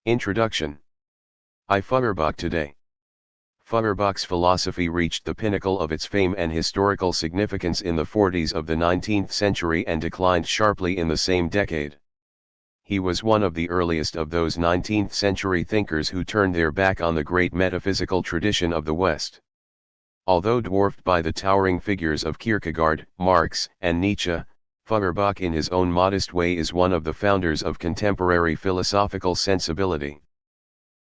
Introduction. Feuerbach today. Feuerbach's philosophy reached the pinnacle of its fame and historical significance in the 40s of the 19th century and declined sharply in the same decade. He was one of the earliest of those 19th century thinkers who turned their back on the great metaphysical tradition of the West. Although dwarfed by the towering figures of Kierkegaard, Marx, and Nietzsche, Feuerbach in his own modest way is one of the founders of contemporary philosophical sensibility.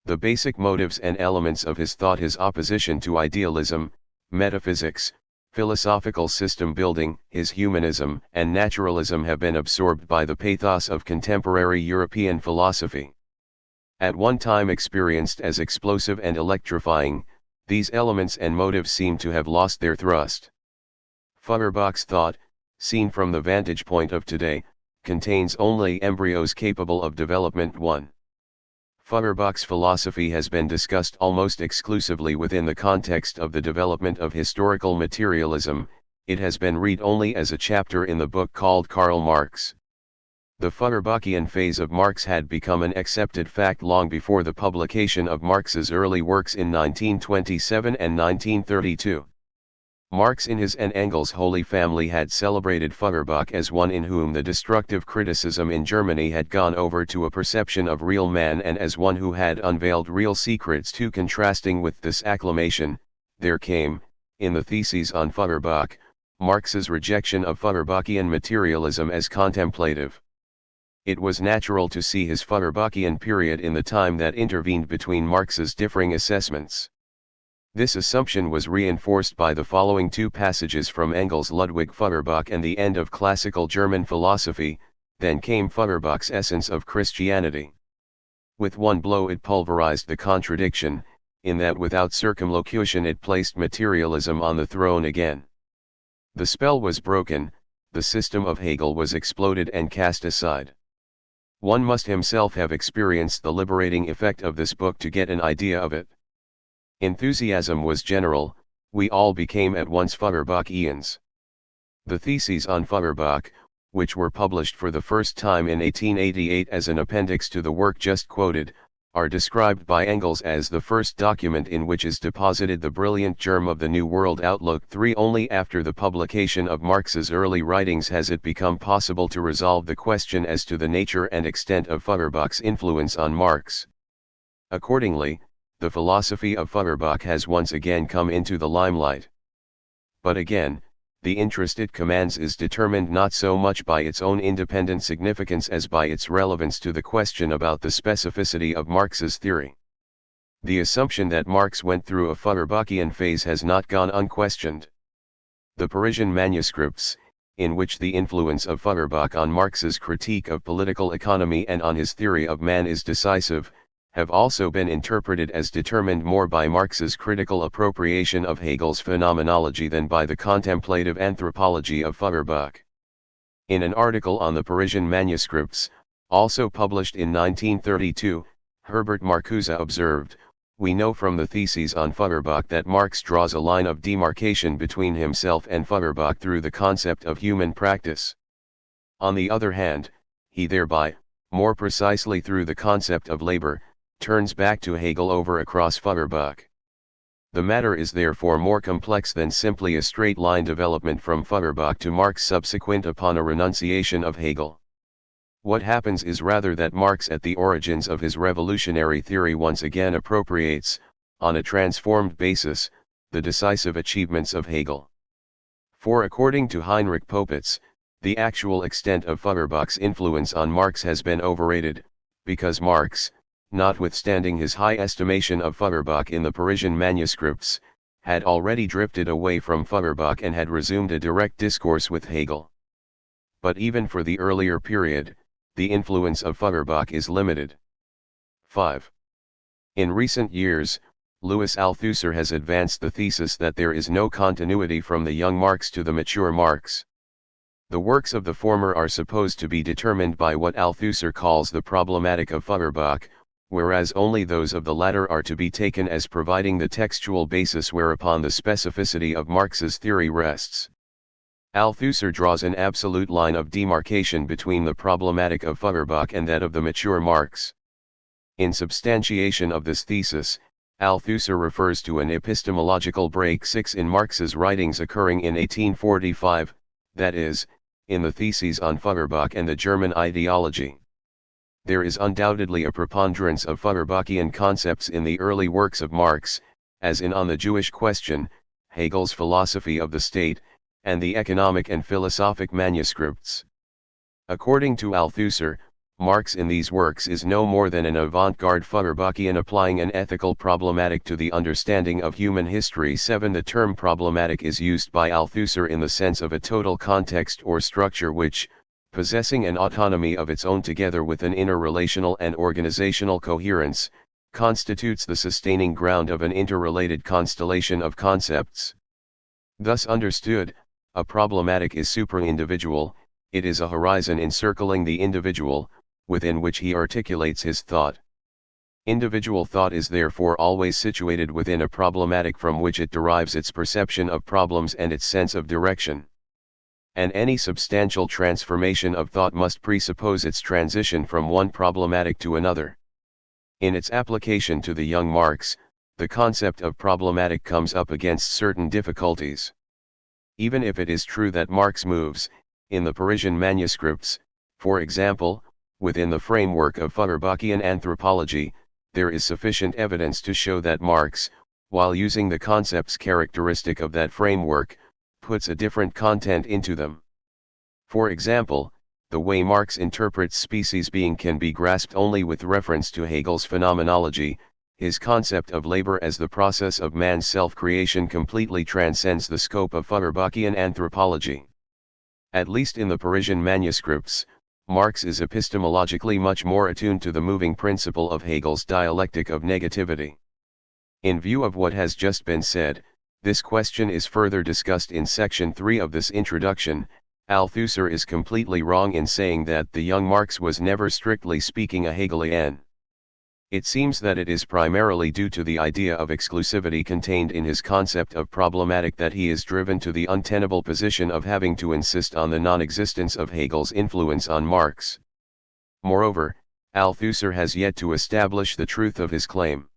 The basic motives and elements of his thought, his opposition to idealism, metaphysics, philosophical system building, his humanism and naturalism have been absorbed by the pathos of contemporary European philosophy. At one time experienced as explosive and electrifying, these elements and motives seem to have lost their thrust. Feuerbach's thought, seen from the vantage point of today, contains only embryos capable of development. 1. Feuerbach's philosophy has been discussed almost exclusively within the context of the development of historical materialism. It has been read only as a chapter in the book called Karl Marx. The Feuerbachian phase of Marx had become an accepted fact long before the publication of Marx's early works in 1927 and 1932. Marx in his and Engels' Holy Family had celebrated Feuerbach as one in whom the destructive criticism in Germany had gone over to a perception of real man, and as one who had unveiled real secrets. Too contrasting with this acclamation, there came, in the theses on Feuerbach, Marx's rejection of Feuerbachian materialism as contemplative. It was natural to see his Feuerbachian period in the time that intervened between Marx's differing assessments. This assumption was reinforced by the following two passages from Engels' Ludwig Feuerbach and the end of classical German philosophy. Then came Feuerbach's Essence of Christianity. With one blow it pulverized the contradiction, in that without circumlocution it placed materialism on the throne again. The spell was broken, the system of Hegel was exploded and cast aside. One must himself have experienced the liberating effect of this book to get an idea of it. Enthusiasm was general, we all became at once Feuerbachians. The theses on Feuerbach, which were published for the first time in 1888 as an appendix to the work just quoted, are described by Engels as the first document in which is deposited the brilliant germ of the New World outlook. 3. Only after the publication of Marx's early writings has it become possible to resolve the question as to the nature and extent of Feuerbach's influence on Marx. Accordingly, the philosophy of Feuerbach has once again come into the limelight. But again, the interest it commands is determined not so much by its own independent significance as by its relevance to the question about the specificity of Marx's theory. The assumption that Marx went through a Feuerbachian phase has not gone unquestioned. The Parisian manuscripts, in which the influence of Feuerbach on Marx's critique of political economy and on his theory of man is decisive, have also been interpreted as determined more by Marx's critical appropriation of Hegel's phenomenology than by the contemplative anthropology of Feuerbach. In an article on the Parisian manuscripts, also published in 1932, Herbert Marcuse observed, "We know from the theses on Feuerbach that Marx draws a line of demarcation between himself and Feuerbach through the concept of human practice. On the other hand, he thereby, more precisely through the concept of labor, turns back to Hegel over across Feuerbach. The matter is therefore more complex than simply a straight line development from Feuerbach to Marx subsequent upon a renunciation of Hegel. What happens is rather that Marx at the origins of his revolutionary theory once again appropriates, on a transformed basis, the decisive achievements of Hegel. For according to Heinrich Popitz, the actual extent of Feuerbach's influence on Marx has been overrated, because Marx, notwithstanding his high estimation of Feuerbach in the Parisian manuscripts, had already drifted away from Feuerbach and had resumed a direct discourse with Hegel. But even for the earlier period, the influence of Feuerbach is limited. 5. In recent years, Louis Althusser has advanced the thesis that there is no continuity from the young Marx to the mature Marx. The works of the former are supposed to be determined by what Althusser calls the problematic of Feuerbach, whereas only those of the latter are to be taken as providing the textual basis whereupon the specificity of Marx's theory rests. Althusser draws an absolute line of demarcation between the problematic of Feuerbach and that of the mature Marx. In substantiation of this thesis, Althusser refers to an epistemological break 6 in Marx's writings occurring in 1845, that is, in the theses on Feuerbach and the German ideology. There is undoubtedly a preponderance of Feuerbachian concepts in the early works of Marx, as in On the Jewish Question, Hegel's Philosophy of the State, and the economic and philosophic manuscripts. According to Althusser, Marx in these works is no more than an avant-garde Feuerbachian applying an ethical problematic to the understanding of human history. 7. The term problematic is used by Althusser in the sense of a total context or structure which, possessing an autonomy of its own together with an inner relational and organizational coherence, constitutes the sustaining ground of an interrelated constellation of concepts. Thus understood, a problematic is supra-individual, it is a horizon encircling the individual, within which he articulates his thought. Individual thought is therefore always situated within a problematic from which it derives its perception of problems and its sense of direction. And any substantial transformation of thought must presuppose its transition from one problematic to another. In its application to the young Marx, the concept of problematic comes up against certain difficulties. Even if it is true that Marx moves, in the Parisian manuscripts, for example, within the framework of Feuerbachian anthropology, there is sufficient evidence to show that Marx, while using the concepts characteristic of that framework, puts a different content into them. For example, the way Marx interprets species being can be grasped only with reference to Hegel's phenomenology. His concept of labor as the process of man's self-creation completely transcends the scope of Feuerbachian anthropology. At least in the Parisian manuscripts, Marx is epistemologically much more attuned to the moving principle of Hegel's dialectic of negativity. In view of what has just been said, this question is further discussed in section 3 of this introduction. Althusser is completely wrong in saying that the young Marx was never strictly speaking a Hegelian. It seems that it is primarily due to the idea of exclusivity contained in his concept of problematic that he is driven to the untenable position of having to insist on the non-existence of Hegel's influence on Marx. Moreover, Althusser has yet to establish the truth of his claim.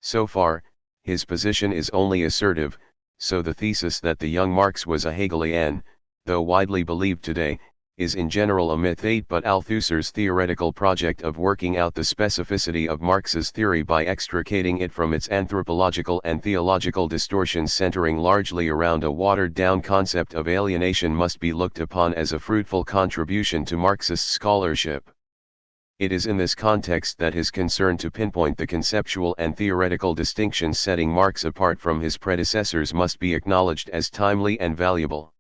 So far, his position is only assertive, so the thesis that the young Marx was a Hegelian, though widely believed today, is in general a myth. 8. But Althusser's theoretical project of working out the specificity of Marx's theory by extricating it from its anthropological and theological distortions centering largely around a watered-down concept of alienation must be looked upon as a fruitful contribution to Marxist scholarship. It is in this context that his concern to pinpoint the conceptual and theoretical distinctions setting Marx apart from his predecessors must be acknowledged as timely and valuable.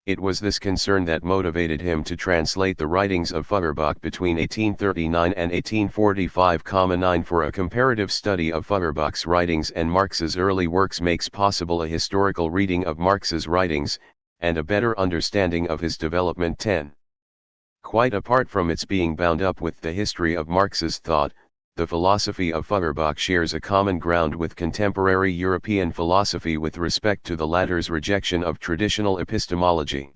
It was this concern that motivated him to translate the writings of Feuerbach between 1839 and 1845. 9 For a comparative study of Feuerbach's writings and Marx's early works makes possible a historical reading of Marx's writings, and a better understanding of his development. 10. Quite apart from its being bound up with the history of Marx's thought, the philosophy of Feuerbach shares a common ground with contemporary European philosophy with respect to the latter's rejection of traditional epistemology.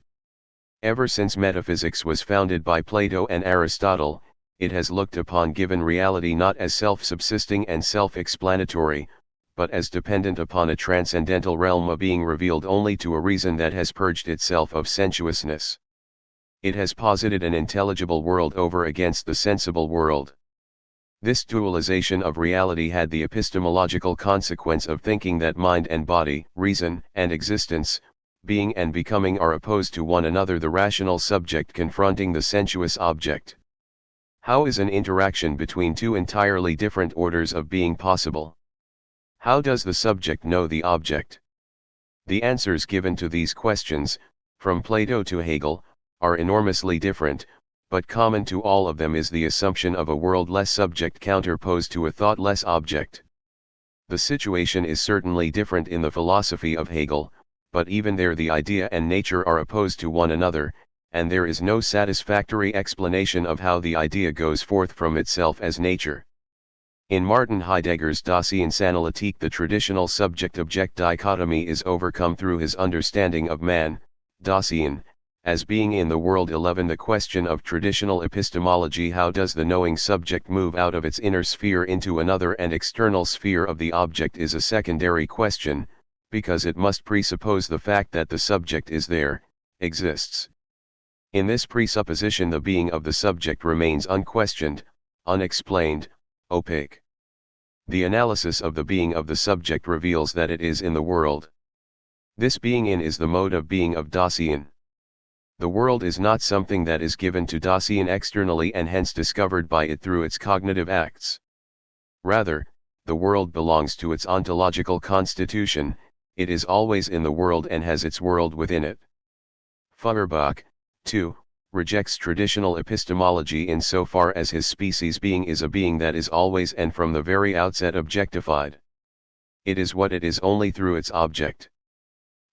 Ever since metaphysics was founded by Plato and Aristotle, it has looked upon given reality not as self-subsisting and self-explanatory, but as dependent upon a transcendental realm of being revealed only to a reason that has purged itself of sensuousness. It has posited an intelligible world over against the sensible world. This dualization of reality had the epistemological consequence of thinking that mind and body, reason and existence, being and becoming are opposed to one another, the rational subject confronting the sensuous object. How is an interaction between two entirely different orders of being possible? How does the subject know the object? The answers given to these questions, from Plato to Hegel, are enormously different, but common to all of them is the assumption of a world-less subject counterposed to a thoughtless object. The situation is certainly different in the philosophy of Hegel, but even there the idea and nature are opposed to one another, and there is no satisfactory explanation of how the idea goes forth from itself as nature. In Martin Heidegger's Daseinsanalytik the traditional subject-object dichotomy is overcome through his understanding of man, Dasein, As being in the world 11, the question of traditional epistemology, how does the knowing subject move out of its inner sphere into another and external sphere of the object, is a secondary question, because it must presuppose the fact that the subject is there, exists. In this presupposition the being of the subject remains unquestioned, unexplained, opaque. The analysis of the being of the subject reveals that it is in the world. This being in is the mode of being of Dasein. The world is not something that is given to Dasein externally and hence discovered by it through its cognitive acts. Rather, the world belongs to its ontological constitution, it is always in the world and has its world within it. Feuerbach, too, rejects traditional epistemology insofar as his species being is a being that is always and from the very outset objectified. It is what it is only through its object.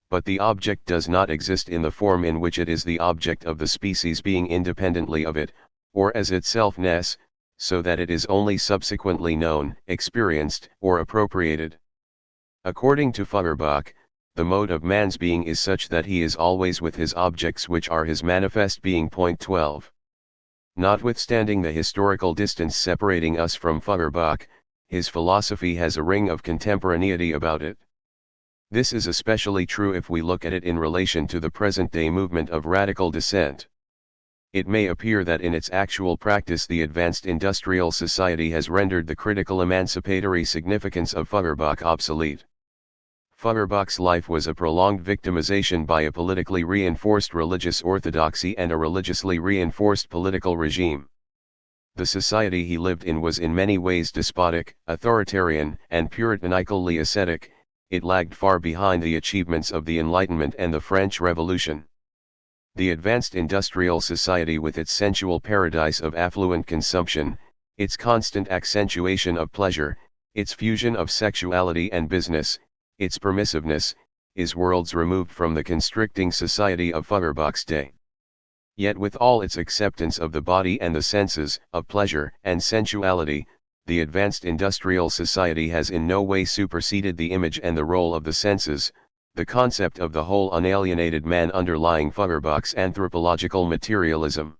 But the object does not exist in the form in which it is the object of the species being independently of it, or as itselfness, so that it is only subsequently known, experienced, or appropriated. According to Feuerbach, the mode of man's being is such that he is always with his objects, which are his manifest being. 12. Notwithstanding the historical distance separating us from Feuerbach, his philosophy has a ring of contemporaneity about it. This is especially true if we look at it in relation to the present-day movement of radical dissent. It may appear that in its actual practice the advanced industrial society has rendered the critical emancipatory significance of Feuerbach obsolete. Feuerbach's life was a prolonged victimization by a politically reinforced religious orthodoxy and a religiously reinforced political regime. The society he lived in was in many ways despotic, authoritarian, and puritanically ascetic. It lagged far behind the achievements of the Enlightenment and the French Revolution. The advanced industrial society, with its sensual paradise of affluent consumption, its constant accentuation of pleasure, its fusion of sexuality and business, its permissiveness, is worlds removed from the constricting society of Feuerbach's day. Yet with all its acceptance of the body and the senses, of pleasure and sensuality, the advanced industrial society has in no way superseded the image and the role of the senses, the concept of the whole unalienated man underlying Feuerbach's anthropological materialism.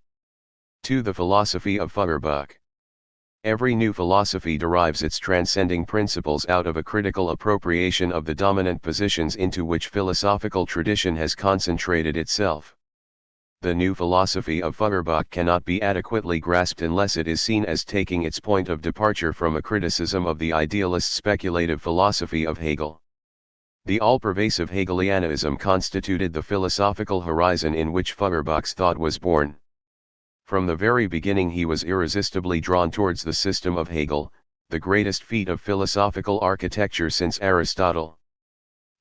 2. The philosophy of Feuerbach. Every new philosophy derives its transcending principles out of a critical appropriation of the dominant positions into which philosophical tradition has concentrated itself. The new philosophy of Feuerbach cannot be adequately grasped unless it is seen as taking its point of departure from a criticism of the idealist speculative philosophy of Hegel. The all-pervasive Hegelianism constituted the philosophical horizon in which Feuerbach's thought was born. From the very beginning he was irresistibly drawn towards the system of Hegel, the greatest feat of philosophical architecture since Aristotle.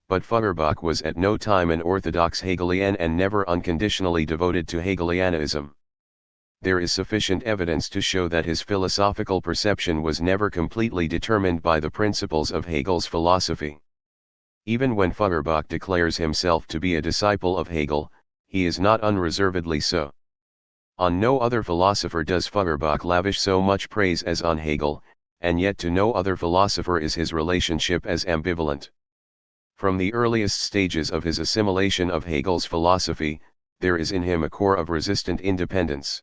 But Feuerbach was at no time an orthodox Hegelian and never unconditionally devoted to Hegelianism. There is sufficient evidence to show that his philosophical perception was never completely determined by the principles of Hegel's philosophy. Even when Feuerbach declares himself to be a disciple of Hegel, he is not unreservedly so. On no other philosopher does Feuerbach lavish so much praise as on Hegel, and yet to no other philosopher is his relationship as ambivalent. From the earliest stages of his assimilation of Hegel's philosophy, there is in him a core of resistant independence.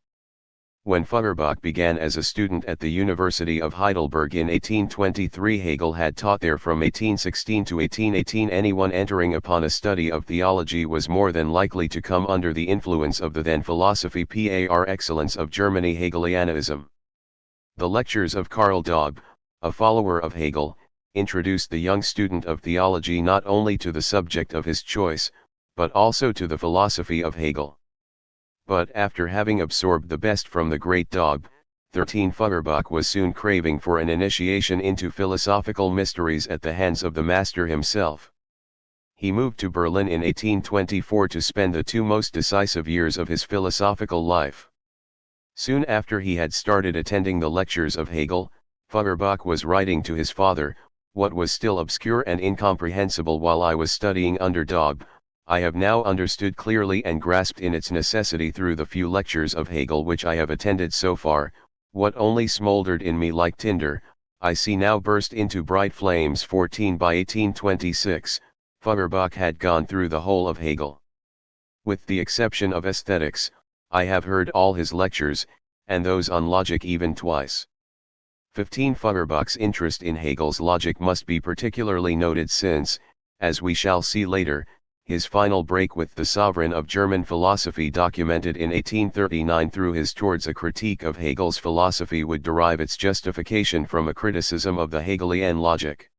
When Feuerbach began as a student at the University of Heidelberg in 1823, Hegel had taught there from 1816 to 1818. Anyone entering upon a study of theology was more than likely to come under the influence of the then philosophy par excellence of Germany, Hegelianism. The lectures of Karl Daub, a follower of Hegel, introduced the young student of theology not only to the subject of his choice, but also to the philosophy of Hegel. But after having absorbed the best from the great Daub, Feuerbach was soon craving for an initiation into philosophical mysteries at the hands of the master himself. He moved to Berlin in 1824 to spend the two most decisive years of his philosophical life. Soon after he had started attending the lectures of Hegel, Feuerbach was writing to his father, "What was still obscure and incomprehensible while I was studying under Daub, I have now understood clearly and grasped in its necessity through the few lectures of Hegel which I have attended so far. What only smoldered in me like tinder, I see now burst into bright flames." 14 by 1826, Feuerbach had gone through the whole of Hegel. With the exception of aesthetics, I have heard all his lectures, and those on logic even twice. 15. Feuerbach's interest in Hegel's logic must be particularly noted since, as we shall see later, his final break with the sovereign of German philosophy documented in 1839 through his Towards a Critique of Hegel's Philosophy would derive its justification from a criticism of the Hegelian logic.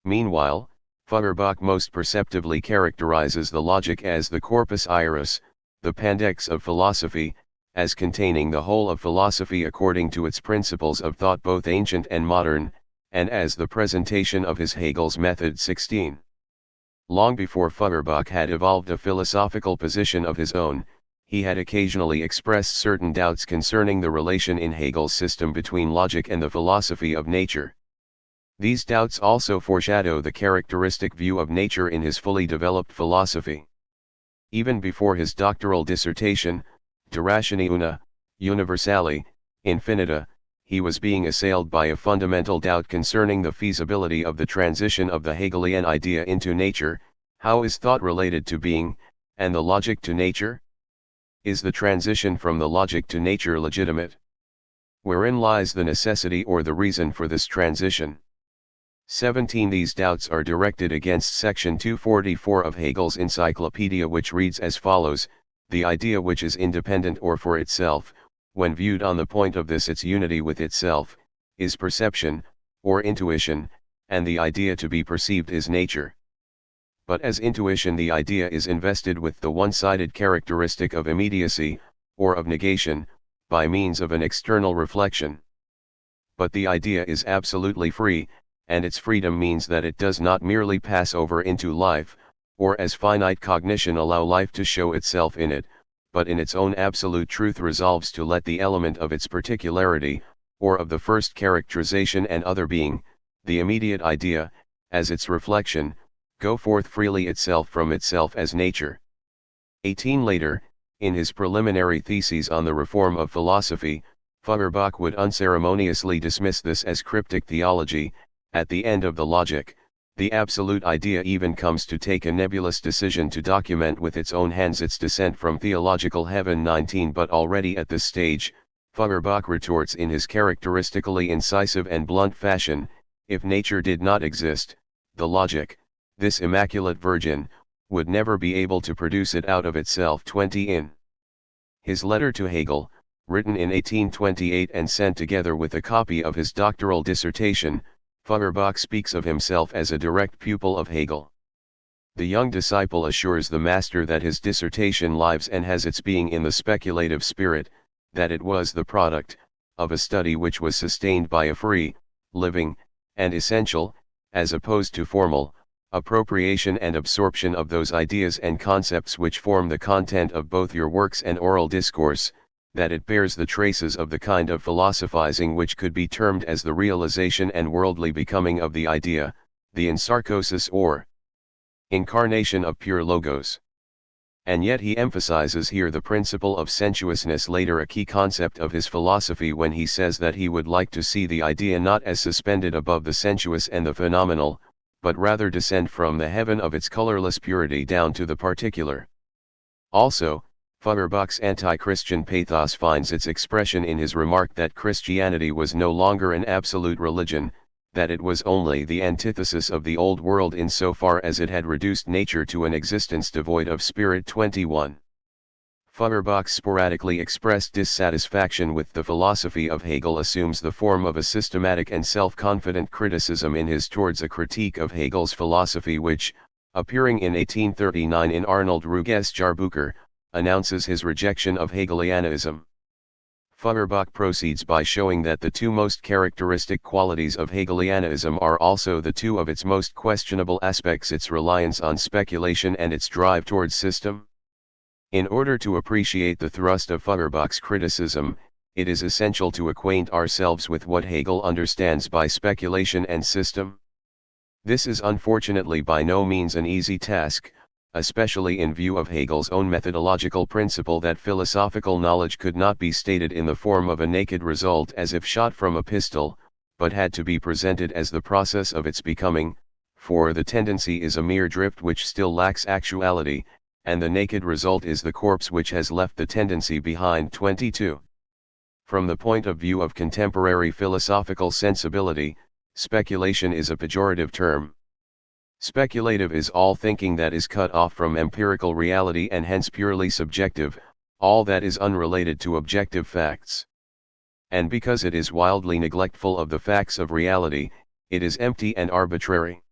Meanwhile, Feuerbach most perceptibly characterizes the logic as the corpus iris, the Pandex of philosophy, as containing the whole of philosophy according to its principles of thought both ancient and modern, and as the presentation of his Hegel's method. 16. Long before Feuerbach had evolved a philosophical position of his own, he had occasionally expressed certain doubts concerning the relation in Hegel's system between logic and the philosophy of nature. These doubts also foreshadow the characteristic view of nature in his fully developed philosophy. Even before his doctoral dissertation, De Ratione Una, Universali, Infinita, he was being assailed by a fundamental doubt concerning the feasibility of the transition of the Hegelian idea into nature. How is thought related to being, and the logic to nature? Is the transition from the logic to nature legitimate? Wherein lies the necessity or the reason for this transition? 17. These doubts are directed against section 244 of Hegel's Encyclopedia, which reads as follows: the idea which is independent or for itself, when viewed on the point of this its unity with itself, is perception, or intuition, and the idea to be perceived is nature. But as intuition, the idea is invested with the one-sided characteristic of immediacy, or of negation, by means of an external reflection. But the idea is absolutely free, and its freedom means that it does not merely pass over into life, or as finite cognition allow life to show itself in it, but in its own absolute truth resolves to let the element of its particularity, or of the first characterization and other being, the immediate idea, as its reflection, go forth freely itself from itself as nature. 18. Later, in his preliminary theses on the reform of philosophy, Feuerbach would unceremoniously dismiss this as cryptic theology. At the end of the logic, the absolute idea even comes to take a nebulous decision to document with its own hands its descent from theological heaven. 19. But already at this stage, Feuerbach retorts in his characteristically incisive and blunt fashion: if nature did not exist, the logic, this immaculate virgin, would never be able to produce it out of itself. 20. In his letter to Hegel, written in 1828 and sent together with a copy of his doctoral dissertation, Feuerbach speaks of himself as a direct pupil of Hegel. The young disciple assures the master that his dissertation lives and has its being in the speculative spirit, that it was the product of a study which was sustained by a free, living, and essential, as opposed to formal, appropriation and absorption of those ideas and concepts which form the content of both your works and oral discourse, that it bears the traces of the kind of philosophizing which could be termed as the realization and worldly becoming of the idea, the ensarkosis or incarnation of pure logos. And yet he emphasizes here the principle of sensuousness, later a key concept of his philosophy, when he says that he would like to see the idea not as suspended above the sensuous and the phenomenal, but rather descend from the heaven of its colorless purity down to the particular. Also, Feuerbach's anti-Christian pathos finds its expression in his remark that Christianity was no longer an absolute religion, that it was only the antithesis of the old world insofar as it had reduced nature to an existence devoid of spirit. 21. Feuerbach's sporadically expressed dissatisfaction with the philosophy of Hegel assumes the form of a systematic and self-confident criticism in his Towards a Critique of Hegel's Philosophy, which, appearing in 1839 in Arnold Ruges Jahrbucher, announces his rejection of Hegelianism. Feuerbach proceeds by showing that the two most characteristic qualities of Hegelianism are also the two of its most questionable aspects: its reliance on speculation and its drive towards system. In order to appreciate the thrust of Feuerbach's criticism, it is essential to acquaint ourselves with what Hegel understands by speculation and system. This is unfortunately by no means an easy task, especially in view of Hegel's own methodological principle that philosophical knowledge could not be stated in the form of a naked result as if shot from a pistol, but had to be presented as the process of its becoming, for the tendency is a mere drift which still lacks actuality, and the naked result is the corpse which has left the tendency behind. 22. From the point of view of contemporary philosophical sensibility, speculation is a pejorative term. Speculative is all thinking that is cut off from empirical reality and hence purely subjective, all that is unrelated to objective facts. And because it is wildly neglectful of the facts of reality, it is empty and arbitrary.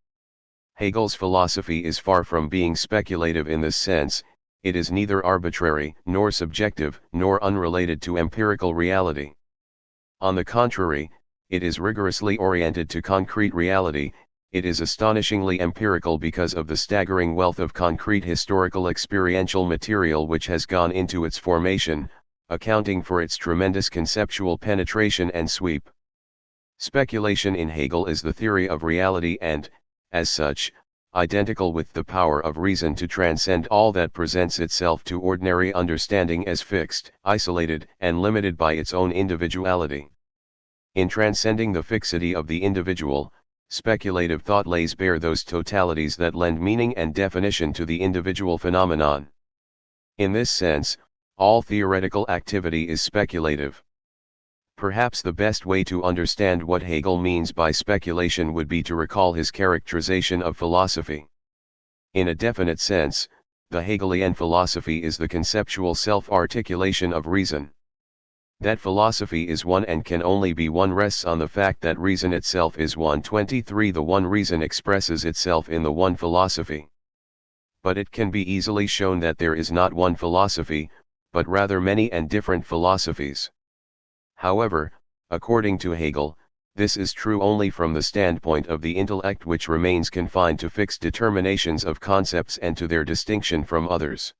Hegel's philosophy is far from being speculative in this sense. It is neither arbitrary, nor subjective, nor unrelated to empirical reality. On the contrary, it is rigorously oriented to concrete reality. It is astonishingly empirical because of the staggering wealth of concrete historical experiential material which has gone into its formation, accounting for its tremendous conceptual penetration and sweep. Speculation in Hegel is the theory of reality and, as such, identical with the power of reason to transcend all that presents itself to ordinary understanding as fixed, isolated, and limited by its own individuality. In transcending the fixity of the individual, speculative thought lays bare those totalities that lend meaning and definition to the individual phenomenon. In this sense, all theoretical activity is speculative. Perhaps the best way to understand what Hegel means by speculation would be to recall his characterization of philosophy. In a definite sense, the Hegelian philosophy is the conceptual self-articulation of reason. That philosophy is one and can only be one rests on the fact that reason itself is one. 23. The one reason expresses itself in the one philosophy. But it can be easily shown that there is not one philosophy, but rather many and different philosophies. However, according to Hegel, this is true only from the standpoint of the intellect, which remains confined to fixed determinations of concepts and to their distinction from others.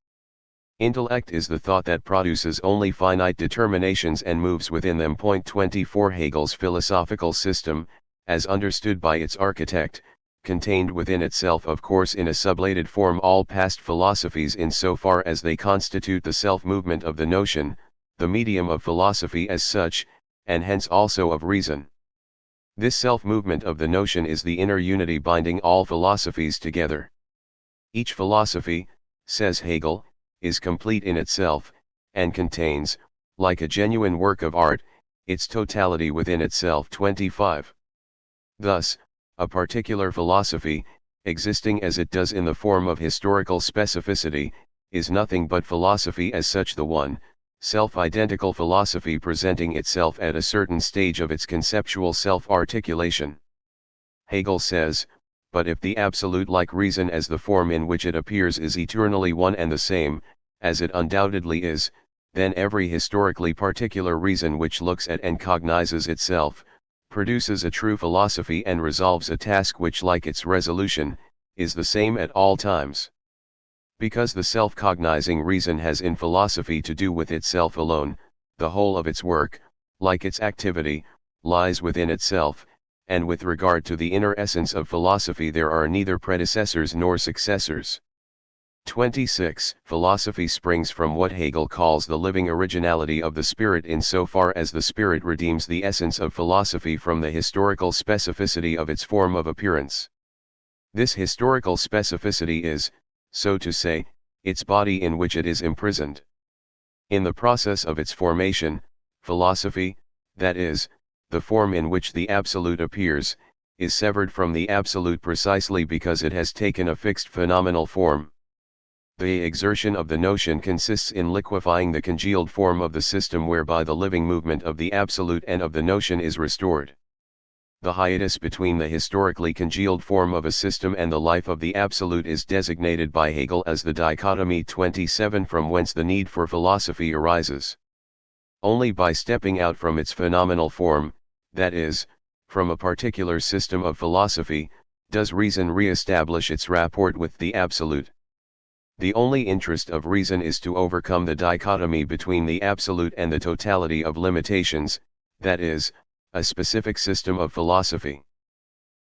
Intellect is the thought that produces only finite determinations and moves within them. 24. Hegel's philosophical system, as understood by its architect, contained within itself of course in a sublated form all past philosophies in so far as they constitute the self-movement of the notion, the medium of philosophy as such, and hence also of reason. This self-movement of the notion is the inner unity binding all philosophies together. Each philosophy, says Hegel, is complete in itself, and contains, like a genuine work of art, its totality within itself. 25. Thus, a particular philosophy, existing as it does in the form of historical specificity, is nothing but philosophy as such, the one, self-identical philosophy presenting itself at a certain stage of its conceptual self-articulation. Hegel says, but if the absolute like reason as the form in which it appears is eternally one and the same, as it undoubtedly is, then every historically particular reason which looks at and cognizes itself, produces a true philosophy and resolves a task which, like its resolution, is the same at all times. Because the self-cognizing reason has in philosophy to do with itself alone, the whole of its work, like its activity, lies within itself, and with regard to the inner essence of philosophy there are neither predecessors nor successors. 26. Philosophy springs from what Hegel calls the living originality of the spirit in so far as the spirit redeems the essence of philosophy from the historical specificity of its form of appearance. This historical specificity is, so to say, its body in which it is imprisoned. In the process of its formation, philosophy, that is, the form in which the absolute appears, is severed from the absolute precisely because it has taken a fixed phenomenal form. The exertion of the notion consists in liquefying the congealed form of the system whereby the living movement of the absolute and of the notion is restored. The hiatus between the historically congealed form of a system and the life of the absolute is designated by Hegel as the dichotomy. 27. From whence the need for philosophy arises. Only by stepping out from its phenomenal form, that is, from a particular system of philosophy, does reason re-establish its rapport with the absolute. The only interest of reason is to overcome the dichotomy between the absolute and the totality of limitations, that is, a specific system of philosophy.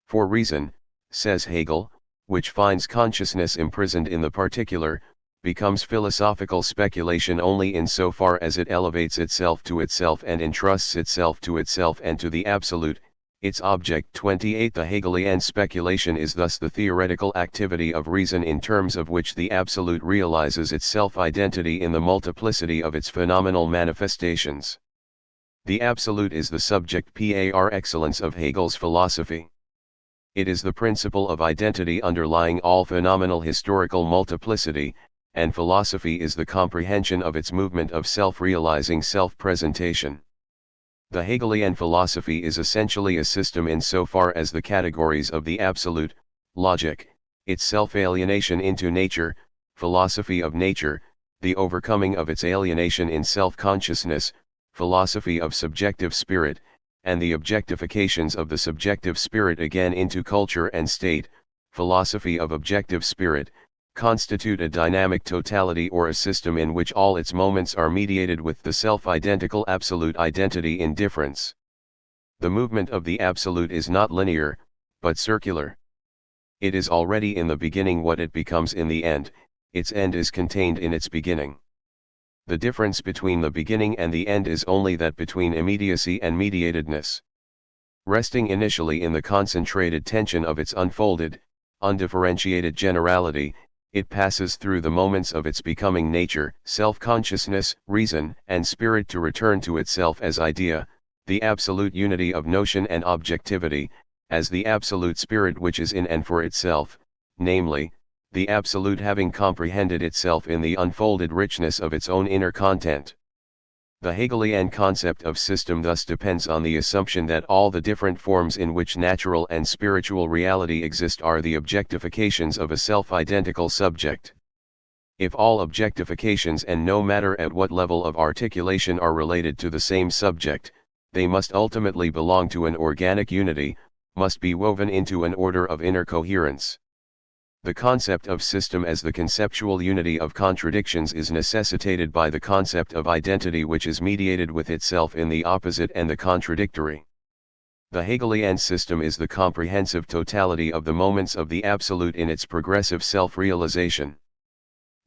For reason, says Hegel, which finds consciousness imprisoned in the particular, becomes philosophical speculation only in so far as it elevates itself to itself and entrusts itself to itself and to the absolute, Its object 28. The Hegelian speculation is thus the theoretical activity of reason in terms of which the absolute realizes its self-identity in the multiplicity of its phenomenal manifestations. The absolute is the subject par excellence of Hegel's philosophy. It is the principle of identity underlying all phenomenal historical multiplicity, and philosophy is the comprehension of its movement of self-realizing self-presentation. The Hegelian philosophy is essentially a system insofar as the categories of the absolute, logic, its self-alienation into nature, philosophy of nature, the overcoming of its alienation in self-consciousness, philosophy of subjective spirit, and the objectifications of the subjective spirit again into culture and state, philosophy of objective spirit, constitute a dynamic totality or a system in which all its moments are mediated with the self-identical absolute identity in difference. The movement of the absolute is not linear, but circular. It is already in the beginning what it becomes in the end, its end is contained in its beginning. The difference between the beginning and the end is only that between immediacy and mediatedness. Resting initially in the concentrated tension of its unfolded, undifferentiated generality, it passes through the moments of its becoming nature, self-consciousness, reason, and spirit to return to itself as idea, the absolute unity of notion and objectivity, as the absolute spirit which is in and for itself, namely, the absolute having comprehended itself in the unfolded richness of its own inner content. The Hegelian concept of system thus depends on the assumption that all the different forms in which natural and spiritual reality exist are the objectifications of a self-identical subject. If all objectifications and no matter at what level of articulation are related to the same subject, they must ultimately belong to an organic unity, must be woven into an order of inner coherence. The concept of system as the conceptual unity of contradictions is necessitated by the concept of identity which is mediated with itself in the opposite and the contradictory. The Hegelian system is the comprehensive totality of the moments of the absolute in its progressive self-realization.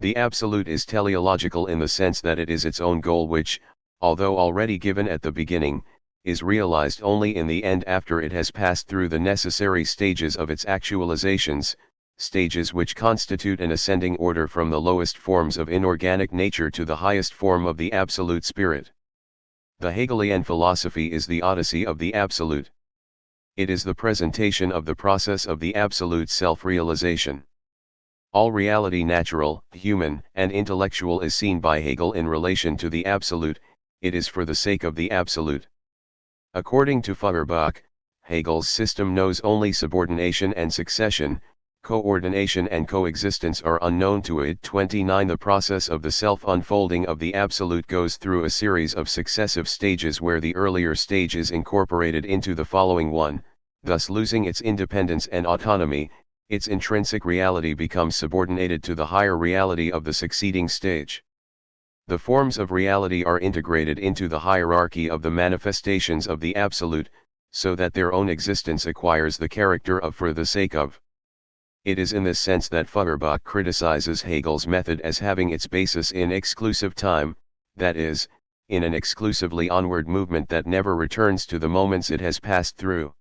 The absolute is teleological in the sense that it is its own goal which, although already given at the beginning, is realized only in the end after it has passed through the necessary stages of its actualizations, stages which constitute an ascending order from the lowest forms of inorganic nature to the highest form of the absolute spirit. The Hegelian philosophy is the odyssey of the absolute. It is the presentation of the process of the absolute self-realization. All reality natural, human, and intellectual is seen by Hegel in relation to the absolute, it is for the sake of the absolute. According to Feuerbach, Hegel's system knows only subordination and succession, coordination and coexistence are unknown to it. 29 The process of the self-unfolding of the absolute goes through a series of successive stages where the earlier stage is incorporated into the following one, thus losing its independence and autonomy, its intrinsic reality becomes subordinated to the higher reality of the succeeding stage. The forms of reality are integrated into the hierarchy of the manifestations of the absolute, so that their own existence acquires the character of for the sake of. It is in this sense that Feuerbach criticizes Hegel's method as having its basis in exclusive time, that is, in an exclusively onward movement that never returns to the moments it has passed through.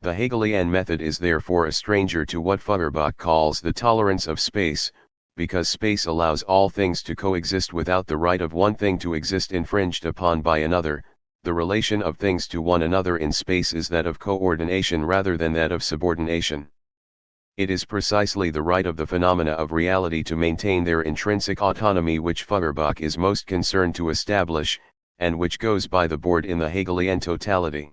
The Hegelian method is therefore a stranger to what Feuerbach calls the tolerance of space, because space allows all things to coexist without the right of one thing to exist infringed upon by another. The relation of things to one another in space is that of coordination rather than that of subordination. It is precisely the right of the phenomena of reality to maintain their intrinsic autonomy which Feuerbach is most concerned to establish, and which goes by the board in the Hegelian totality.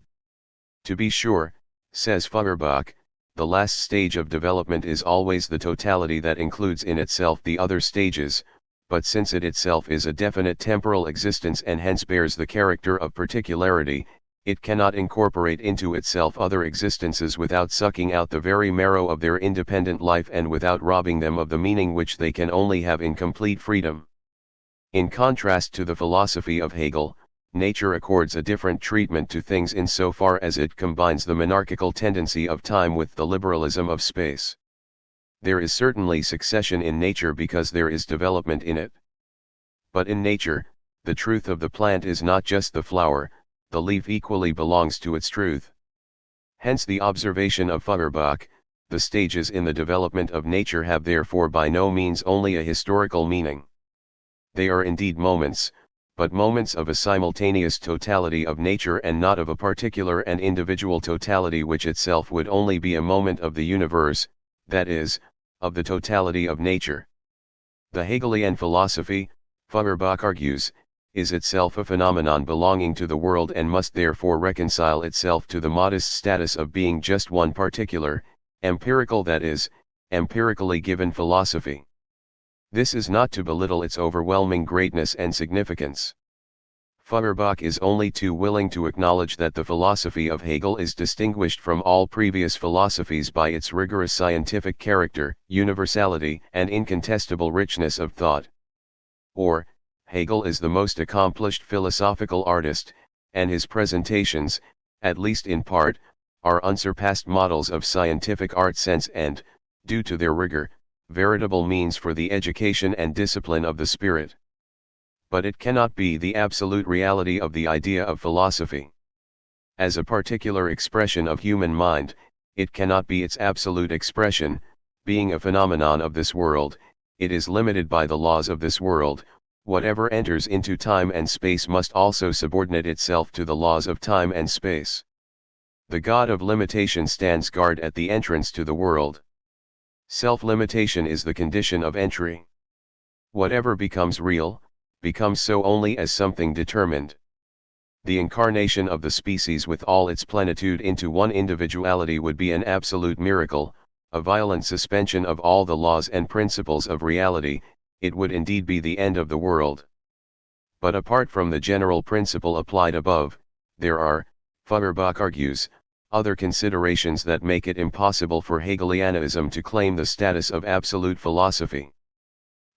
To be sure, says Feuerbach, the last stage of development is always the totality that includes in itself the other stages, but since it itself is a definite temporal existence and hence bears the character of particularity, it cannot incorporate into itself other existences without sucking out the very marrow of their independent life and without robbing them of the meaning which they can only have in complete freedom. In contrast to the philosophy of Hegel, nature accords a different treatment to things insofar as it combines the monarchical tendency of time with the liberalism of space. There is certainly succession in nature because there is development in it. But in nature, the truth of the plant is not just the flower, the leaf equally belongs to its truth. Hence the observation of Feuerbach, the stages in the development of nature have therefore by no means only a historical meaning. They are indeed moments, but moments of a simultaneous totality of nature and not of a particular and individual totality which itself would only be a moment of the universe, that is, of the totality of nature. The Hegelian philosophy, Feuerbach argues, is itself a phenomenon belonging to the world and must therefore reconcile itself to the modest status of being just one particular, empirical, that is, empirically given philosophy. This is not to belittle its overwhelming greatness and significance. Feuerbach is only too willing to acknowledge that the philosophy of Hegel is distinguished from all previous philosophies by its rigorous scientific character, universality, and incontestable richness of thought. Or, Hegel is the most accomplished philosophical artist, and his presentations, at least in part, are unsurpassed models of scientific art sense and, due to their rigor, veritable means for the education and discipline of the spirit. But it cannot be the absolute reality of the idea of philosophy. As a particular expression of human mind, it cannot be its absolute expression. Being a phenomenon of this world, it is limited by the laws of this world. Whatever enters into time and space must also subordinate itself to the laws of time and space. The God of limitation stands guard at the entrance to the world. Self-limitation is the condition of entry. Whatever becomes real, becomes so only as something determined. The incarnation of the species with all its plenitude into one individuality would be an absolute miracle, a violent suspension of all the laws and principles of reality. It would indeed be the end of the world. But apart from the general principle applied above, there are, Feuerbach argues, other considerations that make it impossible for Hegelianism to claim the status of absolute philosophy.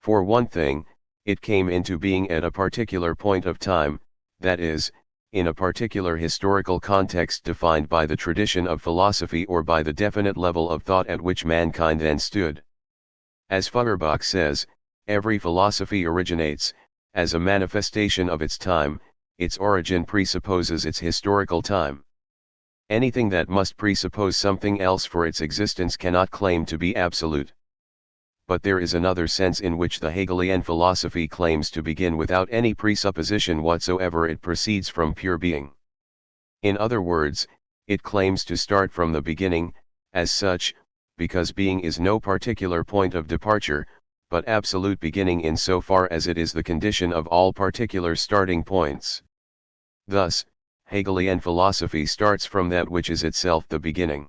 For one thing, it came into being at a particular point of time, that is, in a particular historical context defined by the tradition of philosophy or by the definite level of thought at which mankind then stood. As Feuerbach says, every philosophy originates, as a manifestation of its time. Its origin presupposes its historical time. Anything that must presuppose something else for its existence cannot claim to be absolute. But there is another sense in which the Hegelian philosophy claims to begin without any presupposition whatsoever. It proceeds from pure being. In other words, it claims to start from the beginning, as such, because being is no particular point of departure, but absolute beginning in so far as it is the condition of all particular starting points. Thus, Hegelian philosophy starts from that which is itself the beginning.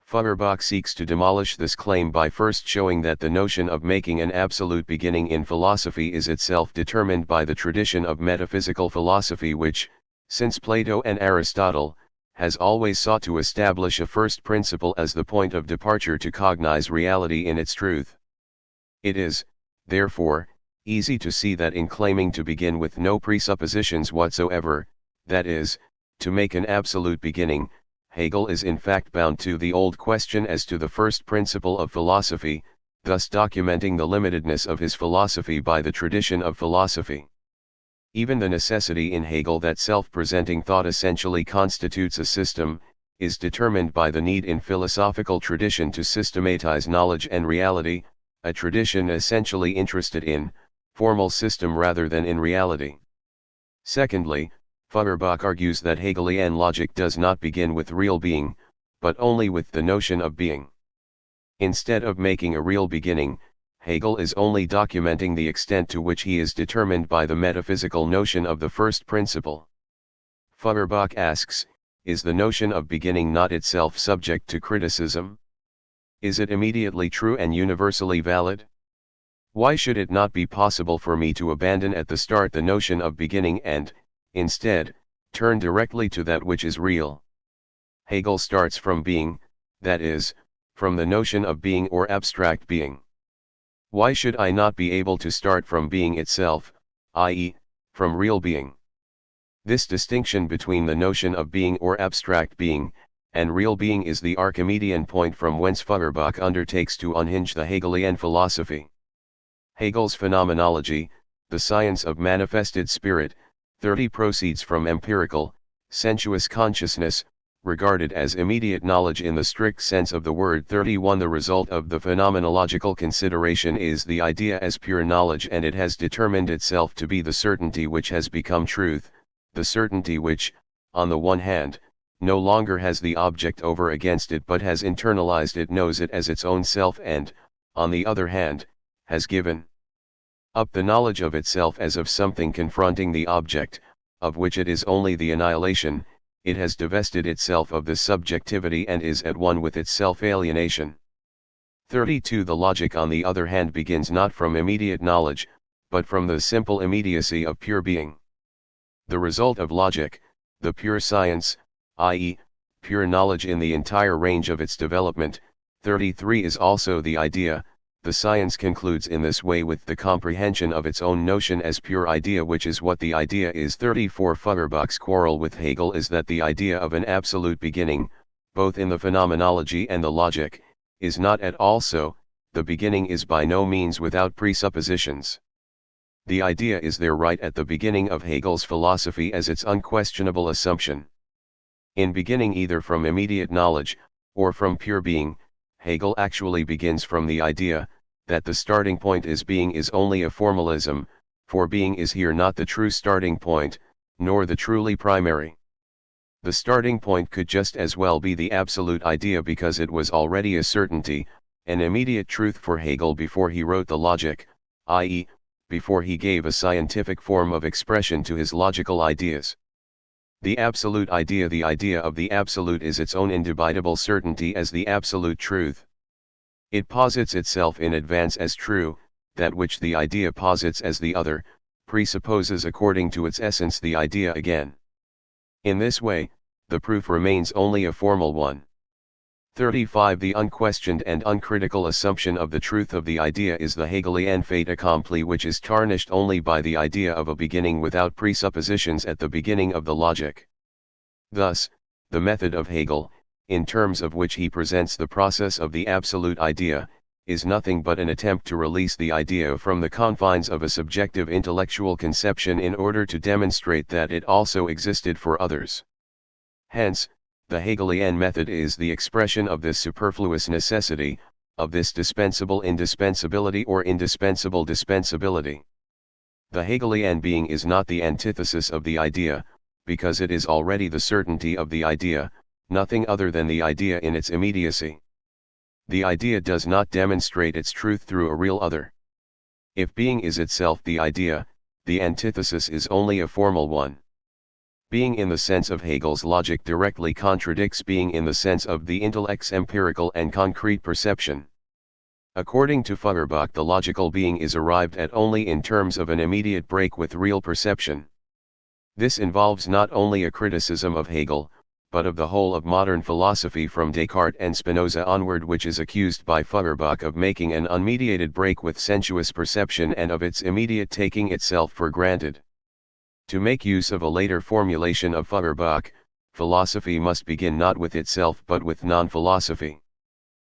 Feuerbach seeks to demolish this claim by first showing that the notion of making an absolute beginning in philosophy is itself determined by the tradition of metaphysical philosophy which, since Plato and Aristotle, has always sought to establish a first principle as the point of departure to cognize reality in its truth. It is, therefore, easy to see that in claiming to begin with no presuppositions whatsoever, that is, to make an absolute beginning, Hegel is in fact bound to the old question as to the first principle of philosophy, thus documenting the limitedness of his philosophy by the tradition of philosophy. Even the necessity in Hegel that self-presenting thought essentially constitutes a system, is determined by the need in philosophical tradition to systematize knowledge and reality, a tradition essentially interested in formal system rather than in reality. Secondly, Feuerbach argues that Hegelian logic does not begin with real being, but only with the notion of being. Instead of making a real beginning, Hegel is only documenting the extent to which he is determined by the metaphysical notion of the first principle. Feuerbach asks, is the notion of beginning not itself subject to criticism? Is it immediately true and universally valid? Why should it not be possible for me to abandon at the start the notion of beginning and, instead, turn directly to that which is real? Hegel starts from being, that is, from the notion of being or abstract being. Why should I not be able to start from being itself, i.e., from real being? This distinction between the notion of being or abstract being, and real being is the Archimedean point from whence Feuerbach undertakes to unhinge the Hegelian philosophy. Hegel's phenomenology, the science of manifested spirit, 30 proceeds from empirical, sensuous consciousness, regarded as immediate knowledge in the strict sense of the word. 31 The result of the phenomenological consideration is the idea as pure knowledge, and it has determined itself to be the certainty which has become truth, the certainty which, on the one hand, no longer has the object over against it but has internalized it, knows it as its own self, and, on the other hand, has given up the knowledge of itself as of something confronting the object, of which it is only the annihilation. It has divested itself of this subjectivity and is at one with its self-alienation. 32 The logic, on the other hand, begins not from immediate knowledge, but from the simple immediacy of pure being. The result of logic, the pure science, i.e., pure knowledge in the entire range of its development. 33 Is also the idea. The science concludes in this way with the comprehension of its own notion as pure idea, which is what the idea is. 34 Feuerbach's quarrel with Hegel is that the idea of an absolute beginning, both in the phenomenology and the logic, is not at all so. The beginning is by no means without presuppositions. The idea is there right at the beginning of Hegel's philosophy as its unquestionable assumption. In beginning either from immediate knowledge, or from pure being, Hegel actually begins from the idea, that the starting point is being is only a formalism, for being is here not the true starting point, nor the truly primary. The starting point could just as well be the absolute idea because it was already a certainty, an immediate truth for Hegel before he wrote the logic, i.e., before he gave a scientific form of expression to his logical ideas. The absolute idea, the idea of the absolute, is its own indubitable certainty as the absolute truth. It posits itself in advance as true, that which the idea posits as the other, presupposes according to its essence the idea again. In this way, the proof remains only a formal one. 35 The unquestioned and uncritical assumption of the truth of the idea is the Hegelian fait accompli, which is tarnished only by the idea of a beginning without presuppositions at the beginning of the logic. Thus, the method of Hegel, in terms of which he presents the process of the absolute idea, is nothing but an attempt to release the idea from the confines of a subjective intellectual conception in order to demonstrate that it also existed for others. Hence, the Hegelian method is the expression of this superfluous necessity, of this dispensable indispensability or indispensable dispensability. The Hegelian being is not the antithesis of the idea, because it is already the certainty of the idea, nothing other than the idea in its immediacy. The idea does not demonstrate its truth through a real other. If being is itself the idea, the antithesis is only a formal one. Being in the sense of Hegel's logic directly contradicts being in the sense of the intellect's empirical and concrete perception. According to Feuerbach, the logical being is arrived at only in terms of an immediate break with real perception. This involves not only a criticism of Hegel, but of the whole of modern philosophy from Descartes and Spinoza onward, which is accused by Feuerbach of making an unmediated break with sensuous perception and of its immediate taking itself for granted. To make use of a later formulation of Feuerbach, philosophy must begin not with itself but with non-philosophy.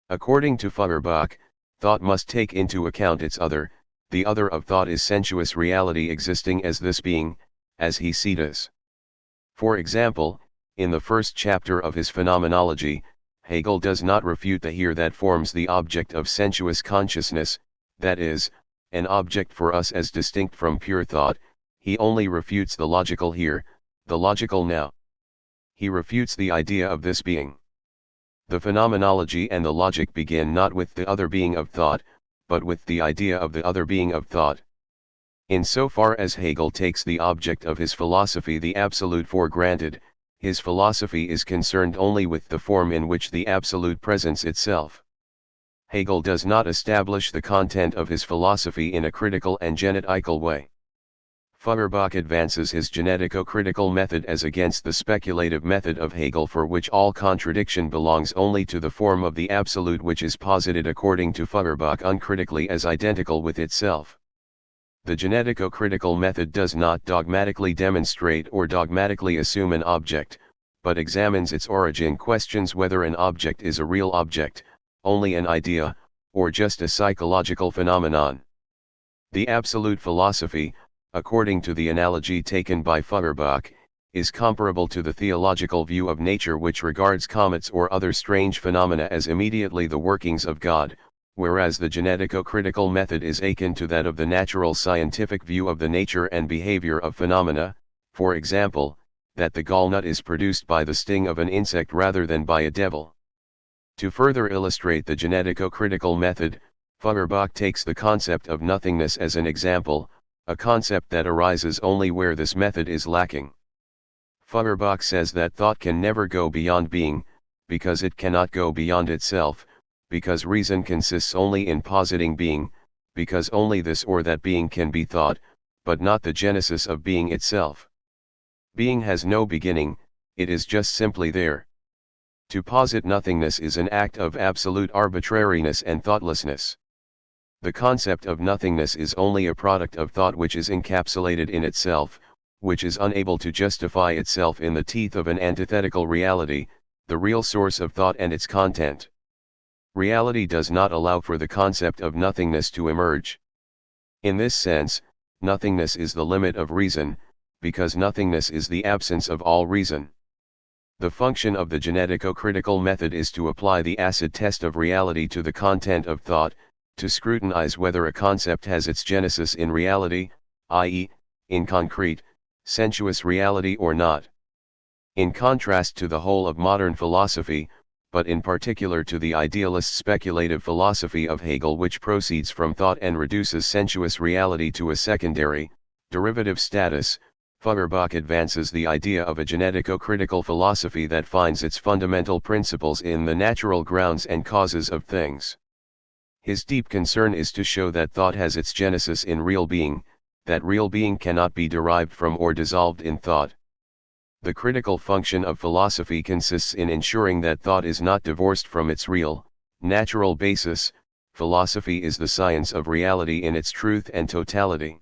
According to Feuerbach, thought must take into account its other. The other of thought is sensuous reality existing as this being, as he sees it. For example, in the first chapter of his Phenomenology, Hegel does not refute the here that forms the object of sensuous consciousness, that is, an object for us as distinct from pure thought. He only refutes the logical here, the logical now. He refutes the idea of this being. The phenomenology and the logic begin not with the other being of thought, but with the idea of the other being of thought. In so far as Hegel takes the object of his philosophy, the absolute, for granted, his philosophy is concerned only with the form in which the absolute presents itself. Hegel does not establish the content of his philosophy in a critical and genetical way. Feuerbach advances his genetico-critical method as against the speculative method of Hegel, for which all contradiction belongs only to the form of the absolute, which is posited according to Feuerbach uncritically as identical with itself. The genetico-critical method does not dogmatically demonstrate or dogmatically assume an object, but examines its origin, questions whether an object is a real object, only an idea, or just a psychological phenomenon. The absolute philosophy, according to the analogy taken by Feuerbach, is comparable to the theological view of nature which regards comets or other strange phenomena as immediately the workings of God, whereas the genetico-critical method is akin to that of the natural scientific view of the nature and behavior of phenomena, for example, that the gallnut is produced by the sting of an insect rather than by a devil. To further illustrate the genetico-critical method, Feuerbach takes the concept of nothingness as an example, a concept that arises only where this method is lacking. Feuerbach says that thought can never go beyond being, because it cannot go beyond itself, because reason consists only in positing being, because only this or that being can be thought, but not the genesis of being itself. Being has no beginning, it is just simply there. To posit nothingness is an act of absolute arbitrariness and thoughtlessness. The concept of nothingness is only a product of thought which is encapsulated in itself, which is unable to justify itself in the teeth of an antithetical reality, the real source of thought and its content. Reality does not allow for the concept of nothingness to emerge. In this sense, nothingness is the limit of reason, because nothingness is the absence of all reason. The function of the genetico-critical method is to apply the acid test of reality to the content of thought, to scrutinize whether a concept has its genesis in reality, i.e., in concrete, sensuous reality or not. In contrast to the whole of modern philosophy, but in particular to the idealist speculative philosophy of Hegel which proceeds from thought and reduces sensuous reality to a secondary, derivative status, Feuerbach advances the idea of a genetico-critical philosophy that finds its fundamental principles in the natural grounds and causes of things. His deep concern is to show that thought has its genesis in real being, that real being cannot be derived from or dissolved in thought. The critical function of philosophy consists in ensuring that thought is not divorced from its real, natural basis. Philosophy is the science of reality in its truth and totality.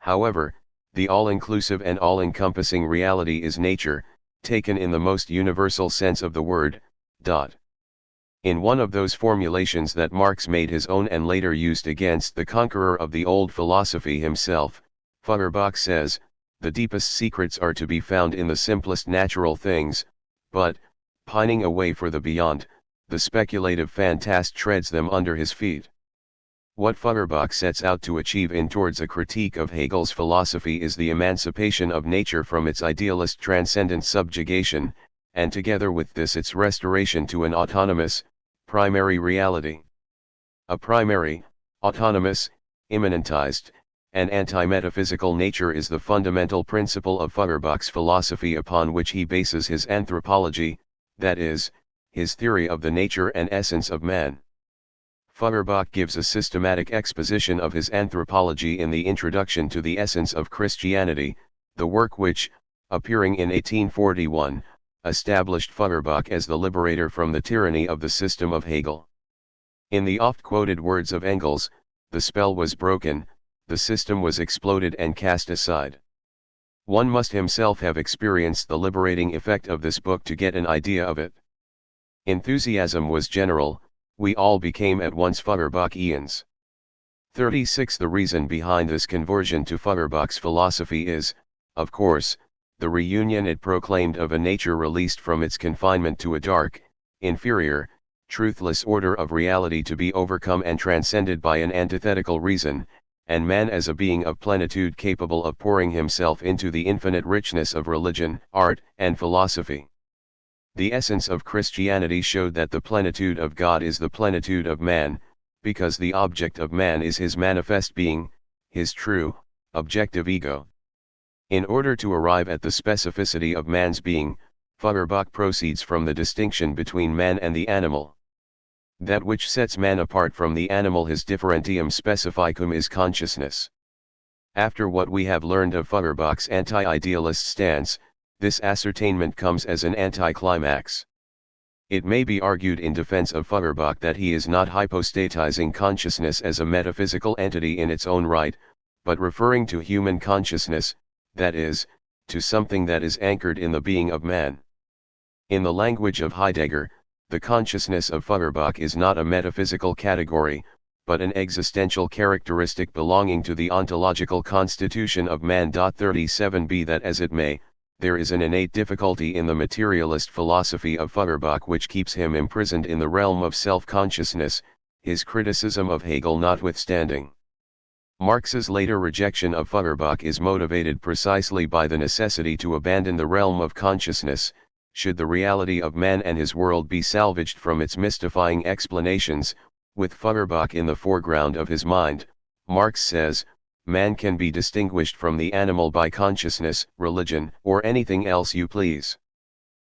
However, the all-inclusive and all-encompassing reality is nature, taken in the most universal sense of the word. In one of those formulations that Marx made his own and later used against the conqueror of the old philosophy himself, Feuerbach says, the deepest secrets are to be found in the simplest natural things, but, pining away for the beyond, the speculative fantast treads them under his feet. What Feuerbach sets out to achieve in Towards a Critique of Hegel's philosophy is the emancipation of nature from its idealist transcendent subjugation, and together with this its restoration to an autonomous, primary reality. A primary, autonomous, immanentized, and anti-metaphysical nature is the fundamental principle of Feuerbach's philosophy upon which he bases his anthropology, that is, his theory of the nature and essence of man. Feuerbach gives a systematic exposition of his anthropology in the introduction to the Essence of Christianity, the work which, appearing in 1841, established Feuerbach as the liberator from the tyranny of the system of Hegel. In the oft-quoted words of Engels, the spell was broken, the system was exploded and cast aside. One must himself have experienced the liberating effect of this book to get an idea of it. Enthusiasm was general, we all became at once Feuerbachians. 36. The reason behind this conversion to Feuerbach's philosophy is, of course, the reunion it proclaimed of a nature released from its confinement to a dark, inferior, truthless order of reality to be overcome and transcended by an antithetical reason, and man as a being of plenitude capable of pouring himself into the infinite richness of religion, art, and philosophy. The essence of Christianity showed that the plenitude of God is the plenitude of man, because the object of man is his manifest being, his true, objective ego. In order to arrive at the specificity of man's being, Feuerbach proceeds from the distinction between man and the animal. That which sets man apart from the animal, his differentium specificum, is consciousness. After what we have learned of Feuerbach's anti-idealist stance, this ascertainment comes as an anticlimax. It may be argued in defense of Feuerbach that he is not hypostatizing consciousness as a metaphysical entity in its own right, but referring to human consciousness, that is, to something that is anchored in the being of man. In the language of Heidegger, the consciousness of Feuerbach is not a metaphysical category, but an existential characteristic belonging to the ontological constitution of man. 37. Be that as it may, There is an innate difficulty in the materialist philosophy of Feuerbach which keeps him imprisoned in the realm of self-consciousness, his criticism of Hegel notwithstanding. Marx's later rejection of Feuerbach is motivated precisely by the necessity to abandon the realm of consciousness, should the reality of man and his world be salvaged from its mystifying explanations. With Feuerbach in the foreground of his mind, Marx says, man can be distinguished from the animal by consciousness, religion, or anything else you please.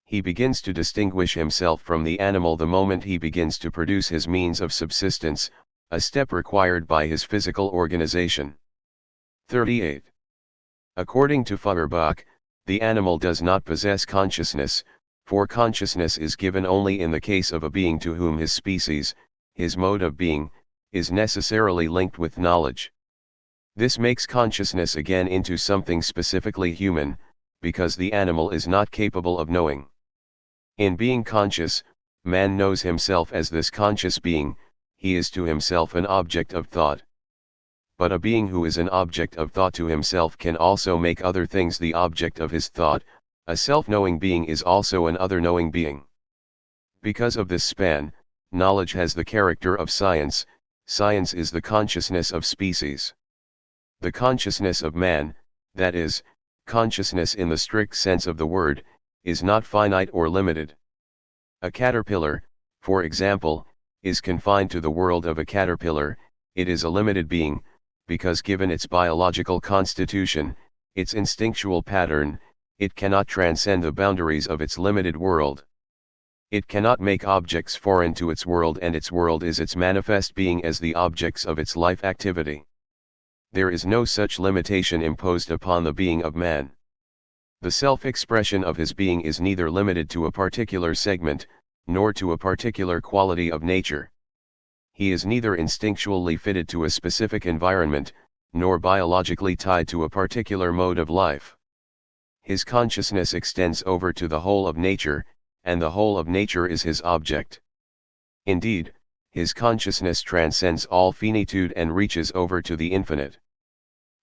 He begins to distinguish himself from the animal the moment he begins to produce his means of subsistence, a step required by his physical organization. 38. According to Feuerbach, the animal does not possess consciousness, for consciousness is given only in the case of a being to whom his species, his mode of being, is necessarily linked with knowledge. This makes consciousness again into something specifically human, because the animal is not capable of knowing. In being conscious, man knows himself as this conscious being, he is to himself an object of thought. But a being who is an object of thought to himself can also make other things the object of his thought. A self-knowing being is also an other-knowing being. Because of this span, knowledge has the character of science. Science is the consciousness of species. The consciousness of man, that is, consciousness in the strict sense of the word, is not finite or limited. A caterpillar, for example, is confined to the world of a caterpillar. It is a limited being, because given its biological constitution, its instinctual pattern, it cannot transcend the boundaries of its limited world. It cannot make objects foreign to its world, and its world is its manifest being as the objects of its life activity. There is no such limitation imposed upon the being of man. The self-expression of his being is neither limited to a particular segment, nor to a particular quality of nature. He is neither instinctually fitted to a specific environment, nor biologically tied to a particular mode of life. His consciousness extends over to the whole of nature, and the whole of nature is his object. Indeed, his consciousness transcends all finitude and reaches over to the infinite.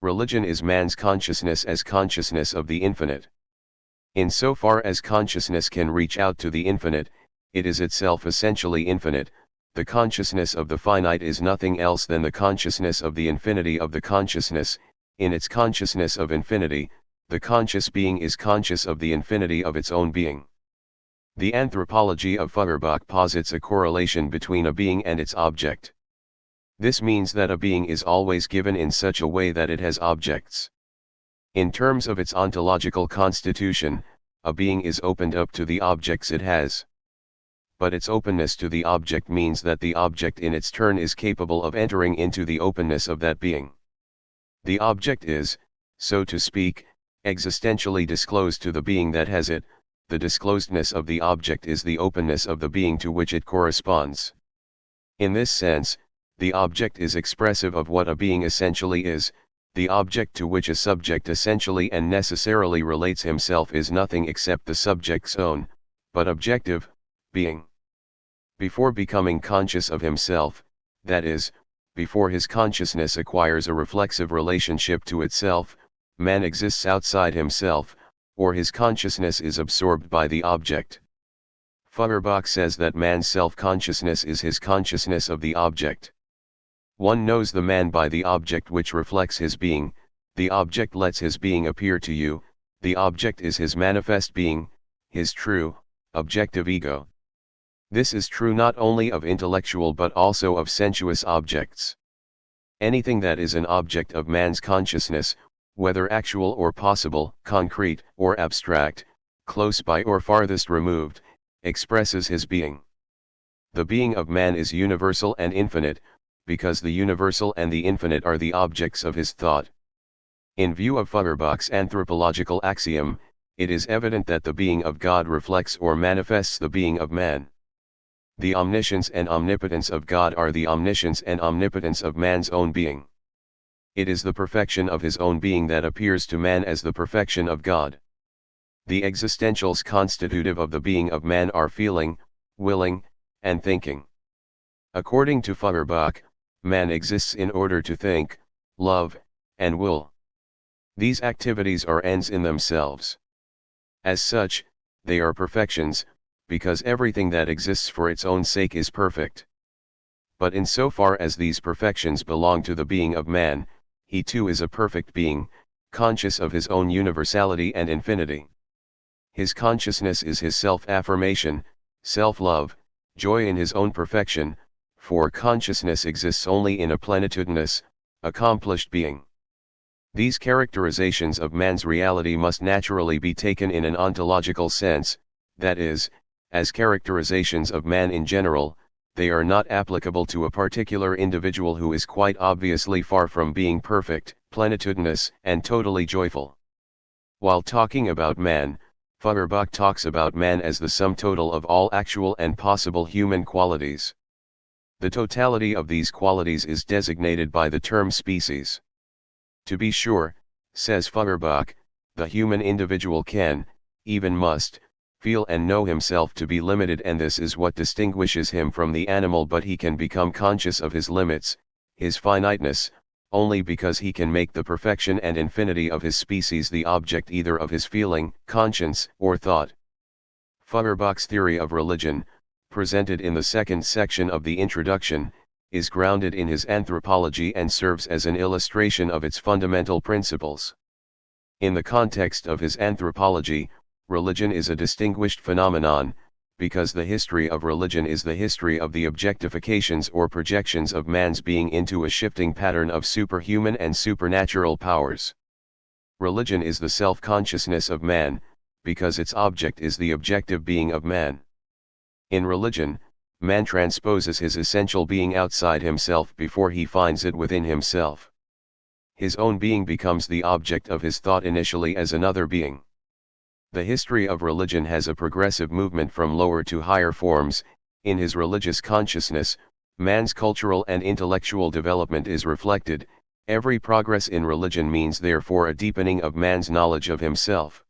Religion is man's consciousness as consciousness of the infinite. In so far as consciousness can reach out to the infinite, it is itself essentially infinite. The consciousness of the finite is nothing else than the consciousness of the infinity of the consciousness. In its consciousness of infinity, the conscious being is conscious of the infinity of its own being. The anthropology of Feuerbach posits a correlation between a being and its object. This means that a being is always given in such a way that it has objects. In terms of its ontological constitution, a being is opened up to the objects it has. But its openness to the object means that the object in its turn is capable of entering into the openness of that being. The object is, so to speak, existentially disclosed to the being that has it. The disclosedness of the object is the openness of the being to which it corresponds. In this sense, the object is expressive of what a being essentially is. The object to which a subject essentially and necessarily relates himself is nothing except the subject's own, but objective, being. Before becoming conscious of himself, that is, before his consciousness acquires a reflexive relationship to itself, man exists outside himself, or his consciousness is absorbed by the object. Feuerbach says that man's self-consciousness is his consciousness of the object. One knows the man by the object which reflects his being. The object lets his being appear to you. The object is his manifest being, his true, objective ego. This is true not only of intellectual but also of sensuous objects. Anything that is an object of man's consciousness, whether actual or possible, concrete or abstract, close by or farthest removed, expresses his being. The being of man is universal and infinite, because the universal and the infinite are the objects of his thought. In view of Feuerbach's anthropological axiom, it is evident that the being of God reflects or manifests the being of man. The omniscience and omnipotence of God are the omniscience and omnipotence of man's own being. It is the perfection of his own being that appears to man as the perfection of God. The existentials constitutive of the being of man are feeling, willing, and thinking. According to Feuerbach, man exists in order to think, love, and will. These activities are ends in themselves. As such, they are perfections, because everything that exists for its own sake is perfect. But insofar as these perfections belong to the being of man, he too is a perfect being, conscious of his own universality and infinity. His consciousness is his self-affirmation, self-love, joy in his own perfection, for consciousness exists only in a plenitudinous, accomplished being. These characterizations of man's reality must naturally be taken in an ontological sense, that is, as characterizations of man in general. They are not applicable to a particular individual who is quite obviously far from being perfect, plenitudinous, and totally joyful. While talking about man, Feuerbach talks about man as the sum total of all actual and possible human qualities. The totality of these qualities is designated by the term species. To be sure, says Feuerbach, the human individual can, even must, feel and know himself to be limited, and this is what distinguishes him from the animal, but he can become conscious of his limits, his finiteness, only because he can make the perfection and infinity of his species the object either of his feeling, conscience, or thought. Feuerbach's theory of religion, presented in the second section of the introduction, is grounded in his anthropology and serves as an illustration of its fundamental principles. In the context of his anthropology, religion is a distinguished phenomenon, because the history of religion is the history of the objectifications or projections of man's being into a shifting pattern of superhuman and supernatural powers. Religion is the self-consciousness of man, because its object is the objective being of man. In religion, man transposes his essential being outside himself before he finds it within himself. His own being becomes the object of his thought initially as another being. The history of religion has a progressive movement from lower to higher forms. In his religious consciousness, man's cultural and intellectual development is reflected. Every progress in religion means therefore a deepening of man's knowledge of himself.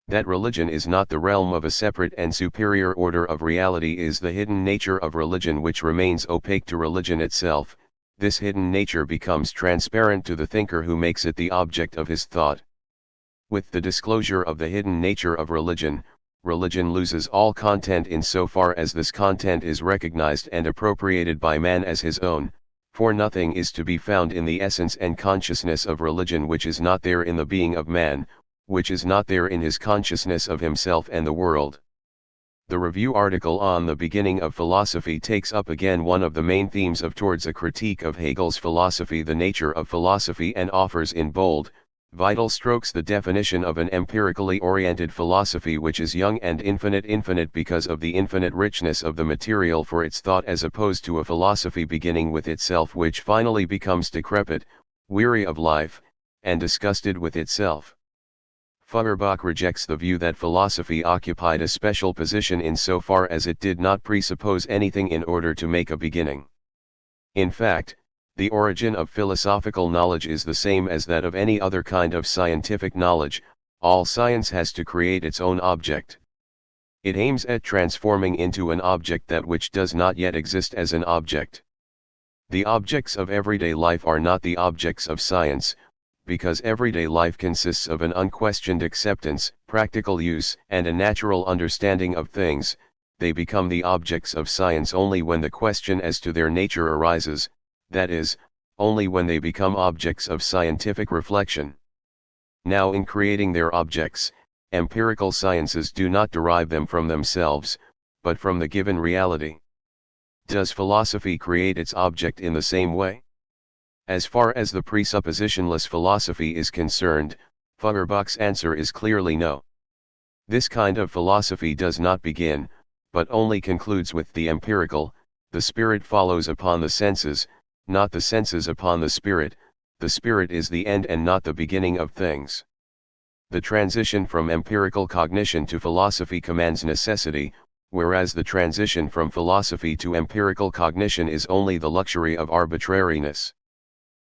That religion is not the realm of a separate and superior order of reality is the hidden nature of religion, which remains opaque to religion itself. This hidden nature becomes transparent to the thinker who makes it the object of his thought. With the disclosure of the hidden nature of religion, religion loses all content insofar as this content is recognized and appropriated by man as his own, for nothing is to be found in the essence and consciousness of religion which is not there in the being of man, which is not there in his consciousness of himself and the world. The review article on the beginning of philosophy takes up again one of the main themes of Towards a Critique of Hegel's philosophy, the nature of philosophy, and offers in bold, vital strokes the definition of an empirically oriented philosophy which is young and infinite because of the infinite richness of the material for its thought, as opposed to a philosophy beginning with itself which finally becomes decrepit, weary of life, and disgusted with itself. Feuerbach rejects the view that philosophy occupied a special position insofar as it did not presuppose anything in order to make a beginning. In fact, the origin of philosophical knowledge is the same as that of any other kind of scientific knowledge. All science has to create its own object. It aims at transforming into an object that which does not yet exist as an object. The objects of everyday life are not the objects of science, because everyday life consists of an unquestioned acceptance, practical use, and a natural understanding of things. They become the objects of science only when the question as to their nature arises, that is, only when they become objects of scientific reflection. Now, in creating their objects, empirical sciences do not derive them from themselves, but from the given reality. Does philosophy create its object in the same way? As far as the presuppositionless philosophy is concerned, Feuerbach's answer is clearly no. This kind of philosophy does not begin, but only concludes with the empirical. The spirit follows upon the senses, not the senses upon the spirit is the end and not the beginning of things. The transition from empirical cognition to philosophy commands necessity, whereas the transition from philosophy to empirical cognition is only the luxury of arbitrariness.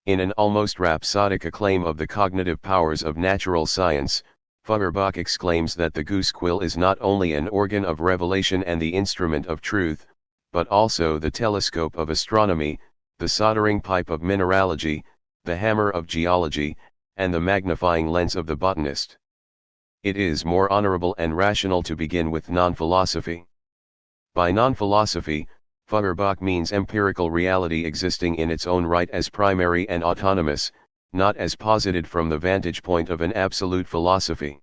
In an almost rhapsodic acclaim of the cognitive powers of natural science, Feuerbach exclaims that the goose quill is not only an organ of revelation and the instrument of truth, but also the telescope of astronomy, the soldering pipe of mineralogy, the hammer of geology, and the magnifying lens of the botanist. It is more honorable and rational to begin with non-philosophy. By non-philosophy, Feuerbach means empirical reality existing in its own right as primary and autonomous, not as posited from the vantage point of an absolute philosophy.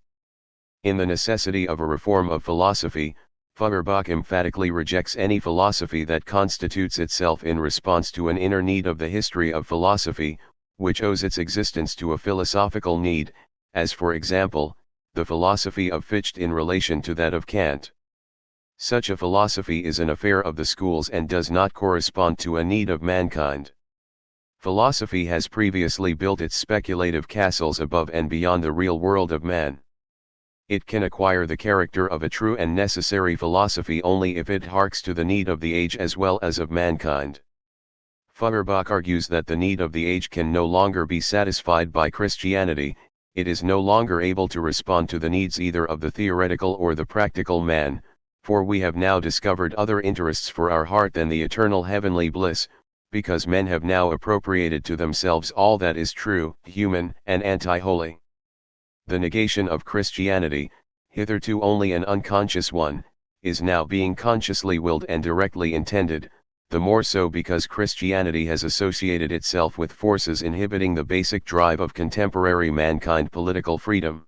In the necessity of a reform of philosophy, Feuerbach emphatically rejects any philosophy that constitutes itself in response to an inner need of the history of philosophy, which owes its existence to a philosophical need, as for example, the philosophy of Fichte in relation to that of Kant. Such a philosophy is an affair of the schools and does not correspond to a need of mankind. Philosophy has previously built its speculative castles above and beyond the real world of man. It can acquire the character of a true and necessary philosophy only if it harks to the need of the age as well as of mankind. Feuerbach argues that the need of the age can no longer be satisfied by Christianity. It is no longer able to respond to the needs either of the theoretical or the practical man, for we have now discovered other interests for our heart than the eternal heavenly bliss, because men have now appropriated to themselves all that is true, human, and anti-holy. The negation of Christianity, hitherto only an unconscious one, is now being consciously willed and directly intended, the more so because Christianity has associated itself with forces inhibiting the basic drive of contemporary mankind, political freedom.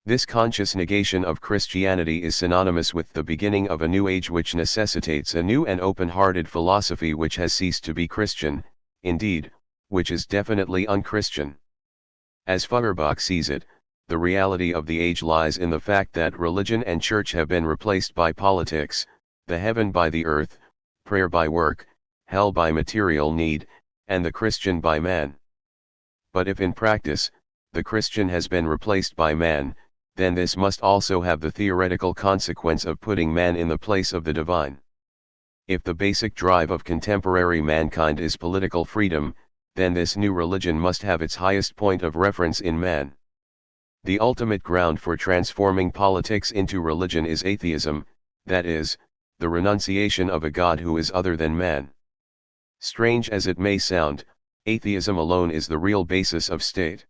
This conscious negation of Christianity is synonymous with the beginning of a new age which necessitates a new and open-hearted philosophy which has ceased to be Christian, indeed, which is definitely unchristian. As Feuerbach sees it, the reality of the age lies in the fact that religion and church have been replaced by politics, the heaven by the earth, prayer by work, hell by material need, and the Christian by man. But if in practice, the Christian has been replaced by man, then this must also have the theoretical consequence of putting man in the place of the divine. If the basic drive of contemporary mankind is political freedom, then this new religion must have its highest point of reference in man. The ultimate ground for transforming politics into religion is atheism, that is, the renunciation of a God who is other than man. Strange as it may sound, atheism alone is the real basis of state.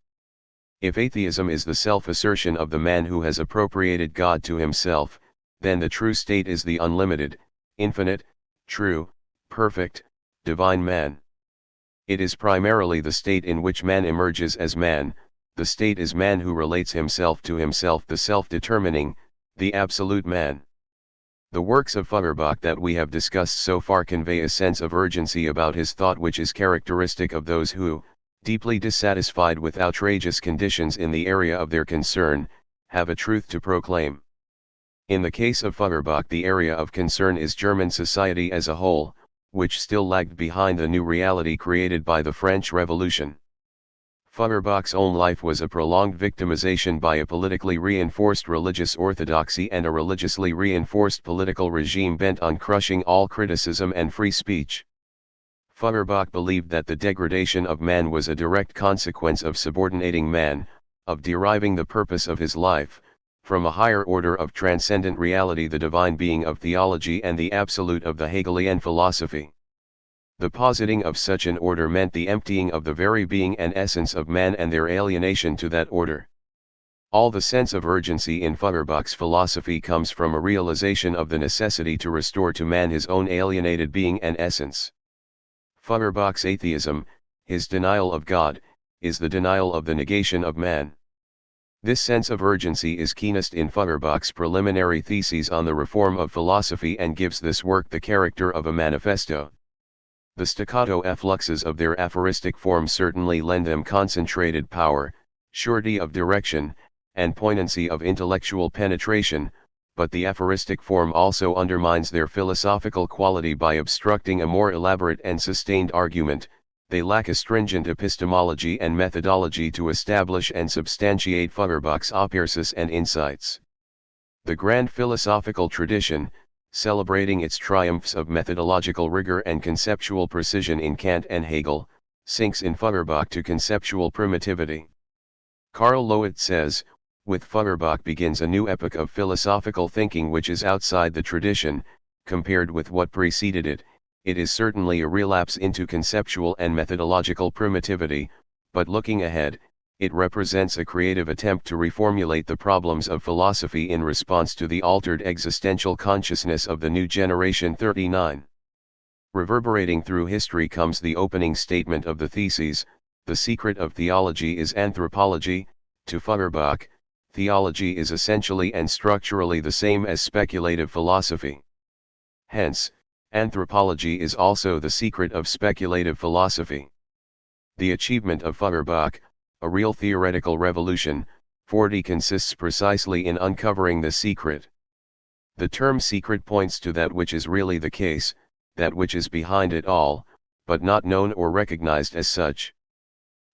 If atheism is the self-assertion of the man who has appropriated God to himself, then the true state is the unlimited, infinite, true, perfect, divine man. It is primarily the state in which man emerges as man. The state is man who relates himself to himself, the self-determining, the absolute man. The works of Feuerbach that we have discussed so far convey a sense of urgency about his thought which is characteristic of those who, deeply dissatisfied with outrageous conditions in the area of their concern, have a truth to proclaim. In the case of Feuerbach, the area of concern is German society as a whole, which still lagged behind the new reality created by the French Revolution. Feuerbach's own life was a prolonged victimization by a politically reinforced religious orthodoxy and a religiously reinforced political regime bent on crushing all criticism and free speech. Feuerbach believed that the degradation of man was a direct consequence of subordinating man, of deriving the purpose of his life, from a higher order of transcendent reality, the divine being of theology and the absolute of the Hegelian philosophy. The positing of such an order meant the emptying of the very being and essence of man and their alienation to that order. All the sense of urgency in Feuerbach's philosophy comes from a realization of the necessity to restore to man his own alienated being and essence. Feuerbach's atheism, his denial of God, is the denial of the negation of man. This sense of urgency is keenest in Feuerbach's preliminary theses on the reform of philosophy and gives this work the character of a manifesto. The staccato effluxes of their aphoristic form certainly lend them concentrated power, surety of direction, and poignancy of intellectual penetration, but the aphoristic form also undermines their philosophical quality by obstructing a more elaborate and sustained argument. They lack a stringent epistemology and methodology to establish and substantiate Feuerbach's apérisis and insights. The grand philosophical tradition, celebrating its triumphs of methodological rigor and conceptual precision in Kant and Hegel, sinks in Feuerbach to conceptual primitivity. Karl Lowit says, with Feuerbach begins a new epoch of philosophical thinking which is outside the tradition. Compared with what preceded it, it is certainly a relapse into conceptual and methodological primitivity, but looking ahead, it represents a creative attempt to reformulate the problems of philosophy in response to the altered existential consciousness of the new generation. 39. Reverberating through history comes the opening statement of the theses: the secret of theology is anthropology. To Feuerbach, theology is essentially and structurally the same as speculative philosophy. Hence, anthropology is also the secret of speculative philosophy. The achievement of Feuerbach, a real theoretical revolution, 40, consists precisely in uncovering the secret. The term secret points to that which is really the case, that which is behind it all, but not known or recognized as such.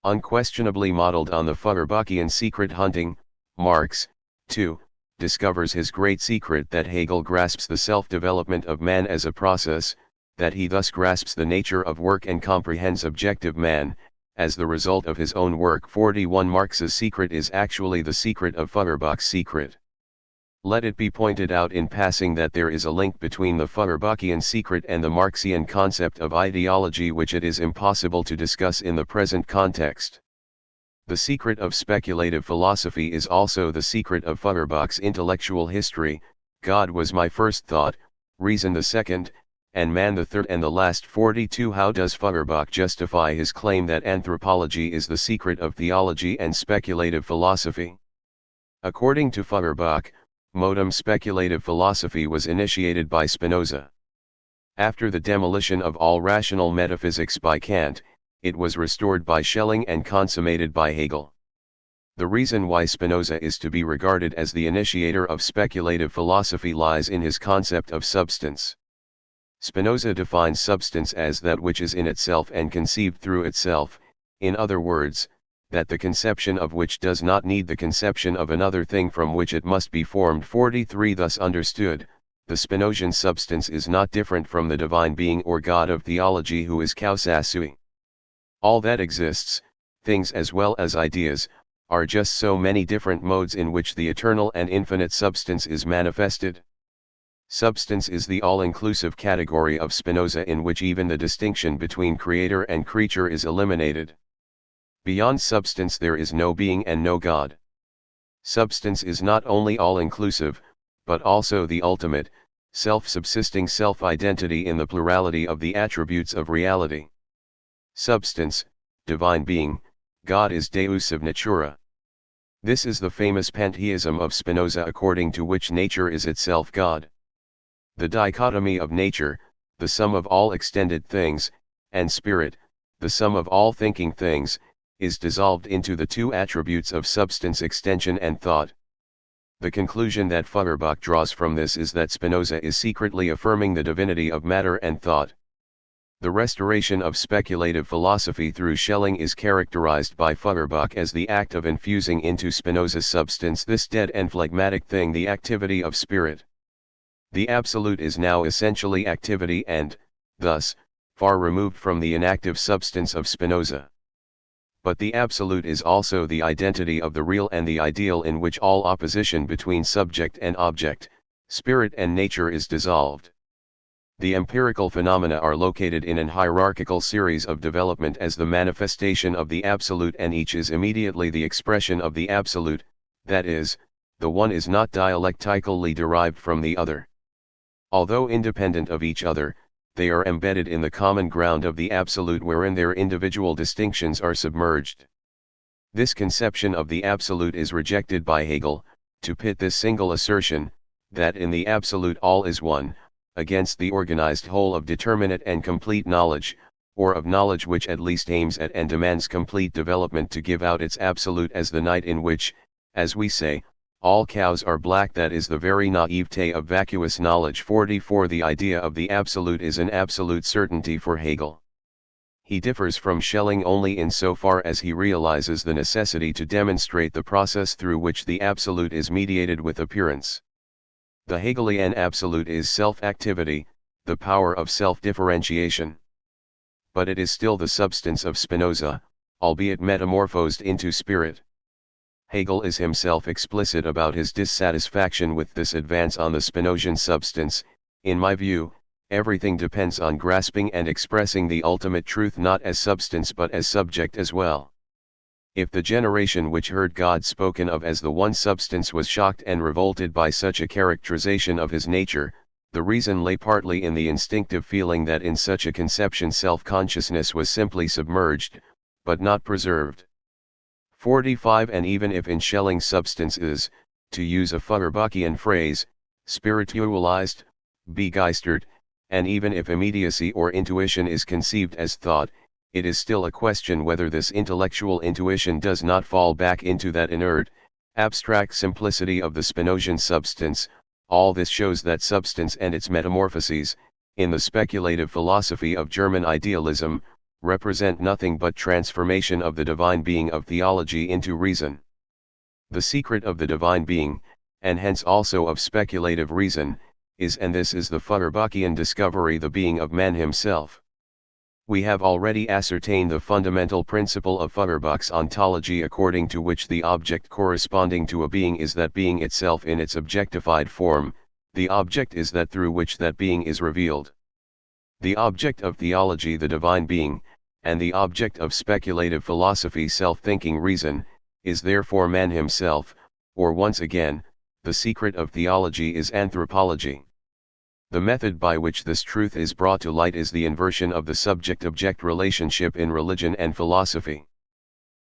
Unquestionably modeled on the Feuerbachian secret hunting, Marx, too, discovers his great secret, that Hegel grasps the self-development of man as a process, that he thus grasps the nature of work and comprehends objective man, as the result of his own work. 41. Marx's secret is actually the secret of Feuerbach's secret. Let it be pointed out in passing that there is a link between the Feuerbachian secret and the Marxian concept of ideology which it is impossible to discuss in the present context. The secret of speculative philosophy is also the secret of Feuerbach's intellectual history: God was my first thought, reason the second, and man the third and the last. 42. How does Feuerbach justify his claim that anthropology is the secret of theology and speculative philosophy? According to Feuerbach, modern speculative philosophy was initiated by Spinoza. After the demolition of all rational metaphysics by Kant, it was restored by Schelling and consummated by Hegel. The reason why Spinoza is to be regarded as the initiator of speculative philosophy lies in his concept of substance. Spinoza defines substance as that which is in itself and conceived through itself, in other words, that the conception of which does not need the conception of another thing from which it must be formed. 43. Thus understood, the Spinozian substance is not different from the divine being or God of theology, who is causa sui. All that exists, things as well as ideas, are just so many different modes in which the eternal and infinite substance is manifested. Substance is the all-inclusive category of Spinoza, in which even the distinction between creator and creature is eliminated. Beyond substance there is no being and no God. Substance is not only all-inclusive, but also the ultimate, self-subsisting self-identity in the plurality of the attributes of reality. Substance, divine being, God is Deus of natura. This is the famous pantheism of Spinoza, according to which nature is itself God. The dichotomy of nature, the sum of all extended things, and spirit, the sum of all thinking things, is dissolved into the two attributes of substance, extension and thought. The conclusion that Feuerbach draws from this is that Spinoza is secretly affirming the divinity of matter and thought. The restoration of speculative philosophy through Schelling is characterized by Feuerbach as the act of infusing into Spinoza's substance this dead and phlegmatic thing, the activity of spirit. The absolute is now essentially activity and, thus, far removed from the inactive substance of Spinoza. But the absolute is also the identity of the real and the ideal, in which all opposition between subject and object, spirit and nature is dissolved. The empirical phenomena are located in an hierarchical series of development as the manifestation of the absolute, and each is immediately the expression of the absolute, that is, the one is not dialectically derived from the other. Although independent of each other, they are embedded in the common ground of the absolute, wherein their individual distinctions are submerged. This conception of the absolute is rejected by Hegel, to pit this single assertion, that in the absolute all is one, against the organized whole of determinate and complete knowledge, or of knowledge which at least aims at and demands complete development to give out its absolute as the night in which, as we say, all cows are black. That is the very naivete of vacuous knowledge. 44. The idea of the absolute is an absolute certainty for Hegel. He differs from Schelling only in so far as he realizes the necessity to demonstrate the process through which the absolute is mediated with appearance. The Hegelian absolute is self-activity, the power of self-differentiation. But it is still the substance of Spinoza, albeit metamorphosed into spirit. Hegel is himself explicit about his dissatisfaction with this advance on the Spinozian substance. In my view, everything depends on grasping and expressing the ultimate truth not as substance but as subject as well. If the generation which heard God spoken of as the one substance was shocked and revolted by such a characterization of his nature, the reason lay partly in the instinctive feeling that in such a conception self-consciousness was simply submerged, but not preserved. 45 And even if in Schelling substance is, to use a Feuerbachian phrase, spiritualized, begeistert, and even if immediacy or intuition is conceived as thought, it is still a question whether this intellectual intuition does not fall back into that inert, abstract simplicity of the Spinozian substance. All this shows that substance and its metamorphoses, in the speculative philosophy of German idealism, represent nothing but transformation of the divine being of theology into reason. The secret of the divine being, and hence also of speculative reason, is, and this is the Feuerbachian discovery, the being of man himself. We have already ascertained the fundamental principle of Feuerbach's ontology, according to which the object corresponding to a being is that being itself in its objectified form. The object is that through which that being is revealed. The object of theology the divine being, and the object of speculative philosophy self-thinking reason, is therefore man himself, or once again, the secret of theology is anthropology. The method by which this truth is brought to light is the inversion of the subject-object relationship in religion and philosophy.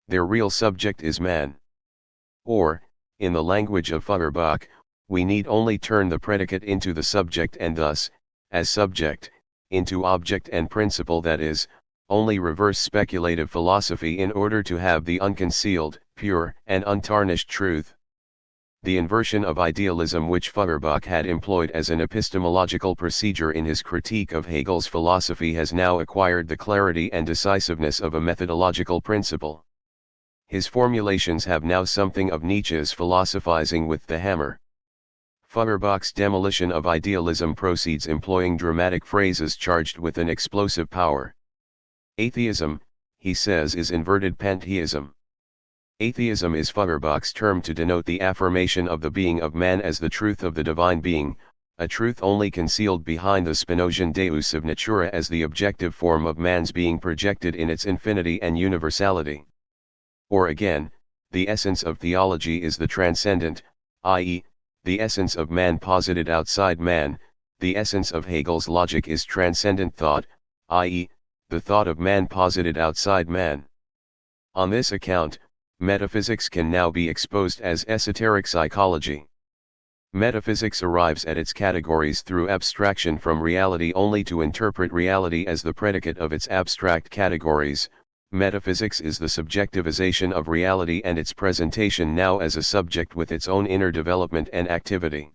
Their real subject is man. Or, in the language of Feuerbach, we need only turn the predicate into the subject and thus, as subject, into object and principle, that is, only reverse speculative philosophy in order to have the unconcealed, pure, and untarnished truth. The inversion of idealism which Feuerbach had employed as an epistemological procedure in his critique of Hegel's philosophy has now acquired the clarity and decisiveness of a methodological principle. His formulations have now something of Nietzsche's philosophizing with the hammer. Feuerbach's demolition of idealism proceeds employing dramatic phrases charged with an explosive power. Atheism, he says, is inverted pantheism. Atheism is Feuerbach's term to denote the affirmation of the being of man as the truth of the divine being, a truth only concealed behind the Spinozian Deus of Natura as the objective form of man's being projected in its infinity and universality. Or again, the essence of theology is the transcendent, i.e., the essence of man posited outside man. The essence of Hegel's logic is transcendent thought, i.e., the thought of man posited outside man. On this account, metaphysics can now be exposed as esoteric psychology. Metaphysics arrives at its categories through abstraction from reality only to interpret reality as the predicate of its abstract categories. Metaphysics is the subjectivization of reality and its presentation now as a subject with its own inner development and activity.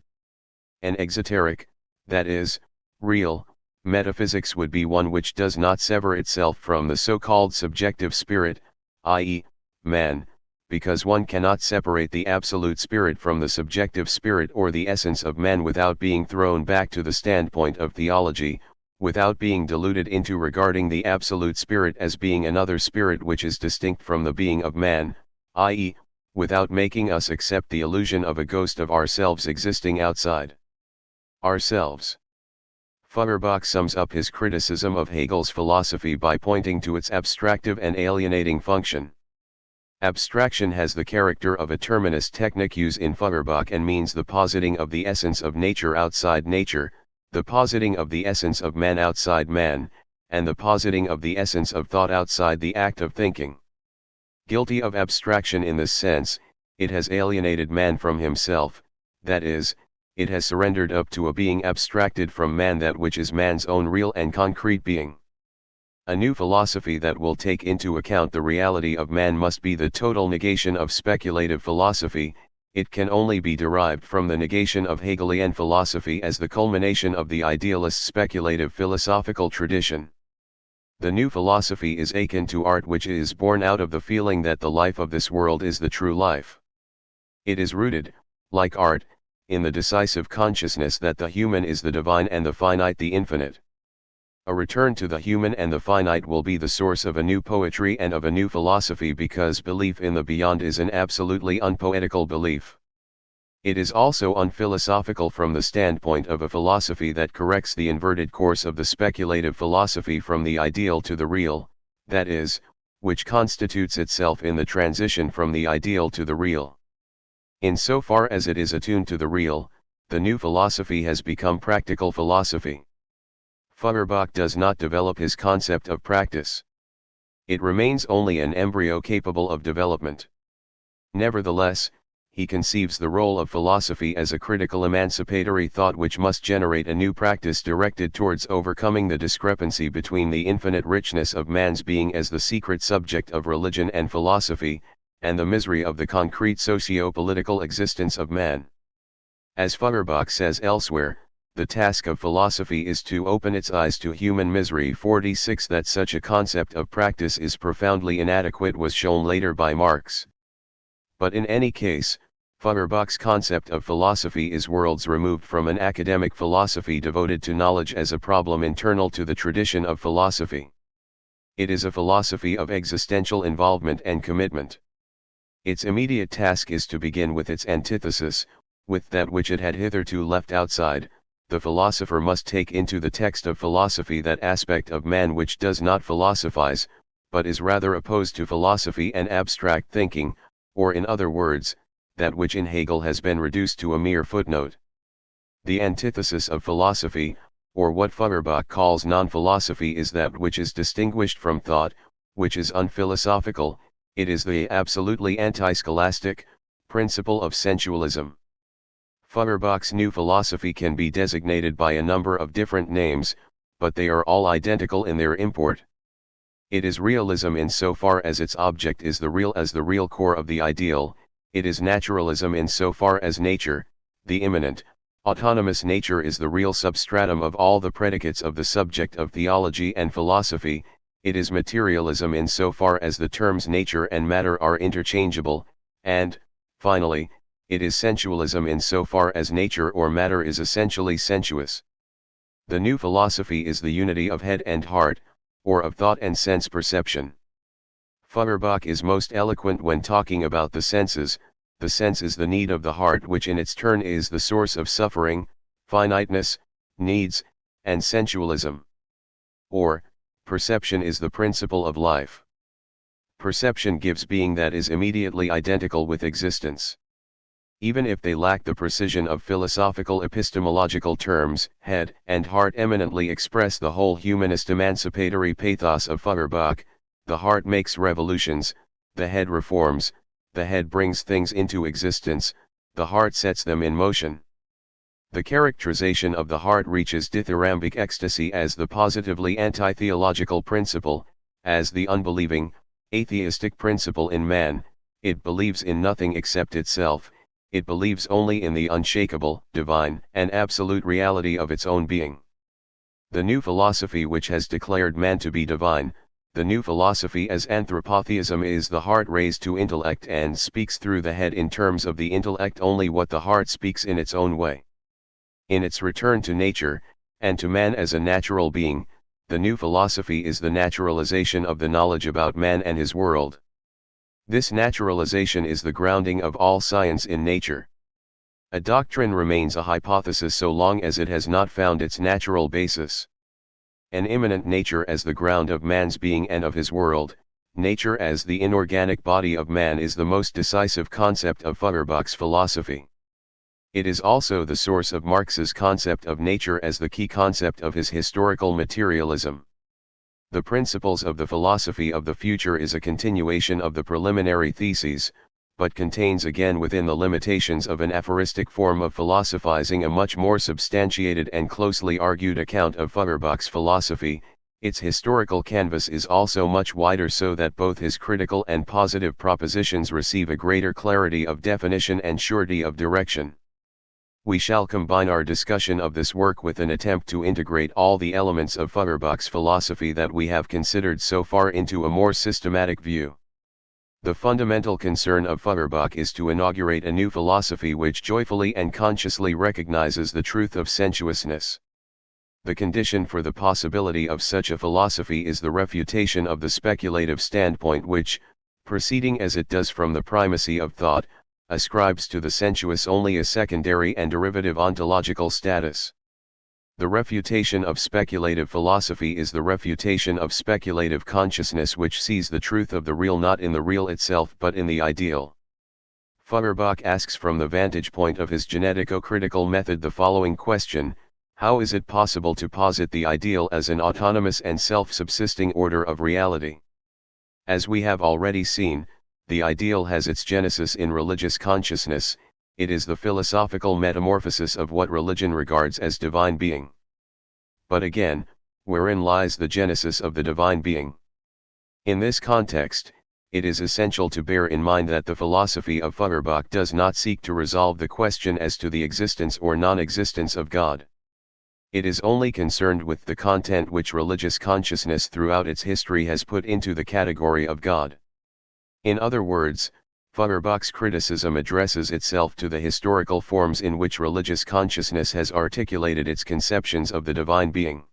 An exoteric, that is, real, metaphysics would be one which does not sever itself from the so-called subjective spirit, i.e., man, because one cannot separate the absolute spirit from the subjective spirit or the essence of man without being thrown back to the standpoint of theology, without being deluded into regarding the absolute spirit as being another spirit which is distinct from the being of man, i.e., without making us accept the illusion of a ghost of ourselves existing outside ourselves. Feuerbach sums up his criticism of Hegel's philosophy by pointing to its abstractive and alienating function. Abstraction has the character of a terminus technicus in Feuerbach and means the positing of the essence of nature outside nature, the positing of the essence of man outside man, and the positing of the essence of thought outside the act of thinking. Guilty of abstraction in this sense, it has alienated man from himself, that is, it has surrendered up to a being abstracted from man that which is man's own real and concrete being. A new philosophy that will take into account the reality of man must be the total negation of speculative philosophy. It can only be derived from the negation of Hegelian philosophy as the culmination of the idealist speculative philosophical tradition. The new philosophy is akin to art, which is born out of the feeling that the life of this world is the true life. It is rooted, like art, in the decisive consciousness that the human is the divine and the finite the infinite. A return to the human and the finite will be the source of a new poetry and of a new philosophy, because belief in the beyond is an absolutely unpoetical belief. It is also unphilosophical from the standpoint of a philosophy that corrects the inverted course of the speculative philosophy from the ideal to the real, that is, which constitutes itself in the transition from the ideal to the real. Insofar as it is attuned to the real, the new philosophy has become practical philosophy. Feuerbach does not develop his concept of practice. It remains only an embryo capable of development. Nevertheless, he conceives the role of philosophy as a critical emancipatory thought which must generate a new practice directed towards overcoming the discrepancy between the infinite richness of man's being as the secret subject of religion and philosophy, and the misery of the concrete socio-political existence of man. As Feuerbach says elsewhere, the task of philosophy is to open its eyes to human misery. 46 That such a concept of practice is profoundly inadequate was shown later by Marx. But in any case, Feuerbach's concept of philosophy is worlds removed from an academic philosophy devoted to knowledge as a problem internal to the tradition of philosophy. It is a philosophy of existential involvement and commitment. Its immediate task is to begin with its antithesis, with that which it had hitherto left outside. The philosopher must take into the text of philosophy that aspect of man which does not philosophize, but is rather opposed to philosophy and abstract thinking, or in other words, that which in Hegel has been reduced to a mere footnote. The antithesis of philosophy, or what Feuerbach calls non-philosophy, is that which is distinguished from thought, which is unphilosophical. It is the absolutely anti-scholastic principle of sensualism. Feuerbach's new philosophy can be designated by a number of different names, but they are all identical in their import. It is realism insofar as its object is the real as the real core of the ideal. It is naturalism insofar as nature, the immanent, autonomous nature, is the real substratum of all the predicates of the subject of theology and philosophy. It is materialism insofar as the terms nature and matter are interchangeable, and, finally, it is sensualism insofar as nature or matter is essentially sensuous. The new philosophy is the unity of head and heart, or of thought and sense perception. Feuerbach is most eloquent when talking about the senses. The sense is the need of the heart, which in its turn is the source of suffering, finiteness, needs, and sensualism. Or, perception is the principle of life. Perception gives being that is immediately identical with existence. Even if they lack the precision of philosophical epistemological terms, head and heart eminently express the whole humanist emancipatory pathos of Feuerbach. The heart makes revolutions, the head reforms, the head brings things into existence, the heart sets them in motion. The characterization of the heart reaches dithyrambic ecstasy as the positively anti-theological principle, as the unbelieving, atheistic principle in man. It believes in nothing except itself. It believes only in the unshakable, divine, and absolute reality of its own being. The new philosophy which has declared man to be divine, the new philosophy as anthropotheism, is the heart raised to intellect and speaks through the head in terms of the intellect only what the heart speaks in its own way. In its return to nature, and to man as a natural being, the new philosophy is the naturalization of the knowledge about man and his world. This naturalization is the grounding of all science in nature. A doctrine remains a hypothesis so long as it has not found its natural basis. An immanent nature as the ground of man's being and of his world, nature as the inorganic body of man, is the most decisive concept of Feuerbach's philosophy. It is also the source of Marx's concept of nature as the key concept of his historical materialism. The Principles of the Philosophy of the Future is a continuation of the preliminary theses, but contains again within the limitations of an aphoristic form of philosophizing a much more substantiated and closely argued account of Feuerbach's philosophy. Its historical canvas is also much wider so that both his critical and positive propositions receive a greater clarity of definition and surety of direction. We shall combine our discussion of this work with an attempt to integrate all the elements of Feuerbach's philosophy that we have considered so far into a more systematic view. The fundamental concern of Feuerbach is to inaugurate a new philosophy which joyfully and consciously recognizes the truth of sensuousness. The condition for the possibility of such a philosophy is the refutation of the speculative standpoint which, proceeding as it does from the primacy of thought, ascribes to the sensuous only a secondary and derivative ontological status. The refutation of speculative philosophy is the refutation of speculative consciousness, which sees the truth of the real not in the real itself but in the ideal. Feuerbach asks from the vantage point of his genetico-critical method the following question: how is it possible to posit the ideal as an autonomous and self-subsisting order of reality? As we have already seen, the ideal has its genesis in religious consciousness. It is the philosophical metamorphosis of what religion regards as divine being. But again, wherein lies the genesis of the divine being? In this context, it is essential to bear in mind that the philosophy of Feuerbach does not seek to resolve the question as to the existence or non-existence of God. It is only concerned with the content which religious consciousness throughout its history has put into the category of God. In other words, Feuerbach's criticism addresses itself to the historical forms in which religious consciousness has articulated its conceptions of the divine being.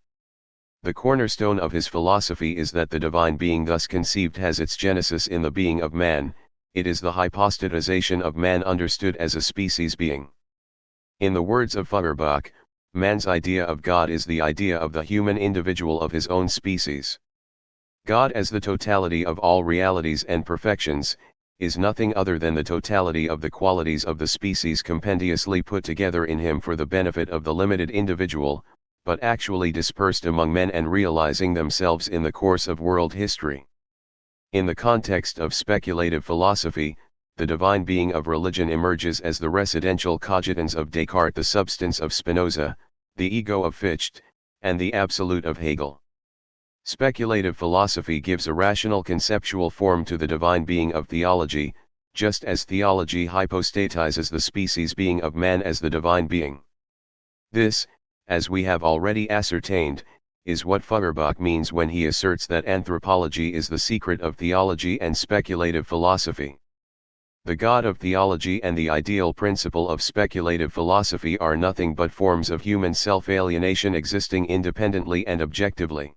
The cornerstone of his philosophy is that the divine being thus conceived has its genesis in the being of man. It is the hypostatization of man understood as a species being. In the words of Feuerbach, man's idea of God is the idea of the human individual of his own species. God, as the totality of all realities and perfections, is nothing other than the totality of the qualities of the species compendiously put together in him for the benefit of the limited individual, but actually dispersed among men and realizing themselves in the course of world history. In the context of speculative philosophy, the divine being of religion emerges as the residential cogitans of Descartes, the substance of Spinoza, the ego of Fichte, and the absolute of Hegel. Speculative philosophy gives a rational conceptual form to the divine being of theology, just as theology hypostatizes the species being of man as the divine being. This, as we have already ascertained, is what Feuerbach means when he asserts that anthropology is the secret of theology and speculative philosophy. The God of theology and the ideal principle of speculative philosophy are nothing but forms of human self-alienation existing independently and objectively.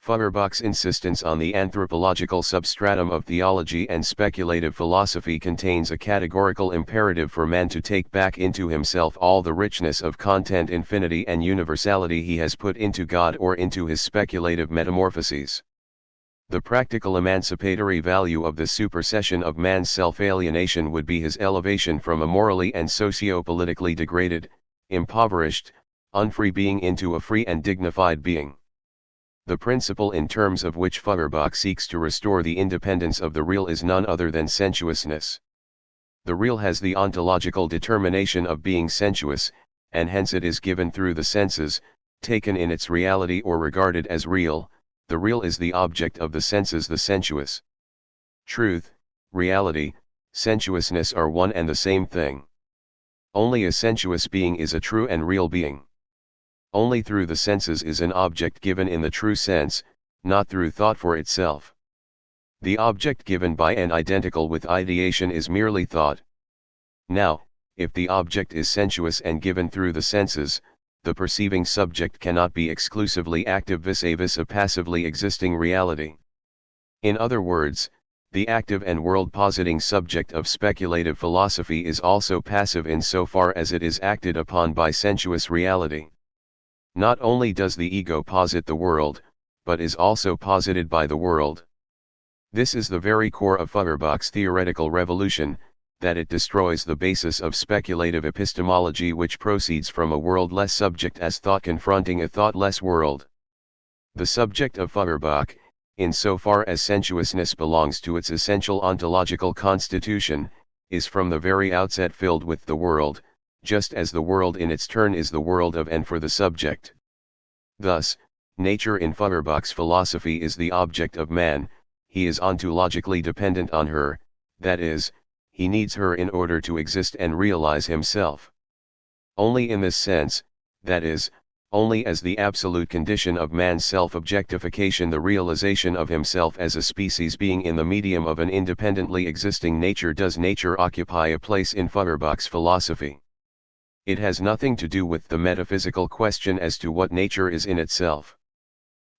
Feuerbach's insistence on the anthropological substratum of theology and speculative philosophy contains a categorical imperative for man to take back into himself all the richness of content, infinity and universality he has put into God or into his speculative metamorphoses. The practical emancipatory value of the supersession of man's self-alienation would be his elevation from a morally and socio-politically degraded, impoverished, unfree being into a free and dignified being. The principle in terms of which Feuerbach seeks to restore the independence of the real is none other than sensuousness. The real has the ontological determination of being sensuous, and hence it is given through the senses, taken in its reality or regarded as real. The real is the object of the senses, the sensuous. Truth, reality, sensuousness are one and the same thing. Only a sensuous being is a true and real being. Only through the senses is an object given in the true sense, not through thought for itself. The object given by and identical with ideation is merely thought. Now, if the object is sensuous and given through the senses, the perceiving subject cannot be exclusively active vis-a-vis a passively existing reality. In other words, the active and world-positing subject of speculative philosophy is also passive insofar as it is acted upon by sensuous reality. Not only does the ego posit the world, but is also posited by the world. This is the very core of Feuerbach's theoretical revolution, that it destroys the basis of speculative epistemology which proceeds from a world-less subject as thought confronting a thoughtless world. The subject of Feuerbach, insofar as sensuousness belongs to its essential ontological constitution, is from the very outset filled with the world, just as the world in its turn is the world of and for the subject. Thus, nature in Feuerbach's philosophy is the object of man. He is ontologically dependent on her, that is, he needs her in order to exist and realize himself. Only in this sense, that is, only as the absolute condition of man's self-objectification, the realization of himself as a species being in the medium of an independently existing nature, does nature occupy a place in Feuerbach's philosophy. It has nothing to do with the metaphysical question as to what nature is in itself.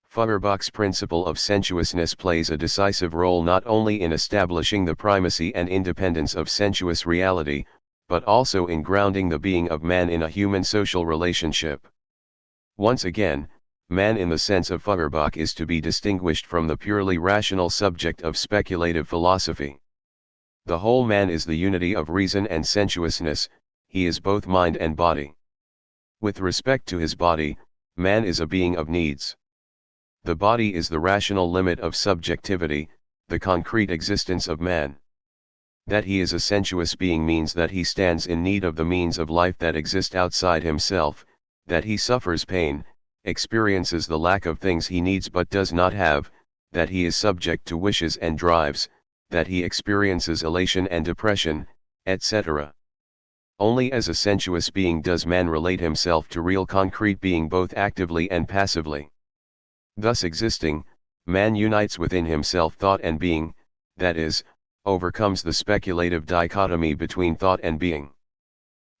Feuerbach's principle of sensuousness plays a decisive role not only in establishing the primacy and independence of sensuous reality, but also in grounding the being of man in a human social relationship. Once again, man in the sense of Feuerbach is to be distinguished from the purely rational subject of speculative philosophy. The whole man is the unity of reason and sensuousness, he is both mind and body. With respect to his body, man is a being of needs. The body is the rational limit of subjectivity, the concrete existence of man. That he is a sensuous being means that he stands in need of the means of life that exist outside himself, that he suffers pain, experiences the lack of things he needs but does not have, that he is subject to wishes and drives, that he experiences elation and depression, etc. Only as a sensuous being does man relate himself to real concrete being both actively and passively. Thus existing, man unites within himself thought and being, that is, overcomes the speculative dichotomy between thought and being.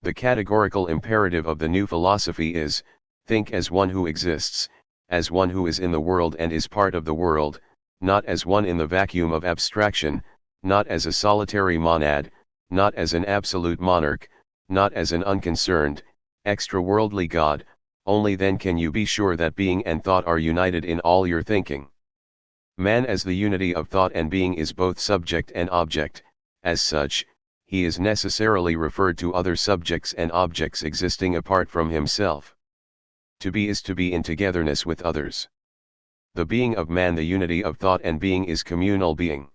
The categorical imperative of the new philosophy is, think as one who exists, as one who is in the world and is part of the world, not as one in the vacuum of abstraction, not as a solitary monad, not as an absolute monarch, not as an unconcerned, extra-worldly God. Only then can you be sure that being and thought are united in all your thinking. Man as the unity of thought and being is both subject and object. As such, he is necessarily referred to other subjects and objects existing apart from himself. To be is to be in togetherness with others. The being of man, the unity of thought and being, is communal being.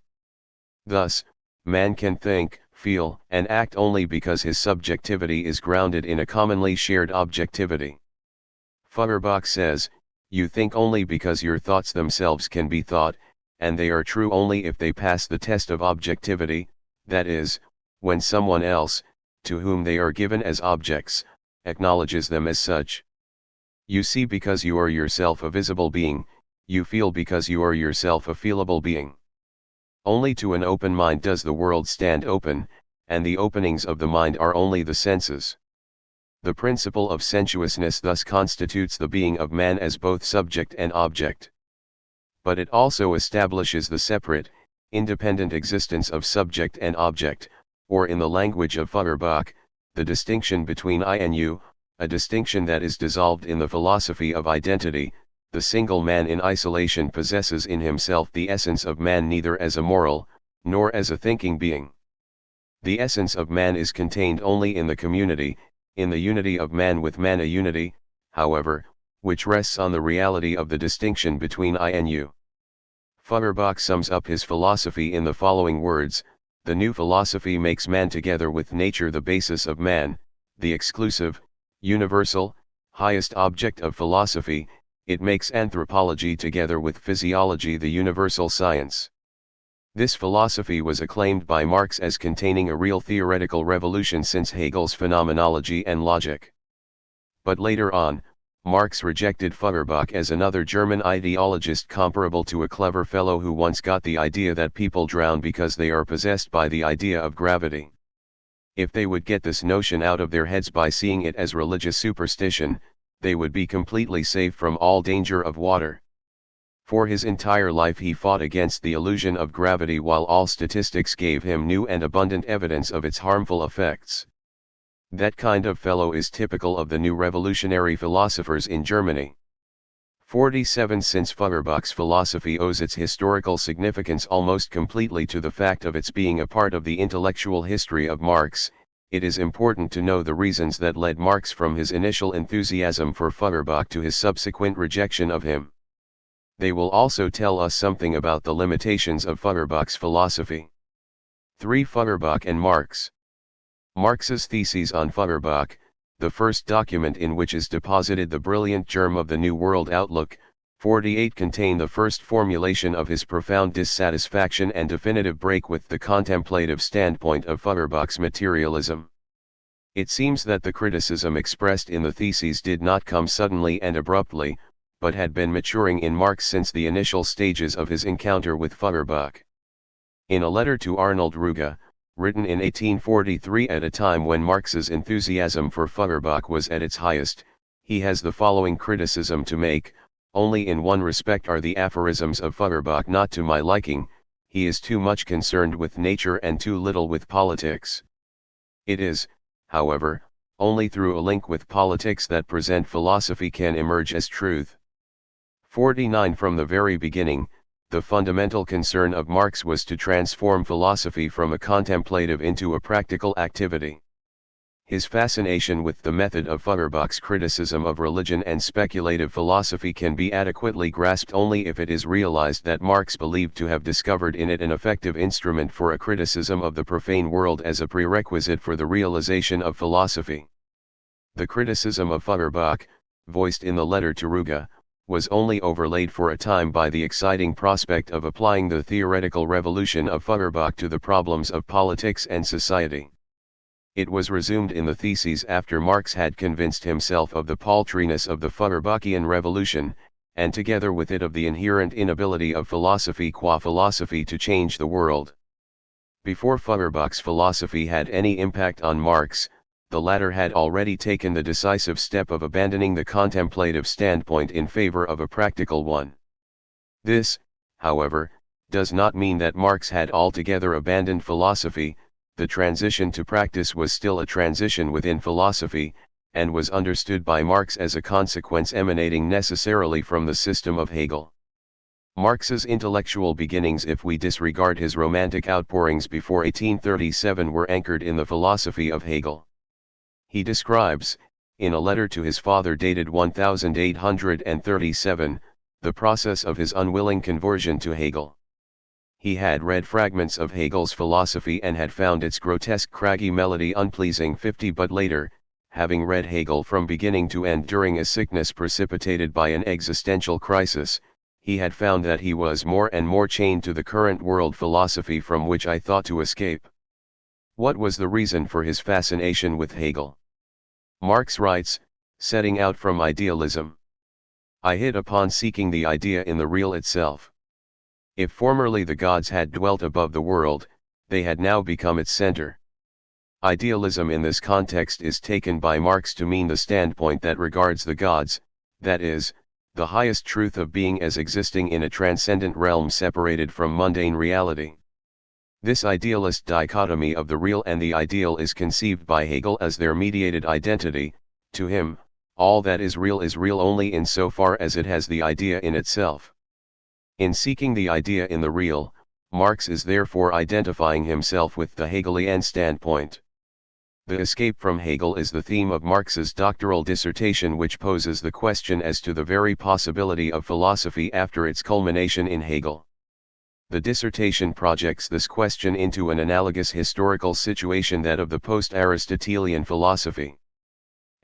Thus, man can think, feel, and act only because his subjectivity is grounded in a commonly shared objectivity. Feuerbach says, you think only because your thoughts themselves can be thought, and they are true only if they pass the test of objectivity, that is, when someone else, to whom they are given as objects, acknowledges them as such. You see because you are yourself a visible being, you feel because you are yourself a feelable being. Only to an open mind does the world stand open, and the openings of the mind are only the senses. The principle of sensuousness thus constitutes the being of man as both subject and object. But it also establishes the separate, independent existence of subject and object, or in the language of Feuerbach, the distinction between I and you, a distinction that is dissolved in the philosophy of identity. The single man in isolation possesses in himself the essence of man neither as a moral, nor as a thinking being. The essence of man is contained only in the community, in the unity of man with man, a unity, however, which rests on the reality of the distinction between I and you. Feuerbach sums up his philosophy in the following words: the new philosophy makes man together with nature the basis of man, the exclusive, universal, highest object of philosophy. It makes anthropology together with physiology the universal science. This philosophy was acclaimed by Marx as containing a real theoretical revolution since Hegel's phenomenology and logic. But later on, Marx rejected Feuerbach as another German ideologist comparable to a clever fellow who once got the idea that people drown because they are possessed by the idea of gravity. If they would get this notion out of their heads by seeing it as religious superstition, they would be completely safe from all danger of water. For his entire life he fought against the illusion of gravity while all statistics gave him new and abundant evidence of its harmful effects. That kind of fellow is typical of the new revolutionary philosophers in Germany. 47 Since Feuerbach's philosophy owes its historical significance almost completely to the fact of its being a part of the intellectual history of Marx, it is important to know the reasons that led Marx from his initial enthusiasm for Feuerbach to his subsequent rejection of him. They will also tell us something about the limitations of Feuerbach's philosophy. 3. Feuerbach and Marx. Marx's Theses on Feuerbach, the first document in which is deposited the brilliant germ of the New World outlook, 48, contain the first formulation of his profound dissatisfaction and definitive break with the contemplative standpoint of Feuerbach's materialism. It seems that the criticism expressed in the Theses did not come suddenly and abruptly, but had been maturing in Marx since the initial stages of his encounter with Feuerbach. In a letter to Arnold Ruge, written in 1843 at a time when Marx's enthusiasm for Feuerbach was at its highest, he has the following criticism to make: only in one respect are the aphorisms of Feuerbach not to my liking, he is too much concerned with nature and too little with politics. It is, however, only through a link with politics that present philosophy can emerge as truth. 49 From the very beginning, the fundamental concern of Marx was to transform philosophy from a contemplative into a practical activity. His fascination with the method of Feuerbach's criticism of religion and speculative philosophy can be adequately grasped only if it is realized that Marx believed to have discovered in it an effective instrument for a criticism of the profane world as a prerequisite for the realization of philosophy. The criticism of Feuerbach, voiced in the letter to Ruge, was only overlaid for a time by the exciting prospect of applying the theoretical revolution of Feuerbach to the problems of politics and society. It was resumed in the theses after Marx had convinced himself of the paltriness of the Feuerbachian revolution, and together with it of the inherent inability of philosophy qua philosophy to change the world. Before Feuerbach's philosophy had any impact on Marx, the latter had already taken the decisive step of abandoning the contemplative standpoint in favor of a practical one. This, however, does not mean that Marx had altogether abandoned philosophy. The transition to practice was still a transition within philosophy, and was understood by Marx as a consequence emanating necessarily from the system of Hegel. Marx's intellectual beginnings, if we disregard his romantic outpourings before 1837, were anchored in the philosophy of Hegel. He describes, in a letter to his father dated 1837, the process of his unwilling conversion to Hegel. He had read fragments of Hegel's philosophy and had found its grotesque craggy melody unpleasing. 50 But later, having read Hegel from beginning to end during a sickness precipitated by an existential crisis, he had found that he was more and more chained to the current world philosophy from which I thought to escape. What was the reason for his fascination with Hegel? Marx writes, setting out from idealism. I hit upon seeking the idea in the real itself. If formerly the gods had dwelt above the world, they had now become its center. Idealism in this context is taken by Marx to mean the standpoint that regards the gods, that is, the highest truth of being, as existing in a transcendent realm separated from mundane reality. This idealist dichotomy of the real and the ideal is conceived by Hegel as their mediated identity. To him, all that is real only insofar as it has the idea in itself. In seeking the idea in the real, Marx is therefore identifying himself with the Hegelian standpoint. The escape from Hegel is the theme of Marx's doctoral dissertation, which poses the question as to the very possibility of philosophy after its culmination in Hegel. The dissertation projects this question into an analogous historical situation, that of the post-Aristotelian philosophy.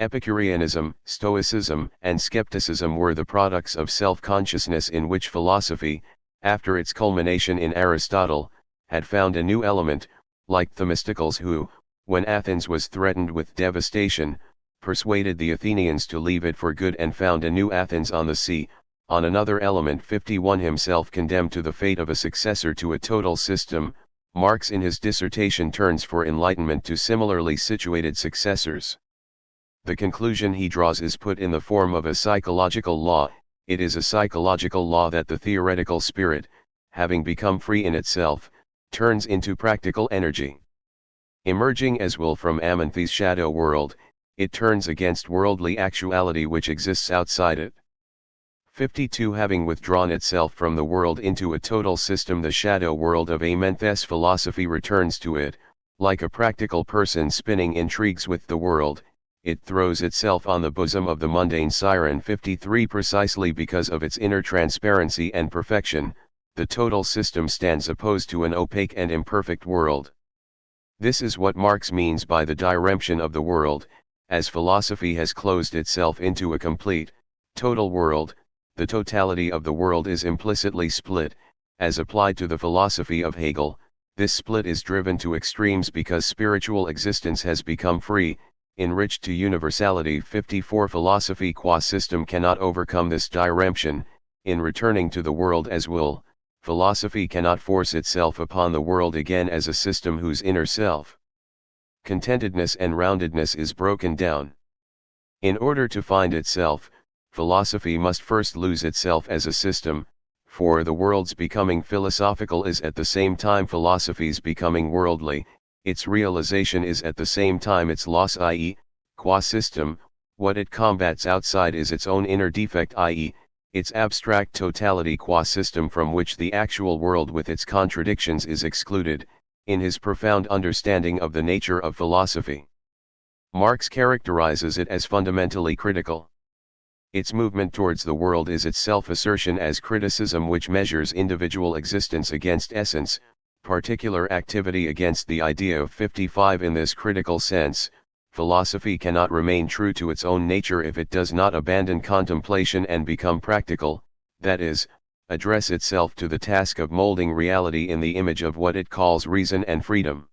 Epicureanism, Stoicism, and skepticism were the products of self-consciousness in which philosophy, after its culmination in Aristotle, had found a new element, like Themistocles who, when Athens was threatened with devastation, persuaded the Athenians to leave it for good and found a new Athens on the sea. On another element, 51 himself condemned to the fate of a successor to a total system. Marx in his dissertation turns for enlightenment to similarly situated successors. The conclusion he draws is put in the form of a psychological law. It is a psychological law that the theoretical spirit, having become free in itself, turns into practical energy. Emerging as will from Amanthe's shadow world, it turns against worldly actuality which exists outside it. 52 Having withdrawn itself from the world into a total system, the shadow world of Amanthe's philosophy returns to it. Like a practical person spinning intrigues with the world, it throws itself on the bosom of the mundane siren. 53 Precisely because of its inner transparency and perfection, the total system stands opposed to an opaque and imperfect world. This is what Marx means by the diremption of the world. As philosophy has closed itself into a complete, total world, the totality of the world is implicitly split. As applied to the philosophy of Hegel, this split is driven to extremes because spiritual existence has become free, enriched to universality. 54 Philosophy qua system cannot overcome this diremption. In returning to the world as will, philosophy cannot force itself upon the world again as a system whose inner self, contentedness and roundedness is broken down. In order to find itself, philosophy must first lose itself as a system, for the world's becoming philosophical is at the same time philosophy's becoming worldly. Its realization is at the same time its loss, i.e., qua system, what it combats outside is its own inner defect, i.e., its abstract totality qua system from which the actual world with its contradictions is excluded, in his profound understanding of the nature of philosophy. Marx characterizes it as fundamentally critical. Its movement towards the world is its self-assertion as criticism which measures individual existence against essence, particular activity against the idea of 55. In this critical sense, philosophy cannot remain true to its own nature if it does not abandon contemplation and become practical, that is, address itself to the task of molding reality in the image of what it calls reason and freedom.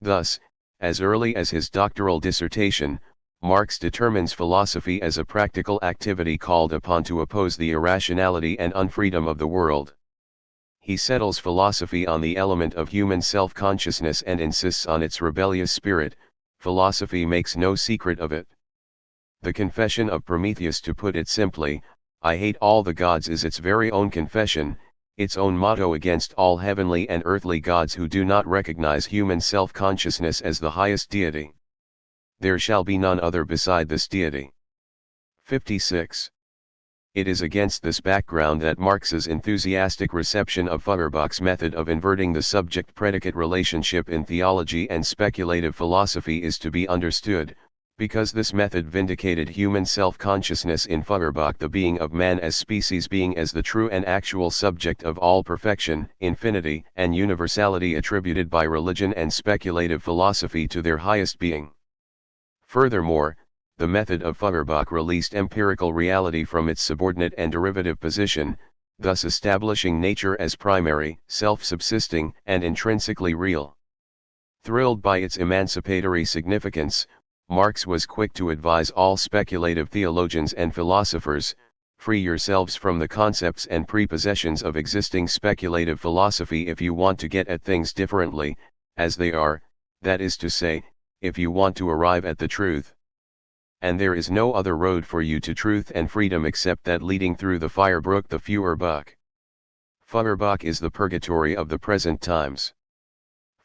Thus, as early as his doctoral dissertation, Marx determines philosophy as a practical activity called upon to oppose the irrationality and unfreedom of the world. He settles philosophy on the element of human self-consciousness and insists on its rebellious spirit. Philosophy makes no secret of it. The confession of Prometheus, to put it simply, I hate all the gods, is its very own confession, its own motto against all heavenly and earthly gods who do not recognize human self-consciousness as the highest deity. There shall be none other beside this deity. 56. It is against this background that Marx's enthusiastic reception of Feuerbach's method of inverting the subject-predicate relationship in theology and speculative philosophy is to be understood, because this method vindicated human self-consciousness in Feuerbach, the being of man as species being as the true and actual subject of all perfection, infinity, and universality attributed by religion and speculative philosophy to their highest being. Furthermore, the method of Feuerbach released empirical reality from its subordinate and derivative position, thus establishing nature as primary, self-subsisting, and intrinsically real. Thrilled by its emancipatory significance, Marx was quick to advise all speculative theologians and philosophers, free yourselves from the concepts and prepossessions of existing speculative philosophy if you want to get at things differently, as they are, that is to say, if you want to arrive at the truth. And there is no other road for you to truth and freedom except that leading through the Fiery Brook, the Feuerbach. Feuerbach is the purgatory of the present times.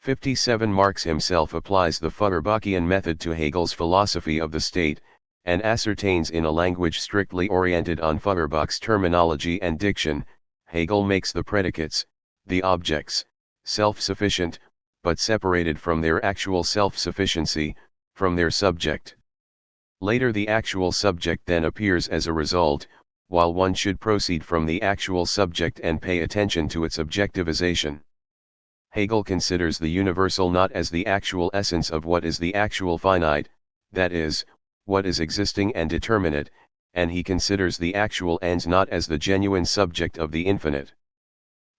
57. Marx himself applies the Feuerbachian method to Hegel's philosophy of the state, and ascertains in a language strictly oriented on Feuerbach's terminology and diction, Hegel makes the predicates, the objects, self-sufficient, but separated from their actual self-sufficiency, from their subject. Later the actual subject then appears as a result, while one should proceed from the actual subject and pay attention to its objectivization. Hegel considers the universal not as the actual essence of what is the actual finite, that is, what is existing and determinate, and he considers the actual ends not as the genuine subject of the infinite.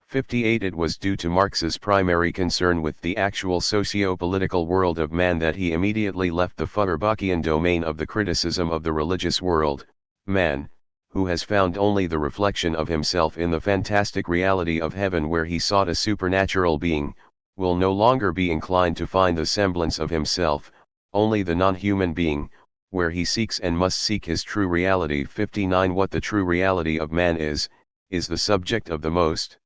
58. It was due to Marx's primary concern with the actual socio-political world of man that he immediately left the Feuerbachian domain of the criticism of the religious world. Man, who has found only the reflection of himself in the fantastic reality of heaven where he sought a supernatural being, will no longer be inclined to find the semblance of himself, only the non-human being, where he seeks and must seek his true reality. 59. What the true reality of man is the subject of the most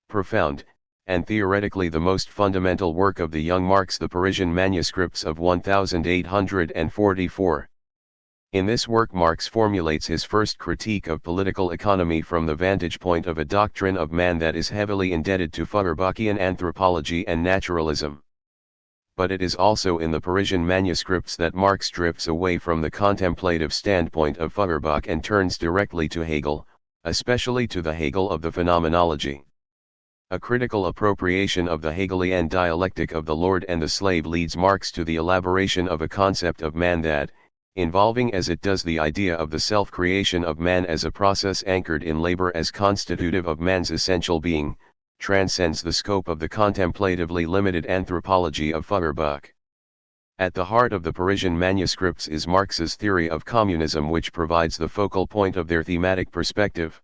profound, and theoretically the most fundamental work of the young Marx, the Parisian manuscripts of 1844. In this work Marx formulates his first critique of political economy from the vantage point of a doctrine of man that is heavily indebted to Feuerbachian anthropology and naturalism. But it is also in the Parisian manuscripts that Marx drifts away from the contemplative standpoint of Feuerbach and turns directly to Hegel, especially to the Hegel of the phenomenology. A critical appropriation of the Hegelian dialectic of the lord and the slave leads Marx to the elaboration of a concept of man that, involving as it does the idea of the self-creation of man as a process anchored in labor as constitutive of man's essential being, transcends the scope of the contemplatively limited anthropology of Feuerbach. At the heart of the Parisian manuscripts is Marx's theory of communism, which provides the focal point of their thematic perspective.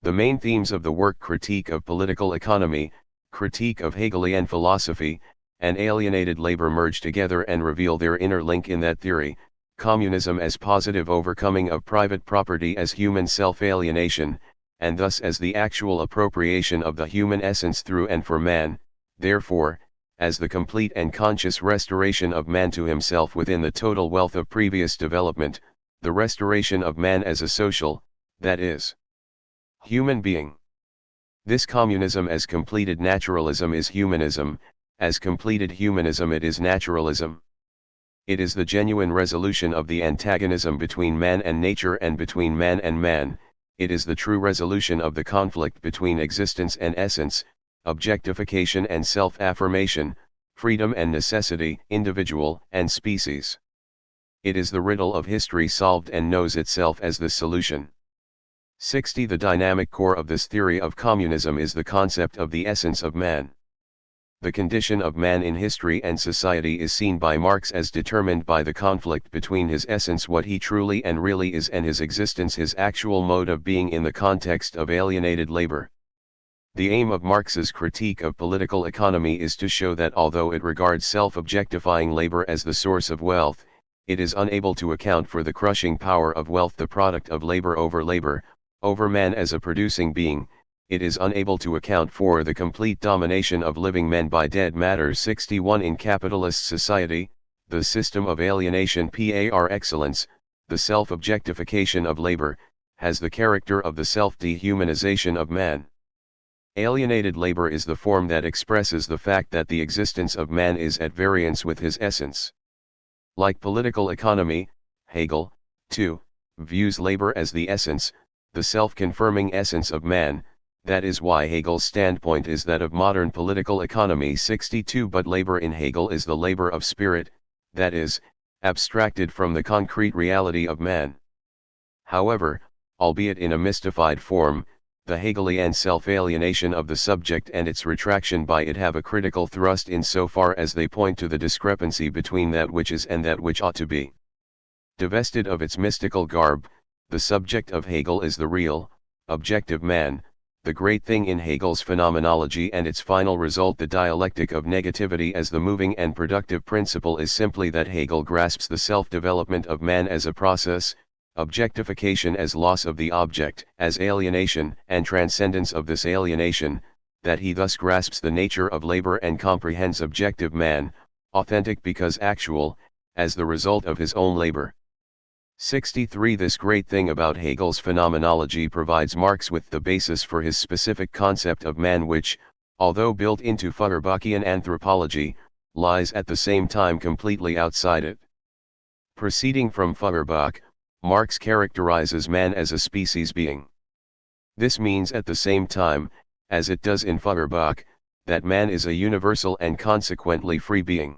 The main themes of the work: critique of political economy, critique of Hegelian philosophy, and alienated labor merge together and reveal their inner link in that theory: communism as positive overcoming of private property as human self-alienation, and thus as the actual appropriation of the human essence through and for man. Therefore, as the complete and conscious restoration of man to himself within the total wealth of previous development, the restoration of man as a social, that is, human being. This communism as completed naturalism is humanism, as completed humanism it is naturalism. It is the genuine resolution of the antagonism between man and nature and between man and man, it is the true resolution of the conflict between existence and essence, objectification and self-affirmation, freedom and necessity, individual and species. It is the riddle of history solved and knows itself as the solution. 60. The dynamic core of this theory of communism is the concept of the essence of man. The condition of man in history and society is seen by Marx as determined by the conflict between his essence, what he truly and really is, and his existence, his actual mode of being, in the context of alienated labor. The aim of Marx's critique of political economy is to show that although it regards self-objectifying labor as the source of wealth, it is unable to account for the crushing power of wealth, the product of labor, over man as a producing being. It is unable to account for the complete domination of living men by dead matter. 61. In capitalist society, the system of alienation par excellence, the self-objectification of labor, has the character of the self-dehumanization of man. Alienated labor is the form that expresses the fact that the existence of man is at variance with his essence. Like political economy, Hegel, too, views labor as the essence, the self-confirming essence of man. That is why Hegel's standpoint is that of modern political economy. 62. But labor in Hegel is the labor of spirit, that is, abstracted from the concrete reality of man. However, albeit in a mystified form, the Hegelian self-alienation of the subject and its retraction by it have a critical thrust in so far as they point to the discrepancy between that which is and that which ought to be. Divested of its mystical garb, the subject of Hegel is the real, objective man, the great thing in Hegel's phenomenology, and its final result, the dialectic of negativity as the moving and productive principle, is simply that Hegel grasps the self-development of man as a process, objectification as loss of the object, as alienation and transcendence of this alienation, that he thus grasps the nature of labor and comprehends objective man, authentic because actual, as the result of his own labor. 63. This great thing about Hegel's phenomenology provides Marx with the basis for his specific concept of man which, although built into Feuerbachian anthropology, lies at the same time completely outside it. Proceeding from Feuerbach, Marx characterizes man as a species being. This means at the same time, as it does in Feuerbach, that man is a universal and consequently free being.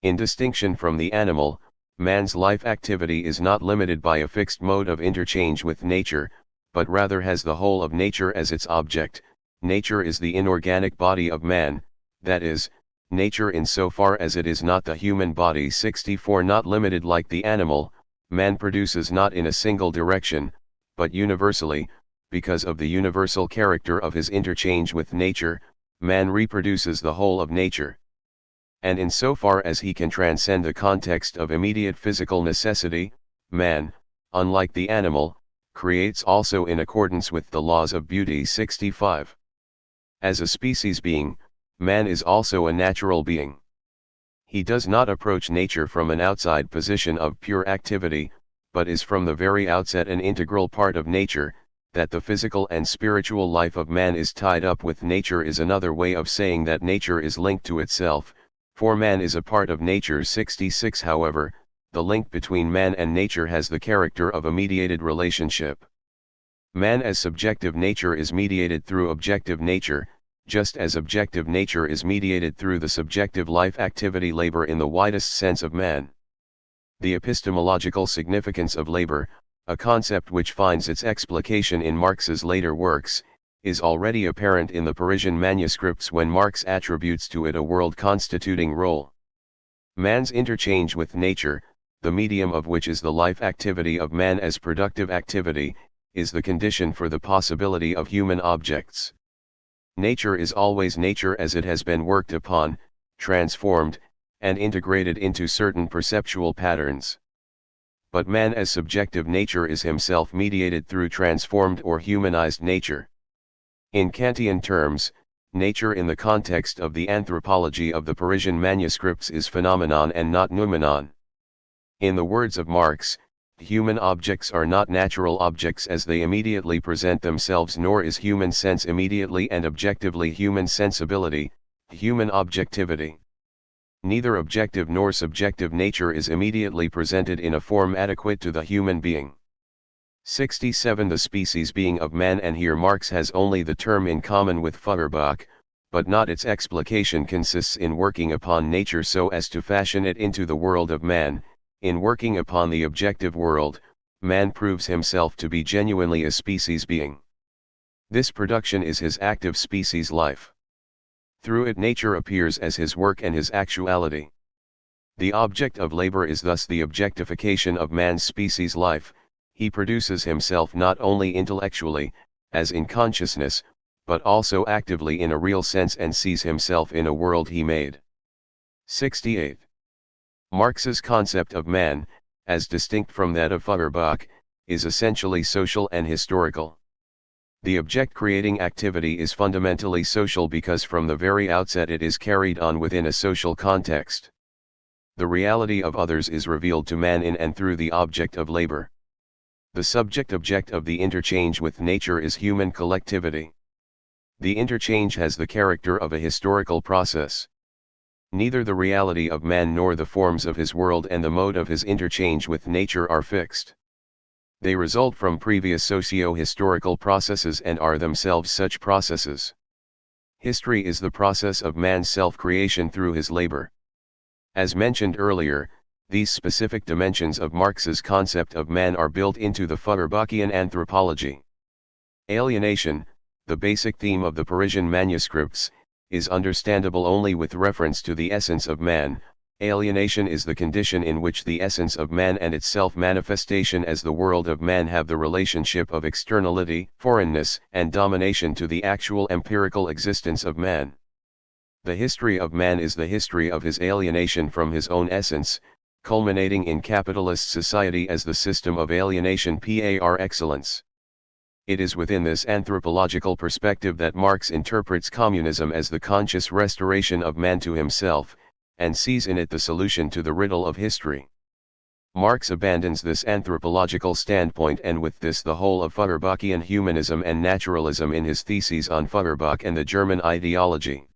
In distinction from the animal, man's life activity is not limited by a fixed mode of interchange with nature, but rather has the whole of nature as its object. Nature is the inorganic body of man, that is, nature insofar as it is not the human body. 64. Not limited like the animal, man produces not in a single direction, but universally. Because of the universal character of his interchange with nature, man reproduces the whole of nature. And insofar as he can transcend the context of immediate physical necessity, man, unlike the animal, creates also in accordance with the laws of beauty. 65. As a species being, man is also a natural being. He does not approach nature from an outside position of pure activity, but is from the very outset an integral part of nature. That the physical and spiritual life of man is tied up with nature is another way of saying that nature is linked to itself, for man is a part of nature. 66. However, the link between man and nature has the character of a mediated relationship. Man as subjective nature is mediated through objective nature, just as objective nature is mediated through the subjective life activity labor in the widest sense of man. The epistemological significance of labor, a concept which finds its explication in Marx's later works, is already apparent in the Parisian manuscripts when Marx attributes to it a world-constituting role. Man's interchange with nature, the medium of which is the life activity of man as productive activity, is the condition for the possibility of human objects. Nature is always nature as it has been worked upon, transformed, and integrated into certain perceptual patterns. But man as subjective nature is himself mediated through transformed or humanized nature. In Kantian terms, nature in the context of the anthropology of the Parisian manuscripts is phenomenon and not noumenon. In the words of Marx, human objects are not natural objects as they immediately present themselves, nor is human sense immediately and objectively human sensibility, human objectivity. Neither objective nor subjective nature is immediately presented in a form adequate to the human being. 67. The species being of man, and here Marx has only the term in common with Feuerbach, but not its explication consists in working upon nature so as to fashion it into the world of man. In working upon the objective world, man proves himself to be genuinely a species being. This production is his active species life. Through it nature appears as his work and his actuality. The object of labor is thus the objectification of man's species life. He produces himself not only intellectually, as in consciousness, but also actively in a real sense, and sees himself in a world he made. 68. Marx's concept of man, as distinct from that of Feuerbach, is essentially social and historical. The object-creating activity is fundamentally social because from the very outset it is carried on within a social context. The reality of others is revealed to man in and through the object of labor. The subject-object of the interchange with nature is human collectivity. The interchange has the character of a historical process. Neither the reality of man nor the forms of his world and the mode of his interchange with nature are fixed. They result from previous socio-historical processes and are themselves such processes. History is the process of man's self-creation through his labor. As mentioned earlier, these specific dimensions of Marx's concept of man are built into the Feuerbachian anthropology. Alienation, the basic theme of the Parisian manuscripts, is understandable only with reference to the essence of man. Alienation is the condition in which the essence of man and its self-manifestation as the world of man have the relationship of externality, foreignness, and domination to the actual empirical existence of man. The history of man is the history of his alienation from his own essence, culminating in capitalist society as the system of alienation par excellence. It is within this anthropological perspective that Marx interprets communism as the conscious restoration of man to himself, and sees in it the solution to the riddle of history. Marx abandons this anthropological standpoint, and with this the whole of Feuerbachian humanism and naturalism in his theses on Feuerbach and the German ideology.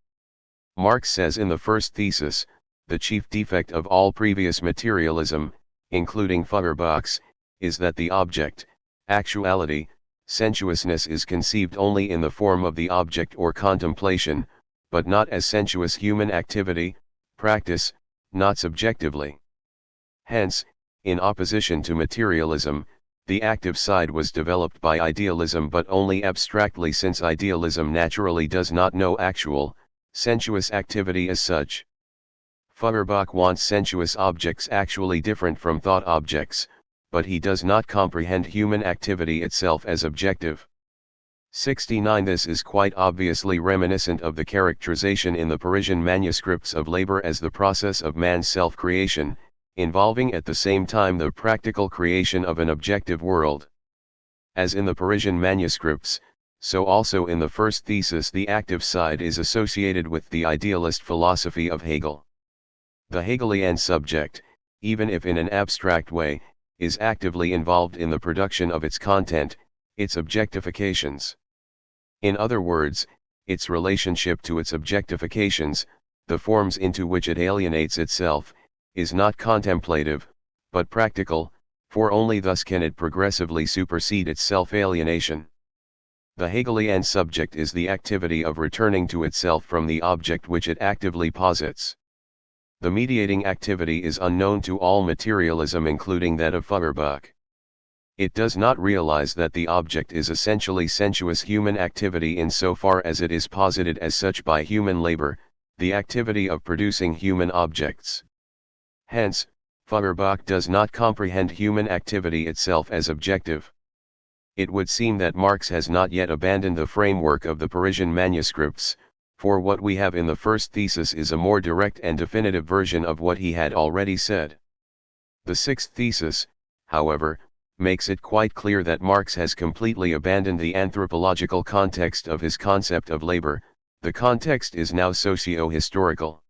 Marx says in the first thesis, the chief defect of all previous materialism, including Feuerbach's, is that the object, actuality, sensuousness is conceived only in the form of the object or contemplation, but not as sensuous human activity, practice, not subjectively. Hence, in opposition to materialism, the active side was developed by idealism, but only abstractly, since idealism naturally does not know actual, sensuous activity as such. Feuerbach wants sensuous objects actually different from thought objects, but he does not comprehend human activity itself as objective. 69. This is quite obviously reminiscent of the characterization in the Parisian manuscripts of labor as the process of man's self-creation, involving at the same time the practical creation of an objective world. As in the Parisian manuscripts, so also in the first thesis the active side is associated with the idealist philosophy of Hegel. The Hegelian subject, even if in an abstract way, is actively involved in the production of its content, its objectifications. In other words, its relationship to its objectifications, the forms into which it alienates itself, is not contemplative, but practical, for only thus can it progressively supersede its self-alienation. The Hegelian subject is the activity of returning to itself from the object which it actively posits. The mediating activity is unknown to all materialism, including that of Feuerbach. It does not realize that the object is essentially sensuous human activity insofar as it is posited as such by human labor, the activity of producing human objects. Hence, Feuerbach does not comprehend human activity itself as objective. It would seem that Marx has not yet abandoned the framework of the Parisian manuscripts, for what we have in the first thesis is a more direct and definitive version of what he had already said. The sixth thesis, however, makes it quite clear that Marx has completely abandoned the anthropological context of his concept of labor, The context is now socio-historical.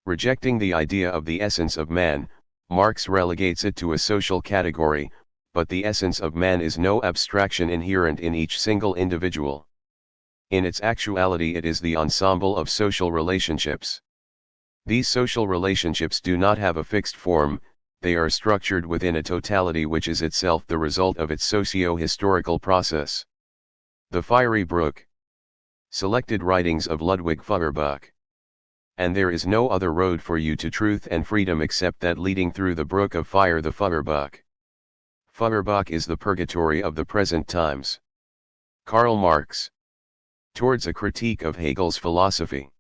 Rejecting the idea of the essence of man, Marx relegates it to a social category, but the essence of man is no abstraction inherent in each single individual. In its actuality, it is the ensemble of social relationships. These social relationships do not have a fixed form, they are structured within a totality which is itself the result of its socio-historical process. The Fiery Brook. Selected writings of Ludwig Feuerbach. And there is no other road for you to truth and freedom except that leading through the brook of fire. The Feuerbach. Feuerbach is the purgatory of the present times. Karl Marx. Towards a critique of Hegel's philosophy.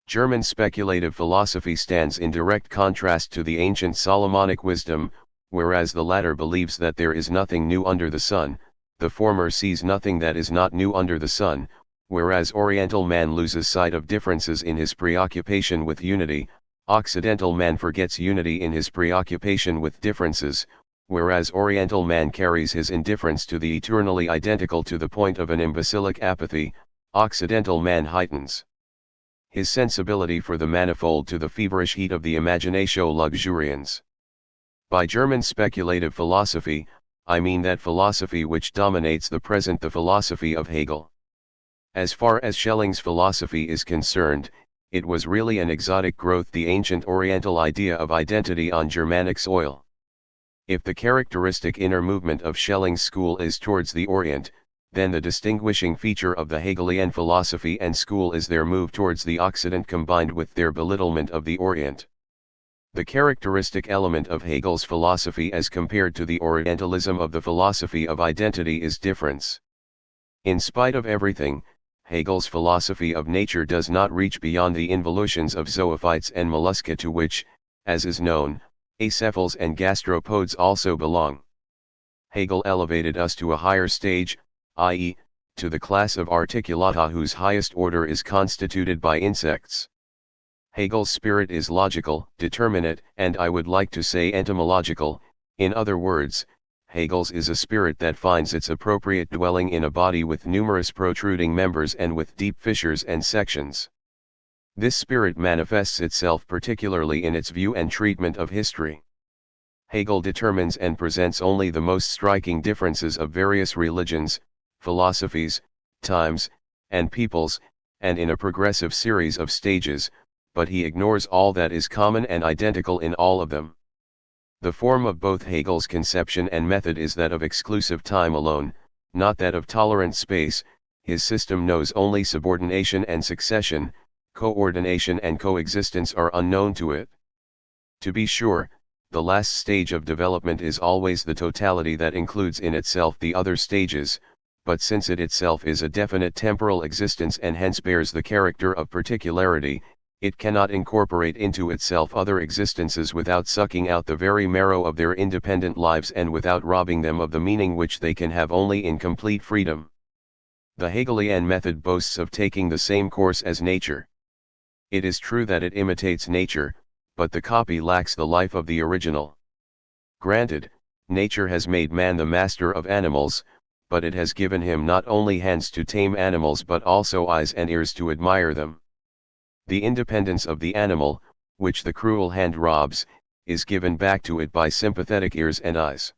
German speculative philosophy stands in direct contrast to the ancient Solomonic wisdom, whereas the latter believes that there is nothing new under the sun, the former sees nothing that is not new under the sun, whereas Oriental man loses sight of differences in his preoccupation with unity, Occidental man forgets unity in his preoccupation with differences, whereas Oriental man carries his indifference to the eternally identical to the point of an imbecilic apathy, Occidental man heightens his sensibility for the manifold to the feverish heat of the imaginatio luxurians. By German speculative philosophy, I mean that philosophy which dominates the present, the philosophy of Hegel. As far as Schelling's philosophy is concerned, it was really an exotic growth, the ancient Oriental idea of identity on Germanic soil. If the characteristic inner movement of Schelling's school is towards the Orient, then the distinguishing feature of the Hegelian philosophy and school is their move towards the Occident combined with their belittlement of the Orient. The characteristic element of Hegel's philosophy as compared to the Orientalism of the philosophy of identity is difference. In spite of everything, Hegel's philosophy of nature does not reach beyond the involutions of zoophytes and mollusca, to which, as is known, acephals and gastropods also belong. Hegel elevated us to a higher stage, i.e., to the class of articulata whose highest order is constituted by insects. Hegel's spirit is logical, determinate, and I would like to say entomological. In other words, Hegel's is a spirit that finds its appropriate dwelling in a body with numerous protruding members and with deep fissures and sections. This spirit manifests itself particularly in its view and treatment of history. Hegel determines and presents only the most striking differences of various religions, philosophies, times, and peoples, and in a progressive series of stages, but he ignores all that is common and identical in all of them. The form of both Hegel's conception and method is that of exclusive time alone, not that of tolerant space. His system knows only subordination and succession, coordination and coexistence are unknown to it. To be sure, the last stage of development is always the totality that includes in itself the other stages, but since it itself is a definite temporal existence and hence bears the character of particularity, it cannot incorporate into itself other existences without sucking out the very marrow of their independent lives and without robbing them of the meaning which they can have only in complete freedom. The Hegelian method boasts of taking the same course as nature. It is true that it imitates nature, but the copy lacks the life of the original. Granted, nature has made man the master of animals, but it has given him not only hands to tame animals but also eyes and ears to admire them. The independence of the animal, which the cruel hand robs, is given back to it by sympathetic ears and eyes.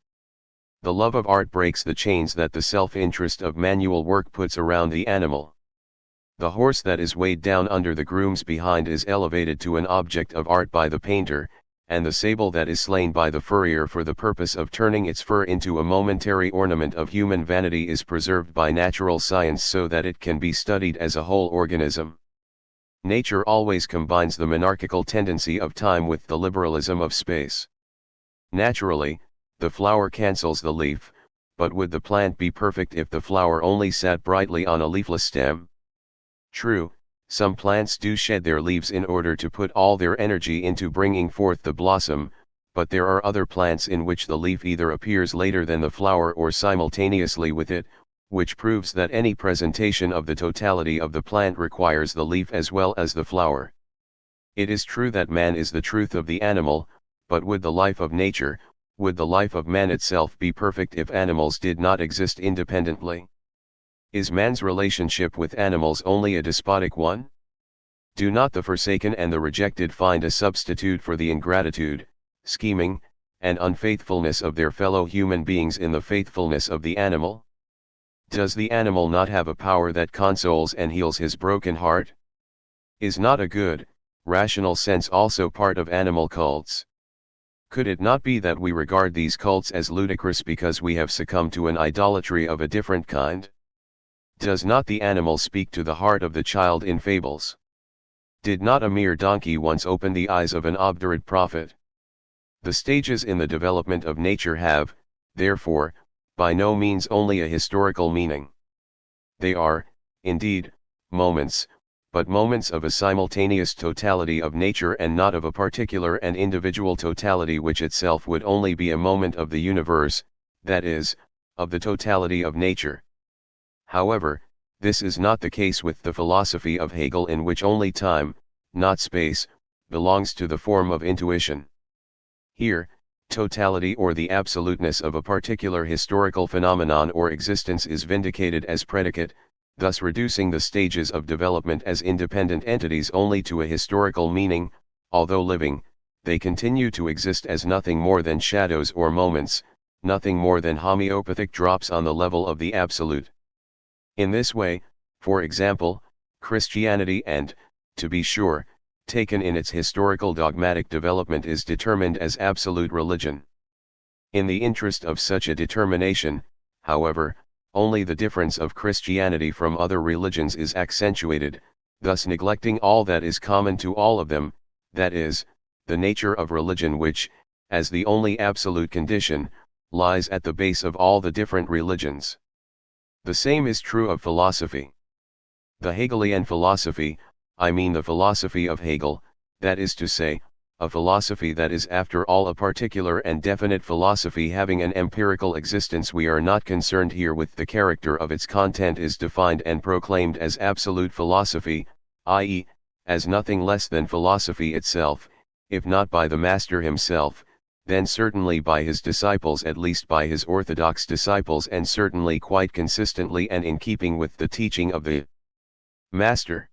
The love of art breaks the chains that the self-interest of manual work puts around the animal. The horse that is weighed down under the grooms behind is elevated to an object of art by the painter, and the sable that is slain by the furrier for the purpose of turning its fur into a momentary ornament of human vanity is preserved by natural science so that it can be studied as a whole organism. Nature always combines the monarchical tendency of time with the liberalism of space. Naturally, the flower cancels the leaf, but would the plant be perfect if the flower only sat brightly on a leafless stem? True, some plants do shed their leaves in order to put all their energy into bringing forth the blossom, but there are other plants in which the leaf either appears later than the flower or simultaneously with it, which proves that any presentation of the totality of the plant requires the leaf as well as the flower. It is true that man is the truth of the animal, but would the life of nature, would the life of man itself be perfect if animals did not exist independently? Is man's relationship with animals only a despotic one? Do not the forsaken and the rejected find a substitute for the ingratitude, scheming, and unfaithfulness of their fellow human beings in the faithfulness of the animal? Does the animal not have a power that consoles and heals his broken heart? Is not a good, rational sense also part of animal cults? Could it not be that we regard these cults as ludicrous because we have succumbed to an idolatry of a different kind? Does not the animal speak to the heart of the child in fables? Did not a mere donkey once open the eyes of an obdurate prophet? The stages in the development of nature have, therefore, by no means only a historical meaning. They are, indeed, moments, but moments of a simultaneous totality of nature and not of a particular and individual totality which itself would only be a moment of the universe, that is, of the totality of nature. However, this is not the case with the philosophy of Hegel, in which only time, not space, belongs to the form of intuition. Here, totality or the absoluteness of a particular historical phenomenon or existence is vindicated as predicate, thus reducing the stages of development as independent entities only to a historical meaning. Although living, they continue to exist as nothing more than shadows or moments, nothing more than homeopathic drops on the level of the absolute. In this way, for example, Christianity and, to be sure, taken in its historical dogmatic development, is determined as absolute religion. In the interest of such a determination, however, only the difference of Christianity from other religions is accentuated, thus neglecting all that is common to all of them, that is, the nature of religion which, as the only absolute condition, lies at the base of all the different religions. The same is true of philosophy. The Hegelian philosophy, I mean the philosophy of Hegel, that is to say, a philosophy that is after all a particular and definite philosophy having an empirical existence. We are not concerned here with the character of its content, is defined and proclaimed as absolute philosophy, i.e., as nothing less than philosophy itself, if not by the master himself, then certainly by his disciples, at least by his orthodox disciples, and certainly quite consistently and in keeping with the teaching of the master.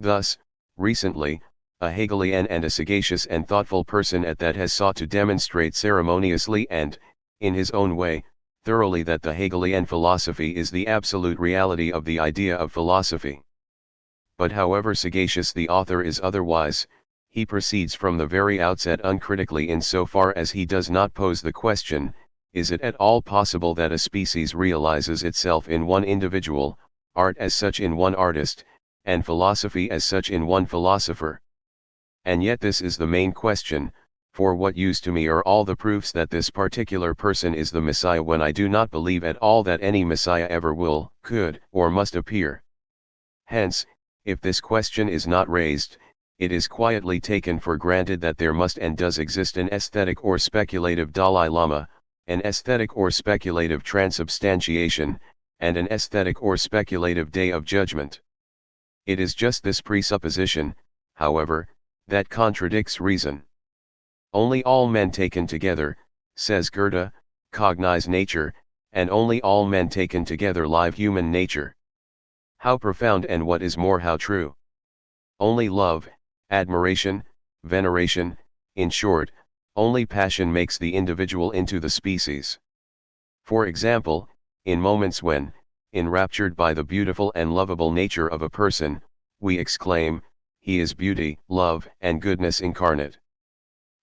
Thus, recently, a Hegelian and a sagacious and thoughtful person at that has sought to demonstrate ceremoniously and, in his own way, thoroughly that the Hegelian philosophy is the absolute reality of the idea of philosophy. But however sagacious the author is otherwise, he proceeds from the very outset uncritically in so far as he does not pose the question, is it at all possible that a species realizes itself in one individual, art as such in one artist, and philosophy as such in one philosopher? And yet this is the main question, for what use to me are all the proofs that this particular person is the Messiah when I do not believe at all that any Messiah ever will, could, or must appear? Hence, if this question is not raised, it is quietly taken for granted that there must and does exist an aesthetic or speculative Dalai Lama, an aesthetic or speculative transubstantiation, and an aesthetic or speculative Day of Judgment. It is just this presupposition, however, that contradicts reason. Only all men taken together, says Goethe, cognize nature, and only all men taken together live human nature. How profound, and what is more, how true! Only love, admiration, veneration, in short, only passion makes the individual into the species. For example, in moments when, enraptured by the beautiful and lovable nature of a person, we exclaim, he is beauty, love, and goodness incarnate.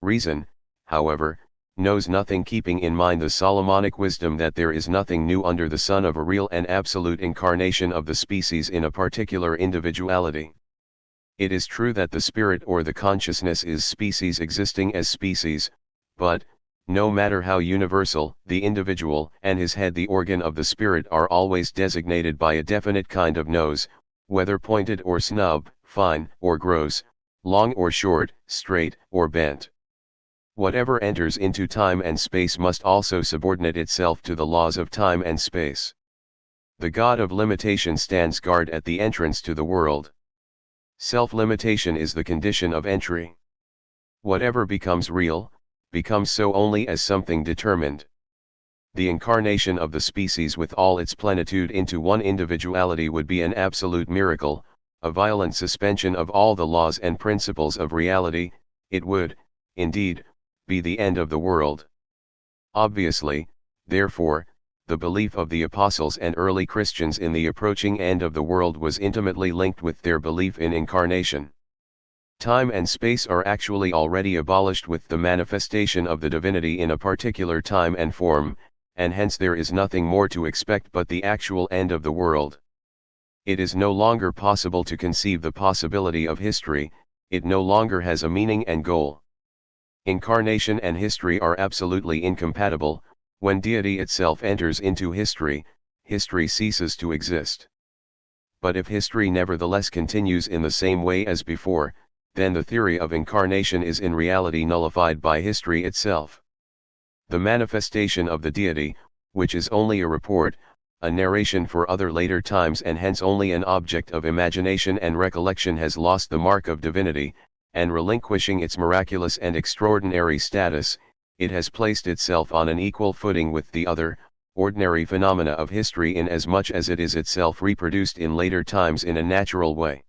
Reason, however, knows nothing, keeping in mind the Solomonic wisdom that there is nothing new under the sun of a real and absolute incarnation of the species in a particular individuality. It is true that the spirit or the consciousness is species existing as species, but, no matter how universal, the individual and his head, the organ of the spirit, are always designated by a definite kind of nose, whether pointed or snub, fine or gross, long or short, straight or bent. Whatever enters into time and space must also subordinate itself to the laws of time and space. The God of limitation stands guard at the entrance to the world. Self-limitation is the condition of entry. Whatever becomes real, becomes so only as something determined. The incarnation of the species with all its plenitude into one individuality would be an absolute miracle, a violent suspension of all the laws and principles of reality. It would, indeed, be the end of the world. Obviously, therefore, the belief of the apostles and early Christians in the approaching end of the world was intimately linked with their belief in incarnation. Time and space are actually already abolished with the manifestation of the divinity in a particular time and form, and hence there is nothing more to expect but the actual end of the world. It is no longer possible to conceive the possibility of history, it no longer has a meaning and goal. Incarnation and history are absolutely incompatible. When deity itself enters into history, history ceases to exist. But if history nevertheless continues in the same way as before, then the theory of incarnation is in reality nullified by history itself. The manifestation of the deity, which is only a report, a narration for other later times and hence only an object of imagination and recollection, has lost the mark of divinity, and relinquishing its miraculous and extraordinary status, it has placed itself on an equal footing with the other, ordinary phenomena of history inasmuch as it is itself reproduced in later times in a natural way.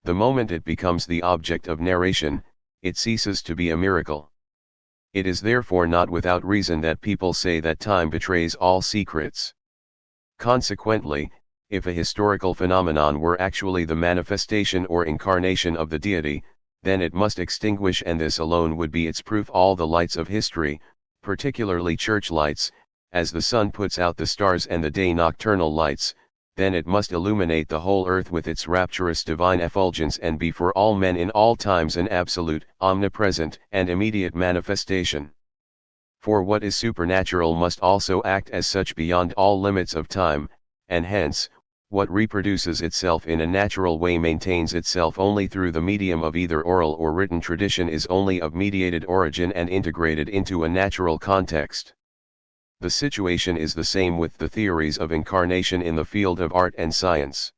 The moment it becomes the object of narration, it ceases to be a miracle. It is therefore not without reason that people say that time betrays all secrets. Consequently, if a historical phenomenon were actually the manifestation or incarnation of the deity, then it must extinguish, and this alone would be its proof, all the lights of history, particularly church lights, as the sun puts out the stars and the day nocturnal lights. Then it must illuminate the whole earth with its rapturous divine effulgence and be for all men in all times an absolute, omnipresent, and immediate manifestation. For what is supernatural must also act as such beyond all limits of time, and hence, what reproduces itself in a natural way maintains itself only through the medium of either oral or written tradition, is only of mediated origin and integrated into a natural context. The situation is the same with the theories of incarnation in the field of art and science.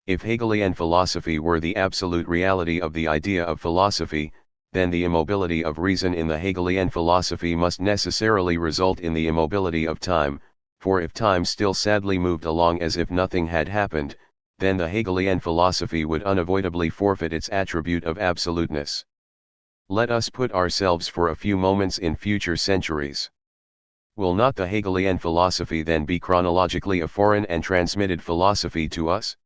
If Hegelian philosophy were the absolute reality of the idea of philosophy, then the immobility of reason in the Hegelian philosophy must necessarily result in the immobility of time, for if time still sadly moved along as if nothing had happened, then the Hegelian philosophy would unavoidably forfeit its attribute of absoluteness. Let us put ourselves for a few moments in future centuries. Will not the Hegelian philosophy then be chronologically a foreign and transmitted philosophy to us?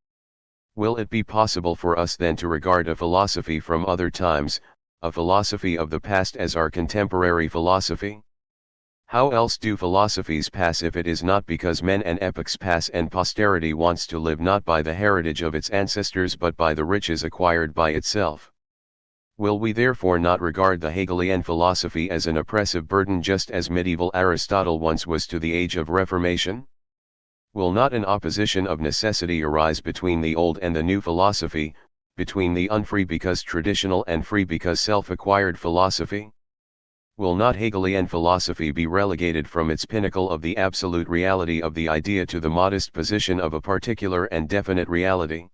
Will it be possible for us then to regard a philosophy from other times, a philosophy of the past, as our contemporary philosophy? How else do philosophies pass if it is not because men and epochs pass and posterity wants to live not by the heritage of its ancestors but by the riches acquired by itself? Will we therefore not regard the Hegelian philosophy as an oppressive burden, just as medieval Aristotle once was to the age of Reformation? Will not an opposition of necessity arise between the old and the new philosophy, between the unfree because traditional and free because self-acquired philosophy? Will not Hegelian philosophy be relegated from its pinnacle of the absolute reality of the idea to the modest position of a particular and definite reality?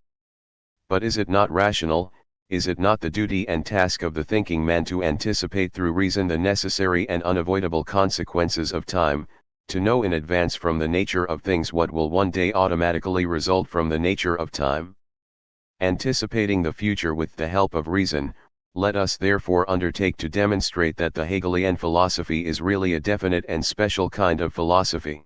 But is it not rational, is it not the duty and task of the thinking man to anticipate through reason the necessary and unavoidable consequences of time, to know in advance from the nature of things what will one day automatically result from the nature of time? Anticipating the future with the help of reason, let us therefore undertake to demonstrate that the Hegelian philosophy is really a definite and special kind of philosophy.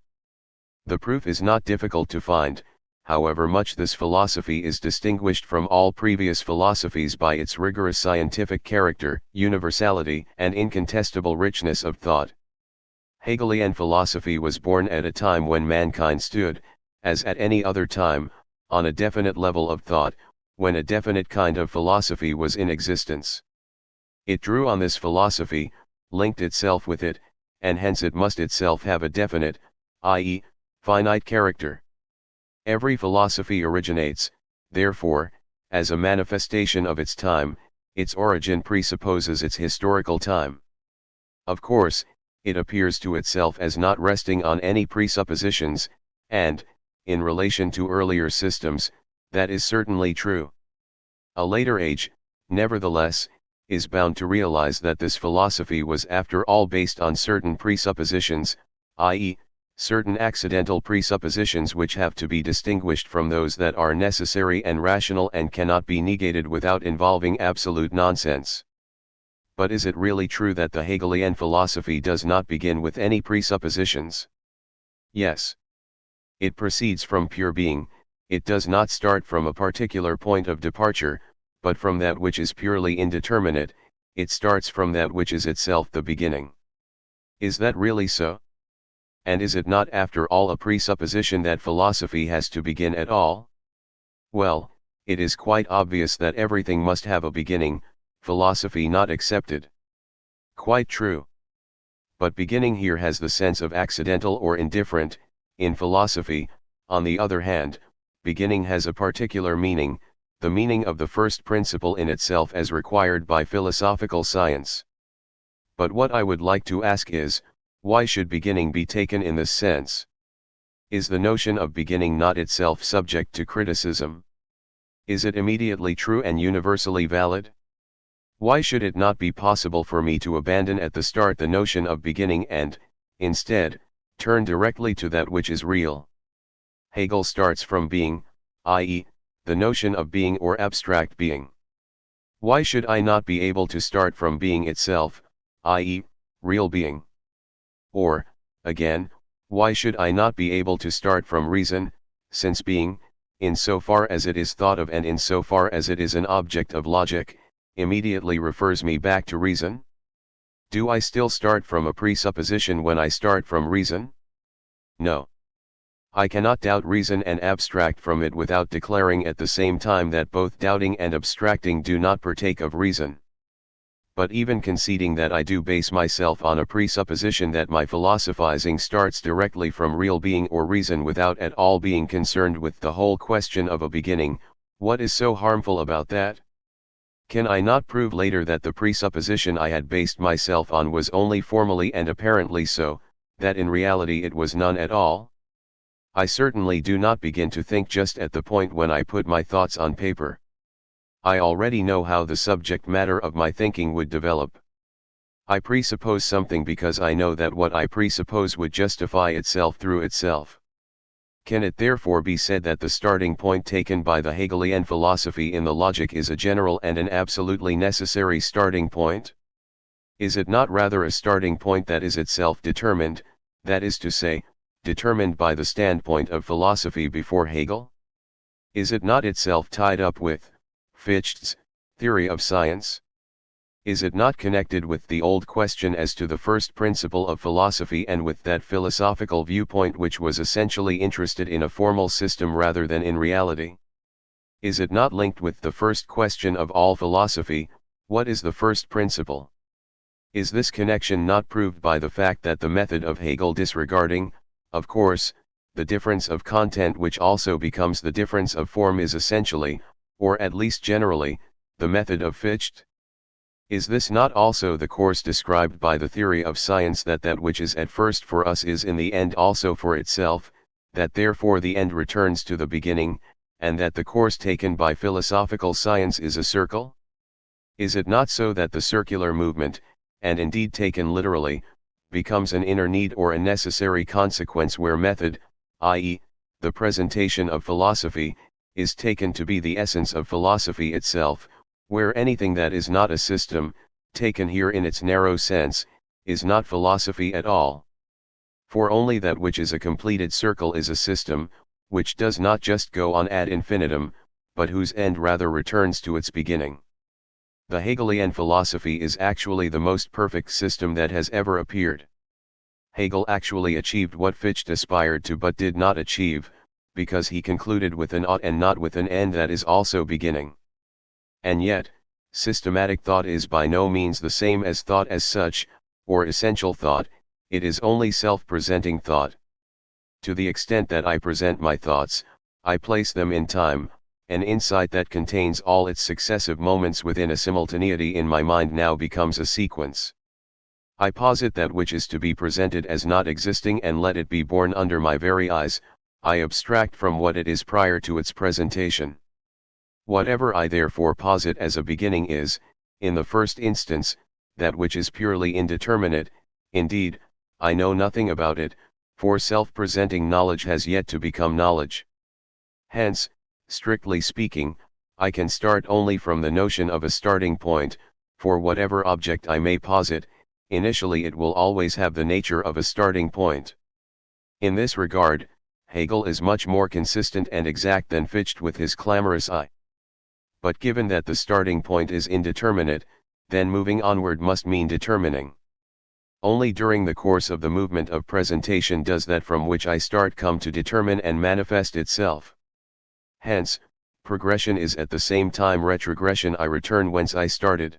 The proof is not difficult to find, however much this philosophy is distinguished from all previous philosophies by its rigorous scientific character, universality, and incontestable richness of thought. Hegelian philosophy was born at a time when mankind stood, as at any other time, on a definite level of thought, when a definite kind of philosophy was in existence. It drew on this philosophy, linked itself with it, and hence it must itself have a definite, i.e., finite character. Every philosophy originates, therefore, as a manifestation of its time. Its origin presupposes its historical time. Of course, it appears to itself as not resting on any presuppositions, and, in relation to earlier systems, that is certainly true. A later age, nevertheless, is bound to realize that this philosophy was after all based on certain presuppositions, i.e., certain accidental presuppositions which have to be distinguished from those that are necessary and rational and cannot be negated without involving absolute nonsense. But is it really true that the Hegelian philosophy does not begin with any presuppositions? Yes. It proceeds from pure being. It does not start from a particular point of departure, but from that which is purely indeterminate. It starts from that which is itself the beginning. Is that really so? And is it not after all a presupposition that philosophy has to begin at all? Well, it is quite obvious that everything must have a beginning, philosophy not excepted. Quite true. But beginning here has the sense of accidental or indifferent. In philosophy, on the other hand, beginning has a particular meaning, the meaning of the first principle in itself as required by philosophical science. But what I would like to ask is, why should beginning be taken in this sense? Is the notion of beginning not itself subject to criticism? Is it immediately true and universally valid? Why should it not be possible for me to abandon at the start the notion of beginning and, instead, turn directly to that which is real? Hegel starts from being, i.e., the notion of being or abstract being. Why should I not be able to start from being itself, i.e., real being? Or, again, why should I not be able to start from reason, since being, in so far as it is thought of and in so far as it is an object of logic, immediately refers me back to reason? Do I still start from a presupposition when I start from reason? No. I cannot doubt reason and abstract from it without declaring at the same time that both doubting and abstracting do not partake of reason. But even conceding that I do base myself on a presupposition that my philosophizing starts directly from real being or reason without at all being concerned with the whole question of a beginning, what is so harmful about that? Can I not prove later that the presupposition I had based myself on was only formally and apparently so, that in reality it was none at all? I certainly do not begin to think just at the point when I put my thoughts on paper. I already know how the subject matter of my thinking would develop. I presuppose something because I know that what I presuppose would justify itself through itself. Can it therefore be said that the starting point taken by the Hegelian philosophy in the logic is a general and an absolutely necessary starting point? Is it not rather a starting point that is itself determined, that is to say, determined by the standpoint of philosophy before Hegel? Is it not itself tied up with Fichte's theory of science? Is it not connected with the old question as to the first principle of philosophy and with that philosophical viewpoint which was essentially interested in a formal system rather than in reality? Is it not linked with the first question of all philosophy, what is the first principle? Is this connection not proved by the fact that the method of Hegel disregarding, of course, the difference of content which also becomes the difference of form is essentially, or at least generally, the method of Fichte? Is this not also the course described by the theory of science that that which is at first for us is in the end also for itself, that therefore the end returns to the beginning, and that the course taken by philosophical science is a circle? Is it not so that the circular movement, and indeed taken literally, becomes an inner need or a necessary consequence where method, i.e., the presentation of philosophy, is taken to be the essence of philosophy itself, where anything that is not a system, taken here in its narrow sense, is not philosophy at all? For only that which is a completed circle is a system, which does not just go on ad infinitum, but whose end rather returns to its beginning. The Hegelian philosophy is actually the most perfect system that has ever appeared. Hegel actually achieved what Fichte aspired to but did not achieve, because he concluded with an ought and not with an end that is also beginning. And yet, systematic thought is by no means the same as thought as such, or essential thought, it is only self-presenting thought. To the extent that I present my thoughts, I place them in time, an insight that contains all its successive moments within a simultaneity in my mind now becomes a sequence. I posit that which is to be presented as not existing and let it be born under my very eyes, I abstract from what it is prior to its presentation. Whatever I therefore posit as a beginning is, in the first instance, that which is purely indeterminate. Indeed, I know nothing about it, for self-presenting knowledge has yet to become knowledge. Hence, strictly speaking, I can start only from the notion of a starting point. For whatever object I may posit, initially it will always have the nature of a starting point. In this regard, Hegel is much more consistent and exact than Fichte with his clamorous I. But given that the starting point is indeterminate, then moving onward must mean determining. Only during the course of the movement of presentation does that from which I start come to determine and manifest itself. Hence, progression is at the same time retrogression. I return whence I started.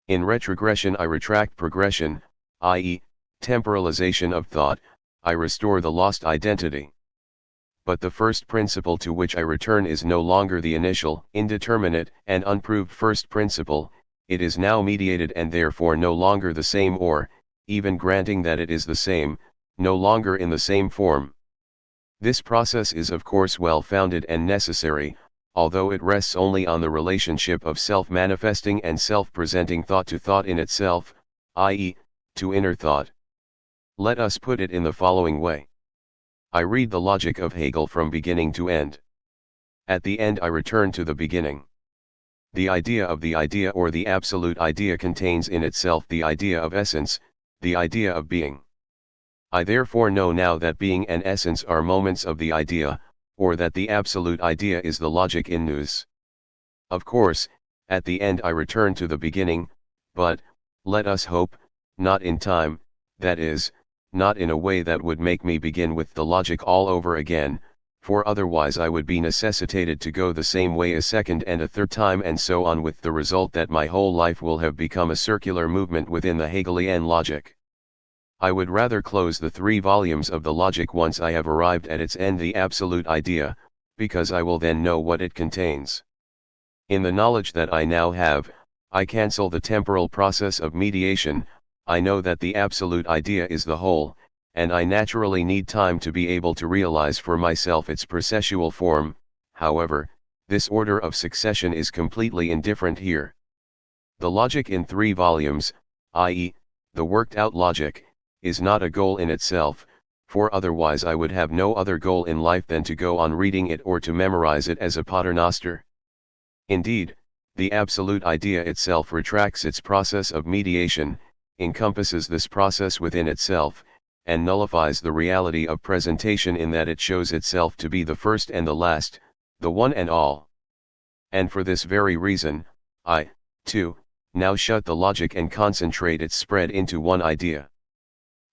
In retrogression I retract progression, i.e., temporalization of thought, I restore the lost identity. But the first principle to which I return is no longer the initial, indeterminate, and unproved first principle, it is now mediated and therefore no longer the same, or, even granting that it is the same, no longer in the same form. This process is of course well-founded and necessary, although it rests only on the relationship of self-manifesting and self-presenting thought to thought in itself, i.e., to inner thought. Let us put it in the following way. I read the logic of Hegel from beginning to end. At the end I return to the beginning. The idea of the idea or the absolute idea contains in itself the idea of essence, the idea of being. I therefore know now that being and essence are moments of the idea, or that the absolute idea is the logic in nous. Of course, at the end I return to the beginning, but, let us hope, not in time, that is, not in a way that would make me begin with the logic all over again, for otherwise I would be necessitated to go the same way a second and a third time and so on, with the result that my whole life will have become a circular movement within the Hegelian logic. I would rather close the 3 volumes of the logic once I have arrived at its end, the absolute idea, because I will then know what it contains. In the knowledge that I now have, I cancel the temporal process of mediation. I know that the absolute idea is the whole, and I naturally need time to be able to realize for myself its processual form. However, this order of succession is completely indifferent here. The logic in 3 volumes, i.e., the worked-out logic, is not a goal in itself, for otherwise I would have no other goal in life than to go on reading it or to memorize it as a paternoster. Indeed, the absolute idea itself retracts its process of mediation, encompasses this process within itself, and nullifies the reality of presentation in that it shows itself to be the first and the last, the one and all. And for this very reason, I, too, now shut the logic and concentrate its spread into one idea.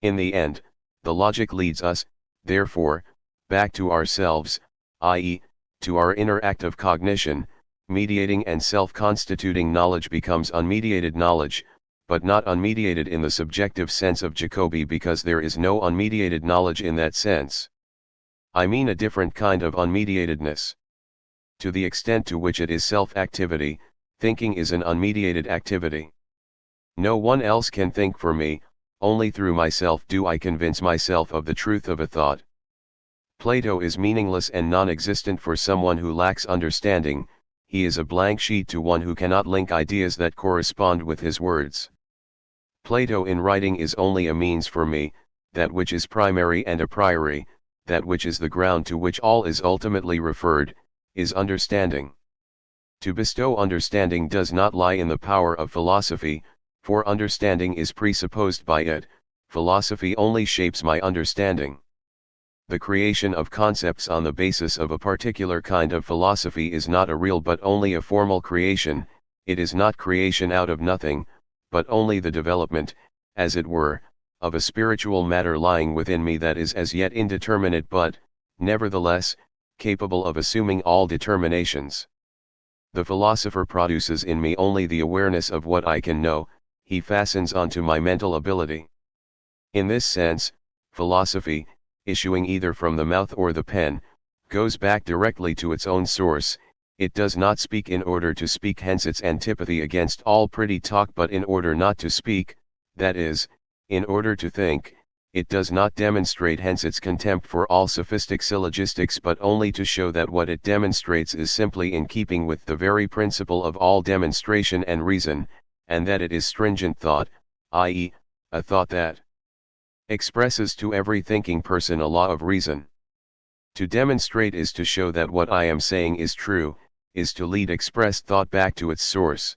In the end, the logic leads us, therefore, back to ourselves, i.e., to our inner act of cognition. Mediating and self-constituting knowledge becomes unmediated knowledge, but not unmediated in the subjective sense of Jacobi, because there is no unmediated knowledge in that sense. I mean a different kind of unmediatedness. To the extent to which it is self-activity, thinking is an unmediated activity. No one else can think for me, only through myself do I convince myself of the truth of a thought. Plato is meaningless and non-existent for someone who lacks understanding. He is a blank sheet to one who cannot link ideas that correspond with his words. Plato in writing is only a means for me, that which is primary and a priori, that which is the ground to which all is ultimately referred, is understanding. To bestow understanding does not lie in the power of philosophy, for understanding is presupposed by it. Philosophy only shapes my understanding. The creation of concepts on the basis of a particular kind of philosophy is not a real but only a formal creation. It is not creation out of nothing, but only the development, as it were, of a spiritual matter lying within me that is as yet indeterminate but, nevertheless, capable of assuming all determinations. The philosopher produces in me only the awareness of what I can know. He fastens onto my mental ability. In this sense, philosophy, issuing either from the mouth or the pen, goes back directly to its own source. It does not speak in order to speak, hence its antipathy against all pretty talk, but in order not to speak, that is, in order to think. It does not demonstrate, hence its contempt for all sophistic syllogistics, but only to show that what it demonstrates is simply in keeping with the very principle of all demonstration and reason, and that it is stringent thought, i.e., a thought that expresses to every thinking person a law of reason. To demonstrate is to show that what I am saying is true, is to lead expressed thought back to its source.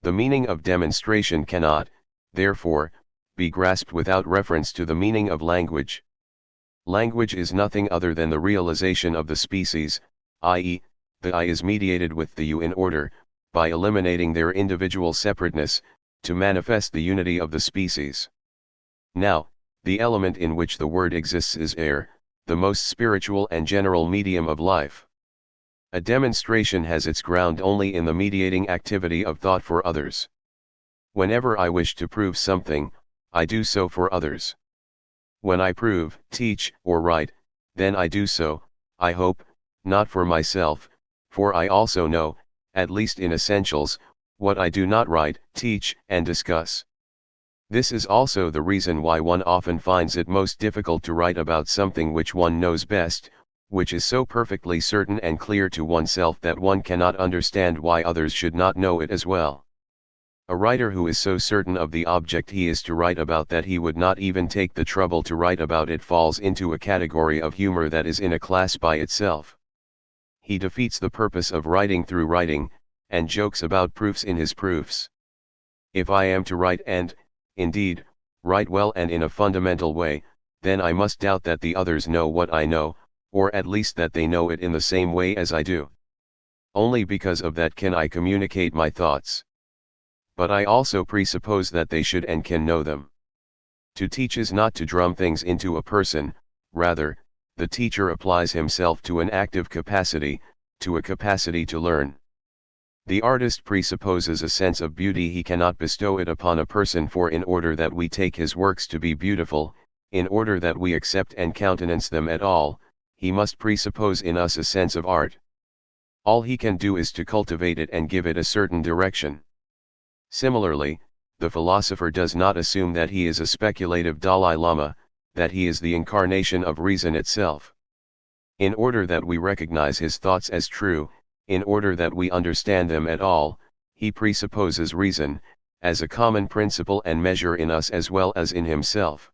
The meaning of demonstration cannot, therefore, be grasped without reference to the meaning of language. Language is nothing other than the realization of the species, i.e., the I is mediated with the you in order, by eliminating their individual separateness, to manifest the unity of the species. Now, the element in which the word exists is air, the most spiritual and general medium of life. A demonstration has its ground only in the mediating activity of thought for others. Whenever I wish to prove something, I do so for others. When I prove, teach, or write, then I do so, I hope, not for myself, for I also know, at least in essentials, what I do not write, teach, and discuss. This is also the reason why one often finds it most difficult to write about something which one knows best, which is so perfectly certain and clear to oneself that one cannot understand why others should not know it as well. A writer who is so certain of the object he is to write about that he would not even take the trouble to write about it falls into a category of humor that is in a class by itself. He defeats the purpose of writing through writing, and jokes about proofs in his proofs. If I am to write and, indeed, write well and in a fundamental way, then I must doubt that the others know what I know, or at least that they know it in the same way as I do. Only because of that can I communicate my thoughts. But I also presuppose that they should and can know them. To teach is not to drum things into a person, rather, the teacher applies himself to an active capacity, to a capacity to learn. The artist presupposes a sense of beauty he cannot bestow it upon a person, for in order that we take his works to be beautiful, in order that we accept and countenance them at all, he must presuppose in us a sense of art. All he can do is to cultivate it and give it a certain direction. Similarly, the philosopher does not assume that he is a speculative Dalai Lama, that he is the incarnation of reason itself. In order that we recognize his thoughts as true, in order that we understand them at all, he presupposes reason, as a common principle and measure in us as well as in himself.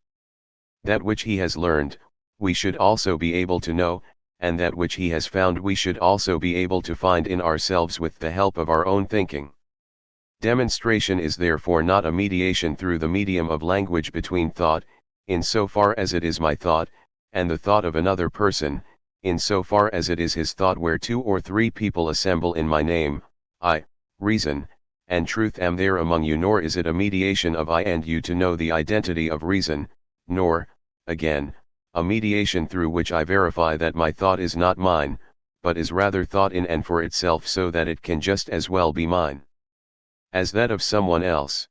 That which he has learned, we should also be able to know, and that which he has found we should also be able to find in ourselves with the help of our own thinking. Demonstration is therefore not a mediation through the medium of language between thought, in so far as it is my thought, and the thought of another person, in so far as it is his thought. Where 2 or 3 people assemble in my name, I, reason, and truth am there among you. Nor is it a mediation of I and you to know the identity of reason, nor, again, a mediation through which I verify that my thought is not mine, but is rather thought in and for itself, so that it can just as well be mine as that of someone else.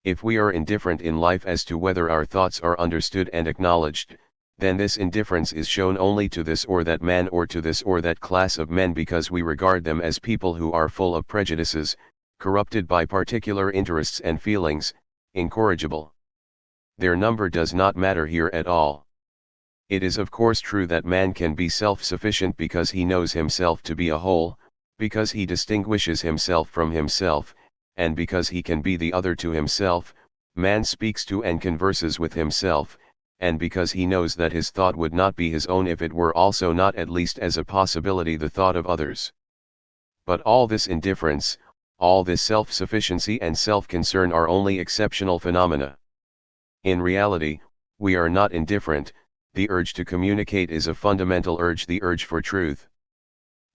If we are indifferent in life as to whether our thoughts are understood and acknowledged, then this indifference is shown only to this or that man or to this or that class of men, because we regard them as people who are full of prejudices, corrupted by particular interests and feelings, incorrigible. Their number does not matter here at all. It is of course true that man can be self-sufficient because he knows himself to be a whole, because he distinguishes himself from himself, and because he can be the other to himself. Man speaks to and converses with himself, and because he knows that his thought would not be his own if it were also not at least as a possibility the thought of others. But all this indifference, all this self-sufficiency and self-concern are only exceptional phenomena. In reality, we are not indifferent. The urge to communicate is a fundamental urge, the urge for truth.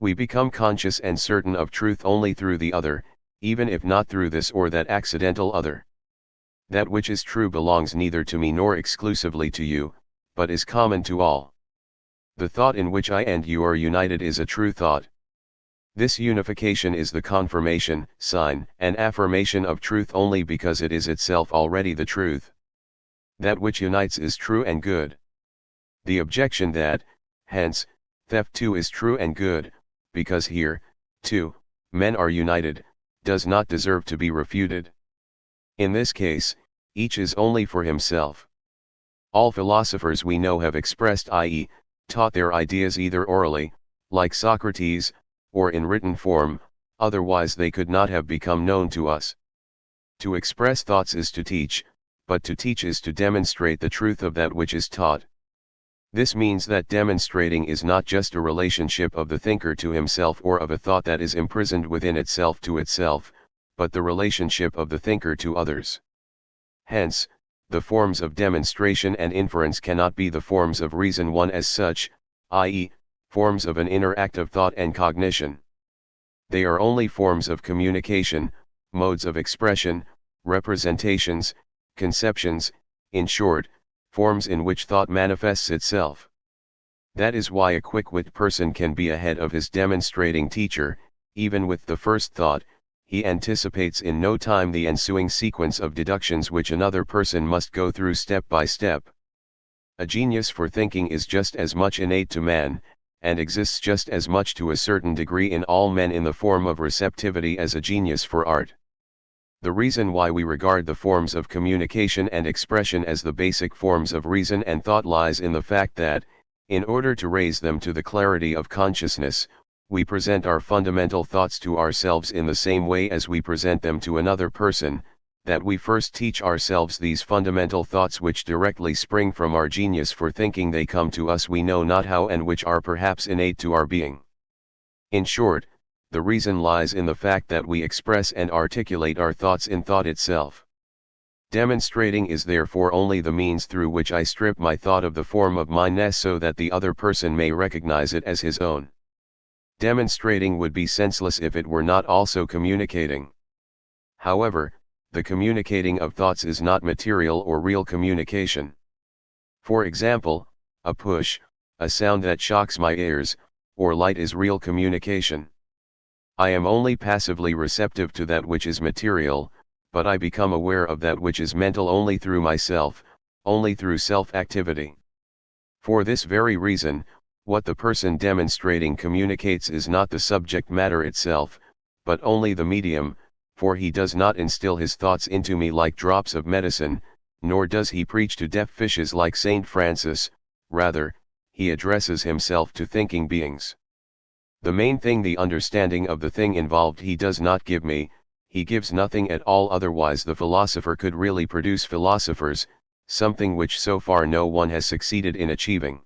We become conscious and certain of truth only through the other, even if not through this or that accidental other. That which is true belongs neither to me nor exclusively to you, but is common to all. The thought in which I and you are united is a true thought. This unification is the confirmation, sign, and affirmation of truth only because it is itself already the truth. That which unites is true and good. The objection that, hence, theft too is true and good, because here, too, men are united, does not deserve to be refuted. In this case, each is only for himself. All philosophers we know have expressed, i.e., taught their ideas either orally, like Socrates, or in written form, otherwise they could not have become known to us. To express thoughts is to teach, but to teach is to demonstrate the truth of that which is taught. This means that demonstrating is not just a relationship of the thinker to himself or of a thought that is imprisoned within itself to itself, but the relationship of the thinker to others. Hence, the forms of demonstration and inference cannot be the forms of reason one as such, i.e., forms of an inner act of thought and cognition. They are only forms of communication, modes of expression, representations, conceptions, in short, forms in which thought manifests itself. That is why a quick-witted person can be ahead of his demonstrating teacher, even with the first thought. He anticipates in no time the ensuing sequence of deductions which another person must go through step by step. A genius for thinking is just as much innate to man, and exists just as much to a certain degree in all men in the form of receptivity as a genius for art. The reason why we regard the forms of communication and expression as the basic forms of reason and thought lies in the fact that, in order to raise them to the clarity of consciousness, we present our fundamental thoughts to ourselves in the same way as we present them to another person, that we first teach ourselves these fundamental thoughts which directly spring from our genius for thinking. They come to us we know not how and which are perhaps innate to our being. In short, the reason lies in the fact that we express and articulate our thoughts in thought itself. Demonstrating is therefore only the means through which I strip my thought of the form of mineness so that the other person may recognize it as his own. Demonstrating would be senseless if it were not also communicating. However, the communicating of thoughts is not material or real communication. For example, a push, a sound that shocks my ears, or light is real communication. I am only passively receptive to that which is material, but I become aware of that which is mental only through myself, only through self-activity. For this very reason, what the person demonstrating communicates is not the subject matter itself, but only the medium, for he does not instill his thoughts into me like drops of medicine, nor does he preach to deaf fishes like Saint Francis, rather, he addresses himself to thinking beings. The main thing, the understanding of the thing involved, he does not give me, he gives nothing at all, otherwise the philosopher could really produce philosophers, something which so far no one has succeeded in achieving.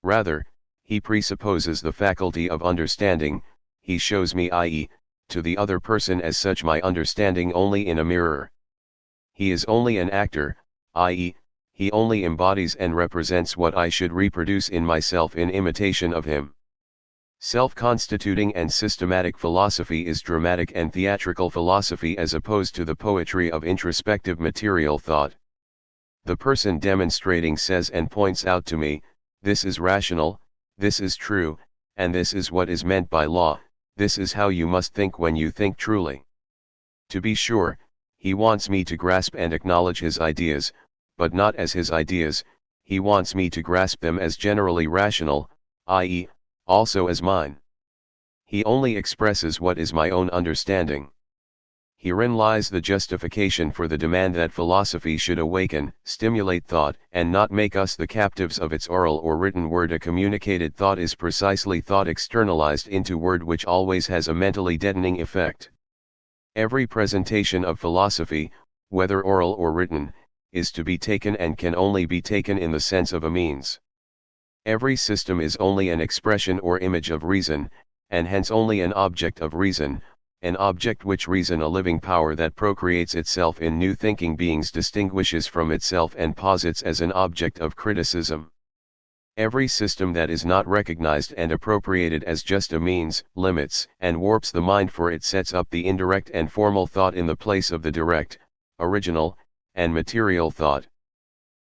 Rather, he presupposes the faculty of understanding, he shows me, i.e., to the other person as such, my understanding only in a mirror. He is only an actor, i.e., he only embodies and represents what I should reproduce in myself in imitation of him. Self-constituting and systematic philosophy is dramatic and theatrical philosophy as opposed to the poetry of introspective material thought. The person demonstrating says and points out to me, this is rational, this is true, and this is what is meant by law, this is how you must think when you think truly. To be sure, he wants me to grasp and acknowledge his ideas, but not as his ideas, he wants me to grasp them as generally rational, i.e., also as mine. He only expresses what is my own understanding. Herein lies the justification for the demand that philosophy should awaken, stimulate thought, and not make us the captives of its oral or written word. A communicated thought is precisely thought externalized into word, which always has a mentally deadening effect. Every presentation of philosophy, whether oral or written, is to be taken and can only be taken in the sense of a means. Every system is only an expression or image of reason, and hence only an object of reason, an object which reason, a living power that procreates itself in new thinking beings, distinguishes from itself and posits as an object of criticism. Every system that is not recognized and appropriated as just a means, limits and warps the mind, for it sets up the indirect and formal thought in the place of the direct, original, and material thought.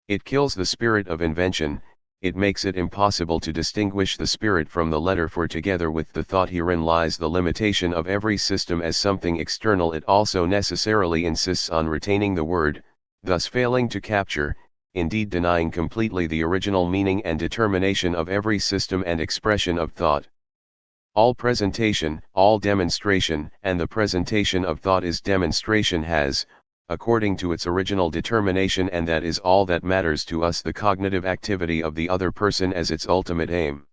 It kills the spirit of invention. It makes it impossible to distinguish the spirit from the letter, for together with the thought herein lies the limitation of every system as something external. It also necessarily insists on retaining the word, thus failing to capture, indeed denying completely, the original meaning and determination of every system and expression of thought. All presentation, all demonstration, and the presentation of thought is demonstration, has, according to its original determination, and that is all that matters to us, the cognitive activity of the other person as its ultimate aim.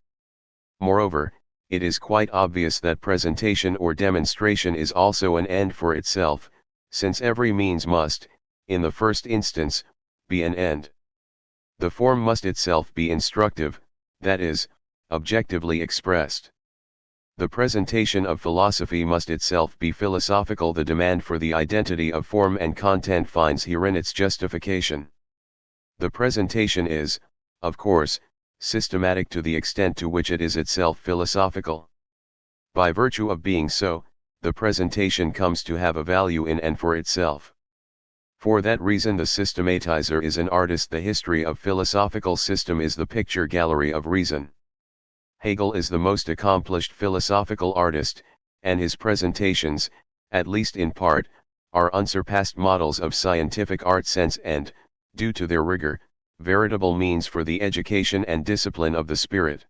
Moreover, it is quite obvious that presentation or demonstration is also an end for itself, since every means must, in the first instance, be an end. The form must itself be instructive, that is, objectively expressed. The presentation of philosophy must itself be philosophical. The demand for the identity of form and content finds herein its justification. The presentation is, of course, systematic to the extent to which it is itself philosophical. By virtue of being so, the presentation comes to have a value in and for itself. For that reason the systematizer is an artist. The history of philosophical system is the picture gallery of reason. Hegel is the most accomplished philosophical artist, and his presentations, at least in part, are unsurpassed models of scientific art sense and, due to their rigor, veritable means for the education and discipline of the spirit.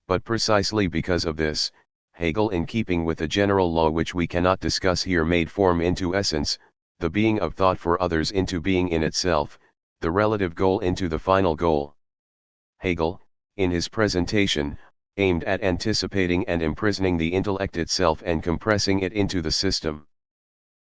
But precisely because of this, Hegel, in keeping with a general law which we cannot discuss here, made form into essence, the being of thought for others into being in itself, the relative goal into the final goal. Hegel, in his presentation, aimed at anticipating and imprisoning the intellect itself and compressing it into the system.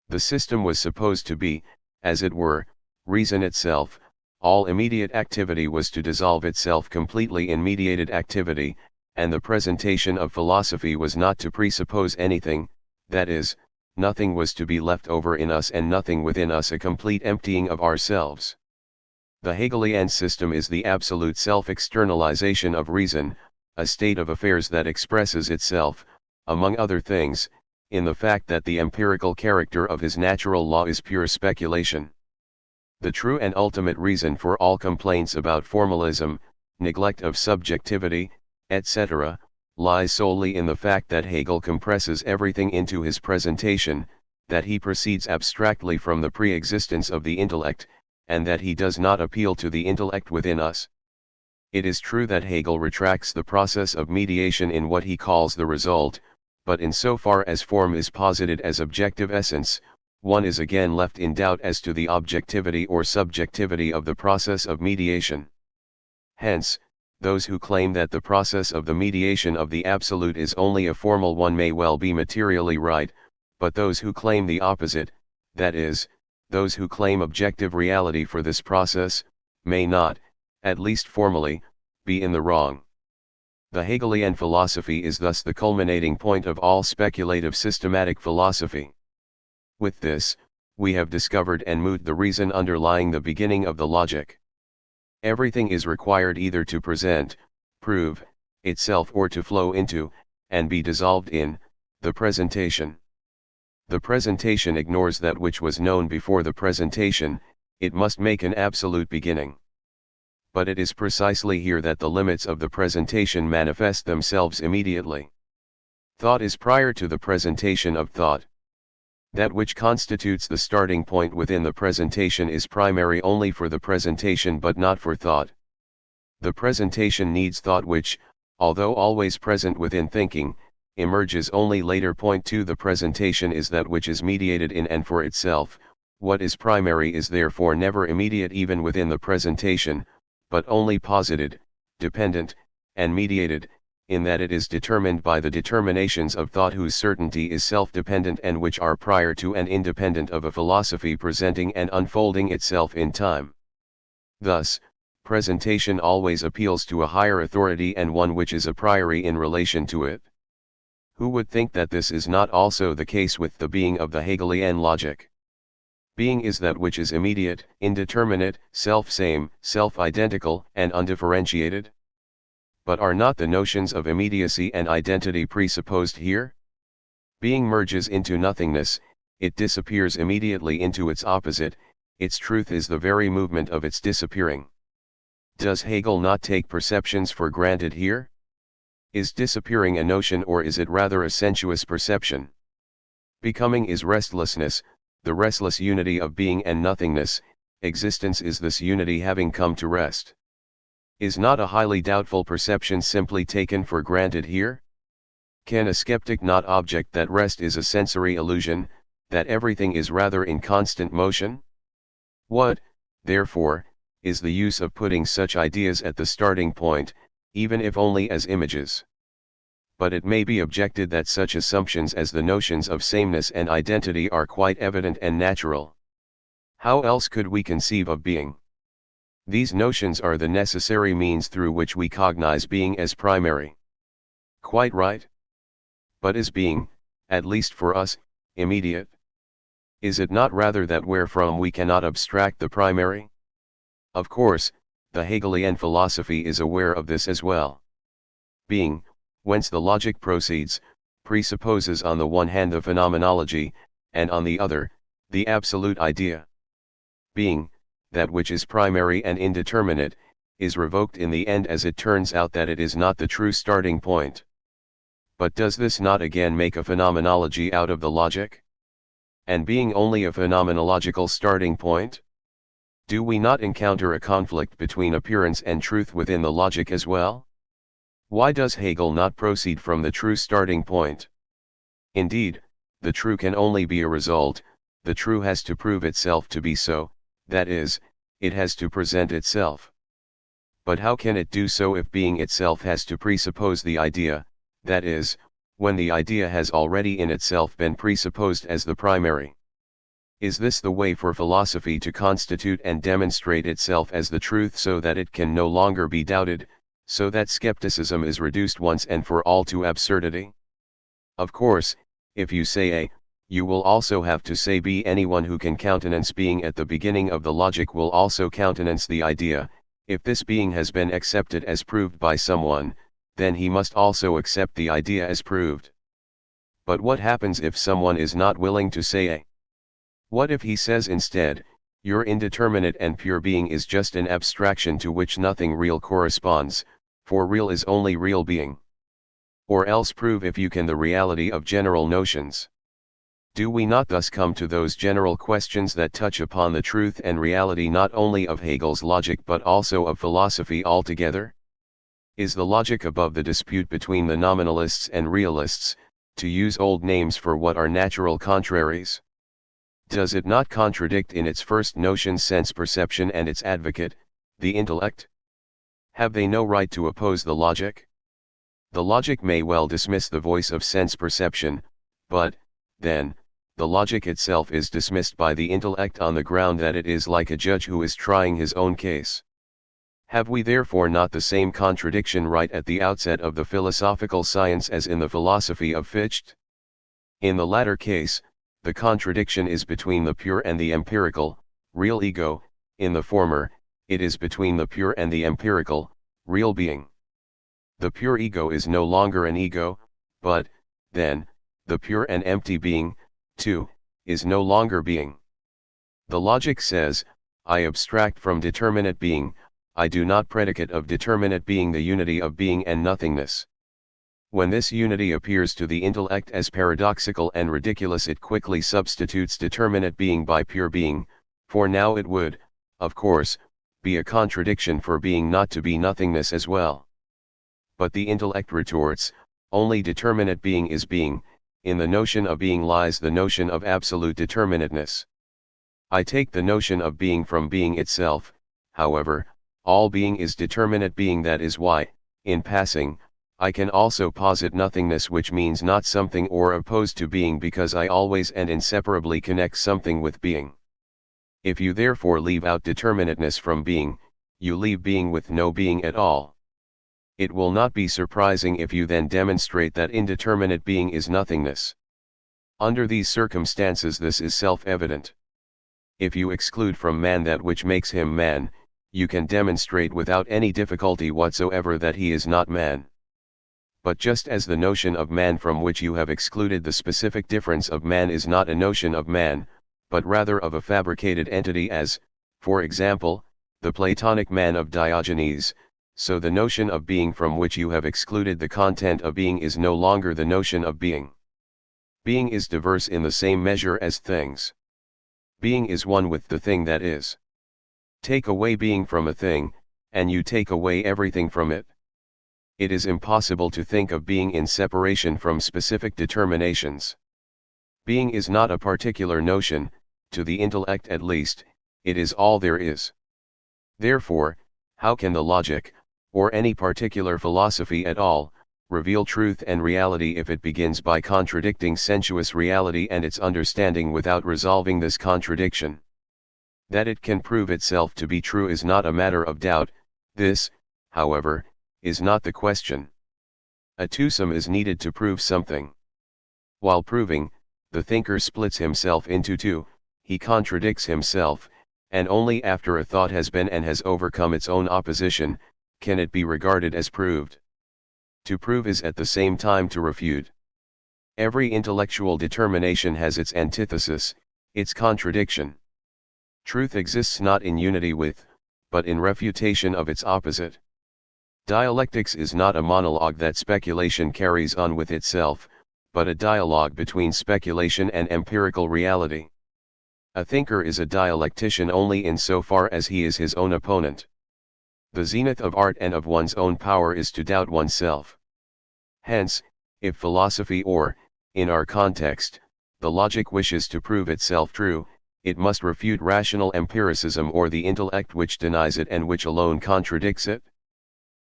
The system was supposed to be, as it were, reason itself. All immediate activity was to dissolve itself completely in mediated activity, and the presentation of philosophy was not to presuppose anything, that is, nothing was to be left over in us and nothing within us, a complete emptying of ourselves. The Hegelian system is the absolute self-externalization of reason, a state of affairs that expresses itself, among other things, in the fact that the empirical character of his natural law is pure speculation. The true and ultimate reason for all complaints about formalism, neglect of subjectivity, etc., lies solely in the fact that Hegel compresses everything into his presentation, that he proceeds abstractly from the pre-existence of the intellect, and that he does not appeal to the intellect within us. It is true that Hegel retracts the process of mediation in what he calls the result, but in so far as form is posited as objective essence, one is again left in doubt as to the objectivity or subjectivity of the process of mediation. Hence, those who claim that the process of the mediation of the absolute is only a formal one may well be materially right, but those who claim the opposite, that is, those who claim objective reality for this process, may not, at least formally, be in the wrong. The Hegelian philosophy is thus the culminating point of all speculative systematic philosophy. With this, we have discovered and moved the reason underlying the beginning of the logic. Everything is required either to present, prove, itself or to flow into, and be dissolved in, the presentation. The presentation ignores that which was known before the presentation, it must make an absolute beginning. But it is precisely here that the limits of the presentation manifest themselves immediately. Thought is prior to the presentation of thought. That which constitutes the starting point within the presentation is primary only for the presentation but not for thought. The presentation needs thought which, although always present within thinking, emerges only later. Point 2. The presentation is that which is mediated in and for itself. What is primary is therefore never immediate even within the presentation, but only posited, dependent, and mediated, in that it is determined by the determinations of thought whose certainty is self-dependent and which are prior to and independent of a philosophy presenting and unfolding itself in time. Thus, presentation always appeals to a higher authority and one which is a priori in relation to it. Who would think that this is not also the case with the being of the Hegelian logic? Being is that which is immediate, indeterminate, self-same, self-identical, and undifferentiated. But are not the notions of immediacy and identity presupposed here? Being merges into nothingness, it disappears immediately into its opposite, its truth is the very movement of its disappearing. Does Hegel not take perceptions for granted here? Is disappearing a notion or is it rather a sensuous perception? Becoming is restlessness, the restless unity of being and nothingness, existence is this unity having come to rest. Is not a highly doubtful perception simply taken for granted here? Can a skeptic not object that rest is a sensory illusion, that everything is rather in constant motion? What, therefore, is the use of putting such ideas at the starting point, even if only as images? But it may be objected that such assumptions as the notions of sameness and identity are quite evident and natural. How else could we conceive of being? These notions are the necessary means through which we cognize being as primary. Quite right. But is being, at least for us, immediate? Is it not rather that wherefrom we cannot abstract the primary? Of course, the Hegelian philosophy is aware of this as well. Being, whence the logic proceeds, presupposes on the one hand the phenomenology, and on the other, the absolute idea. Being, that which is primary and indeterminate, is revoked in the end as it turns out that it is not the true starting point. But does this not again make a phenomenology out of the logic? And being only a phenomenological starting point? Do we not encounter a conflict between appearance and truth within the logic as well? Why does Hegel not proceed from the true starting point? Indeed, the true can only be a result, the true has to prove itself to be so, that is, it has to present itself. But how can it do so if being itself has to presuppose the idea, that is, when the idea has already in itself been presupposed as the primary? Is this the way for philosophy to constitute and demonstrate itself as the truth so that it can no longer be doubted, so that skepticism is reduced once and for all to absurdity? Of course, if you say A, you will also have to say B. Anyone who can countenance being at the beginning of the logic will also countenance the idea. If this being has been accepted as proved by someone, then he must also accept the idea as proved. But what happens if someone is not willing to say A? What if he says instead, your indeterminate and pure being is just an abstraction to which nothing real corresponds, for real is only real being? Or else prove if you can the reality of general notions. Do we not thus come to those general questions that touch upon the truth and reality not only of Hegel's logic but also of philosophy altogether? Is the logic above the dispute between the nominalists and realists, to use old names for what are natural contraries? Does it not contradict in its first notion sense perception and its advocate, the intellect? Have they no right to oppose the logic? The logic may well dismiss the voice of sense perception, but, then, the logic itself is dismissed by the intellect on the ground that it is like a judge who is trying his own case. Have we therefore not the same contradiction right at the outset of the philosophical science as in the philosophy of Fichte? In the latter case, the contradiction is between the pure and the empirical, real ego; in the former, it is between the pure and the empirical, real being. The pure ego is no longer an ego, but, then, the pure and empty being, too, is no longer being. The logic says, I abstract from determinate being, I do not predicate of determinate being the unity of being and nothingness. When this unity appears to the intellect as paradoxical and ridiculous, it quickly substitutes determinate being by pure being, for now it would, of course, be a contradiction for being not to be nothingness as well. But the intellect retorts, only determinate being is being, in the notion of being lies the notion of absolute determinateness. I take the notion of being from being itself, however, all being is determinate being, that is why, in passing, I can also posit nothingness, which means not something or opposed to being, because I always and inseparably connect something with being. If you therefore leave out determinateness from being, you leave being with no being at all. It will not be surprising if you then demonstrate that indeterminate being is nothingness. Under these circumstances this is self-evident. If you exclude from man that which makes him man, you can demonstrate without any difficulty whatsoever that he is not man. But just as the notion of man from which you have excluded the specific difference of man is not a notion of man, but rather of a fabricated entity, as, for example, the Platonic man of Diogenes, so the notion of being from which you have excluded the content of being is no longer the notion of being. Being is diverse in the same measure as things. Being is one with the thing that is. Take away being from a thing, and you take away everything from it. It is impossible to think of being in separation from specific determinations. Being is not a particular notion, to the intellect at least, it is all there is. Therefore, how can the logic, or any particular philosophy at all, reveal truth and reality if it begins by contradicting sensuous reality and its understanding without resolving this contradiction? That it can prove itself to be true is not a matter of doubt. This, however, is not the question. A twosome is needed to prove something. While proving, the thinker splits himself into two, he contradicts himself, and only after a thought has been and has overcome its own opposition, can it be regarded as proved. To prove is at the same time to refute. Every intellectual determination has its antithesis, its contradiction. Truth exists not in unity with, but in refutation of its opposite. Dialectics is not a monologue that speculation carries on with itself, but a dialogue between speculation and empirical reality. A thinker is a dialectician only insofar as he is his own opponent. The zenith of art and of one's own power is to doubt oneself. Hence, if philosophy or, in our context, the logic wishes to prove itself true, it must refute rational empiricism or the intellect which denies it and which alone contradicts it.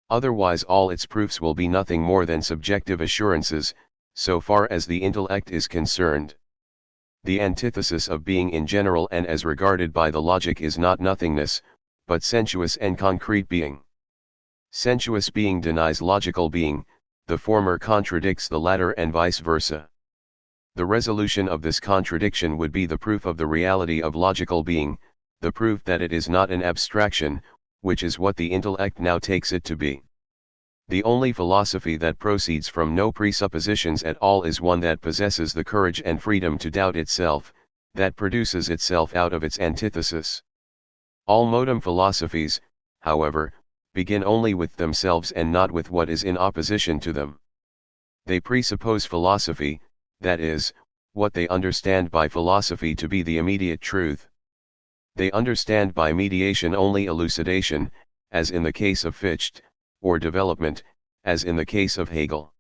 Otherwise all its proofs will be nothing more than subjective assurances, so far as the intellect is concerned. The antithesis of being in general and as regarded by the logic is not nothingness, but sensuous and concrete being. Sensuous being denies logical being, the former contradicts the latter and vice versa. The resolution of this contradiction would be the proof of the reality of logical being, the proof that it is not an abstraction, which is what the intellect now takes it to be. The only philosophy that proceeds from no presuppositions at all is one that possesses the courage and freedom to doubt itself, that produces itself out of its antithesis. All modem philosophies, however, begin only with themselves and not with what is in opposition to them. They presuppose philosophy, that is, what they understand by philosophy to be the immediate truth. They understand by mediation only elucidation, as in the case of Fichte, or development, as in the case of Hegel.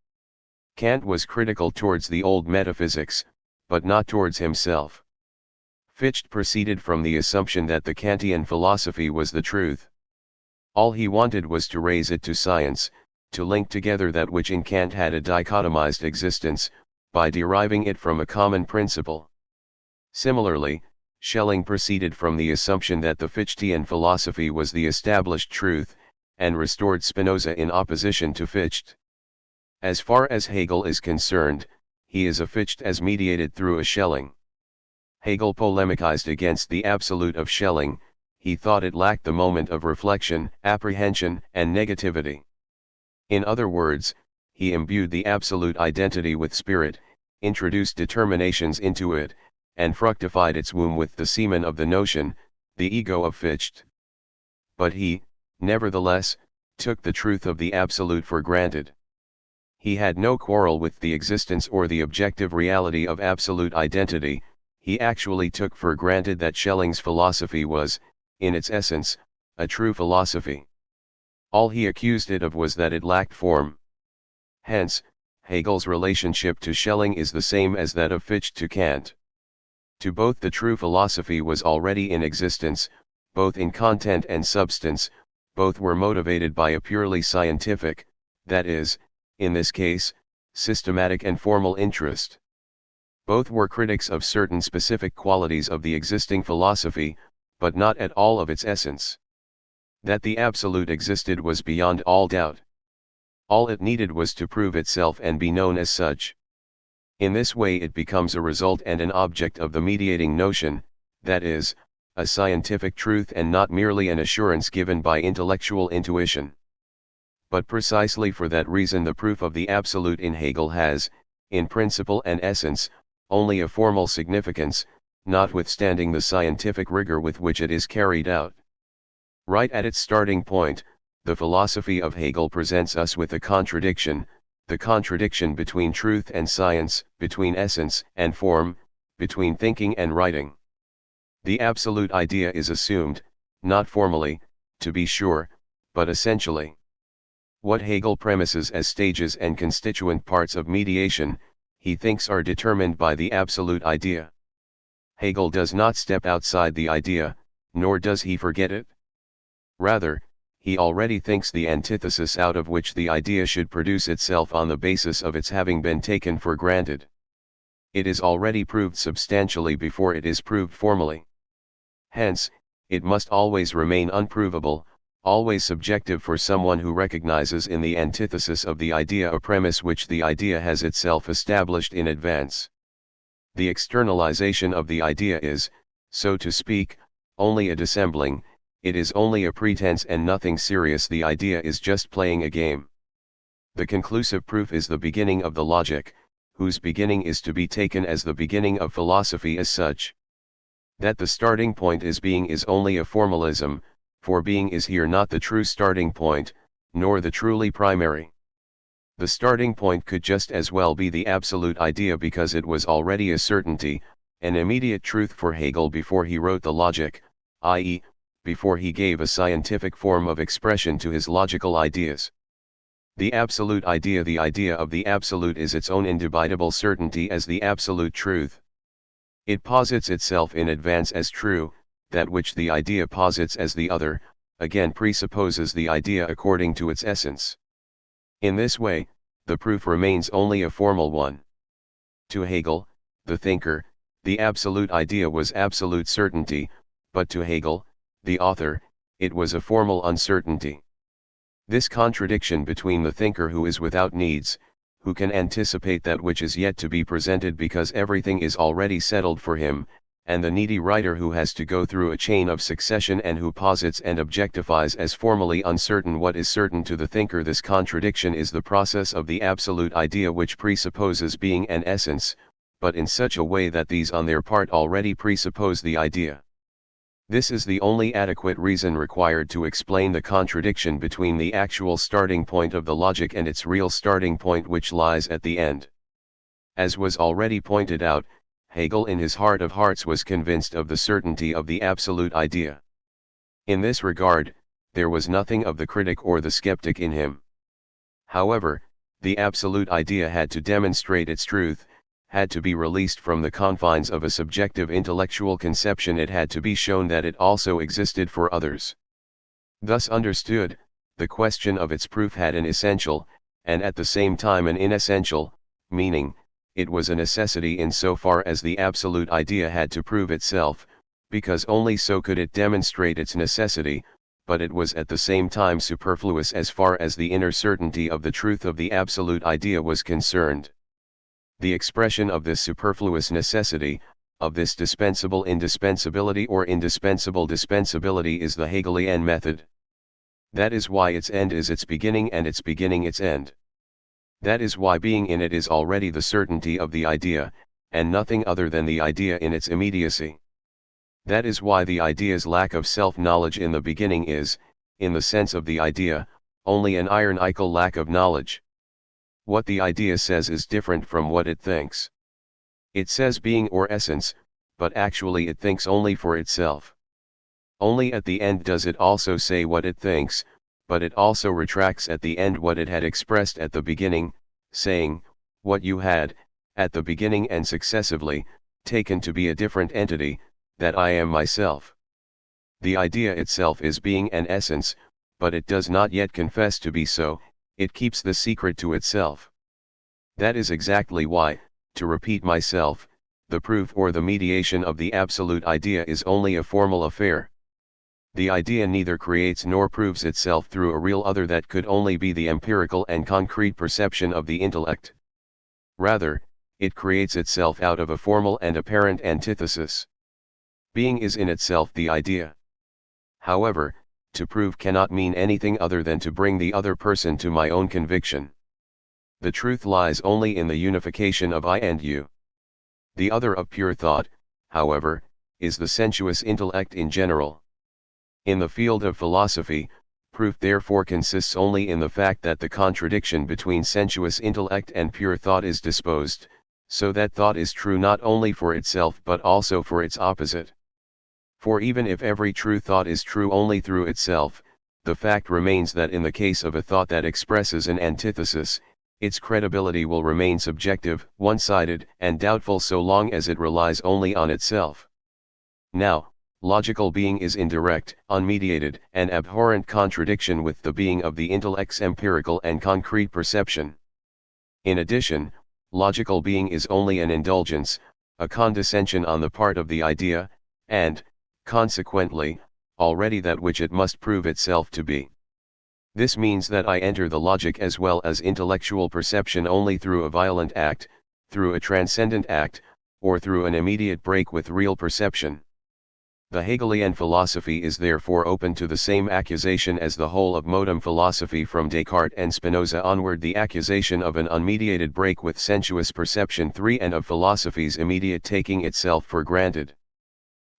Kant was critical towards the old metaphysics, but not towards himself. Fichte proceeded from the assumption that the Kantian philosophy was the truth. All he wanted was to raise it to science, to link together that which in Kant had a dichotomized existence, by deriving it from a common principle. Similarly, Schelling proceeded from the assumption that the Fichtean philosophy was the established truth, and restored Spinoza in opposition to Fichte. As far as Hegel is concerned, he is a Fichte as mediated through a Schelling. Hegel polemicized against the absolute of Schelling, he thought it lacked the moment of reflection, apprehension, and negativity. In other words, he imbued the absolute identity with spirit, introduced determinations into it, and fructified its womb with the semen of the notion, the ego of Fichte. But he, nevertheless, took the truth of the absolute for granted. He had no quarrel with the existence or the objective reality of absolute identity, he actually took for granted that Schelling's philosophy was, in its essence, a true philosophy. All he accused it of was that it lacked form. Hence, Hegel's relationship to Schelling is the same as that of Fichte to Kant. To both the true philosophy was already in existence, both in content and substance, both were motivated by a purely scientific, that is, in this case, systematic and formal interest. Both were critics of certain specific qualities of the existing philosophy, but not at all of its essence. That the absolute existed was beyond all doubt. All it needed was to prove itself and be known as such. In this way it becomes a result and an object of the mediating notion, that is, a scientific truth and not merely an assurance given by intellectual intuition. But precisely for that reason the proof of the absolute in Hegel has, in principle and essence, only a formal significance, notwithstanding the scientific rigor with which it is carried out. Right at its starting point, the philosophy of Hegel presents us with a contradiction, the contradiction between truth and science, between essence and form, between thinking and writing. The absolute idea is assumed, not formally, to be sure, but essentially. What Hegel premises as stages and constituent parts of mediation, he thinks are determined by the absolute idea. Hegel does not step outside the idea, nor does he forget it. Rather, he already thinks the antithesis out of which the idea should produce itself on the basis of its having been taken for granted. It is already proved substantially before it is proved formally. Hence, it must always remain unprovable, always subjective for someone who recognizes in the antithesis of the idea a premise which the idea has itself established in advance. The externalization of the idea is, so to speak, only a dissembling, it is only a pretense and nothing serious. The idea is just playing a game. The conclusive proof is the beginning of the logic, whose beginning is to be taken as the beginning of philosophy as such. That the starting point is being is only a formalism, for being is here not the true starting point, nor the truly primary. The starting point could just as well be the absolute idea because it was already a certainty, an immediate truth for Hegel before he wrote the Logic, i.e., before he gave a scientific form of expression to his logical ideas. The absolute idea, the idea of the absolute, is its own indubitable certainty as the absolute truth. It posits itself in advance as true, that which the idea posits as the other, again presupposes the idea according to its essence. In this way, the proof remains only a formal one. To Hegel, the thinker, the absolute idea was absolute certainty, but to Hegel, the author, it was a formal uncertainty. This contradiction between the thinker who is without needs, who can anticipate that which is yet to be presented because everything is already settled for him, and the needy writer who has to go through a chain of succession and who posits and objectifies as formally uncertain what is certain to the thinker, this contradiction is the process of the absolute idea which presupposes being and essence, but in such a way that these on their part already presuppose the idea. This is the only adequate reason required to explain the contradiction between the actual starting point of the logic and its real starting point which lies at the end. As was already pointed out, Hegel in his heart of hearts was convinced of the certainty of the absolute idea. In this regard, there was nothing of the critic or the skeptic in him. However, the absolute idea had to demonstrate its truth, had to be released from the confines of a subjective intellectual conception, it had to be shown that it also existed for others. Thus understood, the question of its proof had an essential, and at the same time an inessential, meaning. It was a necessity in so far as the absolute idea had to prove itself, because only so could it demonstrate its necessity, but it was at the same time superfluous as far as the inner certainty of the truth of the absolute idea was concerned. The expression of this superfluous necessity, of this dispensable indispensability or indispensable dispensability, is the Hegelian method. That is why its end is its beginning and its beginning its end. That is why being in it is already the certainty of the idea, and nothing other than the idea in its immediacy. That is why the idea's lack of self-knowledge in the beginning is, in the sense of the idea, only an ironical lack of knowledge. What the idea says is different from what it thinks. It says being or essence, but actually it thinks only for itself. Only at the end does it also say what it thinks, but it also retracts at the end what it had expressed at the beginning, saying, what you had, at the beginning and successively, taken to be a different entity, that I am myself. The idea itself is being and essence, but it does not yet confess to be so, it keeps the secret to itself. That is exactly why, to repeat myself, the proof or the mediation of the absolute idea is only a formal affair. The idea neither creates nor proves itself through a real other that could only be the empirical and concrete perception of the intellect. Rather, it creates itself out of a formal and apparent antithesis. Being is in itself the idea. However, to prove cannot mean anything other than to bring the other person to my own conviction. The truth lies only in the unification of I and you. The other of pure thought, however, is the sensuous intellect in general. In the field of philosophy, proof therefore consists only in the fact that the contradiction between sensuous intellect and pure thought is disposed, so that thought is true not only for itself but also for its opposite. For even if every true thought is true only through itself, the fact remains that in the case of a thought that expresses an antithesis, its credibility will remain subjective, one-sided, and doubtful so long as it relies only on itself. Now, logical being is in direct, unmediated, and abhorrent contradiction with the being of the intellect's empirical and concrete perception. In addition, logical being is only an indulgence, a condescension on the part of the idea, and, consequently, already that which it must prove itself to be. This means that I enter the logic as well as intellectual perception only through a violent act, through a transcendent act, or through an immediate break with real perception. The Hegelian philosophy is therefore open to the same accusation as the whole of modern philosophy from Descartes and Spinoza onward, the accusation of an unmediated break with sensuous perception 3 and of philosophy's immediate taking itself for granted.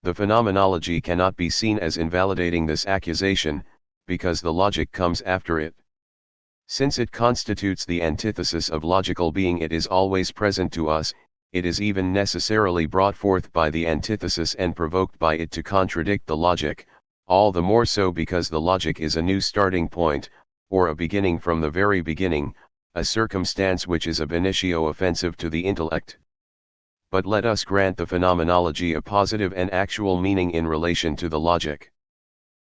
The phenomenology cannot be seen as invalidating this accusation, because the logic comes after it. Since it constitutes the antithesis of logical being, it is always present to us. It is even necessarily brought forth by the antithesis and provoked by it to contradict the logic, all the more so because the logic is a new starting point, or a beginning from the very beginning, a circumstance which is ab initio offensive to the intellect. But let us grant the phenomenology a positive and actual meaning in relation to the logic.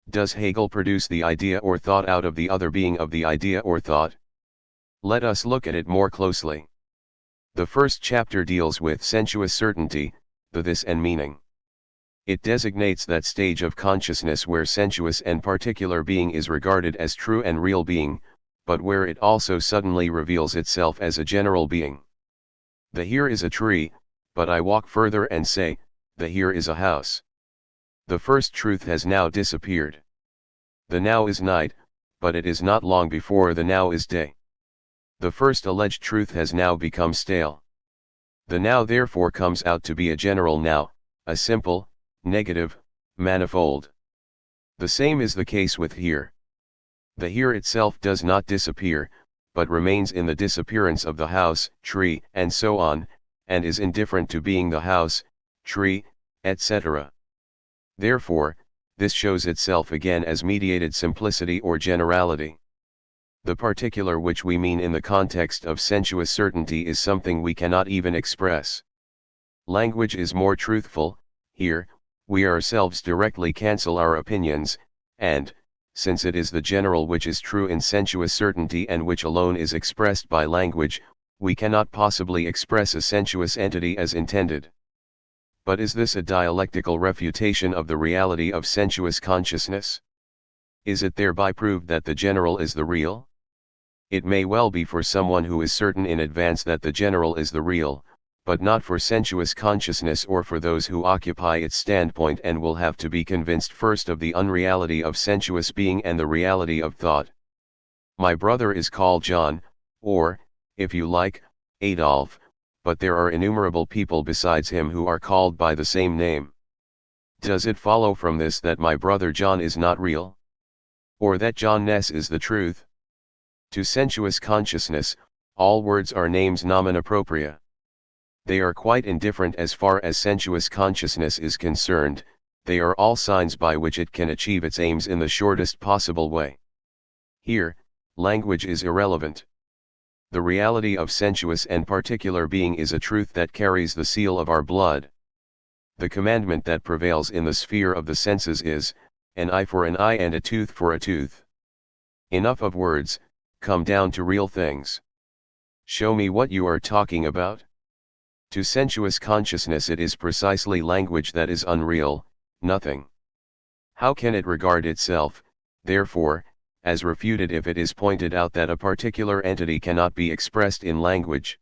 Does Hegel produce the idea or thought out of the other being of the idea or thought? Let us look at it more closely. The first chapter deals with sensuous certainty, the this and meaning. It designates that stage of consciousness where sensuous and particular being is regarded as true and real being, but where it also suddenly reveals itself as a general being. The here is a tree, but I walk further and say, the here is a house. The first truth has now disappeared. The now is night, but it is not long before the now is day. The first alleged truth has now become stale. The now therefore comes out to be a general now, a simple, negative, manifold. The same is the case with here. The here itself does not disappear, but remains in the disappearance of the house, tree, and so on, and is indifferent to being the house, tree, etc. Therefore, this shows itself again as mediated simplicity or generality. The particular which we mean in the context of sensuous certainty is something we cannot even express. Language is more truthful. Here, we ourselves directly cancel our opinions, and, since it is the general which is true in sensuous certainty and which alone is expressed by language, we cannot possibly express a sensuous entity as intended. But is this a dialectical refutation of the reality of sensuous consciousness? Is it thereby proved that the general is the real? It may well be for someone who is certain in advance that the general is the real, but not for sensuous consciousness or for those who occupy its standpoint and will have to be convinced first of the unreality of sensuous being and the reality of thought. My brother is called John, or, if you like, Adolf, but there are innumerable people besides him who are called by the same name. Does it follow from this that my brother John is not real? Or that John Ness is the truth? To sensuous consciousness, all words are names nomen propria. They are quite indifferent as far as sensuous consciousness is concerned. They are all signs by which it can achieve its aims in the shortest possible way. Here, language is irrelevant. The reality of sensuous and particular being is a truth that carries the seal of our blood. The commandment that prevails in the sphere of the senses is, an eye for an eye and a tooth for a tooth. Enough of words, come down to real things. Show me what you are talking about. To sensuous consciousness it is precisely language that is unreal, nothing. How can it regard itself, therefore, as refuted if it is pointed out that a particular entity cannot be expressed in language?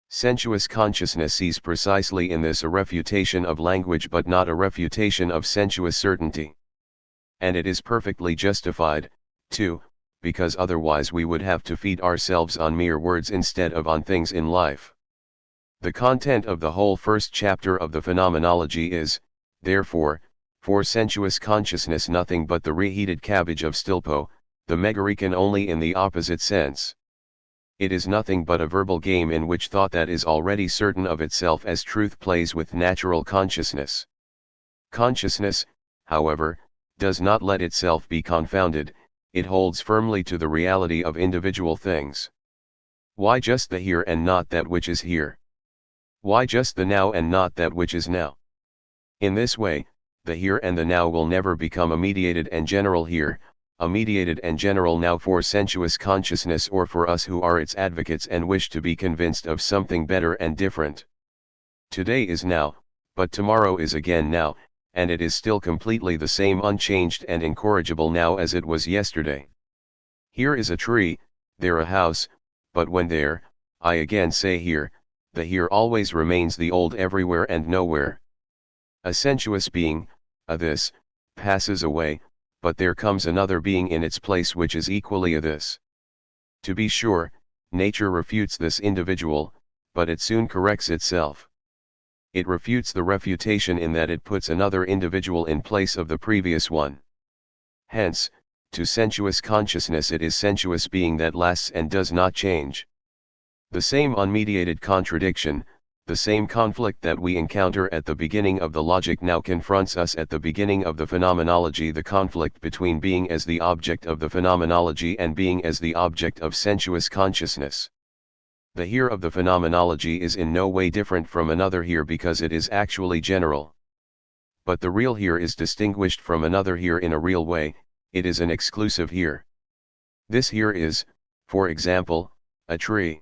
Sensuous consciousness sees precisely in this a refutation of language but not a refutation of sensuous certainty. And it is perfectly justified, too, because otherwise we would have to feed ourselves on mere words instead of on things in life. The content of the whole first chapter of the Phenomenology is, therefore, for sensuous consciousness nothing but the reheated cabbage of Stilpo, the Megarican only in the opposite sense. It is nothing but a verbal game in which thought that is already certain of itself as truth plays with natural consciousness. Consciousness, however, does not let itself be confounded, it holds firmly to the reality of individual things. Why just the here and not that which is here? Why just the now and not that which is now? In this way, the here and the now will never become a mediated and general here, a mediated and general now for sensuous consciousness or for us who are its advocates and wish to be convinced of something better and different. Today is now, but tomorrow is again now, and it is still completely the same, unchanged and incorrigible now as it was yesterday. Here is a tree, there a house, but when there, I again say here, the here always remains the old everywhere and nowhere. A sensuous being, a this, passes away, but there comes another being in its place which is equally a this. To be sure, nature refutes this individual, but it soon corrects itself. It refutes the refutation in that it puts another individual in place of the previous one. Hence, to sensuous consciousness it is sensuous being that lasts and does not change. The same unmediated contradiction, the same conflict that we encounter at the beginning of the logic now confronts us at the beginning of the phenomenology, the conflict between being as the object of the phenomenology and being as the object of sensuous consciousness. The here of the phenomenology is in no way different from another here because it is actually general. But the real here is distinguished from another here in a real way, it is an exclusive here. This here is, for example, a tree.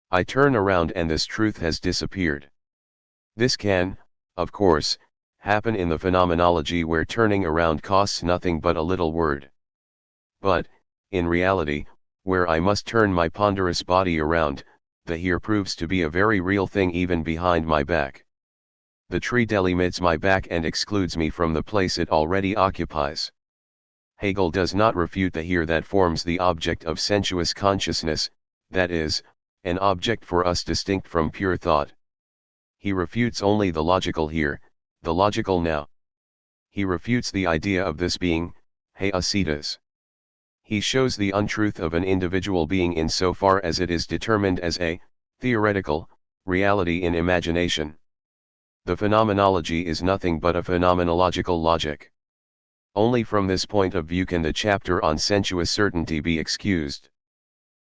I turn around and this truth has disappeared. This can, of course, happen in the phenomenology where turning around costs nothing but a little word. But, in reality, where I must turn my ponderous body around, the here proves to be a very real thing even behind my back. The tree delimits my back and excludes me from the place it already occupies. Hegel does not refute the here that forms the object of sensuous consciousness, that is, an object for us distinct from pure thought. He refutes only the logical here, the logical now. He refutes the idea of this being, he acetas. He shows the untruth of an individual being in so far as it is determined as a theoretical reality in imagination. The phenomenology is nothing but a phenomenological logic. Only from this point of view can the chapter on sensuous certainty be excused.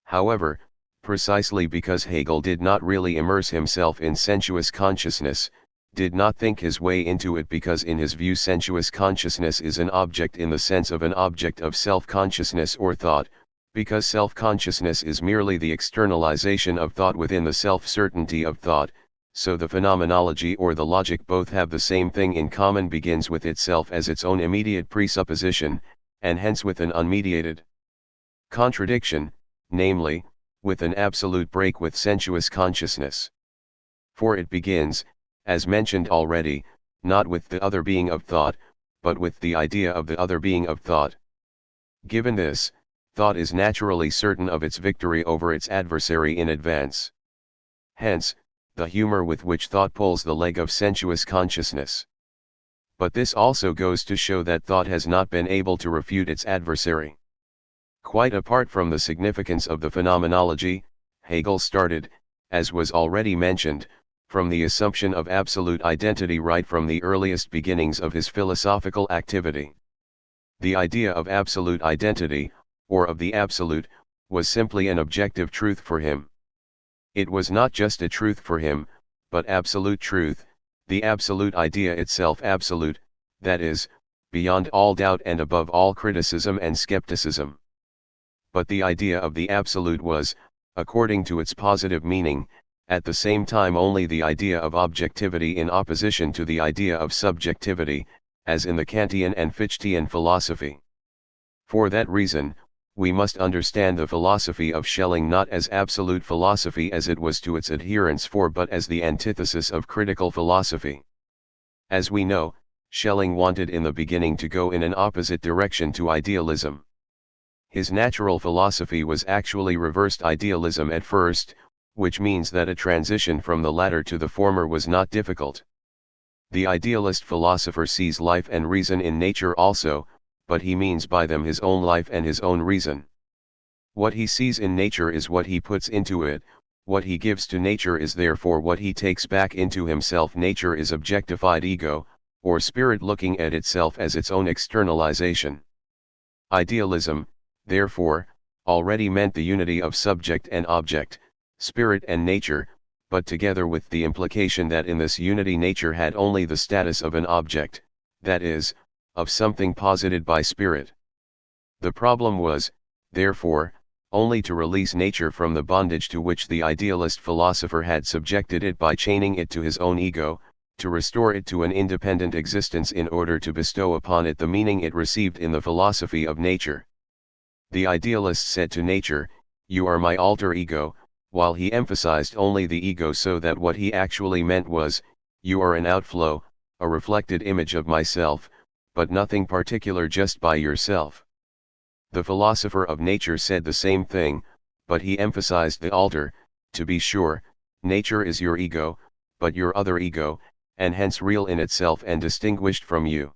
However, precisely because Hegel did not really immerse himself in sensuous consciousness, did not think his way into it, because in his view sensuous consciousness is an object in the sense of an object of self-consciousness or thought, because self-consciousness is merely the externalization of thought within the self-certainty of thought, so the phenomenology or the logic both have the same thing in common, begins with itself as its own immediate presupposition, and hence with an unmediated contradiction, namely, with an absolute break with sensuous consciousness. For it begins, as mentioned already, not with the other being of thought, but with the idea of the other being of thought. Given this, thought is naturally certain of its victory over its adversary in advance. Hence, the humor with which thought pulls the leg of sensuous consciousness. But this also goes to show that thought has not been able to refute its adversary. Quite apart from the significance of the phenomenology, Hegel started, as was already mentioned, from the assumption of absolute identity right from the earliest beginnings of his philosophical activity. The idea of absolute identity, or of the absolute, was simply an objective truth for him. It was not just a truth for him, but absolute truth, the absolute idea itself absolute, that is, beyond all doubt and above all criticism and skepticism. But the idea of the absolute was, according to its positive meaning, at the same time only the idea of objectivity in opposition to the idea of subjectivity, as in the Kantian and Fichtean philosophy. For that reason, we must understand the philosophy of Schelling not as absolute philosophy as it was to its adherents but as the antithesis of critical philosophy. As we know, Schelling wanted in the beginning to go in an opposite direction to idealism. His natural philosophy was actually reversed idealism at first, which means that a transition from the latter to the former was not difficult. The idealist philosopher sees life and reason in nature also, but he means by them his own life and his own reason. What he sees in nature is what he puts into it, what he gives to nature is therefore what he takes back into himself. Nature is objectified ego, or spirit looking at itself as its own externalization. Idealism, therefore, already meant the unity of subject and object, spirit and nature, but together with the implication that in this unity nature had only the status of an object, that is, of something posited by spirit. The problem was, therefore, only to release nature from the bondage to which the idealist philosopher had subjected it by chaining it to his own ego, to restore it to an independent existence in order to bestow upon it the meaning it received in the philosophy of nature. The idealist said to nature, "You are my alter ego," while he emphasized only the ego, so that what he actually meant was, "You are an outflow, a reflected image of myself, but nothing particular just by yourself." The philosopher of nature said the same thing, but he emphasized the alter. To be sure, nature is your ego, but your other ego, and hence real in itself and distinguished from you.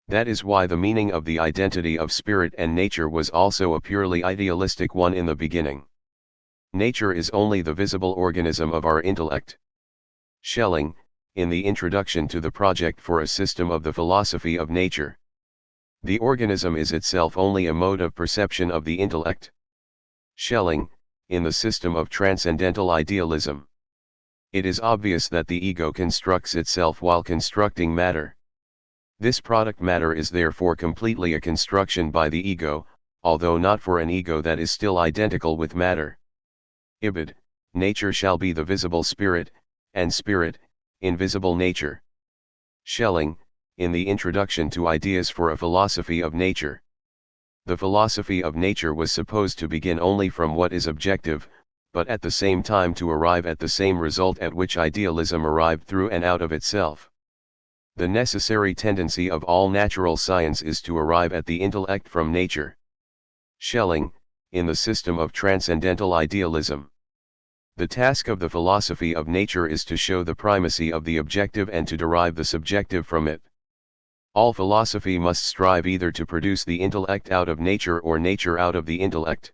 That is why the meaning of the identity of spirit and nature was also a purely idealistic one in the beginning. Nature is only the visible organism of our intellect. Schelling, in the introduction to the project for a system of the philosophy of nature. The organism is itself only a mode of perception of the intellect. Schelling, in the system of transcendental idealism. It is obvious that the ego constructs itself while constructing matter. This product matter is therefore completely a construction by the ego, although not for an ego that is still identical with matter. Ibid, nature shall be the visible spirit, and spirit, invisible nature. Schelling, in the introduction to Ideas for a Philosophy of Nature. The philosophy of nature was supposed to begin only from what is objective, but at the same time to arrive at the same result at which idealism arrived through and out of itself. The necessary tendency of all natural science is to arrive at the intellect from nature. Schelling, in the system of transcendental idealism. The task of the philosophy of nature is to show the primacy of the objective and to derive the subjective from it. All philosophy must strive either to produce the intellect out of nature or nature out of the intellect.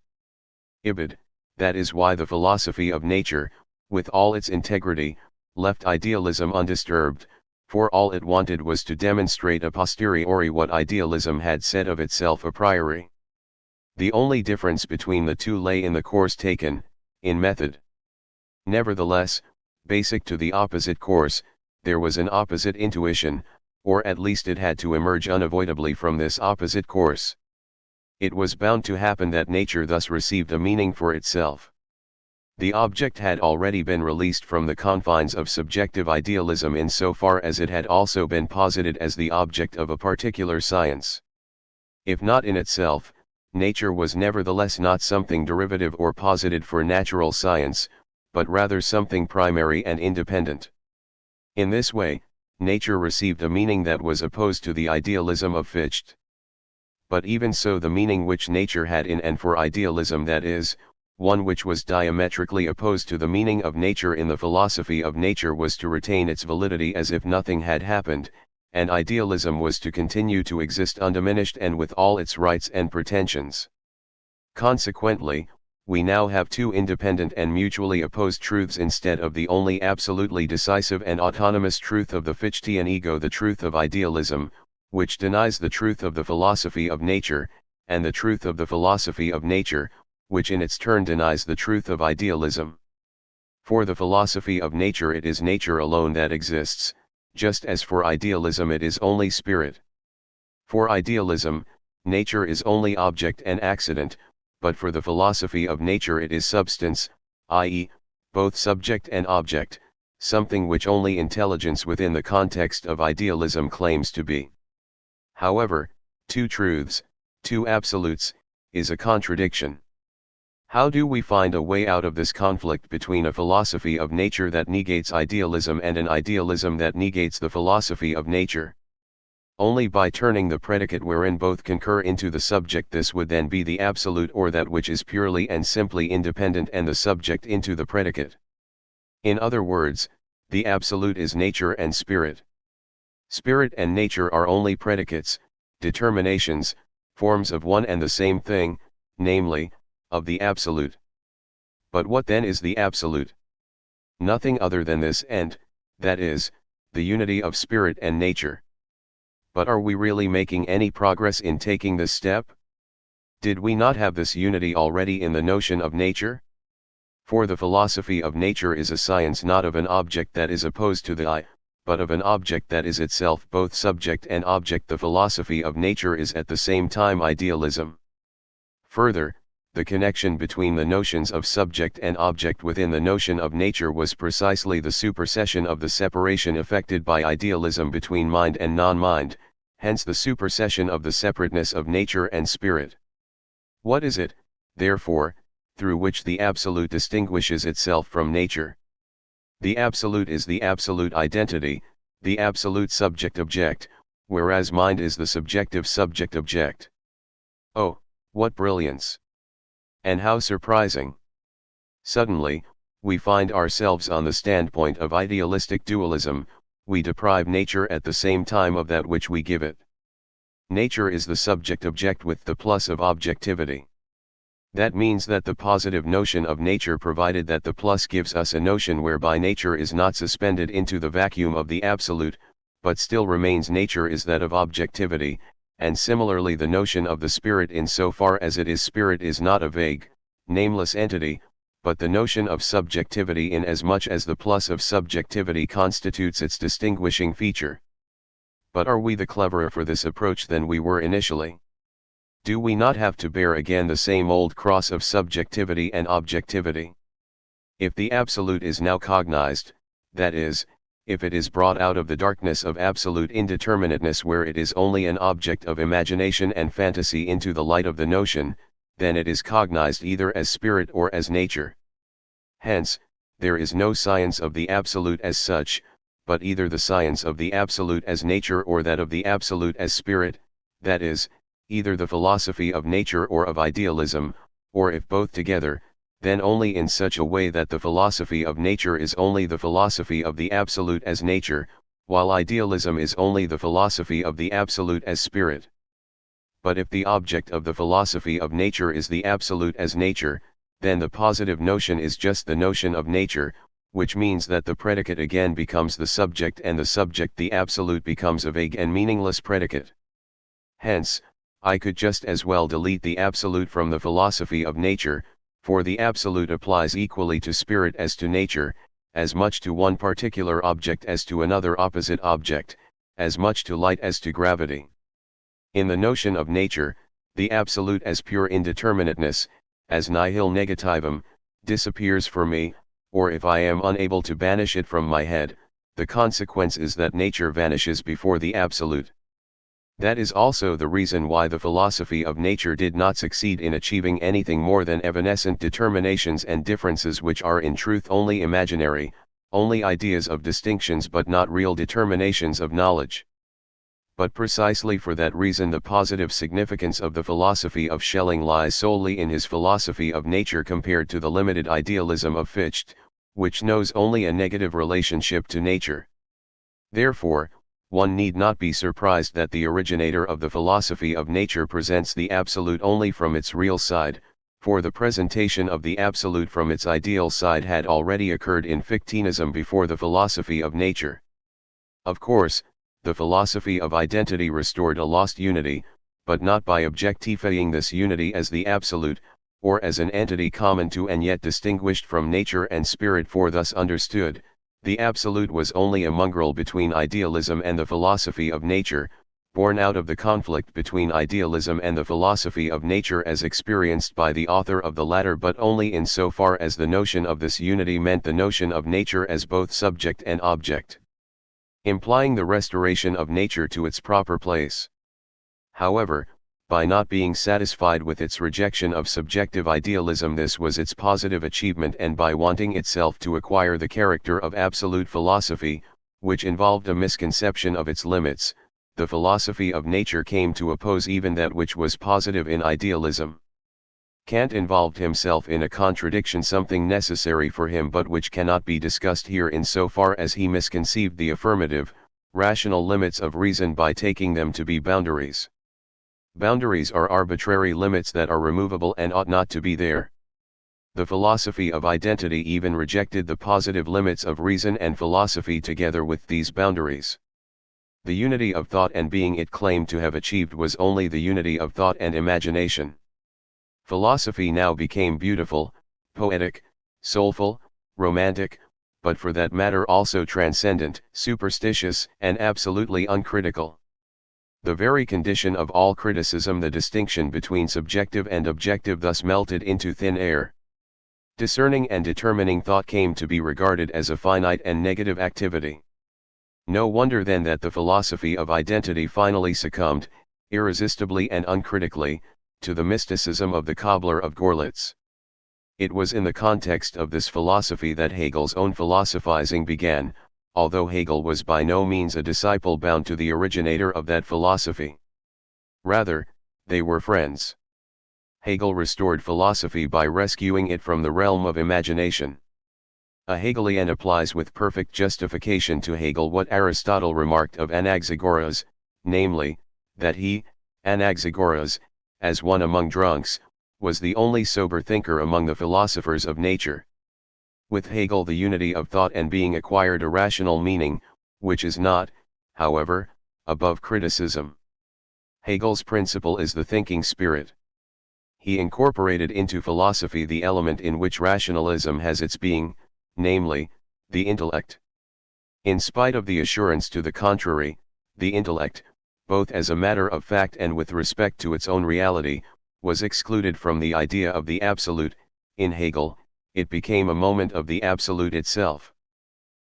Ibid, that is why the philosophy of nature, with all its integrity, left idealism undisturbed, for all it wanted was to demonstrate a posteriori what idealism had said of itself a priori. The only difference between the two lay in the course taken, in method. Nevertheless, basic to the opposite course, there was an opposite intuition, or at least it had to emerge unavoidably from this opposite course. It was bound to happen that nature thus received a meaning for itself. The object had already been released from the confines of subjective idealism insofar as it had also been posited as the object of a particular science. If not in itself, nature was nevertheless not something derivative or posited for natural science, but rather something primary and independent. In this way, nature received a meaning that was opposed to the idealism of Fichte. But even so, the meaning which nature had in and for idealism, that is, one which was diametrically opposed to the meaning of nature in the philosophy of nature, was to retain its validity as if nothing had happened, and idealism was to continue to exist undiminished and with all its rights and pretensions. Consequently, we now have two independent and mutually opposed truths instead of the only absolutely decisive and autonomous truth of the Fichtean ego, the truth of idealism, which denies the truth of the philosophy of nature, and the truth of the philosophy of nature, which in its turn denies the truth of idealism. For the philosophy of nature it is nature alone that exists, just as for idealism it is only spirit. For idealism, nature is only object and accident, but for the philosophy of nature it is substance, i.e., both subject and object, something which only intelligence within the context of idealism claims to be. However, two truths, two absolutes, is a contradiction. How do we find a way out of this conflict between a philosophy of nature that negates idealism and an idealism that negates the philosophy of nature? Only by turning the predicate wherein both concur into the subject. This would then be the absolute, or that which is purely and simply independent, and the subject into the predicate. In other words, the absolute is nature and spirit. Spirit and nature are only predicates, determinations, forms of one and the same thing, namely, of the absolute. But what then is the absolute? Nothing other than this end, that is, the unity of spirit and nature. But are we really making any progress in taking this step? Did we not have this unity already in the notion of nature? For the philosophy of nature is a science not of an object that is opposed to the I, but of an object that is itself both subject and object. The philosophy of nature is at the same time idealism. Further, the connection between the notions of subject and object within the notion of nature was precisely the supersession of the separation effected by idealism between mind and non-mind, hence the supersession of the separateness of nature and spirit. What is it, therefore, through which the absolute distinguishes itself from nature? The absolute is the absolute identity, the absolute subject-object, whereas mind is the subjective subject-object. Oh, what brilliance! And how surprising! Suddenly, we find ourselves on the standpoint of idealistic dualism. We deprive nature at the same time of that which we give it. Nature is the subject-object with the plus of objectivity. That means that the positive notion of nature, provided that the plus gives us a notion whereby nature is not suspended into the vacuum of the absolute, but still remains nature, is that of objectivity, and similarly the notion of the spirit in so far as it is spirit is not a vague, nameless entity, but the notion of subjectivity in as much as the plus of subjectivity constitutes its distinguishing feature. But are we the cleverer for this approach than we were initially? Do we not have to bear again the same old cross of subjectivity and objectivity? If the absolute is now cognized, that is, if it is brought out of the darkness of absolute indeterminateness where it is only an object of imagination and fantasy into the light of the notion, then it is cognized either as spirit or as nature. Hence, there is no science of the absolute as such, but either the science of the absolute as nature or that of the absolute as spirit, that is, either the philosophy of nature or of idealism, or if both together, then only in such a way that the philosophy of nature is only the philosophy of the absolute as nature, while idealism is only the philosophy of the absolute as spirit. But if the object of the philosophy of nature is the absolute as nature, then the positive notion is just the notion of nature, which means that the predicate again becomes the subject and the subject the absolute becomes a vague and meaningless predicate. Hence, I could just as well delete the absolute from the philosophy of nature, for the absolute applies equally to spirit as to nature, as much to one particular object as to another opposite object, as much to light as to gravity. In the notion of nature, the absolute as pure indeterminateness, as nihil negativum, disappears for me, or if I am unable to banish it from my head, the consequence is that nature vanishes before the absolute. That is also the reason why the philosophy of nature did not succeed in achieving anything more than evanescent determinations and differences which are in truth only imaginary, only ideas of distinctions but not real determinations of knowledge. But precisely for that reason the positive significance of the philosophy of Schelling lies solely in his philosophy of nature compared to the limited idealism of Fichte, which knows only a negative relationship to nature. Therefore, one need not be surprised that the originator of the philosophy of nature presents the absolute only from its real side, for the presentation of the absolute from its ideal side had already occurred in Fichteanism before the philosophy of nature. Of course, the philosophy of identity restored a lost unity, but not by objectifying this unity as the absolute, or as an entity common to and yet distinguished from nature and spirit, for thus understood, the absolute was only a mongrel between idealism and the philosophy of nature, born out of the conflict between idealism and the philosophy of nature as experienced by the author of the latter, but only in so far as the notion of this unity meant the notion of nature as both subject and object, implying the restoration of nature to its proper place. However, by not being satisfied with its rejection of subjective idealism, this was its positive achievement, and by wanting itself to acquire the character of absolute philosophy, which involved a misconception of its limits, the philosophy of nature came to oppose even that which was positive in idealism. Kant involved himself in a contradiction, something necessary for him but which cannot be discussed here, in so far as he misconceived the affirmative, rational limits of reason by taking them to be boundaries. Boundaries are arbitrary limits that are removable and ought not to be there. The philosophy of identity even rejected the positive limits of reason and philosophy together with these boundaries. The unity of thought and being it claimed to have achieved was only the unity of thought and imagination. Philosophy now became beautiful, poetic, soulful, romantic, but for that matter also transcendent, superstitious, and absolutely uncritical. The very condition of all criticism, the distinction between subjective and objective, thus melted into thin air. Discerning and determining thought came to be regarded as a finite and negative activity. No wonder then that the philosophy of identity finally succumbed, irresistibly and uncritically, to the mysticism of the cobbler of Görlitz. It was in the context of this philosophy that Hegel's own philosophizing began, although Hegel was by no means a disciple bound to the originator of that philosophy. Rather, they were friends. Hegel restored philosophy by rescuing it from the realm of imagination. A Hegelian applies with perfect justification to Hegel what Aristotle remarked of Anaxagoras, namely, that he, Anaxagoras, as one among drunks, was the only sober thinker among the philosophers of nature. With Hegel the unity of thought and being acquired a rational meaning, which is not, however, above criticism. Hegel's principle is the thinking spirit. He incorporated into philosophy the element in which rationalism has its being, namely, the intellect. In spite of the assurance to the contrary, the intellect, both as a matter of fact and with respect to its own reality, was excluded from the idea of the absolute. In Hegel, it became a moment of the absolute itself.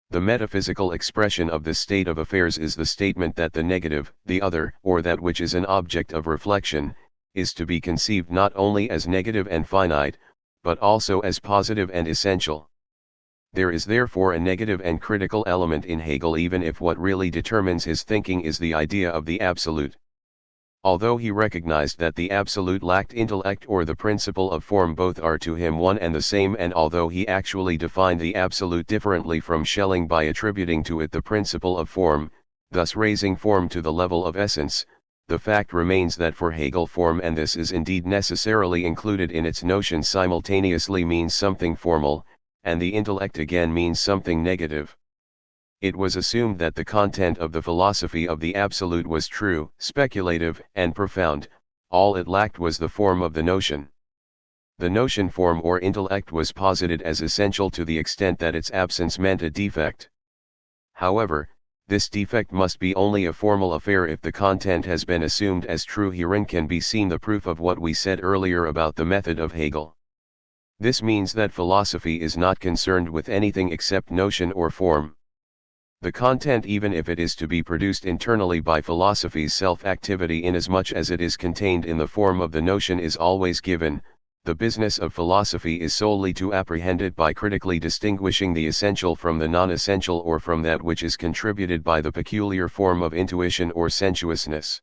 The metaphysical expression of this state of affairs is the statement that the negative, the other, or that which is an object of reflection, is to be conceived not only as negative and finite, but also as positive and essential. There is therefore a negative and critical element in Hegel, even if what really determines his thinking is the idea of the absolute. Although he recognized that the absolute lacked intellect or the principle of form, both are to him one and the same, and although he actually defined the absolute differently from Schelling by attributing to it the principle of form, thus raising form to the level of essence, the fact remains that for Hegel form, and this is indeed necessarily included in its notion, simultaneously means something formal, and the intellect again means something negative. It was assumed that the content of the philosophy of the absolute was true, speculative, and profound. All it lacked was the form of the notion. The notion form or intellect was posited as essential to the extent that its absence meant a defect. However, this defect must be only a formal affair if the content has been assumed as true. Herein can be seen the proof of what we said earlier about the method of Hegel. This means that philosophy is not concerned with anything except notion or form. The content, even if it is to be produced internally by philosophy's self-activity inasmuch as it is contained in the form of the notion, is always given. The business of philosophy is solely to apprehend it by critically distinguishing the essential from the non-essential, or from that which is contributed by the peculiar form of intuition or sensuousness.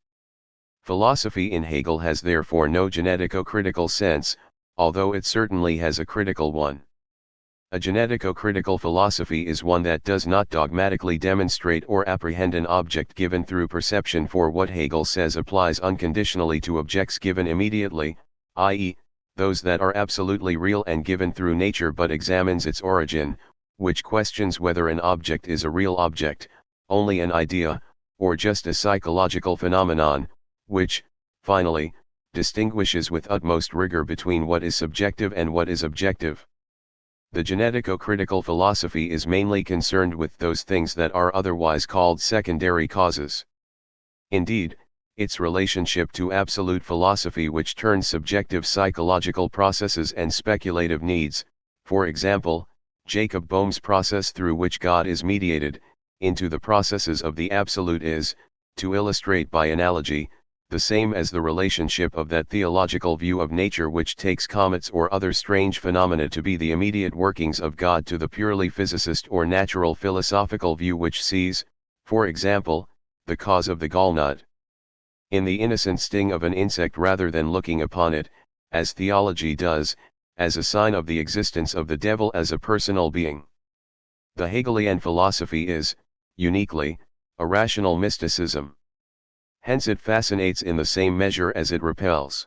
Philosophy in Hegel has therefore no genetico-critical sense, although it certainly has a critical one. A genetico-critical philosophy is one that does not dogmatically demonstrate or apprehend an object given through perception for what Hegel says applies unconditionally to objects given immediately, i.e., those that are absolutely real and given through nature, but examines its origin, which questions whether an object is a real object, only an idea, or just a psychological phenomenon, which, finally, distinguishes with utmost rigor between what is subjective and what is objective. The genetico-critical philosophy is mainly concerned with those things that are otherwise called secondary causes. Indeed, its relationship to absolute philosophy, which turns subjective psychological processes and speculative needs, for example, Jacob Boehm's process through which God is mediated, into the processes of the absolute, is, to illustrate by analogy, the same as the relationship of that theological view of nature which takes comets or other strange phenomena to be the immediate workings of God to the purely physicist or natural philosophical view which sees, for example, the cause of the gallnut in the innocent sting of an insect, rather than looking upon it, as theology does, as a sign of the existence of the devil as a personal being. The Hegelian philosophy is, uniquely, a rational mysticism. Hence it fascinates in the same measure as it repels.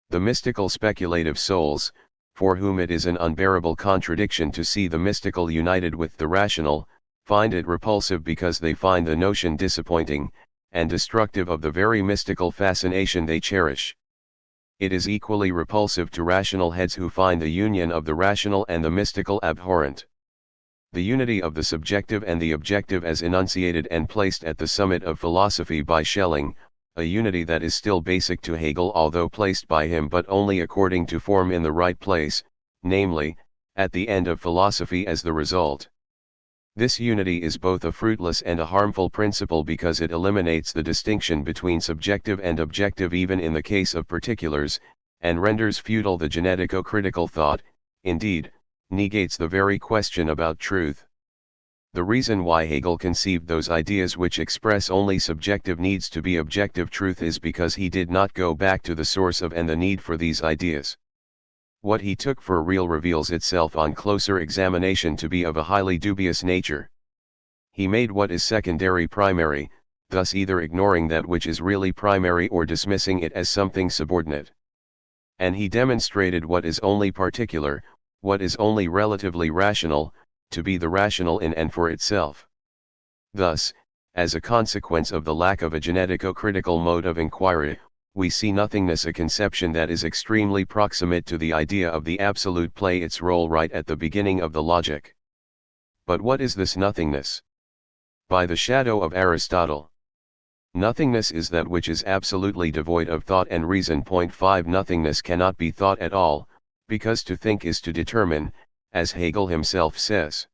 The mystical speculative souls, for whom it is an unbearable contradiction to see the mystical united with the rational, find it repulsive because they find the notion disappointing, and destructive of the very mystical fascination they cherish. It is equally repulsive to rational heads who find the union of the rational and the mystical abhorrent. The unity of the subjective and the objective, as enunciated and placed at the summit of philosophy by Schelling, a unity that is still basic to Hegel although placed by him but only according to form in the right place, namely, at the end of philosophy as the result. This unity is both a fruitless and a harmful principle because it eliminates the distinction between subjective and objective even in the case of particulars, and renders futile the genetico-critical thought, indeed, negates the very question about truth. The reason why Hegel conceived those ideas which express only subjective needs to be objective truth is because he did not go back to the source of and the need for these ideas. What he took for real reveals itself on closer examination to be of a highly dubious nature. He made what is secondary primary, thus either ignoring that which is really primary or dismissing it as something subordinate. And he demonstrated what is only particular, what is only relatively rational, to be the rational in and for itself. Thus, as a consequence of the lack of a genetico-critical mode of inquiry, we see nothingness a conception that is extremely proximate to the idea of the absolute play its role right at the beginning of the logic. But what is this nothingness? By the shadow of Aristotle. Nothingness is that which is absolutely devoid of thought and reason. 5 Nothingness cannot be thought at all, because to think is to determine, as Hegel himself says.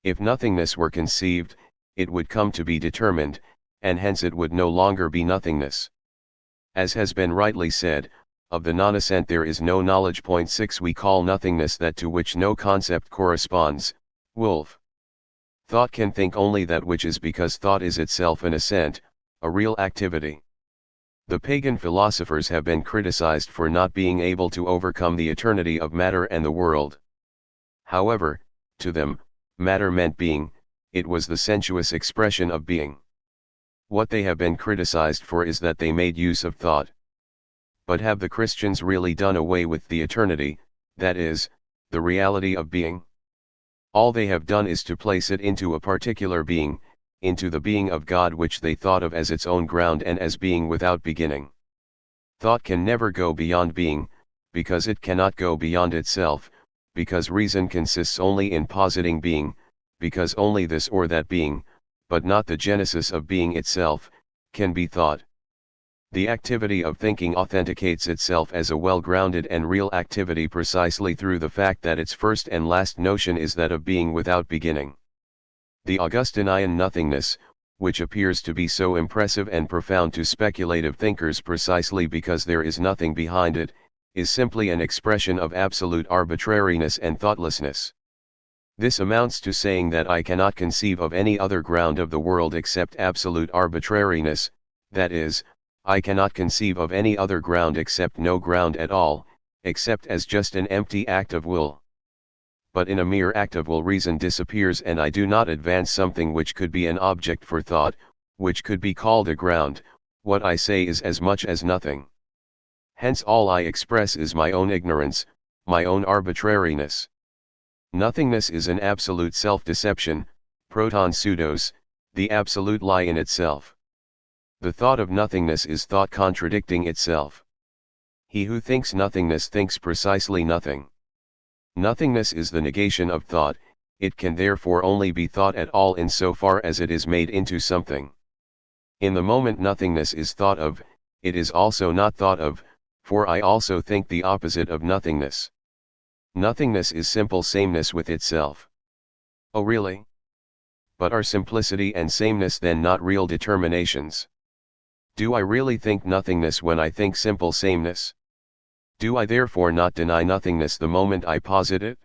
If nothingness were conceived, it would come to be determined, and hence it would no longer be nothingness. As has been rightly said, of the non-assent there is no knowledge. 6 We call nothingness that to which no concept corresponds. Wolf. Thought can think only that which is because thought is itself an assent, a real activity. The pagan philosophers have been criticized for not being able to overcome the eternity of matter and the world. However, to them, matter meant being, it was the sensuous expression of being. What they have been criticized for is that they made use of thought. But have the Christians really done away with the eternity, that is, the reality of being? All they have done is to place it into a particular being, into the being of God which they thought of as its own ground and as being without beginning. Thought can never go beyond being, because it cannot go beyond itself, because reason consists only in positing being, because only this or that being, but not the genesis of being itself, can be thought. The activity of thinking authenticates itself as a well-grounded and real activity precisely through the fact that its first and last notion is that of being without beginning. The Augustinian nothingness, which appears to be so impressive and profound to speculative thinkers precisely because there is nothing behind it, is simply an expression of absolute arbitrariness and thoughtlessness. This amounts to saying that I cannot conceive of any other ground of the world except absolute arbitrariness, that is, I cannot conceive of any other ground except no ground at all, except as just an empty act of will. But in a mere act of will reason disappears and I do not advance something which could be an object for thought, which could be called a ground. What I say is as much as nothing. Hence all I express is my own ignorance, my own arbitrariness. Nothingness is an absolute self-deception, proton pseudos, the absolute lie in itself. The thought of nothingness is thought contradicting itself. He who thinks nothingness thinks precisely nothing. Nothingness is the negation of thought, it can therefore only be thought at all insofar as it is made into something. In the moment nothingness is thought of, it is also not thought of, for I also think the opposite of nothingness. Nothingness is simple sameness with itself. Oh really? But are simplicity and sameness then not real determinations? Do I really think nothingness when I think simple sameness? Do I therefore not deny nothingness the moment I posit it?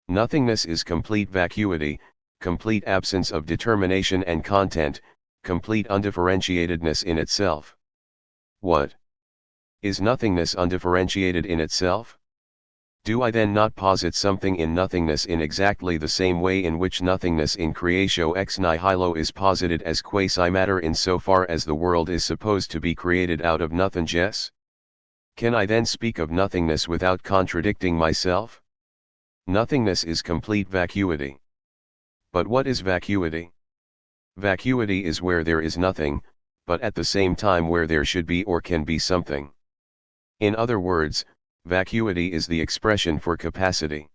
Nothingness is complete vacuity, complete absence of determination and content, complete undifferentiatedness in itself. What? Is nothingness undifferentiated in itself? Do I then not posit something in nothingness in exactly the same way in which nothingness in creatio ex nihilo is posited as quasi-matter insofar as the world is supposed to be created out of nothingness? Can I then speak of nothingness without contradicting myself? Nothingness is complete vacuity. But what is vacuity? Vacuity is where there is nothing, but at the same time where there should be or can be something. In other words, vacuity is the expression for capacity.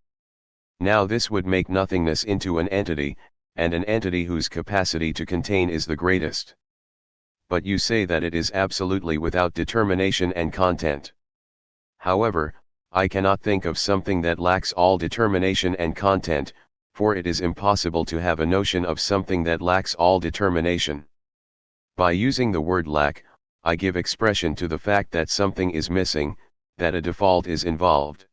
Now this would make nothingness into an entity, and an entity whose capacity to contain is the greatest. but you say that it is absolutely without determination and content. However, I cannot think of something that lacks all determination and content, for it is impossible to have a notion of something that lacks all determination. By using the word lack, I give expression to the fact that something is missing, that a default is involved.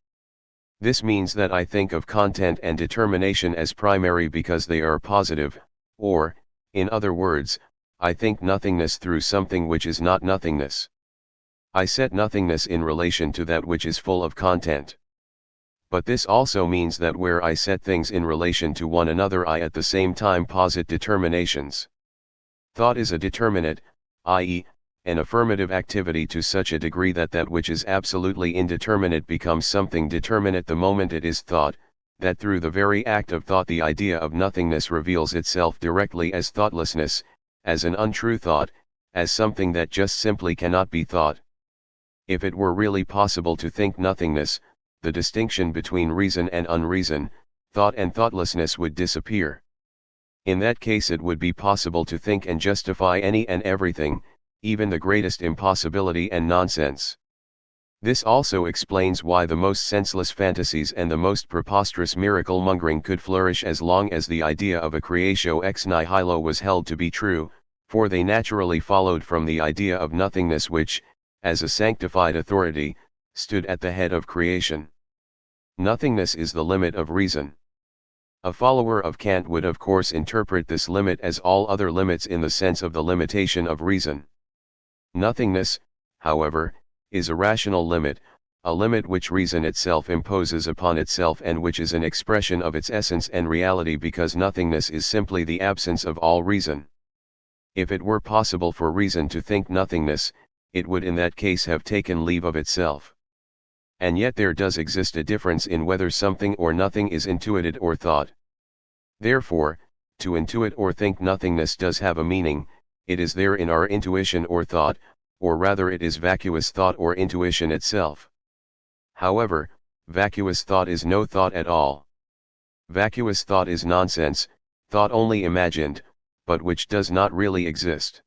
This means that I think of content and determination as primary because they are positive, or, in other words, I think nothingness through something which is not nothingness. I set nothingness in relation to that which is full of content. But this also means that where I set things in relation to one another, I at the same time posit determinations. Thought is a determinate, i.e., an affirmative activity to such a degree that that which is absolutely indeterminate becomes something determinate the moment it is thought, that through the very act of thought the idea of nothingness reveals itself directly as thoughtlessness, as an untrue thought, as something that just simply cannot be thought. If it were really possible to think nothingness, the distinction between reason and unreason, thought and thoughtlessness would disappear. In that case it would be possible to think and justify any and everything, even the greatest impossibility and nonsense. This also explains why the most senseless fantasies and the most preposterous miracle-mongering could flourish as long as the idea of a creatio ex nihilo was held to be true, for they naturally followed from the idea of nothingness which, as a sanctified authority, stood at the head of creation. Nothingness is the limit of reason. A follower of Kant would of course interpret this limit as all other limits in the sense of the limitation of reason. Nothingness, however, is a rational limit, a limit which reason itself imposes upon itself and which is an expression of its essence and reality because nothingness is simply the absence of all reason. If it were possible for reason to think nothingness, it would in that case have taken leave of itself. And yet there does exist a difference in whether something or nothing is intuited or thought. Therefore, to intuit or think nothingness does have a meaning, it is there in our intuition or thought, or rather it is vacuous thought or intuition itself. However, vacuous thought is no thought at all. Vacuous thought is nonsense, thought only imagined, but which does not really exist.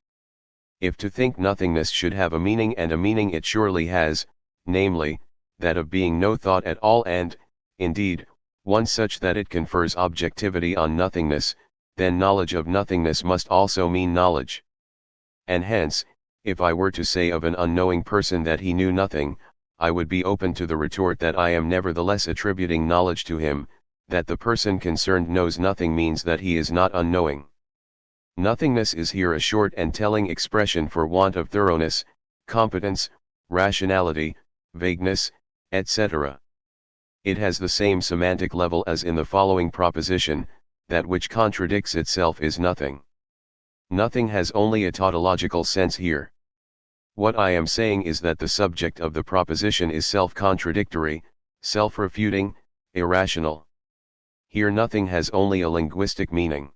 If to think nothingness should have a meaning, and a meaning it surely has, namely, that of being no thought at all and, indeed, one such that it confers objectivity on nothingness, then knowledge of nothingness must also mean knowledge. And hence, if I were to say of an unknowing person that he knew nothing, I would be open to the retort that I am nevertheless attributing knowledge to him, that the person concerned knows nothing means that he is not unknowing. Nothingness is here a short and telling expression for want of thoroughness, competence, rationality, vagueness, etc. It has the same semantic level as in the following proposition: that which contradicts itself is nothing. Nothing has only a tautological sense here. What I am saying is that the subject of the proposition is self-contradictory, self-refuting, irrational. Here nothing has only a linguistic meaning.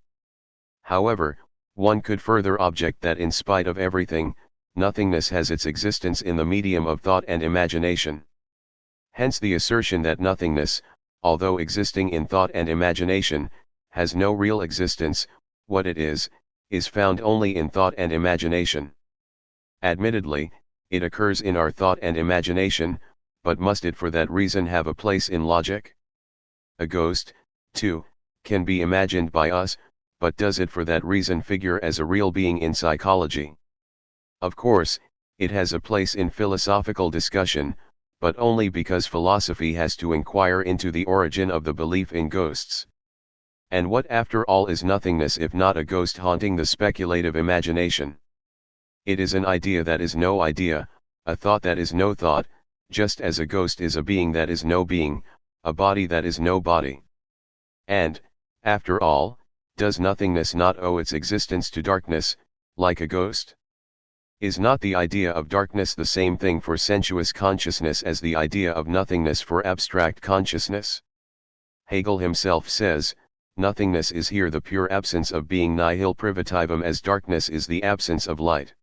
However, one could further object that in spite of everything, nothingness has its existence in the medium of thought and imagination. Hence the assertion that nothingness, although existing in thought and imagination, has no real existence, what it is found only in thought and imagination. Admittedly, it occurs in our thought and imagination, but must it for that reason have a place in logic? A ghost, too, can be imagined by us, but does it for that reason figure as a real being in psychology? Of course, it has a place in philosophical discussion, but only because philosophy has to inquire into the origin of the belief in ghosts. And what after all is nothingness if not a ghost haunting the speculative imagination? It is an idea that is no idea, a thought that is no thought, just as a ghost is a being that is no being, a body that is no body. And, after all, does nothingness not owe its existence to darkness, like a ghost? Is not the idea of darkness the same thing for sensuous consciousness as the idea of nothingness for abstract consciousness? Hegel himself says, nothingness is here the pure absence of being nihil privativum as darkness is the absence of light.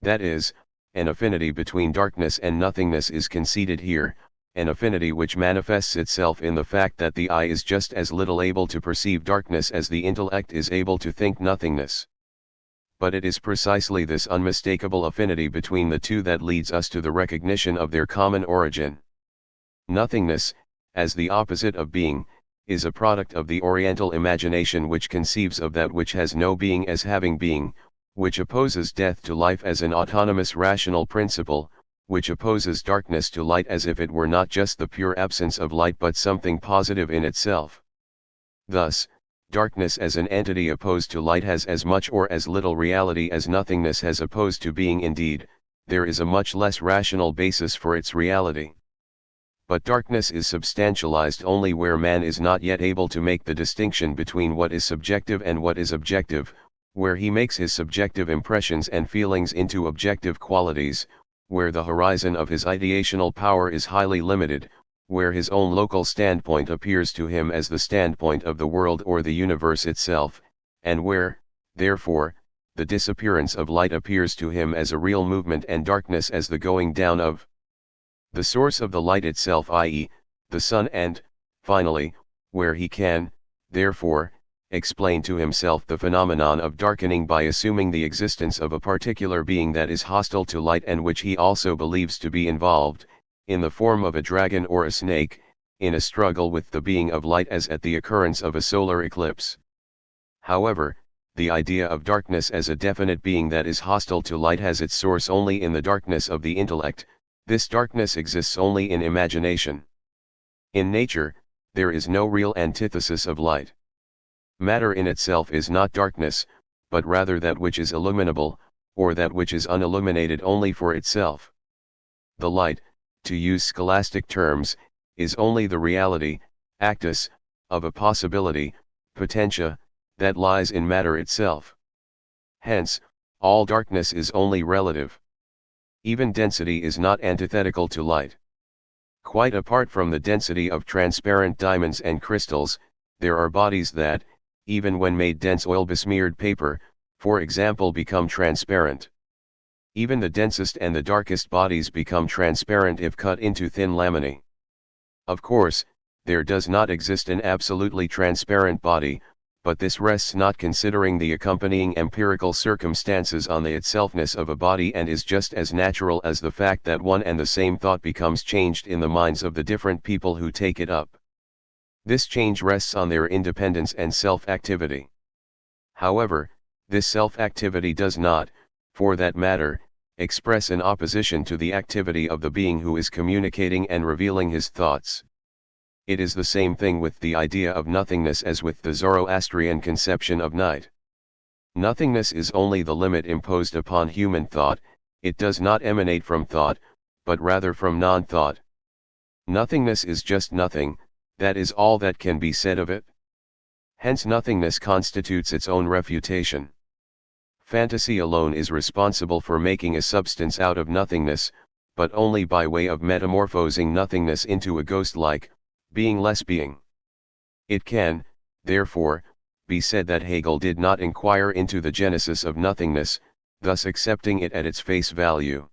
That is, an affinity between darkness and nothingness is conceded here, an affinity which manifests itself in the fact that the eye is just as little able to perceive darkness as the intellect is able to think nothingness. But it is precisely this unmistakable affinity between the two that leads us to the recognition of their common origin. Nothingness, as the opposite of being, is a product of the Oriental imagination, which conceives of that which has no being as having being, which opposes death to life as an autonomous rational principle, which opposes darkness to light as if it were not just the pure absence of light but something positive in itself. Thus, darkness as an entity opposed to light has as much or as little reality as nothingness has opposed to being. Indeed, there is a much less rational basis for its reality. But darkness is substantialized only where man is not yet able to make the distinction between what is subjective and what is objective, where he makes his subjective impressions and feelings into objective qualities, where the horizon of his ideational power is highly limited, where his own local standpoint appears to him as the standpoint of the world or the universe itself, and where, therefore, the disappearance of light appears to him as a real movement and darkness as the going down of the source of the light itself, i.e., the sun, and, finally, where he can, therefore, explain to himself the phenomenon of darkening by assuming the existence of a particular being that is hostile to light and which he also believes to be involved, in the form of a dragon or a snake, in a struggle with the being of light as at the occurrence of a solar eclipse. However, the idea of darkness as a definite being that is hostile to light has its source only in the darkness of the intellect. This darkness exists only in imagination. In nature, there is no real antithesis of light. Matter in itself is not darkness, but rather that which is illuminable, or that which is unilluminated only for itself. The light, to use scholastic terms, is only the reality, actus, of a possibility, potentia, that lies in matter itself. Hence, all darkness is only relative. Even density is not antithetical to light. Quite apart from the density of transparent diamonds and crystals, there are bodies that, even when made dense oil-besmeared paper, for example, become transparent. Even the densest and the darkest bodies become transparent if cut into thin laminae. Of course, there does not exist an absolutely transparent body, but this rests not considering the accompanying empirical circumstances on the itselfness of a body, and is just as natural as the fact that one and the same thought becomes changed in the minds of the different people who take it up. This change rests on their independence and self-activity. However, this self-activity does not, for that matter, express an opposition to the activity of the being who is communicating and revealing his thoughts. It is the same thing with the idea of nothingness as with the Zoroastrian conception of night. Nothingness is only the limit imposed upon human thought. It does not emanate from thought, but rather from non-thought. Nothingness is just nothing, that is all that can be said of it. Hence nothingness constitutes its own refutation. Fantasy alone is responsible for making a substance out of nothingness, but only by way of metamorphosing nothingness into a ghost-like, being-less being. It can, therefore, be said that Hegel did not inquire into the genesis of nothingness, thus accepting it at its face value.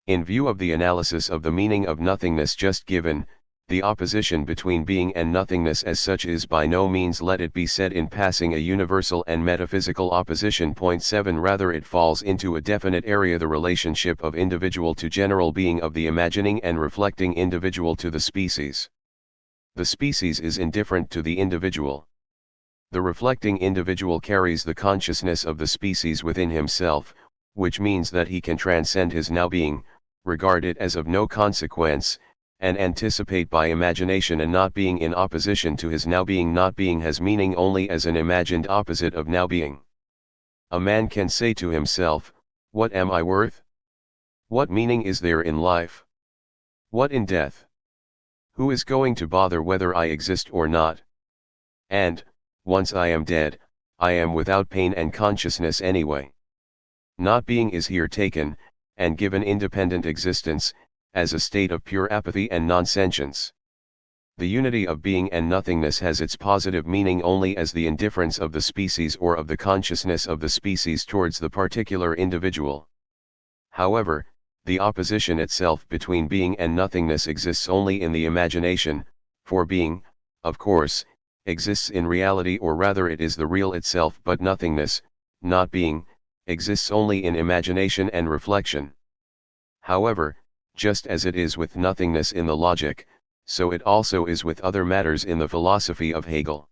In view of the analysis of the meaning of nothingness just given, the opposition between being and nothingness as such is by no means, let it be said in passing, a universal and metaphysical opposition. 7 Rather it falls into a definite area, the relationship of individual to general being, of the imagining and reflecting individual to the species. The species is indifferent to the individual. The reflecting individual carries the consciousness of the species within himself, which means that he can transcend his now being, regard it as of no consequence, and anticipate by imagination a not being in opposition to his now being. Not being has meaning only as an imagined opposite of now being. A man can say to himself, "What am I worth? What meaning is there in life? What in death? Who is going to bother whether I exist or not? And, once I am dead, I am without pain and consciousness anyway." Not being is here taken, and given independent existence, as a state of pure apathy and non-sentience. The unity of being and nothingness has its positive meaning only as the indifference of the species or of the consciousness of the species towards the particular individual. However, the opposition itself between being and nothingness exists only in the imagination, for being, of course, exists in reality, or rather it is the real itself, but nothingness, not being, exists only in imagination and reflection. However, just as it is with nothingness in the logic, so it also is with other matters in the philosophy of Hegel.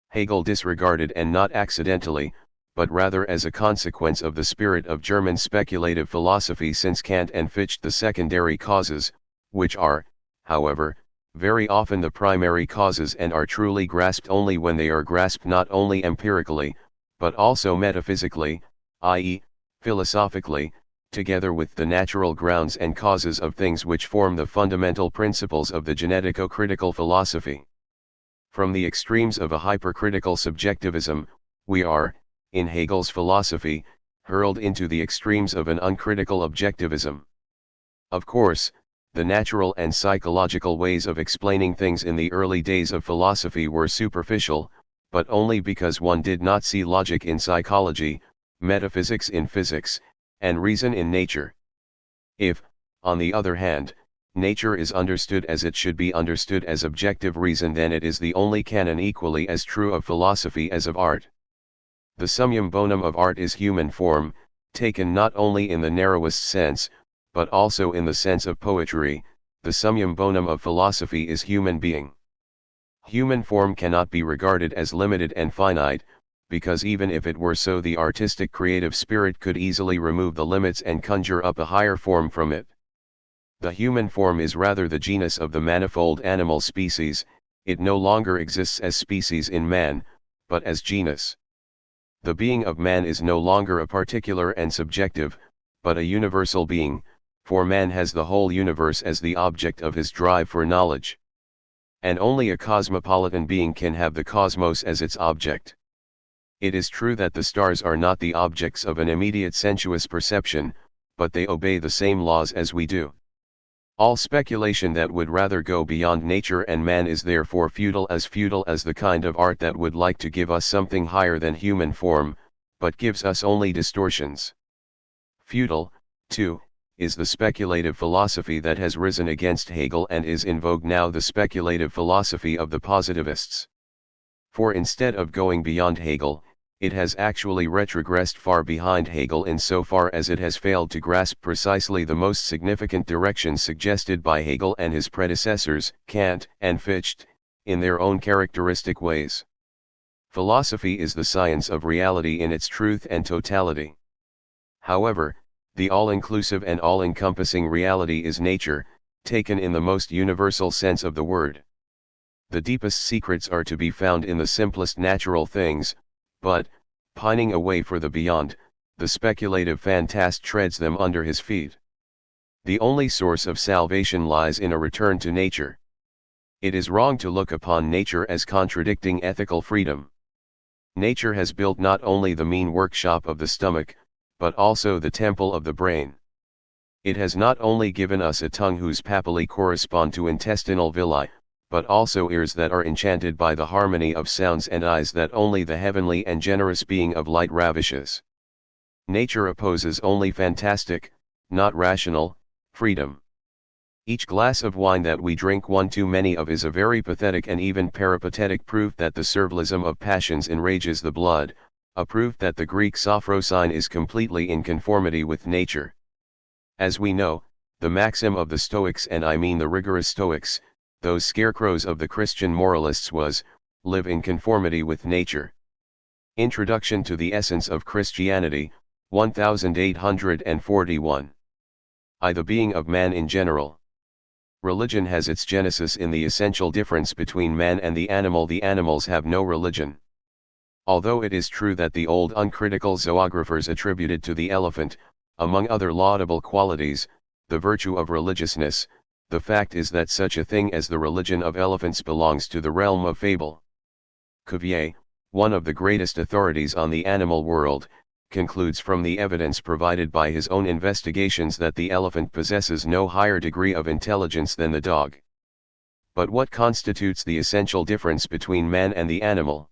Hegel disregarded, and not accidentally, but rather as a consequence of the spirit of German speculative philosophy, since Kant and Fichte the secondary causes, which are, however, very often the primary causes, and are truly grasped only when they are grasped not only empirically, but also metaphysically, i.e., philosophically, together with the natural grounds and causes of things which form the fundamental principles of the genetico-critical philosophy. From the extremes of a hypercritical subjectivism, we are, in Hegel's philosophy, hurled into the extremes of an uncritical objectivism. Of course, the natural and psychological ways of explaining things in the early days of philosophy were superficial, but only because one did not see logic in psychology, metaphysics in physics, and reason in nature. If, on the other hand, nature is understood as it should be understood, as objective reason, then it is the only canon equally as true of philosophy as of art. The summum bonum of art is human form, taken not only in the narrowest sense, but also in the sense of poetry. The summum bonum of philosophy is human being. Human form cannot be regarded as limited and finite, because even if it were so, the artistic creative spirit could easily remove the limits and conjure up a higher form from it. The human form is rather the genus of the manifold animal species. It no longer exists as species in man, but as genus. The being of man is no longer a particular and subjective, but a universal being, for man has the whole universe as the object of his drive for knowledge. And only a cosmopolitan being can have the cosmos as its object. It is true that the stars are not the objects of an immediate sensuous perception, but they obey the same laws as we do. All speculation that would rather go beyond nature and man is therefore futile as the kind of art that would like to give us something higher than human form, but gives us only distortions. Futile, too, is the speculative philosophy that has risen against Hegel and is in vogue now, the speculative philosophy of the positivists. For instead of going beyond Hegel, it has actually retrogressed far behind Hegel insofar as it has failed to grasp precisely the most significant directions suggested by Hegel and his predecessors, Kant and Fichte, in their own characteristic ways. Philosophy is the science of reality in its truth and totality. However, the all-inclusive and all-encompassing reality is nature, taken in the most universal sense of the word. The deepest secrets are to be found in the simplest natural things, but, pining away for the beyond, the speculative fantast treads them under his feet. The only source of salvation lies in a return to nature. It is wrong to look upon nature as contradicting ethical freedom. Nature has built not only the mean workshop of the stomach, but also the temple of the brain. It has not only given us a tongue whose papillae correspond to intestinal villi, but also ears that are enchanted by the harmony of sounds, and eyes that only the heavenly and generous being of light ravishes. Nature opposes only fantastic, not rational, freedom. Each glass of wine that we drink one too many of is a very pathetic and even peripatetic proof that the servilism of passions enrages the blood, a proof that the Greek sophrosine is completely in conformity with nature. As we know, the maxim of the Stoics, and I mean the rigorous Stoics, those scarecrows of the Christian moralists, was, live in conformity with nature. Introduction to the Essence of Christianity, 1841. I. The being of man in general. Religion has its genesis in the essential difference between man and the animal. The animals have no religion. Although it is true that the old uncritical zoographers attributed to the elephant, among other laudable qualities, the virtue of religiousness, the fact is that such a thing as the religion of elephants belongs to the realm of fable. Cuvier, one of the greatest authorities on the animal world, concludes from the evidence provided by his own investigations that the elephant possesses no higher degree of intelligence than the dog. But what constitutes the essential difference between man and the animal?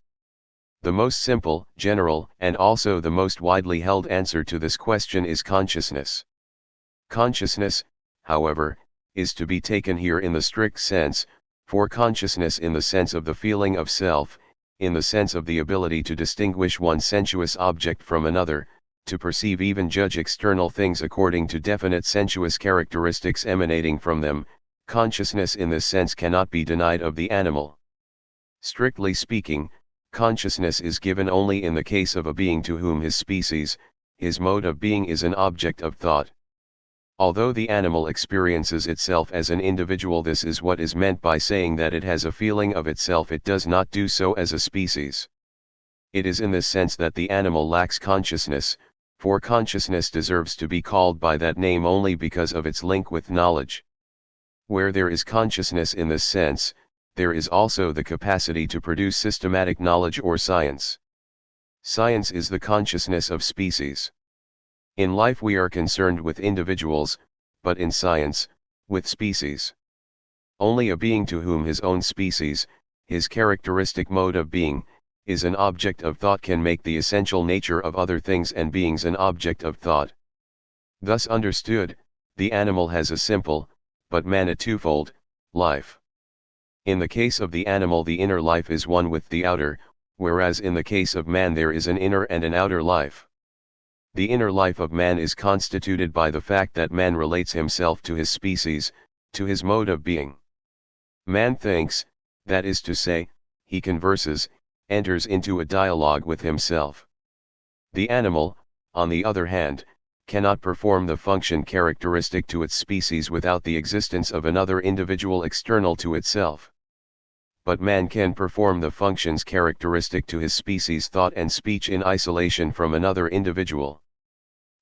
The most simple, general, and also the most widely held answer to this question is consciousness. Consciousness, however, is to be taken here in the strict sense, for consciousness in the sense of the feeling of self, in the sense of the ability to distinguish one sensuous object from another, to perceive even judge external things according to definite sensuous characteristics emanating from them. Consciousness in this sense cannot be denied of the animal. Strictly speaking, consciousness is given only in the case of a being to whom his species, his mode of being is an object of thought. Although the animal experiences itself as an individual, this is what is meant by saying that it has a feeling of itself. It does not do so as a species. It is in this sense that the animal lacks consciousness, for consciousness deserves to be called by that name only because of its link with knowledge. Where there is consciousness in this sense, there is also the capacity to produce systematic knowledge or science. Science is the consciousness of species. In life we are concerned with individuals, but in science, with species. Only a being to whom his own species, his characteristic mode of being, is an object of thought can make the essential nature of other things and beings an object of thought. Thus understood, the animal has a simple, but man a twofold, life. In the case of the animal the inner life is one with the outer, whereas in the case of man there is an inner and an outer life. The inner life of man is constituted by the fact that man relates himself to his species, to his mode of being. Man thinks, that is to say, he converses, enters into a dialogue with himself. The animal, on the other hand, cannot perform the function characteristic to its species without the existence of another individual external to itself. But man can perform the functions characteristic to his species' thought and speech in isolation from another individual.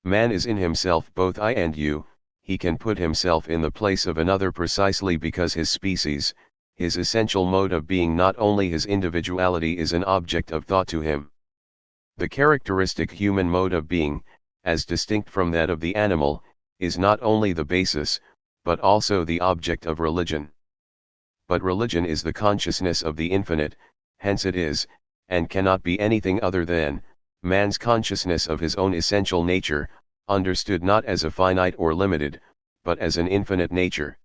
Man is in himself both I and you. He can put himself in the place of another precisely because his species, his essential mode of being, not only his individuality, is an object of thought to him. The characteristic human mode of being, as distinct from that of the animal, is not only the basis, but also the object of religion. But religion is the consciousness of the infinite, hence it is, and cannot be anything other than, man's consciousness of his own essential nature, understood not as a finite or limited, but as an infinite nature.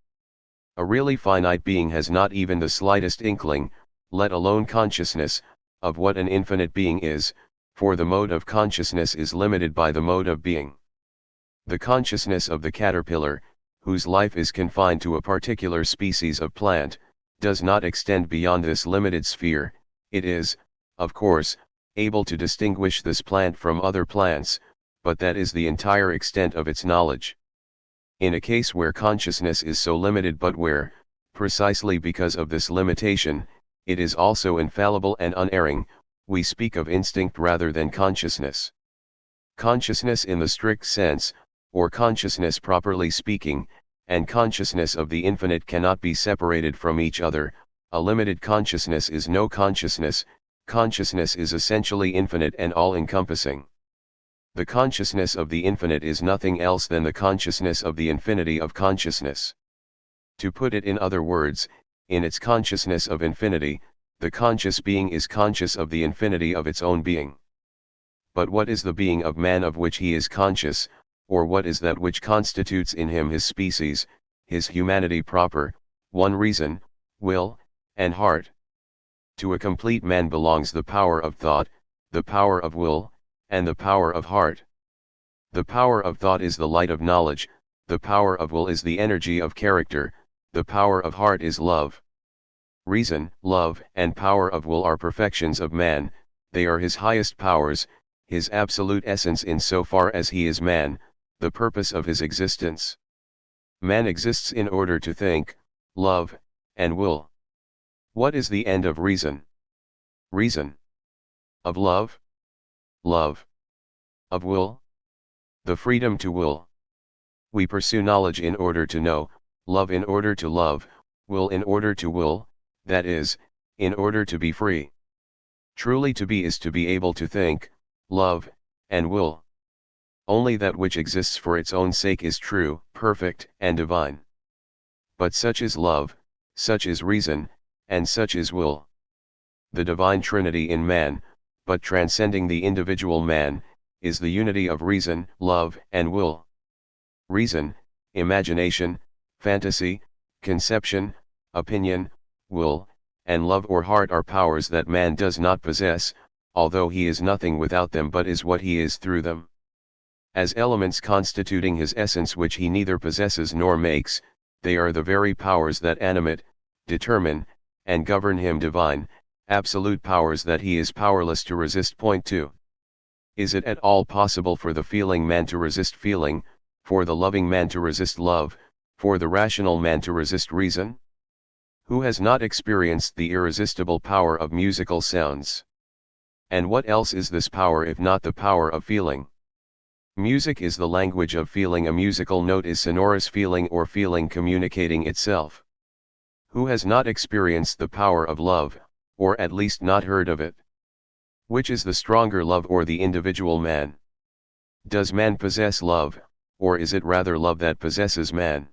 A really finite being has not even the slightest inkling, let alone consciousness, of what an infinite being is, for the mode of consciousness is limited by the mode of being. The consciousness of the caterpillar, whose life is confined to a particular species of plant, does not extend beyond this limited sphere. It is, of course, able to distinguish this plant from other plants, but that is the entire extent of its knowledge. In a case where consciousness is so limited, but where, precisely because of this limitation, it is also infallible and unerring, we speak of instinct rather than consciousness. Consciousness in the strict sense, or consciousness properly speaking, and consciousness of the infinite cannot be separated from each other. A limited consciousness is no consciousness. Consciousness is essentially infinite and all-encompassing. The consciousness of the infinite is nothing else than the consciousness of the infinity of consciousness. To put it in other words, in its consciousness of infinity, the conscious being is conscious of the infinity of its own being. But what is the being of man of which he is conscious, or what is that which constitutes in him his species, his humanity proper, one reason, will, and heart? To a complete man belongs the power of thought, the power of will, and the power of heart. The power of thought is the light of knowledge, the power of will is the energy of character, the power of heart is love. Reason, love, and power of will are perfections of man. They are his highest powers, his absolute essence in so far as he is man, the purpose of his existence. Man exists in order to think, love, and will. What is the end of reason? Reason. Of love? Love. Of will? The freedom to will. We pursue knowledge in order to know, love in order to love, will in order to will, that is, in order to be free. Truly to be is to be able to think, love, and will. Only that which exists for its own sake is true, perfect, and divine. But such is love, such is reason, and such is will. The divine trinity in man, but transcending the individual man, is the unity of reason, love, and will. Reason, imagination, fantasy, conception, opinion, will, and love or heart are powers that man does not possess, although he is nothing without them but is what he is through them. As elements constituting his essence which he neither possesses nor makes, they are the very powers that animate, determine, and govern him, divine, absolute powers that he is powerless to resist. Point 2. Is it at all possible for the feeling man to resist feeling, for the loving man to resist love, for the rational man to resist reason? Who has not experienced the irresistible power of musical sounds? And what else is this power if not the power of feeling? Music is the language of feeling. A musical note is sonorous feeling or feeling communicating itself. Who has not experienced the power of love, or at least not heard of it? Which is the stronger, love or the individual man? Does man possess love, or is it rather love that possesses man?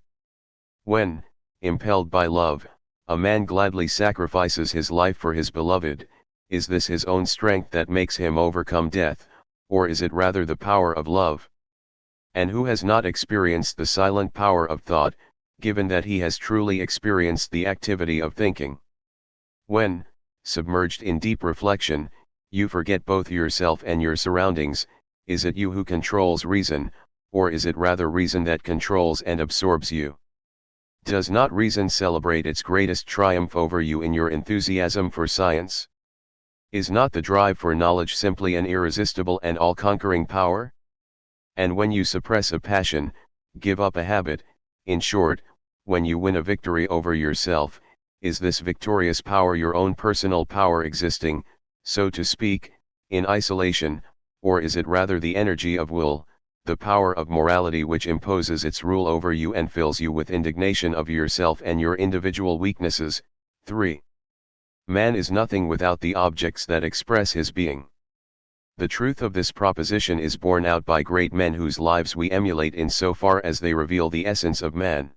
When, impelled by love, a man gladly sacrifices his life for his beloved, is this his own strength that makes him overcome death, or is it rather the power of love? And who has not experienced the silent power of thought, given that he has truly experienced the activity of thinking? When, submerged in deep reflection, you forget both yourself and your surroundings, is it you who controls reason, or is it rather reason that controls and absorbs you? Does not reason celebrate its greatest triumph over you in your enthusiasm for science? Is not the drive for knowledge simply an irresistible and all-conquering power? And when you suppress a passion, give up a habit, in short, when you win a victory over yourself, is this victorious power your own personal power existing, so to speak, in isolation, or is it rather the energy of will, the power of morality which imposes its rule over you and fills you with indignation of yourself and your individual weaknesses? 3. Man is nothing without the objects that express his being. The truth of this proposition is borne out by great men whose lives we emulate in so far as they reveal the essence of man.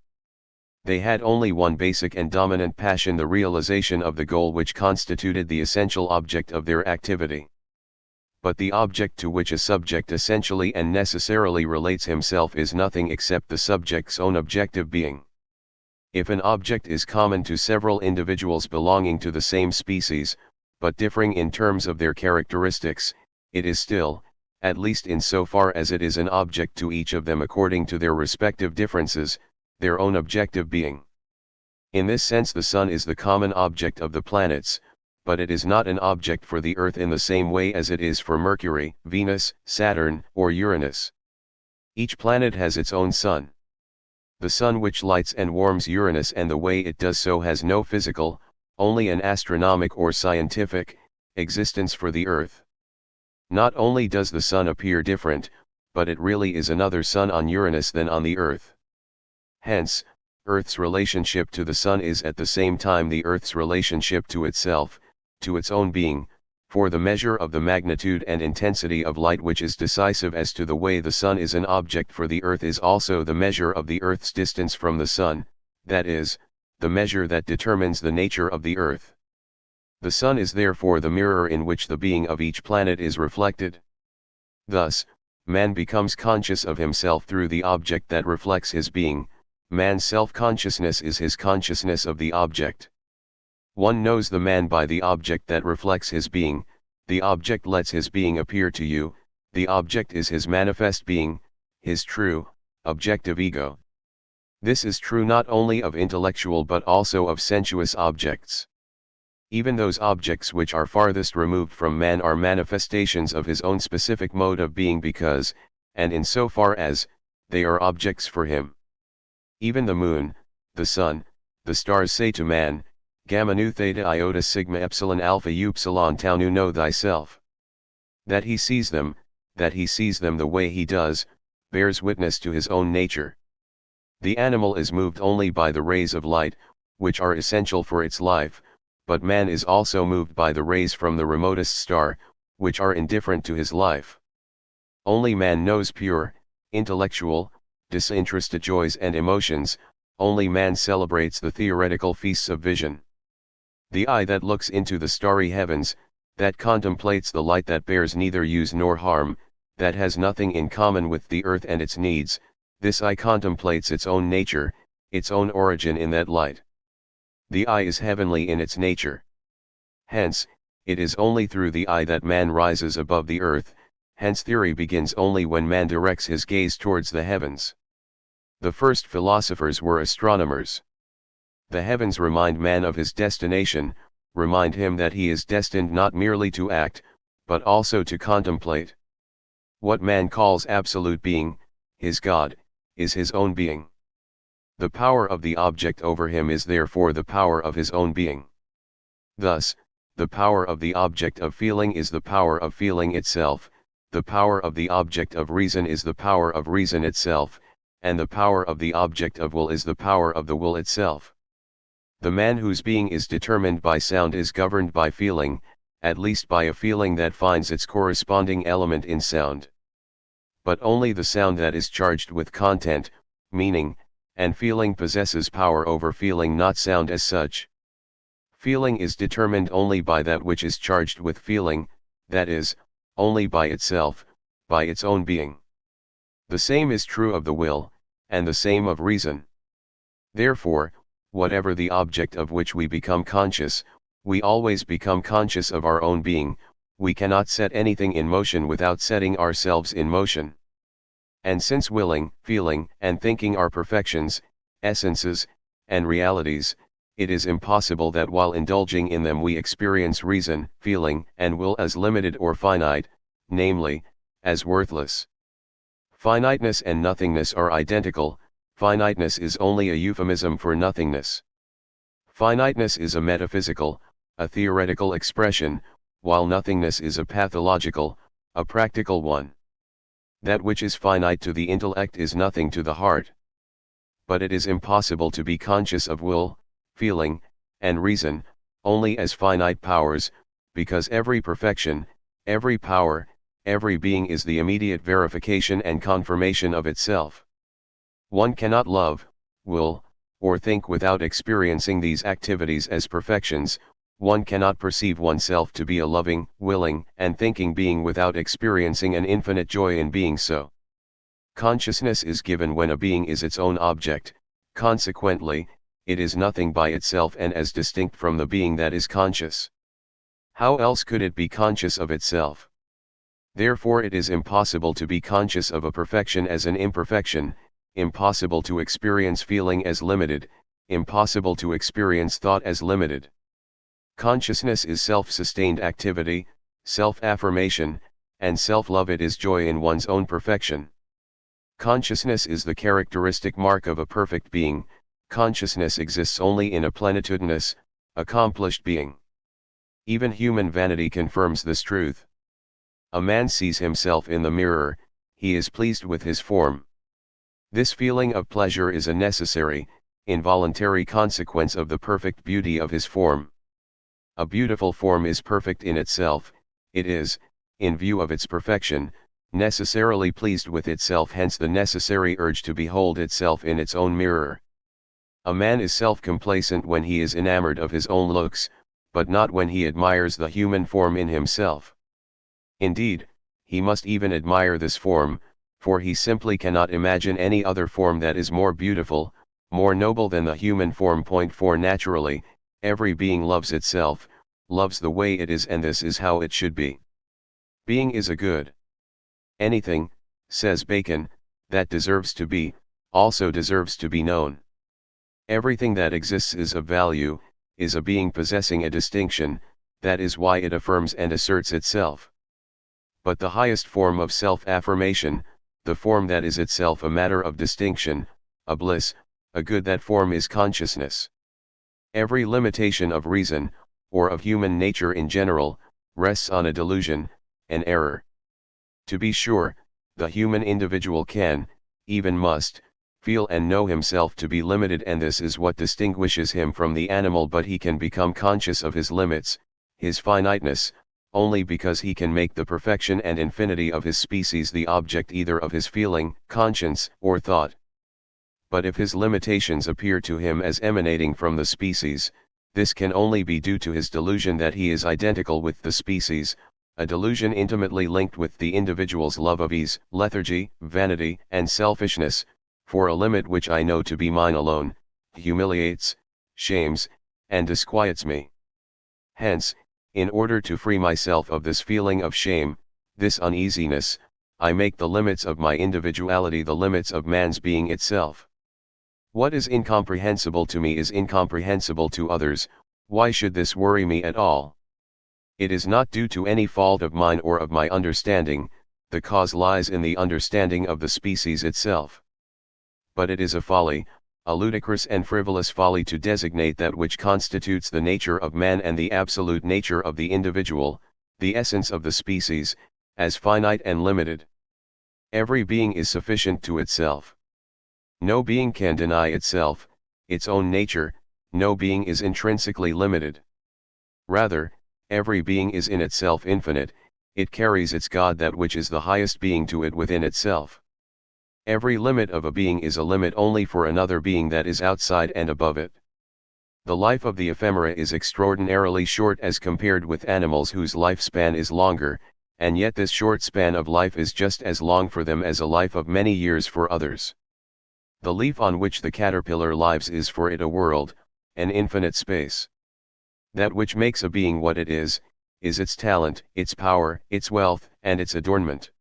They had only one basic and dominant passion, the realization of the goal which constituted the essential object of their activity. But the object to which a subject essentially and necessarily relates himself is nothing except the subject's own objective being. If an object is common to several individuals belonging to the same species, but differing in terms of their characteristics, it is still, at least in so far as it is an object to each of them according to their respective differences, their own objective being. In this sense the sun is the common object of the planets, but it is not an object for the Earth in the same way as it is for Mercury, Venus, Saturn, or Uranus. Each planet has its own sun. The sun which lights and warms Uranus and the way it does so has no physical, only an astronomic or scientific, existence for the Earth. Not only does the sun appear different, but it really is another sun on Uranus than on the Earth. Hence, Earth's relationship to the sun is at the same time the Earth's relationship to itself, to its own being, for the measure of the magnitude and intensity of light which is decisive as to the way the sun is an object for the Earth is also the measure of the Earth's distance from the sun, that is, the measure that determines the nature of the Earth. The sun is therefore the mirror in which the being of each planet is reflected. Thus, man becomes conscious of himself through the object that reflects his being. Man's self-consciousness is his consciousness of the object. One knows the man by the object that reflects his being, the object lets his being appear to you, the object is his manifest being, his true, objective ego. This is true not only of intellectual but also of sensuous objects. Even those objects which are farthest removed from man are manifestations of his own specific mode of being because, and in so far as, they are objects for him. Even the moon, the sun, the stars say to man, Gamma nu theta iota sigma epsilon alpha upsilon tau nu know thyself. That he sees them the way he does, bears witness to his own nature. The animal is moved only by the rays of light, which are essential for its life, but man is also moved by the rays from the remotest star, which are indifferent to his life. Only man knows pure, intellectual, disinterested joys and emotions, only man celebrates the theoretical feasts of vision. The eye that looks into the starry heavens, that contemplates the light that bears neither use nor harm, that has nothing in common with the earth and its needs, this eye contemplates its own nature, its own origin in that light. The eye is heavenly in its nature. Hence, it is only through the eye that man rises above the earth, Hence theory begins only when man directs his gaze towards the heavens. The first philosophers were astronomers. The heavens remind man of his destination, remind him that he is destined not merely to act, but also to contemplate. What man calls absolute being, his God, is his own being. The power of the object over him is therefore the power of his own being. Thus, the power of the object of feeling is the power of feeling itself, the power of the object of reason is the power of reason itself, and the power of the object of will is the power of the will itself. The man whose being is determined by sound is governed by feeling, at least by a feeling that finds its corresponding element in sound. But only the sound that is charged with content, meaning, and feeling possesses power over feeling, not sound as such. Feeling is determined only by that which is charged with feeling, that is, only by itself, by its own being. The same is true of the will, and the same of reason. Therefore, whatever the object of which we become conscious, we always become conscious of our own being. We cannot set anything in motion without setting ourselves in motion. And since willing, feeling, and thinking are perfections, essences, and realities, it is impossible that while indulging in them we experience reason, feeling, and will as limited or finite, namely, as worthless. Finiteness and nothingness are identical. Finiteness is only a euphemism for nothingness. Finiteness is a metaphysical, a theoretical expression, while nothingness is a pathological, a practical one. That which is finite to the intellect is nothing to the heart. But it is impossible to be conscious of will, feeling, and reason, only as finite powers, because every perfection, every power, every being is the immediate verification and confirmation of itself. One cannot love, will, or think without experiencing these activities as perfections. One cannot perceive oneself to be a loving, willing, and thinking being without experiencing an infinite joy in being so. Consciousness is given when a being is its own object, consequently, it is nothing by itself and as distinct from the being that is conscious. How else could it be conscious of itself? Therefore it is impossible to be conscious of a perfection as an imperfection, impossible to experience feeling as limited, impossible to experience thought as limited. Consciousness is self-sustained activity, self-affirmation, and self-love. It is joy in one's own perfection. Consciousness is the characteristic mark of a perfect being. Consciousness exists only in a plenitudinous, accomplished being. Even human vanity confirms this truth. A man sees himself in the mirror, he is pleased with his form. This feeling of pleasure is a necessary, involuntary consequence of the perfect beauty of his form. A beautiful form is perfect in itself. It is, in view of its perfection, necessarily pleased with itself, hence the necessary urge to behold itself in its own mirror. A man is self-complacent when he is enamored of his own looks, but not when he admires the human form in himself. Indeed, he must even admire this form, for he simply cannot imagine any other form that is more beautiful, more noble than the human form. For naturally, every being loves itself, loves the way it is, and this is how it should be. Being is a good. Anything, says Bacon, that deserves to be, also deserves to be known. Everything that exists is of value, is a being possessing a distinction, that is why it affirms and asserts itself. But the highest form of self-affirmation, the form that is itself a matter of distinction, a bliss, a good, that form is consciousness. Every limitation of reason, or of human nature in general, rests on a delusion, an error. To be sure, the human individual can, even must, feel and know himself to be limited, and this is what distinguishes him from the animal, but he can become conscious of his limits, his finiteness, only because he can make the perfection and infinity of his species the object either of his feeling, conscience, or thought. But if his limitations appear to him as emanating from the species, this can only be due to his delusion that he is identical with the species, a delusion intimately linked with the individual's love of ease, lethargy, vanity, and selfishness, for a limit which I know to be mine alone, humiliates, shames, and disquiets me. Hence, in order to free myself of this feeling of shame, this uneasiness, I make the limits of my individuality the limits of man's being itself. What is incomprehensible to me is incomprehensible to others. Why should this worry me at all? It is not due to any fault of mine or of my understanding, the cause lies in the understanding of the species itself. But it is a folly, a ludicrous and frivolous folly to designate that which constitutes the nature of man and the absolute nature of the individual, the essence of the species, as finite and limited. Every being is sufficient to itself. No being can deny itself, its own nature. No being is intrinsically limited. Rather, every being is in itself infinite, it carries its God, that which is the highest being, to it within itself. Every limit of a being is a limit only for another being that is outside and above it. The life of the ephemera is extraordinarily short as compared with animals whose lifespan is longer, and yet this short span of life is just as long for them as a life of many years for others. The leaf on which the caterpillar lives is for it a world, an infinite space. That which makes a being what it is its talent, its power, its wealth, and its adornment.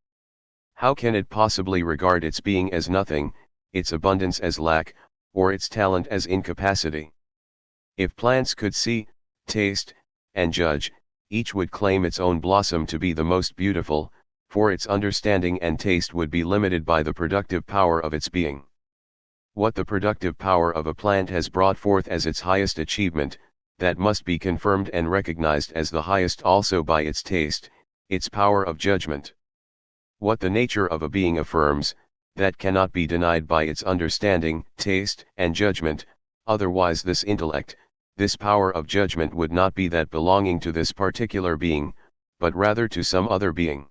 How can it possibly regard its being as nothing, its abundance as lack, or its talent as incapacity? If plants could see, taste, and judge, each would claim its own blossom to be the most beautiful, for its understanding and taste would be limited by the productive power of its being. What the productive power of a plant has brought forth as its highest achievement, that must be confirmed and recognized as the highest also by its taste, its power of judgment. What the nature of a being affirms, that cannot be denied by its understanding, taste, and judgment, otherwise this intellect, this power of judgment would not be that belonging to this particular being, but rather to some other being.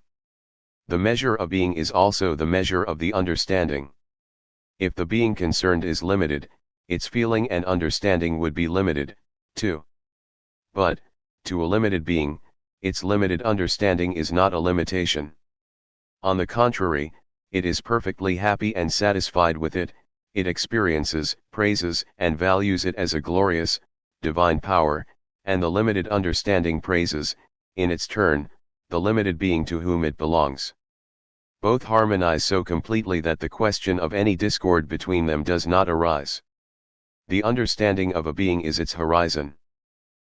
The measure of being is also the measure of the understanding. If the being concerned is limited, its feeling and understanding would be limited, too. But, to a limited being, its limited understanding is not a limitation. On the contrary, it is perfectly happy and satisfied with it, it experiences, praises, and values it as a glorious, divine power, and the limited understanding praises, in its turn, the limited being to whom it belongs. Both harmonize so completely that the question of any discord between them does not arise. The understanding of a being is its horizon.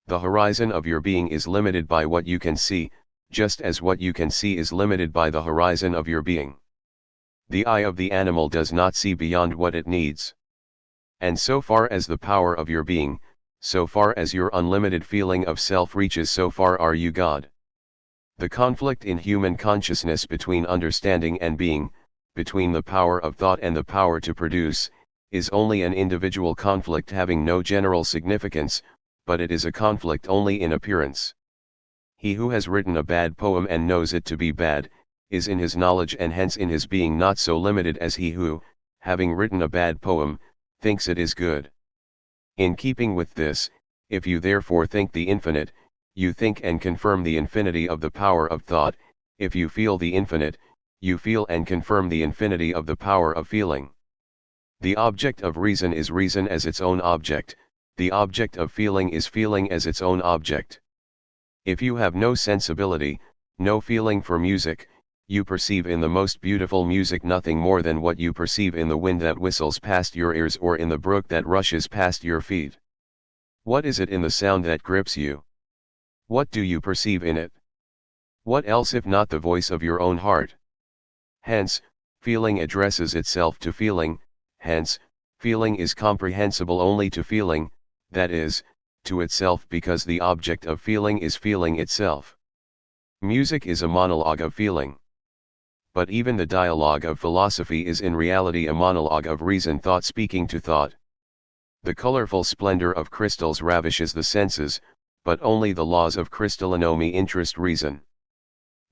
The horizon of your being is limited by what you can see, just as what you can see is limited by the horizon of your being. The eye of the animal does not see beyond what it needs. And so far as the power of your being, so far as your unlimited feeling of self reaches, so far are you God. The conflict in human consciousness between understanding and being, between the power of thought and the power to produce, is only an individual conflict having no general significance, but it is a conflict only in appearance. He who has written a bad poem and knows it to be bad, is in his knowledge and hence in his being not so limited as he who, having written a bad poem, thinks it is good. In keeping with this, if you therefore think the infinite, you think and confirm the infinity of the power of thought. If you feel the infinite, you feel and confirm the infinity of the power of feeling. The object of reason is reason as its own object, the object of feeling is feeling as its own object. If you have no sensibility, no feeling for music, you perceive in the most beautiful music nothing more than what you perceive in the wind that whistles past your ears or in the brook that rushes past your feet. What is it in the sound that grips you? What do you perceive in it? What else if not the voice of your own heart? Hence, feeling addresses itself to feeling, hence, feeling is comprehensible only to feeling, that is, to itself, because the object of feeling is feeling itself. Music is a monologue of feeling. But even the dialogue of philosophy is in reality a monologue of reason, thought speaking to thought. The colorful splendor of crystals ravishes the senses, but only the laws of crystallonomy interest reason.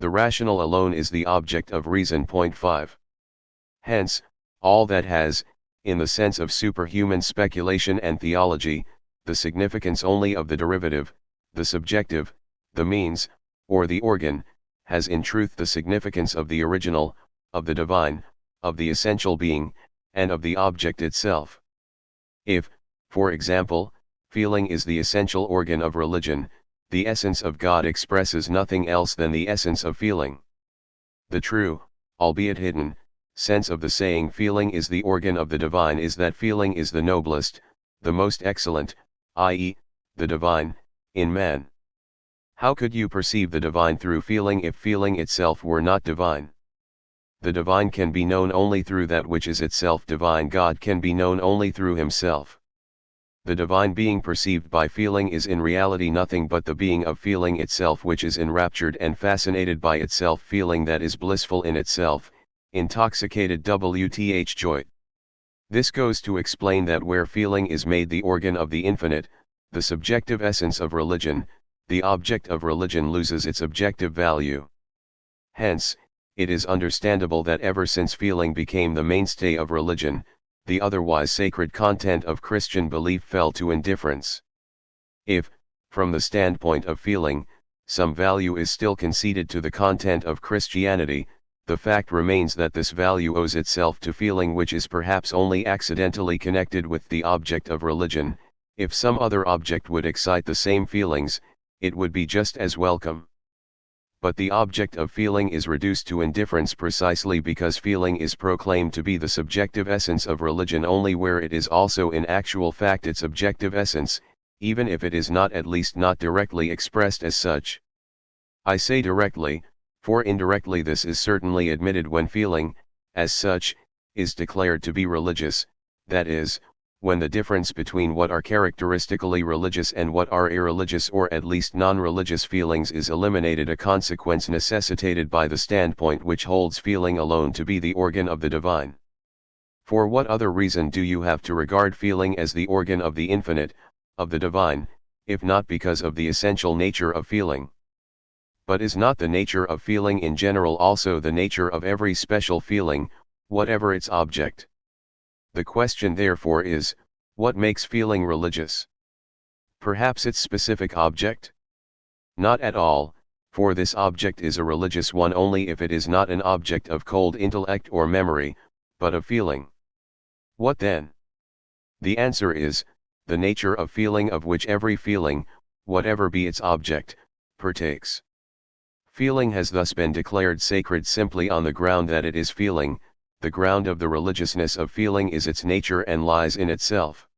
The rational alone is the object of reason. 5. Hence, all that has, in the sense of superhuman speculation and theology, the significance only of the derivative, the subjective, the means, or the organ, has in truth the significance of the original, of the divine, of the essential being, and of the object itself. If, for example, feeling is the essential organ of religion, the essence of God expresses nothing else than the essence of feeling. The true, albeit hidden, sense of the saying feeling is the organ of the divine is that feeling is the noblest, the most excellent, i.e., the divine, in man. How could you perceive the divine through feeling if feeling itself were not divine? The divine can be known only through that which is itself divine. God can be known only through himself. The divine being perceived by feeling is in reality nothing but the being of feeling itself, which is enraptured and fascinated by itself, feeling that is blissful in itself, intoxicated with joy. This goes to explain that where feeling is made the organ of the infinite, the subjective essence of religion, the object of religion loses its objective value. Hence, it is understandable that ever since feeling became the mainstay of religion, the otherwise sacred content of Christian belief fell to indifference. If, from the standpoint of feeling, some value is still conceded to the content of Christianity, the fact remains that this value owes itself to feeling, which is perhaps only accidentally connected with the object of religion. If some other object would excite the same feelings, it would be just as welcome. But the object of feeling is reduced to indifference precisely because feeling is proclaimed to be the subjective essence of religion only where it is also in actual fact its objective essence, even if it is not, at least not directly expressed as such. I say directly, for indirectly this is certainly admitted when feeling, as such, is declared to be religious, that is, when the difference between what are characteristically religious and what are irreligious or at least non-religious feelings is eliminated, a consequence necessitated by the standpoint which holds feeling alone to be the organ of the divine. For what other reason do you have to regard feeling as the organ of the infinite, of the divine, if not because of the essential nature of feeling? But is not the nature of feeling in general also the nature of every special feeling, whatever its object? The question therefore is, what makes feeling religious? Perhaps its specific object? Not at all, for this object is a religious one only if it is not an object of cold intellect or memory, but of feeling. What then? The answer is, the nature of feeling, of which every feeling, whatever be its object, partakes. Feeling has thus been declared sacred simply on the ground that it is feeling. The ground of the religiousness of feeling is its nature and lies in itself.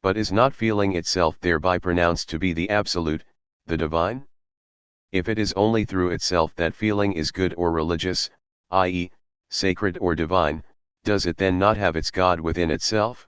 But is not feeling itself thereby pronounced to be the absolute, the divine? If it is only through itself that feeling is good or religious, i.e., sacred or divine, does it then not have its God within itself?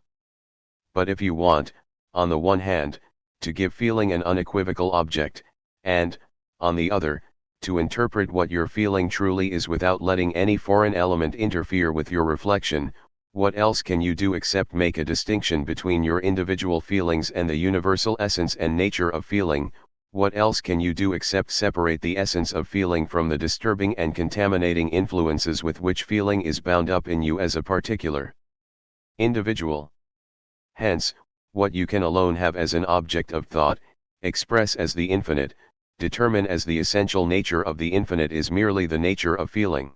But if you want, on the one hand, to give feeling an unequivocal object, and, on the other, to interpret what your feeling truly is without letting any foreign element interfere with your reflection, what else can you do except make a distinction between your individual feelings and the universal essence and nature of feeling? What else can you do except separate the essence of feeling from the disturbing and contaminating influences with which feeling is bound up in you as a particular individual? Hence, what you can alone have as an object of thought, express as the infinite, determine as the essential nature of the infinite is merely the nature of feeling.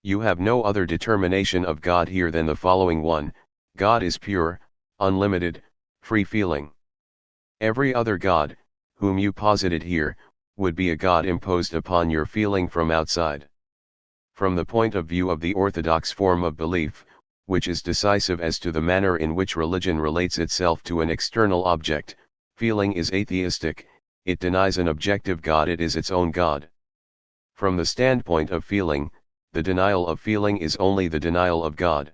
You have no other determination of God here than the following one: God is pure, unlimited, free feeling. Every other God, whom you posited here, would be a God imposed upon your feeling from outside. From the point of view of the orthodox form of belief, which is decisive as to the manner in which religion relates itself to an external object, feeling is atheistic. It denies an objective God, it is its own God. From the standpoint of feeling, the denial of feeling is only the denial of God.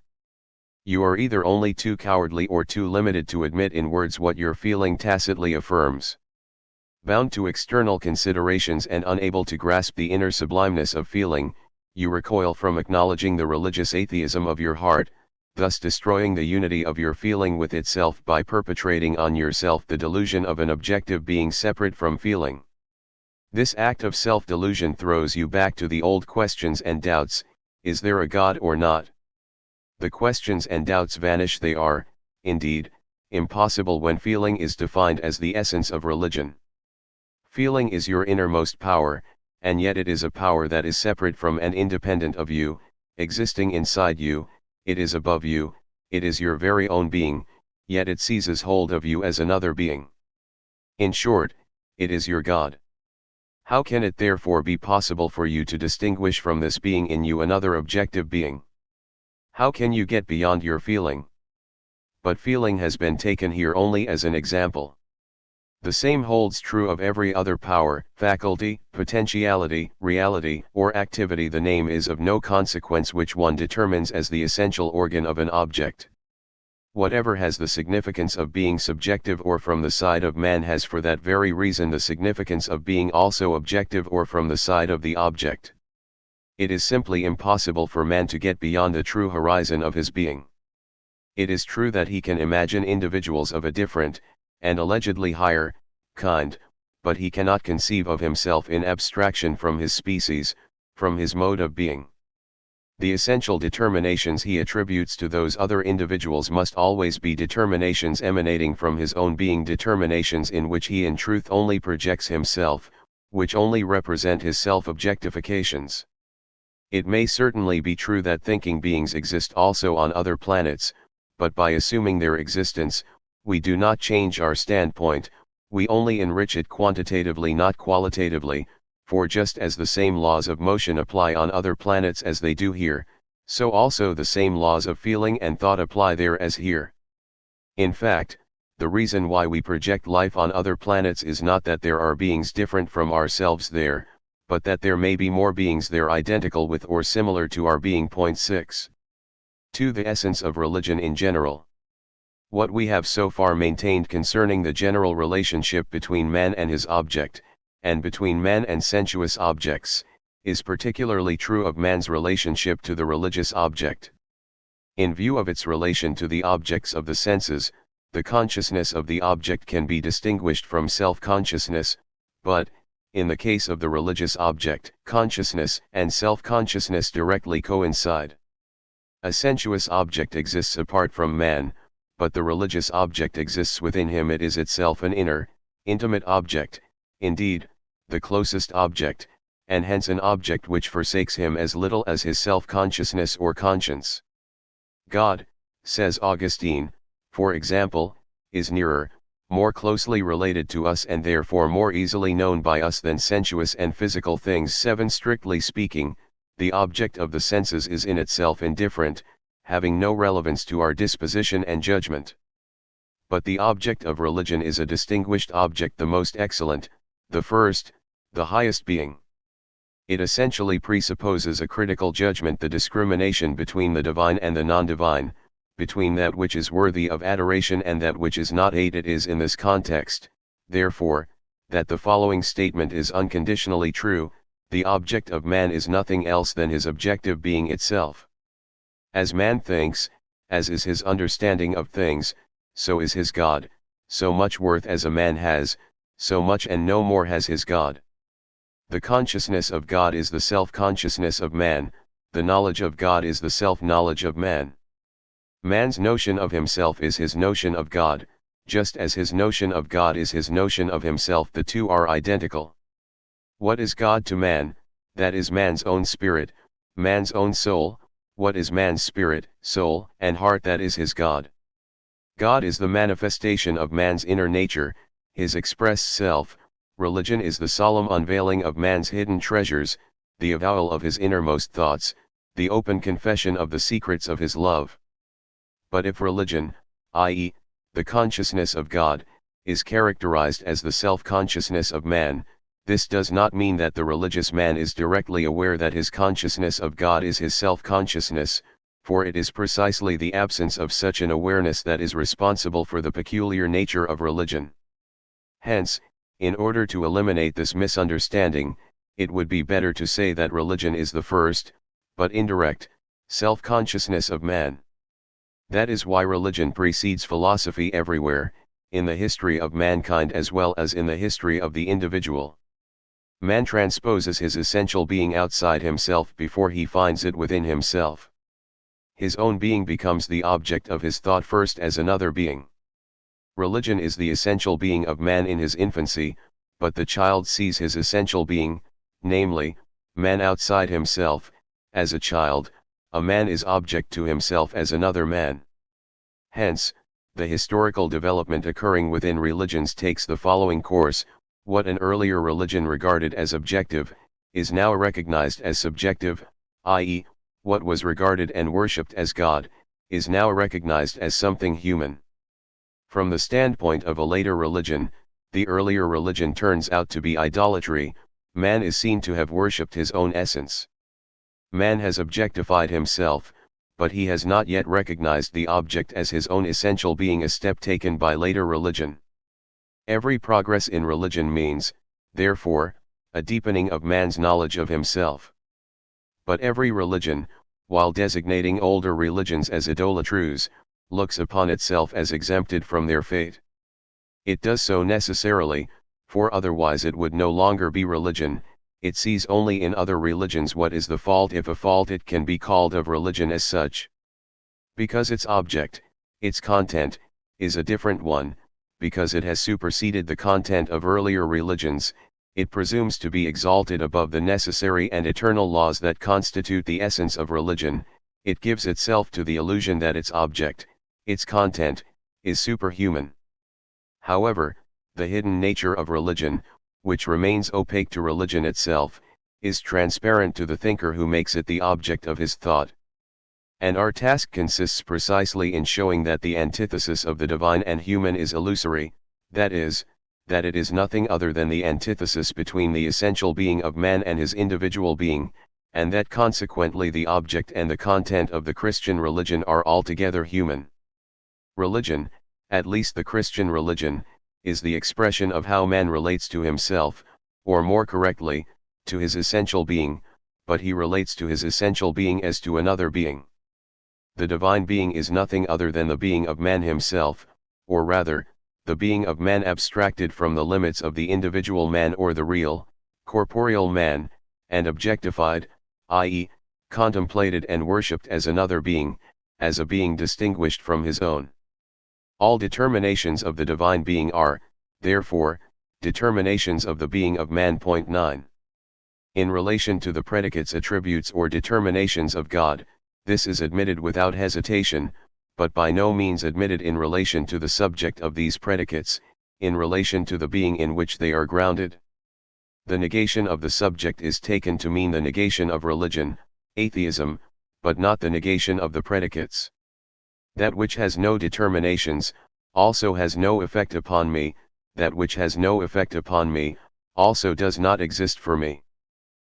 You are either only too cowardly or too limited to admit in words what your feeling tacitly affirms. Bound to external considerations and unable to grasp the inner sublimeness of feeling, you recoil from acknowledging the religious atheism of your heart, thus destroying the unity of your feeling with itself by perpetrating on yourself the delusion of an objective being separate from feeling. This act of self-delusion throws you back to the old questions and doubts: is there a God or not? The questions and doubts vanish. They are, indeed, impossible when feeling is defined as the essence of religion. Feeling is your innermost power, and yet it is a power that is separate from and independent of you, existing inside you. It is above you, it is your very own being, yet it seizes hold of you as another being. In short, it is your God. How can it therefore be possible for you to distinguish from this being in you another objective being? How can you get beyond your feeling? But feeling has been taken here only as an example. The same holds true of every other power, faculty, potentiality, reality, or activity. The name is of no consequence which one determines as the essential organ of an object. Whatever has the significance of being subjective or from the side of man has for that very reason the significance of being also objective or from the side of the object. It is simply impossible for man to get beyond the true horizon of his being. It is true that he can imagine individuals of a different, and allegedly higher, kind, but he cannot conceive of himself in abstraction from his species, from his mode of being. The essential determinations he attributes to those other individuals must always be determinations emanating from his own being, determinations in which he in truth only projects himself, which only represent his self-objectifications. It may certainly be true that thinking beings exist also on other planets, but by assuming their existence, we do not change our standpoint, we only enrich it quantitatively not qualitatively, for just as the same laws of motion apply on other planets as they do here, so also the same laws of feeling and thought apply there as here. In fact, the reason why we project life on other planets is not that there are beings different from ourselves there, but that there may be more beings there identical with or similar to our being. 6. 2. The essence of religion in general. What we have so far maintained concerning the general relationship between man and his object, and between man and sensuous objects, is particularly true of man's relationship to the religious object. In view of its relation to the objects of the senses, the consciousness of the object can be distinguished from self-consciousness, but, in the case of the religious object, consciousness and self-consciousness directly coincide. A sensuous object exists apart from man, but the religious object exists within him. It is itself an inner, intimate object, indeed, the closest object, and hence an object which forsakes him as little as his self-consciousness or conscience. God, says Augustine, for example, is nearer, more closely related to us and therefore more easily known by us than sensuous and physical things. 7. Strictly speaking, the object of the senses is in itself indifferent, having no relevance to our disposition and judgment. But the object of religion is a distinguished object, the most excellent, the first, the highest being. It essentially presupposes a critical judgment, the discrimination between the divine and the non-divine, between that which is worthy of adoration and that which is not. 8. It is in this context, therefore, that the following statement is unconditionally true: the object of man is nothing else than his objective being itself. As man thinks, as is his understanding of things, so is his God. So much worth as a man has, so much and no more has his God. The consciousness of God is the self-consciousness of man, the knowledge of God is the self-knowledge of man. Man's notion of himself is his notion of God, just as his notion of God is his notion of himself. The two are identical. What is God to man? That is man's own spirit, man's own soul. What is man's spirit, soul, and heart? That is his God. God is the manifestation of man's inner nature, his expressed self. Religion is the solemn unveiling of man's hidden treasures, the avowal of his innermost thoughts, the open confession of the secrets of his love. But if religion, i.e., the consciousness of God, is characterized as the self-consciousness of man, this does not mean that the religious man is directly aware that his consciousness of God is his self-consciousness, for it is precisely the absence of such an awareness that is responsible for the peculiar nature of religion. Hence, in order to eliminate this misunderstanding, it would be better to say that religion is the first, but indirect, self-consciousness of man. That is why religion precedes philosophy everywhere, in the history of mankind as well as in the history of the individual. Man transposes his essential being outside himself before he finds it within himself. His own being becomes the object of his thought first as another being. Religion is the essential being of man in his infancy, but the child sees his essential being, namely, man outside himself. As a child, a man is object to himself as another man. Hence, the historical development occurring within religions takes the following course: What an earlier religion regarded as objective, is now recognized as subjective, i.e., what was regarded and worshipped as God, is now recognized as something human. From the standpoint of a later religion, the earlier religion turns out to be idolatry. Man is seen to have worshipped his own essence. Man has objectified himself, but he has not yet recognized the object as his own essential being, a step taken by later religion. Every progress in religion means, therefore, a deepening of man's knowledge of himself. But every religion, while designating older religions as idolatrous, looks upon itself as exempted from their fate. It does so necessarily, for otherwise it would no longer be religion. It sees only in other religions what is the fault, if a fault it can be called, of religion as such. Because its object, its content, is a different one, because it has superseded the content of earlier religions, it presumes to be exalted above the necessary and eternal laws that constitute the essence of religion. It gives itself to the illusion that its object, its content, is superhuman. However, the hidden nature of religion, which remains opaque to religion itself, is transparent to the thinker who makes it the object of his thought. And our task consists precisely in showing that the antithesis of the divine and human is illusory, that is, that it is nothing other than the antithesis between the essential being of man and his individual being, and that consequently the object and the content of the Christian religion are altogether human. Religion, at least the Christian religion, is the expression of how man relates to himself, or more correctly, to his essential being, but he relates to his essential being as to another being. The divine being is nothing other than the being of man himself, or rather, the being of man abstracted from the limits of the individual man or the real, corporeal man, and objectified, i.e., contemplated and worshipped as another being, as a being distinguished from his own. All determinations of the divine being are, therefore, determinations of the being of man. 9. In relation to the predicates, attributes, or determinations of God, this is admitted without hesitation, but by no means admitted in relation to the subject of these predicates, in relation to the being in which they are grounded. The negation of the subject is taken to mean the negation of religion, atheism, but not the negation of the predicates. That which has no determinations, also has no effect upon me. That which has no effect upon me, also does not exist for me.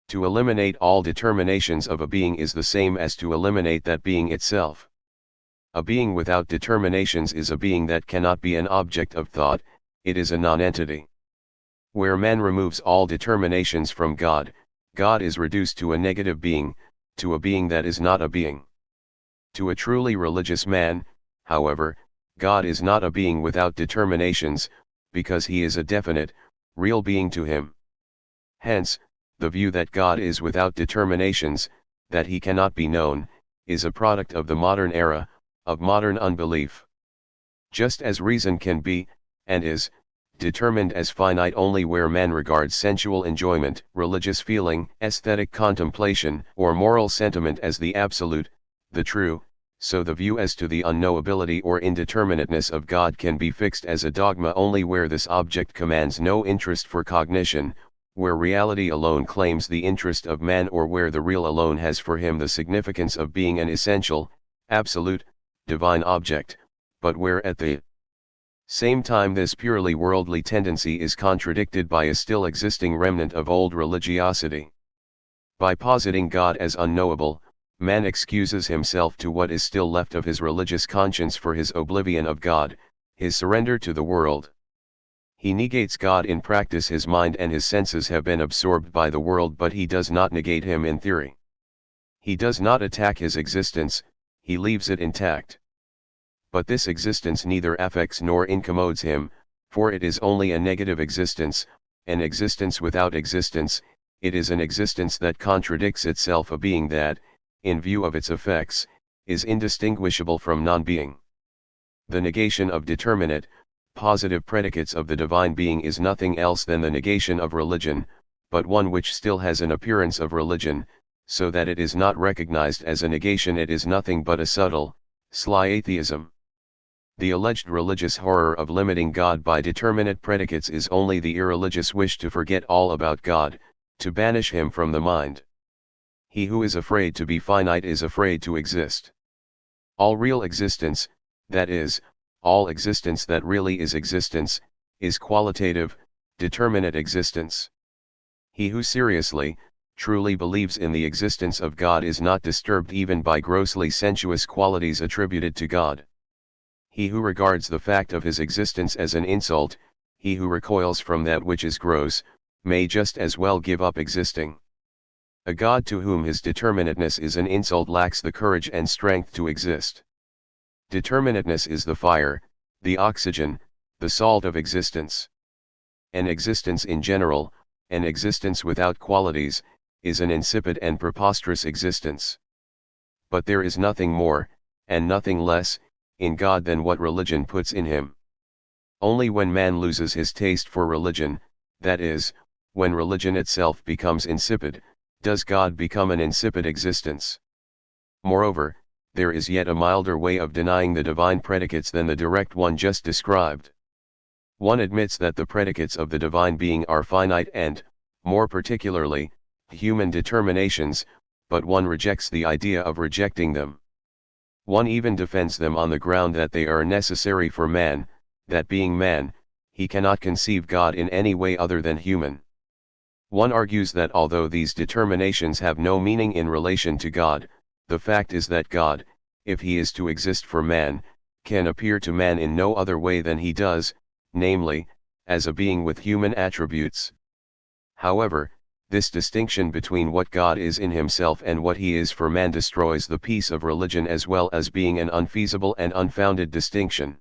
To eliminate all determinations of a being is the same as to eliminate that being itself. A being without determinations is a being that cannot be an object of thought, it is a nonentity. Where man removes all determinations from God, God is reduced to a negative being, to a being that is not a being. To a truly religious man, however, God is not a being without determinations, because he is a definite, real being to him. Hence, the view that God is without determinations, that he cannot be known, is a product of the modern era, of modern unbelief. Just as reason can be, and is, determined as finite only where man regards sensual enjoyment, religious feeling, aesthetic contemplation, or moral sentiment as the absolute, the true, so the view as to the unknowability or indeterminateness of God can be fixed as a dogma only where this object commands no interest for cognition, where reality alone claims the interest of man, or where the real alone has for him the significance of being an essential, absolute, divine object, but where at the same time this purely worldly tendency is contradicted by a still existing remnant of old religiosity. By positing God as unknowable, man excuses himself to what is still left of his religious conscience for his oblivion of God, his surrender to the world. He negates God in practice. His mind and his senses have been absorbed by the world, but he does not negate him in theory. He does not attack his existence, he leaves it intact. But this existence neither affects nor incommodes him, for it is only a negative existence, an existence without existence. It is an existence that contradicts itself, a being that, in view of its effects, is indistinguishable from non-being. The negation of determinate, positive predicates of the divine being is nothing else than the negation of religion, but one which still has an appearance of religion, so that it is not recognized as a negation. It is nothing but a subtle, sly atheism. The alleged religious horror of limiting God by determinate predicates is only the irreligious wish to forget all about God, to banish him from the mind. He who is afraid to be finite is afraid to exist. All real existence, that is, all existence that really is existence, is qualitative, determinate existence. He who seriously, truly believes in the existence of God is not disturbed even by grossly sensuous qualities attributed to God. He who regards the fact of his existence as an insult, he who recoils from that which is gross, may just as well give up existing. A God to whom his determinateness is an insult lacks the courage and strength to exist. Determinateness is the fire, the oxygen, the salt of existence. An existence in general, an existence without qualities, is an insipid and preposterous existence. But there is nothing more, and nothing less, in God than what religion puts in him. Only when man loses his taste for religion, that is, when religion itself becomes insipid, does God become an insipid existence. Moreover, there is yet a milder way of denying the divine predicates than the direct one just described. One admits that the predicates of the divine being are finite and, more particularly, human determinations, but one rejects the idea of rejecting them. One even defends them on the ground that they are necessary for man, that being man, he cannot conceive God in any way other than human. One argues that although these determinations have no meaning in relation to God, the fact is that God, if he is to exist for man, can appear to man in no other way than he does, namely, as a being with human attributes. However, this distinction between what God is in himself and what he is for man destroys the peace of religion as well as being an unfeasible and unfounded distinction.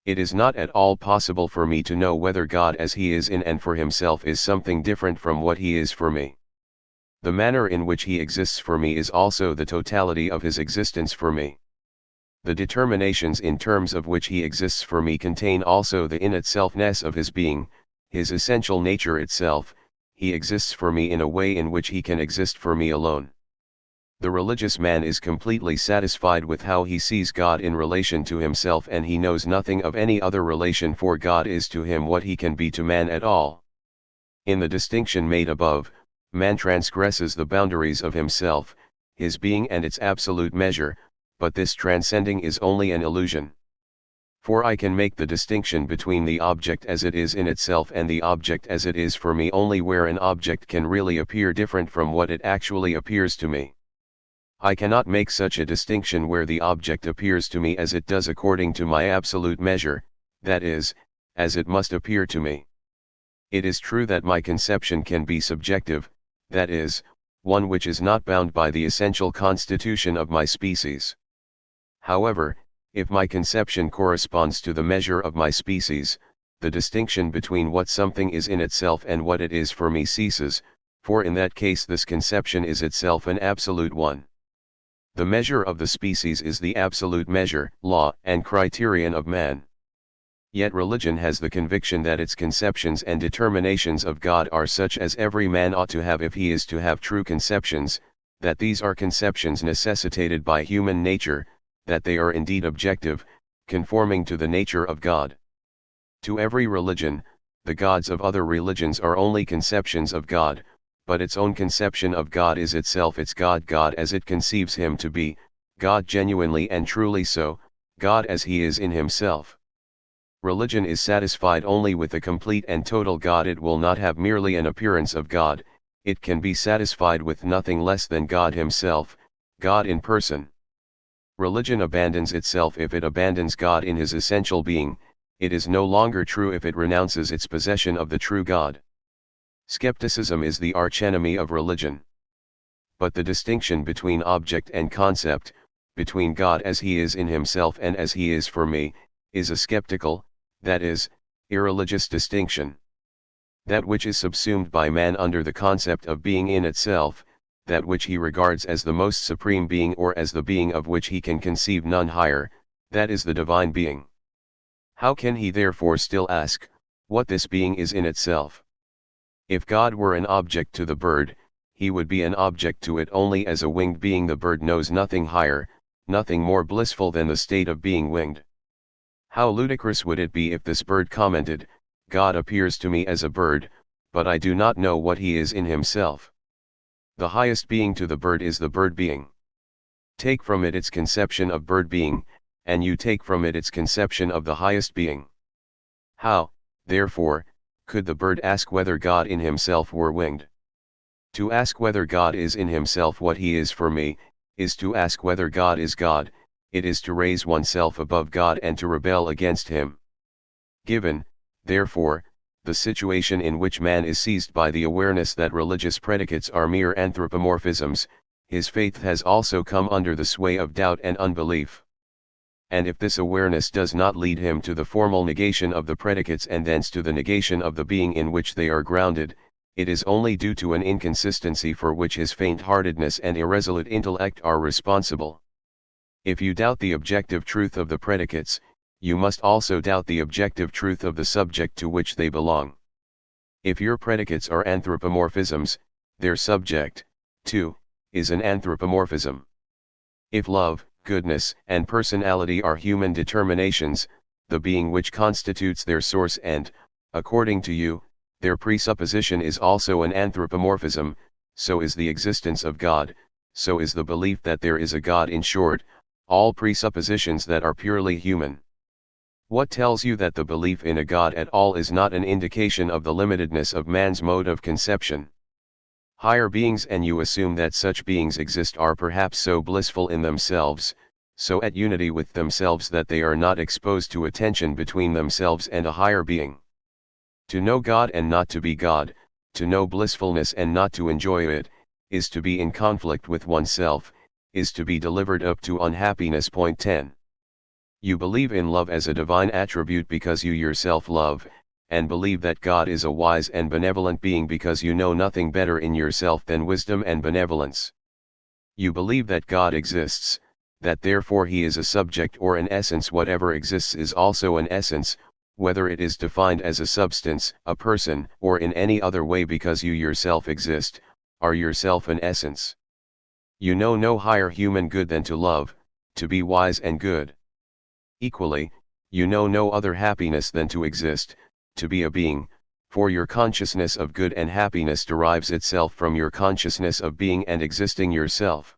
It is not at all possible for me to know whether God as he is in and for himself is something different from what he is for me. The manner in which he exists for me is also the totality of his existence for me. The determinations in terms of which he exists for me contain also the in-itselfness of his being, his essential nature itself. He exists for me in a way in which he can exist for me alone. The religious man is completely satisfied with how he sees God in relation to himself, and he knows nothing of any other relation, for God is to him what he can be to man at all. In the distinction made above, man transgresses the boundaries of himself, his being and its absolute measure, but this transcending is only an illusion. For I can make the distinction between the object as it is in itself and the object as it is for me only where an object can really appear different from what it actually appears to me. I cannot make such a distinction where the object appears to me as it does according to my absolute measure, that is, as it must appear to me. It is true that my conception can be subjective, that is, one which is not bound by the essential constitution of my species. However, if my conception corresponds to the measure of my species, the distinction between what something is in itself and what it is for me ceases, for in that case this conception is itself an absolute one. The measure of the species is the absolute measure, law, and criterion of man. Yet religion has the conviction that its conceptions and determinations of God are such as every man ought to have if he is to have true conceptions, that these are conceptions necessitated by human nature, that they are indeed objective, conforming to the nature of God. To every religion, the gods of other religions are only conceptions of God, but its own conception of God is itself its God, God as it conceives him to be, God genuinely and truly so, God as he is in himself. Religion is satisfied only with a complete and total God. It will not have merely an appearance of God, it can be satisfied with nothing less than God himself, God in person. Religion abandons itself if it abandons God in his essential being. It is no longer true if it renounces its possession of the true God. Skepticism is the archenemy of religion. But the distinction between object and concept, between God as he is in himself and as he is for me, is a skeptical, that is, irreligious distinction. That which is subsumed by man under the concept of being in itself, that which he regards as the most supreme being or as the being of which he can conceive none higher, that is the divine being. How can he therefore still ask, what this being is in itself? If God were an object to the bird, he would be an object to it only as a winged being. The bird knows nothing higher, nothing more blissful than the state of being winged. How ludicrous would it be if this bird commented, God appears to me as a bird, but I do not know what he is in himself. The highest being to the bird is the bird being. Take from it its conception of bird being, and you take from it its conception of the highest being. How, therefore, could the bird ask whether God in himself were winged? To ask whether God is in himself what he is for me, is to ask whether God is God, it is to raise oneself above God and to rebel against him. Given, therefore, the situation in which man is seized by the awareness that religious predicates are mere anthropomorphisms, his faith has also come under the sway of doubt and unbelief. And if this awareness does not lead him to the formal negation of the predicates and thence to the negation of the being in which they are grounded, it is only due to an inconsistency for which his faint-heartedness and irresolute intellect are responsible. If you doubt the objective truth of the predicates, you must also doubt the objective truth of the subject to which they belong. If your predicates are anthropomorphisms, their subject, too, is an anthropomorphism. If love, goodness, and personality are human determinations, the being which constitutes their source and, according to you, their presupposition is also an anthropomorphism, so is the existence of God, so is the belief that there is a God. In short, all presuppositions that are purely human. What tells you that the belief in a God at all is not an indication of the limitedness of man's mode of conception? Higher beings, and you assume that such beings exist, are perhaps so blissful in themselves, so at unity with themselves that they are not exposed to a tension between themselves and a higher being. To know God and not to be God, to know blissfulness and not to enjoy it, is to be in conflict with oneself, is to be delivered up to unhappiness. Point 10. You believe in love as a divine attribute because you yourself love, and believe that God is a wise and benevolent being because you know nothing better in yourself than wisdom and benevolence. You believe that God exists, that therefore he is a subject or an essence. Whatever exists is also an essence, whether it is defined as a substance, a person, or in any other way, because you yourself exist, are yourself an essence. You know no higher human good than to love, to be wise and good. Equally, you know no other happiness than to exist, to be a being, for your consciousness of good and happiness derives itself from your consciousness of being and existing yourself.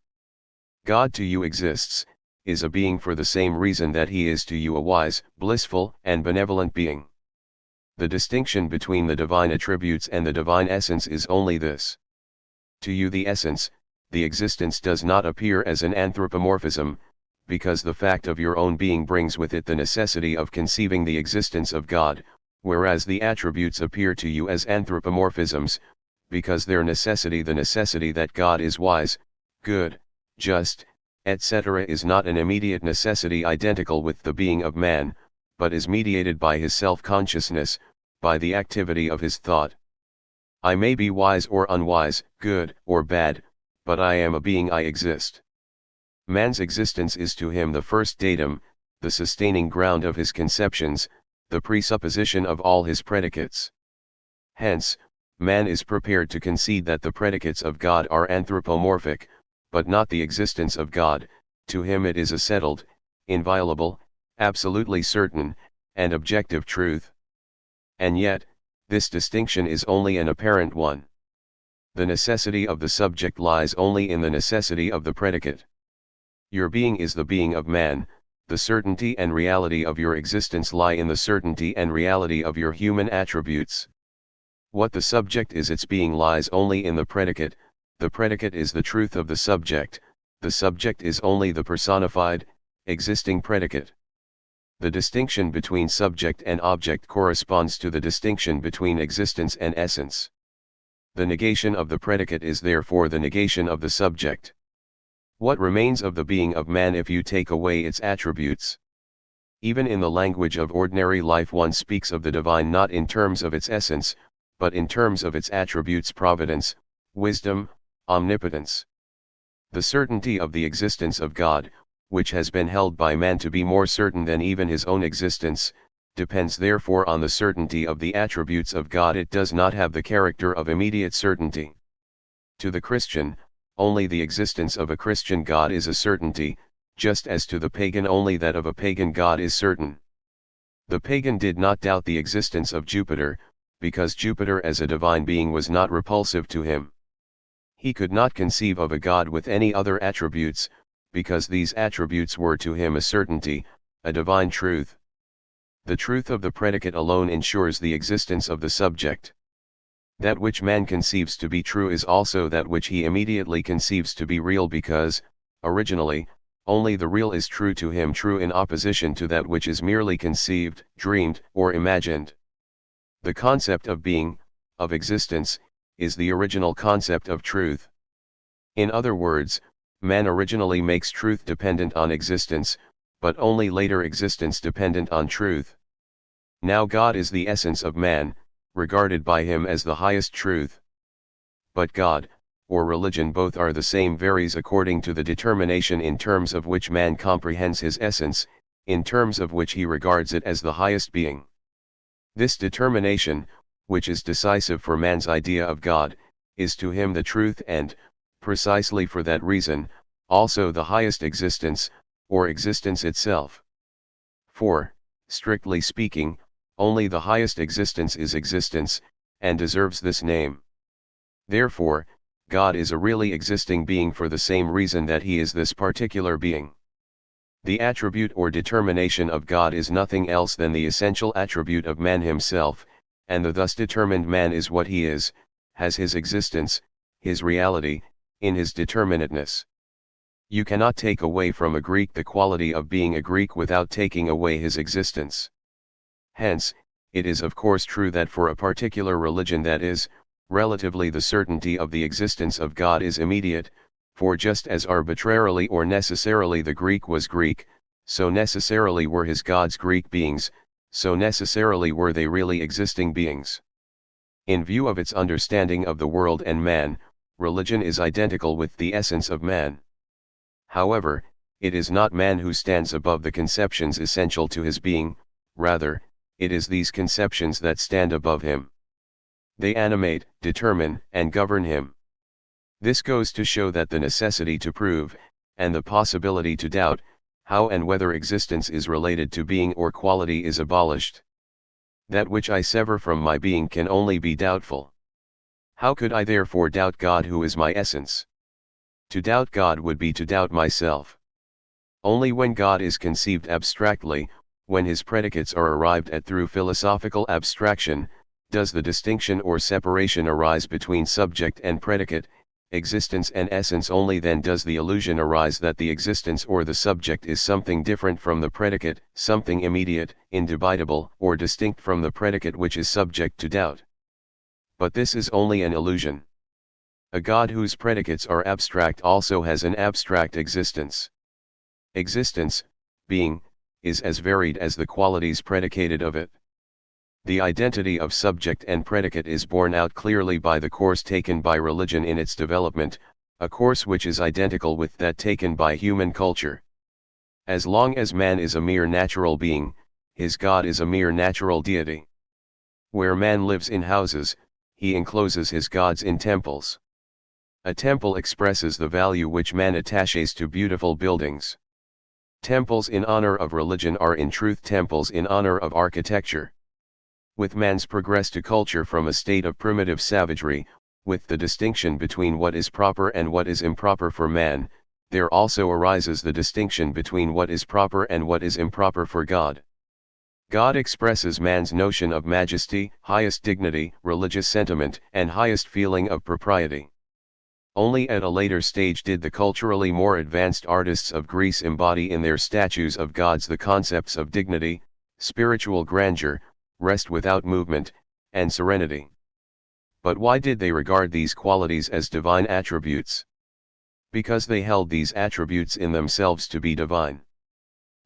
God to you exists, is a being for the same reason that he is to you a wise, blissful, and benevolent being. The distinction between the divine attributes and the divine essence is only this. To you the essence, the existence, does not appear as an anthropomorphism, because the fact of your own being brings with it the necessity of conceiving the existence of God, whereas the attributes appear to you as anthropomorphisms, because their necessity, the necessity that God is wise, good, just, etc., is not an immediate necessity identical with the being of man, but is mediated by his self-consciousness, by the activity of his thought. I may be wise or unwise, good or bad, but I am a being, I exist. Man's existence is to him the first datum, the sustaining ground of his conceptions, the presupposition of all his predicates. Hence, man is prepared to concede that the predicates of God are anthropomorphic, but not the existence of God. To him it is a settled, inviolable, absolutely certain, and objective truth. And yet, this distinction is only an apparent one. The necessity of the subject lies only in the necessity of the predicate. Your being is the being of man, the certainty and reality of your existence lie in the certainty and reality of your human attributes. What the subject is, its being lies only in the predicate is the truth of the subject is only the personified, existing predicate. The distinction between subject and object corresponds to the distinction between existence and essence. The negation of the predicate is therefore the negation of the subject. What remains of the being of man if you take away its attributes? Even in the language of ordinary life one speaks of the divine not in terms of its essence, but in terms of its attributes: providence, wisdom, omnipotence. The certainty of the existence of God, which has been held by man to be more certain than even his own existence, depends therefore on the certainty of the attributes of God. It does not have the character of immediate certainty. To the Christian, only the existence of a Christian God is a certainty, just as to the pagan only that of a pagan God is certain. The pagan did not doubt the existence of Jupiter, because Jupiter as a divine being was not repulsive to him. He could not conceive of a god with any other attributes, because these attributes were to him a certainty, a divine truth. The truth of the predicate alone ensures the existence of the subject. That which man conceives to be true is also that which he immediately conceives to be real because, originally, only the real is true to him, true in opposition to that which is merely conceived, dreamed, or imagined. The concept of being, of existence, is the original concept of truth. In other words, man originally makes truth dependent on existence, but only later existence dependent on truth. Now God is the essence of man, regarded by him as the highest truth. But God, or religion, both are the same, varies according to the determination in terms of which man comprehends his essence, in terms of which he regards it as the highest being. This determination, which is decisive for man's idea of God, is to him the truth and, precisely for that reason, also the highest existence, or existence itself. For, strictly speaking, only the highest existence is existence, and deserves this name. Therefore, God is a really existing being for the same reason that he is this particular being. The attribute or determination of God is nothing else than the essential attribute of man himself, and the thus determined man is what he is, has his existence, his reality, in his determinateness. You cannot take away from a Greek the quality of being a Greek without taking away his existence. Hence, it is of course true that for a particular religion that is, relatively the certainty of the existence of God is immediate, for just as arbitrarily or necessarily the Greek was Greek, so necessarily were his gods Greek beings, so necessarily were they really existing beings. In view of its understanding of the world and man, religion is identical with the essence of man. However, it is not man who stands above the conceptions essential to his being, rather, it is these conceptions that stand above him. They animate, determine, and govern him. This goes to show that the necessity to prove, and the possibility to doubt, how and whether existence is related to being or quality is abolished. That which I sever from my being can only be doubtful. How could I therefore doubt God who is my essence? To doubt God would be to doubt myself. Only when God is conceived abstractly, when his predicates are arrived at through philosophical abstraction, does the distinction or separation arise between subject and predicate, existence and essence. Only then does the illusion arise that the existence or the subject is something different from the predicate, something immediate, indivisible, or distinct from the predicate which is subject to doubt. But this is only an illusion. A God whose predicates are abstract also has an abstract existence. Existence, being, is as varied as the qualities predicated of it. The identity of subject and predicate is borne out clearly by the course taken by religion in its development, a course which is identical with that taken by human culture. As long as man is a mere natural being, his God is a mere natural deity. Where man lives in houses, he encloses his gods in temples. A temple expresses the value which man attaches to beautiful buildings. Temples in honor of religion are in truth temples in honor of architecture. With man's progress to culture from a state of primitive savagery, with the distinction between what is proper and what is improper for man, there also arises the distinction between what is proper and what is improper for God. God expresses man's notion of majesty, highest dignity, religious sentiment, and highest feeling of propriety. Only at a later stage did the culturally more advanced artists of Greece embody in their statues of gods the concepts of dignity, spiritual grandeur, rest without movement, and serenity. But why did they regard these qualities as divine attributes? Because they held these attributes in themselves to be divine.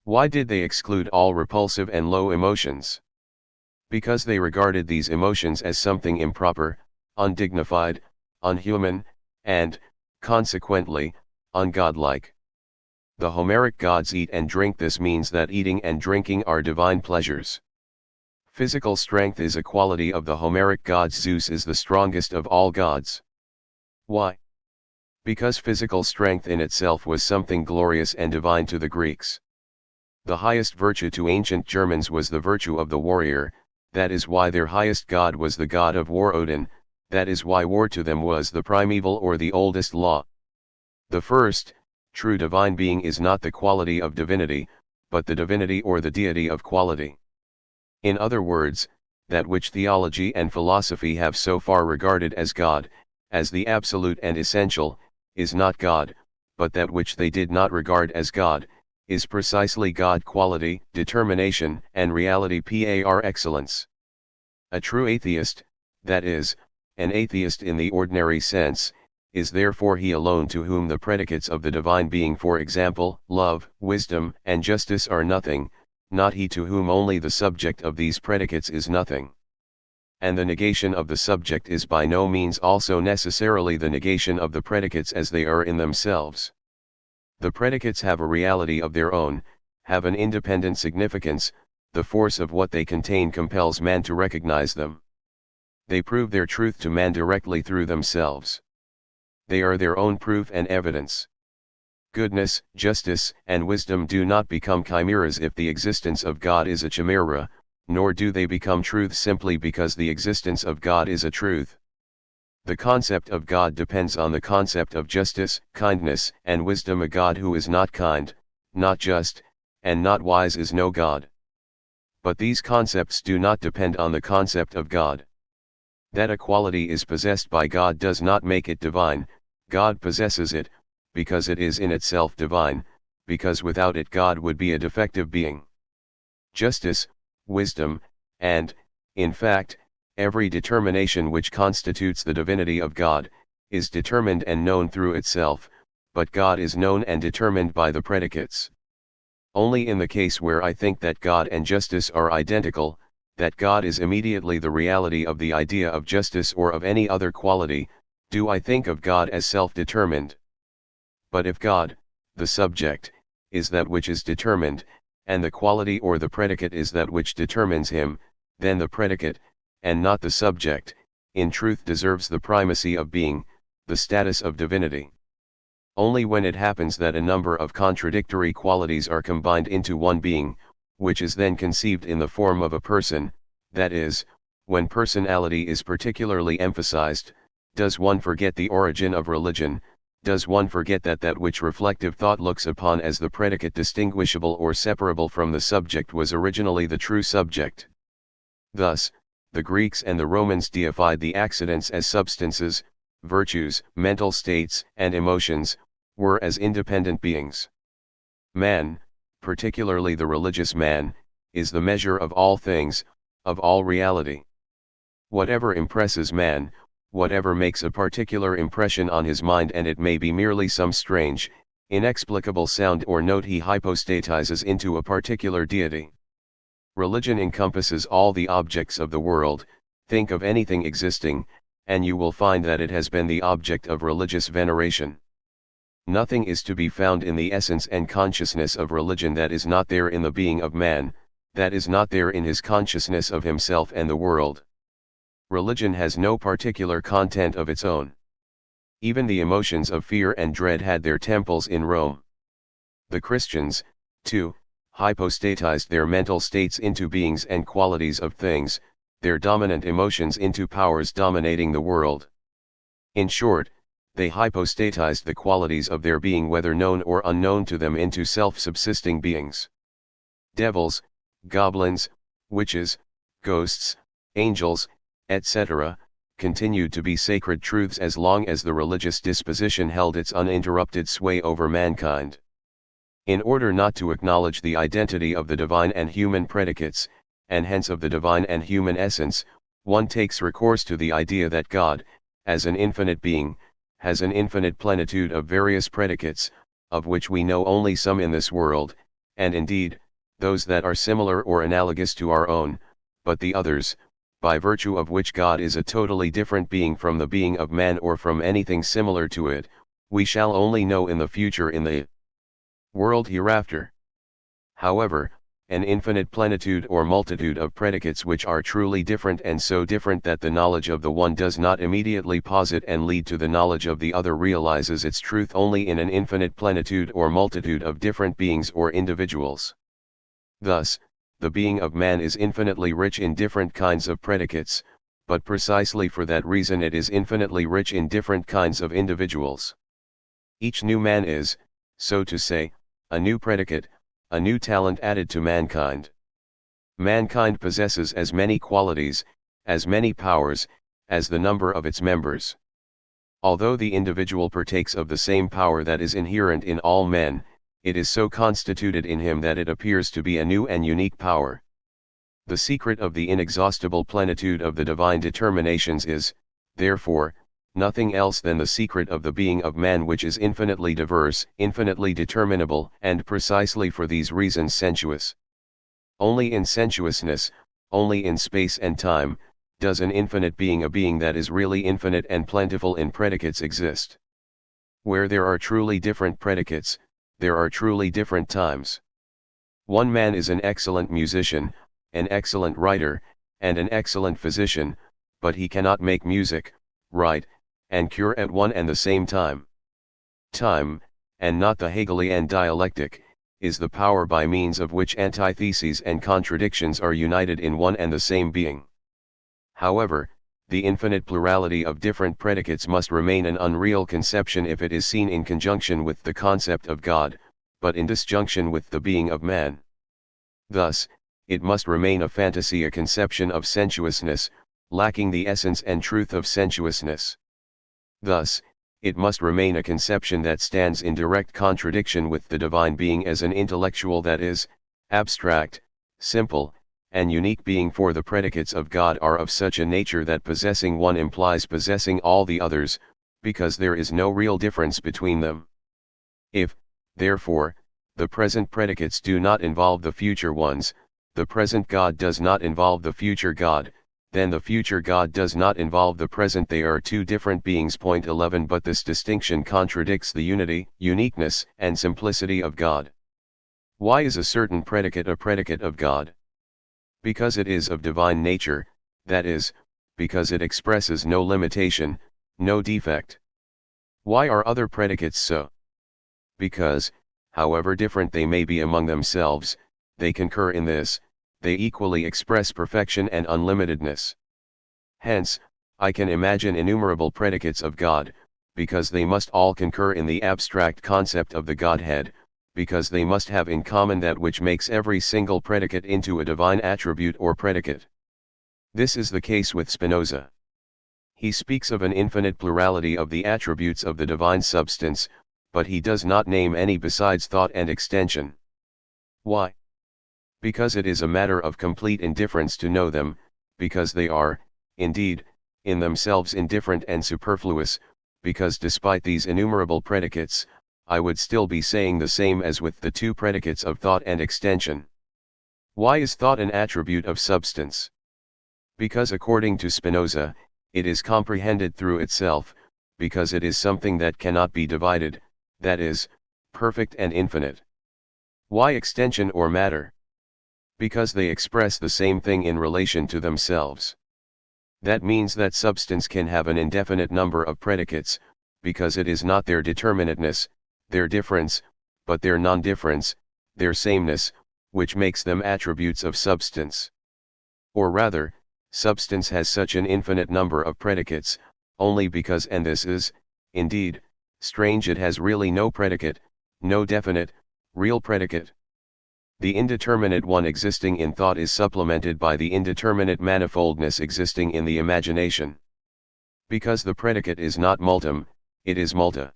Why did they exclude all repulsive and low emotions? Because they regarded these emotions as something improper, undignified, unhuman, and, consequently, ungodlike. The Homeric gods eat and drink. This means that eating and drinking are divine pleasures. Physical strength is a quality of the Homeric gods. Zeus is the strongest of all gods. Why? Because physical strength in itself was something glorious and divine to the Greeks. The highest virtue to ancient Germans was the virtue of the warrior, that is why their highest god was the god of war Odin, that is why war to them was the primeval or the oldest law. The first, true divine being is not the quality of divinity, but the divinity or the deity of quality. In other words, that which theology and philosophy have so far regarded as God, as the absolute and essential, is not God, but that which they did not regard as God, is precisely God quality, determination, and reality par excellence. A true atheist, that is, an atheist in the ordinary sense, is therefore he alone to whom the predicates of the divine being, for example, love, wisdom, and justice are nothing, not he to whom only the subject of these predicates is nothing. And the negation of the subject is by no means also necessarily the negation of the predicates as they are in themselves. The predicates have a reality of their own, have an independent significance, the force of what they contain compels man to recognize them. They prove their truth to man directly through themselves. They are their own proof and evidence. Goodness, justice, and wisdom do not become chimeras if the existence of God is a chimera, nor do they become truth simply because the existence of God is a truth. The concept of God depends on the concept of justice, kindness, and wisdom. A God who is not kind, not just, and not wise is no God. But these concepts do not depend on the concept of God. That a quality is possessed by God does not make it divine. God possesses it, because it is in itself divine, because without it God would be a defective being. Justice, wisdom, and, in fact, every determination which constitutes the divinity of God, is determined and known through itself, but God is known and determined by the predicates. Only in the case where I think that God and justice are identical, that God is immediately the reality of the idea of justice or of any other quality, do I think of God as self-determined. But if God, the subject, is that which is determined, and the quality or the predicate is that which determines him, then the predicate, and not the subject, in truth deserves the primacy of being, the status of divinity. Only when it happens that a number of contradictory qualities are combined into one being, which is then conceived in the form of a person, that is, when personality is particularly emphasized, does one forget the origin of religion, does one forget that that which reflective thought looks upon as the predicate distinguishable or separable from the subject was originally the true subject. Thus, the Greeks and the Romans deified the accidents as substances, virtues, mental states, and emotions, were as independent beings. Man, particularly the religious man, is the measure of all things, of all reality. Whatever impresses man, whatever makes a particular impression on his mind, and it may be merely some strange, inexplicable sound or note, he hypostatizes into a particular deity. Religion encompasses all the objects of the world. Think of anything existing, and you will find that it has been the object of religious veneration. Nothing is to be found in the essence and consciousness of religion that is not there in the being of man, that is not there in his consciousness of himself and the world. Religion has no particular content of its own. Even the emotions of fear and dread had their temples in Rome. The Christians, too, hypostatized their mental states into beings and qualities of things, their dominant emotions into powers dominating the world. In short, they hypostatized the qualities of their being, whether known or unknown to them, into self-subsisting beings. Devils, goblins, witches, ghosts, angels, etc., continued to be sacred truths as long as the religious disposition held its uninterrupted sway over mankind. In order not to acknowledge the identity of the divine and human predicates, and hence of the divine and human essence, one takes recourse to the idea that God, as an infinite being, has an infinite plenitude of various predicates, of which we know only some in this world, and indeed, those that are similar or analogous to our own, but the others, by virtue of which God is a totally different being from the being of man or from anything similar to it, we shall only know in the future, in the world hereafter. However, an infinite plenitude or multitude of predicates which are truly different, and so different that the knowledge of the one does not immediately posit and lead to the knowledge of the other, realizes its truth only in an infinite plenitude or multitude of different beings or individuals. Thus, the being of man is infinitely rich in different kinds of predicates, but precisely for that reason it is infinitely rich in different kinds of individuals. Each new man is, so to say, a new predicate, a new talent added to mankind. Mankind possesses as many qualities, as many powers, as the number of its members. Although the individual partakes of the same power that is inherent in all men, it is so constituted in him that it appears to be a new and unique power. The secret of the inexhaustible plenitude of the divine determinations is, therefore, nothing else than the secret of the being of man, which is infinitely diverse, infinitely determinable, and precisely for these reasons sensuous. Only in sensuousness, only in space and time, does an infinite being, a being that is really infinite and plentiful in predicates, exist. Where there are truly different predicates, there are truly different times. One man is an excellent musician, an excellent writer, and an excellent physician, but he cannot make music, write, and cure at one and the same time. Time, and not the Hegelian dialectic, is the power by means of which antitheses and contradictions are united in one and the same being. However, the infinite plurality of different predicates must remain an unreal conception if it is seen in conjunction with the concept of God, but in disjunction with the being of man. Thus, it must remain a fantasy, a conception of sensuousness, lacking the essence and truth of sensuousness. Thus, it must remain a conception that stands in direct contradiction with the divine being as an intellectual, that is, abstract, simple, and unique being, for the predicates of God are of such a nature that possessing one implies possessing all the others, because there is no real difference between them. If, therefore, the present predicates do not involve the future ones, the present God does not involve the future God, then the future God does not involve the present. They are two different beings. Point 11. But this distinction contradicts the unity, uniqueness, and simplicity of God. Why is a certain predicate a predicate of God? Because it is of divine nature, that is, because it expresses no limitation, no defect. Why are other predicates so? Because, however different they may be among themselves, they concur in this: they equally express perfection and unlimitedness. Hence, I can imagine innumerable predicates of God, because they must all concur in the abstract concept of the Godhead, because they must have in common that which makes every single predicate into a divine attribute or predicate. This is the case with Spinoza. He speaks of an infinite plurality of the attributes of the divine substance, but he does not name any besides thought and extension. Why? Because it is a matter of complete indifference to know them, because they are, indeed, in themselves indifferent and superfluous, because despite these innumerable predicates, I would still be saying the same as with the two predicates of thought and extension. Why is thought an attribute of substance? Because according to Spinoza, it is comprehended through itself, because it is something that cannot be divided, that is, perfect and infinite. Why extension or matter? Because they express the same thing in relation to themselves. That means that substance can have an indefinite number of predicates, because it is not their determinateness, their difference, but their non-difference, their sameness, which makes them attributes of substance. Or rather, substance has such an infinite number of predicates, only because, and this is, indeed, strange, it has really no predicate, no definite, real predicate. The indeterminate one existing in thought is supplemented by the indeterminate manifoldness existing in the imagination. Because the predicate is not multum, it is multa.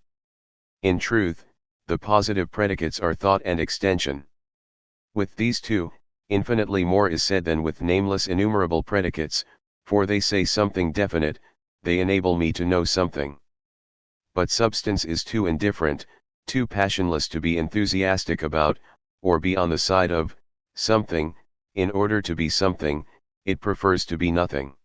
In truth, the positive predicates are thought and extension. With these two, infinitely more is said than with nameless innumerable predicates, for they say something definite, they enable me to know something. But substance is too indifferent, too passionless to be enthusiastic about, or be on the side of, something. In order to be something, it prefers to be nothing.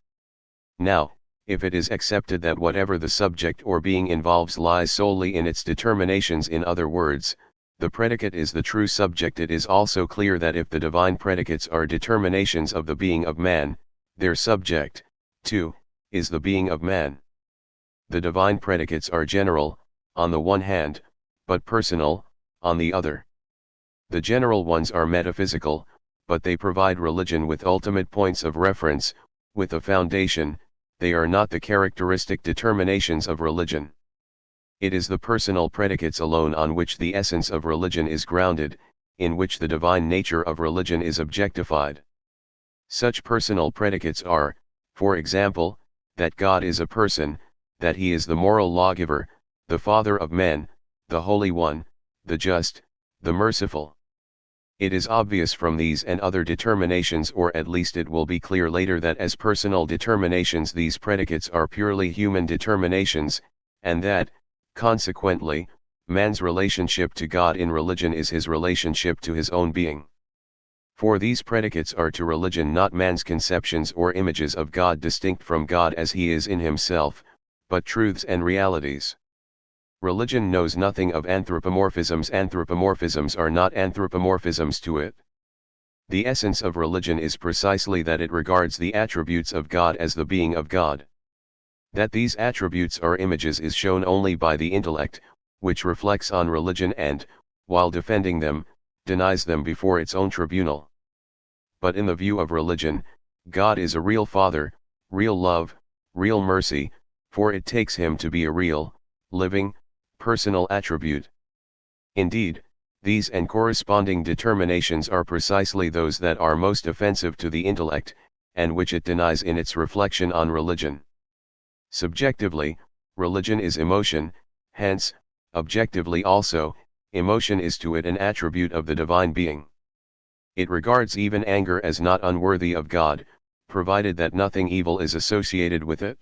Now, if it is accepted that whatever the subject or being involves lies solely in its determinations, in other words, the predicate is the true subject, it is also clear that if the divine predicates are determinations of the being of man, their subject, too, is the being of man. The divine predicates are general, on the one hand, but personal, on the other. The general ones are metaphysical, but they provide religion with ultimate points of reference, with a foundation. They are not the characteristic determinations of religion. It is the personal predicates alone on which the essence of religion is grounded, in which the divine nature of religion is objectified. Such personal predicates are, for example, that God is a person, that he is the moral lawgiver, the Father of men, the Holy One, the just, the merciful. It is obvious from these and other determinations, or at least it will be clear later, that as personal determinations these predicates are purely human determinations, and that, consequently, man's relationship to God in religion is his relationship to his own being. For these predicates are to religion not man's conceptions or images of God distinct from God as he is in himself, but truths and realities. Religion knows nothing of anthropomorphisms. Anthropomorphisms are not anthropomorphisms to it. The essence of religion is precisely that it regards the attributes of God as the being of God. That these attributes are images is shown only by the intellect, which reflects on religion and, while defending them, denies them before its own tribunal. But in the view of religion, God is a real Father, real love, real mercy, for it takes him to be a real, living, personal attribute. Indeed, these and corresponding determinations are precisely those that are most offensive to the intellect, and which it denies in its reflection on religion. Subjectively, religion is emotion, hence, objectively also, emotion is to it an attribute of the divine being. It regards even anger as not unworthy of God, provided that nothing evil is associated with it.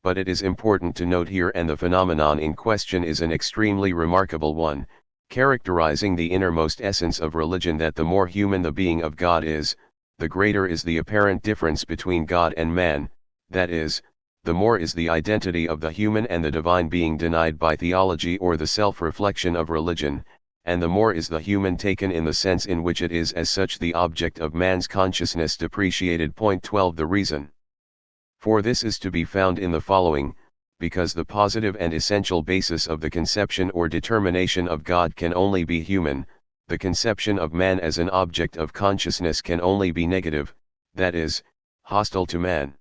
But it is important to note here, and the phenomenon in question is an extremely remarkable one, characterizing the innermost essence of religion, that the more human the being of God is, the greater is the apparent difference between God and man, that is, the more is the identity of the human and the divine being denied by theology or the self-reflection of religion, and the more is the human taken in the sense in which it is as such the object of man's consciousness depreciated. Point 12. The reason for this is to be found in the following: because the positive and essential basis of the conception or determination of God can only be human, the conception of man as an object of consciousness can only be negative, that is, hostile to man.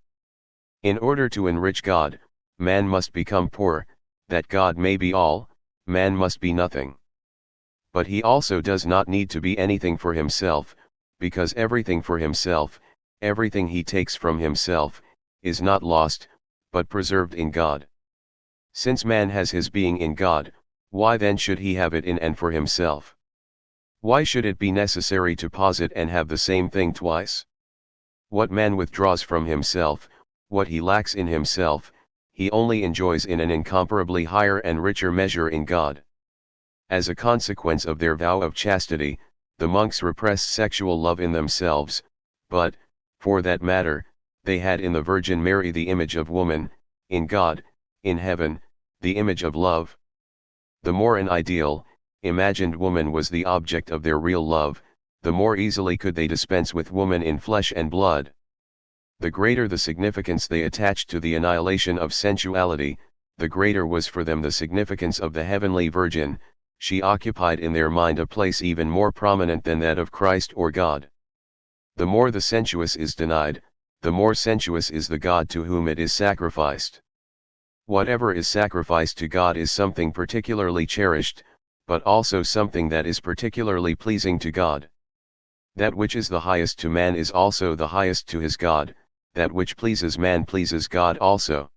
In order to enrich God, man must become poor, that God may be all, man must be nothing. But he also does not need to be anything for himself, because everything for himself, everything he takes from himself, is not lost, but preserved in God. Since man has his being in God, why then should he have it in and for himself? Why should it be necessary to posit and have the same thing twice? What man withdraws from himself, what he lacks in himself, he only enjoys in an incomparably higher and richer measure in God. As a consequence of their vow of chastity, the monks repressed sexual love in themselves, but, for that matter, they had in the Virgin Mary the image of woman, in God, in heaven, the image of love. The more an ideal, imagined woman was the object of their real love, the more easily could they dispense with woman in flesh and blood. The greater the significance they attached to the annihilation of sensuality, the greater was for them the significance of the heavenly Virgin. She occupied in their mind a place even more prominent than that of Christ or God. The more the sensuous is denied, the more sensuous is the God to whom it is sacrificed. Whatever is sacrificed to God is something particularly cherished, but also something that is particularly pleasing to God. That which is the highest to man is also the highest to his God, that which pleases man pleases God also.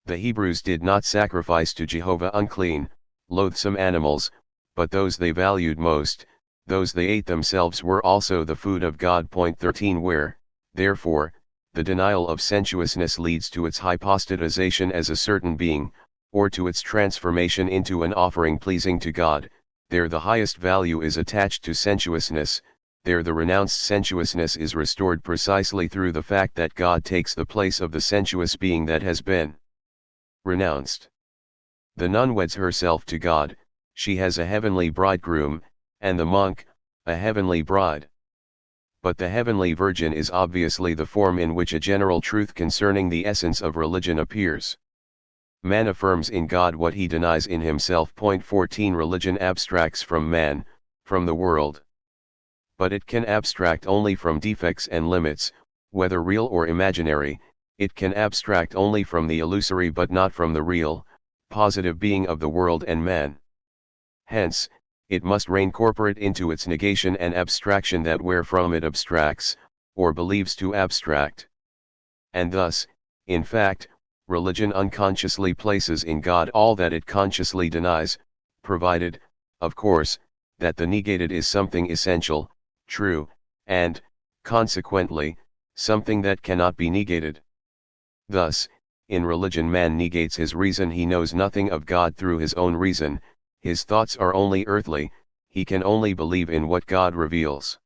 The Hebrews did not sacrifice to Jehovah unclean, loathsome animals, but those they valued most, those they ate themselves were also the food of God. Point 13. Where, therefore, the denial of sensuousness leads to its hypostatization as a certain being, or to its transformation into an offering pleasing to God, there the highest value is attached to sensuousness, there the renounced sensuousness is restored precisely through the fact that God takes the place of the sensuous being that has been renounced. The nun weds herself to God, she has a heavenly bridegroom, and the monk, a heavenly bride. But the heavenly Virgin is obviously the form in which a general truth concerning the essence of religion appears. Man affirms in God what he denies in himself. Point 14. Religion abstracts from man, from the world. But it can abstract only from defects and limits, whether real or imaginary. It can abstract only from the illusory but not from the real, positive being of the world and man. Hence, it must reign corporate into its negation and abstraction that wherefrom it abstracts, or believes to abstract. And thus, in fact, religion unconsciously places in God all that it consciously denies, provided, of course, that the negated is something essential, true, and, consequently, something that cannot be negated. Thus, in religion man negates his reason, he knows nothing of God through his own reason, his thoughts are only earthly, he can only believe in what God reveals.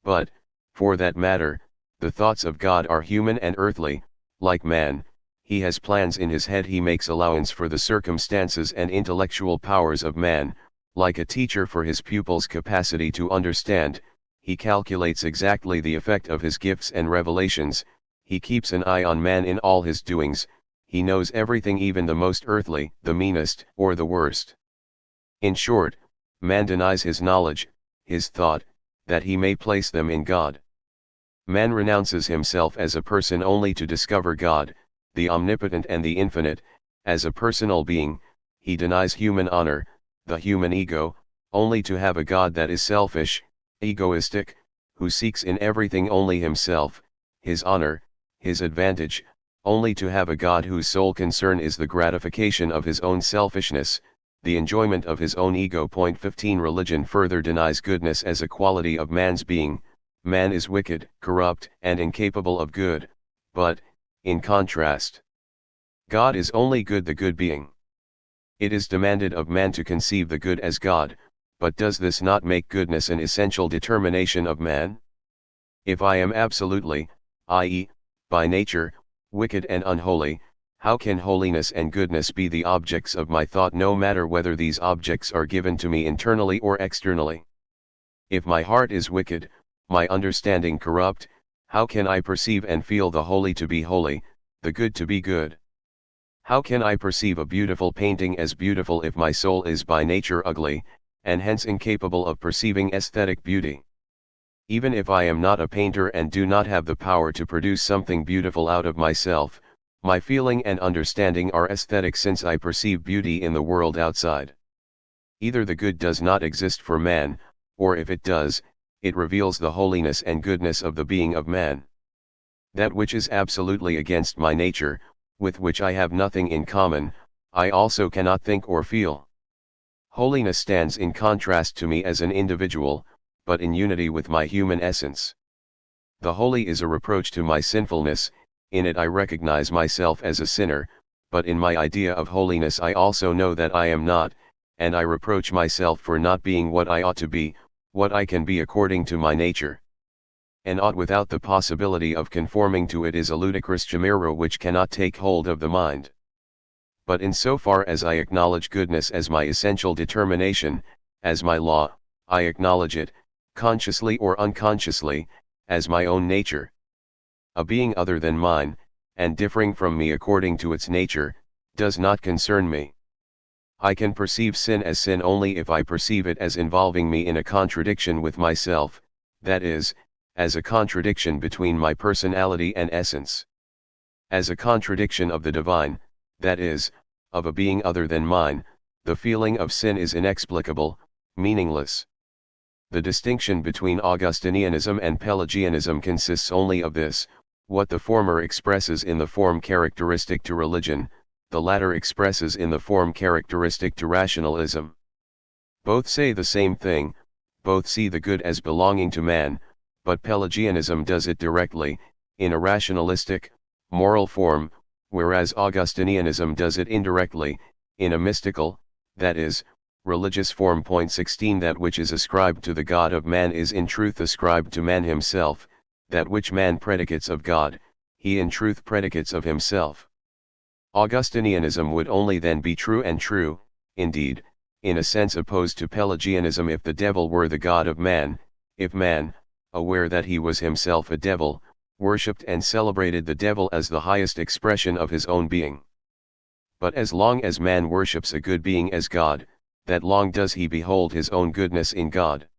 But, for that matter, the thoughts of God are human and earthly, like man, he has plans in his head, he makes allowance for the circumstances and intellectual powers of man, like a teacher for his pupils' capacity to understand, he calculates exactly the effect of his gifts and revelations, he keeps an eye on man in all his doings, he knows everything, even the most earthly, the meanest, or the worst. In short, man denies his knowledge, his thought, that he may place them in God. Man renounces himself as a person only to discover God, the omnipotent and the infinite, as a personal being, he denies human honor, the human ego, only to have a God that is selfish, egoistic, who seeks in everything only himself, his honor, his advantage, only to have a God whose sole concern is the gratification of his own selfishness, the enjoyment of his own ego. 15 Religion further denies goodness as a quality of man's being. Man is wicked, corrupt, and incapable of good, but, in contrast, God is only good, the good being. It is demanded of man to conceive the good as God, but does this not make goodness an essential determination of man? If I am absolutely, i.e., by nature, wicked and unholy, how can holiness and goodness be the objects of my thought, no matter whether these objects are given to me internally or externally? If my heart is wicked, my understanding corrupt, how can I perceive and feel the holy to be holy, the good to be good? How can I perceive a beautiful painting as beautiful if my soul is by nature ugly, and hence incapable of perceiving aesthetic beauty? Even if I am not a painter and do not have the power to produce something beautiful out of myself, my feeling and understanding are aesthetic, since I perceive beauty in the world outside. Either the good does not exist for man, or if it does, it reveals the holiness and goodness of the being of man. That which is absolutely against my nature, with which I have nothing in common, I also cannot think or feel. Holiness stands in contrast to me as an individual, but in unity with my human essence. The holy is a reproach to my sinfulness, in it I recognize myself as a sinner, but in my idea of holiness I also know that I am not, and I reproach myself for not being what I ought to be, what I can be according to my nature. An ought without the possibility of conforming to it is a ludicrous chimera which cannot take hold of the mind. But in so far as I acknowledge goodness as my essential determination, as my law, I acknowledge it, consciously or unconsciously, as my own nature. A being other than mine, and differing from me according to its nature, does not concern me. I can perceive sin as sin only if I perceive it as involving me in a contradiction with myself, that is, as a contradiction between my personality and essence. As a contradiction of the divine, that is, of a being other than mine, the feeling of sin is inexplicable, meaningless. The distinction between Augustinianism and Pelagianism consists only of this: what the former expresses in the form characteristic to religion, the latter expresses in the form characteristic to rationalism. Both say the same thing, both see the good as belonging to man, but Pelagianism does it directly, in a rationalistic, moral form, whereas Augustinianism does it indirectly, in a mystical, that is, religious form. 16 That which is ascribed to the God of man is in truth ascribed to man himself, that which man predicates of God, he in truth predicates of himself. Augustinianism would only then be true, and true, indeed, in a sense opposed to Pelagianism, if the devil were the God of man, if man, aware that he was himself a devil, worshipped and celebrated the devil as the highest expression of his own being. But as long as man worships a good being as God, that long does he behold his own goodness in God.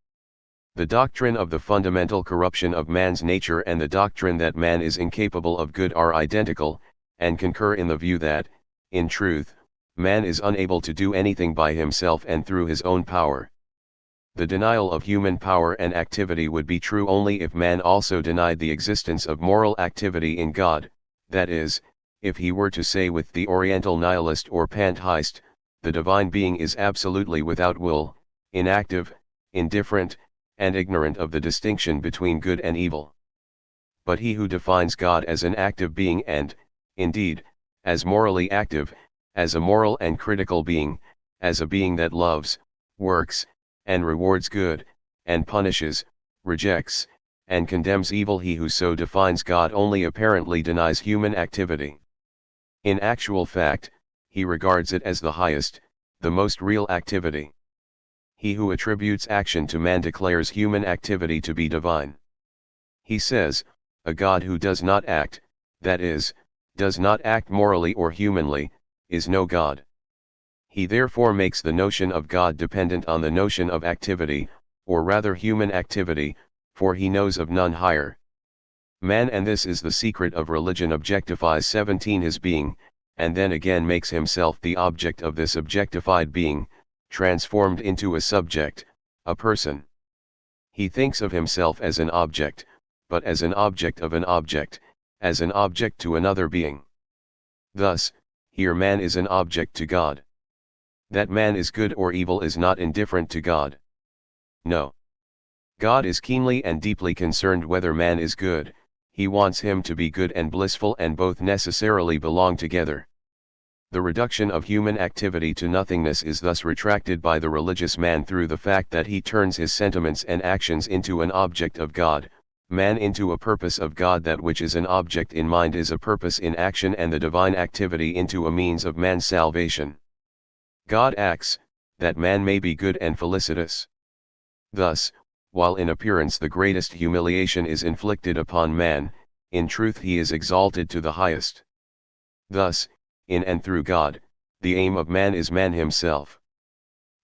The doctrine of the fundamental corruption of man's nature and the doctrine that man is incapable of good are identical, and concur in the view that, in truth, man is unable to do anything by himself and through his own power. The denial of human power and activity would be true only if man also denied the existence of moral activity in God, that is, if he were to say with the Oriental nihilist or pantheist, the divine being is absolutely without will, inactive, indifferent, and ignorant of the distinction between good and evil. But he who defines God as an active being and, indeed, as morally active, as a moral and critical being, as a being that loves, works, and rewards good, and punishes, rejects, and condemns evil, he who so defines God only apparently denies human activity. In actual fact, he regards it as the highest, the most real activity. He who attributes action to man declares human activity to be divine. He says, a God who does not act, that is, does not act morally or humanly, is no God. He therefore makes the notion of God dependent on the notion of activity, or rather human activity, for he knows of none higher. Man, and this is the secret of religion, objectifies 17 his being, and then again makes himself the object of this objectified being, transformed into a subject, a person. He thinks of himself as an object, but as an object of an object, as an object to another being. Thus, here man is an object to God. That man is good or evil is not indifferent to God. No. God is keenly and deeply concerned whether man is good, he wants him to be good and blissful, and both necessarily belong together. The reduction of human activity to nothingness is thus retracted by the religious man through the fact that he turns his sentiments and actions into an object of God, man into a purpose of God. That which is an object in mind is a purpose in action, and the divine activity into a means of man's salvation. God acts, that man may be good and felicitous. Thus, while in appearance the greatest humiliation is inflicted upon man, in truth he is exalted to the highest. Thus, in and through God, the aim of man is man himself.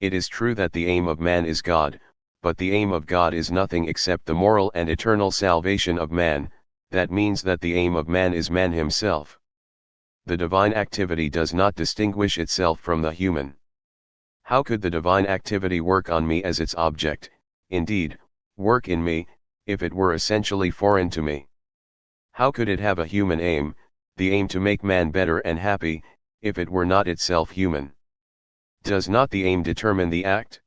It is true that the aim of man is God, but the aim of God is nothing except the moral and eternal salvation of man. That means that the aim of man is man himself. The divine activity does not distinguish itself from the human. How could the divine activity work on me as its object, indeed, work in me, if it were essentially foreign to me? How could it have a human aim, the aim to make man better and happy, if it were not itself human? Does not the aim determine the act?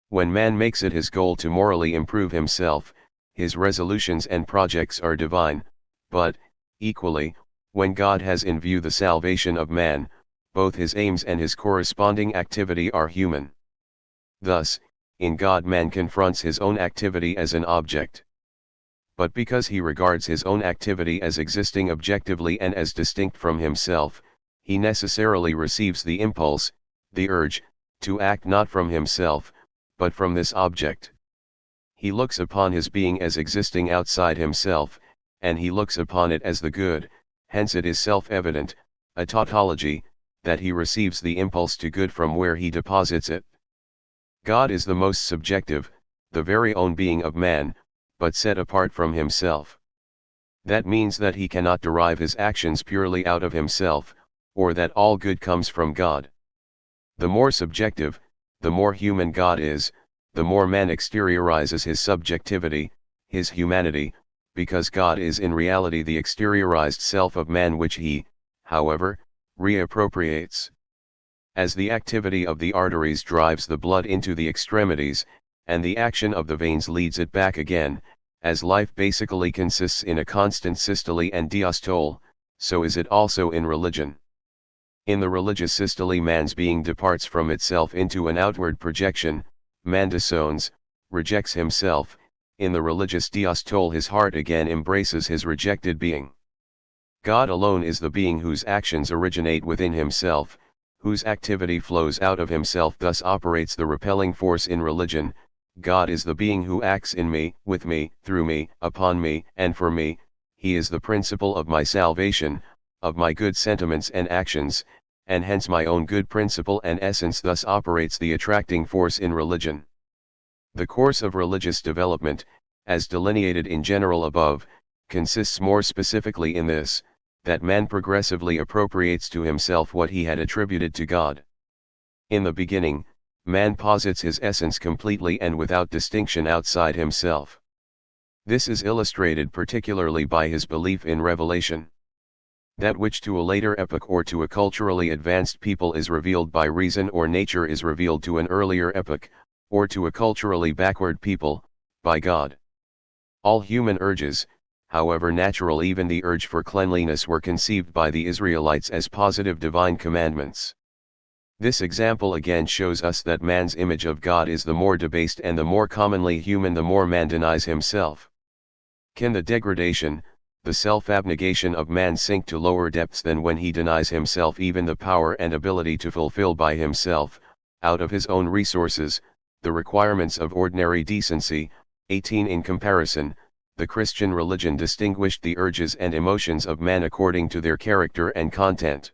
When man makes it his goal to morally improve himself, his resolutions and projects are divine, but, equally, when God has in view the salvation of man, both his aims and his corresponding activity are human. Thus, in God man confronts his own activity as an object. But because he regards his own activity as existing objectively and as distinct from himself, he necessarily receives the impulse, the urge, to act not from himself, but from this object. He looks upon his being as existing outside himself, and he looks upon it as the good. Hence it is self-evident, a tautology, that he receives the impulse to good from where he deposits it. God is the most subjective, the very own being of man, but set apart from himself. That means that he cannot derive his actions purely out of himself, or that all good comes from God. The more subjective, the more human God is, the more man exteriorizes his subjectivity, his humanity, because God is in reality the exteriorized self of man, which he, however, reappropriates. As the activity of the arteries drives the blood into the extremities, and the action of the veins leads it back again, as life basically consists in a constant systole and diastole, so is it also in religion. In the religious systole man's being departs from itself into an outward projection, man disowns, rejects himself. In the religious diastole his heart again embraces his rejected being. God alone is the being whose actions originate within himself, whose activity flows out of himself. Thus operates the repelling force in religion. God is the being who acts in me, with me, through me, upon me, and for me. He is the principle of my salvation, of my good sentiments and actions, and hence my own good principle and essence. Thus operates the attracting force in religion. The course of religious development, as delineated in general above, consists more specifically in this, that man progressively appropriates to himself what he had attributed to God. In the beginning, man posits his essence completely and without distinction outside himself. This is illustrated particularly by his belief in revelation. That which to a later epoch or to a culturally advanced people is revealed by reason or nature is revealed to an earlier epoch, or to a culturally backward people, by God. All human urges, however natural, even the urge for cleanliness, were conceived by the Israelites as positive divine commandments. This example again shows us that man's image of God is the more debased and the more commonly human the more man denies himself. Can the degradation, the self-abnegation of man sink to lower depths than when he denies himself even the power and ability to fulfill by himself, out of his own resources, the requirements of ordinary decency? 18 In comparison, the Christian religion distinguished the urges and emotions of man according to their character and content.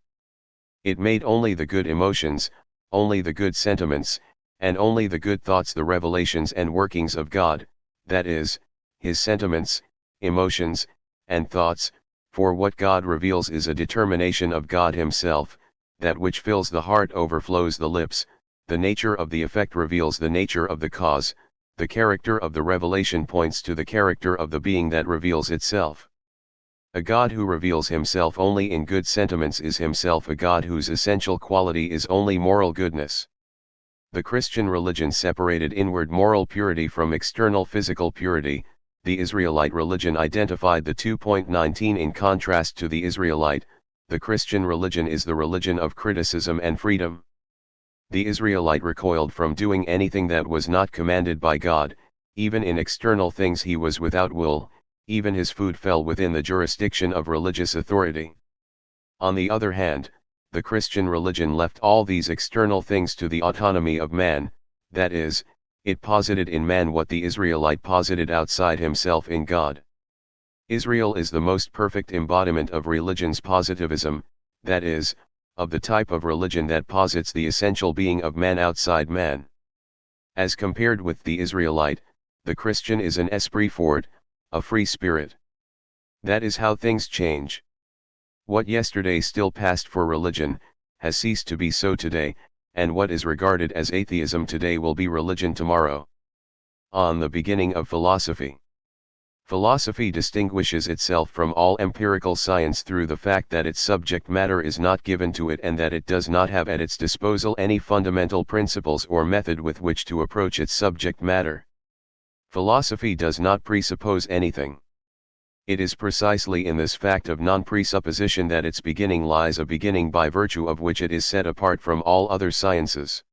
It made only the good emotions, only the good sentiments, and only the good thoughts the revelations and workings of God, that is, his sentiments, emotions, and thoughts, for what God reveals is a determination of God himself. That which fills the heart overflows the lips, the nature of the effect reveals the nature of the cause, the character of the revelation points to the character of the being that reveals itself. A God who reveals himself only in good sentiments is himself a God whose essential quality is only moral goodness. The Christian religion separated inward moral purity from external physical purity. The Israelite religion identified the two. 19 In contrast to the Israelite, the Christian religion is the religion of criticism and freedom. The Israelite recoiled from doing anything that was not commanded by God. Even in external things he was without will, even his food fell within the jurisdiction of religious authority. On the other hand, the Christian religion left all these external things to the autonomy of man, that is, it posited in man what the Israelite posited outside himself in God. Israel is the most perfect embodiment of religion's positivism, that is, of the type of religion that posits the essential being of man outside man. As compared with the Israelite, the Christian is an esprit fort, a free spirit. That is how things change. What yesterday still passed for religion, has ceased to be so today, and what is regarded as atheism today will be religion tomorrow. On the beginning of philosophy. Philosophy distinguishes itself from all empirical science through the fact that its subject matter is not given to it and that it does not have at its disposal any fundamental principles or method with which to approach its subject matter. Philosophy does not presuppose anything. It is precisely in this fact of non-presupposition that its beginning lies, a beginning by virtue of which it is set apart from all other sciences.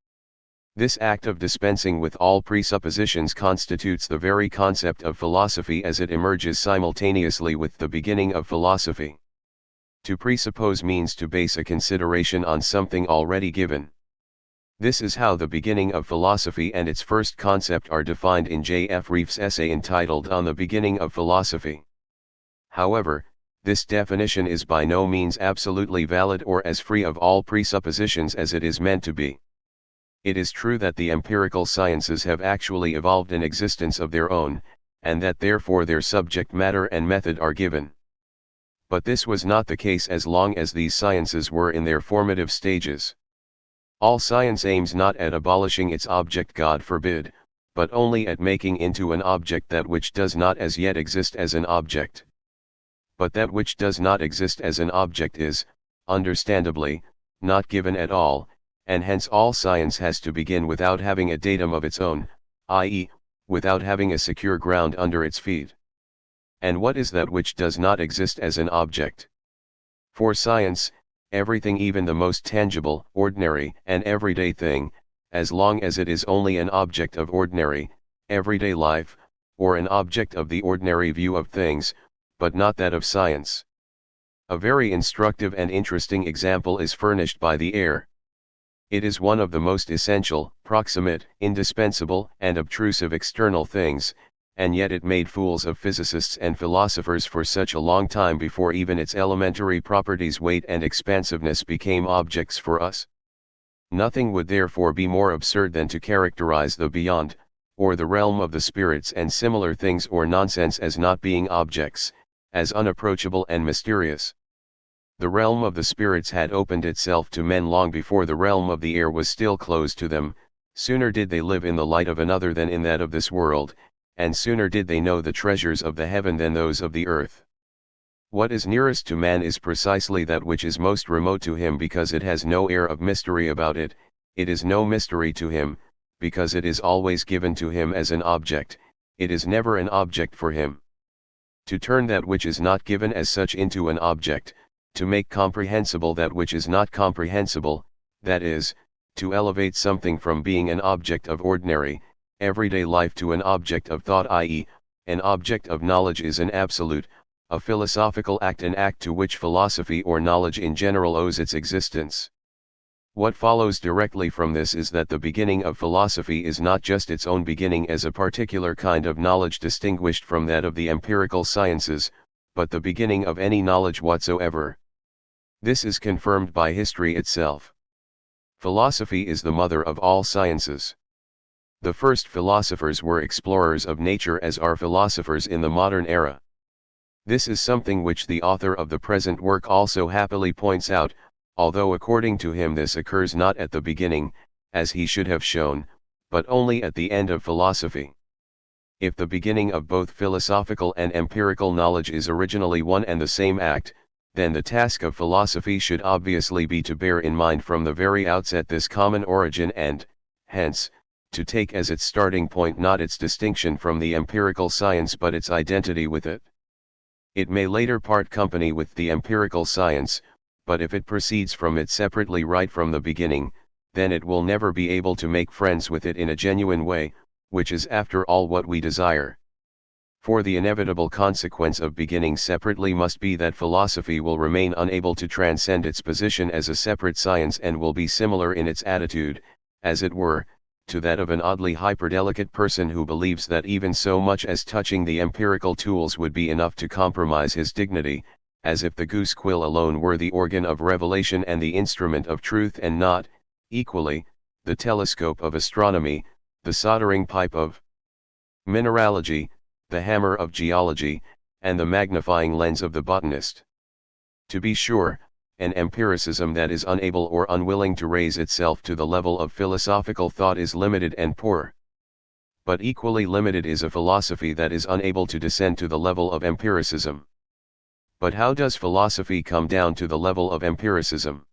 This act of dispensing with all presuppositions constitutes the very concept of philosophy as it emerges simultaneously with the beginning of philosophy. To presuppose means to base a consideration on something already given. This is how the beginning of philosophy and its first concept are defined in J. F. Reef's essay entitled On the Beginning of Philosophy. However, this definition is by no means absolutely valid or as free of all presuppositions as it is meant to be. It is true that the empirical sciences have actually evolved an existence of their own, and that therefore their subject matter and method are given. But this was not the case as long as these sciences were in their formative stages. All science aims not at abolishing its object, God forbid, but only at making into an object that which does not as yet exist as an object. But that which does not exist as an object is, understandably, not given at all, and hence all science has to begin without having a datum of its own, i.e., without having a secure ground under its feet. And what is that which does not exist as an object? For science, everything, even the most tangible, ordinary, and everyday thing, as long as it is only an object of ordinary, everyday life, or an object of the ordinary view of things, but not that of science. A very instructive and interesting example is furnished by the air. It is one of the most essential, proximate, indispensable, and obtrusive external things, and yet it made fools of physicists and philosophers for such a long time before even its elementary properties, weight and expansiveness, became objects for us. Nothing would therefore be more absurd than to characterize the beyond, or the realm of the spirits and similar things or nonsense as not being objects, as unapproachable and mysterious. The realm of the spirits had opened itself to men long before the realm of the air was still closed to them. Sooner did they live in the light of another than in that of this world, and sooner did they know the treasures of the heaven than those of the earth. What is nearest to man is precisely that which is most remote to him, because it has no air of mystery about it. It is no mystery to him, because it is always given to him as an object. It is never an object for him. To turn that which is not given as such into an object, to make comprehensible that which is not comprehensible, that is, to elevate something from being an object of ordinary, everyday life to an object of thought, i.e., an object of knowledge, is an absolute, a philosophical act, an act to which philosophy or knowledge in general owes its existence. What follows directly from this is that the beginning of philosophy is not just its own beginning as a particular kind of knowledge distinguished from that of the empirical sciences, but the beginning of any knowledge whatsoever. This is confirmed by history itself. Philosophy is the mother of all sciences. The first philosophers were explorers of nature, as are philosophers in the modern era. This is something which the author of the present work also happily points out, although according to him this occurs not at the beginning, as he should have shown, but only at the end of philosophy. If the beginning of both philosophical and empirical knowledge is originally one and the same act, then the task of philosophy should obviously be to bear in mind from the very outset this common origin and, hence, to take as its starting point not its distinction from the empirical science but its identity with it. It may later part company with the empirical science, but if it proceeds from it separately right from the beginning, then it will never be able to make friends with it in a genuine way, which is after all what we desire. For the inevitable consequence of beginning separately must be that philosophy will remain unable to transcend its position as a separate science, and will be similar in its attitude, as it were, to that of an oddly hyperdelicate person who believes that even so much as touching the empirical tools would be enough to compromise his dignity, as if the goose quill alone were the organ of revelation and the instrument of truth, and not, equally, the telescope of astronomy, the soldering pipe of mineralogy, the hammer of geology, and the magnifying lens of the botanist. To be sure, an empiricism that is unable or unwilling to raise itself to the level of philosophical thought is limited and poor. But equally limited is a philosophy that is unable to descend to the level of empiricism. But how does philosophy come down to the level of empiricism?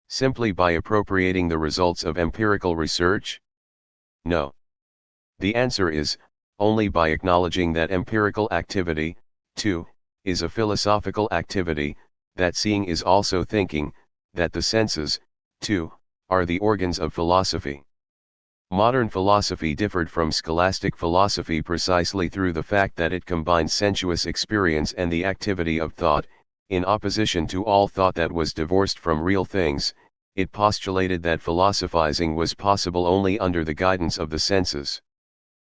Simply by appropriating the results of empirical research? No. The answer is, only by acknowledging that empirical activity, too, is a philosophical activity, that seeing is also thinking, that the senses, too, are the organs of philosophy. Modern philosophy differed from scholastic philosophy precisely through the fact that it combined sensuous experience and the activity of thought. In opposition to all thought that was divorced from real things, it postulated that philosophizing was possible only under the guidance of the senses.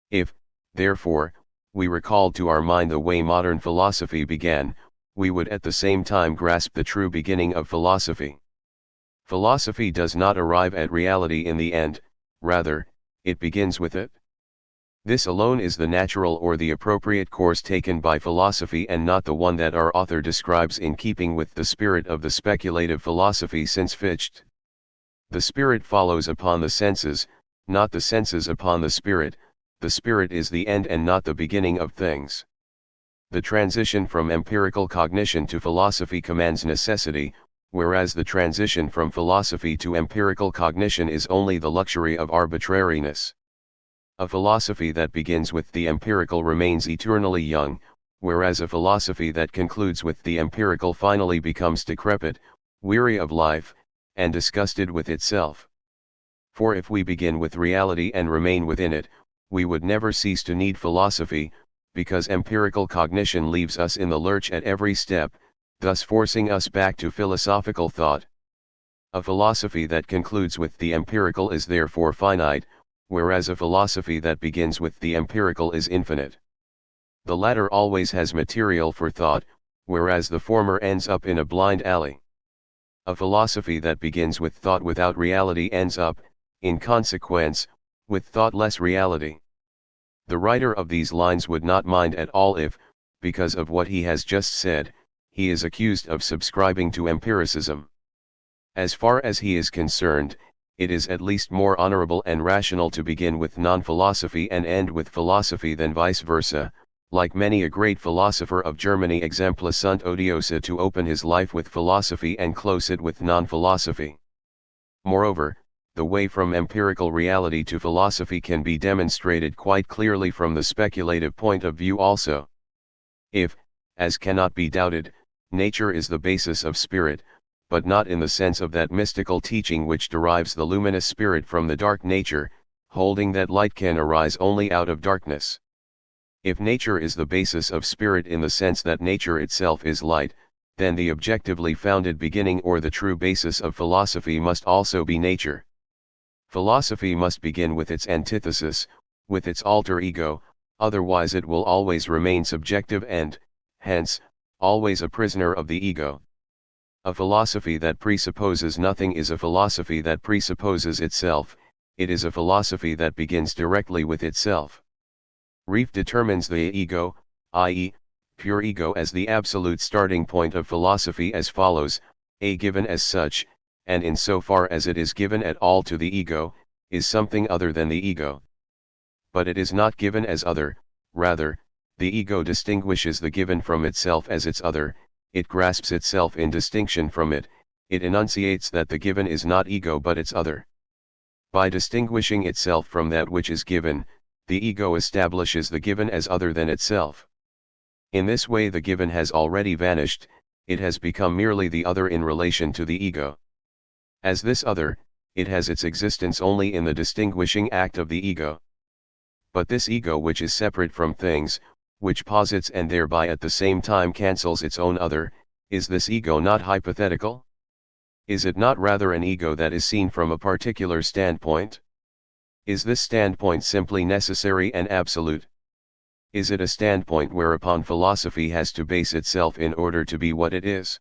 If, therefore, we recalled to our mind the way modern philosophy began, we would at the same time grasp the true beginning of philosophy. Philosophy does not arrive at reality in the end, rather, it begins with it. This alone is the natural or the appropriate course taken by philosophy, and not the one that our author describes in keeping with the spirit of the speculative philosophy since Fichte. The spirit follows upon the senses, not the senses upon the spirit. The spirit is the end and not the beginning of things. The transition from empirical cognition to philosophy commands necessity, whereas the transition from philosophy to empirical cognition is only the luxury of arbitrariness. A philosophy that begins with the empirical remains eternally young, whereas a philosophy that concludes with the empirical finally becomes decrepit, weary of life, and disgusted with itself. For if we begin with reality and remain within it, we would never cease to need philosophy, because empirical cognition leaves us in the lurch at every step, thus forcing us back to philosophical thought. A philosophy that concludes with the empirical is therefore finite, whereas a philosophy that begins with the empirical is infinite. The latter always has material for thought, whereas the former ends up in a blind alley. A philosophy that begins with thought without reality ends up, in consequence, with thoughtless reality. The writer of these lines would not mind at all if, because of what he has just said, he is accused of subscribing to empiricism. As far as he is concerned, it is at least more honorable and rational to begin with non-philosophy and end with philosophy than vice versa, like many a great philosopher of Germany exempla sunt odiosa, to open his life with philosophy and close it with non-philosophy. Moreover, the way from empirical reality to philosophy can be demonstrated quite clearly from the speculative point of view also. If, as cannot be doubted, nature is the basis of spirit, but not in the sense of that mystical teaching which derives the luminous spirit from the dark nature, holding that light can arise only out of darkness. If nature is the basis of spirit in the sense that nature itself is light, then the objectively founded beginning or the true basis of philosophy must also be nature. Philosophy must begin with its antithesis, with its alter ego, otherwise it will always remain subjective and, hence, always a prisoner of the ego. A philosophy that presupposes nothing is a philosophy that presupposes itself, it is a philosophy that begins directly with itself. Reef determines the ego, i.e., pure ego, as the absolute starting point of philosophy as follows: a given as such, and in so far as it is given at all to the ego, is something other than the ego. But it is not given as other, rather, the ego distinguishes the given from itself as its other, it grasps itself in distinction from it, it enunciates that the given is not ego but its other. By distinguishing itself from that which is given, the ego establishes the given as other than itself. In this way the given has already vanished, it has become merely the other in relation to the ego. As this other, it has its existence only in the distinguishing act of the ego. But this ego which is separate from things, which posits and thereby at the same time cancels its own other, is this ego not hypothetical? Is it not rather an ego that is seen from a particular standpoint? Is this standpoint simply necessary and absolute? Is it a standpoint whereupon philosophy has to base itself in order to be what it is?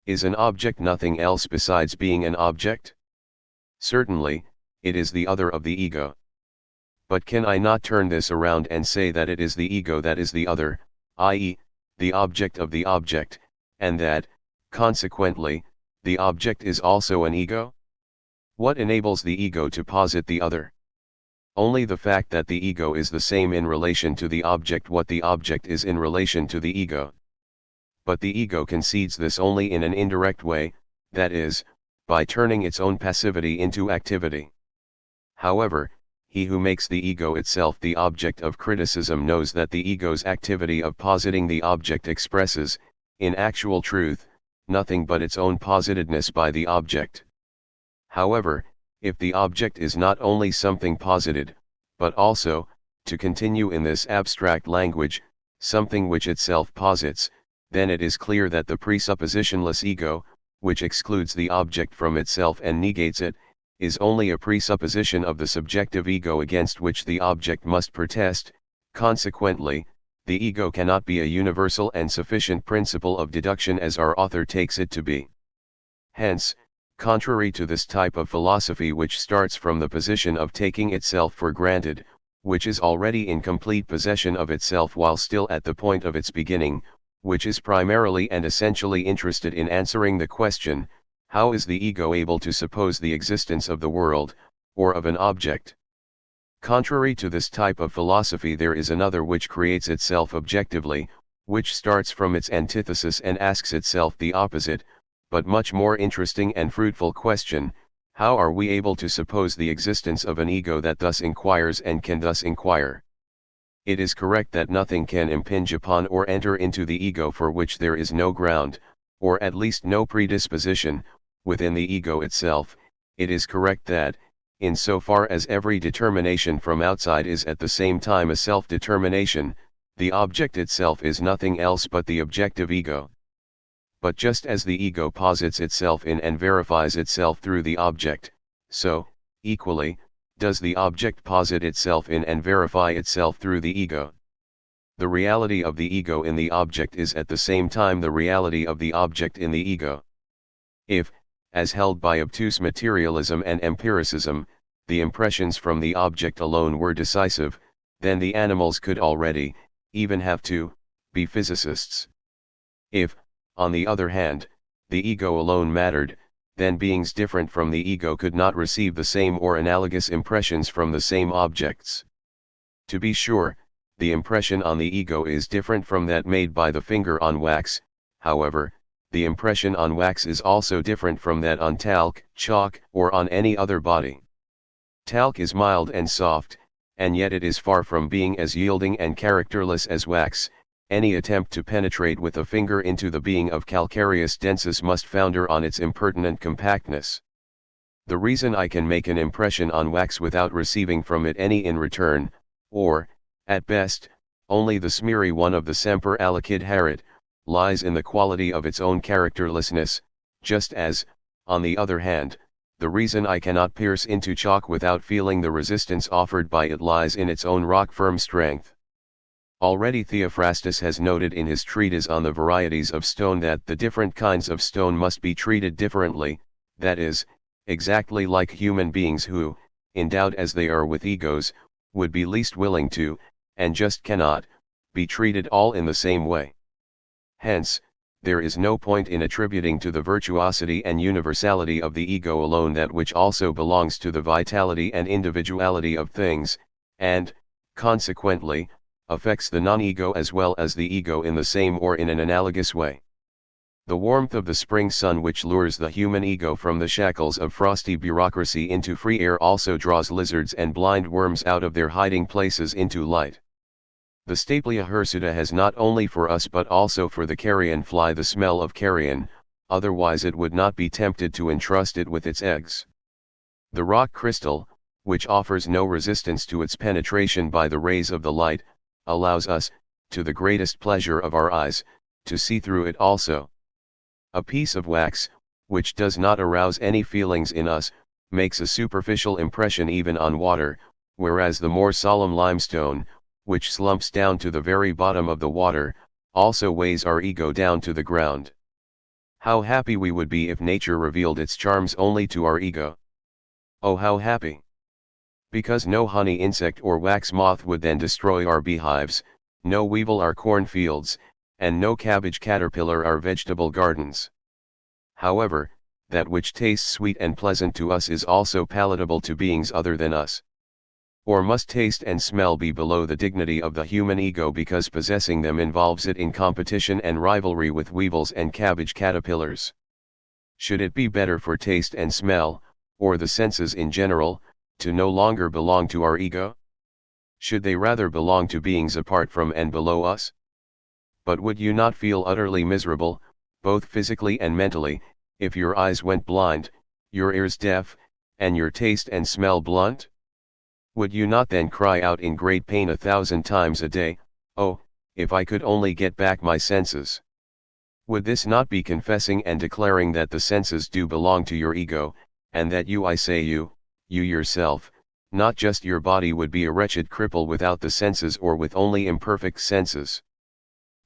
Is an object nothing else besides being an object? Certainly, it is the other of the ego. But can I not turn this around and say that it is the ego that is the other, i.e., the object of the object, and that, consequently, the object is also an ego? What enables the ego to posit the other? Only the fact that the ego is the same in relation to the object what the object is in relation to the ego. But the ego concedes this only in an indirect way, that is, by turning its own passivity into activity. However, he who makes the ego itself the object of criticism knows that the ego's activity of positing the object expresses, in actual truth, nothing but its own positedness by the object. However, if the object is not only something posited, but also, to continue in this abstract language, something which itself posits, then it is clear that the presuppositionless ego, which excludes the object from itself and negates it, is only a presupposition of the subjective ego against which the object must protest. Consequently, the ego cannot be a universal and sufficient principle of deduction as our author takes it to be. Hence, contrary to this type of philosophy which starts from the position of taking itself for granted, which is already in complete possession of itself while still at the point of its beginning, which is primarily and essentially interested in answering the question, how is the ego able to suppose the existence of the world, or of an object? Contrary to this type of philosophy there is another which creates itself objectively, which starts from its antithesis and asks itself the opposite, but much more interesting and fruitful question: how are we able to suppose the existence of an ego that thus inquires and can thus inquire? It is correct that nothing can impinge upon or enter into the ego for which there is no ground, or at least no predisposition, within the ego itself. It is correct that, in so far as every determination from outside is at the same time a self-determination, the object itself is nothing else but the objective ego. But just as the ego posits itself in and verifies itself through the object, so, equally, does the object posit itself in and verify itself through the ego. The reality of the ego in the object is at the same time the reality of the object in the ego. If, as held by obtuse materialism and empiricism, the impressions from the object alone were decisive, then the animals could already, even have to, be physicists. If, on the other hand, the ego alone mattered, then beings different from the ego could not receive the same or analogous impressions from the same objects. To be sure, the impression on the ego is different from that made by the finger on wax. However, the impression on wax is also different from that on talc, chalk, or on any other body. Talc is mild and soft, and yet it is far from being as yielding and characterless as wax. Any attempt to penetrate with a finger into the being of calcareous densus must founder on its impertinent compactness. The reason I can make an impression on wax without receiving from it any in return, or, at best, only the smeary one of the semper alicid haeret, lies in the quality of its own characterlessness, just as, on the other hand, the reason I cannot pierce into chalk without feeling the resistance offered by it lies in its own rock-firm strength. Already Theophrastus has noted in his treatise on the varieties of stone that the different kinds of stone must be treated differently, that is, exactly like human beings who, endowed as they are with egos, would be least willing to, and just cannot, be treated all in the same way. Hence, there is no point in attributing to the virtuosity and universality of the ego alone that which also belongs to the vitality and individuality of things, and, consequently, affects the non-ego as well as the ego in the same or in an analogous way. The warmth of the spring sun which lures the human ego from the shackles of frosty bureaucracy into free air also draws lizards and blind worms out of their hiding places into light. The Staplia hirsuta has not only for us but also for the carrion fly the smell of carrion, otherwise it would not be tempted to entrust it with its eggs. The rock crystal, which offers no resistance to its penetration by the rays of the light, allows us, to the greatest pleasure of our eyes, to see through it also. A piece of wax, which does not arouse any feelings in us, makes a superficial impression even on water, whereas the more solemn limestone, which slumps down to the very bottom of the water, also weighs our ego down to the ground. How happy we would be if nature revealed its charms only to our ego. Oh, how happy! Because no honey insect or wax moth would then destroy our beehives, no weevil our cornfields, and no cabbage caterpillar our vegetable gardens. However, that which tastes sweet and pleasant to us is also palatable to beings other than us. Or must taste and smell be below the dignity of the human ego because possessing them involves it in competition and rivalry with weevils and cabbage caterpillars? Should it be better for taste and smell, or the senses in general, to no longer belong to our ego? Should they rather belong to beings apart from and below us? But would you not feel utterly miserable, both physically and mentally, if your eyes went blind, your ears deaf, and your taste and smell blunt? Would you not then cry out in great pain 1,000 times a day, "Oh, if I could only get back my senses"? Would this not be confessing and declaring that the senses do belong to your ego, and that you, I say you yourself, not just your body, would be a wretched cripple without the senses or with only imperfect senses?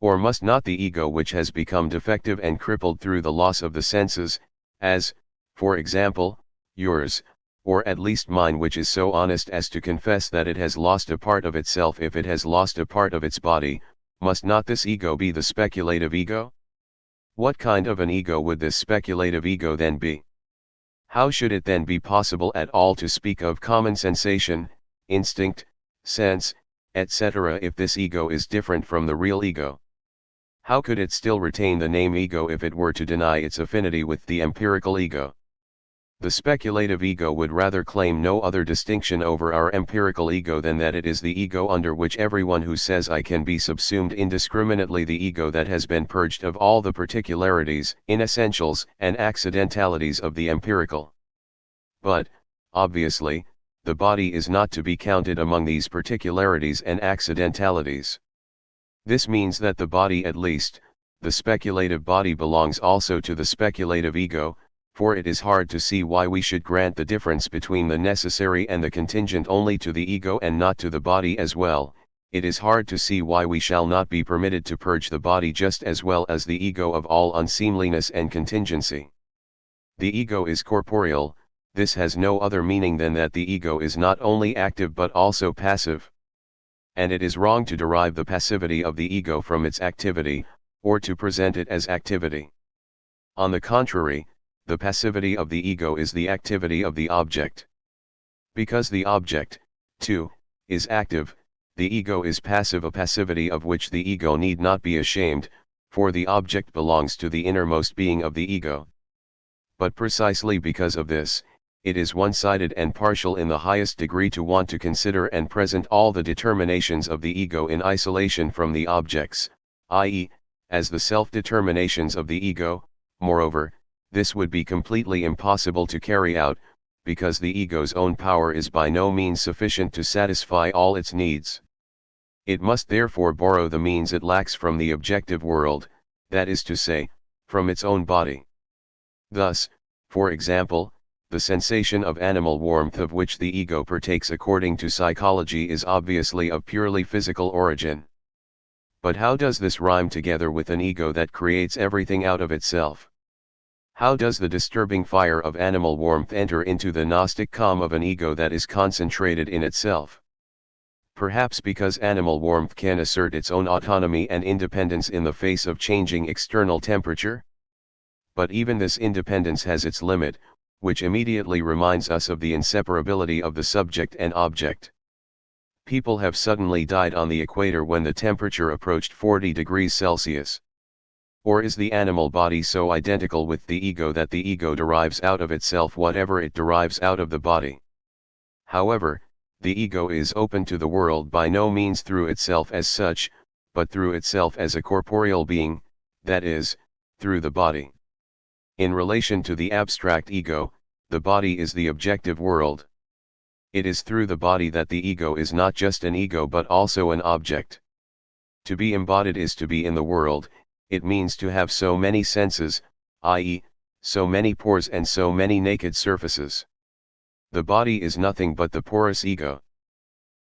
Or must not the ego which has become defective and crippled through the loss of the senses, as, for example, yours, or at least mine, which is so honest as to confess that it has lost a part of itself if it has lost a part of its body, must not this ego be the speculative ego? What kind of an ego would this speculative ego then be? How should it then be possible at all to speak of common sensation, instinct, sense, etc. if this ego is different from the real ego? How could it still retain the name ego if it were to deny its affinity with the empirical ego? The speculative ego would rather claim no other distinction over our empirical ego than that it is the ego under which everyone who says I can be subsumed indiscriminately, the ego that has been purged of all the particularities, inessentials, and accidentalities of the empirical. But, obviously, the body is not to be counted among these particularities and accidentalities. This means that the body, at least, the speculative body, belongs also to the speculative ego, for it is hard to see why we should grant the difference between the necessary and the contingent only to the ego and not to the body as well. It is hard to see why we shall not be permitted to purge the body just as well as the ego of all unseemliness and contingency. The ego is corporeal. This has no other meaning than that the ego is not only active but also passive. and it is wrong to derive the passivity of the ego from its activity, or to present it as activity. On the contrary, the passivity of the ego is the activity of the object. Because the object, too, is active, the ego is passive, a passivity of which the ego need not be ashamed, for the object belongs to the innermost being of the ego. But precisely because of this, it is one-sided and partial in the highest degree to want to consider and present all the determinations of the ego in isolation from the objects, i.e., as the self-determinations of the ego. Moreover, this would be completely impossible to carry out, because the ego's own power is by no means sufficient to satisfy all its needs. It must therefore borrow the means it lacks from the objective world, that is to say, from its own body. Thus, for example, the sensation of animal warmth of which the ego partakes according to psychology is obviously of purely physical origin. But how does this rhyme together with an ego that creates everything out of itself? How does the disturbing fire of animal warmth enter into the Gnostic calm of an ego that is concentrated in itself? Perhaps because animal warmth can assert its own autonomy and independence in the face of changing external temperature? But even this independence has its limit, which immediately reminds us of the inseparability of the subject and object. People have suddenly died on the equator when the temperature approached 40 degrees Celsius. Or is the animal body so identical with the ego that the ego derives out of itself whatever it derives out of the body? However, the ego is open to the world by no means through itself as such, but through itself as a corporeal being, that is, through the body. In relation to the abstract ego, the body is the objective world. It is through the body that the ego is not just an ego but also an object. To be embodied is to be in the world. It means to have so many senses, i.e., so many pores and so many naked surfaces. The body is nothing but the porous ego.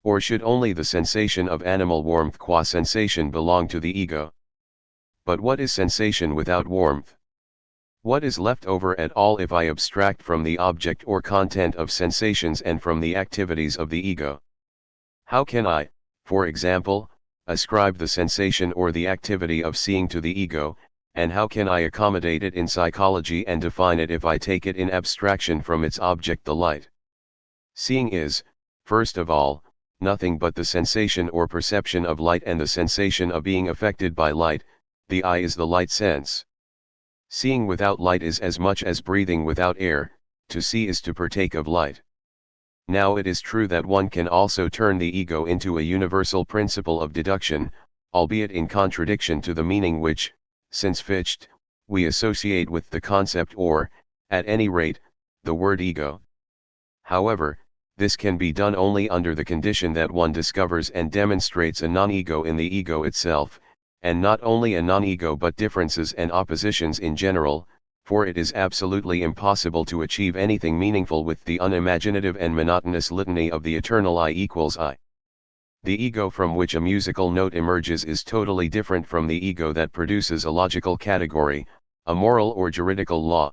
Or should only the sensation of animal warmth qua sensation belong to the ego? But what is sensation without warmth? What is left over at all if I abstract from the object or content of sensations and from the activities of the ego? How can I, for example, ascribe the sensation or the activity of seeing to the ego, and how can I accommodate it in psychology and define it if I take it in abstraction from its object, the light? Seeing is, first of all, nothing but the sensation or perception of light and the sensation of being affected by light. The eye is the light sense. Seeing without light is as much as breathing without air. To see is to partake of light. Now it is true that one can also turn the ego into a universal principle of deduction, albeit in contradiction to the meaning which, since Fichte, we associate with the concept or, at any rate, the word ego. However, this can be done only under the condition that one discovers and demonstrates a non-ego in the ego itself, and not only a non-ego but differences and oppositions in general, for it is absolutely impossible to achieve anything meaningful with the unimaginative and monotonous litany of the eternal I equals I. The ego from which a musical note emerges is totally different from the ego that produces a logical category, a moral or juridical law.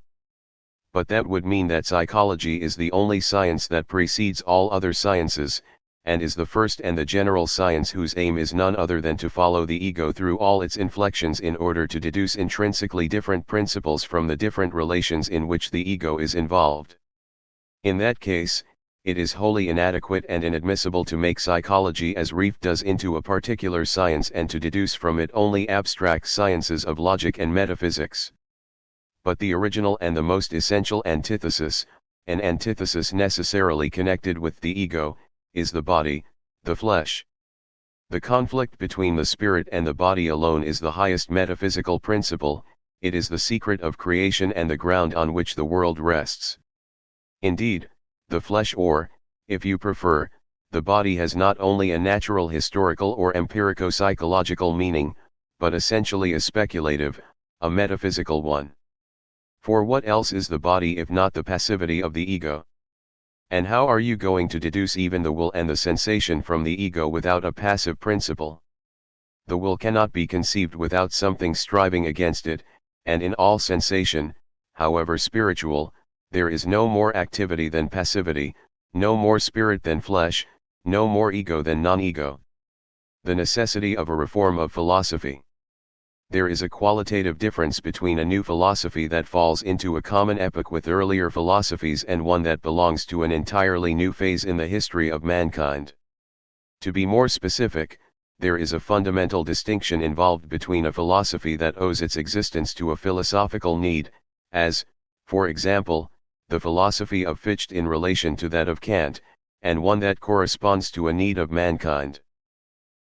But that would mean that psychology is the only science that precedes all other sciences, and is the first and the general science whose aim is none other than to follow the ego through all its inflections in order to deduce intrinsically different principles from the different relations in which the ego is involved. In that case, it is wholly inadequate and inadmissible to make psychology as Reef does into a particular science and to deduce from it only abstract sciences of logic and metaphysics. But the original and the most essential antithesis, an antithesis necessarily connected with the ego, is the body, the flesh. The conflict between the spirit and the body alone is the highest metaphysical principle. It is the secret of creation and the ground on which the world rests. Indeed, the flesh or, if you prefer, the body has not only a natural historical or empirico-psychological meaning, but essentially a speculative, a metaphysical one. For what else is the body if not the passivity of the ego? And how are you going to deduce even the will and the sensation from the ego without a passive principle? The will cannot be conceived without something striving against it, and in all sensation, however spiritual, there is no more activity than passivity, no more spirit than flesh, no more ego than non-ego. The necessity of a reform of philosophy. There is a qualitative difference between a new philosophy that falls into a common epoch with earlier philosophies and one that belongs to an entirely new phase in the history of mankind. To be more specific, there is a fundamental distinction involved between a philosophy that owes its existence to a philosophical need, as, for example, the philosophy of Fichte in relation to that of Kant, and one that corresponds to a need of mankind.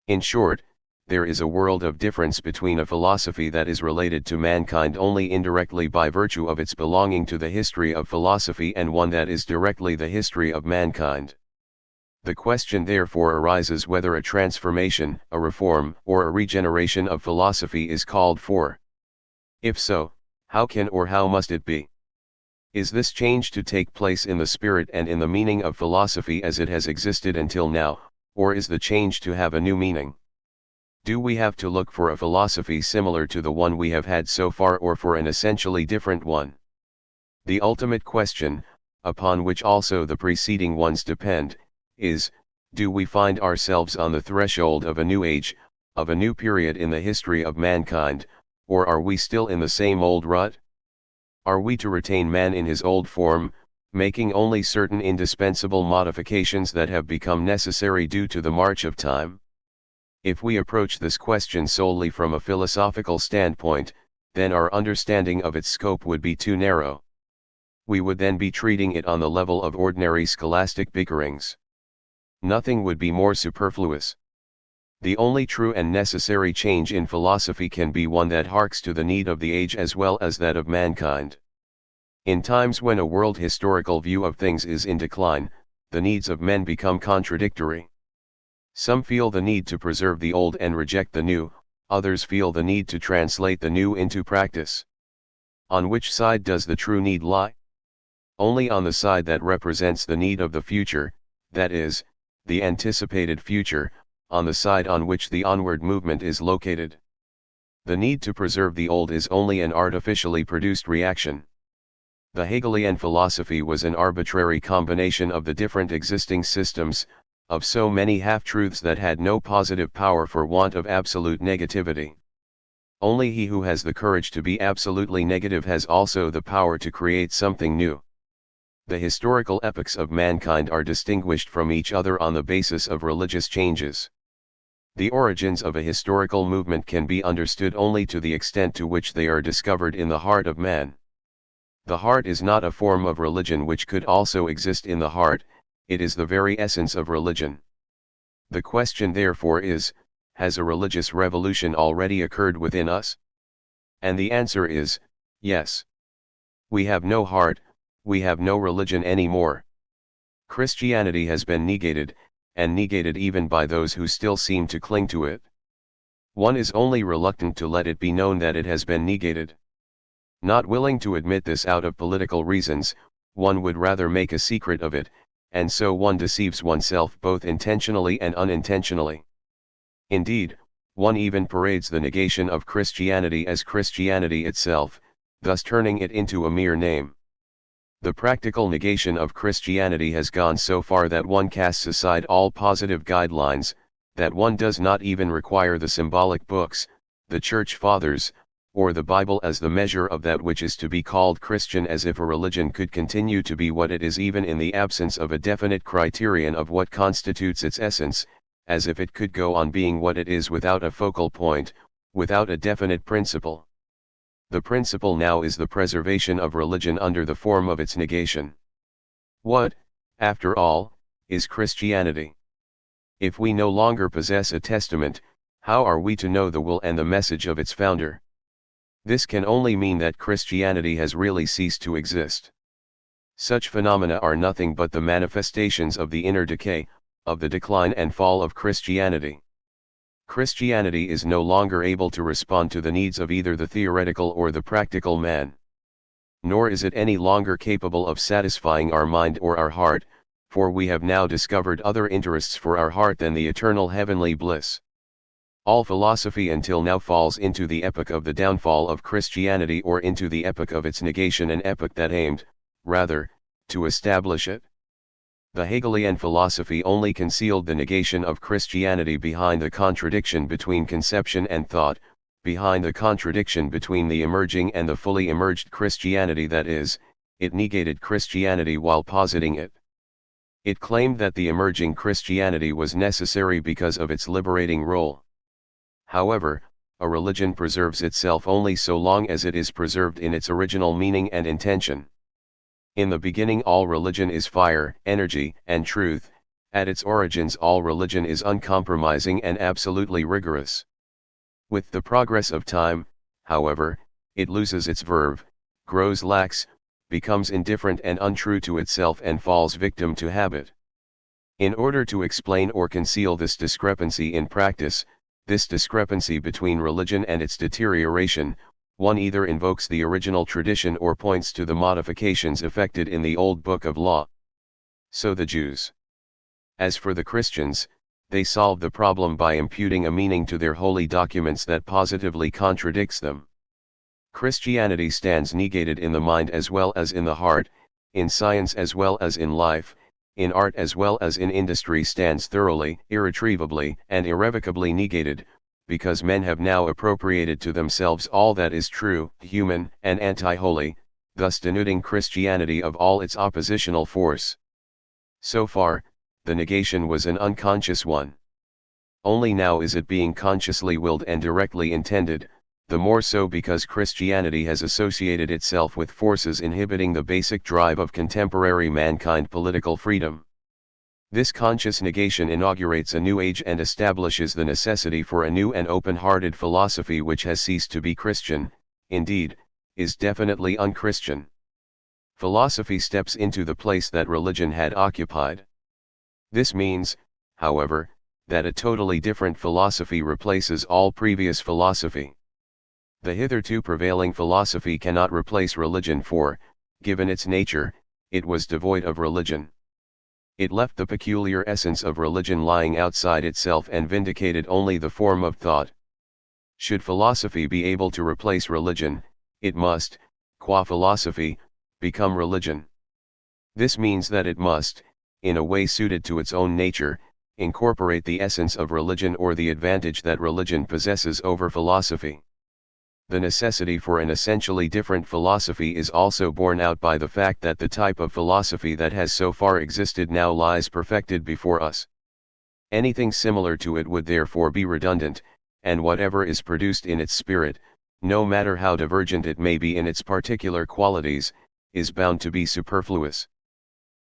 In short, there is a world of difference between a philosophy that is related to mankind only indirectly by virtue of its belonging to the history of philosophy and one that is directly the history of mankind. The question therefore arises whether a transformation, a reform, or a regeneration of philosophy is called for. If so, how can or how must it be? Is this change to take place in the spirit and in the meaning of philosophy as it has existed until now, or is the change to have a new meaning? Do we have to look for a philosophy similar to the one we have had so far or for an essentially different one? The ultimate question, upon which also the preceding ones depend, is, do we find ourselves on the threshold of a new age, of a new period in the history of mankind, or are we still in the same old rut? Are we to retain man in his old form, making only certain indispensable modifications that have become necessary due to the march of time? If we approach this question solely from a philosophical standpoint, then our understanding of its scope would be too narrow. We would then be treating it on the level of ordinary scholastic bickerings. Nothing would be more superfluous. The only true and necessary change in philosophy can be one that harks to the need of the age as well as that of mankind. In times when a world historical view of things is in decline, the needs of men become contradictory. Some feel the need to preserve the old and reject the new, others feel the need to translate the new into practice. On which side does the true need lie? Only on the side that represents the need of the future, that is, the anticipated future, on the side on which the onward movement is located. The need to preserve the old is only an artificially produced reaction. The Hegelian philosophy was an arbitrary combination of the different existing systems, of so many half-truths that had no positive power for want of absolute negativity. Only he who has the courage to be absolutely negative has also the power to create something new. The historical epochs of mankind are distinguished from each other on the basis of religious changes. The origins of a historical movement can be understood only to the extent to which they are discovered in the heart of man. The heart is not a form of religion which could also exist in the heart, it is the very essence of religion. The question therefore is, has a religious revolution already occurred within us? And the answer is, yes. We have no heart, we have no religion anymore. Christianity has been negated, and negated even by those who still seem to cling to it. One is only reluctant to let it be known that it has been negated. Not willing to admit this out of political reasons, one would rather make a secret of it, and so one deceives oneself both intentionally and unintentionally. Indeed, one even parades the negation of Christianity as Christianity itself, thus turning it into a mere name. The practical negation of Christianity has gone so far that one casts aside all positive guidelines, that one does not even require the symbolic books, the Church Fathers, or the Bible as the measure of that which is to be called Christian, as if a religion could continue to be what it is even in the absence of a definite criterion of what constitutes its essence, as if it could go on being what it is without a focal point, without a definite principle. The principle now is the preservation of religion under the form of its negation. What, after all, is Christianity? If we no longer possess a testament, how are we to know the will and the message of its founder? This can only mean that Christianity has really ceased to exist. Such phenomena are nothing but the manifestations of the inner decay, of the decline and fall of Christianity. Christianity is no longer able to respond to the needs of either the theoretical or the practical man. Nor is it any longer capable of satisfying our mind or our heart, for we have now discovered other interests for our heart than the eternal heavenly bliss. All philosophy until now falls into the epoch of the downfall of Christianity or into the epoch of its negation, an epoch that aimed, rather, to establish it. The Hegelian philosophy only concealed the negation of Christianity behind the contradiction between conception and thought, behind the contradiction between the emerging and the fully emerged Christianity, that is, it negated Christianity while positing it. It claimed that the emerging Christianity was necessary because of its liberating role. However, a religion preserves itself only so long as it is preserved in its original meaning and intention. In the beginning all religion is fire, energy, and truth. At its origins all religion is uncompromising and absolutely rigorous. With the progress of time, however, it loses its verve, grows lax, becomes indifferent and untrue to itself, and falls victim to habit. In order to explain or conceal this discrepancy in practice, this discrepancy between religion and its deterioration, one either invokes the original tradition or points to the modifications effected in the old book of law. So the Jews. As for the Christians, they solve the problem by imputing a meaning to their holy documents that positively contradicts them. Christianity stands negated in the mind as well as in the heart, in science as well as in life, in art as well as in industry, stands thoroughly, irretrievably, and irrevocably negated, because men have now appropriated to themselves all that is true, human, and anti-holy, thus denuding Christianity of all its oppositional force. So far, the negation was an unconscious one. Only now is it being consciously willed and directly intended, the more so because Christianity has associated itself with forces inhibiting the basic drive of contemporary mankind, political freedom. This conscious negation inaugurates a new age and establishes the necessity for a new and open-hearted philosophy which has ceased to be Christian, indeed, is definitely unchristian. Philosophy steps into the place that religion had occupied. This means, however, that a totally different philosophy replaces all previous philosophy. The hitherto prevailing philosophy cannot replace religion, for, given its nature, it was devoid of religion. It left the peculiar essence of religion lying outside itself and vindicated only the form of thought. Should philosophy be able to replace religion, it must, qua philosophy, become religion. This means that it must, in a way suited to its own nature, incorporate the essence of religion or the advantage that religion possesses over philosophy. The necessity for an essentially different philosophy is also borne out by the fact that the type of philosophy that has so far existed now lies perfected before us. Anything similar to it would therefore be redundant, and whatever is produced in its spirit, no matter how divergent it may be in its particular qualities, is bound to be superfluous.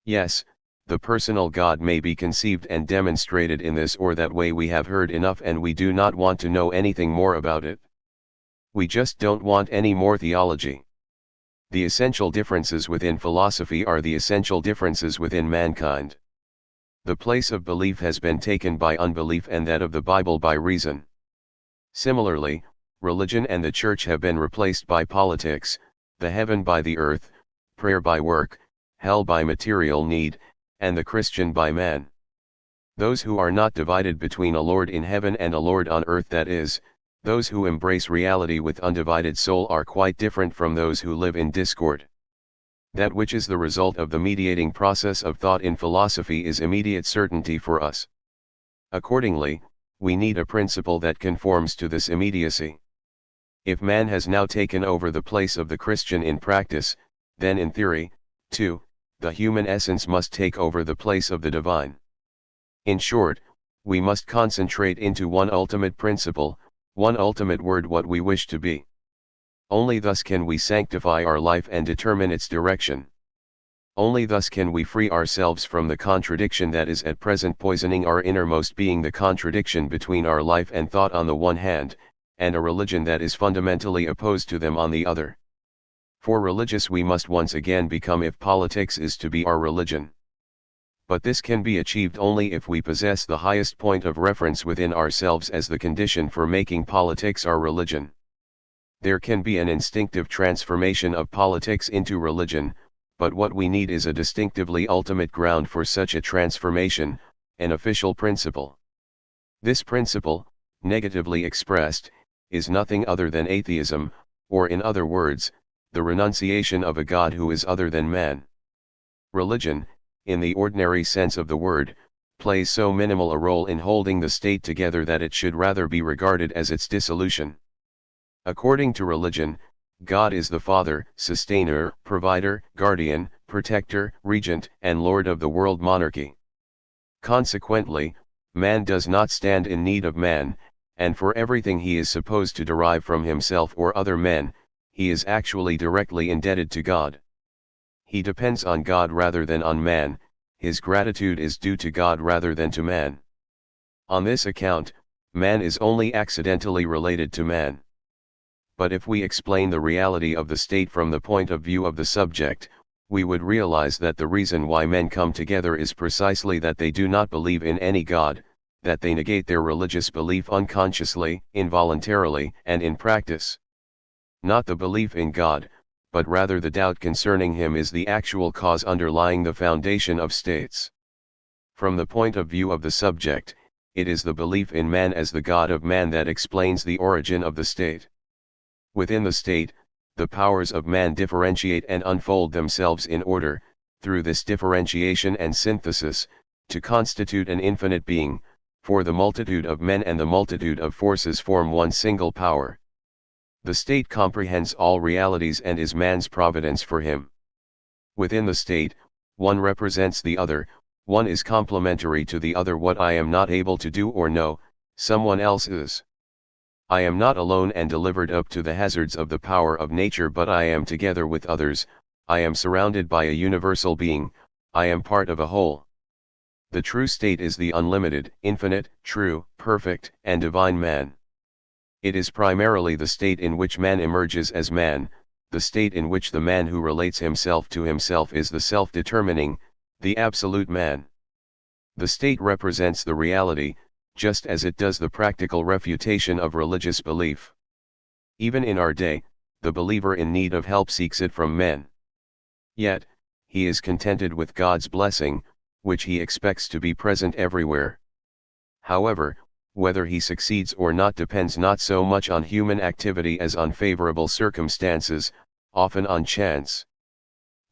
Yes, the personal God may be conceived and demonstrated in this or that way. We have heard enough and we do not want to know anything more about it. We just don't want any more theology. The essential differences within philosophy are the essential differences within mankind. The place of belief has been taken by unbelief and that of the Bible by reason. Similarly, religion and the church have been replaced by politics, the heaven by the earth, prayer by work, hell by material need, and the Christian by man. Those who are not divided between a Lord in heaven and a Lord on earth, that is, those who embrace reality with undivided soul, are quite different from those who live in discord. That which is the result of the mediating process of thought in philosophy is immediate certainty for us. Accordingly, we need a principle that conforms to this immediacy. If man has now taken over the place of the Christian in practice, then in theory, too, the human essence must take over the place of the divine. In short, we must concentrate into one ultimate principle, one ultimate word, what we wish to be. Only thus can we sanctify our life and determine its direction. Only thus can we free ourselves from the contradiction that is at present poisoning our innermost being, the contradiction between our life and thought on the one hand, and a religion that is fundamentally opposed to them on the other. For religious we must once again become if politics is to be our religion. But this can be achieved only if we possess the highest point of reference within ourselves as the condition for making politics our religion. There can be an instinctive transformation of politics into religion, but what we need is a distinctively ultimate ground for such a transformation, an official principle. This principle, negatively expressed, is nothing other than atheism, or in other words, the renunciation of a God who is other than man. Religion, in the ordinary sense of the word, plays so minimal a role in holding the state together that it should rather be regarded as its dissolution. According to religion, God is the Father, sustainer, provider, guardian, protector, regent, and lord of the world monarchy. Consequently, man does not stand in need of man, and for everything he is supposed to derive from himself or other men, he is actually directly indebted to God. He depends on God rather than on man, his gratitude is due to God rather than to man. On this account, man is only accidentally related to man. But if we explain the reality of the state from the point of view of the subject, we would realize that the reason why men come together is precisely that they do not believe in any God, that they negate their religious belief unconsciously, involuntarily, and in practice. Not the belief in God, but rather the doubt concerning him is the actual cause underlying the foundation of states. From the point of view of the subject, it is the belief in man as the God of man that explains the origin of the state. Within the state, the powers of man differentiate and unfold themselves in order, through this differentiation and synthesis, to constitute an infinite being, for the multitude of men and the multitude of forces form one single power. The state comprehends all realities and is man's providence for him. Within the state, one represents the other, one is complementary to the other. What I am not able to do or know, someone else is. I am not alone and delivered up to the hazards of the power of nature, but I am together with others, I am surrounded by a universal being, I am part of a whole. The true state is the unlimited, infinite, true, perfect, and divine man. It is primarily the state in which man emerges as man, the state in which the man who relates himself to himself is the self-determining, the absolute man. The state represents the reality, just as it does the practical refutation of religious belief. Even in our day, the believer in need of help seeks it from men. Yet, he is contented with God's blessing, which he expects to be present everywhere. However, whether he succeeds or not depends not so much on human activity as on favorable circumstances, often on chance.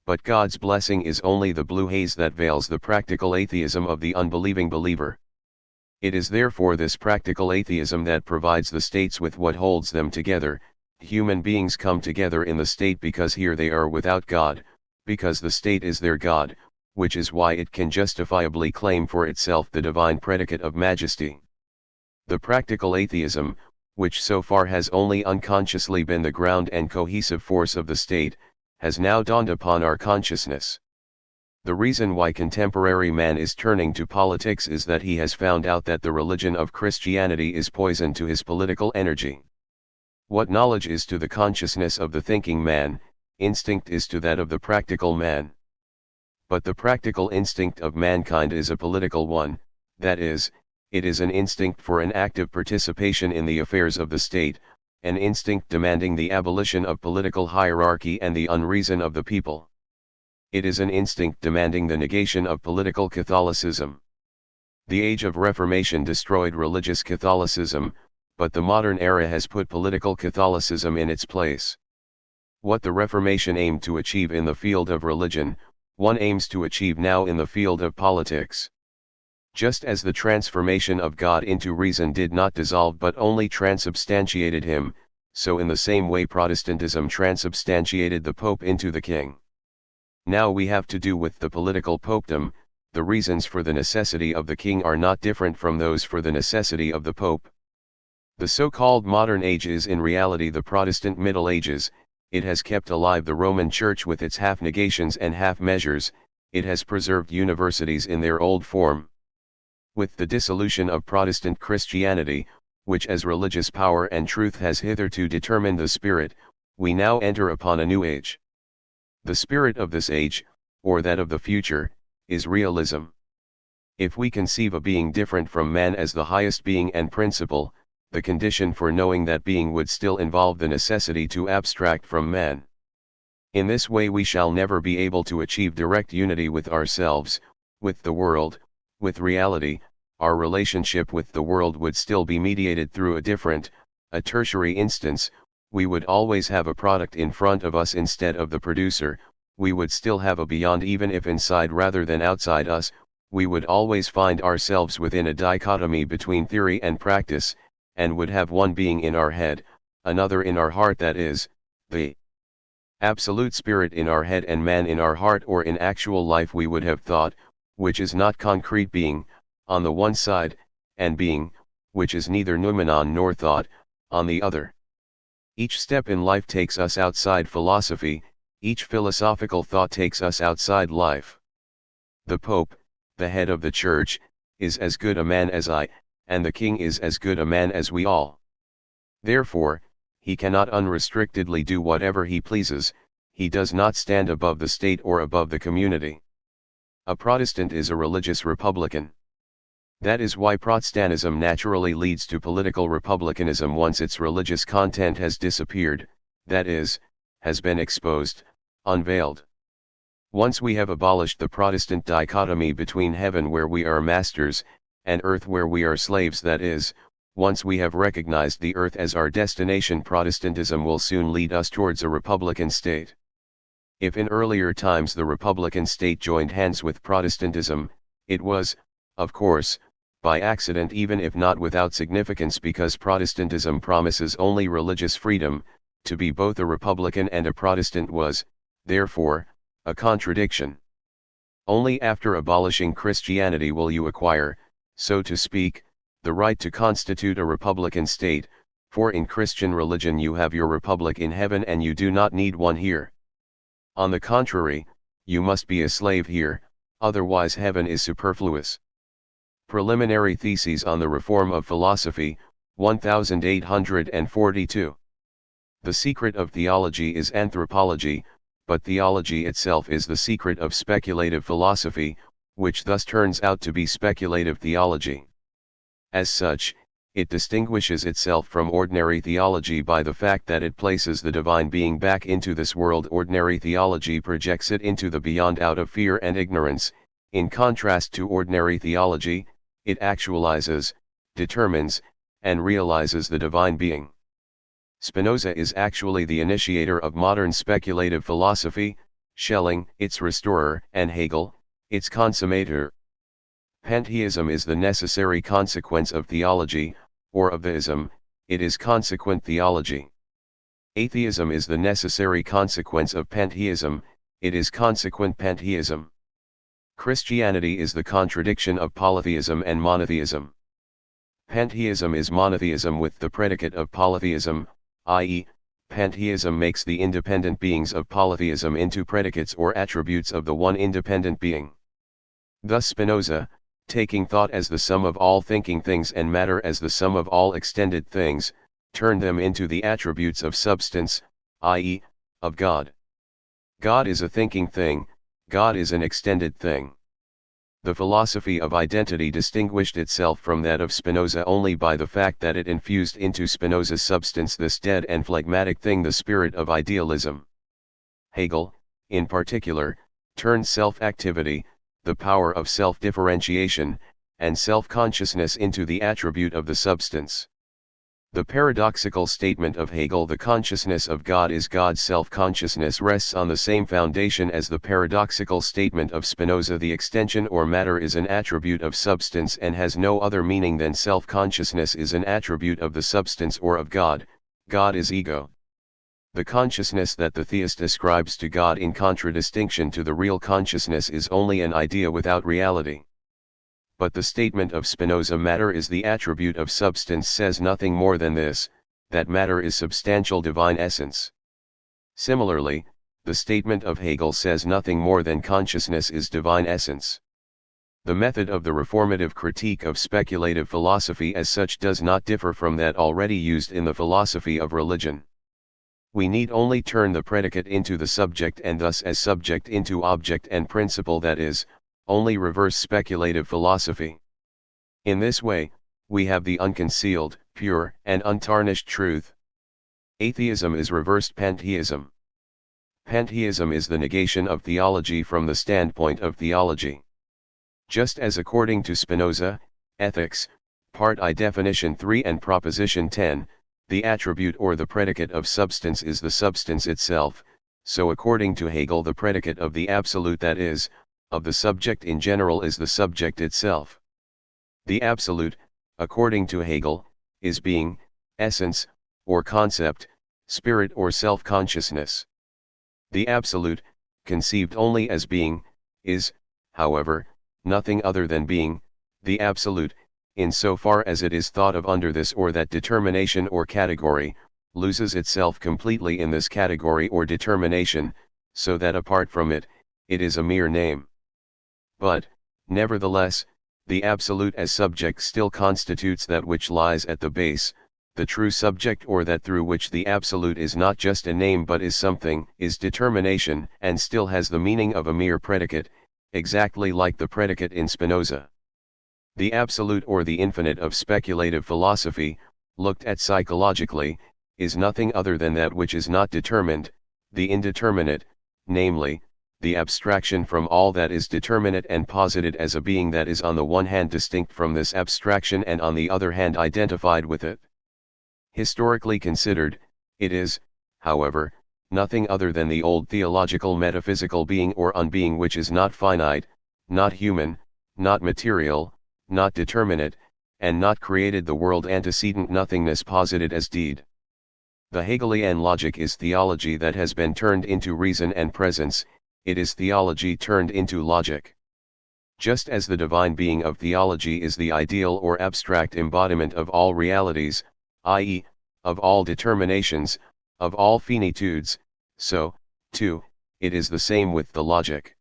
But God's blessing is only the blue haze that veils the practical atheism of the unbelieving believer. It is therefore this practical atheism that provides the states with what holds them together. Human beings come together in the state because here they are without God, because the state is their God, which is why it can justifiably claim for itself the divine predicate of majesty. The practical atheism, which so far has only unconsciously been the ground and cohesive force of the state, has now dawned upon our consciousness. The reason why contemporary man is turning to politics is that he has found out that the religion of Christianity is poison to his political energy. What knowledge is to the consciousness of the thinking man, instinct is to that of the practical man. But the practical instinct of mankind is a political one, that is, it is an instinct for an active participation in the affairs of the state, an instinct demanding the abolition of political hierarchy and the unreason of the people. It is an instinct demanding the negation of political Catholicism. The age of Reformation destroyed religious Catholicism, but the modern era has put political Catholicism in its place. What the Reformation aimed to achieve in the field of religion, one aims to achieve now in the field of politics. Just as the transformation of God into reason did not dissolve but only transubstantiated him, so in the same way Protestantism transubstantiated the Pope into the King. Now we have to do with the political popedom. The reasons for the necessity of the king are not different from those for the necessity of the Pope. The so-called modern age is in reality the Protestant Middle Ages. It has kept alive the Roman Church with its half-negations and half-measures, it has preserved universities in their old form. With the dissolution of Protestant Christianity, which as religious power and truth has hitherto determined the spirit, we now enter upon a new age. The spirit of this age, or that of the future, is realism. If we conceive a being different from man as the highest being and principle, the condition for knowing that being would still involve the necessity to abstract from man. In this way we shall never be able to achieve direct unity with ourselves, with the world, with reality. Our relationship with the world would still be mediated through a different, a tertiary instance. We would always have a product in front of us instead of the producer, we would still have a beyond even if inside rather than outside us. We would always find ourselves within a dichotomy between theory and practice, and would have one being in our head, another in our heart, that is, the absolute spirit in our head and man in our heart, or in actual life we would have thought, which is not concrete being, on the one side, and being, which is neither noumenon nor thought, on the other. Each step in life takes us outside philosophy, each philosophical thought takes us outside life. The Pope, the head of the Church, is as good a man as I, and the King is as good a man as we all. Therefore, he cannot unrestrictedly do whatever he pleases, he does not stand above the state or above the community. A Protestant is a religious republican. That is why Protestantism naturally leads to political republicanism once its religious content has disappeared, that is, has been exposed, unveiled. Once we have abolished the Protestant dichotomy between heaven where we are masters, and earth where we are slaves, that is, once we have recognized the earth as our destination, Protestantism will soon lead us towards a republican state. If in earlier times the republican state joined hands with Protestantism, it was, of course, by accident, even if not without significance, because Protestantism promises only religious freedom. To be both a Republican and a Protestant was, therefore, a contradiction. Only after abolishing Christianity will you acquire, so to speak, the right to constitute a Republican state, for in Christian religion you have your republic in heaven and you do not need one here. On the contrary, you must be a slave here, otherwise heaven is superfluous. Preliminary Theses on the Reform of Philosophy, 1842. The secret of theology is anthropology, but theology itself is the secret of speculative philosophy, which thus turns out to be speculative theology. As such, it distinguishes itself from ordinary theology by the fact that it places the divine being back into this world. Ordinary theology projects it into the beyond out of fear and ignorance. In contrast to ordinary theology, it actualizes, determines, and realizes the divine being. Spinoza is actually the initiator of modern speculative philosophy, Schelling, its restorer, and Hegel, its consummator. Pantheism is the necessary consequence of theology, or of theism, it is consequent theology. Atheism is the necessary consequence of pantheism, it is consequent pantheism. Christianity is the contradiction of polytheism and monotheism. Pantheism is monotheism with the predicate of polytheism, i.e., pantheism makes the independent beings of polytheism into predicates or attributes of the one independent being. Thus Spinoza, taking thought as the sum of all thinking things and matter as the sum of all extended things, turned them into the attributes of substance, i.e., of God. God is a thinking thing, God is an extended thing. The philosophy of identity distinguished itself from that of Spinoza only by the fact that it infused into Spinoza's substance this dead and phlegmatic thing, the spirit of idealism. Hegel, in particular, turned self-activity, the power of self-differentiation, and self-consciousness into the attribute of the substance. The paradoxical statement of Hegel, the consciousness of God is God's self-consciousness, rests on the same foundation as the paradoxical statement of Spinoza, the extension or matter is an attribute of substance and has no other meaning than self-consciousness is an attribute of the substance or of God, God is ego. The consciousness that the theist ascribes to God in contradistinction to the real consciousness is only an idea without reality. But the statement of Spinoza, matter is the attribute of substance, says nothing more than this, that matter is substantial divine essence. Similarly, the statement of Hegel says nothing more than consciousness is divine essence. The method of the reformative critique of speculative philosophy as such does not differ from that already used in the philosophy of religion. We need only turn the predicate into the subject and thus as subject into object and principle, that is, only reverse speculative philosophy. In this way, we have the unconcealed, pure, and untarnished truth. Atheism is reversed pantheism. Pantheism is the negation of theology from the standpoint of theology. Just as according to Spinoza, Ethics, Part I Definition 3 and Proposition 10, the attribute or the predicate of substance is the substance itself, So according to Hegel, the predicate of the absolute, that is, of the subject in general, is the subject itself. The absolute, according to Hegel, is being, essence, or concept, spirit or self-consciousness. The absolute, conceived only as being, is, however, nothing other than being, the absolute, in so far as it is thought of under this or that determination or category, loses itself completely in this category or determination, so that apart from it, it is a mere name. But, nevertheless, the absolute as subject still constitutes that which lies at the base, the true subject, or that through which the absolute is not just a name but is something, is determination, and still has the meaning of a mere predicate, exactly like the predicate in Spinoza. The absolute or the infinite of speculative philosophy, looked at psychologically, is nothing other than that which is not determined, the indeterminate, namely, the abstraction from all that is determinate and posited as a being that is on the one hand distinct from this abstraction and on the other hand identified with it. Historically considered, it is, however, nothing other than the old theological metaphysical being or unbeing, which is not finite, not human, not material, not determinate, and not created, the world antecedent nothingness posited as deed. The Hegelian logic is theology that has been turned into reason and presence, it is theology turned into logic. Just as the divine being of theology is the ideal or abstract embodiment of all realities, i.e., of all determinations, of all finitudes, so, too, it is the same with the logic.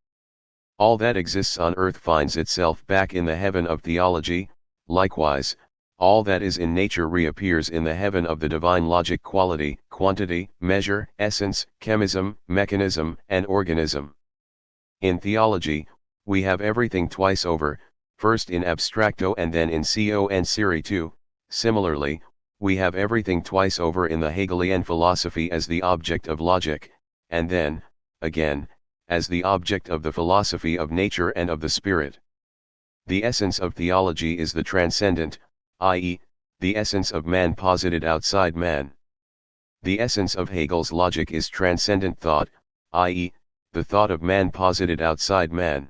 All that exists on earth finds itself back in the heaven of theology, likewise, all that is in nature reappears in the heaven of the divine logic: quality, quantity, measure, essence, chemism, mechanism, and organism. In theology, we have everything twice over, first in abstracto and then in co and seritu. Similarly, we have everything twice over in the Hegelian philosophy as the object of logic, and then, again, as the object of the philosophy of nature and of the spirit. The essence of theology is the transcendent, i.e., the essence of man posited outside man. The essence of Hegel's logic is transcendent thought, i.e., the thought of man posited outside man.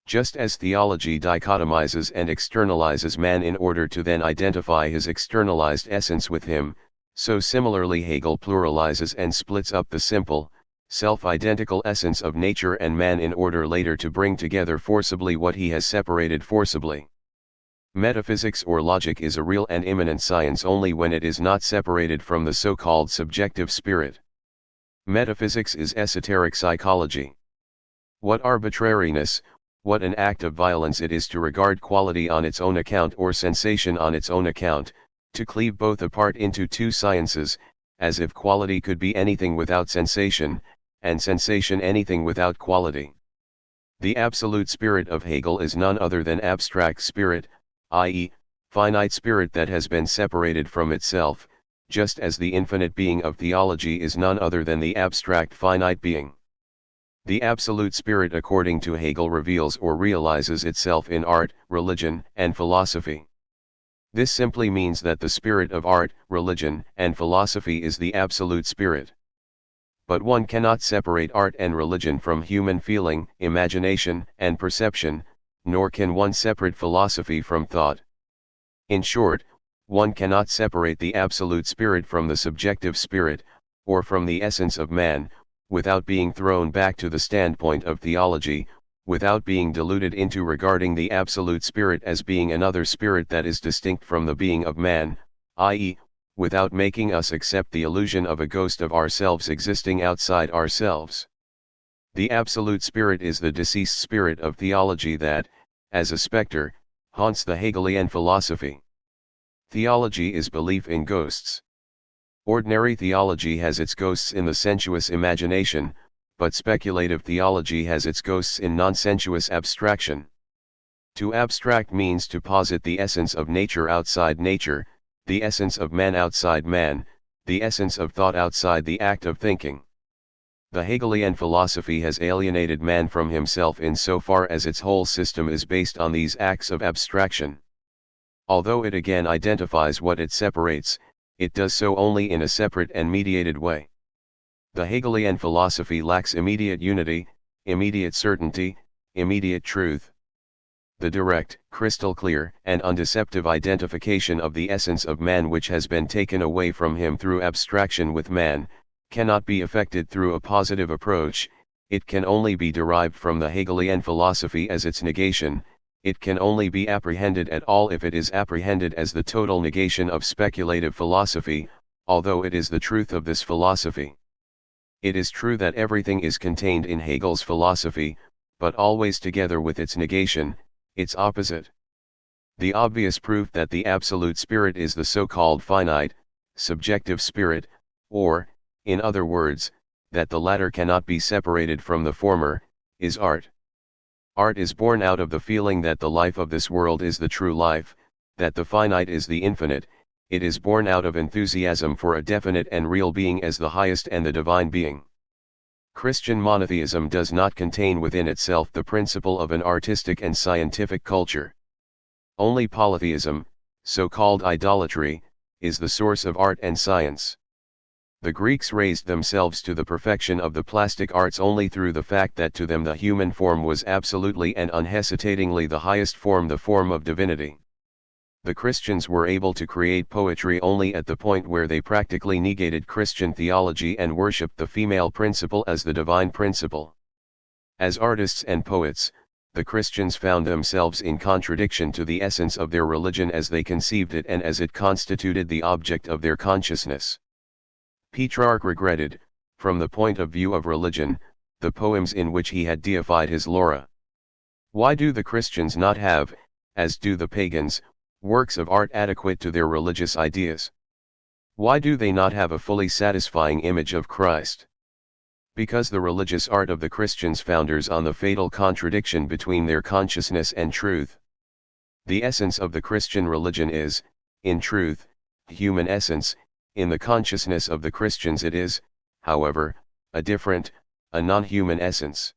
Just as theology dichotomizes and externalizes man in order to then identify his externalized essence with him, so similarly Hegel pluralizes and splits up the simple, self-identical essence of nature and man in order later to bring together forcibly what he has separated forcibly. Metaphysics or logic is a real and immanent science only when it is not separated from the so-called subjective spirit. Metaphysics is esoteric psychology. What arbitrariness, what an act of violence it is to regard quality on its own account or sensation on its own account, to cleave both apart into two sciences, as if quality could be anything without sensation, and sensation anything without quality. The absolute spirit of Hegel is none other than abstract spirit, i.e., finite spirit that has been separated from itself, just as the infinite being of theology is none other than the abstract finite being. The absolute spirit according to Hegel reveals or realizes itself in art, religion, and philosophy. This simply means that the spirit of art, religion, and philosophy is the absolute spirit. But one cannot separate art and religion from human feeling, imagination, and perception, nor can one separate philosophy from thought. In short, one cannot separate the absolute spirit from the subjective spirit, or from the essence of man, without being thrown back to the standpoint of theology, without being deluded into regarding the absolute spirit as being another spirit that is distinct from the being of man, i.e., without making us accept the illusion of a ghost of ourselves existing outside ourselves. The absolute spirit is the deceased spirit of theology that, as a specter, haunts the Hegelian philosophy. Theology is belief in ghosts. Ordinary theology has its ghosts in the sensuous imagination, but speculative theology has its ghosts in non-sensuous abstraction. To abstract means to posit the essence of nature outside nature, the essence of man outside man, the essence of thought outside the act of thinking. The Hegelian philosophy has alienated man from himself in so far as its whole system is based on these acts of abstraction. Although it again identifies what it separates, it does so only in a separate and mediated way. The Hegelian philosophy lacks immediate unity, immediate certainty, immediate truth. The direct, crystal clear, and undeceptive identification of the essence of man which has been taken away from him through abstraction with man, cannot be effected through a positive approach. It can only be derived from the Hegelian philosophy as its negation. It can only be apprehended at all if it is apprehended as the total negation of speculative philosophy, although it is the truth of this philosophy. It is true that everything is contained in Hegel's philosophy, but always together with its negation, its opposite. The obvious proof that the absolute spirit is the so-called finite, subjective spirit, or, in other words, that the latter cannot be separated from the former, is art. Art is born out of the feeling that the life of this world is the true life, that the finite is the infinite. It is born out of enthusiasm for a definite and real being as the highest and the divine being. Christian monotheism does not contain within itself the principle of an artistic and scientific culture. Only polytheism, so-called idolatry, is the source of art and science. The Greeks raised themselves to the perfection of the plastic arts only through the fact that to them the human form was absolutely and unhesitatingly the highest form, the form of divinity. The Christians were able to create poetry only at the point where they practically negated Christian theology and worshipped the female principle as the divine principle. As artists and poets, the Christians found themselves in contradiction to the essence of their religion as they conceived it and as it constituted the object of their consciousness. Petrarch regretted, from the point of view of religion, the poems in which he had deified his Laura. Why do the Christians not have, as do the pagans, works of art adequate to their religious ideas? Why do they not have a fully satisfying image of Christ? Because the religious art of the Christians founders on the fatal contradiction between their consciousness and truth. The essence of the Christian religion is, in truth, human essence. In the consciousness of the Christians it is, however, a different, a non-human essence.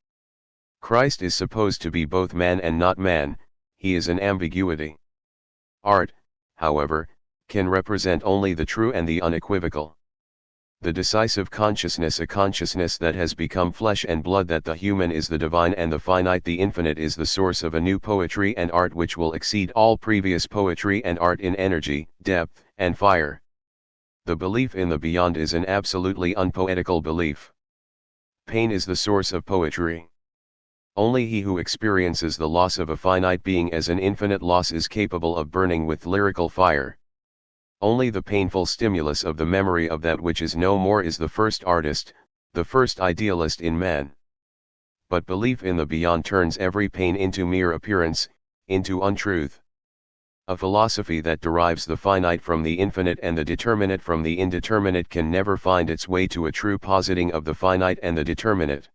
Christ is supposed to be both man and not man. He is an ambiguity. Art, however, can represent only the true and the unequivocal. The decisive consciousness, a consciousness that has become flesh and blood, that the human is the divine and the finite, the infinite, is the source of a new poetry and art which will exceed all previous poetry and art in energy, depth, and fire. The belief in the beyond is an absolutely unpoetical belief. Pain is the source of poetry. Only he who experiences the loss of a finite being as an infinite loss is capable of burning with lyrical fire. Only the painful stimulus of the memory of that which is no more is the first artist, the first idealist in man. But belief in the beyond turns every pain into mere appearance, into untruth. A philosophy that derives the finite from the infinite and the determinate from the indeterminate can never find its way to a true positing of the finite and the determinate.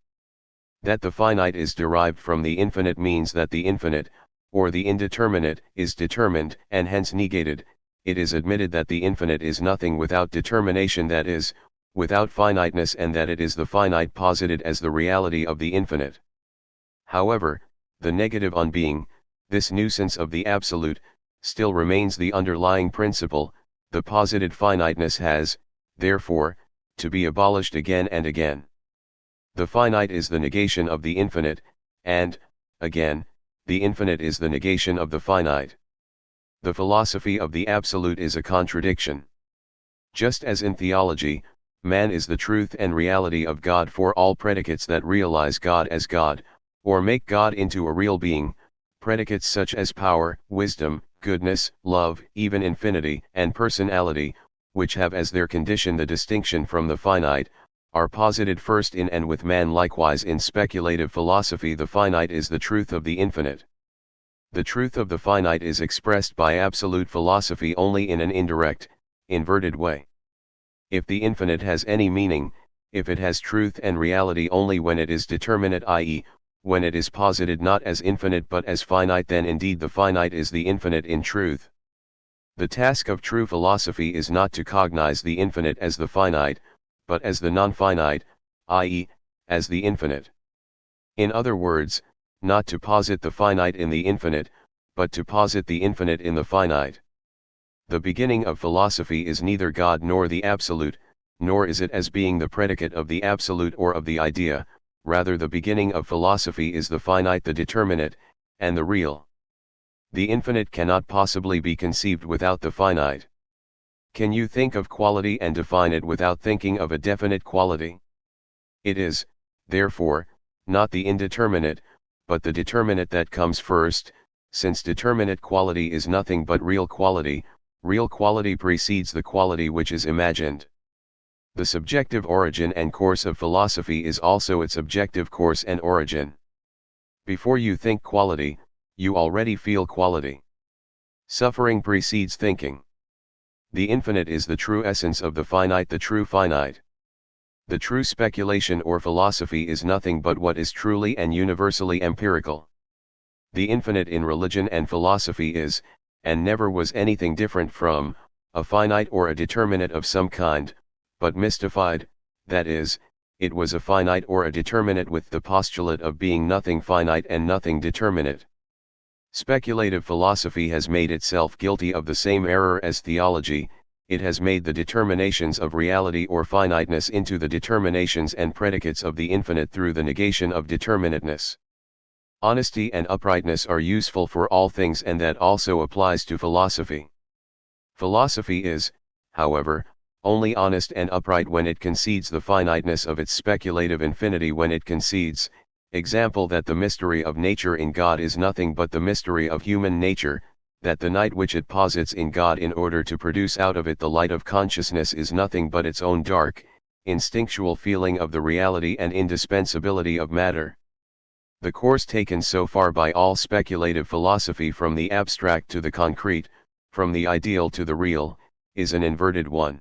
That the finite is derived from the infinite means that the infinite, or the indeterminate, is determined and hence negated. It is admitted that the infinite is nothing without determination, that is, without finiteness, and that it is the finite posited as the reality of the infinite. However, the negative unbeing, this nuisance of the absolute, still remains the underlying principle. The posited finiteness has, therefore, to be abolished again and again. The finite is the negation of the infinite, and, again, the infinite is the negation of the finite. The philosophy of the absolute is a contradiction. Just as in theology, man is the truth and reality of God for all predicates that realize God as God, or make God into a real being, predicates such as power, wisdom, goodness, love, even infinity, and personality, which have as their condition the distinction from the finite, are posited first in and with man. Likewise in speculative philosophy the finite is the truth of the infinite. The truth of the finite is expressed by absolute philosophy only in an indirect, inverted way. If the infinite has any meaning, if it has truth and reality only when it is determinate, i.e., when it is posited not as infinite but as finite, then indeed the finite is the infinite in truth. The task of true philosophy is not to cognize the infinite as the finite, but as the non-finite, i.e., as the infinite. In other words, not to posit the finite in the infinite, but to posit the infinite in the finite. The beginning of philosophy is neither God nor the absolute, nor is it as being the predicate of the absolute or of the idea, rather the beginning of philosophy is the finite, the determinate, and the real. The infinite cannot possibly be conceived without the finite. Can you think of quality and define it without thinking of a definite quality? It is, therefore, not the indeterminate, but the determinate that comes first, since determinate quality is nothing but real quality precedes the quality which is imagined. The subjective origin and course of philosophy is also its objective course and origin. Before you think quality, you already feel quality. Suffering precedes thinking. The infinite is the true essence of the finite, the true finite. The true speculation or philosophy is nothing but what is truly and universally empirical. The infinite in religion and philosophy is, and never was anything different from, a finite or a determinate of some kind, but mystified, that is, it was a finite or a determinate with the postulate of being nothing finite and nothing determinate. Speculative philosophy has made itself guilty of the same error as theology. It has made the determinations of reality or finiteness into the determinations and predicates of the infinite through the negation of determinateness. Honesty and uprightness are useful for all things, and that also applies to philosophy. Philosophy is, however, only honest and upright when it concedes the finiteness of its speculative infinity, when it concedes, example, that the mystery of nature in God is nothing but the mystery of human nature, that the night which it posits in God in order to produce out of it the light of consciousness is nothing but its own dark, instinctual feeling of the reality and indispensability of matter. The course taken so far by all speculative philosophy from the abstract to the concrete, from the ideal to the real, is an inverted one.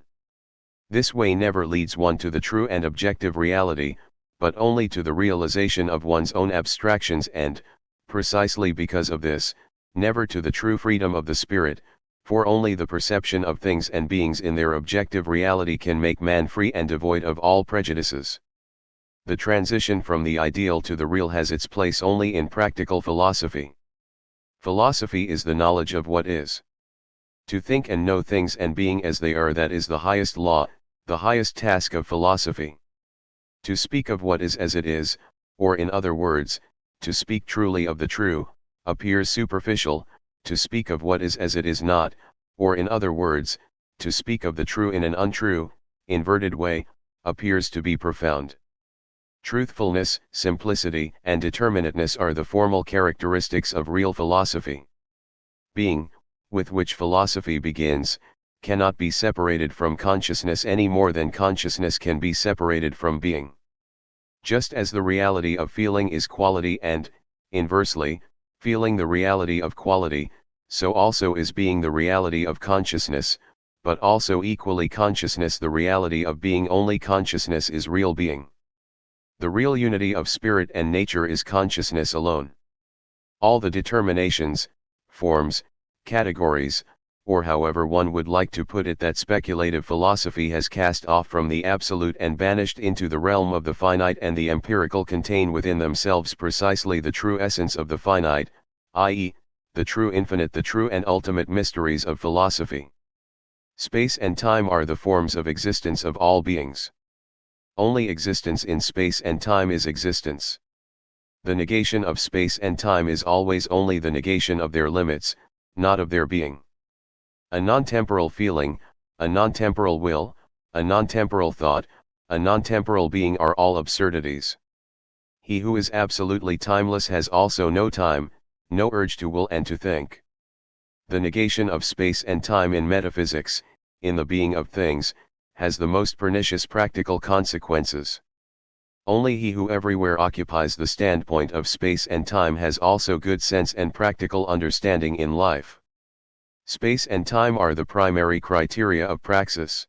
This way never leads one to the true and objective reality, but only to the realization of one's own abstractions, and, precisely because of this, never to the true freedom of the spirit, for only the perception of things and beings in their objective reality can make man free and devoid of all prejudices. The transition from the ideal to the real has its place only in practical philosophy. Philosophy is the knowledge of what is. To think and know things and being as they are, that is the highest law, the highest task of philosophy. To speak of what is as it is, or in other words, to speak truly of the true, appears superficial. To speak of what is as it is not, or in other words, to speak of the true in an untrue, inverted way, appears to be profound. Truthfulness, simplicity, and determinateness are the formal characteristics of real philosophy. Being, with which philosophy begins, cannot be separated from consciousness any more than consciousness can be separated from being. Just as the reality of feeling is quality and, inversely, feeling the reality of quality, so also is being the reality of consciousness, but also equally consciousness the reality of being. Only consciousness is real being. The real unity of spirit and nature is consciousness alone. All the determinations, forms, categories, or however one would like to put it, that speculative philosophy has cast off from the absolute and banished into the realm of the finite and the empirical, contain within themselves precisely the true essence of the finite, i.e., the true infinite, the true and ultimate mysteries of philosophy. Space and time are the forms of existence of all beings. Only existence in space and time is existence. The negation of space and time is always only the negation of their limits, not of their being. A non-temporal feeling, a non-temporal will, a non-temporal thought, a non-temporal being are all absurdities. He who is absolutely timeless has also no time, no urge to will and to think. The negation of space and time in metaphysics, in the being of things, has the most pernicious practical consequences. Only he who everywhere occupies the standpoint of space and time has also good sense and practical understanding in life. Space and time are the primary criteria of praxis.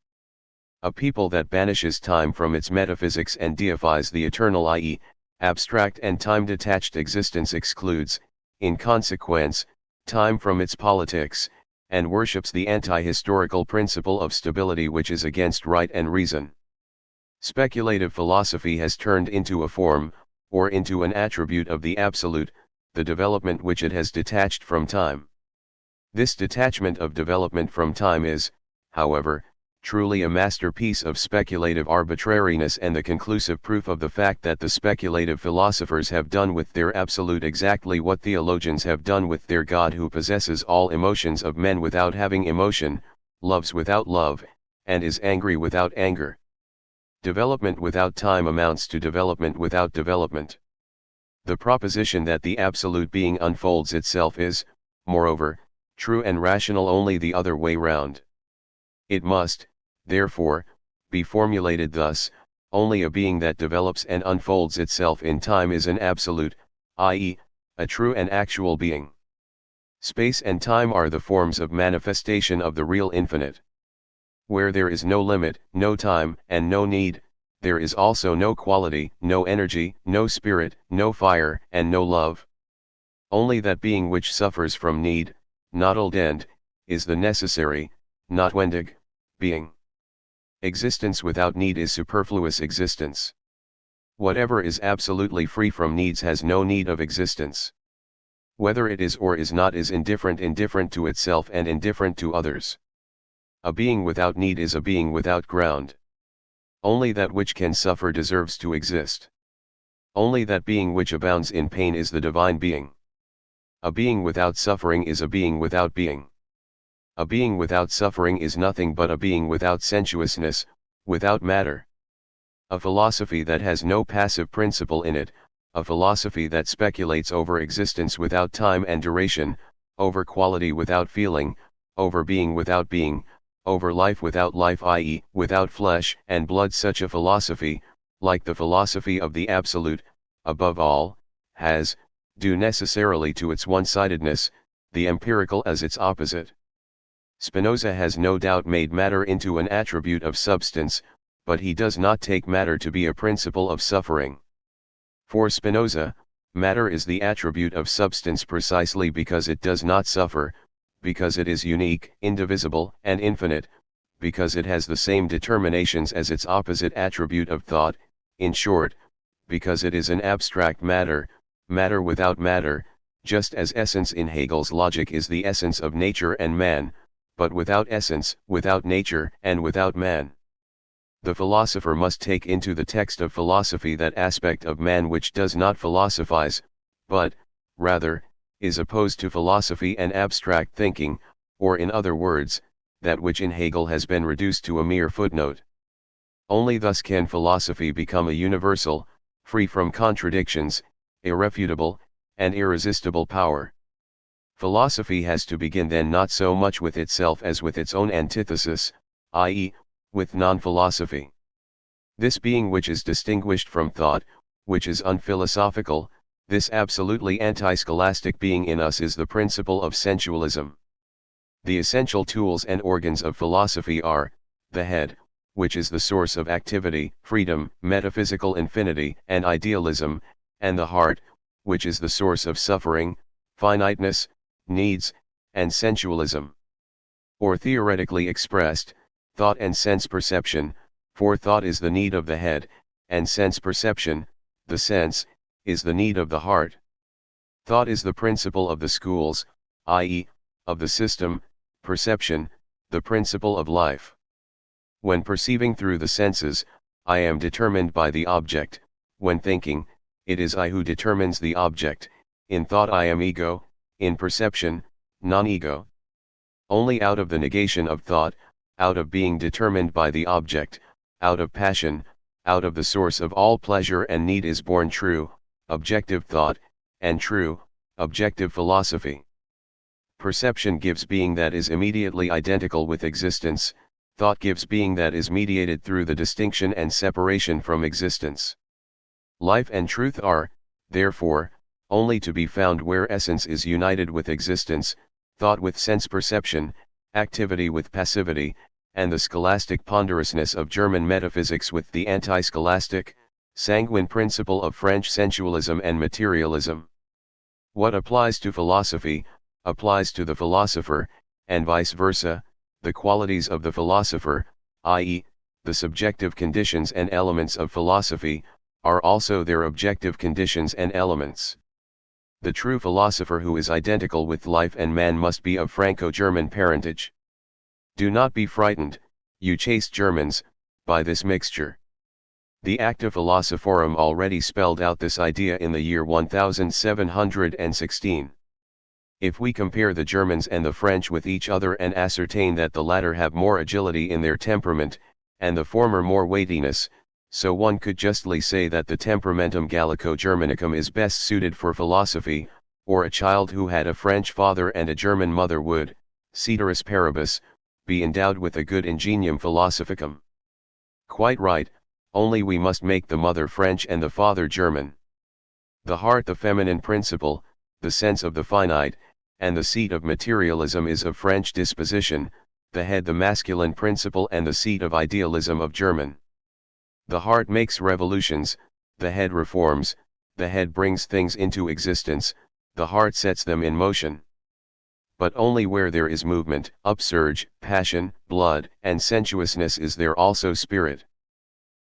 A people that banishes time from its metaphysics and deifies the eternal, i.e., abstract and time-detached existence, excludes, in consequence, time from its politics, and worships the anti-historical principle of stability, which is against right and reason. Speculative philosophy has turned into a form, or into an attribute of the absolute, the development which it has detached from time. This detachment of development from time is, however, truly a masterpiece of speculative arbitrariness and the conclusive proof of the fact that the speculative philosophers have done with their absolute exactly what theologians have done with their God, who possesses all emotions of men without having emotion, loves without love, and is angry without anger. Development without time amounts to development without development. The proposition that the absolute being unfolds itself is, moreover, true and rational only the other way round. It must, therefore, be formulated thus: only a being that develops and unfolds itself in time is an absolute, i.e., a true and actual being. Space and time are the forms of manifestation of the real infinite. Where there is no limit, no time, and no need, there is also no quality, no energy, no spirit, no fire, and no love. Only that being which suffers from need, not end, is the necessary, notwendig, being. Existence without need is superfluous existence. Whatever is absolutely free from needs has no need of existence. Whether it is or is not is indifferent to itself and indifferent to others. A being without need is a being without ground. Only that which can suffer deserves to exist. Only that being which abounds in pain is the divine being. A being without suffering is a being without being. A being without suffering is nothing but a being without sensuousness, without matter. A philosophy that has no passive principle in it, a philosophy that speculates over existence without time and duration, over quality without feeling, over being without being, over life without life, i.e., without flesh and blood, such a philosophy, like the philosophy of the Absolute, above all, has, due necessarily to its one-sidedness, the empirical as its opposite. Spinoza has no doubt made matter into an attribute of substance, but he does not take matter to be a principle of suffering. For Spinoza, matter is the attribute of substance precisely because it does not suffer, because it is unique, indivisible, and infinite, because it has the same determinations as its opposite attribute of thought, in short, because it is an abstract matter, matter without matter, just as essence in Hegel's logic is the essence of nature and man, but without essence, without nature, and without man. The philosopher must take into the text of philosophy that aspect of man which does not philosophize, but, rather, is opposed to philosophy and abstract thinking, or in other words, that which in Hegel has been reduced to a mere footnote. Only thus can philosophy become a universal, free from contradictions, irrefutable, and irresistible power. Philosophy has to begin then not so much with itself as with its own antithesis, i.e., with non-philosophy. This being which is distinguished from thought, which is unphilosophical, this absolutely anti-scholastic being in us is the principle of sensualism. The essential tools and organs of philosophy are, the head, which is the source of activity, freedom, metaphysical infinity, and idealism, and the heart, which is the source of suffering, finiteness, needs, and sensualism. Or theoretically expressed, thought and sense perception, for thought is the need of the head, and sense perception, the sense, is the need of the heart. Thought is the principle of the schools, i.e., of the system, perception, the principle of life. When perceiving through the senses, I am determined by the object; when thinking, it is I who determines the object; in thought I am ego, in perception, non-ego. Only out of the negation of thought, out of being determined by the object, out of passion, out of the source of all pleasure and need is born true, objective thought, and true, objective philosophy. Perception gives being that is immediately identical with existence, thought gives being that is mediated through the distinction and separation from existence. Life and truth are, therefore, only to be found where essence is united with existence, thought with sense perception, activity with passivity, and the scholastic ponderousness of German metaphysics with the anti-scholastic, sanguine principle of French sensualism and materialism. What applies to philosophy, applies to the philosopher, and vice versa. The qualities of the philosopher, i.e., the subjective conditions and elements of philosophy, are also their objective conditions and elements. The true philosopher who is identical with life and man must be of Franco-German parentage. Do not be frightened, you chase Germans, by this mixture. The Acta Philosophorum already spelled out this idea in the year 1716. If we compare the Germans and the French with each other and ascertain that the latter have more agility in their temperament, and the former more weightiness, so one could justly say that the temperamentum Gallico-Germanicum is best suited for philosophy, or a child who had a French father and a German mother would, ceteris paribus, be endowed with a good ingenium philosophicum. Quite right, only we must make the mother French and the father German. The heart the feminine principle, the sense of the finite, and the seat of materialism is of French disposition, the head the masculine principle and the seat of idealism of German. The heart makes revolutions, the head reforms, the head brings things into existence, the heart sets them in motion. But only where there is movement, upsurge, passion, blood, and sensuousness is there also spirit.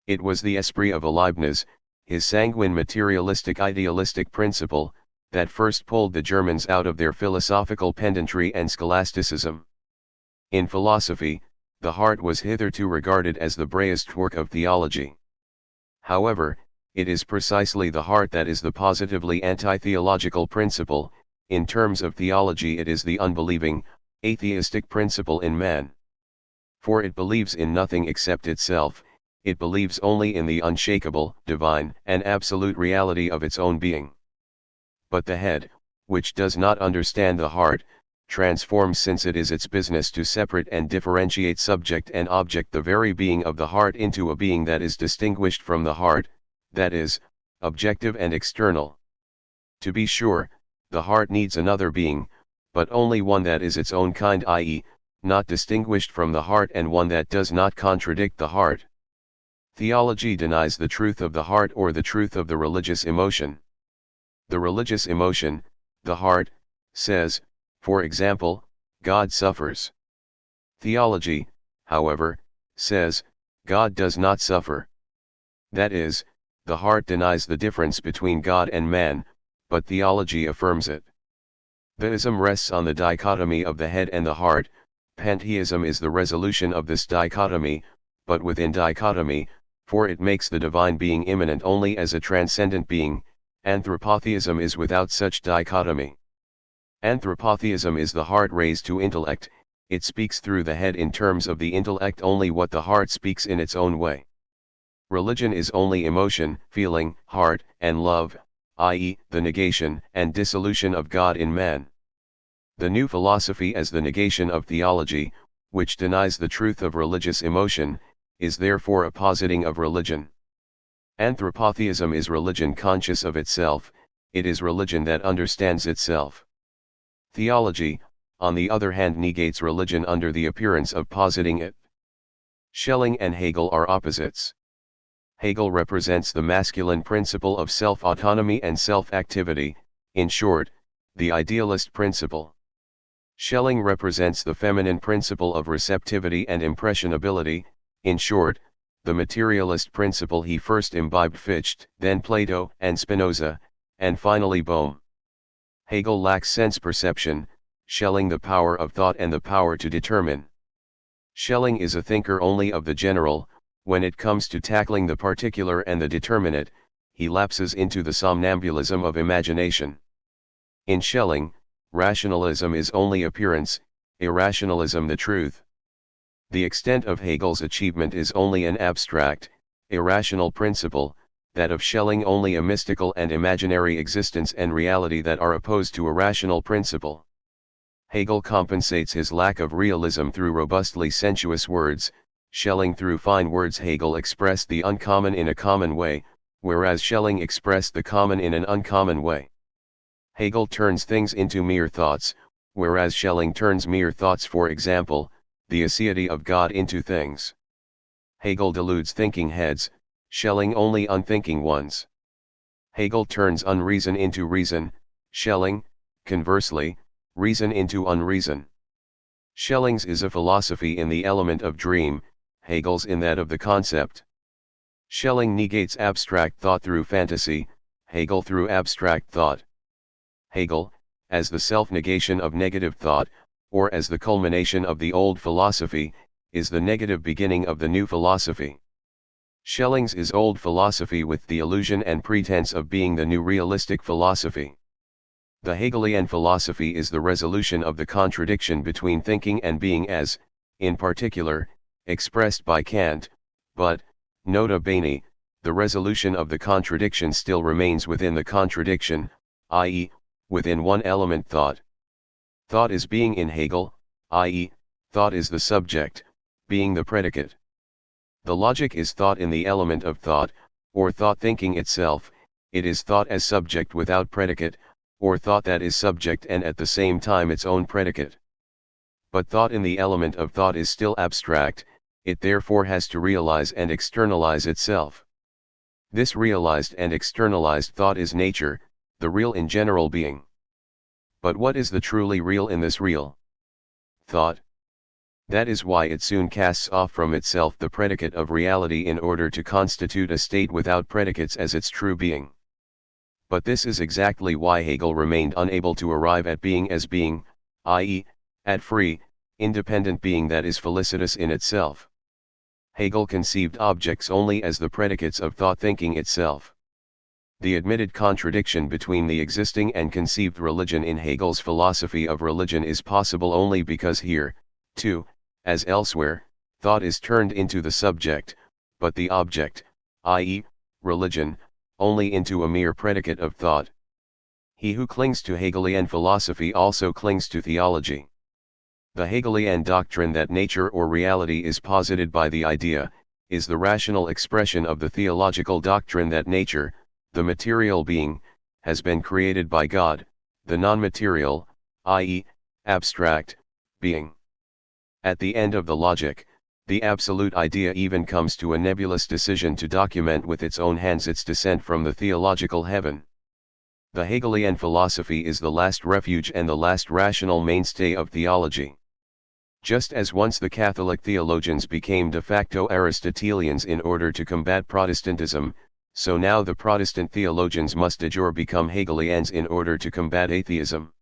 It was the esprit of Leibniz, his sanguine materialistic idealistic principle, that first pulled the Germans out of their philosophical pedantry and scholasticism. In philosophy, the heart was hitherto regarded as the bravest work of theology. However, it is precisely the heart that is the positively anti-theological principle. In terms of theology it is the unbelieving, atheistic principle in man. For it believes in nothing except itself, it believes only in the unshakable, divine, and absolute reality of its own being. But the head, which does not understand the heart, transforms, since it is its business to separate and differentiate subject and object, the very being of the heart into a being that is distinguished from the heart, that is, objective and external. To be sure, the heart needs another being, but only one that is its own kind, i.e., not distinguished from the heart, and one that does not contradict the heart. Theology denies the truth of the heart or the truth of the religious emotion. The religious emotion, the heart, says, for example, God suffers. Theology, however, says, God does not suffer. That is, the heart denies the difference between God and man, but theology affirms it. Theism rests on the dichotomy of the head and the heart. Pantheism is the resolution of this dichotomy, but within dichotomy, for it makes the divine being immanent only as a transcendent being. Anthropotheism is without such dichotomy. Anthropotheism is the heart raised to intellect, it speaks through the head in terms of the intellect only what the heart speaks in its own way. Religion is only emotion, feeling, heart, and love, i.e., the negation and dissolution of God in man. The new philosophy as the negation of theology, which denies the truth of religious emotion, is therefore a positing of religion. Anthropotheism is religion conscious of itself, it is religion that understands itself. Theology, on the other hand, negates religion under the appearance of positing it. Schelling and Hegel are opposites. Hegel represents the masculine principle of self-autonomy and self-activity, in short, the idealist principle. Schelling represents the feminine principle of receptivity and impressionability, in short, the materialist principle. He first imbibed Fichte, then Plato and Spinoza, and finally Bohm. Hegel lacks sense perception, Schelling the power of thought and the power to determine. Schelling is a thinker only of the general. When it comes to tackling the particular and the determinate, he lapses into the somnambulism of imagination. In Schelling, rationalism is only appearance, irrationalism the truth. The extent of Hegel's achievement is only an abstract, irrational principle, that of Schelling only a mystical and imaginary existence and reality that are opposed to a rational principle. Hegel compensates his lack of realism through robustly sensuous words, Schelling through fine words. Hegel expressed the uncommon in a common way, whereas Schelling expressed the common in an uncommon way. Hegel turns things into mere thoughts, whereas Schelling turns mere thoughts, for example, the aseity of God, into things. Hegel deludes thinking heads, Schelling only unthinking ones. Hegel turns unreason into reason, Schelling, conversely, reason into unreason. Schelling's is a philosophy in the element of dream, Hegel's in that of the concept. Schelling negates abstract thought through fantasy, Hegel through abstract thought. Hegel, as the self-negation of negative thought, or as the culmination of the old philosophy, is the negative beginning of the new philosophy. Schelling's is old philosophy with the illusion and pretense of being the new realistic philosophy. The Hegelian philosophy is the resolution of the contradiction between thinking and being as, in particular, expressed by Kant, but, nota bene, the resolution of the contradiction still remains within the contradiction, i.e., within one element thought. Thought is being in Hegel, i.e., thought is the subject, being the predicate. The logic is thought in the element of thought, or thought thinking itself, it is thought as subject without predicate, or thought that is subject and at the same time its own predicate. But thought in the element of thought is still abstract, it therefore has to realize and externalize itself. This realized and externalized thought is nature, the real in general being. But what is the truly real in this real? Thought. That is why it soon casts off from itself the predicate of reality in order to constitute a state without predicates as its true being. But this is exactly why Hegel remained unable to arrive at being as being, i.e., at free, independent being that is felicitous in itself. Hegel conceived objects only as the predicates of thought thinking itself. The admitted contradiction between the existing and conceived religion in Hegel's philosophy of religion is possible only because here, too, as elsewhere, thought is turned into the subject, but the object, i.e., religion, only into a mere predicate of thought. He who clings to Hegelian philosophy also clings to theology. The Hegelian doctrine that nature or reality is posited by the idea, is the rational expression of the theological doctrine that nature, the material being, has been created by God, the non-material, i.e., abstract, being. At the end of the logic, the absolute idea even comes to a nebulous decision to document with its own hands its descent from the theological heaven. The Hegelian philosophy is the last refuge and the last rational mainstay of theology. Just as once the Catholic theologians became de facto Aristotelians in order to combat Protestantism, so now the Protestant theologians must de jure become Hegelians in order to combat atheism.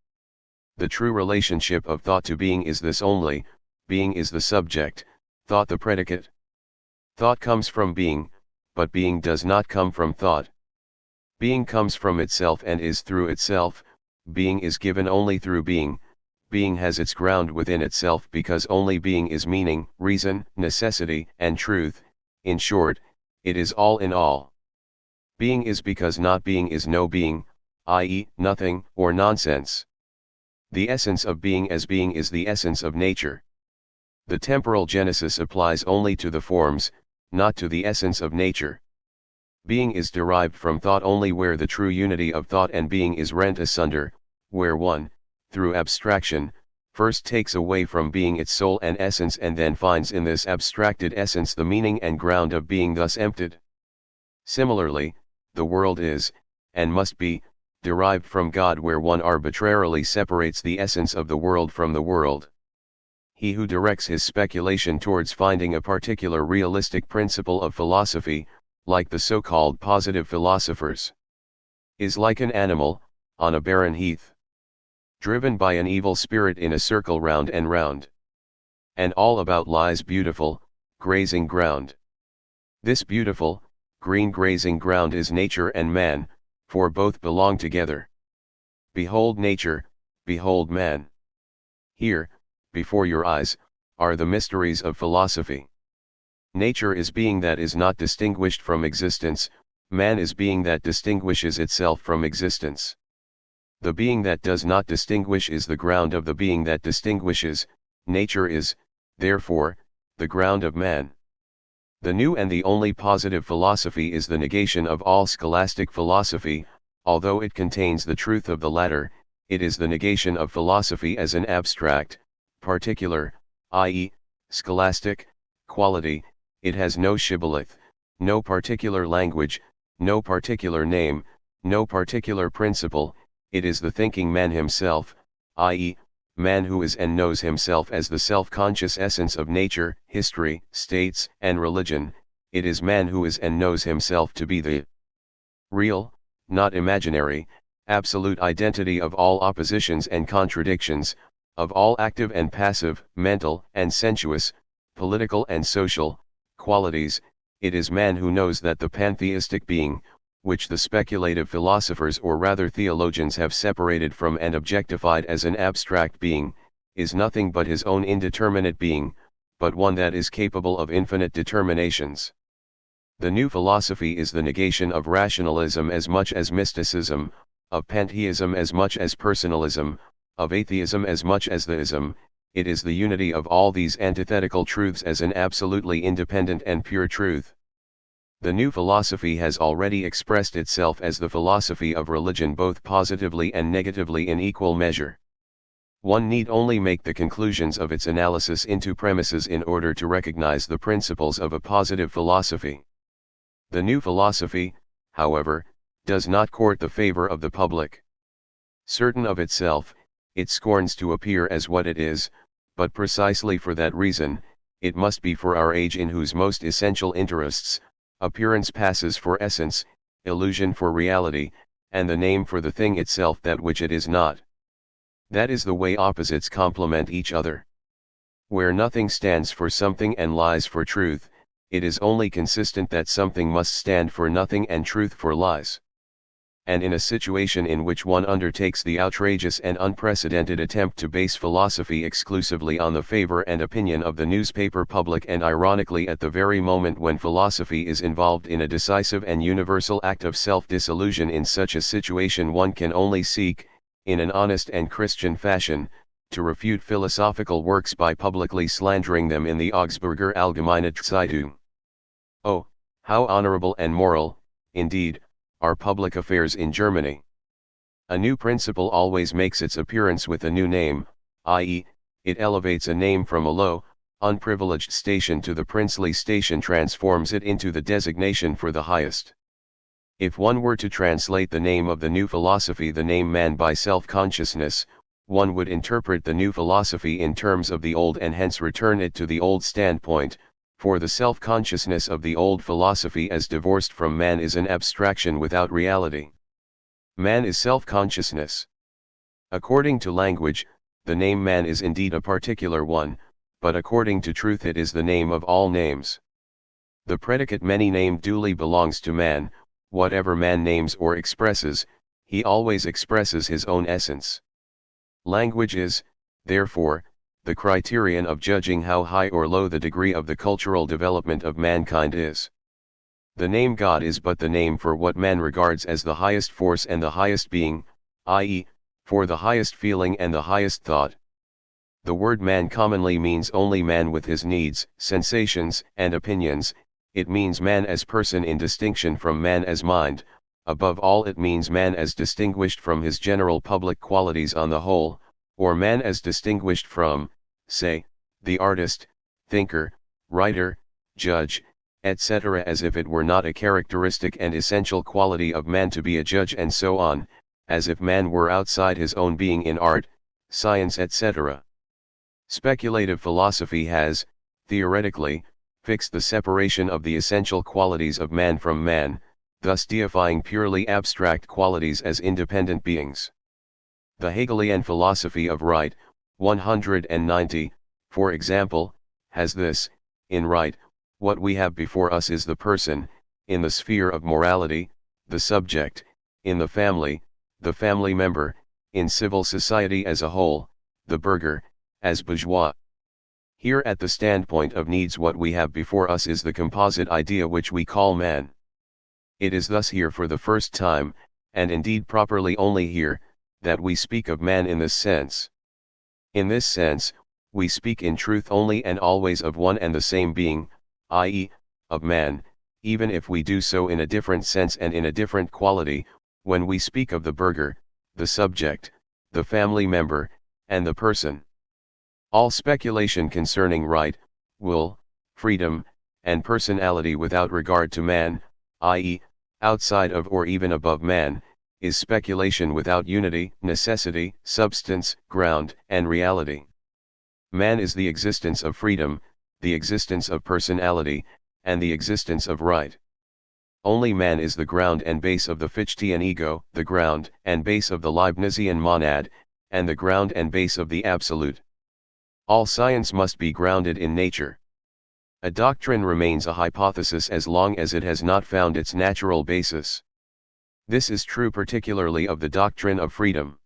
The true relationship of thought to being is this only: being is the subject, thought the predicate. Thought comes from being, but being does not come from thought. Being comes from itself and is through itself, being is given only through being. Being has its ground within itself because only being is meaning, reason, necessity, and truth. In short, it is all in all. Being is because not being is no being, i.e., nothing, or nonsense. The essence of being as being is the essence of nature. The temporal genesis applies only to the forms, not to the essence of nature. Being is derived from thought only where the true unity of thought and being is rent asunder, where one, through abstraction, first takes away from being its soul and essence and then finds in this abstracted essence the meaning and ground of being thus emptied. Similarly, the world is, and must be, derived from God where one arbitrarily separates the essence of the world from the world. He who directs his speculation towards finding a particular realistic principle of philosophy, like the so-called positive philosophers, is like an animal, on a barren heath, driven by an evil spirit in a circle round and round. And all about lies beautiful, grazing ground. This beautiful, green grazing ground is nature and man, for both belong together. Behold nature, behold man. Here, before your eyes, are the mysteries of philosophy. Nature is being that is not distinguished from existence, man is being that distinguishes itself from existence. The being that does not distinguish is the ground of the being that distinguishes. Nature is, therefore, the ground of man. The new and the only positive philosophy is the negation of all scholastic philosophy. Although it contains the truth of the latter, it is the negation of philosophy as an abstract, particular, i.e., scholastic, quality. It has no shibboleth, no particular language, no particular name, no particular principle. It is the thinking man himself, i.e., man who is and knows himself as the self-conscious essence of nature, history, states, and religion. It is man who is and knows himself to be the real, not imaginary, absolute identity of all oppositions and contradictions, of all active and passive, mental and sensuous, political and social, qualities. It is man who knows that the pantheistic being, which the speculative philosophers or rather theologians have separated from and objectified as an abstract being, is nothing but his own indeterminate being, but one that is capable of infinite determinations. The new philosophy is the negation of rationalism as much as mysticism, of pantheism as much as personalism, of atheism as much as theism. It is the unity of all these antithetical truths as an absolutely independent and pure truth. The new philosophy has already expressed itself as the philosophy of religion both positively and negatively in equal measure. One need only make the conclusions of its analysis into premises in order to recognize the principles of a positive philosophy. The new philosophy, however, does not court the favor of the public. Certain of itself, it scorns to appear as what it is, but precisely for that reason, it must be for our age in whose most essential interests, appearance passes for essence, illusion for reality, and the name for the thing itself that which it is not. That is the way opposites complement each other. Where nothing stands for something and lies for truth, it is only consistent that something must stand for nothing and truth for lies. And in a situation in which one undertakes the outrageous and unprecedented attempt to base philosophy exclusively on the favor and opinion of the newspaper public, and ironically at the very moment when philosophy is involved in a decisive and universal act of self-disillusion, in such a situation one can only seek, in an honest and Christian fashion, to refute philosophical works by publicly slandering them in the Augsburger Allgemeine Zeitung. Oh, how honorable and moral, indeed, are public affairs in Germany. A new principle always makes its appearance with a new name, i.e., it elevates a name from a low, unprivileged station to the princely station, transforms it into the designation for the highest. If one were to translate the name of the new philosophy, the name man, by self-consciousness, one would interpret the new philosophy in terms of the old and hence return it to the old standpoint, for the self-consciousness of the old philosophy as divorced from man is an abstraction without reality. Man is self-consciousness. According to language, the name man is indeed a particular one, but according to truth it is the name of all names. The predicate many-named duly belongs to man. Whatever man names or expresses, he always expresses his own essence. Language is, therefore, the criterion of judging how high or low the degree of the cultural development of mankind is. The name God is but the name for what man regards as the highest force and the highest being, i.e., for the highest feeling and the highest thought. The word man commonly means only man with his needs, sensations, and opinions. It means man as person in distinction from man as mind. Above all, it means man as distinguished from his general public qualities on the whole, or man as distinguished from, say, the artist, thinker, writer, judge, etc., as if it were not a characteristic and essential quality of man to be a judge, and so on, as if man were outside his own being in art, science, etc. Speculative philosophy has, theoretically, fixed the separation of the essential qualities of man from man, thus deifying purely abstract qualities as independent beings. The Hegelian philosophy of right, 190, for example, has this: in right, what we have before us is the person; in the sphere of morality, the subject; in the family, the family member; in civil society as a whole, the burgher, as bourgeois. Here at the standpoint of needs, what we have before us is the composite idea which we call man. It is thus here for the first time, and indeed properly only here, that we speak of man in this sense. In this sense, we speak in truth only and always of one and the same being, i.e., of man, even if we do so in a different sense and in a different quality, when we speak of the burgher, the subject, the family member, and the person. All speculation concerning right, will, freedom, and personality without regard to man, i.e., outside of or even above man, is speculation without unity, necessity, substance, ground, and reality. Man is the existence of freedom, the existence of personality, and the existence of right. Only man is the ground and base of the Fichtean ego, the ground and base of the Leibnizian monad, and the ground and base of the absolute. All science must be grounded in nature. A doctrine remains a hypothesis as long as it has not found its natural basis. This is true particularly of the doctrine of freedom.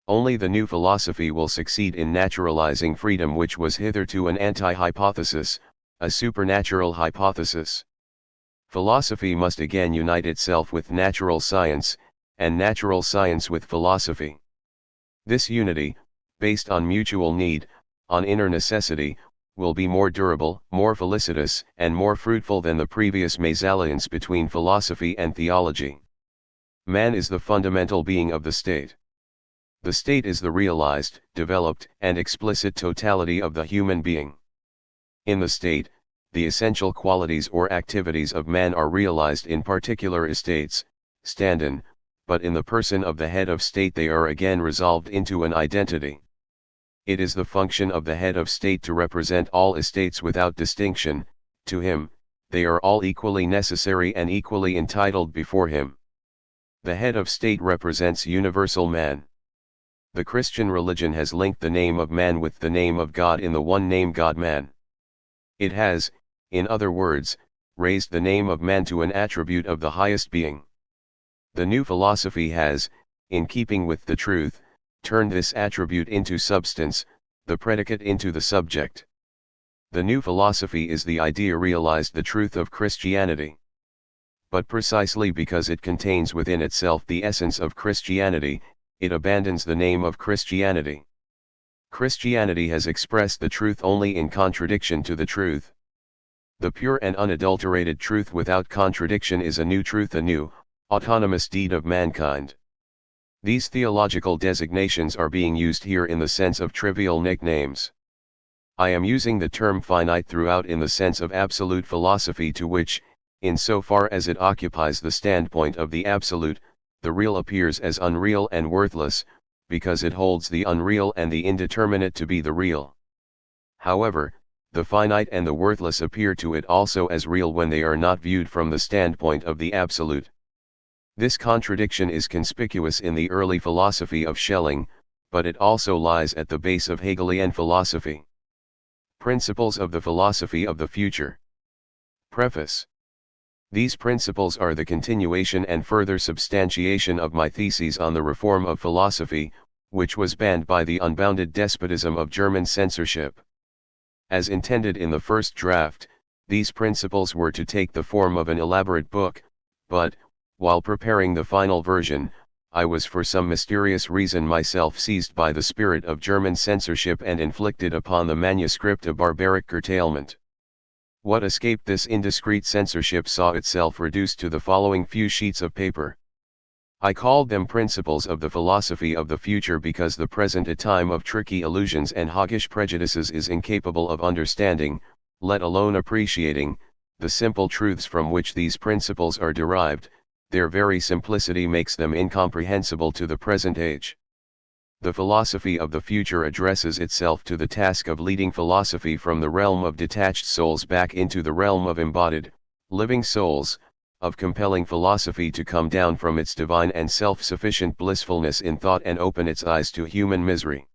Only the new philosophy will succeed in naturalizing freedom, which was hitherto an anti-hypothesis, a supernatural hypothesis. Philosophy must again unite itself with natural science, and natural science with philosophy. This unity, based on mutual need, on inner necessity, will be more durable, more felicitous, and more fruitful than the previous mésalliance between philosophy and theology. Man is the fundamental being of the state. The state is the realized, developed, and explicit totality of the human being. In the state, the essential qualities or activities of man are realized in particular estates, stand-in, but in the person of the head of state they are again resolved into an identity. It is the function of the head of state to represent all estates without distinction. To him, they are all equally necessary and equally entitled before him. The head of state represents universal man. The Christian religion has linked the name of man with the name of God in the one name God-man. It has, in other words, raised the name of man to an attribute of the highest being. The new philosophy has, in keeping with the truth, turned this attribute into substance, the predicate into the subject. The new philosophy is the idea realized the truth of Christianity. But precisely because it contains within itself the essence of Christianity, it abandons the name of Christianity. Christianity has expressed the truth only in contradiction to the truth. The pure and unadulterated truth without contradiction is a new truth, a new, autonomous deed of mankind. These theological designations are being used here in the sense of trivial nicknames. I am using the term finite throughout in the sense of absolute philosophy, to which, in so far as it occupies the standpoint of the absolute, the real appears as unreal and worthless, because it holds the unreal and the indeterminate to be the real. However, the finite and the worthless appear to it also as real when they are not viewed from the standpoint of the absolute. This contradiction is conspicuous in the early philosophy of Schelling, but it also lies at the base of Hegelian philosophy. Principles of the Philosophy of the Future. Preface. These principles are the continuation and further substantiation of my theses on the reform of philosophy, which was banned by the unbounded despotism of German censorship. As intended in the first draft, these principles were to take the form of an elaborate book, but, while preparing the final version, I was for some mysterious reason myself seized by the spirit of German censorship and inflicted upon the manuscript a barbaric curtailment. What escaped this indiscreet censorship saw itself reduced to the following few sheets of paper. I called them Principles of the Philosophy of the Future because the present a time of tricky illusions and hoggish prejudices is incapable of understanding, let alone appreciating, the simple truths from which these principles are derived. Their very simplicity makes them incomprehensible to the present age. The philosophy of the future addresses itself to the task of leading philosophy from the realm of detached souls back into the realm of embodied, living souls, of compelling philosophy to come down from its divine and self-sufficient blissfulness in thought and open its eyes to human misery.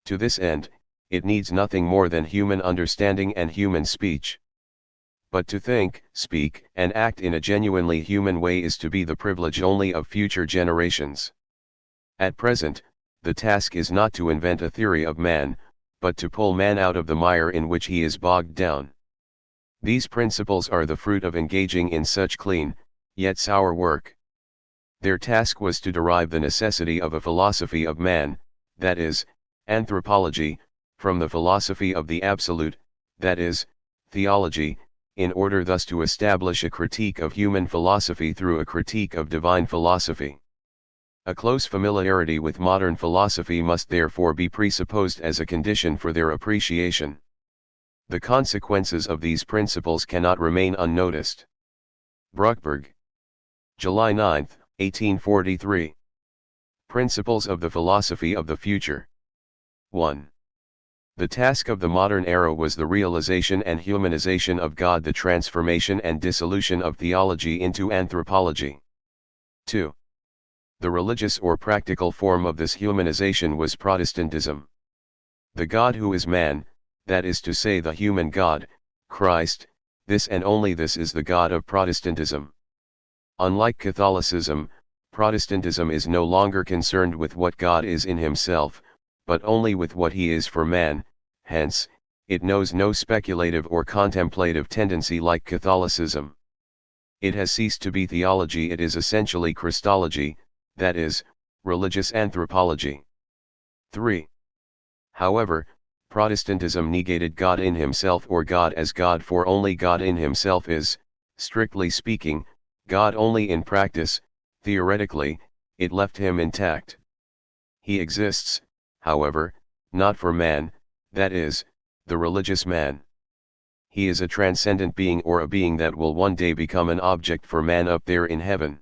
To this end, it needs nothing more than human understanding and human speech. But to think, speak, and act in a genuinely human way is to be the privilege only of future generations. At present, the task is not to invent a theory of man, but to pull man out of the mire in which he is bogged down. These principles are the fruit of engaging in such clean, yet sour work. Their task was to derive the necessity of a philosophy of man, that is, anthropology, from the philosophy of the absolute, that is, theology, in order thus to establish a critique of human philosophy through a critique of divine philosophy. A close familiarity with modern philosophy must therefore be presupposed as a condition for their appreciation. The consequences of these principles cannot remain unnoticed. Bruckberg. July 9, 1843. Principles of the Philosophy of the Future. 1. The task of the modern era was the realization and humanization of God, the transformation and dissolution of theology into anthropology. 2. The religious or practical form of this humanization was Protestantism. The God who is man, that is to say the human God, Christ, this and only this is the God of Protestantism. Unlike Catholicism, Protestantism is no longer concerned with what God is in himself, but only with what he is for man, hence, it knows no speculative or contemplative tendency like Catholicism. It has ceased to be theology, it is essentially Christology, that is, religious anthropology. 3. However, Protestantism negated God in himself or God as God, for only God in himself is, strictly speaking, God only in practice. Theoretically, it left him intact. He exists, however, not for man, that is, the religious man. He is a transcendent being, or a being that will one day become an object for man up there in heaven.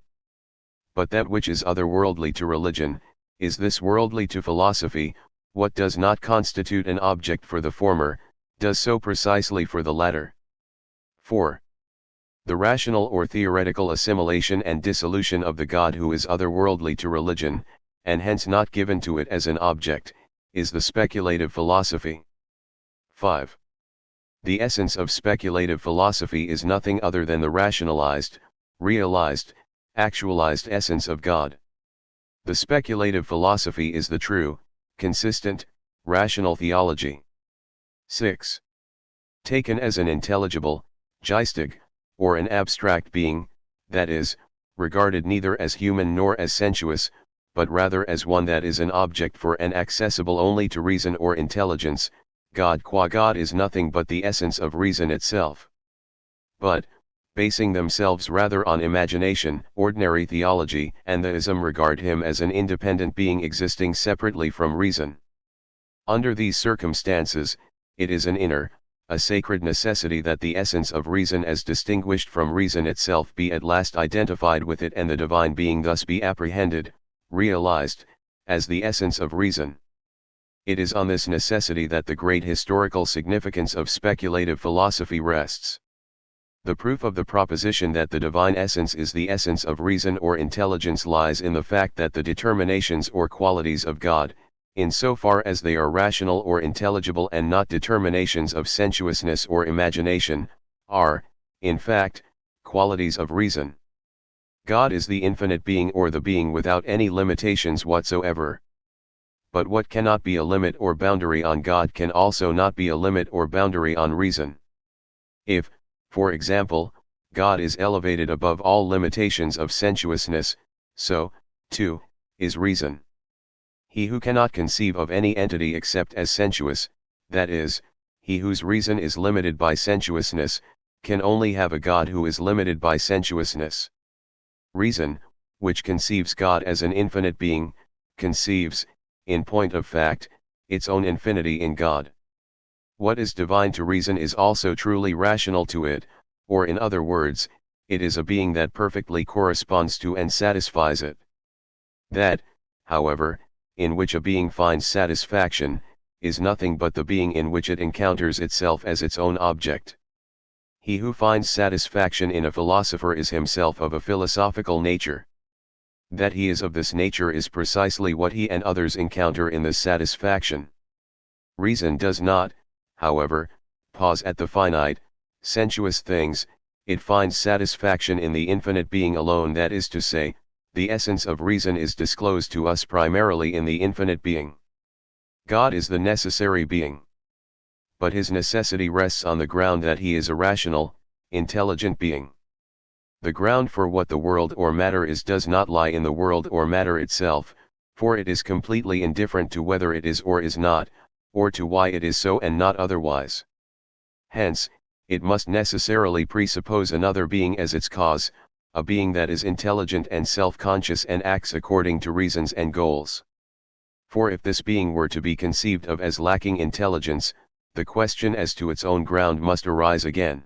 But that which is otherworldly to religion, is this worldly to philosophy. What does not constitute an object for the former, does so precisely for the latter. 4. The rational or theoretical assimilation and dissolution of the God who is otherworldly to religion, and hence not given to it as an object, is the speculative philosophy. 5. The essence of speculative philosophy is nothing other than the rationalized, realized, actualized essence of God. The speculative philosophy is the true, consistent, rational theology. 6. Taken as an intelligible, geistig, or an abstract being, that is, regarded neither as human nor as sensuous, but rather as one that is an object for and accessible only to reason or intelligence, God qua God is nothing but the essence of reason itself. But, basing themselves rather on imagination, ordinary theology and theism regard him as an independent being existing separately from reason. Under these circumstances, it is an inner, a sacred necessity that the essence of reason as distinguished from reason itself be at last identified with it, and the divine being thus be apprehended, realized, as the essence of reason. It is on this necessity that the great historical significance of speculative philosophy rests. The proof of the proposition that the divine essence is the essence of reason or intelligence lies in the fact that the determinations or qualities of God, in so far as they are rational or intelligible and not determinations of sensuousness or imagination, are, in fact, qualities of reason. God is the infinite being, or the being without any limitations whatsoever. But what cannot be a limit or boundary on God can also not be a limit or boundary on reason. If, for example, God is elevated above all limitations of sensuousness, so, too, is reason. He who cannot conceive of any entity except as sensuous, that is, he whose reason is limited by sensuousness, can only have a God who is limited by sensuousness. Reason, which conceives God as an infinite being, conceives, in point of fact, its own infinity in God. What is divine to reason is also truly rational to it, or in other words, it is a being that perfectly corresponds to and satisfies it. That, however, in which a being finds satisfaction, is nothing but the being in which it encounters itself as its own object. He who finds satisfaction in a philosopher is himself of a philosophical nature. That he is of this nature is precisely what he and others encounter in this satisfaction. Reason does not, however, pause at the finite, sensuous things. It finds satisfaction in the infinite being alone, that is to say, the essence of reason is disclosed to us primarily in the infinite being. God is the necessary being. But his necessity rests on the ground that he is a rational, intelligent being. The ground for what the world or matter is does not lie in the world or matter itself, for it is completely indifferent to whether it is or is not, or to why it is so and not otherwise. Hence, it must necessarily presuppose another being as its cause, a being that is intelligent and self-conscious and acts according to reasons and goals. For if this being were to be conceived of as lacking intelligence, the question as to its own ground must arise again.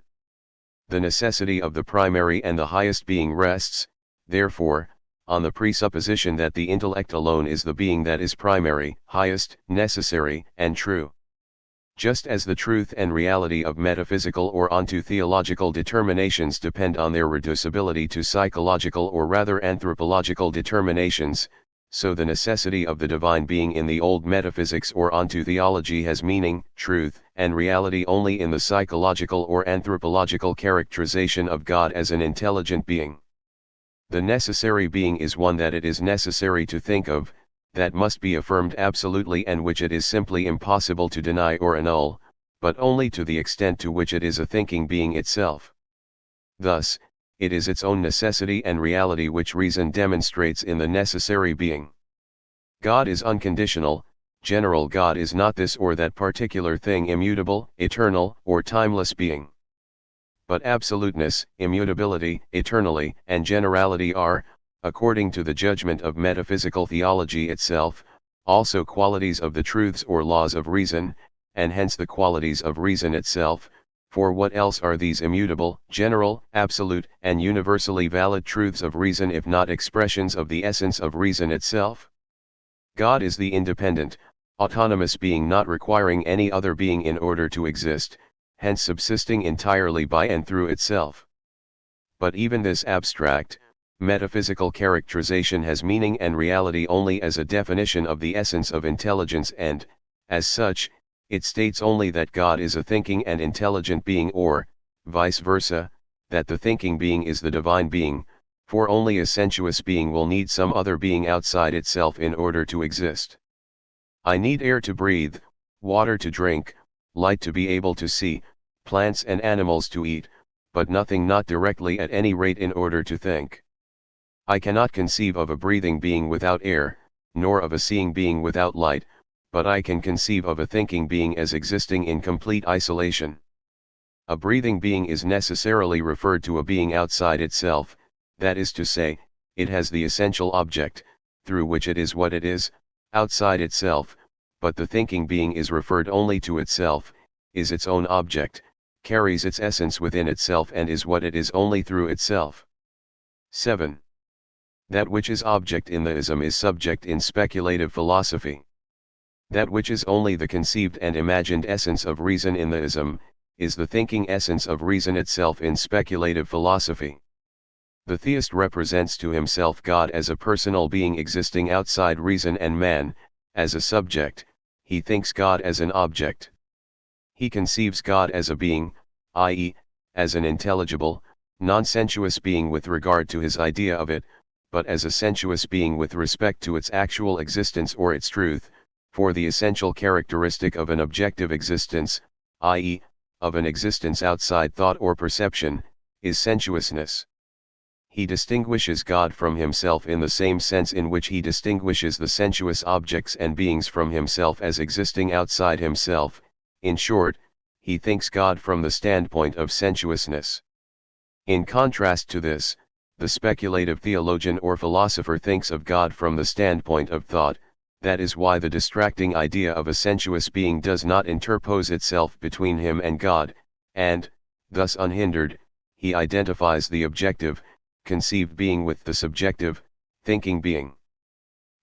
The necessity of the primary and the highest being rests, therefore, on the presupposition that the intellect alone is the being that is primary, highest, necessary, and true. Just as the truth and reality of metaphysical or onto theological determinations depend on their reducibility to psychological or rather anthropological determinations, so the necessity of the divine being in the old metaphysics or onto theology has meaning, truth, and reality only in the psychological or anthropological characterization of God as an intelligent being. The necessary being is one that it is necessary to think of, that must be affirmed absolutely and which it is simply impossible to deny or annul, but only to the extent to which it is a thinking being itself. Thus, it is its own necessity and reality which reason demonstrates in the necessary being. God is unconditional, general. God is not this or that particular thing, immutable, eternal, or timeless being. But absoluteness, immutability, eternally, and generality are, according to the judgment of metaphysical theology itself, also qualities of the truths or laws of reason, and hence the qualities of reason itself. For what else are these immutable, general, absolute, and universally valid truths of reason if not expressions of the essence of reason itself? God is the independent, autonomous being not requiring any other being in order to exist, hence subsisting entirely by and through itself. But even this abstract, metaphysical characterization has meaning and reality only as a definition of the essence of intelligence and, as such, it states only that God is a thinking and intelligent being or, vice versa, that the thinking being is the divine being, for only a sensuous being will need some other being outside itself in order to exist. I need air to breathe, water to drink, light to be able to see, plants and animals to eat, but nothing not directly at any rate in order to think. I cannot conceive of a breathing being without air, nor of a seeing being without light, but I can conceive of a thinking being as existing in complete isolation. A breathing being is necessarily referred to a being outside itself, that is to say, it has the essential object, through which it is what it is, outside itself, but the thinking being is referred only to itself, is its own object, carries its essence within itself and is what it is only through itself. 7. That which is object in the ism is subject in speculative philosophy. That which is only the conceived and imagined essence of reason in the ism, is the thinking essence of reason itself in speculative philosophy. The theist represents to himself God as a personal being existing outside reason and man, as a subject. He thinks God as an object. He conceives God as a being, i.e., as an intelligible, non-sensuous being with regard to his idea of it, but as a sensuous being with respect to its actual existence or its truth, for the essential characteristic of an objective existence, i.e., of an existence outside thought or perception, is sensuousness. He distinguishes God from himself in the same sense in which he distinguishes the sensuous objects and beings from himself as existing outside himself. In short, he thinks God from the standpoint of sensuousness. In contrast to this, the speculative theologian or philosopher thinks of God from the standpoint of thought. That is why the distracting idea of a sensuous being does not interpose itself between him and God, and, thus unhindered, he identifies the objective, conceived being with the subjective, thinking being.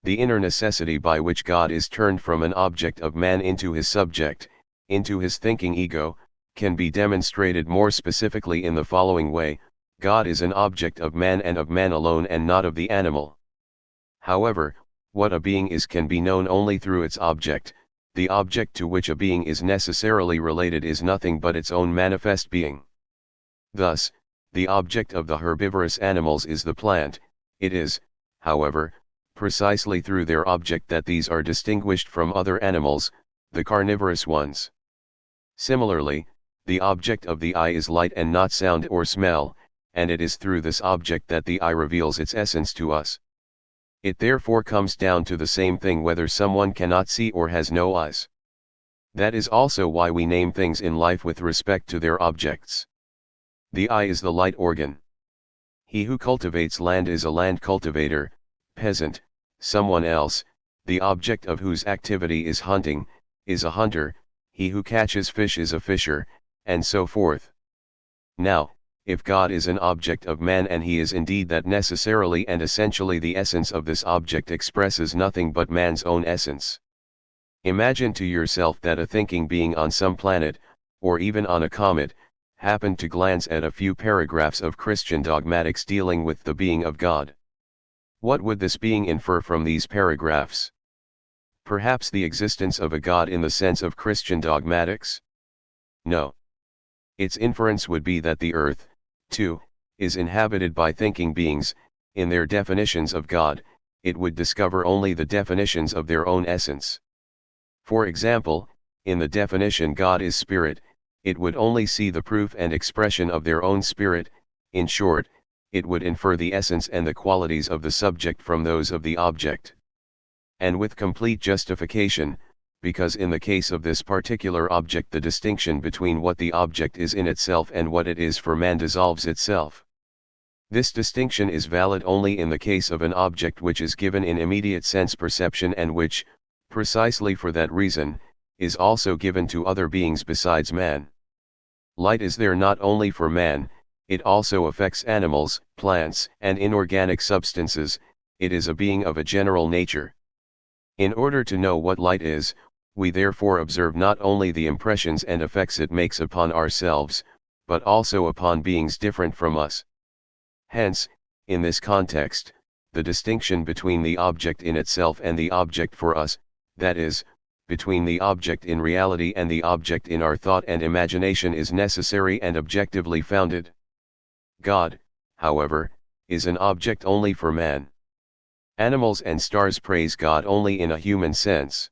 The inner necessity by which God is turned from an object of man into his subject, into his thinking ego, can be demonstrated more specifically in the following way: God is an object of man and of man alone and not of the animal. However, what a being is can be known only through its object. The object to which a being is necessarily related is nothing but its own manifest being. Thus, the object of the herbivorous animals is the plant. It is, however, precisely through their object that these are distinguished from other animals, the carnivorous ones. Similarly, the object of the eye is light and not sound or smell, and it is through this object that the eye reveals its essence to us. It therefore comes down to the same thing whether someone cannot see or has no eyes. That is also why we name things in life with respect to their objects. The eye is the light organ. He who cultivates land is a land cultivator, peasant. Someone else, the object of whose activity is hunting, is a hunter. He who catches fish is a fisher, and so forth. Now, if God is an object of man and he is indeed that, necessarily and essentially the essence of this object expresses nothing but man's own essence. Imagine to yourself that a thinking being on some planet, or even on a comet, happened to glance at a few paragraphs of Christian dogmatics dealing with the being of God. What would this being infer from these paragraphs? Perhaps the existence of a God in the sense of Christian dogmatics? No. Its inference would be that the earth, too, is inhabited by thinking beings. In their definitions of God, it would discover only the definitions of their own essence. For example, in the definition God is spirit, it would only see the proof and expression of their own spirit. In short, it would infer the essence and the qualities of the subject from those of the object. And with complete justification, because in the case of this particular object the distinction between what the object is in itself and what it is for man dissolves itself. This distinction is valid only in the case of an object which is given in immediate sense perception and which, precisely for that reason, is also given to other beings besides man. Light is there not only for man, it also affects animals, plants, and inorganic substances. It is a being of a general nature. In order to know what light is, we therefore observe not only the impressions and effects it makes upon ourselves, but also upon beings different from us. Hence, in this context, the distinction between the object in itself and the object for us, that is, between the object in reality and the object in our thought and imagination, is necessary and objectively founded. God, however, is an object only for man. Animals and stars praise God only in a human sense.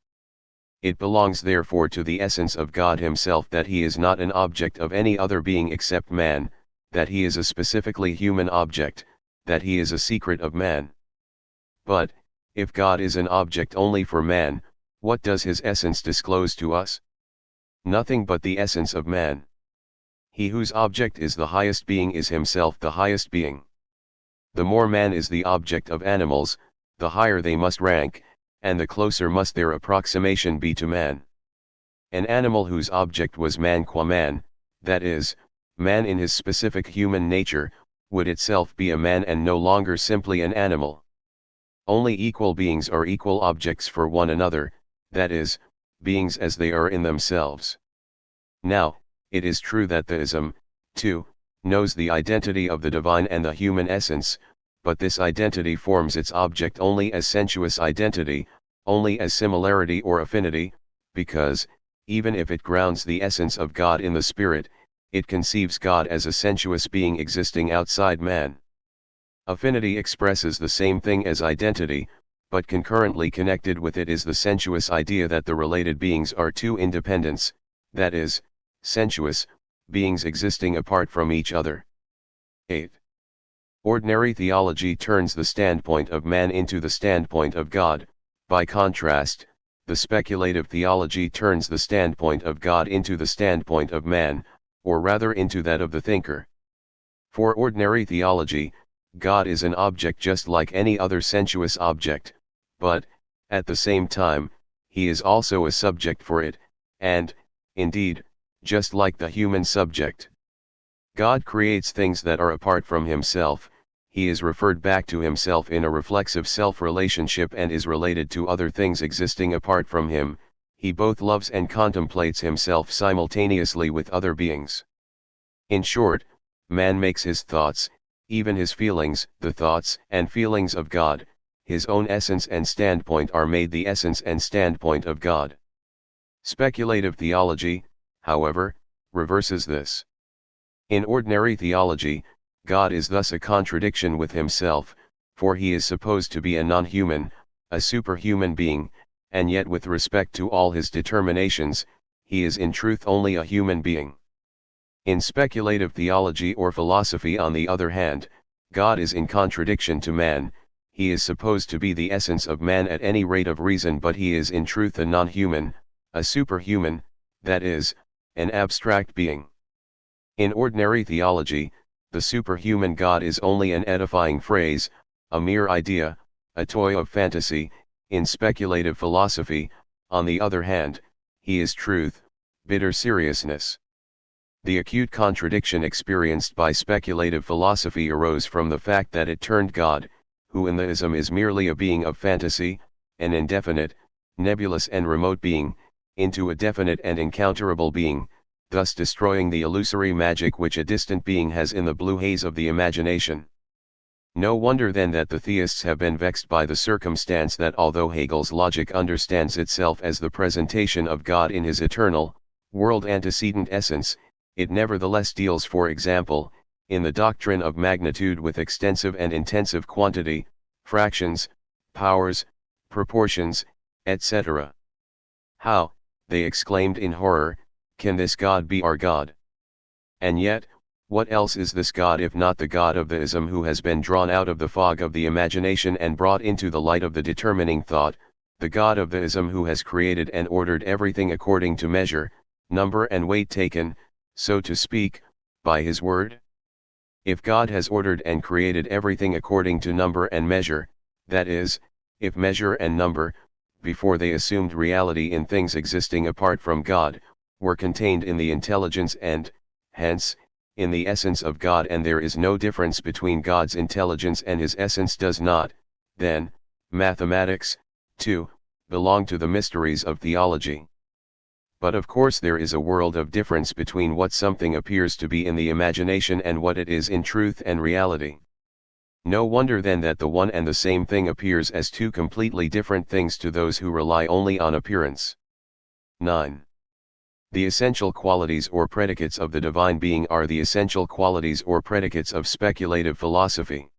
It belongs therefore to the essence of God himself that he is not an object of any other being except man, that he is a specifically human object, that he is a secret of man. But, if God is an object only for man, what does his essence disclose to us? Nothing but the essence of man. He whose object is the highest being is himself the highest being. The more man is the object of animals, the higher they must rank, and the closer must their approximation be to man. An animal whose object was man qua man, that is, man in his specific human nature, would itself be a man and no longer simply an animal. Only equal beings are equal objects for one another, that is, beings as they are in themselves. Now, it is true that theism, too, knows the identity of the divine and the human essence, but this identity forms its object only as sensuous identity, only as similarity or affinity, because, even if it grounds the essence of God in the spirit, it conceives God as a sensuous being existing outside man. Affinity expresses the same thing as identity, but concurrently connected with it is the sensuous idea that the related beings are two independents, that is, sensuous, beings existing apart from each other. 8. Ordinary theology turns the standpoint of man into the standpoint of God. By contrast, the speculative theology turns the standpoint of God into the standpoint of man, or rather into that of the thinker. For ordinary theology, God is an object just like any other sensuous object, but, at the same time, he is also a subject for it, and, indeed, just like the human subject. God creates things that are apart from himself, he is referred back to himself in a reflexive self-relationship and is related to other things existing apart from him. He both loves and contemplates himself simultaneously with other beings. In short, man makes his thoughts, even his feelings, the thoughts and feelings of God. His own essence and standpoint are made the essence and standpoint of God. Speculative theology, however, reverses this. In ordinary theology, God is thus a contradiction with himself, for he is supposed to be a non-human, a superhuman being, and yet with respect to all his determinations, he is in truth only a human being. In speculative theology or philosophy, on the other hand, God is in contradiction to man. He is supposed to be the essence of man at any rate of reason, but he is in truth a non-human, a superhuman, that is, an abstract being. In ordinary theology, the superhuman God is only an edifying phrase, a mere idea, a toy of fantasy. In speculative philosophy, on the other hand, he is truth, bitter seriousness. The acute contradiction experienced by speculative philosophy arose from the fact that it turned God, who in theism is merely a being of fantasy, an indefinite, nebulous and remote being, into a definite and encounterable being, thus destroying the illusory magic which a distant being has in the blue haze of the imagination. No wonder then that the theists have been vexed by the circumstance that although Hegel's logic understands itself as the presentation of God in his eternal, world antecedent essence, it nevertheless deals, for example, in the doctrine of magnitude with extensive and intensive quantity, fractions, powers, proportions, etc. How, they exclaimed in horror, can this God be our God? And yet, what else is this God if not the God of the ism who has been drawn out of the fog of the imagination and brought into the light of the determining thought, the God of the ism who has created and ordered everything according to measure, number and weight taken, so to speak, by his word? If God has ordered and created everything according to number and measure, that is, if measure and number, before they assumed reality in things existing apart from God, were contained in the intelligence and, hence, in the essence of God, and there is no difference between God's intelligence and his essence, does not, then, mathematics, too, belong to the mysteries of theology. But of course there is a world of difference between what something appears to be in the imagination and what it is in truth and reality. No wonder then that the one and the same thing appears as two completely different things to those who rely only on appearance. 9. The essential qualities or predicates of the divine being are the essential qualities or predicates of speculative philosophy.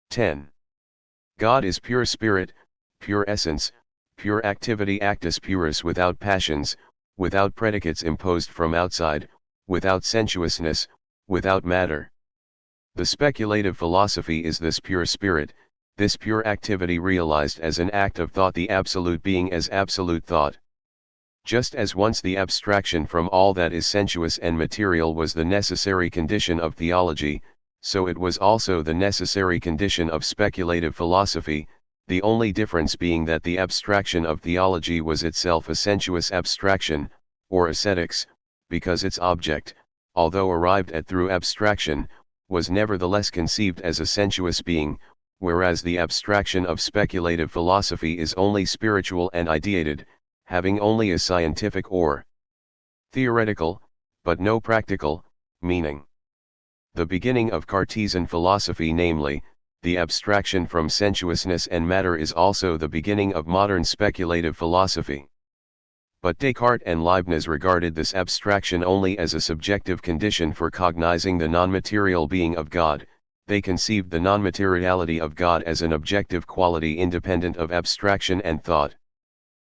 10. God is pure spirit, pure essence, pure activity, actus purus, without passions, without predicates imposed from outside, without sensuousness, without matter. The speculative philosophy is this pure spirit, this pure activity realized as an act of thought, the absolute being as absolute thought. Just as once the abstraction from all that is sensuous and material was the necessary condition of theology, so it was also the necessary condition of speculative philosophy, the only difference being that the abstraction of theology was itself a sensuous abstraction, or ascetics, because its object, although arrived at through abstraction, was nevertheless conceived as a sensuous being, whereas the abstraction of speculative philosophy is only spiritual and ideated, having only a scientific or theoretical, but no practical, meaning. The beginning of Cartesian philosophy, namely, the abstraction from sensuousness and matter, is also the beginning of modern speculative philosophy. But Descartes and Leibniz regarded this abstraction only as a subjective condition for cognizing the non-material being of God. They conceived the non-materiality of God as an objective quality independent of abstraction and thought.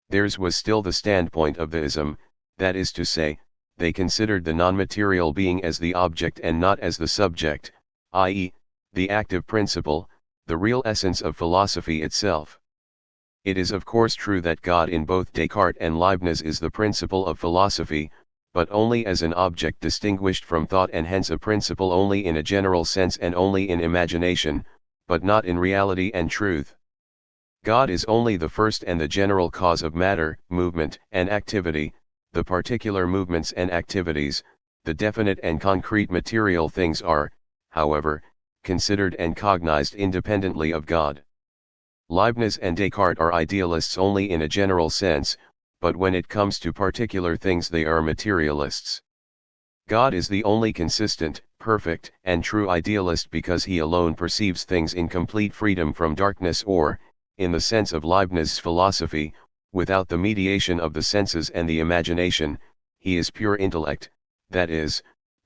Theirs was still the standpoint of the ism, that is to say, they considered the non-material being as the object and not as the subject, i.e., the active principle, the real essence of philosophy itself. It is of course true that God in both Descartes and Leibniz is the principle of philosophy, but only as an object distinguished from thought, and hence a principle only in a general sense and only in imagination, but not in reality and truth. God is only the first and the general cause of matter, movement, and activity. The particular movements and activities, the definite and concrete material things are, however, considered and cognized independently of God. Leibniz and Descartes are idealists only in a general sense, but when it comes to particular things they are materialists. God is the only consistent, perfect, and true idealist because he alone perceives things in complete freedom from darkness, or, in the sense of Leibniz's philosophy, without the mediation of the senses and the imagination. He is pure intellect, that is,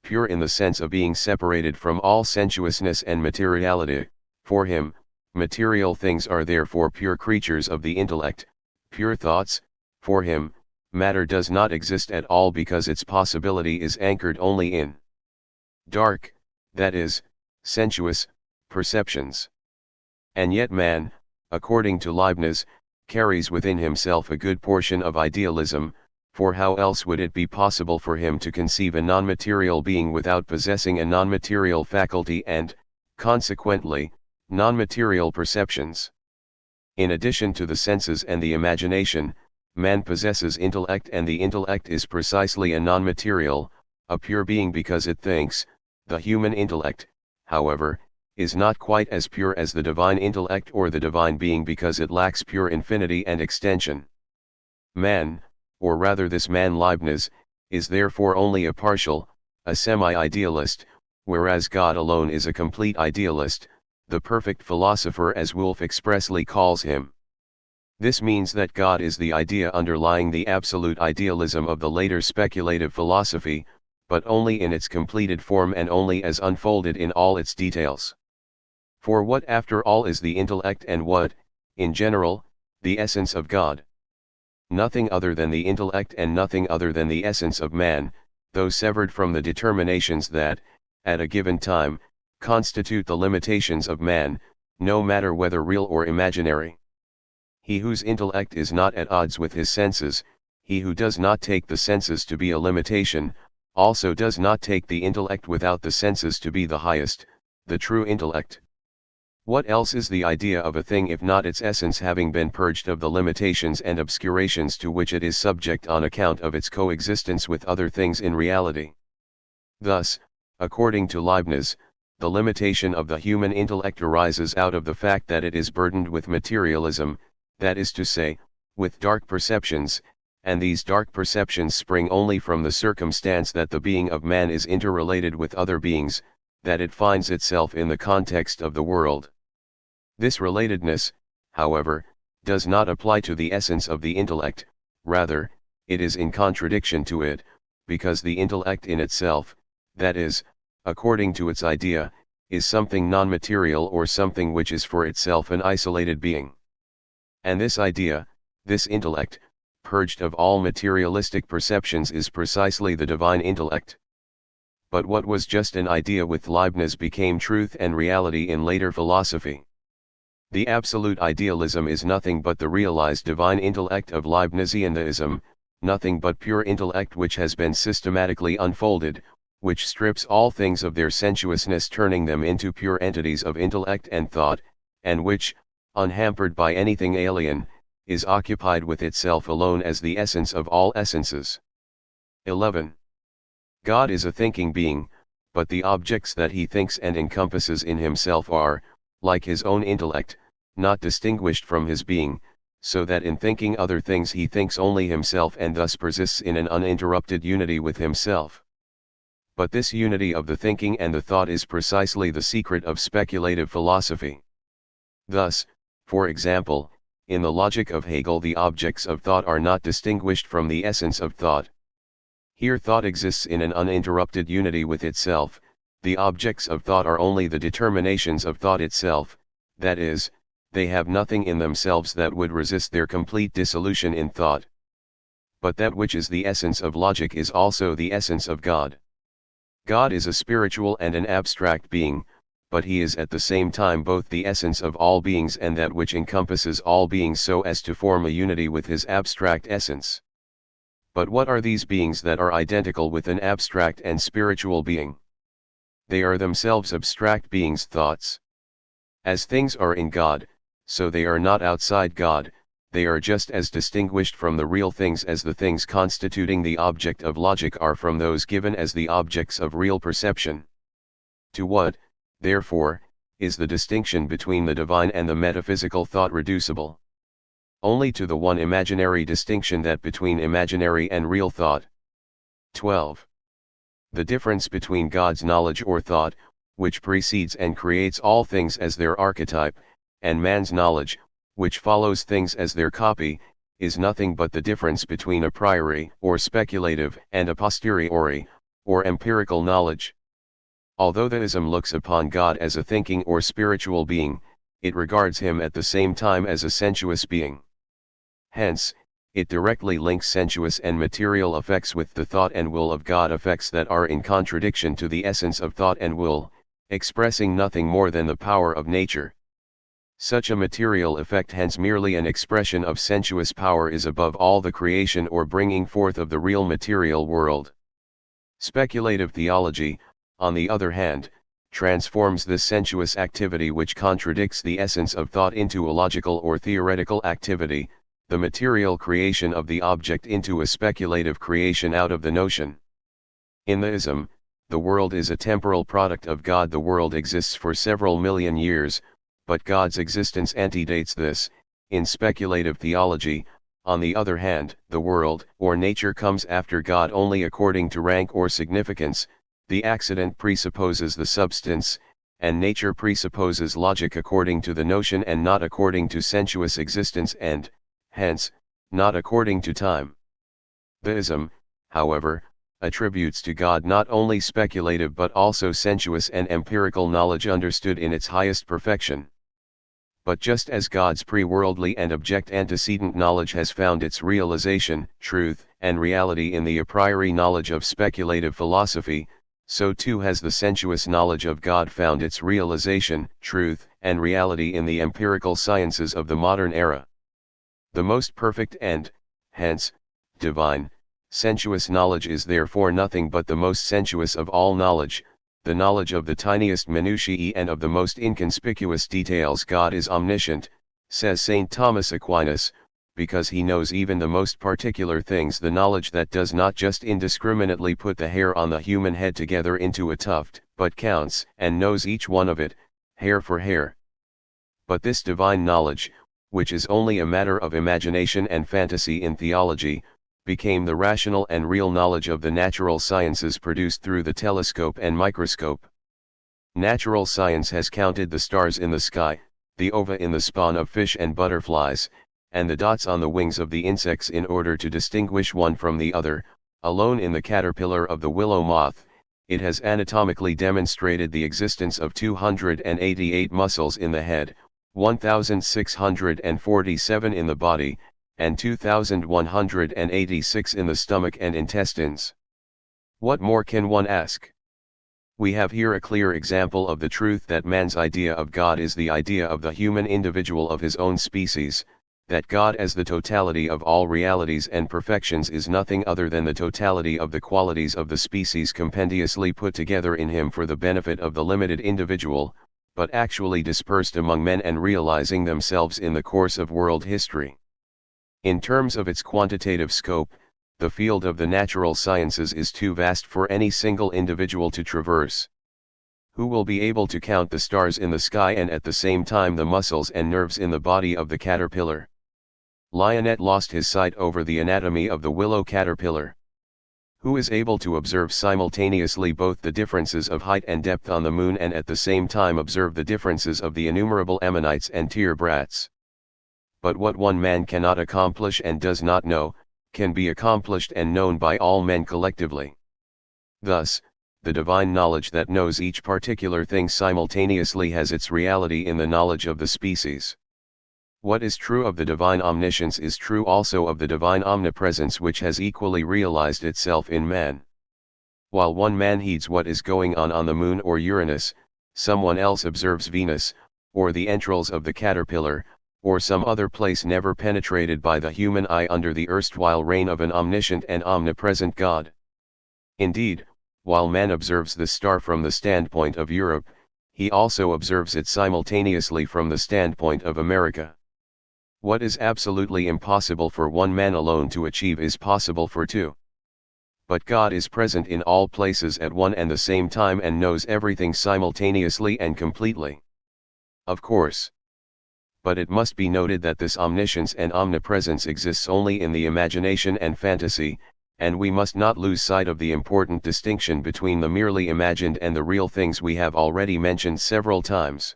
pure in the sense of being separated from all sensuousness and materiality. For him, material things are therefore pure creatures of the intellect, pure thoughts. For him, matter does not exist at all because its possibility is anchored only in dark, that is, sensuous, perceptions. And yet man, according to Leibniz, carries within himself a good portion of idealism, for how else would it be possible for him to conceive a non-material being without possessing a non-material faculty and, consequently, non-material perceptions? In addition to the senses and the imagination, man possesses intellect, and the intellect is precisely a non-material, a pure being because it thinks. The human intellect, however, is not quite as pure as the divine intellect or the divine being because it lacks pure infinity and extension. Man, or rather this man Leibniz, is therefore only a partial, a semi-idealist, whereas God alone is a complete idealist, the perfect philosopher as Wolff expressly calls him. This means that God is the idea underlying the absolute idealism of the later speculative philosophy, but only in its completed form and only as unfolded in all its details. For what after all is the intellect, and what, in general, the essence of God? Nothing other than the intellect and nothing other than the essence of man, though severed from the determinations that, at a given time, constitute the limitations of man, no matter whether real or imaginary. He whose intellect is not at odds with his senses, he who does not take the senses to be a limitation, also does not take the intellect without the senses to be the highest, the true intellect. What else is the idea of a thing if not its essence having been purged of the limitations and obscurations to which it is subject on account of its coexistence with other things in reality? Thus, according to Leibniz, the limitation of the human intellect arises out of the fact that it is burdened with materialism, that is to say, with dark perceptions, and these dark perceptions spring only from the circumstance that the being of man is interrelated with other beings, that it finds itself in the context of the world. This relatedness, however, does not apply to the essence of the intellect, rather, it is in contradiction to it, because the intellect in itself, that is, according to its idea, is something non-material or something which is for itself an isolated being. And this idea, this intellect, purged of all materialistic perceptions, is precisely the divine intellect. But what was just an idea with Leibniz became truth and reality in later philosophy. The absolute idealism is nothing but the realized divine intellect of Leibnizianism, nothing but pure intellect which has been systematically unfolded, which strips all things of their sensuousness, turning them into pure entities of intellect and thought, and which, unhampered by anything alien, is occupied with itself alone as the essence of all essences. 11. God is a thinking being, but the objects that he thinks and encompasses in himself are, like his own intellect, not distinguished from his being, so that in thinking other things he thinks only himself and thus persists in an uninterrupted unity with himself. But this unity of the thinking and the thought is precisely the secret of speculative philosophy. Thus, for example, in the logic of Hegel the objects of thought are not distinguished from the essence of thought. Here thought exists in an uninterrupted unity with itself, the objects of thought are only the determinations of thought itself, that is, they have nothing in themselves that would resist their complete dissolution in thought. But that which is the essence of logic is also the essence of God. God is a spiritual and an abstract being, but he is at the same time both the essence of all beings and that which encompasses all beings so as to form a unity with his abstract essence. But what are these beings that are identical with an abstract and spiritual being? They are themselves abstract beings' thoughts. As things are in God, so they are not outside God, they are just as distinguished from the real things as the things constituting the object of logic are from those given as the objects of real perception. To what, therefore, is the distinction between the divine and the metaphysical thought reducible? Only to the one imaginary distinction, that between imaginary and real thought. 12. The difference between God's knowledge or thought, which precedes and creates all things as their archetype, and man's knowledge, which follows things as their copy, is nothing but the difference between a priori or speculative and a posteriori, or empirical knowledge. Although theism looks upon God as a thinking or spiritual being, it regards him at the same time as a sensuous being. Hence, it directly links sensuous and material effects with the thought and will of God, effects that are in contradiction to the essence of thought and will, expressing nothing more than the power of nature. Such a material effect, hence merely an expression of sensuous power, is above all the creation or bringing forth of the real material world. Speculative theology, on the other hand, transforms this sensuous activity which contradicts the essence of thought into a logical or theoretical activity, the material creation of the object into a speculative creation out of the notion. In theism, the world is a temporal product of God. The world exists for several million years, but God's existence antedates this. In speculative theology, on the other hand, the world or nature comes after God only according to rank or significance. The accident presupposes the substance, and nature presupposes logic according to the notion and not according to sensuous existence and, hence, not according to time. Theism, however, attributes to God not only speculative but also sensuous and empirical knowledge understood in its highest perfection. But just as God's pre-worldly and object antecedent knowledge has found its realization, truth, and reality in the a priori knowledge of speculative philosophy, so too has the sensuous knowledge of God found its realization, truth, and reality in the empirical sciences of the modern era. The most perfect and, hence, divine, sensuous knowledge is therefore nothing but the most sensuous of all knowledge, the knowledge of the tiniest minutiae and of the most inconspicuous details. God is omniscient, says St. Thomas Aquinas, because he knows even the most particular things, the knowledge that does not just indiscriminately put the hair on the human head together into a tuft, but counts and knows each one of it, hair for hair. But this divine knowledge, which is only a matter of imagination and fantasy in theology, became the rational and real knowledge of the natural sciences produced through the telescope and microscope. Natural science has counted the stars in the sky, the ova in the spawn of fish and butterflies, and the dots on the wings of the insects in order to distinguish one from the other. Alone in the caterpillar of the willow moth, it has anatomically demonstrated the existence of 288 muscles in the head, 1,647 in the body, and 2,186 in the stomach and intestines. What more can one ask? We have here a clear example of the truth that man's idea of God is the idea of the human individual of his own species, that God as the totality of all realities and perfections is nothing other than the totality of the qualities of the species compendiously put together in him for the benefit of the limited individual, but actually dispersed among men and realizing themselves in the course of world history. In terms of its quantitative scope, the field of the natural sciences is too vast for any single individual to traverse. Who will be able to count the stars in the sky and at the same time the muscles and nerves in the body of the caterpillar? Lionnet lost his sight over the anatomy of the willow caterpillar. Who is able to observe simultaneously both the differences of height and depth on the moon and at the same time observe the differences of the innumerable ammonites and terebrats? But what one man cannot accomplish and does not know, can be accomplished and known by all men collectively. Thus, the divine knowledge that knows each particular thing simultaneously has its reality in the knowledge of the species. What is true of the divine omniscience is true also of the divine omnipresence, which has equally realized itself in man. While one man heeds what is going on the moon or Uranus, someone else observes Venus, or the entrails of the caterpillar, or some other place never penetrated by the human eye under the erstwhile reign of an omniscient and omnipresent God. Indeed, while man observes the star from the standpoint of Europe, he also observes it simultaneously from the standpoint of America. What is absolutely impossible for one man alone to achieve is possible for two. But God is present in all places at one and the same time and knows everything simultaneously and completely. Of course. But it must be noted that this omniscience and omnipresence exists only in the imagination and fantasy, and we must not lose sight of the important distinction between the merely imagined and the real things we have already mentioned several times.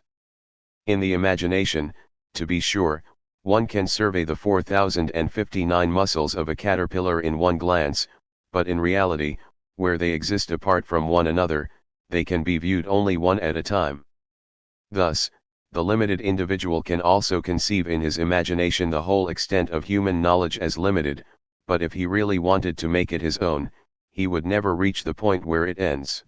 In the imagination, to be sure, one can survey the 4,059 muscles of a caterpillar in one glance, but in reality, where they exist apart from one another, they can be viewed only one at a time. Thus, the limited individual can also conceive in his imagination the whole extent of human knowledge as limited, but if he really wanted to make it his own, he would never reach the point where it ends.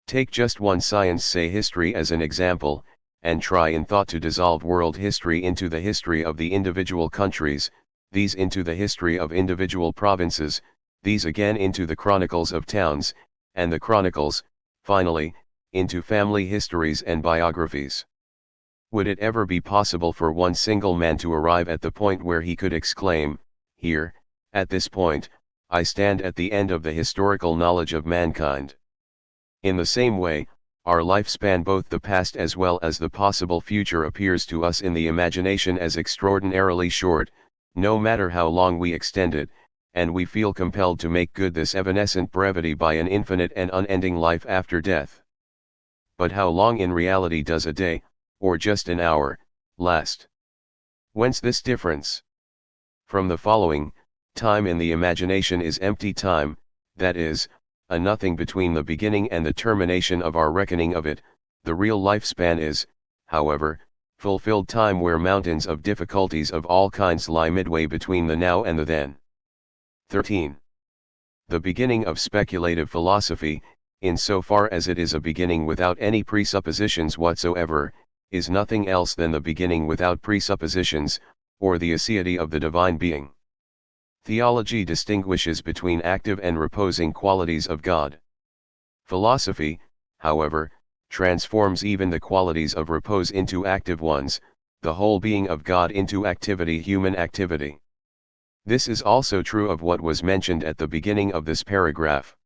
Take just one science, say history, as an example, and try in thought to dissolve world history into the history of the individual countries, these into the history of individual provinces, these again into the chronicles of towns, and the chronicles, finally, into family histories and biographies. Would it ever be possible for one single man to arrive at the point where he could exclaim, "Here, at this point, I stand at the end of the historical knowledge of mankind"? In the same way, our lifespan, both the past as well as the possible future, appears to us in the imagination as extraordinarily short, no matter how long we extend it, and we feel compelled to make good this evanescent brevity by an infinite and unending life after death. But how long in reality does a day, or just an hour, last? Whence this difference? From the following, time in the imagination is empty time, that is, a nothing between the beginning and the termination of our reckoning of it. The real lifespan is, however, fulfilled time where mountains of difficulties of all kinds lie midway between the now and the then. 13. The beginning of speculative philosophy, in so far as it is a beginning without any presuppositions whatsoever, is nothing else than the beginning without presuppositions, or the aseity of the divine being. Theology distinguishes between active and reposing qualities of God. Philosophy, however, transforms even the qualities of repose into active ones, the whole being of God into activity, human activity. This is also true of what was mentioned at the beginning of this paragraph.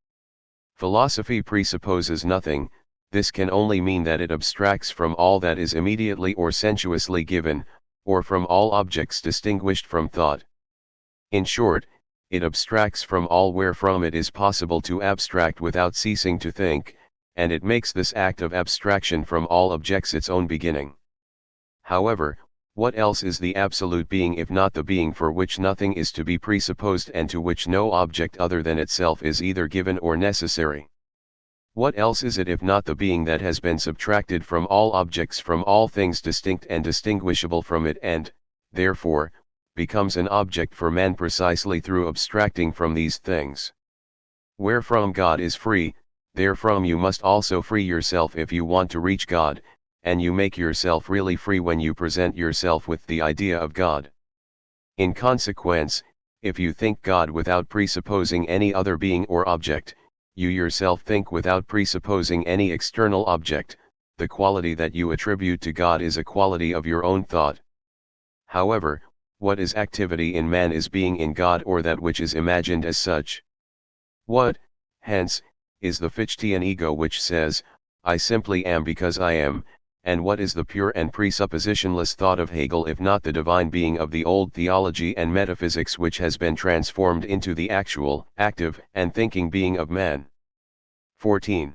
Philosophy presupposes nothing. This can only mean that it abstracts from all that is immediately or sensuously given, or from all objects distinguished from thought. In short, it abstracts from all wherefrom it is possible to abstract without ceasing to think, and it makes this act of abstraction from all objects its own beginning. However, what else is the absolute being if not the being for which nothing is to be presupposed and to which no object other than itself is either given or necessary? What else is it if not the being that has been subtracted from all objects, from all things distinct and distinguishable from it, and, therefore, becomes an object for man precisely through abstracting from these things? Wherefrom God is free, therefrom you must also free yourself if you want to reach God, and you make yourself really free when you present yourself with the idea of God. In consequence, if you think God without presupposing any other being or object, you yourself think without presupposing any external object. The quality that you attribute to God is a quality of your own thought. However, what is activity in man is being in God, or that which is imagined as such. What, hence, is the Fichtian ego which says, I simply am because I am, and what is the pure and presuppositionless thought of Hegel if not the divine being of the old theology and metaphysics which has been transformed into the actual, active, and thinking being of man? 14.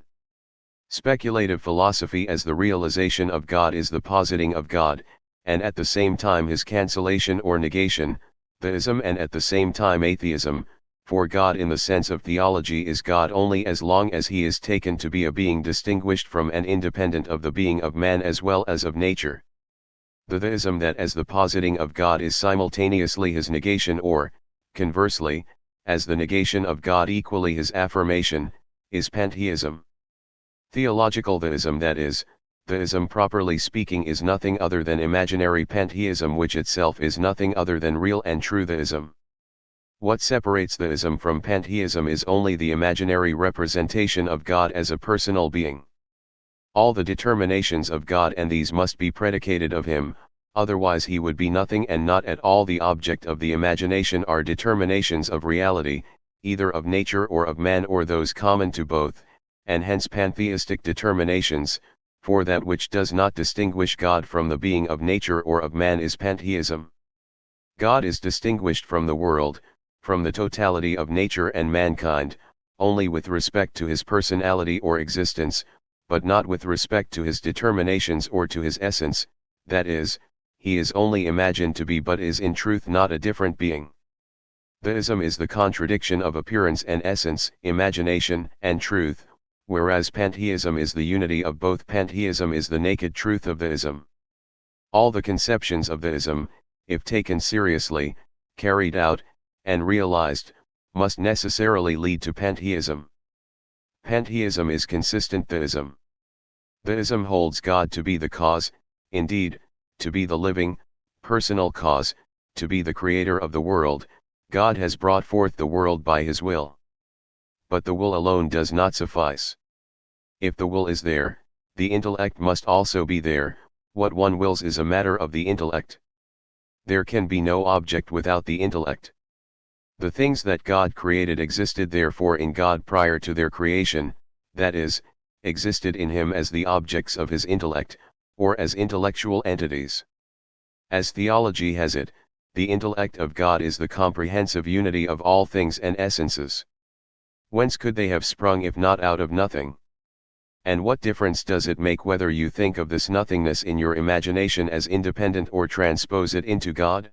Speculative philosophy as the realization of God is the positing of God, and at the same time his cancellation or negation, theism, and at the same time atheism, for God in the sense of theology is God only as long as he is taken to be a being distinguished from and independent of the being of man as well as of nature. The theism that as the positing of God is simultaneously his negation, or, conversely, as the negation of God equally his affirmation, is pantheism. Theological theism, that is, theism properly speaking, is nothing other than imaginary pantheism, which itself is nothing other than real and true theism. What separates theism from pantheism is only the imaginary representation of God as a personal being. All the determinations of God, and these must be predicated of him, otherwise he would be nothing and not at all the object of the imagination, are determinations of reality, either of nature or of man, or those common to both, and hence pantheistic determinations, for that which does not distinguish God from the being of nature or of man is pantheism. God is distinguished from the world, from the totality of nature and mankind, only with respect to his personality or existence, but not with respect to his determinations or to his essence, that is, he is only imagined to be but is in truth not a different being. Theism is the contradiction of appearance and essence, imagination and truth, whereas pantheism is the unity of both. Pantheism is the naked truth of theism. All the conceptions of theism, if taken seriously, carried out, and realized, must necessarily lead to pantheism. Pantheism is consistent theism. Theism holds God to be the cause, indeed, to be the living, personal cause, to be the creator of the world. God has brought forth the world by his will. But the will alone does not suffice. If the will is there, the intellect must also be there. What one wills is a matter of the intellect. There can be no object without the intellect. The things that God created existed therefore in God prior to their creation, that is, existed in him as the objects of his intellect, or as intellectual entities. As theology has it, the intellect of God is the comprehensive unity of all things and essences. Whence could they have sprung if not out of nothing? And what difference does it make whether you think of this nothingness in your imagination as independent or transpose it into God?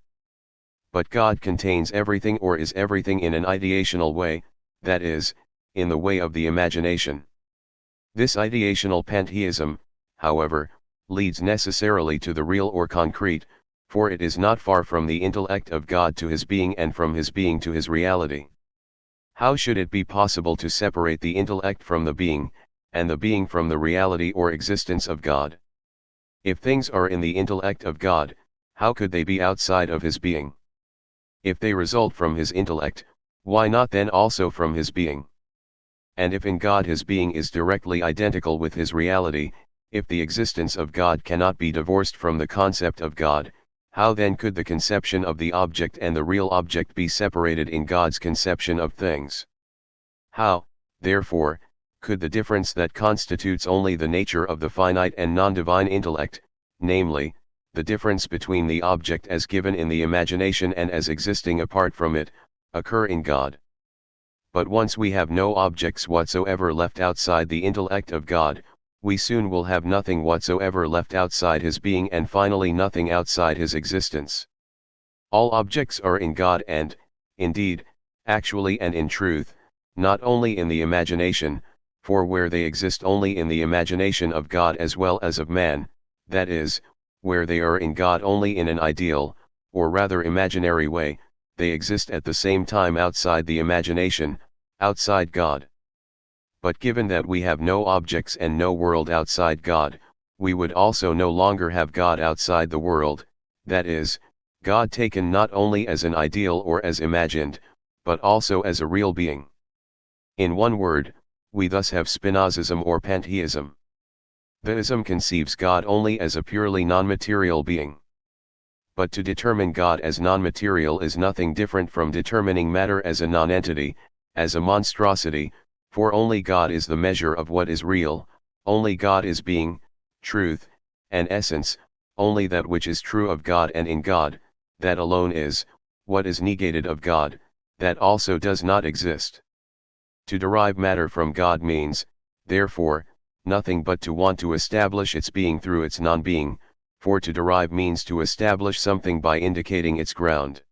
But God contains everything or is everything in an ideational way, that is, in the way of the imagination. This ideational pantheism, however, leads necessarily to the real or concrete, for it is not far from the intellect of God to his being and from his being to his reality. How should it be possible to separate the intellect from the being, and the being from the reality or existence of God? If things are in the intellect of God, how could they be outside of his being? If they result from his intellect, why not then also from his being? And if in God his being is directly identical with his reality, if the existence of God cannot be divorced from the concept of God, how then could the conception of the object and the real object be separated in God's conception of things? How, therefore, could the difference that constitutes only the nature of the finite and non-divine intellect, namely, the difference between the object as given in the imagination and as existing apart from it, occur in God? But once we have no objects whatsoever left outside the intellect of God, we soon will have nothing whatsoever left outside his being and finally nothing outside his existence. All objects are in God and, indeed, actually and in truth, not only in the imagination, for where they exist only in the imagination of God as well as of man, that is, where they are in God only in an ideal, or rather imaginary way, they exist at the same time outside the imagination, outside God. But given that we have no objects and no world outside God, we would also no longer have God outside the world, that is, God taken not only as an ideal or as imagined, but also as a real being. In one word, we thus have Spinozism or pantheism. Theism conceives God only as a purely non-material being. But to determine God as non-material is nothing different from determining matter as a non-entity, as a monstrosity, for only God is the measure of what is real, only God is being, truth, and essence, only that which is true of God and in God, that alone is, what is negated of God, that also does not exist. To derive matter from God means, therefore, nothing but to want to establish its being through its non-being, for to derive means to establish something by indicating its ground.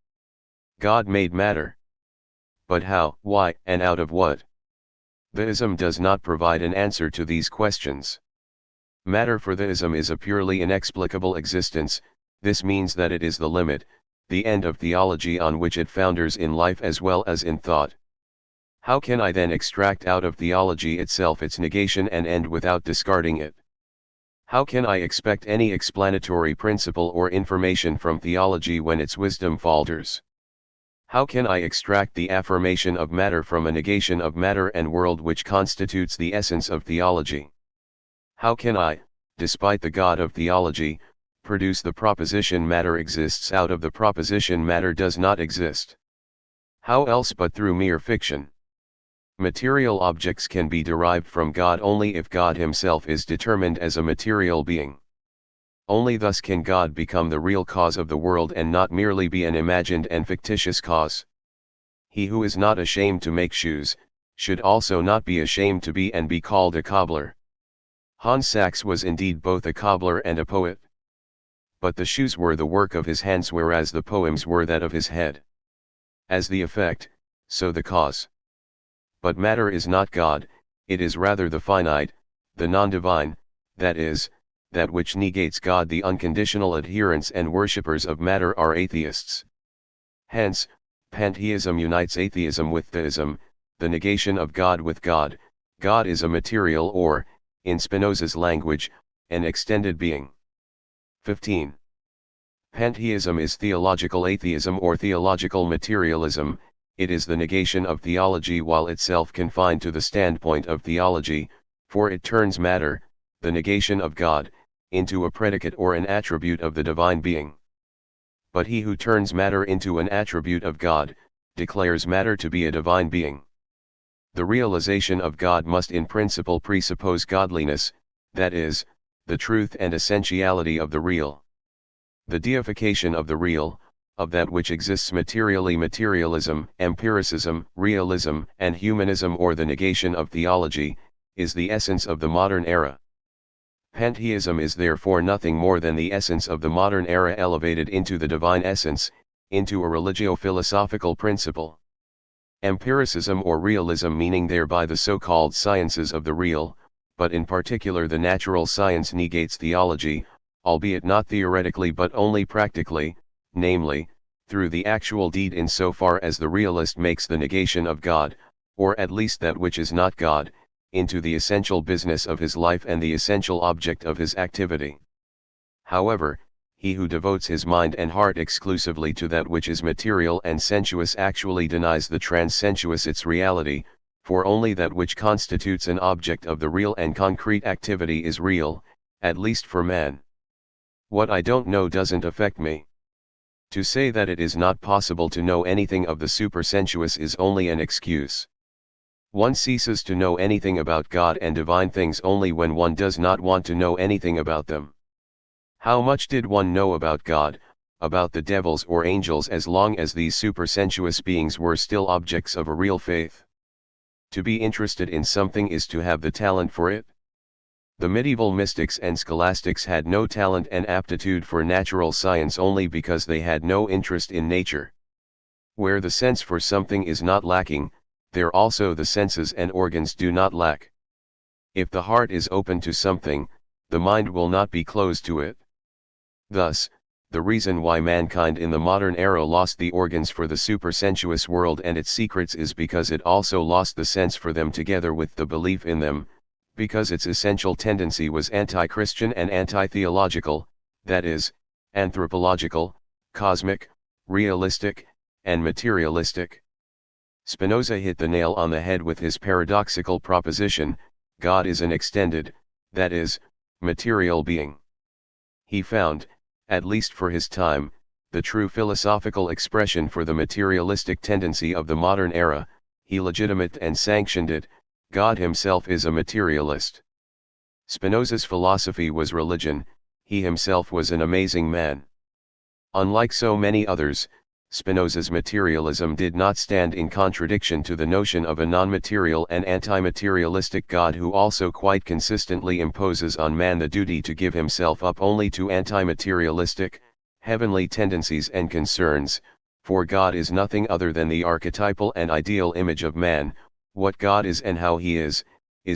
God made matter. But how, why, and out of what? Theism does not provide an answer to these questions. Matter for theism is a purely inexplicable existence. This means that it is the limit, the end of theology on which it founders in life as well as in thought. How can I then extract out of theology itself its negation and end without discarding it? How can I expect any explanatory principle or information from theology when its wisdom falters? How can I extract the affirmation of matter from a negation of matter and world which constitutes the essence of theology? How can I, despite the God of theology, produce the proposition matter exists out of the proposition matter does not exist? How else but through mere fiction? Material objects can be derived from God only if God himself is determined as a material being. Only thus can God become the real cause of the world and not merely be an imagined and fictitious cause. He who is not ashamed to make shoes, should also not be ashamed to be and be called a cobbler. Hans Sachs was indeed both a cobbler and a poet. But the shoes were the work of his hands whereas the poems were that of his head. As the effect, so the cause. But matter is not God, it is rather the finite, the non-divine, that is, that which negates God. The unconditional adherents and worshippers of matter are atheists. Hence, pantheism unites atheism with theism, the negation of God with God. God is a material or, in Spinoza's language, an extended being. 15. Pantheism is theological atheism or theological materialism. It is the negation of theology while itself confined to the standpoint of theology, for it turns matter, the negation of God, into a predicate or an attribute of the divine being. But he who turns matter into an attribute of God, declares matter to be a divine being. The realization of God must in principle presuppose godliness, that is, the truth and essentiality of the real. The deification of the real, of that which exists materially, materialism, empiricism, realism, and humanism, or the negation of theology, is the essence of the modern era. Pantheism is therefore nothing more than the essence of the modern era elevated into the divine essence, into a religio-philosophical principle. Empiricism or realism, meaning thereby the so-called sciences of the real, but in particular the natural science, negates theology, albeit not theoretically but only practically, namely, through the actual deed, insofar as the realist makes the negation of God, or at least that which is not God, into the essential business of his life and the essential object of his activity. However, he who devotes his mind and heart exclusively to that which is material and sensuous actually denies the transsensuous its reality, for only that which constitutes an object of the real and concrete activity is real, at least for man. What I don't know doesn't affect me. To say that it is not possible to know anything of the supersensuous is only an excuse. One ceases to know anything about God and divine things only when one does not want to know anything about them. How much did one know about God, about the devils or angels, as long as these supersensuous beings were still objects of a real faith? To be interested in something is to have the talent for it. The medieval mystics and scholastics had no talent and aptitude for natural science only because they had no interest in nature. Where the sense for something is not lacking, there also the senses and organs do not lack. If the heart is open to something, the mind will not be closed to it. Thus, the reason why mankind in the modern era lost the organs for the supersensuous world and its secrets is because it also lost the sense for them together with the belief in them, because its essential tendency was anti-Christian and anti-theological, that is, anthropological, cosmic, realistic, and materialistic. Spinoza hit the nail on the head with his paradoxical proposition: God is an extended, that is, material being. He found, at least for his time, the true philosophical expression for the materialistic tendency of the modern era. He legitimated and sanctioned it: God himself is a materialist. Spinoza's philosophy was religion, he himself was an amazing man. Unlike so many others, Spinoza's materialism did not stand in contradiction to the notion of a non-material and anti-materialistic God who also quite consistently imposes on man the duty to give himself up only to anti-materialistic, heavenly tendencies and concerns, for God is nothing other than the archetypal and ideal image of man. What God is and how he is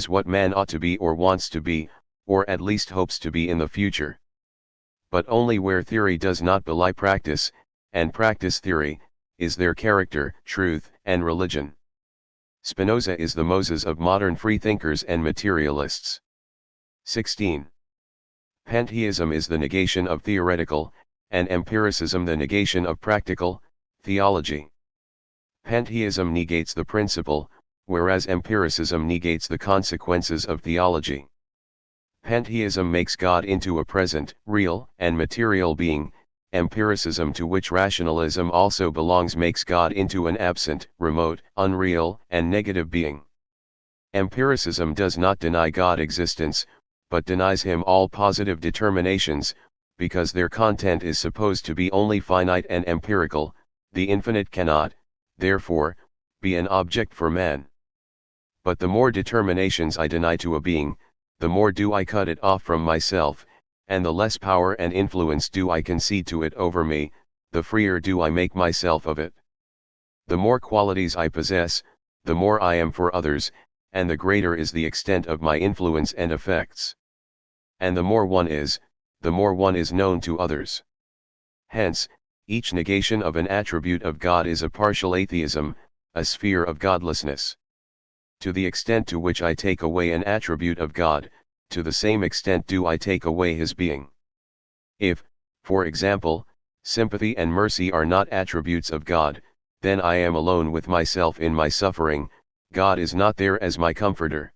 what man ought to be or wants to be, or at least hopes to be in the future. But only where theory does not belie practice, and practice theory, is there character, truth, and religion. Spinoza is the Moses of modern freethinkers and materialists. 16. Pantheism is the negation of theoretical, and empiricism the negation of practical, theology. Pantheism negates the principle, whereas empiricism negates the consequences of theology. Pantheism makes God into a present, real, and material being. Empiricism, to which rationalism also belongs, makes God into an absent, remote, unreal, and negative being. Empiricism does not deny God existence, but denies him all positive determinations, because their content is supposed to be only finite and empirical. The infinite cannot, therefore, be an object for man. But the more determinations I deny to a being, the more do I cut it off from myself, and the less power and influence do I concede to it over me, the freer do I make myself of it. The more qualities I possess, the more I am for others, and the greater is the extent of my influence and effects. And the more one is, the more one is known to others. Hence, each negation of an attribute of God is a partial atheism, a sphere of godlessness. To the extent to which I take away an attribute of God, to the same extent do I take away his being. If, for example, sympathy and mercy are not attributes of God, then I am alone with myself in my suffering. God is not there as my comforter.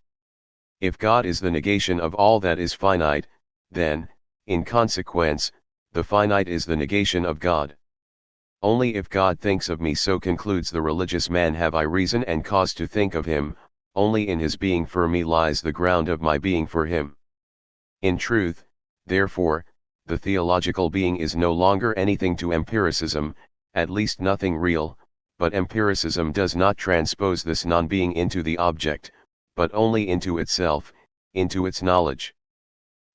If God is the negation of all that is finite, then, in consequence, the finite is the negation of God. Only if God thinks of me, so concludes the religious man, have I reason and cause to think of him. Only in his being for me lies the ground of my being for him. In truth, therefore, the theological being is no longer anything to empiricism, at least nothing real, but empiricism does not transpose this non-being into the object, but only into itself, into its knowledge.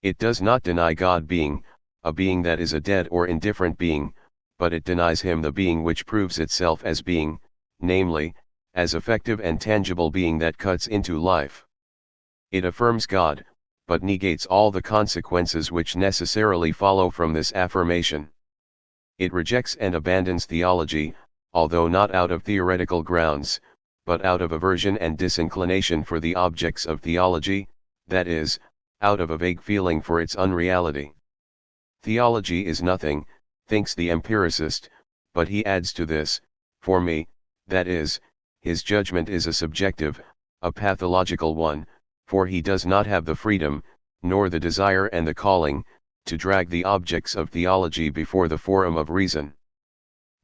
It does not deny God being, a being that is a dead or indifferent being, but it denies him the being which proves itself as being, namely, as effective and tangible being that cuts into life. It affirms God, but negates all the consequences which necessarily follow from this affirmation. It rejects and abandons theology, although not out of theoretical grounds, but out of aversion and disinclination for the objects of theology, that is, out of a vague feeling for its unreality. Theology is nothing, thinks the empiricist, but he adds to this, for me, that is, his judgment is a subjective, a pathological one, for he does not have the freedom, nor the desire and the calling, to drag the objects of theology before the forum of reason.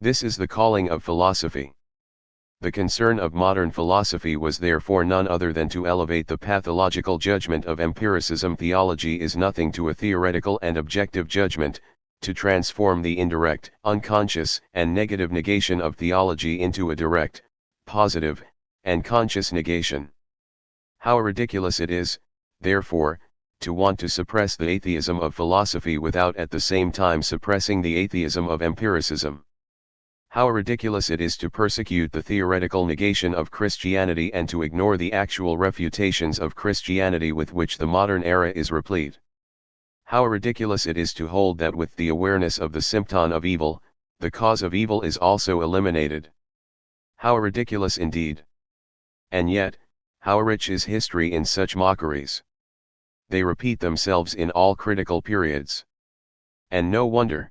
This is the calling of philosophy. The concern of modern philosophy was therefore none other than to elevate the pathological judgment of empiricism. Theology is nothing to a theoretical and objective judgment, to transform the indirect, unconscious, and negative negation of theology into a direct, positive, and conscious negation. How ridiculous it is, therefore, to want to suppress the atheism of philosophy without at the same time suppressing the atheism of empiricism. How ridiculous it is to persecute the theoretical negation of Christianity and to ignore the actual refutations of Christianity with which the modern era is replete. How ridiculous it is to hold that with the awareness of the symptom of evil, the cause of evil is also eliminated. How ridiculous indeed! And yet, how rich is history in such mockeries! They repeat themselves in all critical periods. And no wonder.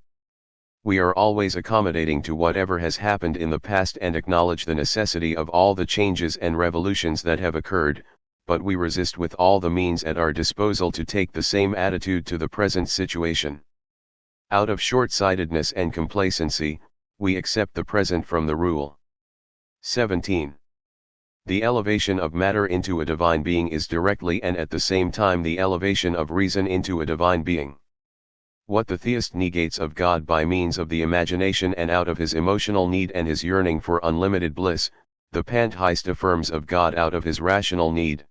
We are always accommodating to whatever has happened in the past and acknowledge the necessity of all the changes and revolutions that have occurred, but we resist with all the means at our disposal to take the same attitude to the present situation. Out of short-sightedness and complacency, we accept the present from the rule. 17. The elevation of matter into a divine being is directly and at the same time the elevation of reason into a divine being. What the theist negates of God by means of the imagination and out of his emotional need and his yearning for unlimited bliss, the pantheist affirms of God out of his rational need.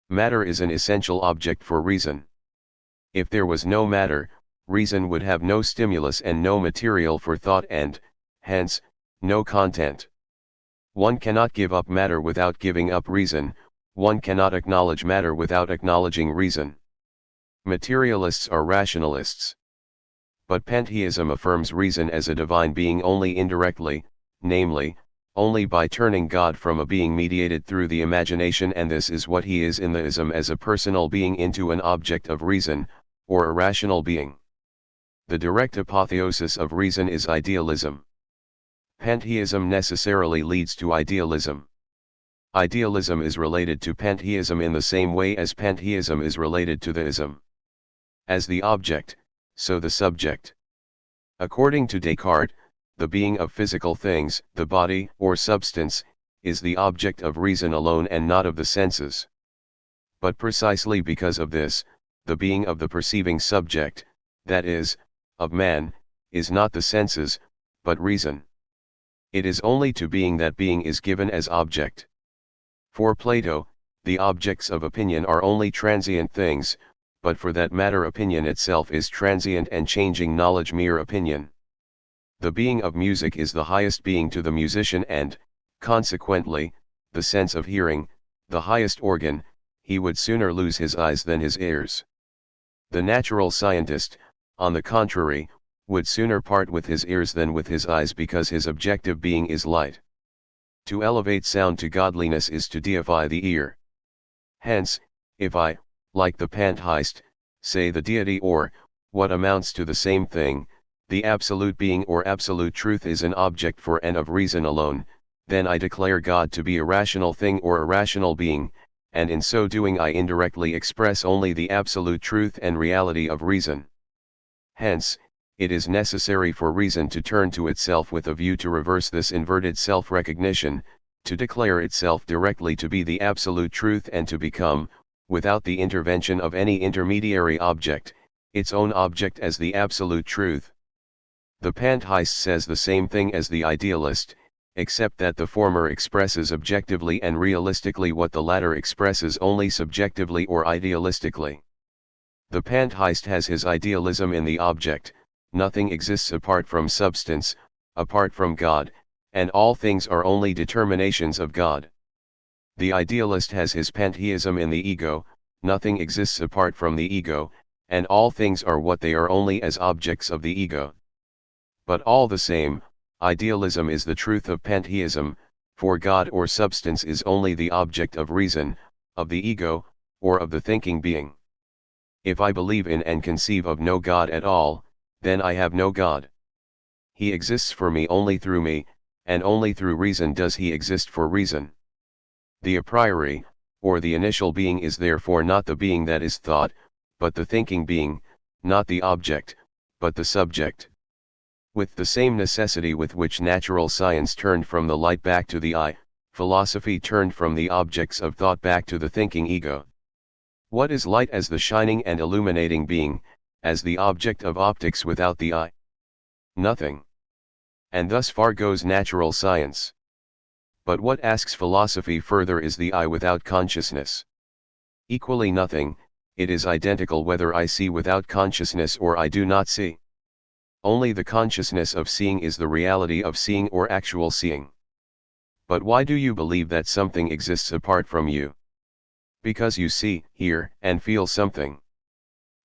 Matter is an essential object for reason. If there was no matter, reason would have no stimulus and no material for thought and, hence, no content. One cannot give up matter without giving up reason, one cannot acknowledge matter without acknowledging reason. Materialists are rationalists. But pantheism affirms reason as a divine being only indirectly, namely, only by turning God from a being mediated through the imagination, and this is what he is in the ism as a personal being into an object of reason, or a rational being. The direct apotheosis of reason is idealism. Pantheism necessarily leads to idealism. Idealism is related to pantheism in the same way as pantheism is related to the ism. As the object, so the subject. According to Descartes, the being of physical things, the body or substance, is the object of reason alone and not of the senses. But precisely because of this, the being of the perceiving subject, that is, of man, is not the senses, but reason. It is only to being that being is given as object. For Plato, the objects of opinion are only transient things, but for that matter opinion itself is transient and changing knowledge mere opinion. The being of music is the highest being to the musician and, consequently, the sense of hearing, the highest organ, he would sooner lose his eyes than his ears. The natural scientist, on the contrary, would sooner part with his ears than with his eyes because his objective being is light. To elevate sound to godliness is to deify the ear. Hence, if I, like the pantheist, say the deity or, what amounts to the same thing, the absolute being or absolute truth is an object for and of reason alone, then I declare God to be a rational thing or a rational being, and in so doing I indirectly express only the absolute truth and reality of reason. Hence, it is necessary for reason to turn to itself with a view to reverse this inverted self-recognition, to declare itself directly to be the absolute truth and to become, without the intervention of any intermediary object, its own object as the absolute truth. The pantheist says the same thing as the idealist, except that the former expresses objectively and realistically what the latter expresses only subjectively or idealistically. The pantheist has his idealism in the object, nothing exists apart from substance, apart from God, and all things are only determinations of God. The idealist has his pantheism in the ego, nothing exists apart from the ego, and all things are what they are only as objects of the ego. But all the same, idealism is the truth of pantheism, for God or substance is only the object of reason, of the ego, or of the thinking being. If I believe in and conceive of no God at all, then I have no God. He exists for me, and only through reason does he exist for reason. The a priori, or the initial being is therefore not the being that is thought, but the thinking being, not the object, but the subject. With the same necessity with which natural science turned from the light back to the eye, philosophy turned from the objects of thought back to the thinking ego. What is light as the shining and illuminating being, as the object of optics without the eye? Nothing. And thus far goes natural science. But what asks philosophy further is the eye without consciousness. Equally nothing, it is identical whether I see without consciousness or I do not see. Only the consciousness of seeing is the reality of seeing or actual seeing. But why do you believe that something exists apart from you? Because you see, hear, and feel something.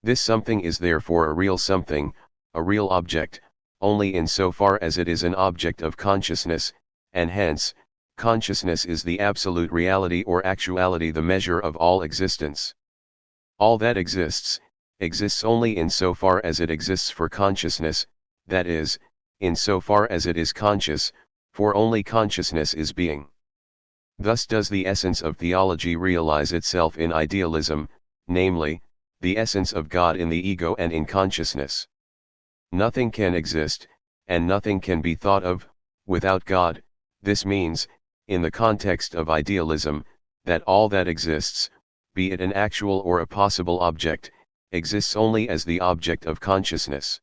This something is therefore a real something, a real object, only in so far as it is an object of consciousness, and hence, consciousness is the absolute reality or actuality, the measure of all existence. All that exists only in so far as it exists for consciousness, that is, in so far as it is conscious, for only consciousness is being. Thus does the essence of theology realize itself in idealism, namely, the essence of God in the ego and in consciousness. Nothing can exist, and nothing can be thought of, without God. This means, in the context of idealism, that all that exists, be it an actual or a possible object, exists only as the object of consciousness.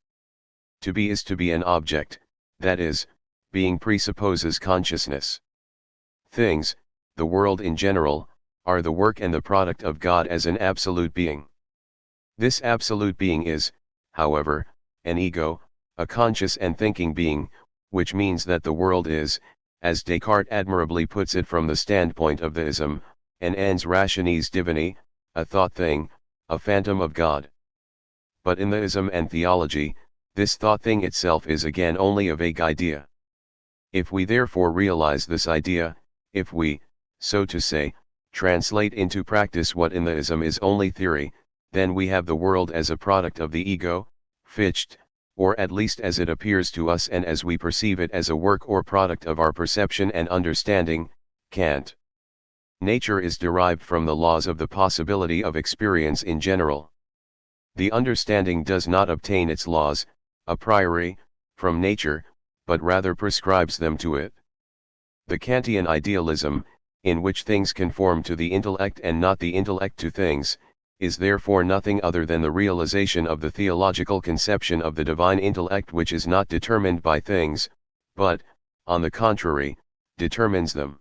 To be is to be an object, that is, being presupposes consciousness. Things, the world in general, are the work and the product of God as an absolute being. This absolute being is, however, an ego, a conscious and thinking being, which means that the world is, as Descartes admirably puts it from the standpoint of the ism, an ens rationis divini, a thought thing, a phantom of God. But in the ism and theology, this thought thing itself is again only a vague idea. If we therefore realize this idea, if we, so to say, translate into practice what in the ism is only theory, then we have the world as a product of the ego, Fichte, or at least as it appears to us and as we perceive it as a work or product of our perception and understanding, Kant. Nature is derived from the laws of the possibility of experience in general. The understanding does not obtain its laws, a priori, from nature, but rather prescribes them to it. The Kantian idealism, in which things conform to the intellect and not the intellect to things, is therefore nothing other than the realization of the theological conception of the divine intellect, which is not determined by things, but, on the contrary, determines them.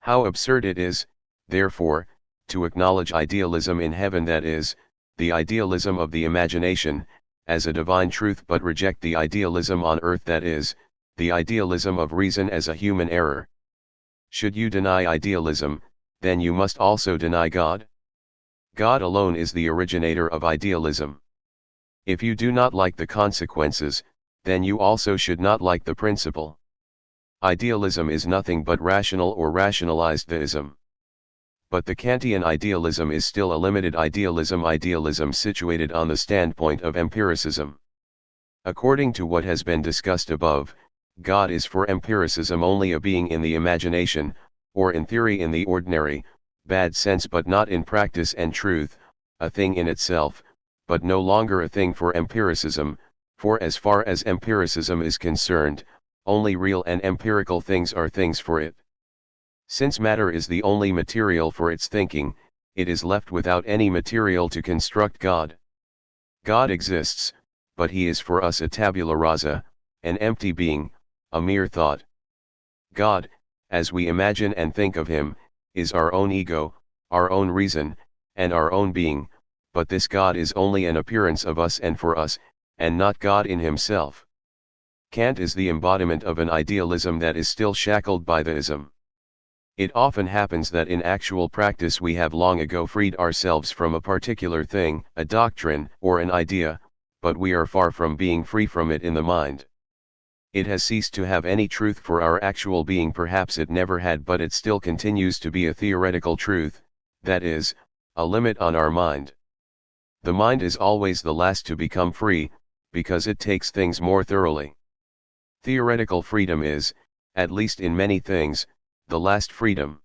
How absurd it is, therefore, to acknowledge idealism in heaven, that is, the idealism of the imagination, as a divine truth, but reject the idealism on earth, that is, the idealism of reason, as a human error. Should you deny idealism, then you must also deny God. God alone is the originator of idealism. If you do not like the consequences, then you also should not like the principle. Idealism is nothing but rational or rationalized theism. But the Kantian idealism is still a limited idealism situated on the standpoint of empiricism. According to what has been discussed above, God is for empiricism only a being in the imagination, or in theory in the ordinary, bad sense, but not in practice and truth, a thing in itself, but no longer a thing for empiricism, for as far as empiricism is concerned, only real and empirical things are things for it. Since matter is the only material for its thinking, it is left without any material to construct God. God exists, but he is for us a tabula rasa, an empty being, a mere thought. God, as we imagine and think of him, is our own ego, our own reason, and our own being, but this God is only an appearance of us and for us, and not God in himself. Kant is the embodiment of an idealism that is still shackled by the ism. It often happens that in actual practice we have long ago freed ourselves from a particular thing, a doctrine, or an idea, but we are far from being free from it in the mind. It has ceased to have any truth for our actual being. Perhaps it never had, but it still continues to be a theoretical truth, that is, a limit on our mind. The mind is always the last to become free, because it takes things more thoroughly. Theoretical freedom is, at least in many things, the last freedom.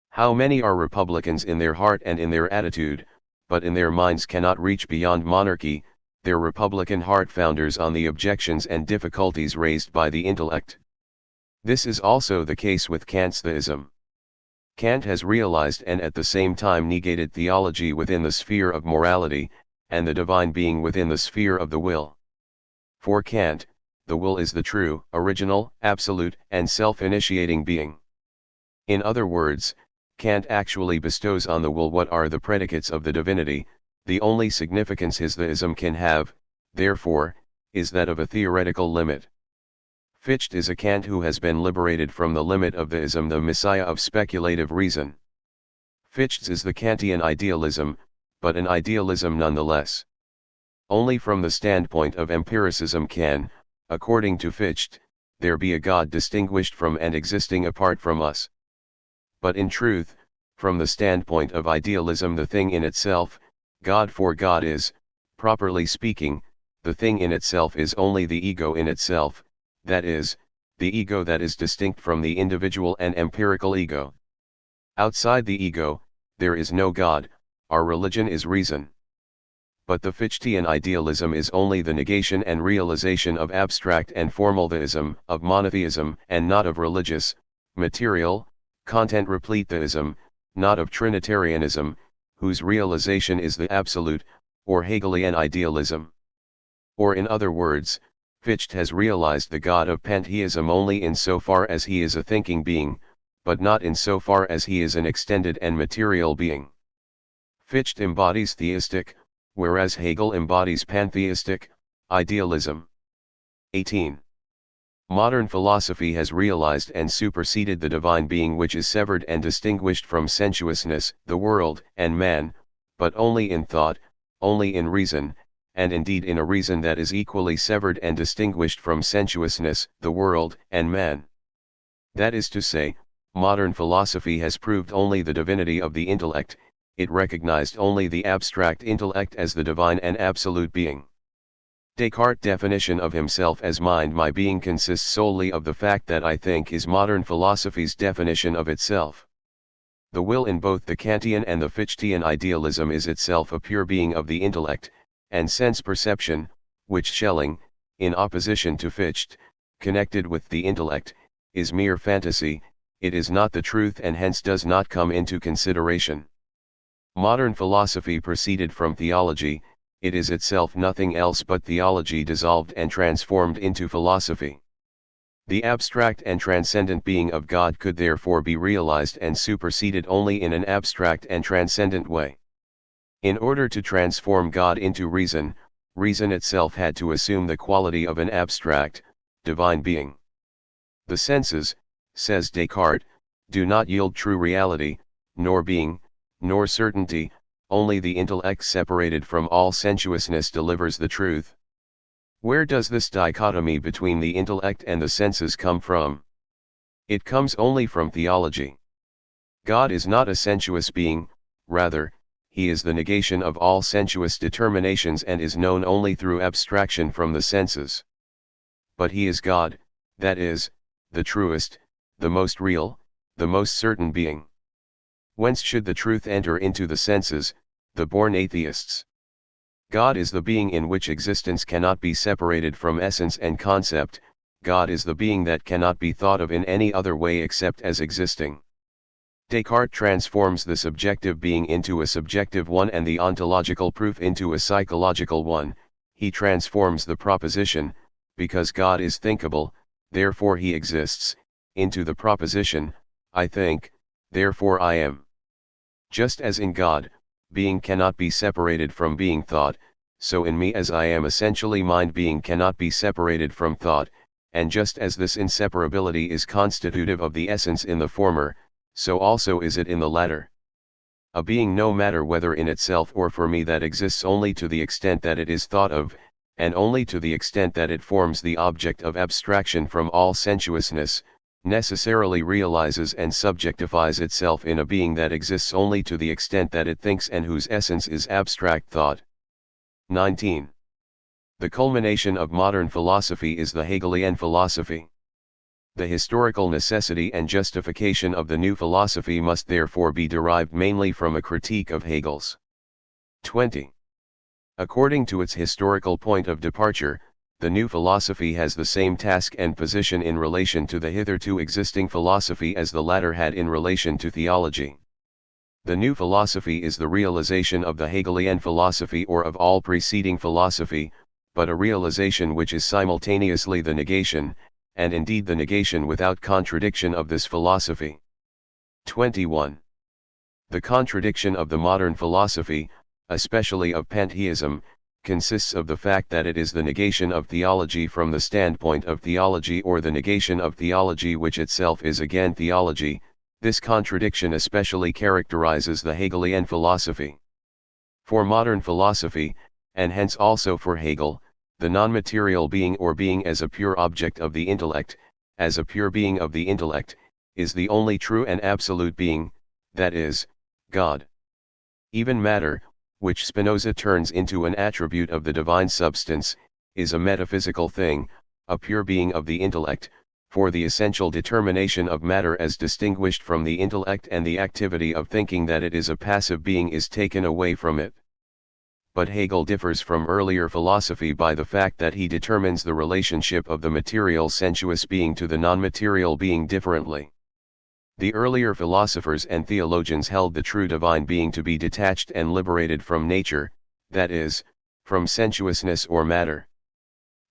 How many are Republicans in their heart and in their attitude, but in their minds cannot reach beyond monarchy, their Republican heart founders on the objections and difficulties raised by the intellect. This is also the case with Kant's theism. Kant has realized and at the same time negated theology within the sphere of morality, and the divine being within the sphere of the will. For Kant, the will is the true, original, absolute, and self-initiating being. In other words, Kant actually bestows on the will what are the predicates of the divinity. The only significance his theism can have, therefore, is that of a theoretical limit. Fichte is a Kant who has been liberated from the limit of theism, the messiah of speculative reason. Fichte's is the Kantian idealism, but an idealism nonetheless. Only from the standpoint of empiricism can, according to Fichte, there be a God distinguished from and existing apart from us. But in truth, from the standpoint of idealism, the thing in itself, God, for God is, properly speaking, the thing in itself is only the ego in itself, that is, the ego that is distinct from the individual and empirical ego. Outside the ego, there is no God. Our religion is reason. But the Fichtean idealism is only the negation and realization of abstract and formal theism, of monotheism, and not of religious, material, content-replete theism, not of Trinitarianism, whose realization is the absolute, or Hegelian idealism. Or in other words, Fichte has realized the God of pantheism only in so far as he is a thinking being, but not in so far as he is an extended and material being. Fichte embodies theistic, whereas Hegel embodies pantheistic, idealism. 18. Modern philosophy has realized and superseded the divine being, which is severed and distinguished from sensuousness, the world, and man, but only in thought, only in reason, and indeed in a reason that is equally severed and distinguished from sensuousness, the world, and man. That is to say, modern philosophy has proved only the divinity of the intellect. It recognized only the abstract intellect as the divine and absolute being. Descartes' definition of himself as mind, my being, consists solely of the fact that I think, is modern philosophy's definition of itself. The will in both the Kantian and the Fichtean idealism is itself a pure being of the intellect, and sense perception, which Schelling, in opposition to Fichte, connected with the intellect, is mere fantasy. It is not the truth and hence does not come into consideration. Modern philosophy proceeded from theology. It is itself nothing else but theology dissolved and transformed into philosophy. The abstract and transcendent being of God could therefore be realized and superseded only in an abstract and transcendent way. In order to transform God into reason, reason itself had to assume the quality of an abstract, divine being. The senses, says Descartes, do not yield true reality, nor being, nor certainty. Only the intellect separated from all sensuousness delivers the truth. Where does this dichotomy between the intellect and the senses come from? It comes only from theology. God is not a sensuous being, rather, he is the negation of all sensuous determinations and is known only through abstraction from the senses. But he is God, that is, the truest, the most real, the most certain being. Whence should the truth enter into the senses, the born atheists? God is the being in which existence cannot be separated from essence and concept. God is the being that cannot be thought of in any other way except as existing. Descartes transforms the subjective being into a subjective one and the ontological proof into a psychological one. He transforms the proposition, because God is thinkable, therefore he exists, into the proposition, I think, therefore I am. Just as in God, being cannot be separated from being thought, so in me as I am essentially mind being cannot be separated from thought, and just as this inseparability is constitutive of the essence in the former, so also is it in the latter. A being no matter whether in itself or for me that exists only to the extent that it is thought of, and only to the extent that it forms the object of abstraction from all sensuousness, necessarily realizes and subjectifies itself in a being that exists only to the extent that it thinks and whose essence is abstract thought. 19. The culmination of modern philosophy is the Hegelian philosophy. The historical necessity and justification of the new philosophy must therefore be derived mainly from a critique of Hegel's. 20. According to its historical point of departure, the new philosophy has the same task and position in relation to the hitherto existing philosophy as the latter had in relation to theology. The new philosophy is the realization of the Hegelian philosophy or of all preceding philosophy, but a realization which is simultaneously the negation, and indeed the negation without contradiction of this philosophy. 21. The contradiction of the modern philosophy, especially of pantheism, consists of the fact that it is the negation of theology from the standpoint of theology or the negation of theology which itself is again theology. This contradiction especially characterizes the Hegelian philosophy. For modern philosophy, and hence also for Hegel, the non-material being or being as a pure object of the intellect, as a pure being of the intellect, is the only true and absolute being, that is, God. Even matter, which Spinoza turns into an attribute of the divine substance, is a metaphysical thing, a pure being of the intellect, for the essential determination of matter as distinguished from the intellect and the activity of thinking that it is a passive being is taken away from it. But Hegel differs from earlier philosophy by the fact that he determines the relationship of the material sensuous being to the non-material being differently. The earlier philosophers and theologians held the true divine being to be detached and liberated from nature, that is, from sensuousness or matter.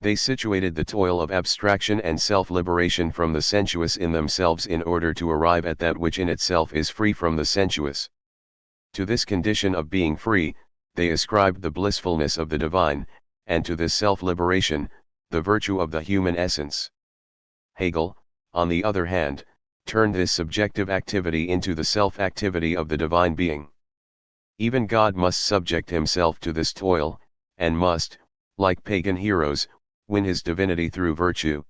They situated the toil of abstraction and self-liberation from the sensuous in themselves in order to arrive at that which in itself is free from the sensuous. To this condition of being free, they ascribed the blissfulness of the divine, and to this self-liberation, the virtue of the human essence. Hegel, on the other hand, turned this subjective activity into the self-activity of the divine being. Even God must subject himself to this toil, and must, like pagan heroes, win his divinity through virtue.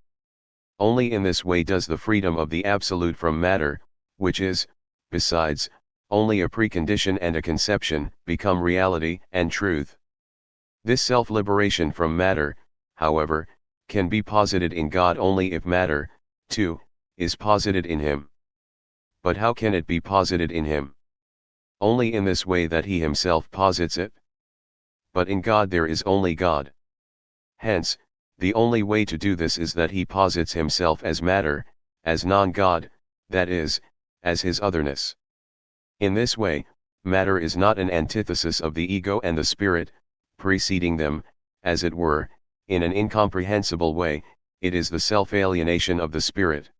Only in this way does the freedom of the absolute from matter, which is, besides, only a precondition and a conception, become reality and truth. This self-liberation from matter, however, can be posited in God only if matter, too, is posited in him. But how can it be posited in him? Only in this way that he himself posits it. But in God there is only God. Hence, the only way to do this is that he posits himself as matter, as non-God, that is, as his otherness. In this way, matter is not an antithesis of the ego and the spirit, preceding them, as it were, in an incomprehensible way, it is the self-alienation of the spirit.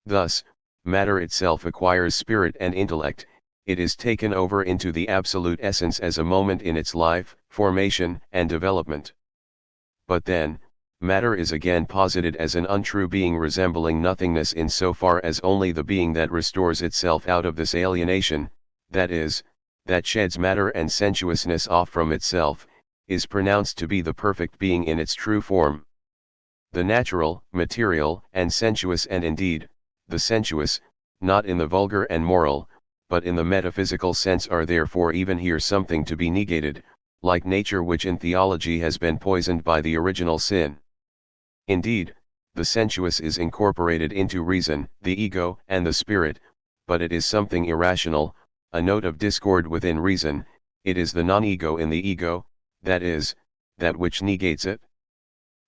Thus, matter itself acquires spirit and intellect, it is taken over into the absolute essence as a moment in its life, formation, and development. But then, matter is again posited as an untrue being resembling nothingness in so far as only the being that restores itself out of this alienation, that is, that sheds matter and sensuousness off from itself, is pronounced to be the perfect being in its true form. The natural, material, and sensuous, and indeed, the sensuous, not in the vulgar and moral, but in the metaphysical sense, are therefore even here something to be negated, like nature which in theology has been poisoned by the original sin. Indeed, the sensuous is incorporated into reason, the ego, and the spirit, but it is something irrational, a note of discord within reason, it is the non-ego in the ego, that is, that which negates it.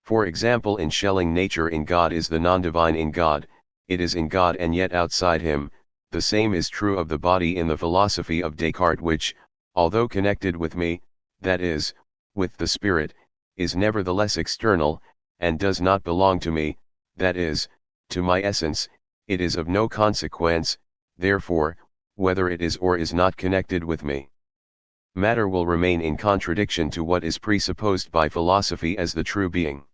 For example, in Schelling, nature in God is the non-divine in God, it is in God and yet outside him. The same is true of the body in the philosophy of Descartes, which, although connected with me, that is, with the spirit, is nevertheless external, and does not belong to me, that is, to my essence, it is of no consequence, therefore, whether it is or is not connected with me. matter will remain in contradiction to what is presupposed by philosophy as the true being.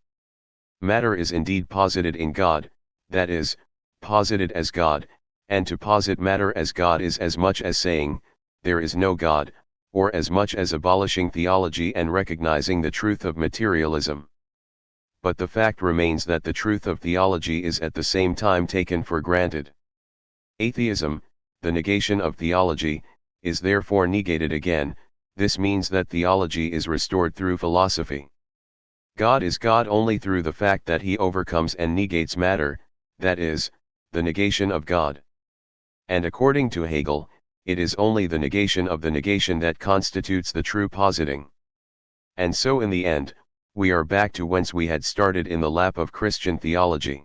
Matter is indeed posited in God, that is, posited as God, and to posit matter as God is as much as saying, there is no God, or as much as abolishing theology and recognizing the truth of materialism. But the fact remains that the truth of theology is at the same time taken for granted. Atheism, the negation of theology, is therefore negated again. This means that theology is restored through philosophy. God is God only through the fact that he overcomes and negates matter, that is, the negation of God. And according to Hegel, it is only the negation of the negation that constitutes the true positing. And so in the end, we are back to whence we had started in the lap of Christian theology.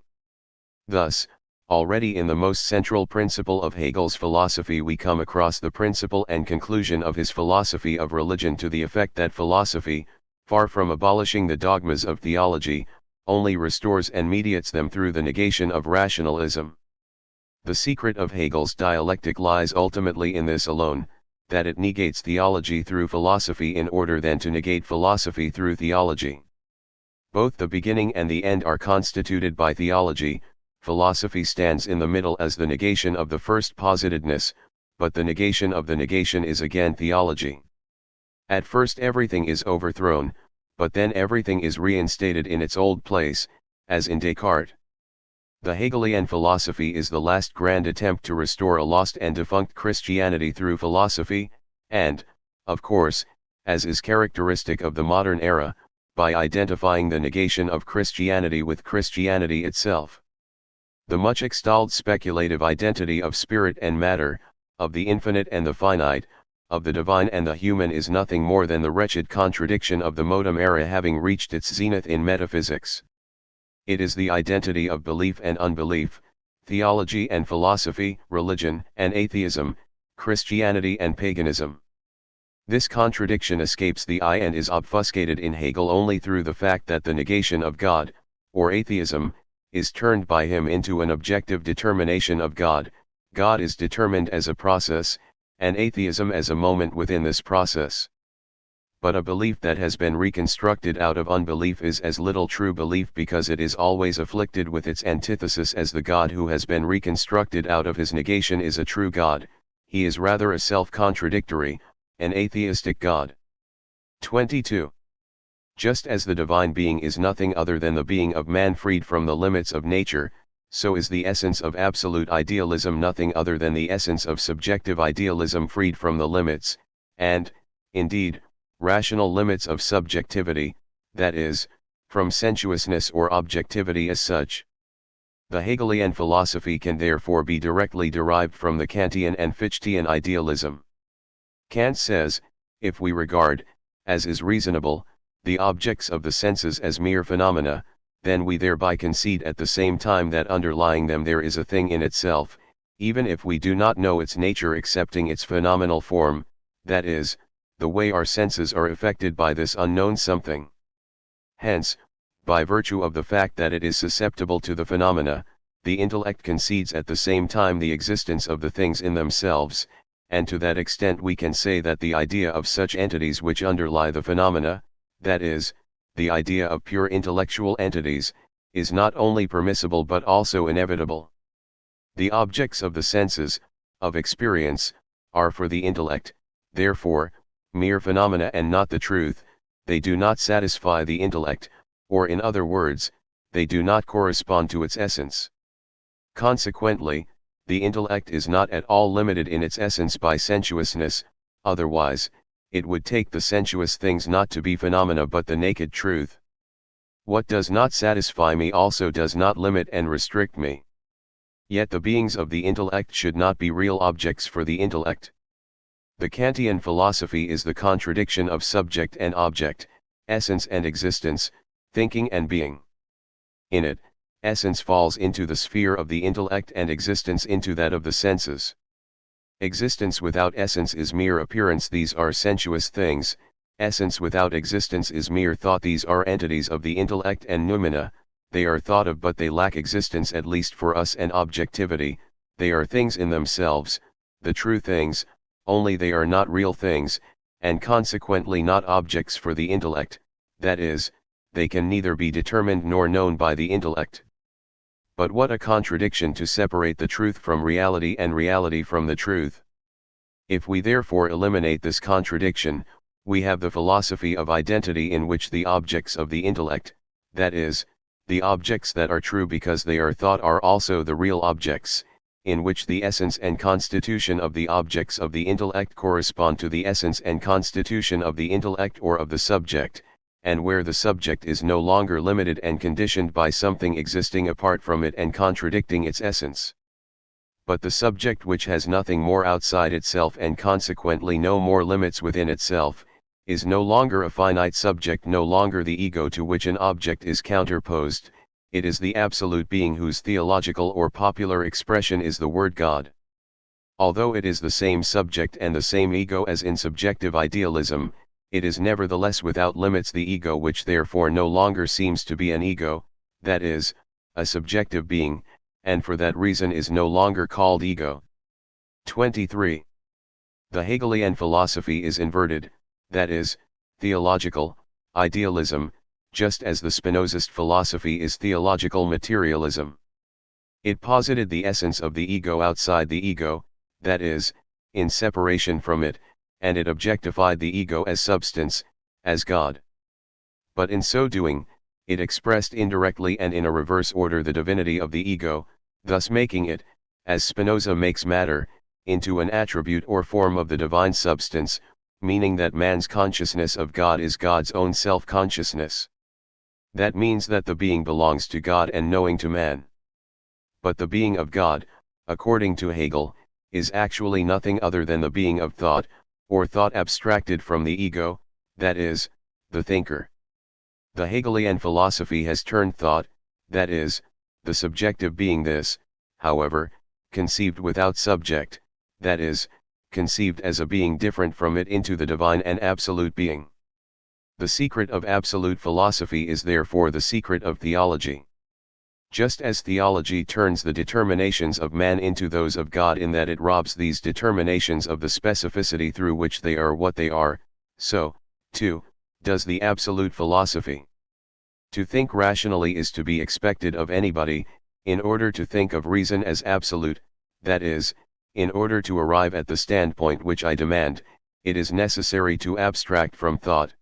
Thus, already in the most central principle of Hegel's philosophy we come across the principle and conclusion of his philosophy of religion to the effect that philosophy, far from abolishing the dogmas of theology, only restores and mediates them through the negation of rationalism. The secret of Hegel's dialectic lies ultimately in this alone, that it negates theology through philosophy in order then to negate philosophy through theology. Both the beginning and the end are constituted by theology. Philosophy stands in the middle as the negation of the first positedness, but the negation of the negation is again theology. At first everything is overthrown, but then everything is reinstated in its old place, as in Descartes. The Hegelian philosophy is the last grand attempt to restore a lost and defunct Christianity through philosophy, and, of course, as is characteristic of the modern era, by identifying the negation of Christianity with Christianity itself. The much extolled speculative identity of spirit and matter, of the infinite and the finite, of the divine and the human is nothing more than the wretched contradiction of the modern era having reached its zenith in metaphysics. It is the identity of belief and unbelief, theology and philosophy, religion and atheism, Christianity and paganism. This contradiction escapes the eye and is obfuscated in Hegel only through the fact that the negation of God, or atheism, is turned by him into an objective determination of God. God is determined as a process, and atheism as a moment within this process. But a belief that has been reconstructed out of unbelief is as little true belief because it is always afflicted with its antithesis as the God who has been reconstructed out of his negation is a true God. He is rather a self-contradictory, an atheistic God. 22. Just as the divine being is nothing other than the being of man freed from the limits of nature, so is the essence of absolute idealism nothing other than the essence of subjective idealism freed from the limits, and, indeed, rational limits of subjectivity, that is, from sensuousness or objectivity as such. The Hegelian philosophy can therefore be directly derived from the Kantian and Fichtean idealism. Kant says, if we regard, as is reasonable, the objects of the senses as mere phenomena, then we thereby concede at the same time that underlying them there is a thing in itself, even if we do not know its nature excepting its phenomenal form, that is, the way our senses are affected by this unknown something. Hence, by virtue of the fact that it is susceptible to the phenomena, the intellect concedes at the same time the existence of the things in themselves, and to that extent we can say that the idea of such entities which underlie the phenomena, that is, the idea of pure intellectual entities, is not only permissible but also inevitable. The objects of the senses, of experience, are for the intellect, therefore, mere phenomena and not the truth. They do not satisfy the intellect, or in other words, they do not correspond to its essence. Consequently, the intellect is not at all limited in its essence by sensuousness, otherwise, it would take the sensuous things not to be phenomena but the naked truth. What does not satisfy me also does not limit and restrict me. Yet the beings of the intellect should not be real objects for the intellect. The Kantian philosophy is the contradiction of subject and object, essence and existence, thinking and being. In it, essence falls into the sphere of the intellect and existence into that of the senses. Existence without essence is mere appearance, these are sensuous things. Essence without existence is mere thought, these are entities of the intellect and noumena. They are thought of but they lack existence, at least for us, and objectivity. They are things in themselves, the true things, only they are not real things, and consequently not objects for the intellect, that is, they can neither be determined nor known by the intellect. But what a contradiction to separate the truth from reality and reality from the truth. If we therefore eliminate this contradiction, we have the philosophy of identity in which the objects of the intellect, that is, the objects that are true because they are thought are also the real objects, in which the essence and constitution of the objects of the intellect correspond to the essence and constitution of the intellect or of the subject, and where the subject is no longer limited and conditioned by something existing apart from it and contradicting its essence. But the subject which has nothing more outside itself and consequently no more limits within itself, is no longer a finite subject, no longer the ego to which an object is counterposed, it is the absolute being whose theological or popular expression is the word God. Although it is the same subject and the same ego as in subjective idealism, it is nevertheless without limits the ego, which therefore no longer seems to be an ego, that is, a subjective being, and for that reason is no longer called ego. 23. The Hegelian philosophy is inverted, that is, theological, idealism, just as the Spinozist philosophy is theological materialism. It posited the essence of the ego outside the ego, that is, in separation from it, and it objectified the ego as substance, as God. But in so doing, it expressed indirectly and in a reverse order the divinity of the ego, thus making it, as Spinoza makes matter, into an attribute or form of the divine substance, meaning that man's consciousness of God is God's own self-consciousness. That means that the being belongs to God and knowing to man. But the being of God, according to Hegel, is actually nothing other than the being of thought, or thought abstracted from the ego, that is, the thinker. The Hegelian philosophy has turned thought, that is, the subjective being this, however, conceived without subject, that is, conceived as a being different from it, into the divine and absolute being. The secret of absolute philosophy is therefore the secret of theology. Just as theology turns the determinations of man into those of God in that it robs these determinations of the specificity through which they are what they are, so, too, does the absolute philosophy. To think rationally is to be expected of anybody, in order to think of reason as absolute, that is, in order to arrive at the standpoint which I demand, it is necessary to abstract from thought.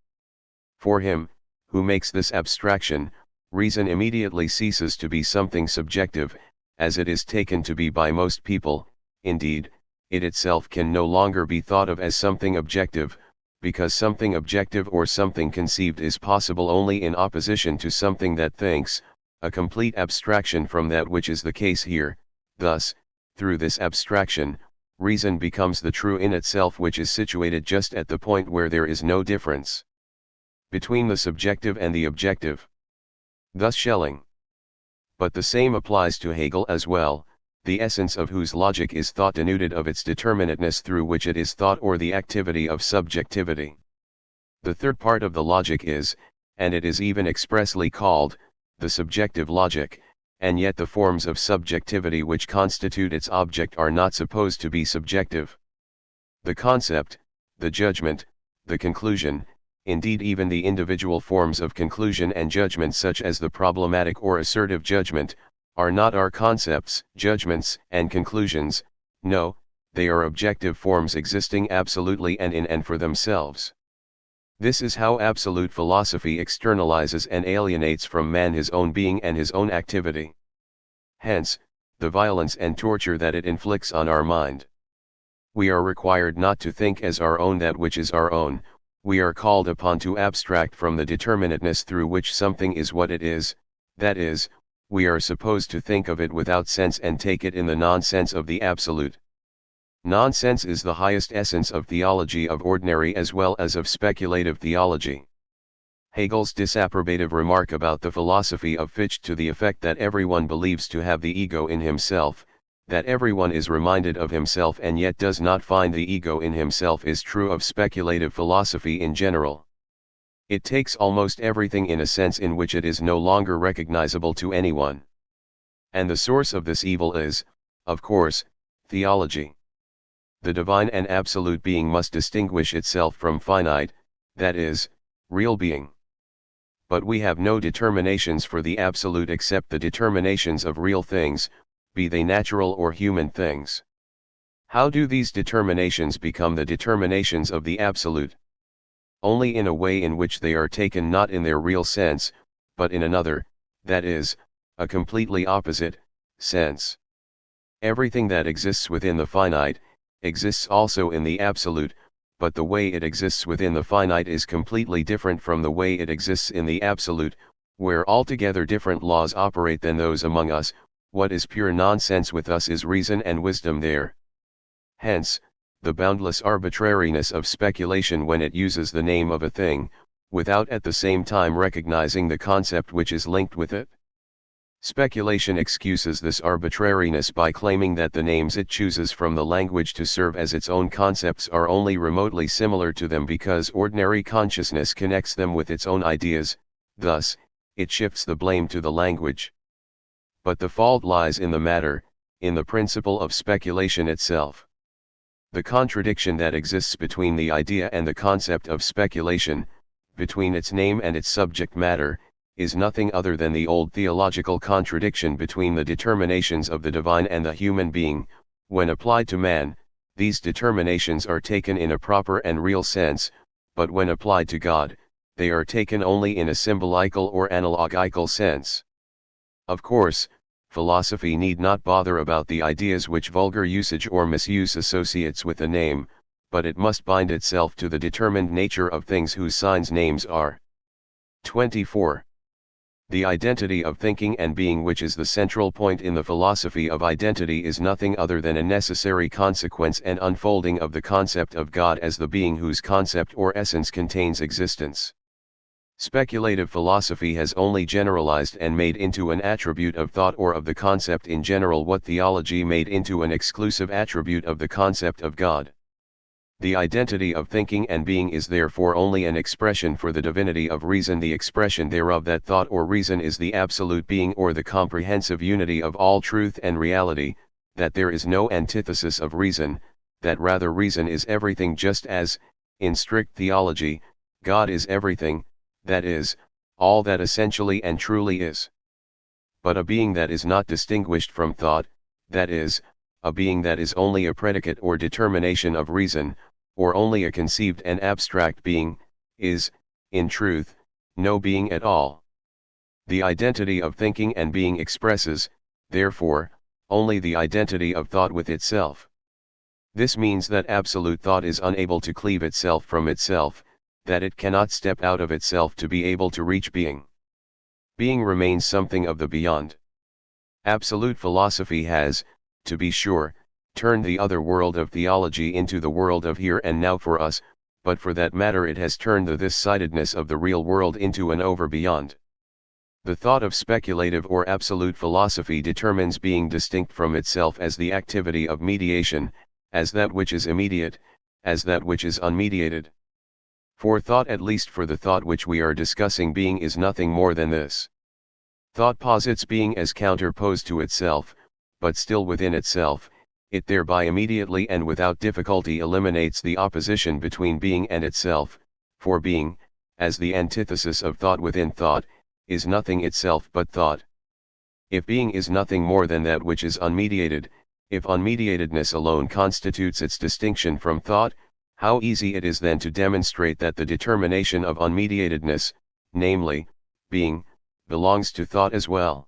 For him, who makes this abstraction, reason immediately ceases to be something subjective, as it is taken to be by most people. Indeed, it itself can no longer be thought of as something objective, because something objective or something conceived is possible only in opposition to something that thinks, a complete abstraction from that which is the case here. Thus, through this abstraction, reason becomes the true in itself, which is situated just at the point where there is no difference between the subjective and the objective. Thus Schelling. But the same applies to Hegel as well, the essence of whose logic is thought denuded of its determinateness through which it is thought, or the activity of subjectivity. The third part of the logic is, and it is even expressly called, the subjective logic, and yet the forms of subjectivity which constitute its object are not supposed to be subjective. The concept, the judgment, the conclusion, indeed even the individual forms of conclusion and judgment, such as the problematic or assertive judgment, are not our concepts, judgments, and conclusions. No, they are objective forms existing absolutely and in and for themselves. This is how absolute philosophy externalizes and alienates from man his own being and his own activity. Hence, the violence and torture that it inflicts on our mind. We are required not to think as our own that which is our own. We are called upon to abstract from the determinateness through which something is what it is, that is, we are supposed to think of it without sense and take it in the non-sense of the absolute. Nonsense is the highest essence of theology, of ordinary as well as of speculative theology. Hegel's disapprobative remark about the philosophy of Fichte to the effect that everyone believes to have the ego in himself, that everyone is reminded of himself and yet does not find the ego in himself, is true of speculative philosophy in general. It takes almost everything in a sense in which it is no longer recognizable to anyone. And the source of this evil is, of course, theology. the divine and absolute being must distinguish itself from finite, that is, real being. But we have no determinations for the absolute except the determinations of real things, be they natural or human things. How do these determinations become the determinations of the absolute? Only in a way in which they are taken not in their real sense, but in another, that is, a completely opposite, sense. Everything that exists within the finite, exists also in the absolute, but the way it exists within the finite is completely different from the way it exists in the absolute, where altogether different laws operate than those among us. What is pure nonsense with us is reason and wisdom there. Hence, the boundless arbitrariness of speculation when it uses the name of a thing, without at the same time recognizing the concept which is linked with it. Speculation excuses this arbitrariness by claiming that the names it chooses from the language to serve as its own concepts are only remotely similar to them because ordinary consciousness connects them with its own ideas, thus, it shifts the blame to the language. But the fault lies in the matter, in the principle of speculation itself. The contradiction that exists between the idea and the concept of speculation, between its name and its subject matter, is nothing other than the old theological contradiction between the determinations of the divine and the human being. When applied to man, these determinations are taken in a proper and real sense, but when applied to God, they are taken only in a symbolical or analogical sense. Of course, philosophy need not bother about the ideas which vulgar usage or misuse associates with a name, but it must bind itself to the determined nature of things whose signs names are. 24. The identity of thinking and being, which is the central point in the philosophy of identity, is nothing other than a necessary consequence and unfolding of the concept of God as the being whose concept or essence contains existence. Speculative philosophy has only generalized and made into an attribute of thought or of the concept in general what theology made into an exclusive attribute of the concept of God. The identity of thinking and being is therefore only an expression for the divinity of reason, the expression thereof that thought or reason is the absolute being or the comprehensive unity of all truth and reality, that there is no antithesis of reason, that rather reason is everything just as, in strict theology, God is everything, that is, all that essentially and truly is. But a being that is not distinguished from thought, that is, a being that is only a predicate or determination of reason, or only a conceived and abstract being, is, in truth, no being at all. The identity of thinking and being expresses, therefore, only the identity of thought with itself. This means that absolute thought is unable to cleave itself from itself, that it cannot step out of itself to be able to reach being. Being remains something of the beyond. Absolute philosophy has, to be sure, turned the other world of theology into the world of here and now for us, but for that matter it has turned the this-sidedness of the real world into an over-beyond. The thought of speculative or absolute philosophy determines being distinct from itself as the activity of mediation, as that which is immediate, as that which is unmediated. For thought, at least for the thought which we are discussing, being is nothing more than this. Thought posits being as counterposed to itself, but still within itself. It thereby immediately and without difficulty eliminates the opposition between being and itself, for being, as the antithesis of thought within thought, is nothing itself but thought. If being is nothing more than that which is unmediated, if unmediatedness alone constitutes its distinction from thought, how easy it is then to demonstrate that the determination of unmediatedness, namely, being, belongs to thought as well.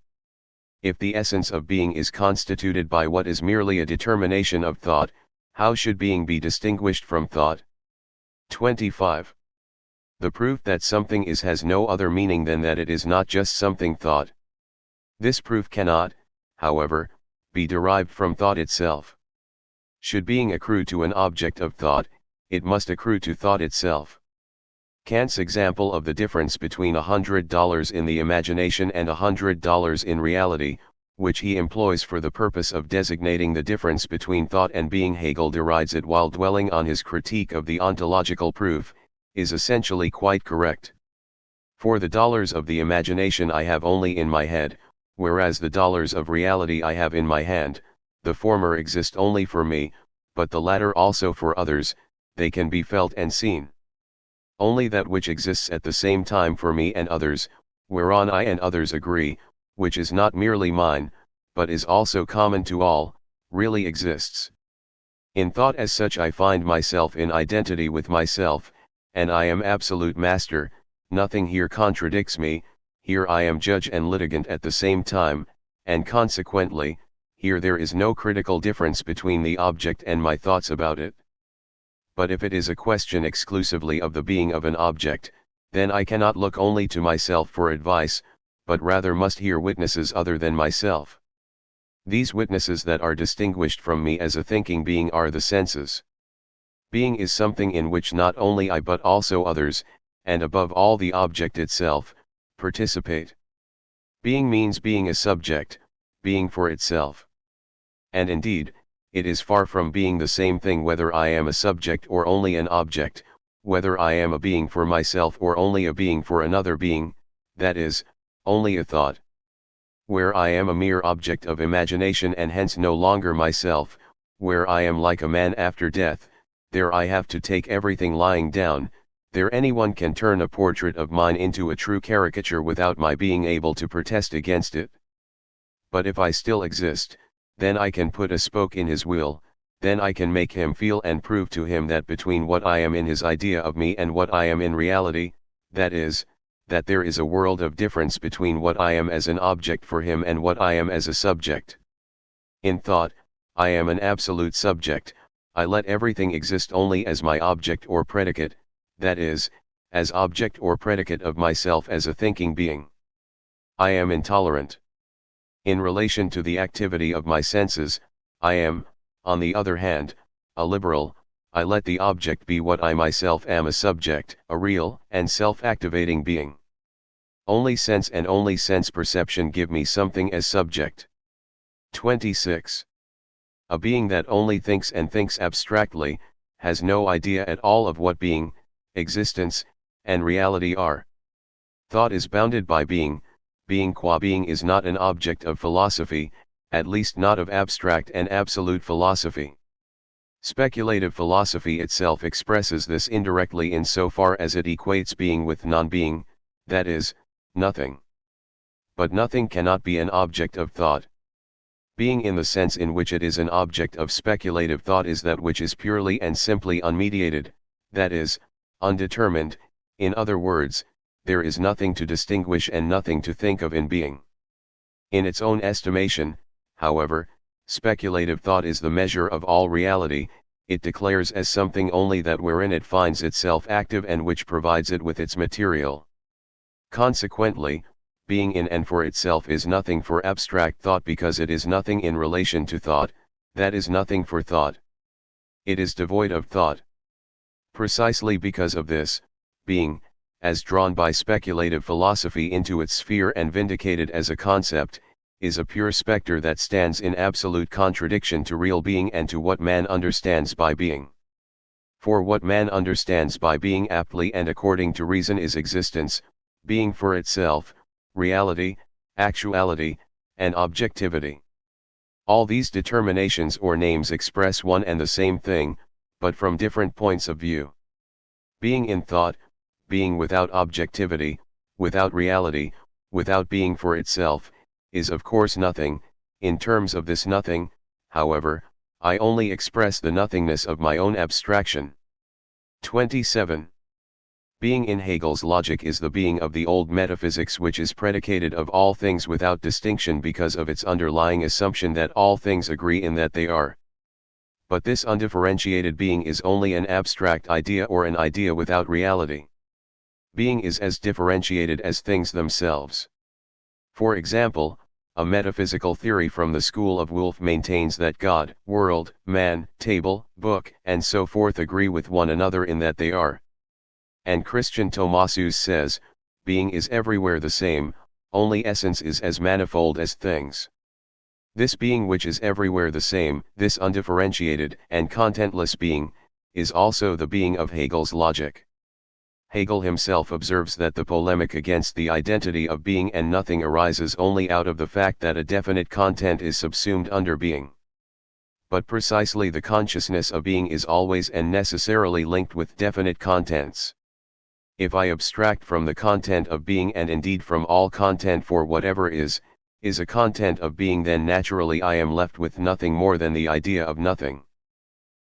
If the essence of being is constituted by what is merely a determination of thought, how should being be distinguished from thought? 25. The proof that something is has no other meaning than that it is not just something thought. This proof cannot, however, be derived from thought itself. Should being accrue to an object of thought, it must accrue to thought itself. Kant's example of the difference between $100 in the imagination and $100 in reality, which he employs for the purpose of designating the difference between thought and being, Hegel derides it while dwelling on his critique of the ontological proof, is essentially quite correct. For the dollars of the imagination I have only in my head, whereas the dollars of reality I have in my hand. The former exist only for me, but the latter also for others, they can be felt and seen. Only that which exists at the same time for me and others, whereon I and others agree, which is not merely mine, but is also common to all, really exists. In thought as such I find myself in identity with myself, and I am absolute master, nothing here contradicts me, here I am judge and litigant at the same time, and consequently, here there is no critical difference between the object and my thoughts about it. But if it is a question exclusively of the being of an object, then I cannot look only to myself for advice, but rather must hear witnesses other than myself. These witnesses that are distinguished from me as a thinking being are the senses. Being is something in which not only I but also others, and above all the object itself, participate. Being means being a subject, being for itself. And indeed, it is far from being the same thing whether I am a subject or only an object, whether I am a being for myself or only a being for another being, that is, only a thought. Where I am a mere object of imagination and hence no longer myself, where I am like a man after death, there I have to take everything lying down, there anyone can turn a portrait of mine into a true caricature without my being able to protest against it. But if I still exist, then I can put a spoke in his wheel, then I can make him feel and prove to him that between what I am in his idea of me and what I am in reality, that is, that there is a world of difference between what I am as an object for him and what I am as a subject. In thought, I am an absolute subject, I let everything exist only as my object or predicate, that is, as object or predicate of myself as a thinking being. I am intolerant. In relation to the activity of my senses, I am, on the other hand, a liberal, I let the object be what I myself am, a subject, a real and self-activating being. Only sense and only sense perception give me something as subject. 26. A being that only thinks and thinks abstractly, has no idea at all of what being, existence, and reality are. Thought is bounded by being, being qua being is not an object of philosophy, at least not of abstract and absolute philosophy. Speculative philosophy itself expresses this indirectly in so far as it equates being with non-being, that is, nothing. But nothing cannot be an object of thought. Being in the sense in which it is an object of speculative thought is that which is purely and simply unmediated, that is, undetermined, in other words, there is nothing to distinguish and nothing to think of in being. In its own estimation, however, speculative thought is the measure of all reality, it declares as something only that wherein it finds itself active and which provides it with its material. Consequently, being in and for itself is nothing for abstract thought because it is nothing in relation to thought, that is nothing for thought. It is devoid of thought. Precisely because of this, being, as drawn by speculative philosophy into its sphere and vindicated as a concept, is a pure spectre that stands in absolute contradiction to real being and to what man understands by being. For what man understands by being aptly and according to reason is existence, being for itself, reality, actuality, and objectivity. All these determinations or names express one and the same thing, but from different points of view. Being in thought, being without objectivity, without reality, without being for itself, is of course nothing. In terms of this nothing, however, I only express the nothingness of my own abstraction. 27. Being in Hegel's logic is the being of the old metaphysics which is predicated of all things without distinction because of its underlying assumption that all things agree in that they are. But this undifferentiated being is only an abstract idea or an idea without reality. Being is as differentiated as things themselves. For example, a metaphysical theory from the school of Wolff maintains that God, world, man, table, book, and so forth agree with one another in that they are. And Christian Thomasus says, being is everywhere the same, only essence is as manifold as things. This being which is everywhere the same, this undifferentiated and contentless being, is also the being of Hegel's logic. Hegel himself observes that the polemic against the identity of being and nothing arises only out of the fact that a definite content is subsumed under being. But precisely the consciousness of being is always and necessarily linked with definite contents. If I abstract from the content of being, and indeed from all content, for whatever is a content of being, then naturally I am left with nothing more than the idea of nothing.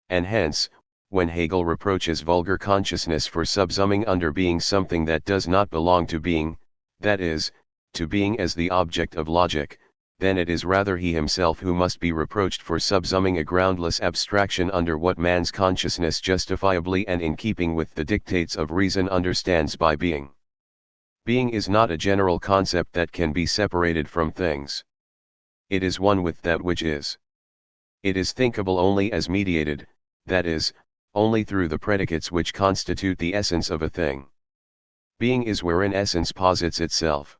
And hence, when Hegel reproaches vulgar consciousness for subsuming under being something that does not belong to being, that is, to being as the object of logic, then it is rather he himself who must be reproached for subsuming a groundless abstraction under what man's consciousness justifiably and in keeping with the dictates of reason understands by being. Being is not a general concept that can be separated from things. It is one with that which is. It is thinkable only as mediated, that is, only through the predicates which constitute the essence of a thing. Being is wherein essence posits itself.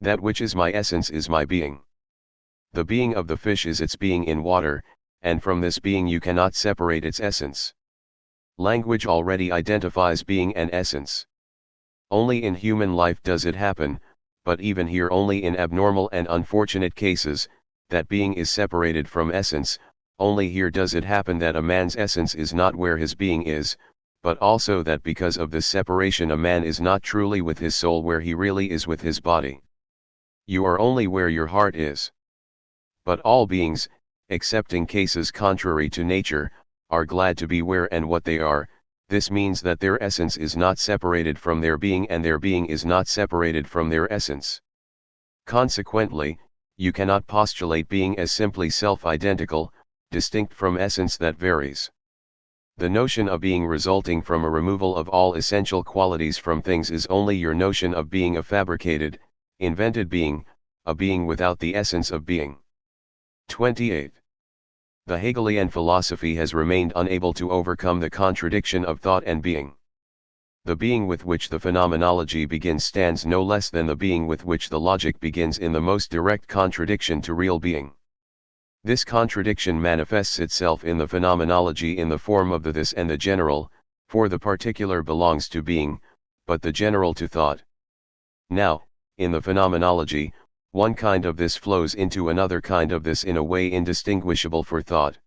That which is my essence is my being. The being of the fish is its being in water, and from this being you cannot separate its essence. Language already identifies being and essence. Only in human life does it happen, but even here only in abnormal and unfortunate cases, that being is separated from essence. Only here does it happen that a man's essence is not where his being is, but also that because of this separation a man is not truly with his soul where he really is with his body. You are only where your heart is. But all beings, excepting cases contrary to nature, are glad to be where and what they are. This means that their essence is not separated from their being and their being is not separated from their essence. Consequently, you cannot postulate being as simply self-identical, distinct from essence that varies. The notion of being resulting from a removal of all essential qualities from things is only your notion of being a fabricated, invented being, a being without the essence of being. 28. The Hegelian philosophy has remained unable to overcome the contradiction of thought and being. The being with which the phenomenology begins stands no less than the being with which the logic begins in the most direct contradiction to real being. This contradiction manifests itself in the phenomenology in the form of the this and the general, for the particular belongs to being, but the general to thought. Now, in the phenomenology, one kind of this flows into another kind of this in a way indistinguishable for thought.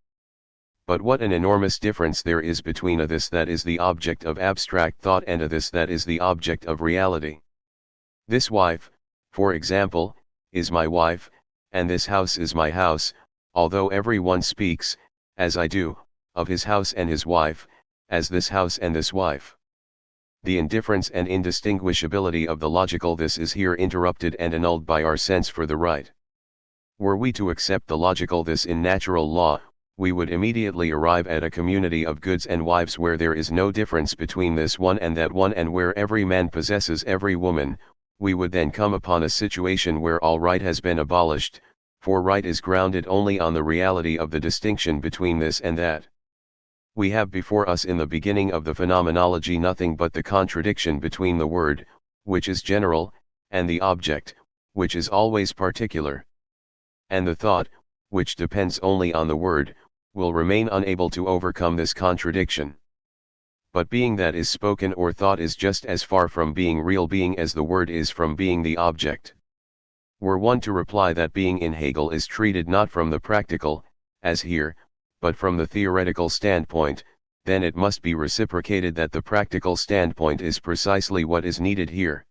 But what an enormous difference there is between a this that is the object of abstract thought and a this that is the object of reality. This wife, for example, is my wife, and this house is my house, although every one speaks, as I do, of his house and his wife, as this house and this wife. The indifference and indistinguishability of the logical this is here interrupted and annulled by our sense for the right. Were we to accept the logical this in natural law, we would immediately arrive at a community of goods and wives where there is no difference between this one and that one, and where every man possesses every woman. We would then come upon a situation where all right has been abolished, for right is grounded only on the reality of the distinction between this and that. We have before us in the beginning of the phenomenology nothing but the contradiction between the word, which is general, and the object, which is always particular. And the thought, which depends only on the word, will remain unable to overcome this contradiction. But being that is spoken or thought is just as far from being real being as the word is from being the object. Were one to reply that being in Hegel is treated not from the practical, as here, but from the theoretical standpoint, then it must be reciprocated that the practical standpoint is precisely what is needed here.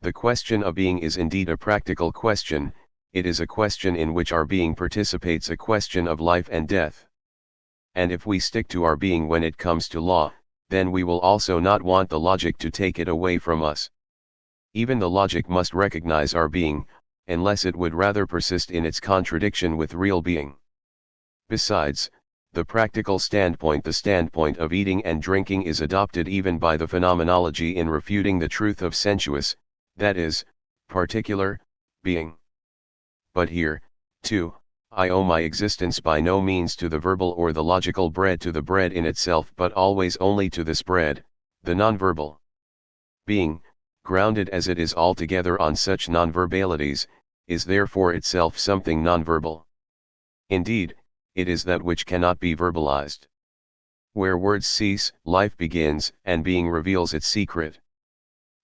The question of being is indeed a practical question. It is a question in which our being participates a question of life and death. And if we stick to our being when it comes to law, then we will also not want the logic to take it away from us. Even the logic must recognize our being, unless it would rather persist in its contradiction with real being. Besides, the practical standpoint, the standpoint of eating and drinking, is adopted even by the phenomenology in refuting the truth of sensuous, that is, particular, being. But here, too, I owe my existence by no means to the verbal or the logical bread, to the bread in itself, but always only to this bread, the nonverbal. Being, grounded as it is altogether on such nonverbalities, is therefore itself something nonverbal. Indeed, it is that which cannot be verbalized. Where words cease, life begins, and being reveals its secret.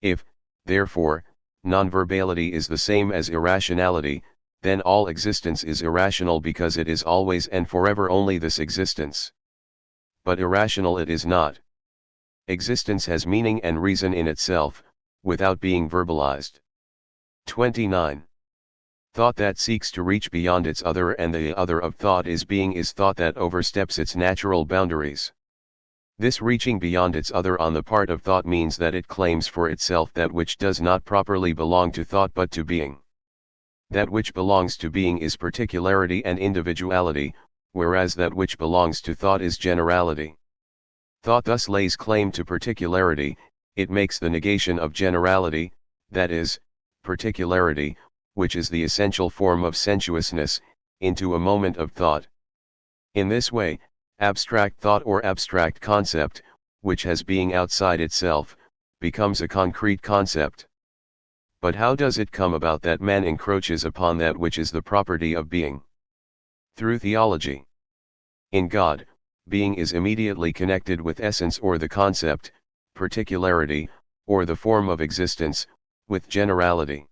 If, therefore, nonverbality is the same as irrationality, then all existence is irrational because it is always and forever only this existence. But irrational it is not. Existence has meaning and reason in itself, without being verbalized. 29. Thought that seeks to reach beyond its other, and the other of thought is being, is thought that oversteps its natural boundaries. This reaching beyond its other on the part of thought means that it claims for itself that which does not properly belong to thought but to being. That which belongs to being is particularity and individuality, whereas that which belongs to thought is generality. Thought thus lays claim to particularity, it makes the negation of generality, that is, particularity, which is the essential form of sensuousness, into a moment of thought. In this way, abstract thought or abstract concept, which has being outside itself, becomes a concrete concept. But how does it come about that man encroaches upon that which is the property of being? Through theology. In God, being is immediately connected with essence or the concept, particularity, or the form of existence, with generality.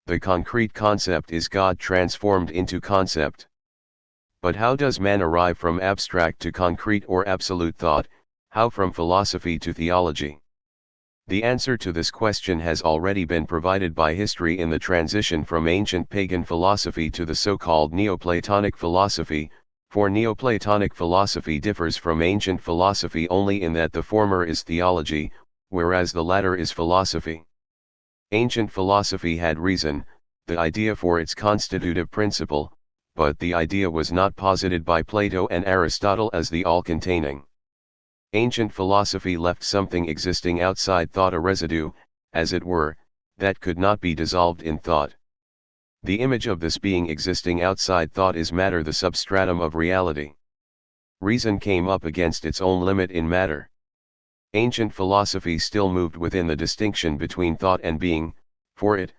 The concrete concept is God transformed into concept. But how does man arrive from abstract to concrete or absolute thought, how from philosophy to theology? The answer to this question has already been provided by history in the transition from ancient pagan philosophy to the so-called Neoplatonic philosophy, for Neoplatonic philosophy differs from ancient philosophy only in that the former is theology, whereas the latter is philosophy. Ancient philosophy had reason, the idea for its constitutive principle, but the idea was not posited by Plato and Aristotle as the all-containing. Ancient philosophy left something existing outside thought, a residue, as it were, that could not be dissolved in thought. The image of this being existing outside thought is matter, the substratum of reality. Reason came up against its own limit in matter. Ancient philosophy still moved within the distinction between thought and being, for it,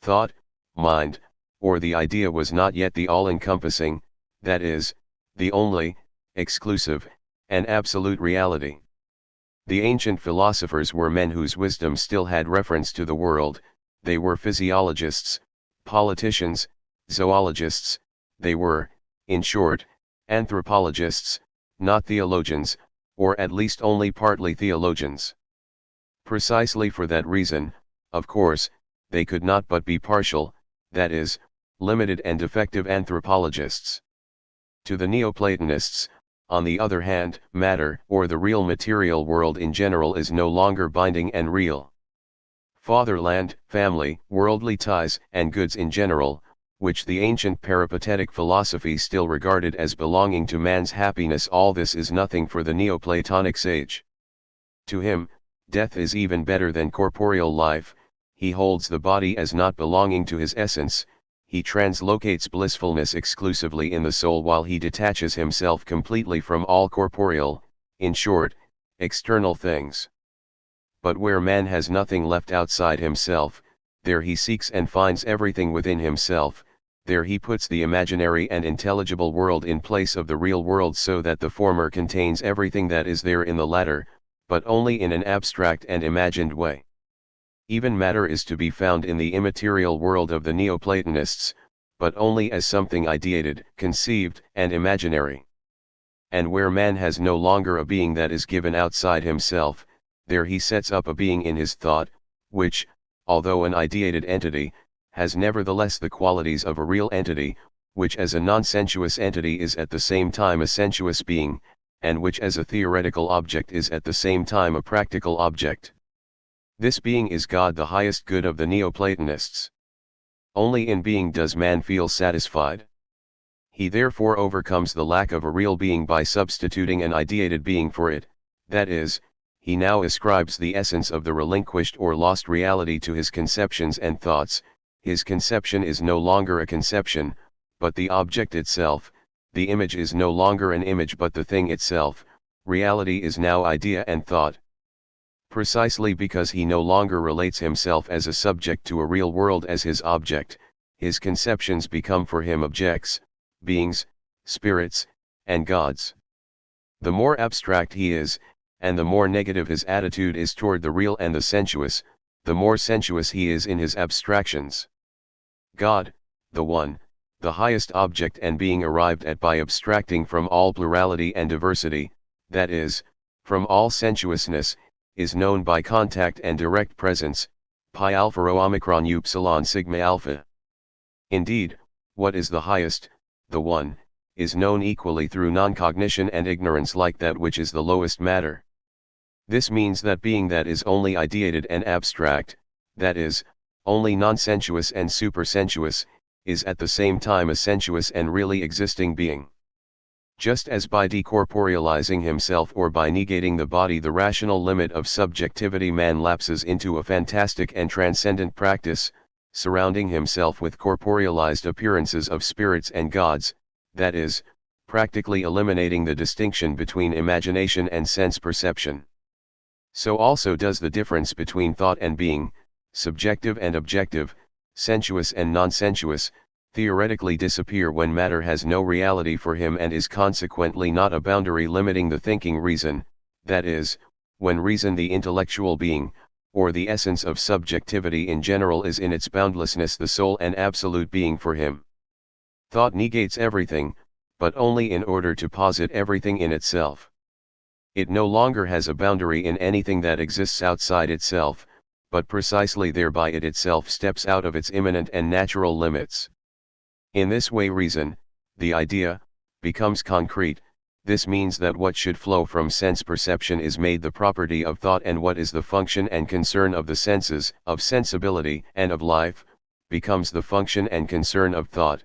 thought, mind, or the idea was not yet the all-encompassing, that is, the only, exclusive, and absolute reality. The ancient philosophers were men whose wisdom still had reference to the world, they were physiologists, politicians, zoologists, they were, in short, anthropologists, not theologians, or at least only partly theologians. Precisely for that reason, of course, they could not but be partial, that is, limited and defective anthropologists. To the Neoplatonists, on the other hand, matter, or the real material world in general, is no longer binding and real. Fatherland, family, worldly ties, and goods in general, which the ancient peripatetic philosophy still regarded as belonging to man's happiness, all this is nothing for the Neoplatonic sage. To him, death is even better than corporeal life, he holds the body as not belonging to his essence, he translocates blissfulness exclusively in the soul while he detaches himself completely from all corporeal, in short, external things. But where man has nothing left outside himself, there he seeks and finds everything within himself, there he puts the imaginary and intelligible world in place of the real world, so that the former contains everything that is there in the latter, but only in an abstract and imagined way. Even matter is to be found in the immaterial world of the Neoplatonists, but only as something ideated, conceived, and imaginary. And where man has no longer a being that is given outside himself, there he sets up a being in his thought, which, although an ideated entity, has nevertheless the qualities of a real entity, which as a non-sensuous entity is at the same time a sensuous being, and which as a theoretical object is at the same time a practical object. This being is God, the highest good of the Neoplatonists. Only in being does man feel satisfied. He therefore overcomes the lack of a real being by substituting an ideated being for it, that is, he now ascribes the essence of the relinquished or lost reality to his conceptions and thoughts. His conception is no longer a conception, but the object itself, the image is no longer an image but the thing itself, reality is now idea and thought. Precisely because he no longer relates himself as a subject to a real world as his object, his conceptions become for him objects, beings, spirits, and gods. The more abstract he is, and the more negative his attitude is toward the real and the sensuous, the more sensuous he is in his abstractions. God, the one, the highest object and being arrived at by abstracting from all plurality and diversity, that is, from all sensuousness, is known by contact and direct presence, pi alpha rho omicron upsilon sigma alpha. Indeed, what is the highest, the one, is known equally through non-cognition and ignorance like that which is the lowest matter. This means that being that is only ideated and abstract, that is, only non-sensuous and supersensuous, is at the same time a sensuous and really existing being. Just as by decorporealizing himself or by negating the body the rational limit of subjectivity man lapses into a fantastic and transcendent practice, surrounding himself with corporealized appearances of spirits and gods, that is, practically eliminating the distinction between imagination and sense perception. So also does the difference between thought and being, subjective and objective, sensuous and non-sensuous, theoretically disappear when matter has no reality for him and is consequently not a boundary limiting the thinking reason, that is, when reason the intellectual being, or the essence of subjectivity in general is in its boundlessness the sole and absolute being for him. Thought negates everything, but only in order to posit everything in itself. It no longer has a boundary in anything that exists outside itself, but precisely thereby it itself steps out of its immanent and natural limits. In this way reason, the idea, becomes concrete. This means that what should flow from sense perception is made the property of thought, and what is the function and concern of the senses, of sensibility and of life, becomes the function and concern of thought.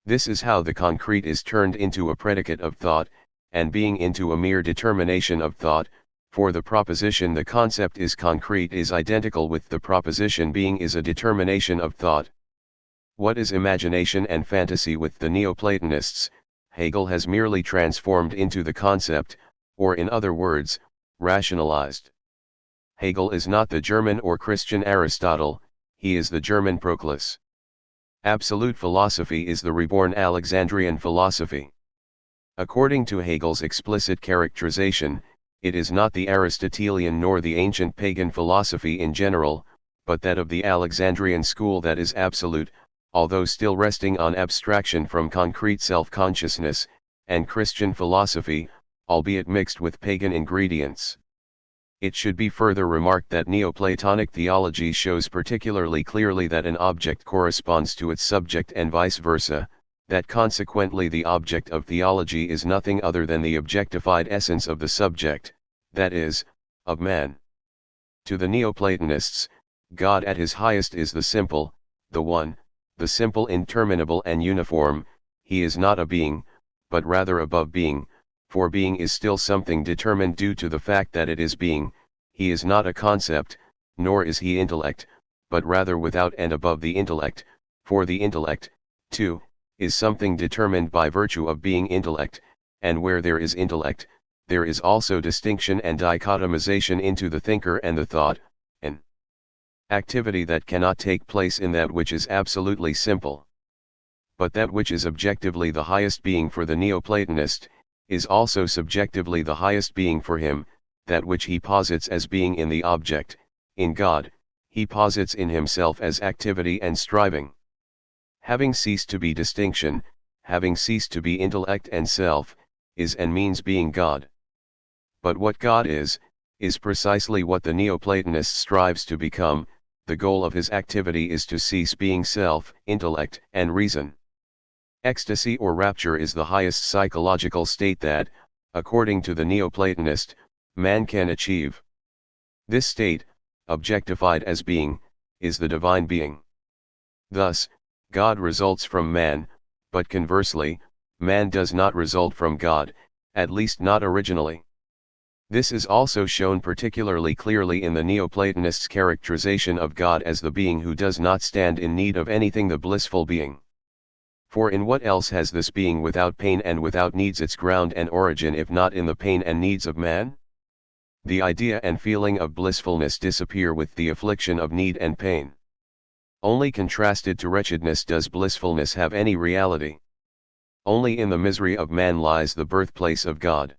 This is how the concrete is turned into a predicate of thought, and being into a mere determination of thought, for the proposition the concept is concrete is identical with the proposition being is a determination of thought. What is imagination and fantasy with the Neoplatonists, Hegel has merely transformed into the concept, or in other words, rationalized. Hegel is not the German or Christian Aristotle, he is the German Proclus. Absolute philosophy is the reborn Alexandrian philosophy. According to Hegel's explicit characterization, it is not the Aristotelian nor the ancient pagan philosophy in general, but that of the Alexandrian school that is absolute, although still resting on abstraction from concrete self-consciousness, and Christian philosophy, albeit mixed with pagan ingredients. It should be further remarked that Neoplatonic theology shows particularly clearly that an object corresponds to its subject and vice versa, that consequently the object of theology is nothing other than the objectified essence of the subject, that is, of man. To the Neoplatonists, God at his highest is the simple, the one, the simple interminable and uniform. He is not a being, but rather above being, for being is still something determined due to the fact that it is being. He is not a concept, nor is he intellect, but rather without and above the intellect, for the intellect, too, is something determined by virtue of being intellect, and where there is intellect, there is also distinction and dichotomization into the thinker and the thought, an activity that cannot take place in that which is absolutely simple. But that which is objectively the highest being for the Neoplatonist, is also subjectively the highest being for him. That which he posits as being in the object, in God, he posits in himself as activity and striving. Having ceased to be distinction, having ceased to be intellect and self, is and means being God. But what God is precisely what the Neoplatonist strives to become. The goal of his activity is to cease being self, intellect, and reason. Ecstasy or rapture is the highest psychological state that, according to the Neoplatonist, man can achieve. This state, objectified as being, is the divine being. Thus, God results from man, but conversely, man does not result from God, at least not originally. This is also shown particularly clearly in the Neoplatonists' characterization of God as the being who does not stand in need of anything, the blissful being. For in what else has this being without pain and without needs its ground and origin if not in the pain and needs of man? The idea and feeling of blissfulness disappear with the affliction of need and pain. Only contrasted to wretchedness does blissfulness have any reality. Only in the misery of man lies the birthplace of God.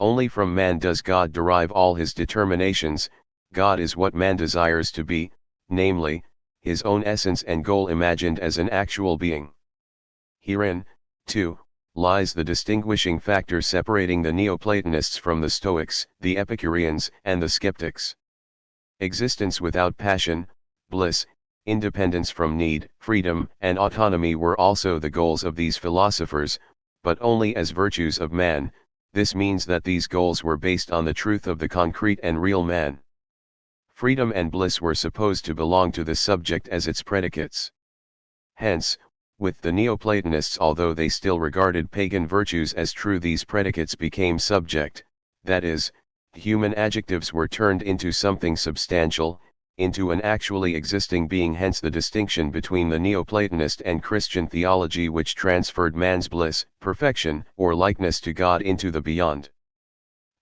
Only from man does God derive all his determinations. God is what man desires to be, namely, his own essence and goal imagined as an actual being. Herein, too, lies the distinguishing factor separating the Neoplatonists from the Stoics, the Epicureans, and the Skeptics. Existence without passion, bliss, independence from need, freedom, and autonomy were also the goals of these philosophers, but only as virtues of man. This means that these goals were based on the truth of the concrete and real man. Freedom and bliss were supposed to belong to the subject as its predicates. Hence, with the Neoplatonists, although they still regarded pagan virtues as true, these predicates became subject, that is, human adjectives were turned into something substantial, into an actually existing being. Hence the distinction between the Neoplatonist and Christian theology, which transferred man's bliss, perfection, or likeness to God into the beyond.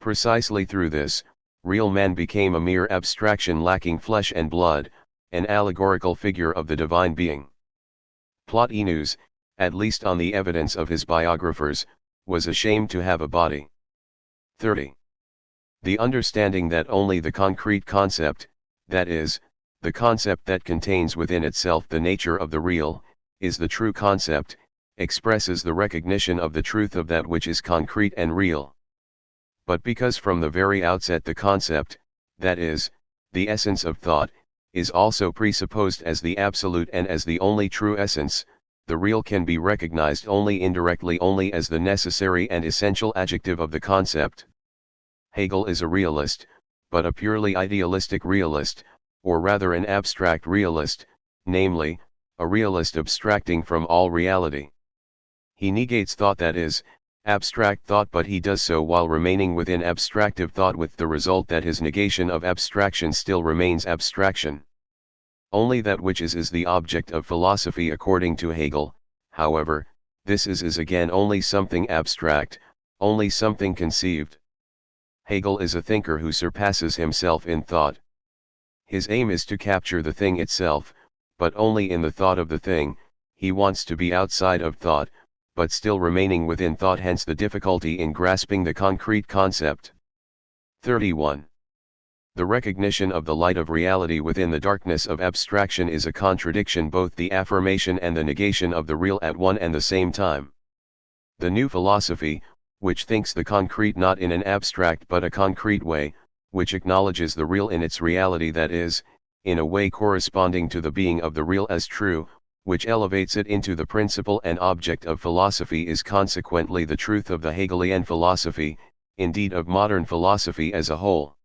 Precisely through this, real man became a mere abstraction lacking flesh and blood, an allegorical figure of the divine being. Plotinus, at least on the evidence of his biographers, was ashamed to have a body. 30. The understanding that only the concrete concept, that is, the concept that contains within itself the nature of the real, is the true concept, expresses the recognition of the truth of that which is concrete and real. But because from the very outset the concept, that is, the essence of thought, is also presupposed as the absolute and as the only true essence, the real can be recognized only indirectly, only as the necessary and essential adjective of the concept. Hegel is a realist, but a purely idealistic realist, or rather an abstract realist, namely, a realist abstracting from all reality. He negates thought, that is, abstract thought, but he does so while remaining within abstractive thought, with the result that his negation of abstraction still remains abstraction. Only that which is the object of philosophy according to Hegel. However, this is again only something abstract, only something conceived. Hegel is a thinker who surpasses himself in thought. His aim is to capture the thing itself, but only in the thought of the thing. He wants to be outside of thought, but still remaining within thought, hence the difficulty in grasping the concrete concept. 31. The recognition of the light of reality within the darkness of abstraction is a contradiction, both the affirmation and the negation of the real at one and the same time. The new philosophy, which thinks the concrete not in an abstract but a concrete way, which acknowledges the real in its reality, that is, in a way corresponding to the being of the real as true, which elevates it into the principle and object of philosophy, is consequently the truth of the Hegelian philosophy, indeed of modern philosophy as a whole.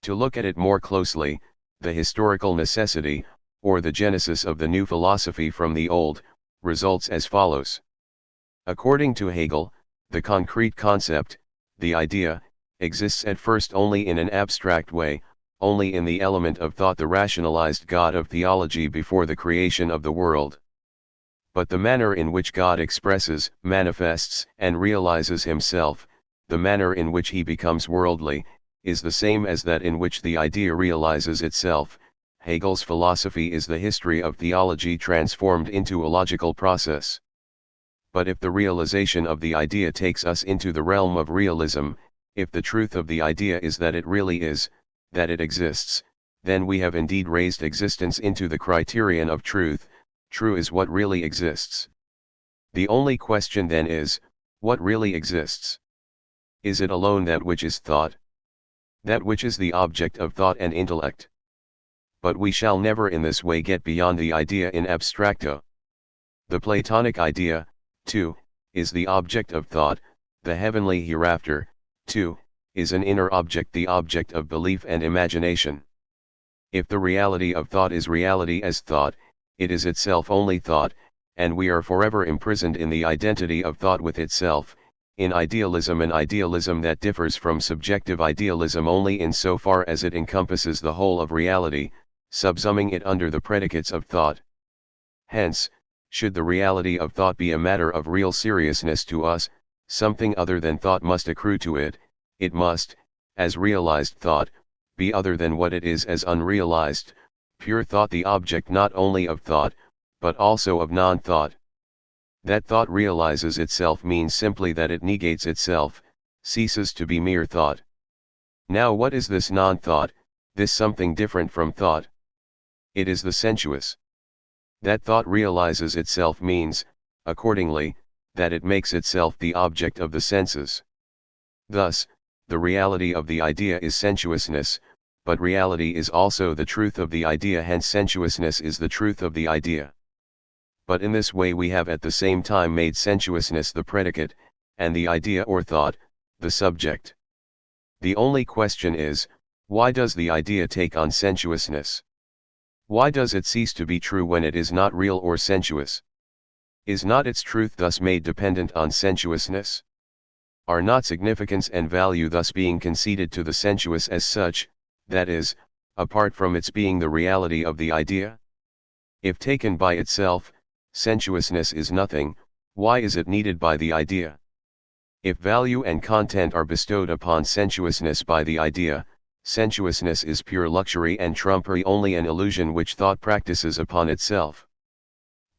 To look at it more closely, the historical necessity, or the genesis of the new philosophy from the old, results as follows. According to Hegel, the concrete concept, the idea, exists at first only in an abstract way, only in the element of thought, the rationalized God of theology before the creation of the world. But the manner in which God expresses, manifests, and realizes himself, the manner in which he becomes worldly, is the same as that in which the idea realizes itself. Hegel's philosophy is the history of theology transformed into a logical process. But if the realization of the idea takes us into the realm of realism, if the truth of the idea is that it really is, that it exists, then we have indeed raised existence into the criterion of truth. True is what really exists. The only question then is, what really exists? Is it alone that which is thought? That which is the object of thought and intellect? But we shall never in this way get beyond the idea in abstracto. The Platonic idea, too, is the object of thought. The heavenly hereafter, too, is an inner object, the object of belief and imagination. If the reality of thought is reality as thought, it is itself only thought, and we are forever imprisoned in the identity of thought with itself, in idealism, an idealism that differs from subjective idealism only in so far as it encompasses the whole of reality, subsuming it under the predicates of thought. Hence, should the reality of thought be a matter of real seriousness to us, something other than thought must accrue to it. It must, as realized thought, be other than what it is as unrealized, pure thought, the object not only of thought, but also of non-thought. That thought realizes itself means simply that it negates itself, ceases to be mere thought. Now what is this non-thought, this something different from thought? It is the sensuous. That thought realizes itself means, accordingly, that it makes itself the object of the senses. Thus, the reality of the idea is sensuousness, but reality is also the truth of the idea, hence sensuousness is the truth of the idea. But in this way we have at the same time made sensuousness the predicate, and the idea or thought, the subject. The only question is, why does the idea take on sensuousness? Why does it cease to be true when it is not real or sensuous? Is not its truth thus made dependent on sensuousness? Are not significance and value thus being conceded to the sensuous as such, that is, apart from its being the reality of the idea? If taken by itself, sensuousness is nothing, why is it needed by the idea? If value and content are bestowed upon sensuousness by the idea, sensuousness is pure luxury and trumpery, only an illusion which thought practices upon itself.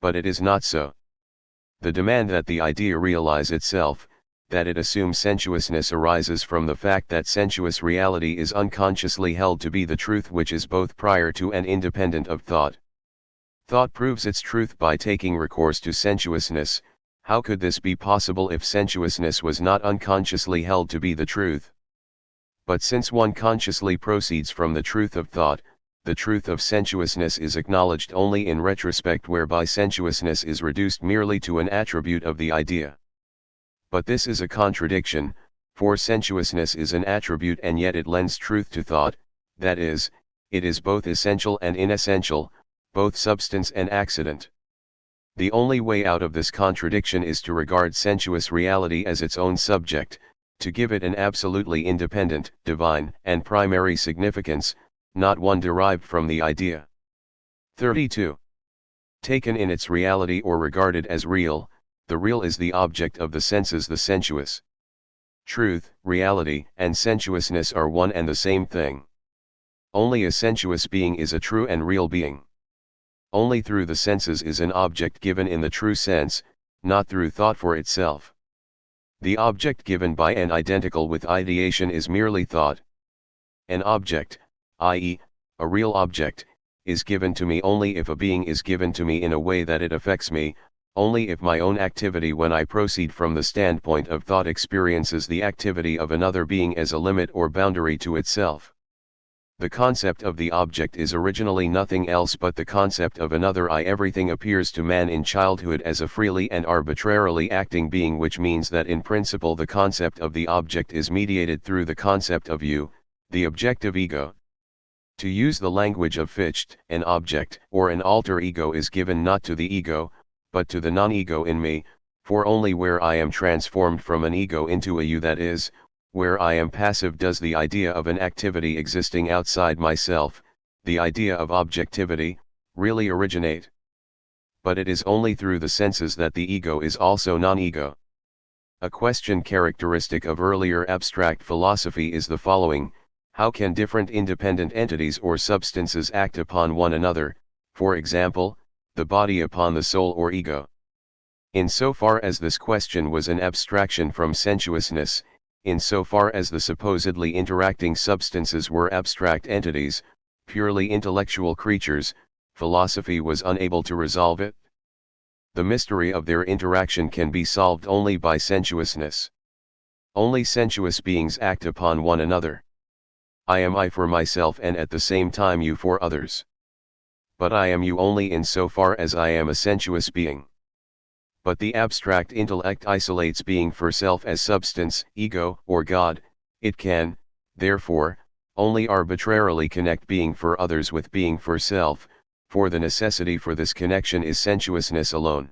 But it is not so. The demand that the idea realize itself, that it assumes sensuousness, arises from the fact that sensuous reality is unconsciously held to be the truth which is both prior to and independent of thought. Thought proves its truth by taking recourse to sensuousness. How could this be possible if sensuousness was not unconsciously held to be the truth? But since one consciously proceeds from the truth of thought, the truth of sensuousness is acknowledged only in retrospect, whereby sensuousness is reduced merely to an attribute of the idea. But this is a contradiction, for sensuousness is an attribute and yet it lends truth to thought, that is, it is both essential and inessential, both substance and accident. The only way out of this contradiction is to regard sensuous reality as its own subject, to give it an absolutely independent, divine, and primary significance, not one derived from the idea. 32. Taken in its reality or regarded as real, the real is the object of the senses, the sensuous. Truth, reality, and sensuousness are one and the same thing. Only a sensuous being is a true and real being. Only through the senses is an object given in the true sense, not through thought for itself. The object given by and identical with ideation is merely thought. An object, i.e., a real object, is given to me only if a being is given to me in a way that it affects me, only if my own activity when I proceed from the standpoint of thought experiences the activity of another being as a limit or boundary to itself. The concept of the object is originally nothing else but the concept of another I. Everything appears to man in childhood as a freely and arbitrarily acting being, which means that in principle the concept of the object is mediated through the concept of you, the objective ego. To use the language of Fichte, an object or an alter ego is given not to the ego, but to the non-ego in me, for only where I am transformed from an ego into a you, that is, where I am passive, does the idea of an activity existing outside myself, the idea of objectivity, really originate. But it is only through the senses that the ego is also non-ego. A question characteristic of earlier abstract philosophy is the following: how can different independent entities or substances act upon one another, for example, the body upon the soul or ego? Insofar as this question was an abstraction from sensuousness, insofar as the supposedly interacting substances were abstract entities, purely intellectual creatures, philosophy was unable to resolve it. The mystery of their interaction can be solved only by sensuousness. Only sensuous beings act upon one another. I am I for myself and at the same time you for others. But I am you only in so far as I am a sensuous being. But the abstract intellect isolates being for self as substance, ego, or God. It can, therefore, only arbitrarily connect being for others with being for self, for the necessity for this connection is sensuousness alone.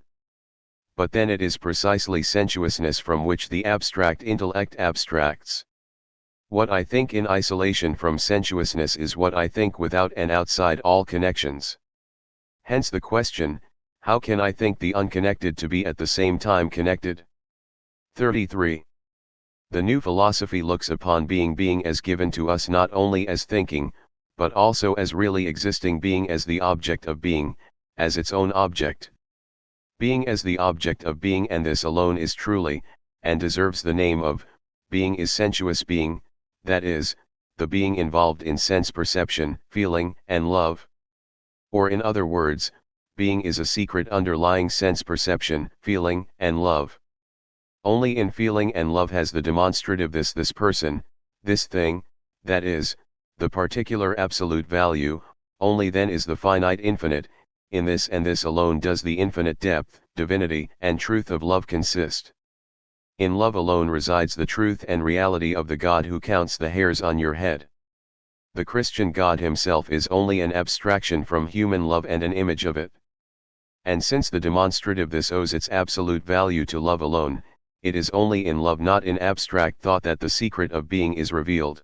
But then it is precisely sensuousness from which the abstract intellect abstracts. What I think in isolation from sensuousness is what I think without and outside all connections. Hence the question, how can I think the unconnected to be at the same time connected? 33. The new philosophy looks upon being as given to us not only as thinking, but also as really existing being as the object of being, as its own object. Being as the object of being, and this alone is truly, and deserves the name of, being, is sensuous being, that is, the being involved in sense perception, feeling, and love. Or in other words, being is a secret underlying sense perception, feeling, and love. Only in feeling and love has the demonstrative this person, this thing, that is, the particular absolute value, only then is the finite infinite, in this and this alone does the infinite depth, divinity, and truth of love consist. In love alone resides the truth and reality of the God who counts the hairs on your head. The Christian God himself is only an abstraction from human love and an image of it. And since the demonstrative this owes its absolute value to love alone, it is only in love, not in abstract thought, that the secret of being is revealed.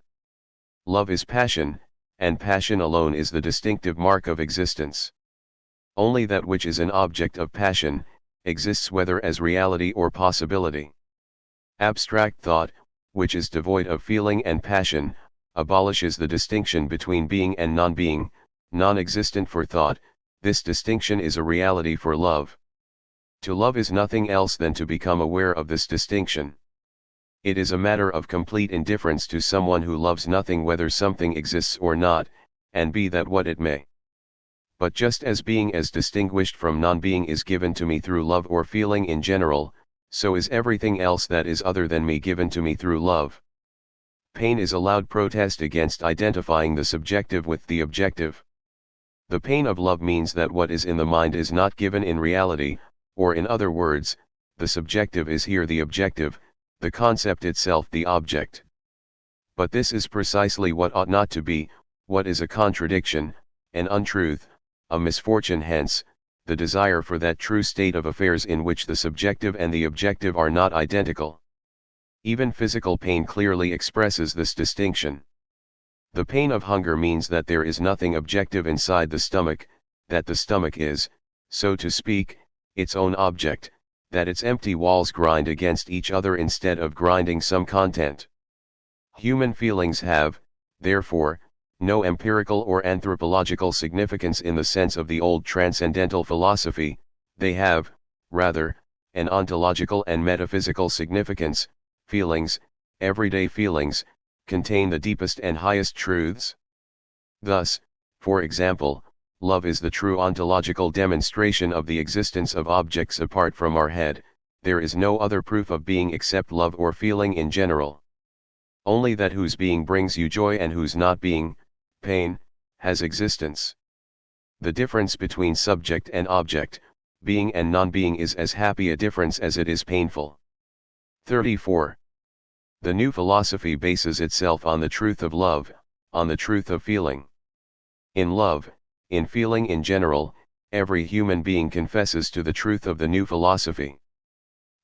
Love is passion, and passion alone is the distinctive mark of existence. Only that which is an object of passion, exists whether as reality or possibility. Abstract thought, which is devoid of feeling and passion, abolishes the distinction between being and non-being, non-existent for thought. This distinction is a reality for love. To love is nothing else than to become aware of this distinction. It is a matter of complete indifference to someone who loves nothing whether something exists or not, and be that what it may. But just as being as distinguished from non-being is given to me through love or feeling in general, so is everything else that is other than me given to me through love. Pain is a loud protest against identifying the subjective with the objective. The pain of love means that what is in the mind is not given in reality, or in other words, the subjective is here the objective, the concept itself the object. But this is precisely what ought not to be, what is a contradiction, an untruth, a misfortune. Hence, the desire for that true state of affairs in which the subjective and the objective are not identical. Even physical pain clearly expresses this distinction. The pain of hunger means that there is nothing objective inside the stomach, that the stomach is, so to speak, its own object, that its empty walls grind against each other instead of grinding some content. Human feelings have, therefore, no empirical or anthropological significance in the sense of the old transcendental philosophy. They have, rather, an ontological and metaphysical significance. Feelings, everyday feelings, contain the deepest and highest truths. Thus, for example, love is the true ontological demonstration of the existence of objects apart from our head. There is no other proof of being except love or feeling in general. Only that whose being brings you joy and whose not being, pain, has existence. The difference between subject and object, being and non-being, is as happy a difference as it is painful. 34. The new philosophy bases itself on the truth of love, on the truth of feeling. In love, in feeling in general, every human being confesses to the truth of the new philosophy.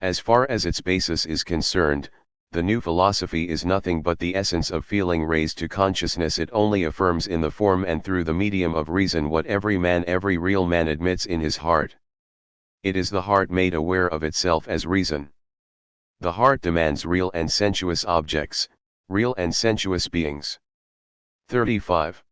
As far as its basis is concerned, the new philosophy is nothing but the essence of feeling raised to consciousness. It only affirms in the form and through the medium of reason what every real man admits in his heart. It is the heart made aware of itself as reason. The heart demands real and sensuous objects, real and sensuous beings. 35.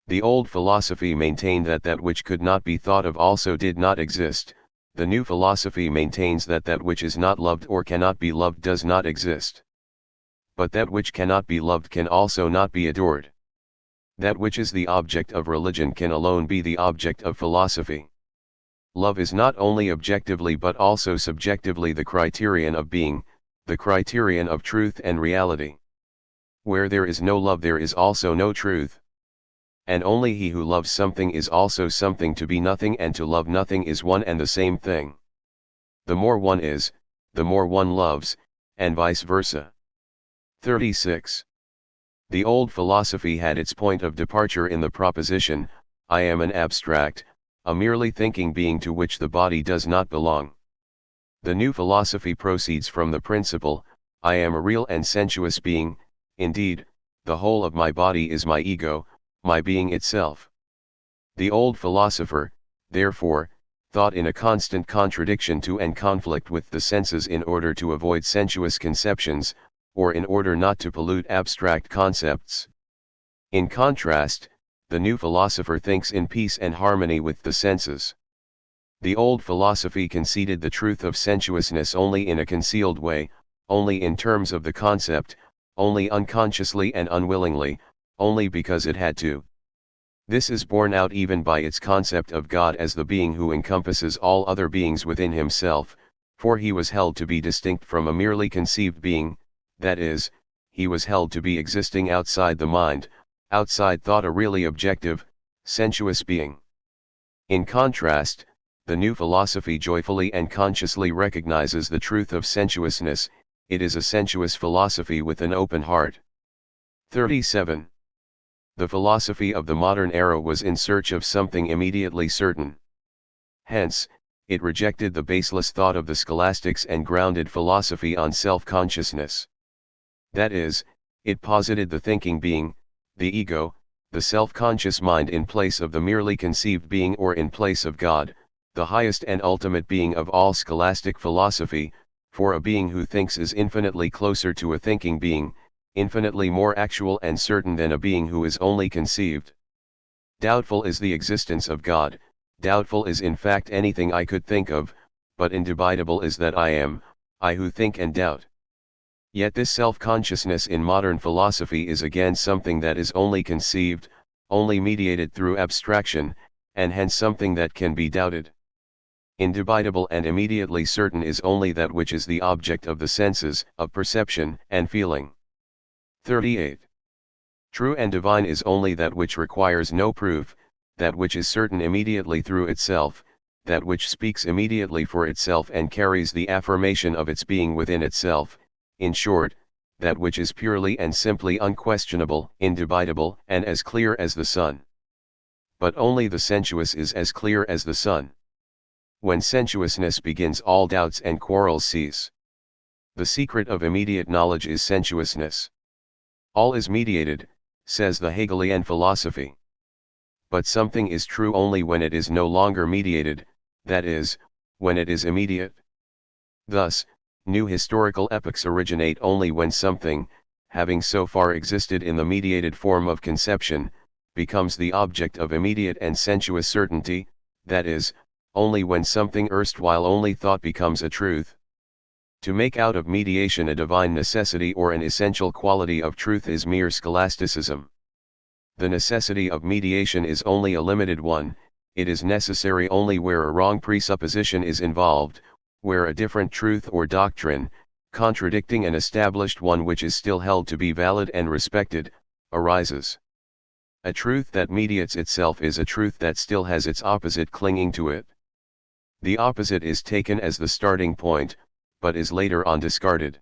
The old philosophy maintained that that which could not be thought of also did not exist. The new philosophy maintains that that which is not loved or cannot be loved does not exist. But that which cannot be loved can also not be adored. That which is the object of religion can alone be the object of philosophy. Love is not only objectively but also subjectively the criterion of being, the criterion of truth and reality. Where there is no love there is also no truth. And only he who loves something is also something to be nothing, and to love nothing is one and the same thing. The more one is, the more one loves, and vice versa. 36. The old philosophy had its point of departure in the proposition, I am an abstract, a merely thinking being to which the body does not belong. The new philosophy proceeds from the principle, I am a real and sensuous being. Indeed, the whole of my body is my ego, my being itself. The old philosopher, therefore, thought in a constant contradiction to and conflict with the senses in order to avoid sensuous conceptions, or in order not to pollute abstract concepts. In contrast, the new philosopher thinks in peace and harmony with the senses. The old philosophy conceded the truth of sensuousness only in a concealed way, only in terms of the concept, only unconsciously and unwillingly, only because it had to. This is borne out even by its concept of God as the being who encompasses all other beings within himself, for he was held to be distinct from a merely conceived being, that is, he was held to be existing outside the mind, outside thought, a really objective, sensuous being. In contrast, the new philosophy joyfully and consciously recognizes the truth of sensuousness. It is a sensuous philosophy with an open heart. 37. The philosophy of the modern era was in search of something immediately certain. Hence, it rejected the baseless thought of the scholastics and grounded philosophy on self-consciousness. That is, it posited the thinking being, the ego, the self-conscious mind in place of the merely conceived being, or in place of God, the highest and ultimate being of all scholastic philosophy, for a being who thinks is infinitely closer to a thinking being, infinitely more actual and certain than a being who is only conceived. Doubtful is the existence of God, doubtful is in fact anything I could think of, but indubitable is that I am, I who think and doubt. Yet this self-consciousness in modern philosophy is again something that is only conceived, only mediated through abstraction, and hence something that can be doubted. Indubitable and immediately certain is only that which is the object of the senses, of perception and feeling. 38. True and divine is only that which requires no proof, that which is certain immediately through itself, that which speaks immediately for itself and carries the affirmation of its being within itself, in short, that which is purely and simply unquestionable, indubitable, and as clear as the sun. But only the sensuous is as clear as the sun. When sensuousness begins, all doubts and quarrels cease. The secret of immediate knowledge is sensuousness. All is mediated, says the Hegelian philosophy. But something is true only when it is no longer mediated, that is, when it is immediate. Thus, new historical epochs originate only when something, having so far existed in the mediated form of conception, becomes the object of immediate and sensuous certainty, that is, only when something erstwhile only thought becomes a truth. To make out of mediation a divine necessity or an essential quality of truth is mere scholasticism. The necessity of mediation is only a limited one, it is necessary only where a wrong presupposition is involved, where a different truth or doctrine, contradicting an established one which is still held to be valid and respected, arises. A truth that mediates itself is a truth that still has its opposite clinging to it. The opposite is taken as the starting point, but is later on discarded.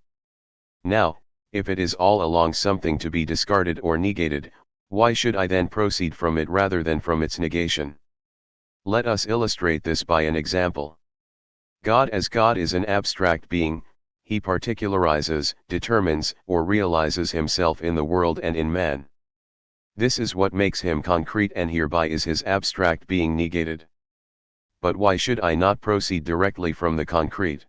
Now, if it is all along something to be discarded or negated, why should I then proceed from it rather than from its negation? Let us illustrate this by an example. God is an abstract being, he particularizes, determines, or realizes himself in the world and in man. This is what makes him concrete, and hereby is his abstract being negated. But why should I not proceed directly from the concrete?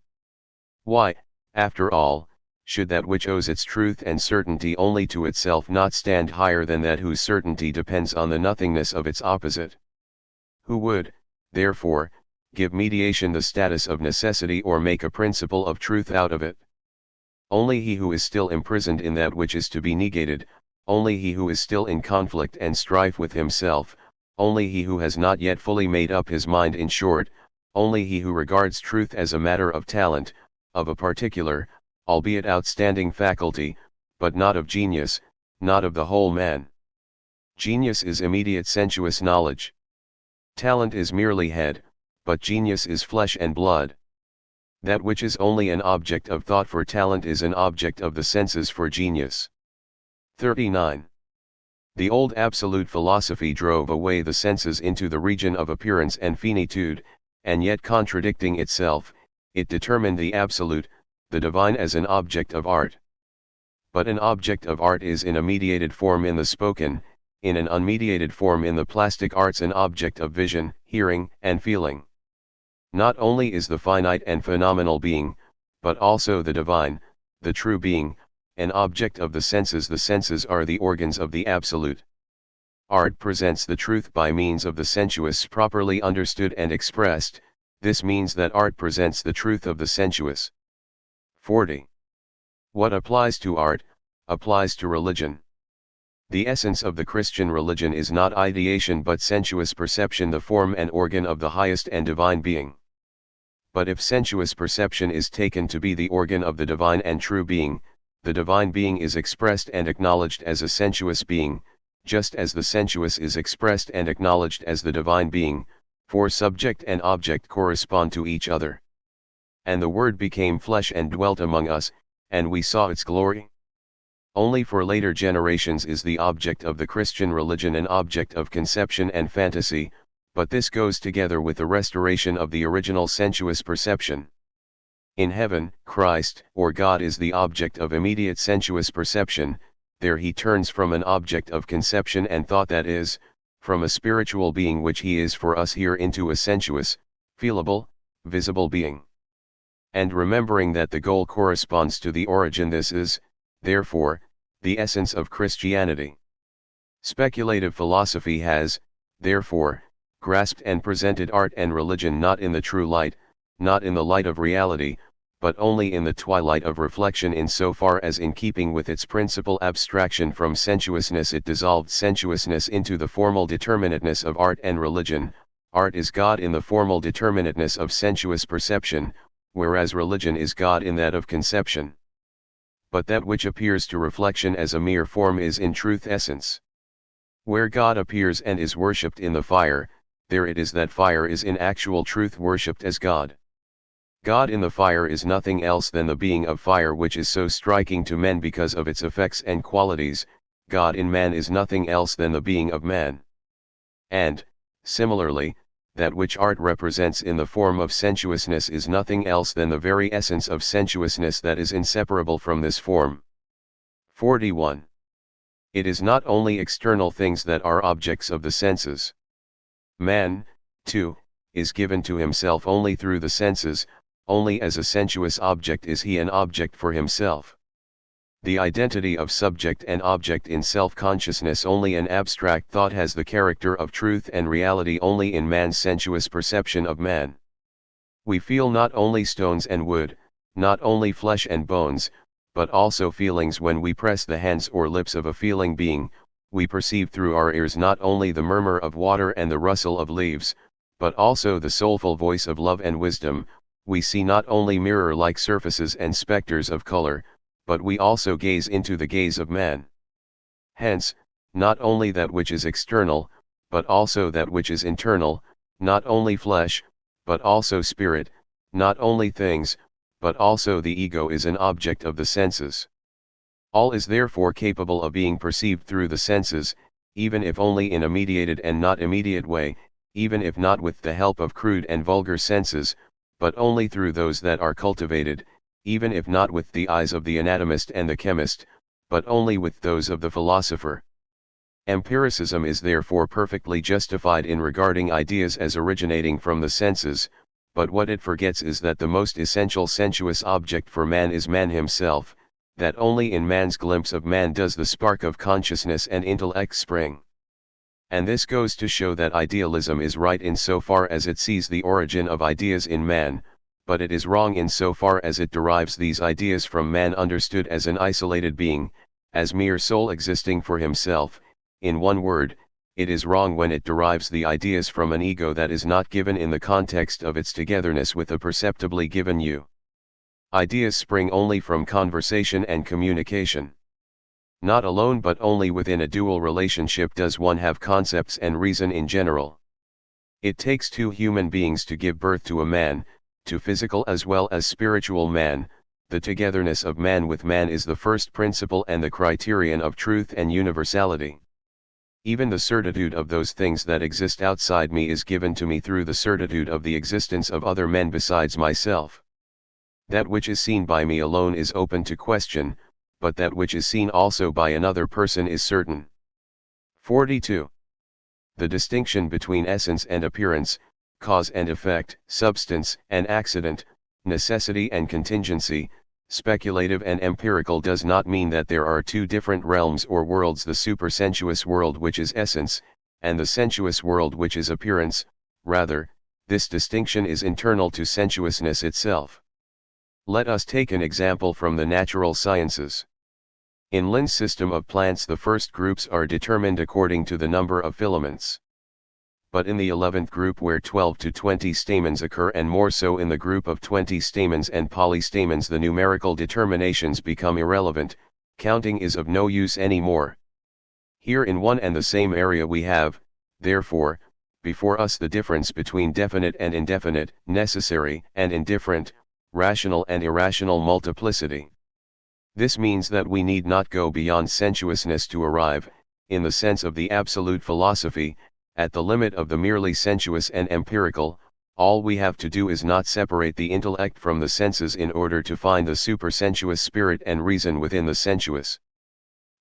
Why, after all, should that which owes its truth and certainty only to itself not stand higher than that whose certainty depends on the nothingness of its opposite? Who would, therefore, give mediation the status of necessity or make a principle of truth out of it? Only he who is still imprisoned in that which is to be negated, only he who is still in conflict and strife with himself, only he who has not yet fully made up his mind, in short, only he who regards truth as a matter of talent, of a particular, albeit outstanding faculty, but not of genius, not of the whole man. Genius is immediate sensuous knowledge. Talent is merely head, but genius is flesh and blood. That which is only an object of thought for talent is an object of the senses for genius. 39. The old absolute philosophy drove away the senses into the region of appearance and finitude, and yet contradicting itself, it determined the absolute, the divine, as an object of art. But an object of art is in a mediated form in the spoken, in an unmediated form in the plastic arts, an object of vision, hearing, and feeling. Not only is the finite and phenomenal being, but also the divine, the true being, an object of the senses. The senses are the organs of the absolute. Art presents the truth by means of the sensuous properly understood and expressed. This means that art presents the truth of the sensuous. 40. What applies to art, applies to religion. The essence of the Christian religion is not ideation but sensuous perception, the form and organ of the highest and divine being. But if sensuous perception is taken to be the organ of the divine and true being, the divine being is expressed and acknowledged as a sensuous being, just as the sensuous is expressed and acknowledged as the divine being, for subject and object correspond to each other. And the Word became flesh and dwelt among us, and we saw its glory. Only for later generations is the object of the Christian religion an object of conception and fantasy, but this goes together with the restoration of the original sensuous perception. In heaven, Christ, or God, is the object of immediate sensuous perception. There he turns from an object of conception and thought, that is, from a spiritual being which he is for us here, into a sensuous, feelable, visible being. And remembering that the goal corresponds to the origin, this is, therefore, the essence of Christianity. Speculative philosophy has, therefore, grasped and presented art and religion not in the true light, not in the light of reality, but only in the twilight of reflection, in so far as, in keeping with its principal abstraction from sensuousness, it dissolved sensuousness into the formal determinateness of art and religion. Art is God in the formal determinateness of sensuous perception, whereas religion is God in that of conception. But that which appears to reflection as a mere form is in truth essence. Where God appears and is worshipped in the fire, there it is that fire is in actual truth worshipped as God. God in the fire is nothing else than the being of fire, which is so striking to men because of its effects and qualities. God in man is nothing else than the being of man. And, similarly, that which art represents in the form of sensuousness is nothing else than the very essence of sensuousness that is inseparable from this form. 41. It is not only external things that are objects of the senses. Man, too, is given to himself only through the senses. Only as a sensuous object is he an object for himself. The identity of subject and object in self-consciousness, only an abstract thought, has the character of truth and reality only in man's sensuous perception of man. We feel not only stones and wood, not only flesh and bones, but also feelings. When we press the hands or lips of a feeling being, we perceive through our ears not only the murmur of water and the rustle of leaves, but also the soulful voice of love and wisdom. We see not only mirror-like surfaces and specters of color, but we also gaze into the gaze of man. Hence, not only that which is external, but also that which is internal, not only flesh, but also spirit, not only things, but also the ego, is an object of the senses. All is therefore capable of being perceived through the senses, even if only in a mediated and not immediate way, even if not with the help of crude and vulgar senses, but only through those that are cultivated, even if not with the eyes of the anatomist and the chemist, but only with those of the philosopher. Empiricism is therefore perfectly justified in regarding ideas as originating from the senses, but what it forgets is that the most essential sensuous object for man is man himself, that only in man's glimpse of man does the spark of consciousness and intellect spring. And this goes to show that idealism is right in so far as it sees the origin of ideas in man, but it is wrong in so far as it derives these ideas from man understood as an isolated being, as mere soul existing for himself. In one word, it is wrong when it derives the ideas from an ego that is not given in the context of its togetherness with a perceptibly given you. Ideas spring only from conversation and communication. Not alone but only within a dual relationship does one have concepts and reason in general. It takes two human beings to give birth to a man, to physical as well as spiritual man. The togetherness of man with man is the first principle and the criterion of truth and universality. Even the certitude of those things that exist outside me is given to me through the certitude of the existence of other men besides myself. That which is seen by me alone is open to question, but that which is seen also by another person is certain. 42. The distinction between essence and appearance, cause and effect, substance and accident, necessity and contingency, speculative and empirical does not mean that there are two different realms or worlds, the supersensuous world which is essence, and the sensuous world which is appearance. Rather, this distinction is internal to sensuousness itself. Let us take an example from the natural sciences. In Lin's system of plants the first groups are determined according to the number of filaments. But in the 11th group where 12 to 20 stamens occur and more so in the group of 20 stamens and polystamens the numerical determinations become irrelevant, counting is of no use anymore. Here in one and the same area we have, therefore, before us the difference between definite and indefinite, necessary and indifferent, rational and irrational multiplicity. This means that we need not go beyond sensuousness to arrive, in the sense of the absolute philosophy, at the limit of the merely sensuous and empirical. All we have to do is not separate the intellect from the senses in order to find the supersensuous spirit and reason within the sensuous.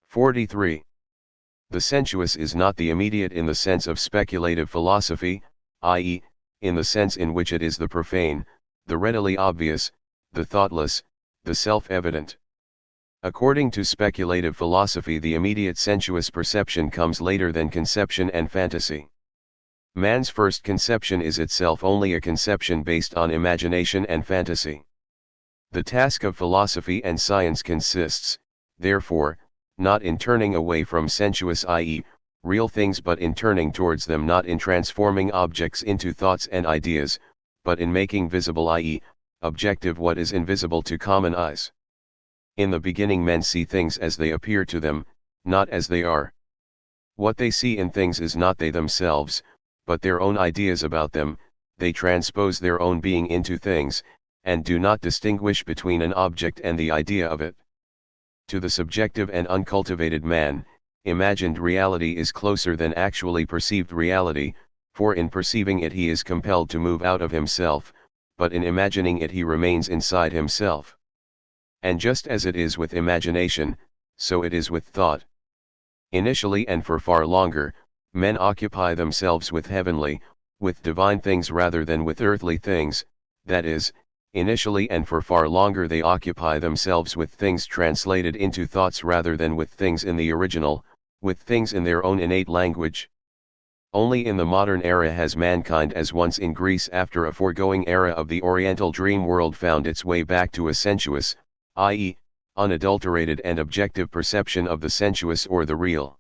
43. The sensuous is not the immediate in the sense of speculative philosophy, i.e., in the sense in which it is the profane, the readily obvious, the thoughtless, the self-evident. According to speculative philosophy the immediate sensuous perception comes later than conception and fantasy. Man's first conception is itself only a conception based on imagination and fantasy. The task of philosophy and science consists, therefore, not in turning away from sensuous i.e., real things but in turning towards them, not in transforming objects into thoughts and ideas, but in making visible i.e., objective what is invisible to common eyes. In the beginning men see things as they appear to them, not as they are. What they see in things is not they themselves, but their own ideas about them. They transpose their own being into things, and do not distinguish between an object and the idea of it. To the subjective and uncultivated man, imagined reality is closer than actually perceived reality, for in perceiving it he is compelled to move out of himself, but in imagining it he remains inside himself. And just as it is with imagination, so it is with thought. Initially and for far longer, men occupy themselves with heavenly, with divine things rather than with earthly things, that is, initially and for far longer they occupy themselves with things translated into thoughts rather than with things in the original, with things in their own innate language. Only in the modern era has mankind, as once in Greece after a foregoing era of the Oriental dream world, found its way back to a sensuous, i.e., unadulterated and objective perception of the sensuous or the real.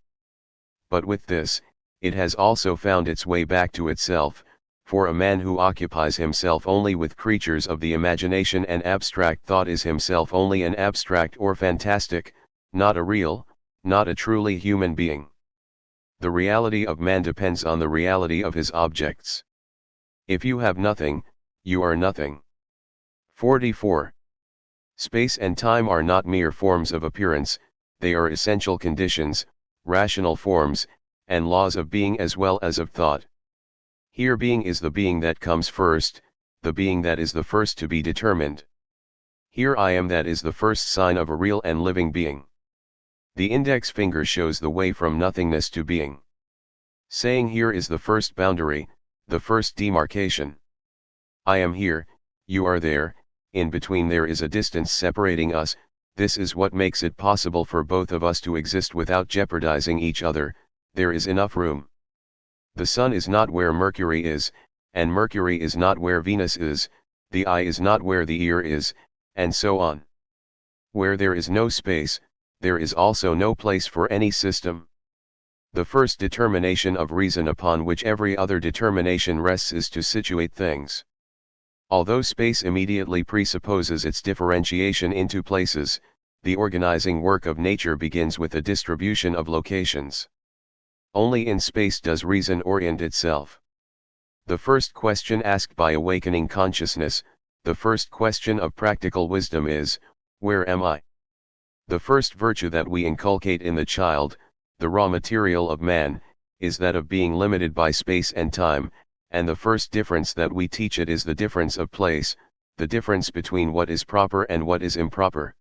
But with this, it has also found its way back to itself, for a man who occupies himself only with creatures of the imagination and abstract thought is himself only an abstract or fantastic, not a real, not a truly human being. The reality of man depends on the reality of his objects. If you have nothing, you are nothing. 44. Space and time are not mere forms of appearance, they are essential conditions, rational forms, and laws of being as well as of thought. Here being is the being that comes first, the being that is the first to be determined. Here I am, that is the first sign of a real and living being. The index finger shows the way from nothingness to being. Saying here is the first boundary, the first demarcation. I am here, you are there, in between there is a distance separating us. This is what makes it possible for both of us to exist without jeopardizing each other. There is enough room. The sun is not where Mercury is, and Mercury is not where Venus is, the eye is not where the ear is, and so on. Where there is no space, there is also no place for any system. The first determination of reason upon which every other determination rests is to situate things. Although space immediately presupposes its differentiation into places, the organizing work of nature begins with a distribution of locations. Only in space does reason orient itself. The first question asked by awakening consciousness, the first question of practical wisdom is, where am I? The first virtue that we inculcate in the child, the raw material of man, is that of being limited by space and time, and the first difference that we teach it is the difference of place, the difference between what is proper and what is improper.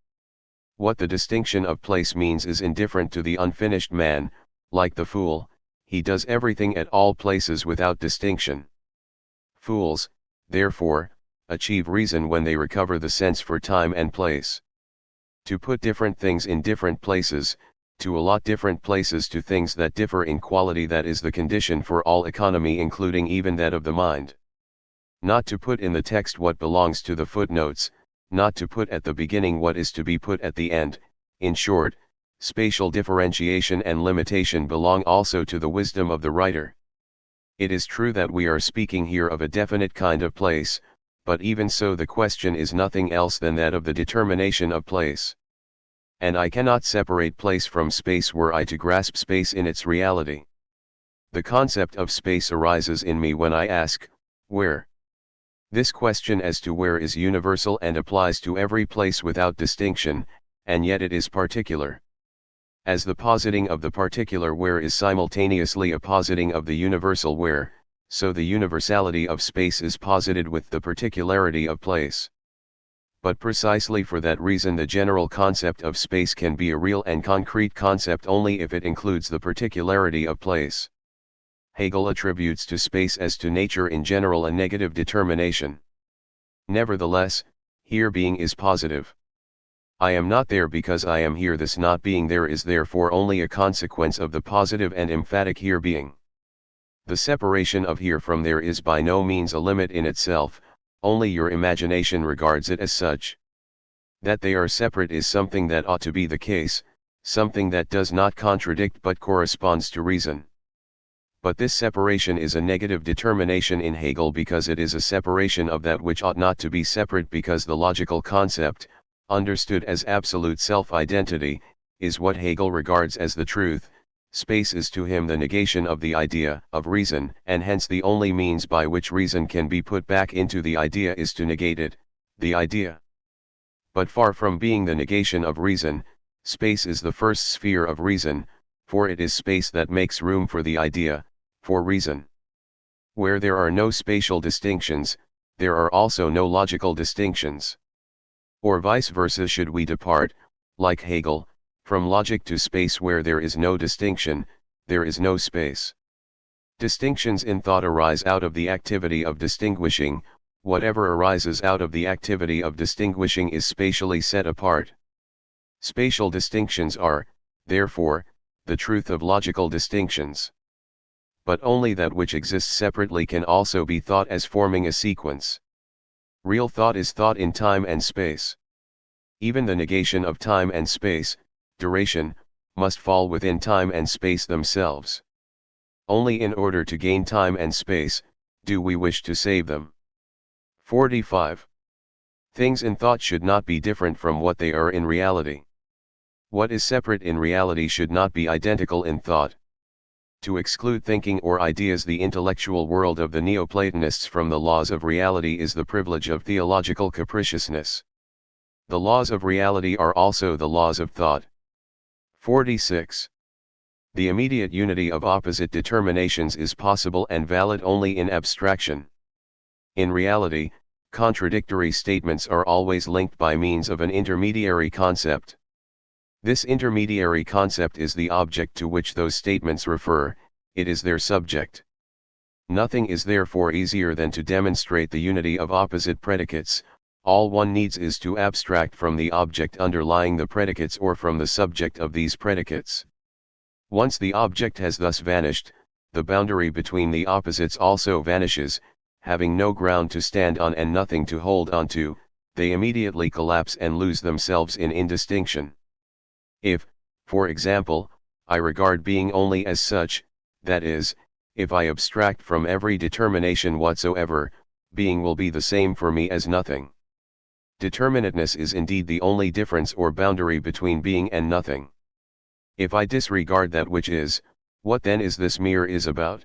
What the distinction of place means is indifferent to the unfinished man. Like the fool, he does everything at all places without distinction. Fools, therefore, achieve reason when they recover the sense for time and place. To put different things in different places, to allot different places to things that differ in quality, that is the condition for all economy, including even that of the mind. Not to put in the text what belongs to the footnotes, not to put at the beginning what is to be put at the end, in short, Spatial differentiation and limitation belong also to the wisdom of the writer. It is true that we are speaking here of a definite kind of place, but even so the question is nothing else than that of the determination of place. And I cannot separate place from space were I to grasp space in its reality. The concept of space arises in me when I ask, where? This question as to where is universal and applies to every place without distinction, and yet it is particular. As the positing of the particular where is simultaneously a positing of the universal where, so the universality of space is posited with the particularity of place. But precisely for that reason the general concept of space can be a real and concrete concept only if it includes the particularity of place. Hegel attributes to space as to nature in general a negative determination. Nevertheless, here being is positive. I am not there because I am here. This not being there is therefore only a consequence of the positive and emphatic here being. The separation of here from there is by no means a limit in itself, only your imagination regards it as such. That they are separate is something that ought to be the case, something that does not contradict but corresponds to reason. But this separation is a negative determination in Hegel because it is a separation of that which ought not to be separate, because the logical concept, understood as absolute self-identity, is what Hegel regards as the truth. Space is to him the negation of the idea of reason, and hence the only means by which reason can be put back into the idea is to negate it, the idea. But far from being the negation of reason, space is the first sphere of reason, for it is space that makes room for the idea, for reason. Where there are no spatial distinctions, there are also no logical distinctions. Or vice versa, should we depart, like Hegel, from logic to space where there is no distinction, there is no space. Distinctions in thought arise out of the activity of distinguishing. Whatever arises out of the activity of distinguishing is spatially set apart. Spatial distinctions are, therefore, the truth of logical distinctions. But only that which exists separately can also be thought as forming a sequence. Real thought is thought in time and space. Even the negation of time and space, duration, must fall within time and space themselves. Only in order to gain time and space, do we wish to save them. 45. Things in thought should not be different from what they are in reality. What is separate in reality should not be identical in thought. To exclude thinking or ideas, the intellectual world of the Neoplatonists, from the laws of reality is the privilege of theological capriciousness. The laws of reality are also the laws of thought. 46. The immediate unity of opposite determinations is possible and valid only in abstraction. In reality, contradictory statements are always linked by means of an intermediary concept. This intermediary concept is the object to which those statements refer, it is their subject. Nothing is therefore easier than to demonstrate the unity of opposite predicates. All one needs is to abstract from the object underlying the predicates or from the subject of these predicates. Once the object has thus vanished, the boundary between the opposites also vanishes. Having no ground to stand on and nothing to hold on to, they immediately collapse and lose themselves in indistinction. If, for example, I regard being only as such, that is, if I abstract from every determination whatsoever, being will be the same for me as nothing. Determinateness is indeed the only difference or boundary between being and nothing. If I disregard that which is, what then is this mere is about?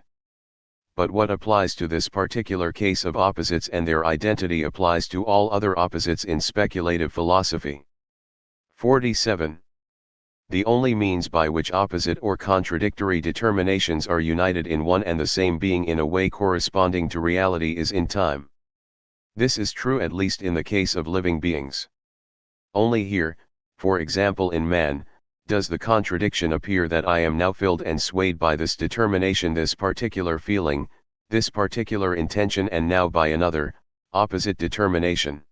But what applies to this particular case of opposites and their identity applies to all other opposites in speculative philosophy. 47. The only means by which opposite or contradictory determinations are united in one and the same being in a way corresponding to reality is in time. This is true at least in the case of living beings. Only here, for example in man, does the contradiction appear that I am now filled and swayed by this determination, this particular feeling, this particular intention, and now by another, opposite determination.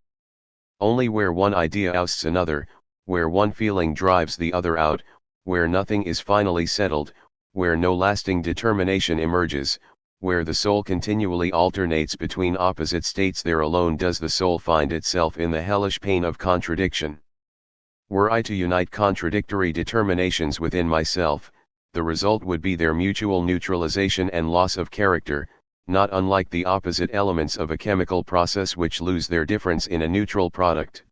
Only where one idea ousts another, where one feeling drives the other out, where nothing is finally settled, where no lasting determination emerges, where the soul continually alternates between opposite states, there alone does the soul find itself in the hellish pain of contradiction. Were I to unite contradictory determinations within myself, the result would be their mutual neutralization and loss of character, not unlike the opposite elements of a chemical process which lose their difference in a neutral product.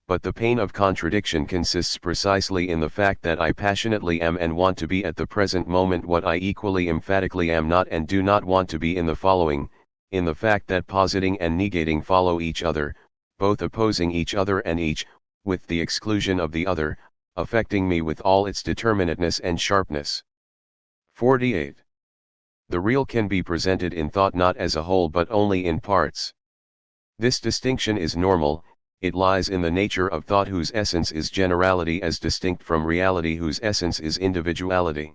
But the pain of contradiction consists precisely in the fact that I passionately am and want to be at the present moment what I equally emphatically am not and do not want to be in the following, in the fact that positing and negating follow each other, both opposing each other and each, with the exclusion of the other, affecting me with all its determinateness and sharpness. 48. The real can be presented in thought not as a whole but only in parts. This distinction is normal. It lies in the nature of thought whose essence is generality as distinct from reality whose essence is individuality.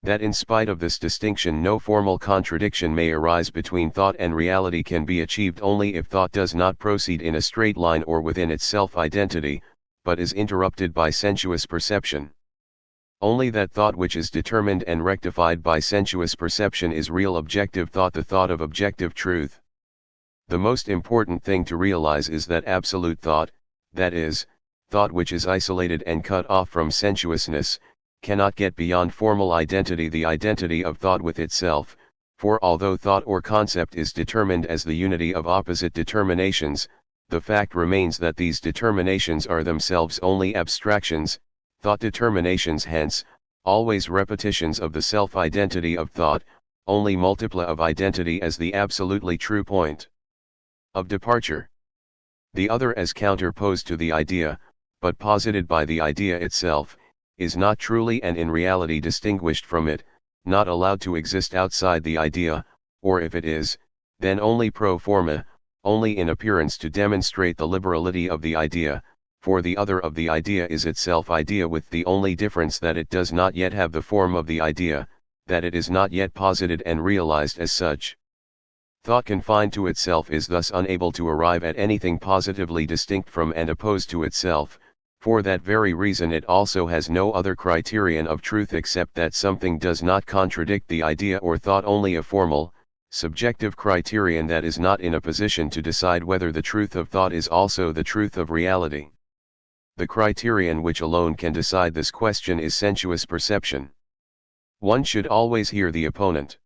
That in spite of this distinction no formal contradiction may arise between thought and reality can be achieved only if thought does not proceed in a straight line or within its self-identity, but is interrupted by sensuous perception. Only that thought which is determined and rectified by sensuous perception is real objective thought, the thought of objective truth. The most important thing to realize is that absolute thought, that is, thought which is isolated and cut off from sensuousness, cannot get beyond formal identity, the identity of thought with itself, for although thought or concept is determined as the unity of opposite determinations, the fact remains that these determinations are themselves only abstractions, thought determinations, hence, always repetitions of the self-identity of thought, only multipla of identity as the absolutely true point of departure. The other as counterposed to the idea, but posited by the idea itself, is not truly and in reality distinguished from it, not allowed to exist outside the idea, or if it is, then only pro forma, only in appearance to demonstrate the liberality of the idea, for the other of the idea is itself idea with the only difference that it does not yet have the form of the idea, that it is not yet posited and realized as such. Thought confined to itself is thus unable to arrive at anything positively distinct from and opposed to itself. For that very reason it also has no other criterion of truth except that something does not contradict the idea or thought, only a formal, subjective criterion that is not in a position to decide whether the truth of thought is also the truth of reality. The criterion which alone can decide this question is sensuous perception. One should always hear the opponent.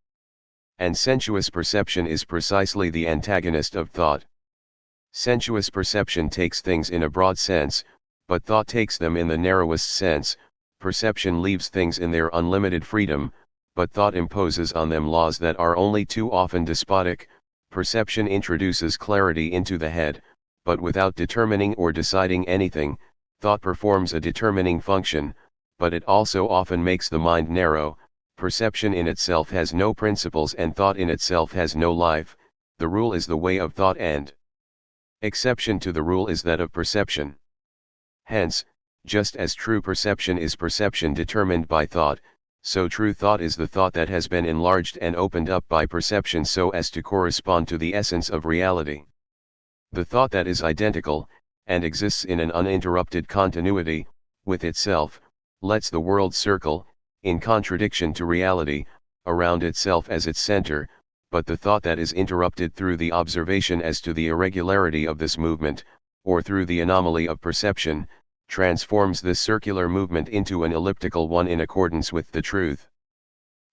And sensuous perception is precisely the antagonist of thought. Sensuous perception takes things in a broad sense, but thought takes them in the narrowest sense. Perception leaves things in their unlimited freedom, but thought imposes on them laws that are only too often despotic. Perception introduces clarity into the head, but without determining or deciding anything. Thought performs a determining function, but it also often makes the mind narrow. Perception in itself has no principles and thought in itself has no life. The rule is the way of thought and exception to the rule is that of perception. Hence, just as true perception is perception determined by thought, so true thought is the thought that has been enlarged and opened up by perception so as to correspond to the essence of reality. The thought that is identical, and exists in an uninterrupted continuity, with itself, lets the world circle, in contradiction to reality, around itself as its center, but the thought that is interrupted through the observation as to the irregularity of this movement, or through the anomaly of perception, transforms this circular movement into an elliptical one in accordance with the truth.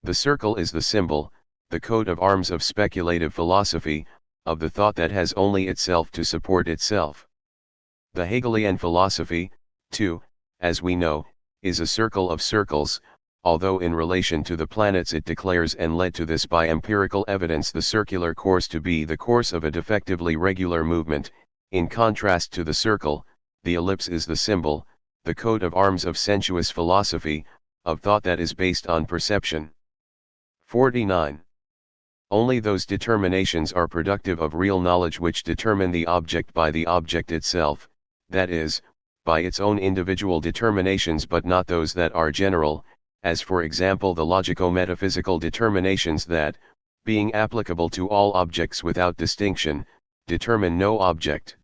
The circle is the symbol, the coat of arms of speculative philosophy, of the thought that has only itself to support itself. The Hegelian philosophy, too, as we know, is a circle of circles, although in relation to the planets it declares and led to this by empirical evidence the circular course to be the course of a defectively regular movement. In contrast to the circle, the ellipse is the symbol, the coat of arms of sensuous philosophy, of thought that is based on perception. 49. Only those determinations are productive of real knowledge which determine the object by the object itself, that is, by its own individual determinations, but not those that are general, as for example the logico-metaphysical determinations that, being applicable to all objects without distinction, determine no object.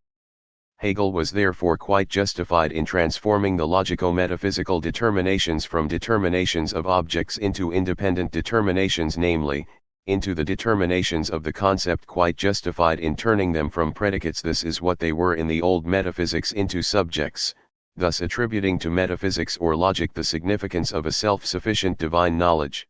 Hegel was therefore quite justified in transforming the logico-metaphysical determinations from determinations of objects into independent determinations, namely, into the determinations of the concept, quite justified in turning them from predicates, this is what they were in the old metaphysics, into subjects, thus attributing to metaphysics or logic the significance of a self-sufficient divine knowledge.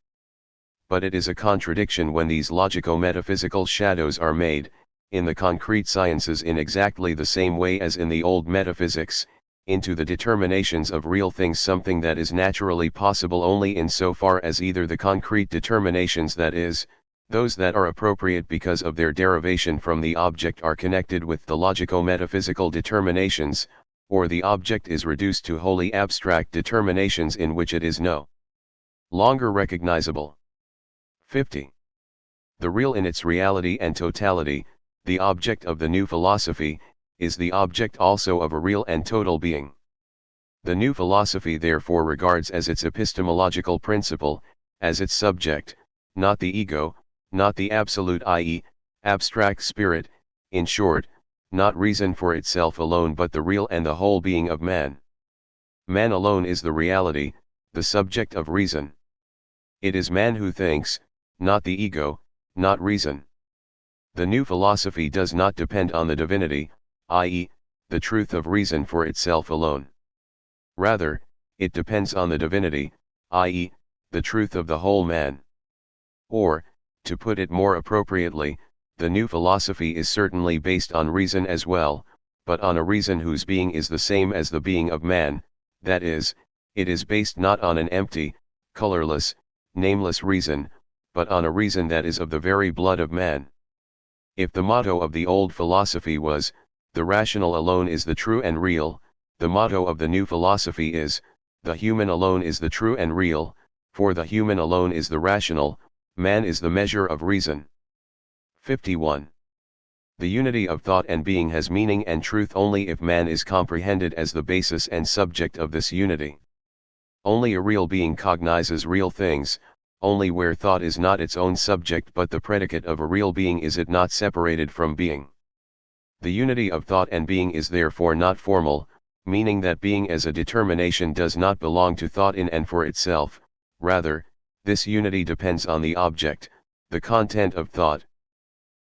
But it is a contradiction when these logico-metaphysical shadows are made, in the concrete sciences in exactly the same way as in the old metaphysics, into the determinations of real things, something that is naturally possible only in so far as either the concrete determinations, that is, those that are appropriate because of their derivation from the object, are connected with the logico-metaphysical determinations, or the object is reduced to wholly abstract determinations in which it is no longer recognizable. 50. The real in its reality and totality, the object of the new philosophy, is the object also of a real and total being. The new philosophy therefore regards as its epistemological principle, as its subject, not the ego, not the absolute, i.e., abstract spirit, in short, not reason for itself alone, but the real and the whole being of man. Man alone is the reality, the subject of reason. It is man who thinks, not the ego, not reason. The new philosophy does not depend on the divinity, i.e., the truth of reason for itself alone. Rather, it depends on the divinity, i.e., the truth of the whole man. Or, to put it more appropriately, the new philosophy is certainly based on reason as well, but on a reason whose being is the same as the being of man, that is, it is based not on an empty, colorless, nameless reason, but on a reason that is of the very blood of man. If the motto of the old philosophy was, the rational alone is the true and real, the motto of the new philosophy is, the human alone is the true and real, for the human alone is the rational, man is the measure of reason. 51. The unity of thought and being has meaning and truth only if man is comprehended as the basis and subject of this unity. Only a real being cognizes real things, only where thought is not its own subject but the predicate of a real being is it not separated from being. The unity of thought and being is therefore not formal, meaning that being as a determination does not belong to thought in and for itself, rather, this unity depends on the object, the content of thought.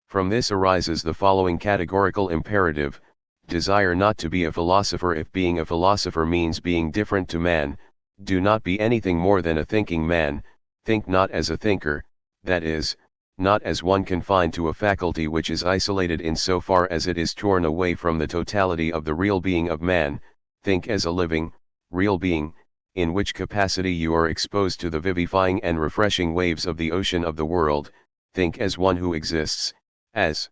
From this arises the following categorical imperative: desire not to be a philosopher. If being a philosopher means being different to man, do not be anything more than a thinking man, think not as a thinker, that is, not as one confined to a faculty which is isolated in so far as it is torn away from the totality of the real being of man, think as a living, real being, in which capacity you are exposed to the vivifying and refreshing waves of the ocean of the world, think as one who exists, as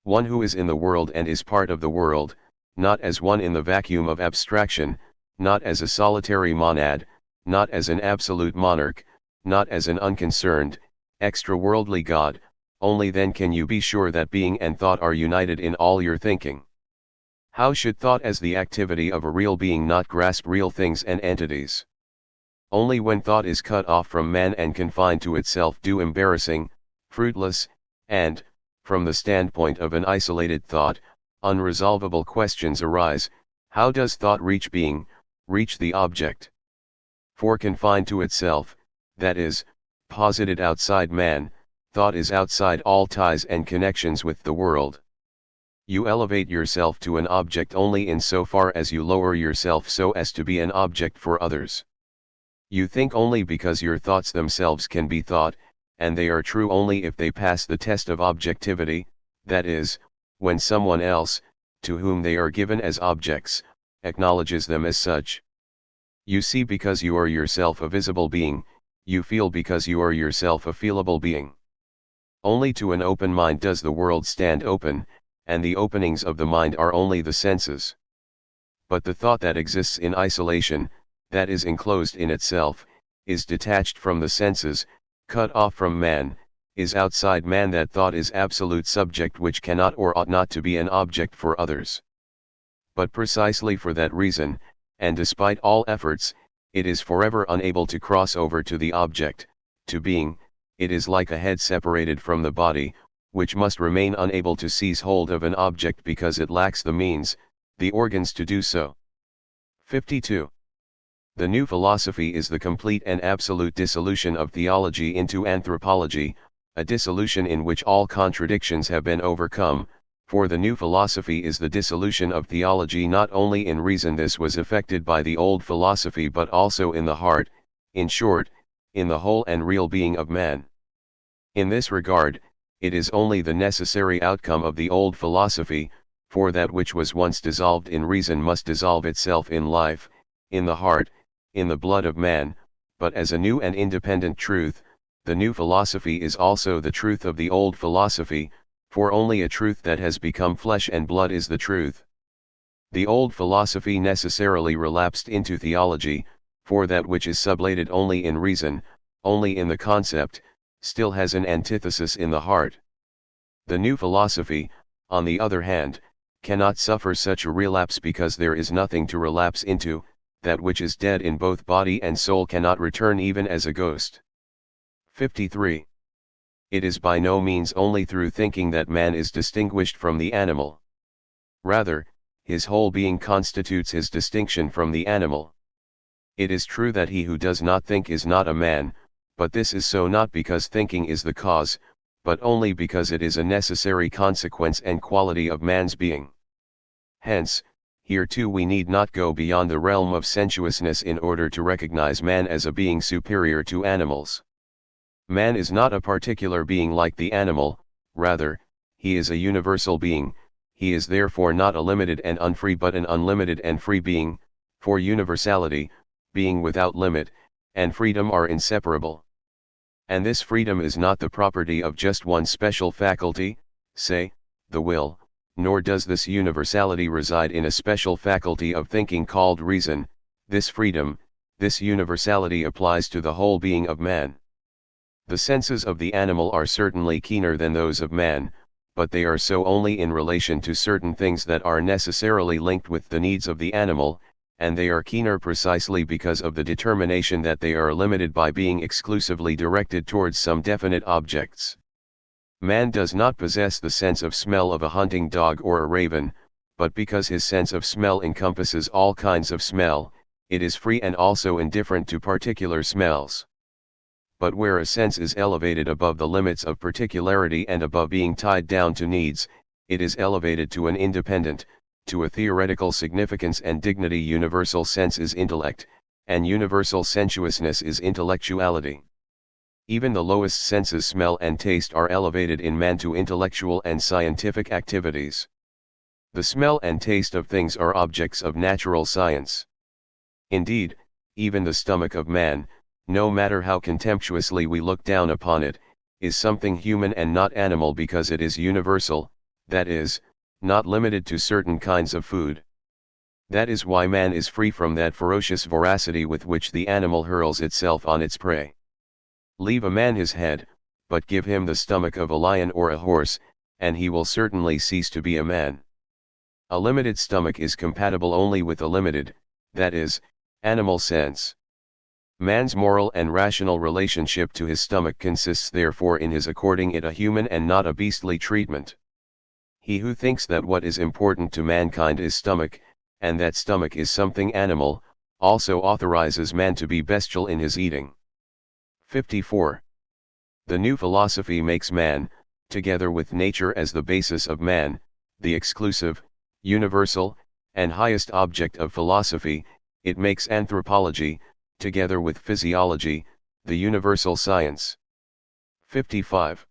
one who is in the world and is part of the world, not as one in the vacuum of abstraction, not as a solitary monad, not as an absolute monarch, not as an unconcerned, extra-worldly God. Only then can you be sure that being and thought are united in all your thinking. How should thought as the activity of a real being not grasp real things and entities? Only when thought is cut off from man and confined to itself do embarrassing, fruitless, and, from the standpoint of an isolated thought, unresolvable questions arise. How does thought reach being, reach the object? For confined to itself, that is, posited outside man, thought is outside all ties and connections with the world. You elevate yourself to an object only in so far as you lower yourself so as to be an object for others. You think only because your thoughts themselves can be thought, and they are true only if they pass the test of objectivity, that is, when someone else, to whom they are given as objects, acknowledges them as such. You see because you are yourself a visible being, you feel because you are yourself a feelable being. Only to an open mind does the world stand open, and the openings of the mind are only the senses. But the thought that exists in isolation, that is enclosed in itself, is detached from the senses, cut off from man, is outside man. That thought is absolute subject which cannot or ought not to be an object for others. But precisely for that reason, and despite all efforts, it is forever unable to cross over to the object, to being. It is like a head separated from the body, which must remain unable to seize hold of an object because it lacks the means, the organs to do so. 52. The new philosophy is the complete and absolute dissolution of theology into anthropology, a dissolution in which all contradictions have been overcome, For the new philosophy is the dissolution of theology. Not only in reason this was effected by the old philosophy, but also in the heart, in short, in the whole and real being of man. In this regard, it is only the necessary outcome of the old philosophy, for that which was once dissolved in reason must dissolve itself in life, in the heart, in the blood of man, but as a new and independent truth. The new philosophy is also the truth of the old philosophy, for only a truth that has become flesh and blood is the truth. The old philosophy necessarily relapsed into theology, for that which is sublated only in reason, only in the concept, still has an antithesis in the heart. The new philosophy, on the other hand, cannot suffer such a relapse because there is nothing to relapse into. That which is dead in both body and soul cannot return even as a ghost. 53. It is by no means only through thinking that man is distinguished from the animal. Rather, his whole being constitutes his distinction from the animal. It is true that he who does not think is not a man, but this is so not because thinking is the cause, but only because it is a necessary consequence and quality of man's being. Hence, here too we need not go beyond the realm of sensuousness in order to recognize man as a being superior to animals. Man is not a particular being like the animal, rather, he is a universal being. He is therefore not a limited and unfree but an unlimited and free being, for universality, being without limit, and freedom are inseparable. And this freedom is not the property of just one special faculty, say, the will, nor does this universality reside in a special faculty of thinking called reason. This freedom, this universality applies to the whole being of man. The senses of the animal are certainly keener than those of man, but they are so only in relation to certain things that are necessarily linked with the needs of the animal, and they are keener precisely because of the determination that they are limited by being exclusively directed towards some definite objects. Man does not possess the sense of smell of a hunting dog or a raven, but because his sense of smell encompasses all kinds of smell, it is free and also indifferent to particular smells. But where a sense is elevated above the limits of particularity and above being tied down to needs, it is elevated to an independent, to a theoretical significance and dignity. Universal sense is intellect, and universal sensuousness is intellectuality. Even the lowest senses, smell and taste, are elevated in man to intellectual and scientific activities. The smell and taste of things are objects of natural science. Indeed, even the stomach of man, no matter how contemptuously we look down upon it, is something human and not animal because it is universal, that is, not limited to certain kinds of food. That is why man is free from that ferocious voracity with which the animal hurls itself on its prey. Leave a man his head, but give him the stomach of a lion or a horse, and he will certainly cease to be a man. A limited stomach is compatible only with a limited, that is, animal sense. Man's moral and rational relationship to his stomach consists therefore in his according it a human and not a beastly treatment. He who thinks that what is important to mankind is stomach, and that stomach is something animal, also authorizes man to be bestial in his eating. 54. The new philosophy makes man, together with nature as the basis of man, the exclusive, universal, and highest object of philosophy. It makes anthropology, together with physiology, the universal science. 55.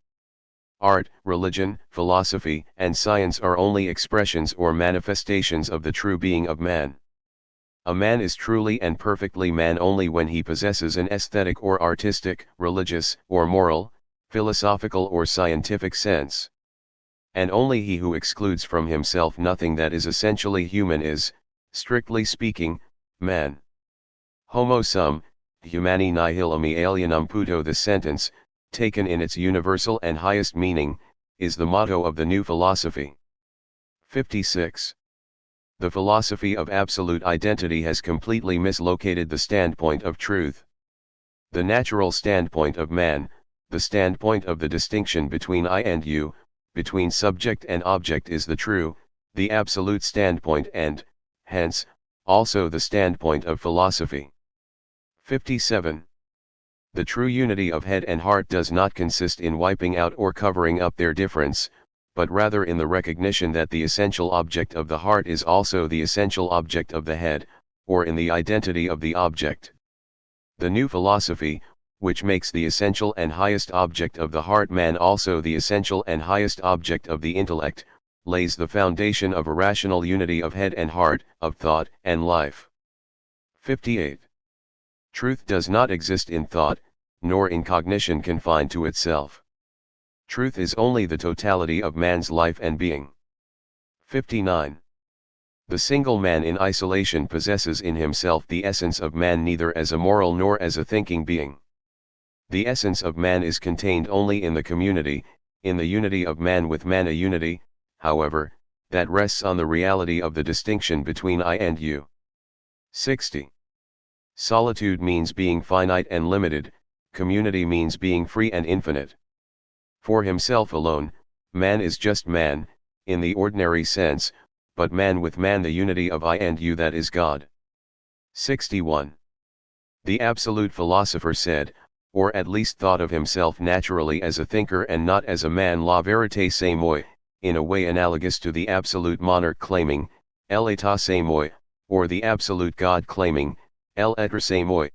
Art, religion, philosophy, and science are only expressions or manifestations of the true being of man. A man is truly and perfectly man only when he possesses an aesthetic or artistic, religious, or moral, philosophical or scientific sense. And only he who excludes from himself nothing that is essentially human is, strictly speaking, man. Homo sum, humani nihil alienum puto. The sentence, taken in its universal and highest meaning, is the motto of the new philosophy. 56. The philosophy of absolute identity has completely mislocated the standpoint of truth. The natural standpoint of man, the standpoint of the distinction between I and you, between subject and object, is the true, the absolute standpoint and, hence, also the standpoint of philosophy. 57. The true unity of head and heart does not consist in wiping out or covering up their difference, but rather in the recognition that the essential object of the heart is also the essential object of the head, or in the identity of the object. The new philosophy, which makes the essential and highest object of the heart man also the essential and highest object of the intellect, lays the foundation of a rational unity of head and heart, of thought and life. 58. Truth does not exist in thought, nor in cognition confined to itself. Truth is only the totality of man's life and being. 59. The single man in isolation possesses in himself the essence of man neither as a moral nor as a thinking being. The essence of man is contained only in the community, in the unity of man with man, a unity, however, that rests on the reality of the distinction between I and you. 60. Solitude means being finite and limited, community means being free and infinite. For himself alone, man is just man, in the ordinary sense, but man with man the unity of I and you, that is God. 61. The absolute philosopher said, or at least thought of himself naturally as a thinker and not as a man, la vérité c'est moi, in a way analogous to the absolute monarch claiming, l'état c'est moi, or the absolute God claiming, l'être c'est moi.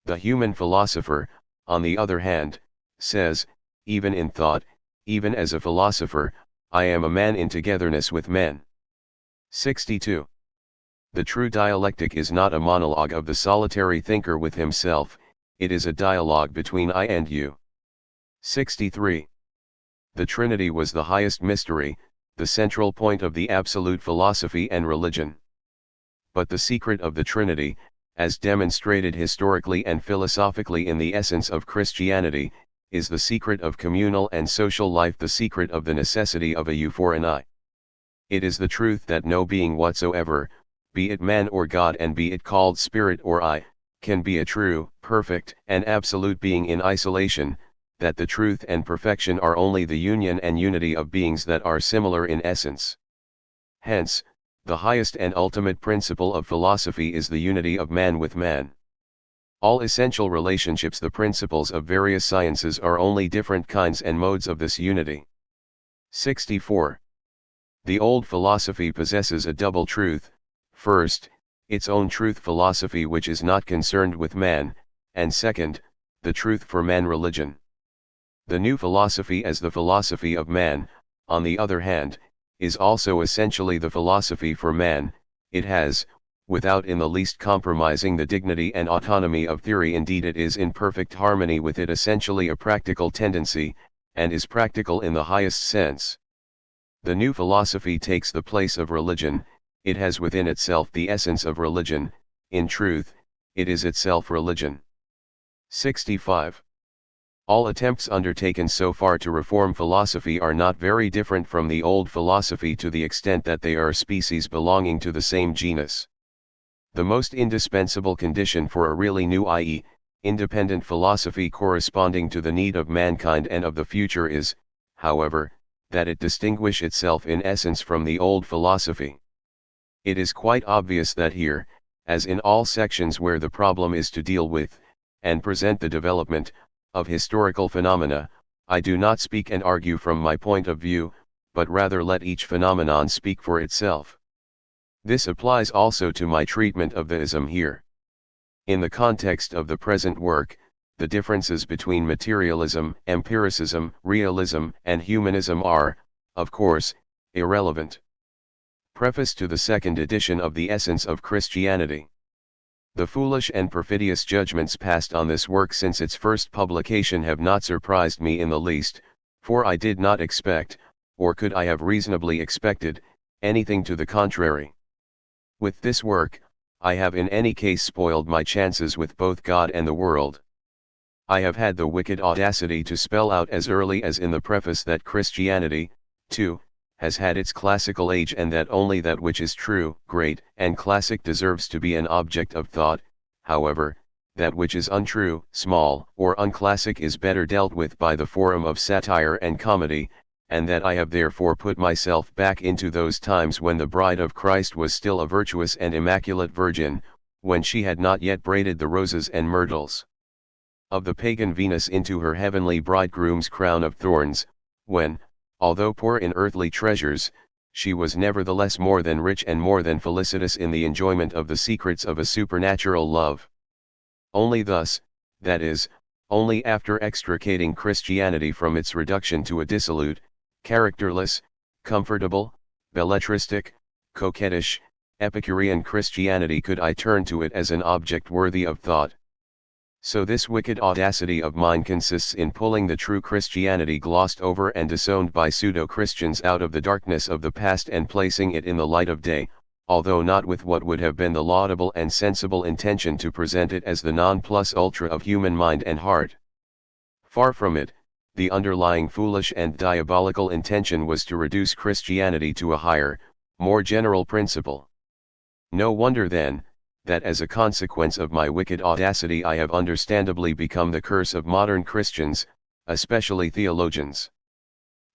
The human philosopher, on the other hand, says, even in thought, even as a philosopher, I am a man in togetherness with men. 62. The true dialectic is not a monologue of the solitary thinker with himself, it is a dialogue between I and you. 63. The Trinity was the highest mystery, the central point of the absolute philosophy and religion. But the secret of the Trinity, as demonstrated historically and philosophically in the essence of Christianity, is the secret of communal and social life, the secret of the necessity of a you for an I. It is the truth that no being whatsoever, be it man or God and be it called spirit or I, can be a true, perfect, and absolute being in isolation, that the truth and perfection are only the union and unity of beings that are similar in essence. Hence, the highest and ultimate principle of philosophy is the unity of man with man. All essential relationships, the principles of various sciences, are only different kinds and modes of this unity. 64. The old philosophy possesses a double truth: first, its own truth philosophy which is not concerned with man, and second, the truth for man religion. The new philosophy, as the philosophy of man, on the other hand, is also essentially the philosophy for man. It has, without in the least compromising the dignity and autonomy of theory, indeed it is in perfect harmony with it, essentially a practical tendency, and is practical in the highest sense. The new philosophy takes the place of religion, it has within itself the essence of religion, in truth, it is itself religion. 65. All attempts undertaken so far to reform philosophy are not very different from the old philosophy to the extent that they are species belonging to the same genus. The most indispensable condition for a really new, i.e., independent philosophy corresponding to the need of mankind and of the future is, however, that it distinguish itself in essence from the old philosophy. It is quite obvious that here, as in all sections where the problem is to deal with, and present the development, of historical phenomena, I do not speak and argue from my point of view, but rather let each phenomenon speak for itself. This applies also to my treatment of the ism here. In the context of the present work, the differences between materialism, empiricism, realism, and humanism are, of course, irrelevant. Preface to the second edition of The Essence of Christianity. The foolish and perfidious judgments passed on this work since its first publication have not surprised me in the least, for I did not expect, or could I have reasonably expected, anything to the contrary. With this work, I have in any case spoiled my chances with both God and the world. I have had the wicked audacity to spell out as early as in the preface that Christianity, too, has had its classical age, and that only that which is true, great, and classic deserves to be an object of thought. However, that which is untrue, small, or unclassic is better dealt with by the forum of satire and comedy, and that I have therefore put myself back into those times when the bride of Christ was still a virtuous and immaculate virgin, when she had not yet braided the roses and myrtles of the pagan Venus into her heavenly bridegroom's crown of thorns, when, Although poor in earthly treasures, she was nevertheless more than rich and more than felicitous in the enjoyment of the secrets of a supernatural love. Only thus, that is, only after extricating Christianity from its reduction to a dissolute, characterless, comfortable, belletristic, coquettish, Epicurean Christianity could I turn to it as an object worthy of thought. So this wicked audacity of mine consists in pulling the true Christianity glossed over and disowned by pseudo-Christians out of the darkness of the past and placing it in the light of day, although not with what would have been the laudable and sensible intention to present it as the non plus ultra of human mind and heart. Far from it, the underlying foolish and diabolical intention was to reduce Christianity to a higher, more general principle. No wonder then, that as a consequence of my wicked audacity I have understandably become the curse of modern Christians, especially theologians.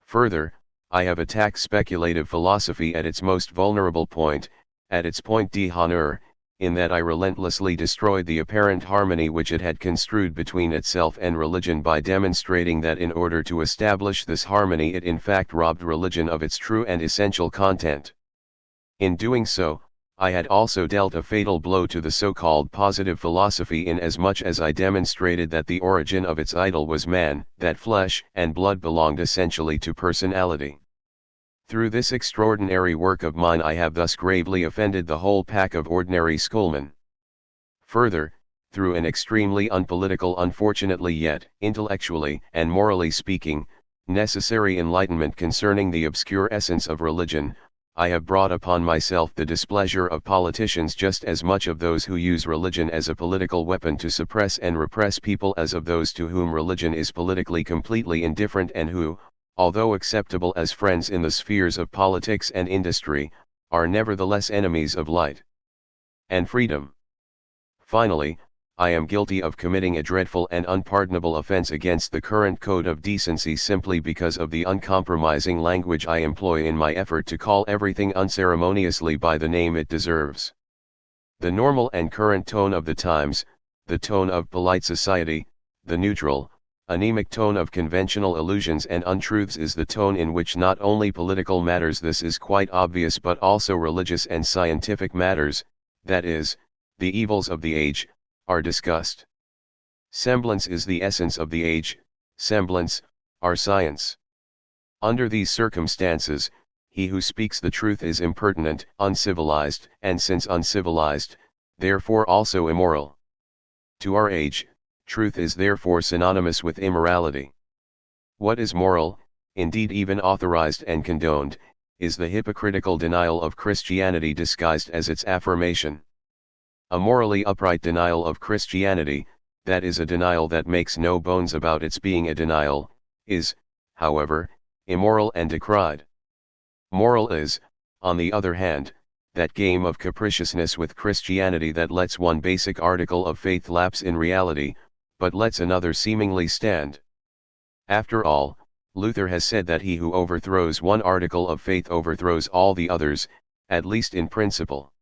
Further, I have attacked speculative philosophy at its most vulnerable point, at its point d'honneur, in that I relentlessly destroyed the apparent harmony which it had construed between itself and religion by demonstrating that in order to establish this harmony it in fact robbed religion of its true and essential content. In doing so, I had also dealt a fatal blow to the so-called positive philosophy inasmuch as I demonstrated that the origin of its idol was man, that flesh and blood belonged essentially to personality. Through this extraordinary work of mine I have thus gravely offended the whole pack of ordinary schoolmen. Further, through an extremely unpolitical, unfortunately yet, intellectually and morally speaking, necessary enlightenment concerning the obscure essence of religion, I have brought upon myself the displeasure of politicians just as much of those who use religion as a political weapon to suppress and repress people as of those to whom religion is politically completely indifferent and who, although acceptable as friends in the spheres of politics and industry, are nevertheless enemies of light and freedom. Finally, I am guilty of committing a dreadful and unpardonable offense against the current code of decency simply because of the uncompromising language I employ in my effort to call everything unceremoniously by the name it deserves. The normal and current tone of the times, the tone of polite society, the neutral, anemic tone of conventional illusions and untruths is the tone in which not only political matters, this is quite obvious, but also religious and scientific matters, that is, the evils of the age, are discussed. Semblance is the essence of the age, semblance, our science. Under these circumstances, he who speaks the truth is impertinent, uncivilized, and since uncivilized, therefore also immoral. To our age, truth is therefore synonymous with immorality. What is moral, indeed even authorized and condoned, is the hypocritical denial of Christianity disguised as its affirmation. A morally upright denial of Christianity, that is a denial that makes no bones about its being a denial, is, however, immoral and decried. Moral is, on the other hand, that game of capriciousness with Christianity that lets one basic article of faith lapse in reality, but lets another seemingly stand. After all, Luther has said that he who overthrows one article of faith overthrows all the others, at least in principle.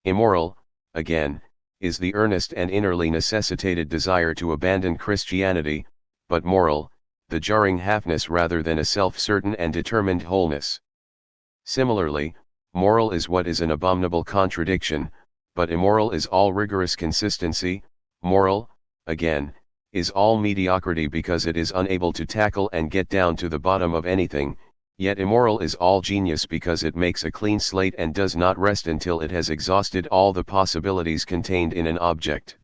Immoral, again, is the earnest and innerly necessitated desire to abandon Christianity, but moral, the jarring halfness rather than a self-certain and determined wholeness. Similarly, moral is what is an abominable contradiction, but immoral is all rigorous consistency. Moral, again, is all mediocrity because it is unable to tackle and get down to the bottom of anything, yet immoral is all genius because it makes a clean slate and does not rest until it has exhausted all the possibilities contained in an object.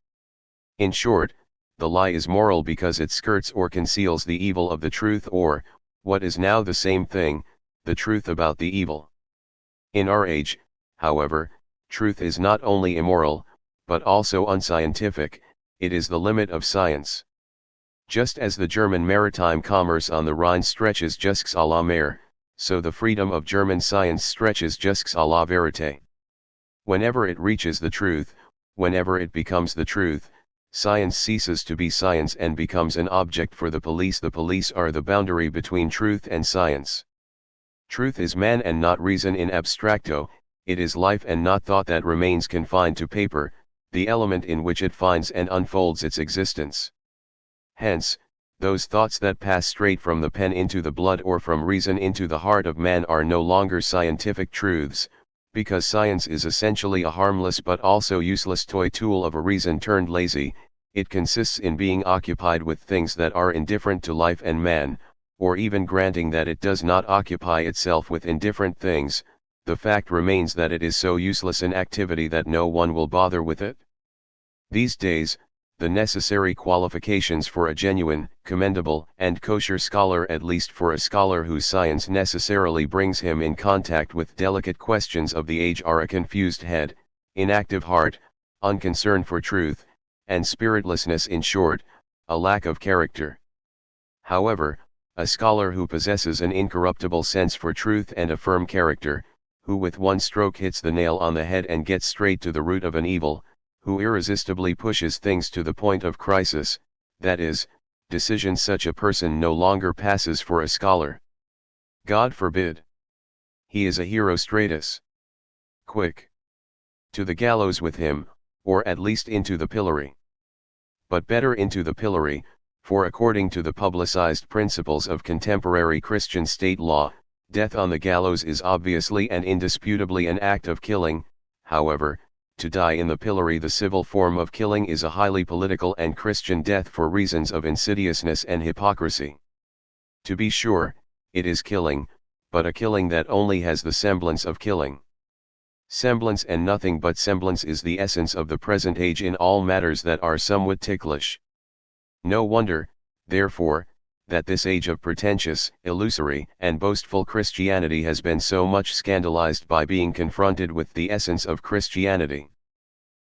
In short, the lie is moral because it skirts or conceals the evil of the truth, or, what is now the same thing, the truth about the evil. In our age, however, truth is not only immoral, but also unscientific. It is the limit of science. Just as the German maritime commerce on the Rhine stretches jusqu'à la mer, so the freedom of German science stretches jusqu'à la vérité. Whenever it reaches the truth, whenever it becomes the truth, science ceases to be science and becomes an object for the police. The police are the boundary between truth and science. Truth is man and not reason in abstracto, it is life and not thought that remains confined to paper, the element in which it finds and unfolds its existence. Hence, Those thoughts that pass straight from the pen into the blood or from reason into the heart of man are no longer scientific truths, because science is essentially a harmless but also useless toy tool of a reason turned lazy. It consists in being occupied with things that are indifferent to life and man, or even granting that it does not occupy itself with indifferent things, the fact remains that it is so useless an activity that no one will bother with it. These days, the necessary qualifications for a genuine, commendable, and kosher scholar, at least for a scholar whose science necessarily brings him in contact with delicate questions of the age, are a confused head, inactive heart, unconcern for truth, and spiritlessness, in short, a lack of character. However, a scholar who possesses an incorruptible sense for truth and a firm character, who with one stroke hits the nail on the head and gets straight to the root of an evil, who irresistibly pushes things to the point of crisis, that is, decision, such a person no longer passes for a scholar. God forbid. He is a hero stratus. Quick! To the gallows with him, or at least into the pillory. But better into the pillory, for according to the publicized principles of contemporary Christian state law, death on the gallows is obviously and indisputably an act of killing. However, to die in the pillory, the civil form of killing, is a highly political and Christian death for reasons of insidiousness and hypocrisy. To be sure, it is killing, but a killing that only has the semblance of killing. Semblance and nothing but semblance is the essence of the present age in all matters that are somewhat ticklish. No wonder, therefore, that this age of pretentious, illusory, and boastful Christianity has been so much scandalized by being confronted with the essence of Christianity.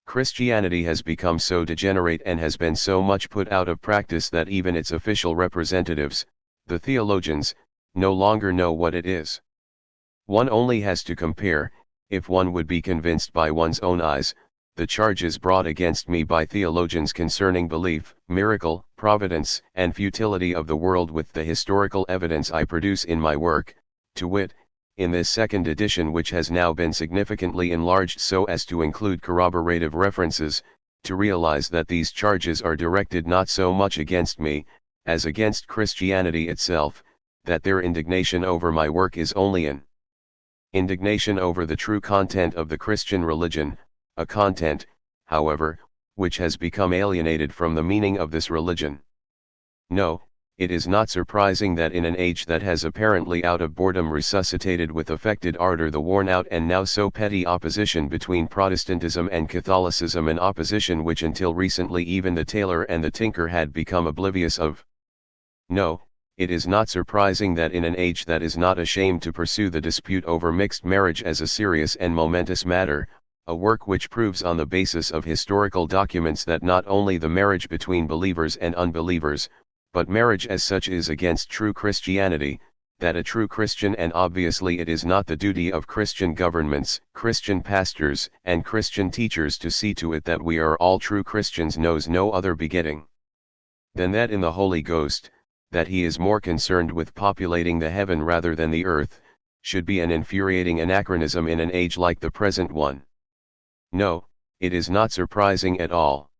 Christianity has become so degenerate and has been so much put out of practice that even its official representatives, the theologians, no longer know what it is. One only has to compare, if one would be convinced by one's own eyes, the charges brought against me by theologians concerning belief, miracle, providence, and futility of the world with the historical evidence I produce in my work, to wit, in this second edition, which has now been significantly enlarged so as to include corroborative references, to realize that these charges are directed not so much against me, as against Christianity itself, that their indignation over my work is only an indignation over the true content of the Christian religion, a content, however, which has become alienated from the meaning of this religion. No, it is not surprising that in an age that has apparently out of boredom resuscitated with affected ardor the worn out and now so petty opposition between Protestantism and Catholicism, an opposition which until recently even the tailor and the tinker had become oblivious of. No, it is not surprising that in an age that is not ashamed to pursue the dispute over mixed marriage as a serious and momentous matter, a work which proves on the basis of historical documents that not only the marriage between believers and unbelievers, but marriage as such is against true Christianity, that a true Christian, and obviously it is not the duty of Christian governments, Christian pastors, and Christian teachers to see to it that we are all true Christians, knows no other begetting than that in the Holy Ghost, that he is more concerned with populating the heaven rather than the earth, should be an infuriating anachronism in an age like the present one. No, it is not surprising at all.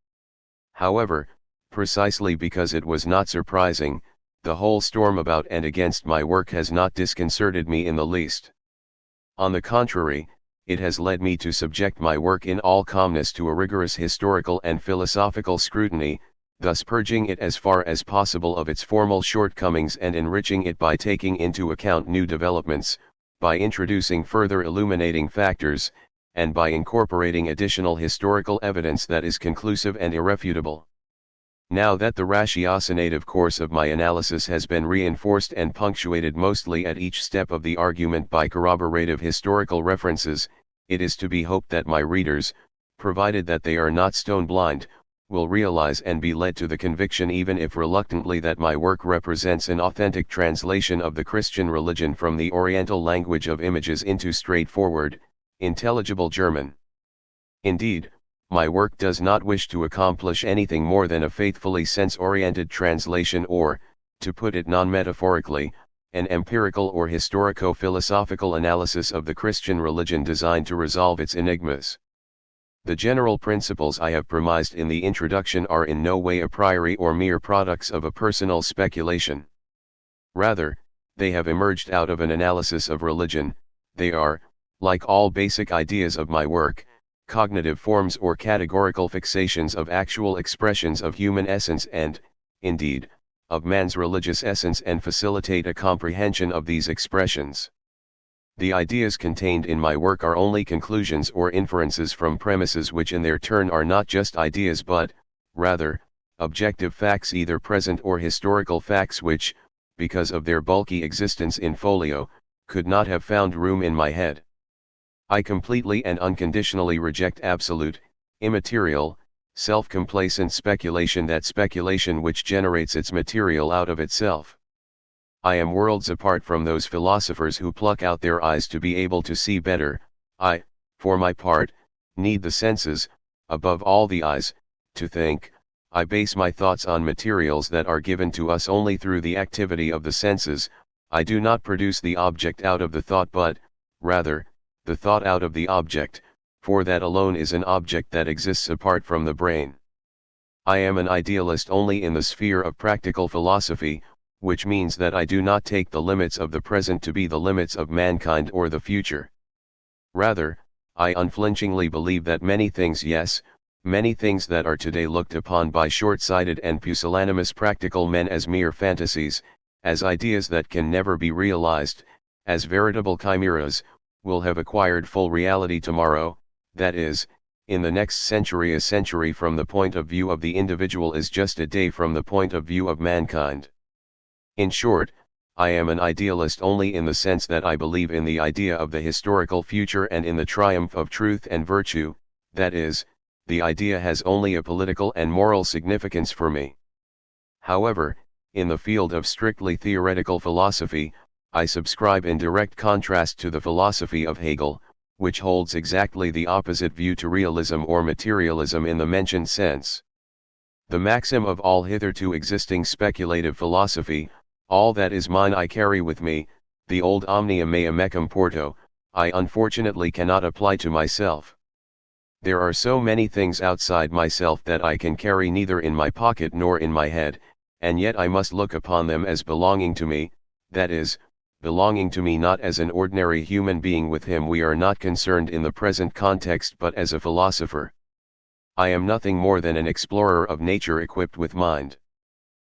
However, precisely because it was not surprising, the whole storm about and against my work has not disconcerted me in the least. On the contrary, it has led me to subject my work in all calmness to a rigorous historical and philosophical scrutiny, thus purging it as far as possible of its formal shortcomings and enriching it by taking into account new developments, by introducing further illuminating factors, and by incorporating additional historical evidence that is conclusive and irrefutable. Now that the ratiocinative course of my analysis has been reinforced and punctuated mostly at each step of the argument by corroborative historical references, it is to be hoped that my readers, provided that they are not stone-blind, will realize and be led to the conviction, even if reluctantly, that my work represents an authentic translation of the Christian religion from the Oriental language of images into straightforward, intelligible German. Indeed, my work does not wish to accomplish anything more than a faithfully sense-oriented translation, or, to put it non-metaphorically, an empirical or historico-philosophical analysis of the Christian religion designed to resolve its enigmas. The general principles I have premised in the introduction are in no way a priori or mere products of a personal speculation. Rather, they have emerged out of an analysis of religion. They are, like all basic ideas of my work, cognitive forms or categorical fixations of actual expressions of human essence and, indeed, of man's religious essence, and facilitate a comprehension of these expressions. The ideas contained in my work are only conclusions or inferences from premises which in their turn are not just ideas but, rather, objective facts, either present or historical facts which, because of their bulky existence in folio, could not have found room in my head. I completely and unconditionally reject absolute, immaterial, self-complacent speculation, that speculation which generates its material out of itself. I am worlds apart from those philosophers who pluck out their eyes to be able to see better. I, for my part, need the senses, above all the eyes, to think. I base my thoughts on materials that are given to us only through the activity of the senses. I do not produce the object out of the thought but, rather, the thought out of the object, for that alone is an object that exists apart from the brain. I am an idealist only in the sphere of practical philosophy, which means that I do not take the limits of the present to be the limits of mankind or the future. Rather, I unflinchingly believe that many things, yes, many things that are today looked upon by short-sighted and pusillanimous practical men as mere fantasies, as ideas that can never be realized, as veritable chimeras, will have acquired full reality tomorrow, that is, in the next century. A century from the point of view of the individual is just a day from the point of view of mankind. In short, I am an idealist only in the sense that I believe in the idea of the historical future and in the triumph of truth and virtue, that is, the idea has only a political and moral significance for me. However, in the field of strictly theoretical philosophy, I subscribe in direct contrast to the philosophy of Hegel, which holds exactly the opposite view to realism or materialism in the mentioned sense. The maxim of all hitherto existing speculative philosophy, all that is mine I carry with me, the old omnia mea mecum porto, I unfortunately cannot apply to myself. There are so many things outside myself that I can carry neither in my pocket nor in my head, and yet I must look upon them as belonging to me, that is, belonging to me not as an ordinary human being with him we are not concerned in the present context but as a philosopher. I am nothing more than an explorer of nature equipped with mind.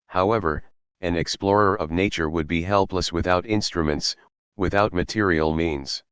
However, an explorer of nature would be helpless without instruments, without material means.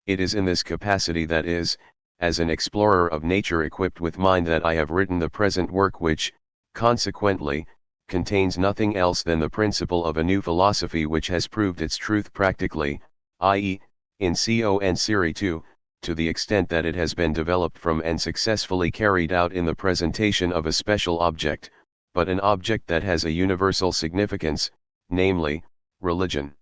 It is in this capacity, that is, as an explorer of nature equipped with mind, that I have written the present work which, consequently, contains nothing else than the principle of a new philosophy which has proved its truth practically, i.e., in con serie 2, to the extent that it has been developed from and successfully carried out in the presentation of a special object, but an object that has a universal significance, namely, religion.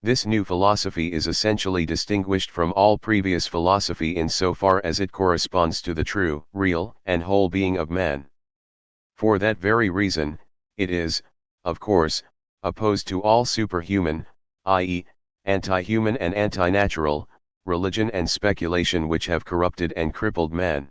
This new philosophy is essentially distinguished from all previous philosophy in so far as it corresponds to the true, real, and whole being of man. For that very reason, it is, of course, opposed to all superhuman, i.e., anti-human and anti-natural, religion and speculation which have corrupted and crippled man.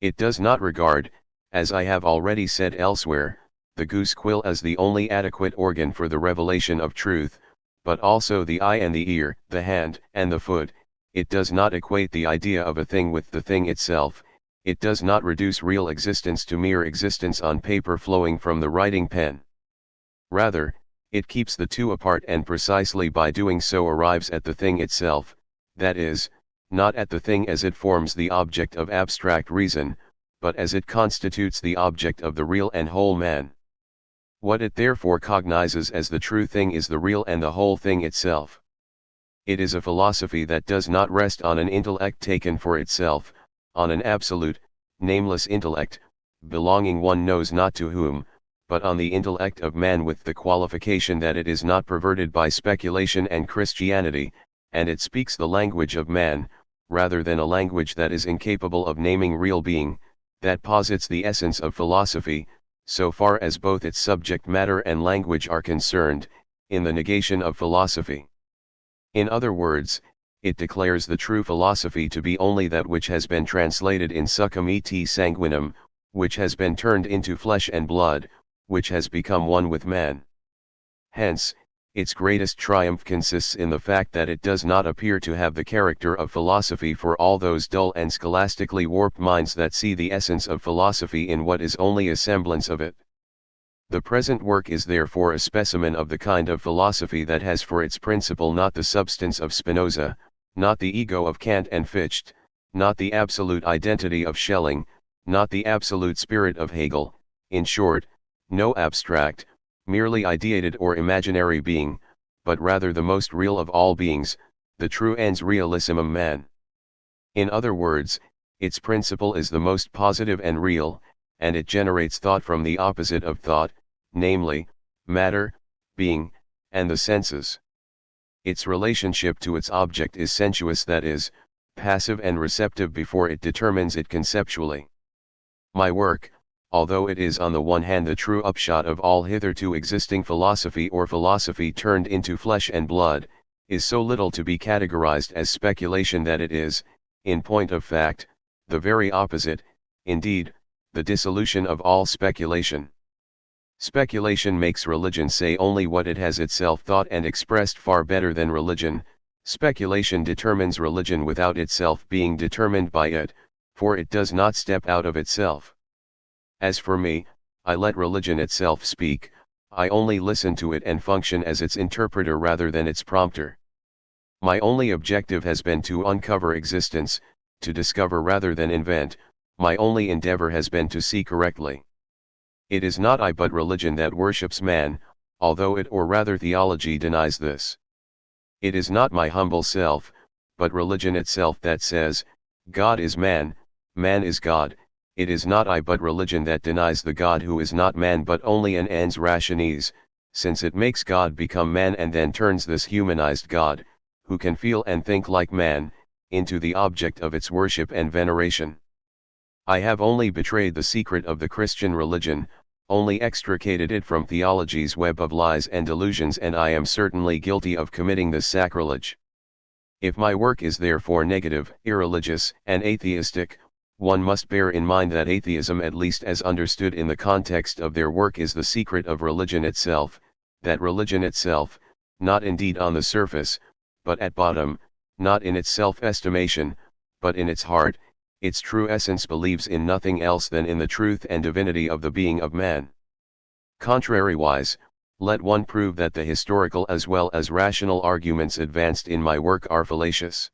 It does not regard, as I have already said elsewhere, the goose quill as the only adequate organ for the revelation of truth, but also the eye and the ear, the hand and the foot. It does not equate the idea of a thing with the thing itself. It does not reduce real existence to mere existence on paper flowing from the writing pen. Rather, it keeps the two apart, and precisely by doing so arrives at the thing itself, that is, not at the thing as it forms the object of abstract reason, but as it constitutes the object of the real and whole man. What it therefore cognizes as the true thing is the real and the whole thing itself. It is a philosophy that does not rest on an intellect taken for itself, on an absolute, nameless intellect, belonging one knows not to whom, but on the intellect of man with the qualification that it is not perverted by speculation and Christianity, and it speaks the language of man, rather than a language that is incapable of naming real being, that posits the essence of philosophy, so far as both its subject matter and language are concerned, in the negation of philosophy. In other words, it declares the true philosophy to be only that which has been translated in succum et sanguinem, which has been turned into flesh and blood, which has become one with man. Hence, its greatest triumph consists in the fact that it does not appear to have the character of philosophy for all those dull and scholastically warped minds that see the essence of philosophy in what is only a semblance of it. The present work is therefore a specimen of the kind of philosophy that has for its principle not the substance of Spinoza, not the ego of Kant and Fichte, not the absolute identity of Schelling, not the absolute spirit of Hegel, in short, no abstract, merely ideated or imaginary being, but rather the most real of all beings, the true ens realissimum man. In other words, its principle is the most positive and real, and it generates thought from the opposite of thought, namely, matter, being, and the senses. Its relationship to its object is sensuous, that is, passive and receptive before it determines it conceptually. My work, although it is on the one hand the true upshot of all hitherto existing philosophy or philosophy turned into flesh and blood, is so little to be categorized as speculation that it is, in point of fact, the very opposite, indeed, the dissolution of all speculation. Speculation makes religion say only what it has itself thought and expressed far better than religion. Speculation determines religion without itself being determined by it, for it does not step out of itself. As for me, I let religion itself speak, I only listen to it and function as its interpreter rather than its prompter. My only objective has been to uncover existence, to discover rather than invent, my only endeavor has been to see correctly. It is not I but religion that worships man, although it or rather theology denies this. It is not my humble self, but religion itself that says, God is man is God. It is not I but religion that denies the God who is not man but only an ens rationis, since it makes God become man and then turns this humanized God, who can feel and think like man, into the object of its worship and veneration. I have only betrayed the secret of the Christian religion, only extricated it from theology's web of lies and delusions, and I am certainly guilty of committing this sacrilege. If my work is therefore negative, irreligious, and atheistic, one must bear in mind that atheism, at least as understood in the context of their work, is the secret of religion itself, that religion itself, not indeed on the surface, but at bottom, not in its self-estimation, but in its heart, its true essence, believes in nothing else than in the truth and divinity of the being of man. Contrariwise, let one prove that the historical as well as rational arguments advanced in my work are fallacious.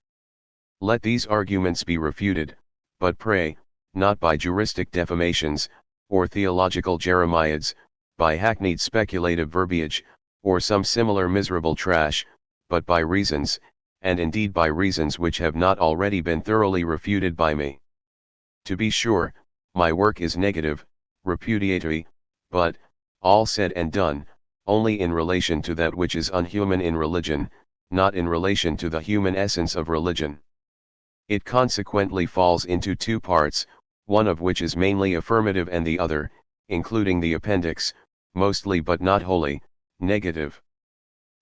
Let these arguments be refuted, but pray, not by juristic defamations, or theological jeremiads, by hackneyed speculative verbiage, or some similar miserable trash, but by reasons, and indeed by reasons which have not already been thoroughly refuted by me. To be sure, my work is negative, repudiatory, but, all said and done, only in relation to that which is unhuman in religion, not in relation to the human essence of religion. It consequently falls into two parts, one of which is mainly affirmative and the other, including the appendix, mostly but not wholly, negative.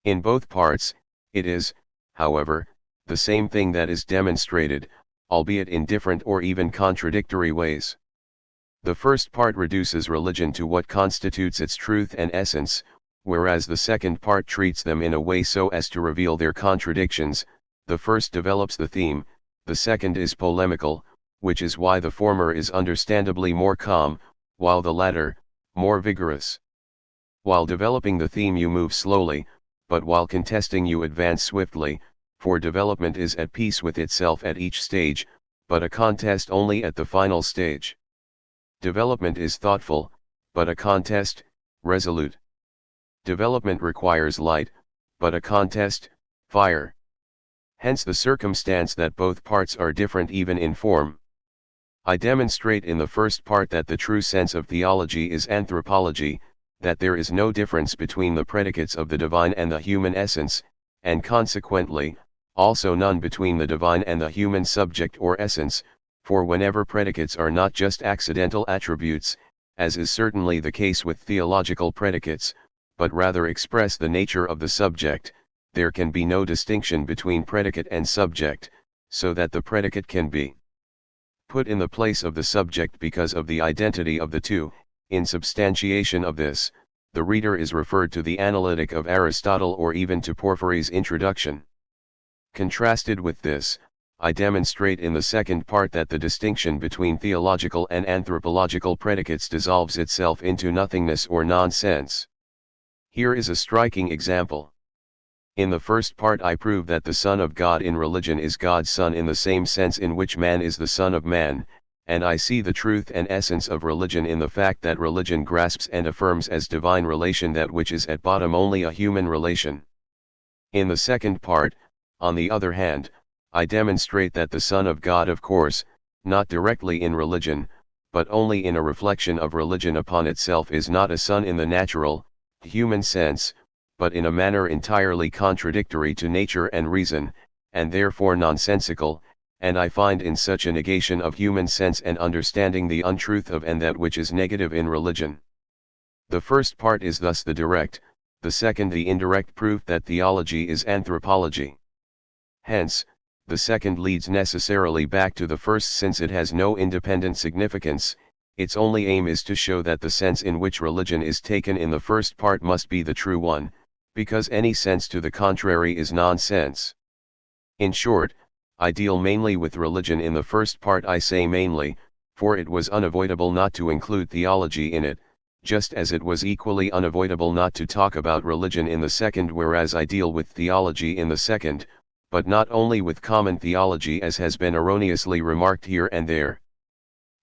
In both parts, it is, however, the same thing that is demonstrated, albeit in different or even contradictory ways. The first part reduces religion to what constitutes its truth and essence, whereas the second part treats them in a way so as to reveal their contradictions. The first develops the theme, the second is polemical, which is why the former is understandably more calm, while the latter, more vigorous. While developing the theme you move slowly, but while contesting you advance swiftly, for development is at peace with itself at each stage, but a contest only at the final stage. Development is thoughtful, but a contest, resolute. Development requires light, but a contest, fire. Hence the circumstance that both parts are different even in form. I demonstrate in the first part that the true sense of theology is anthropology, that there is no difference between the predicates of the divine and the human essence, and consequently, also none between the divine and the human subject or essence, for whenever predicates are not just accidental attributes, as is certainly the case with theological predicates, but rather express the nature of the subject, there can be no distinction between predicate and subject, so that the predicate can be put in the place of the subject because of the identity of the two. In substantiation of this, the reader is referred to the Analytic of Aristotle or even to Porphyry's Introduction. Contrasted with this, I demonstrate in the second part that the distinction between theological and anthropological predicates dissolves itself into nothingness or nonsense. Here is a striking example. In the first part I prove that the Son of God in religion is God's Son in the same sense in which man is the Son of man, and I see the truth and essence of religion in the fact that religion grasps and affirms as divine relation that which is at bottom only a human relation. In the second part, on the other hand, I demonstrate that the Son of God, of course, not directly in religion, but only in a reflection of religion upon itself, is not a son in the natural, human sense, but in a manner entirely contradictory to nature and reason, and therefore nonsensical, and I find in such a negation of human sense and understanding the untruth of and that which is negative in religion. The first part is thus the direct, the second the indirect proof that theology is anthropology. Hence, the second leads necessarily back to the first since it has no independent significance. Its only aim is to show that the sense in which religion is taken in the first part must be the true one, because any sense to the contrary is nonsense. In short, I deal mainly with religion in the first part. I say mainly, for it was unavoidable not to include theology in it, just as it was equally unavoidable not to talk about religion in the second, whereas I deal with theology in the second, but not only with common theology as has been erroneously remarked here and there.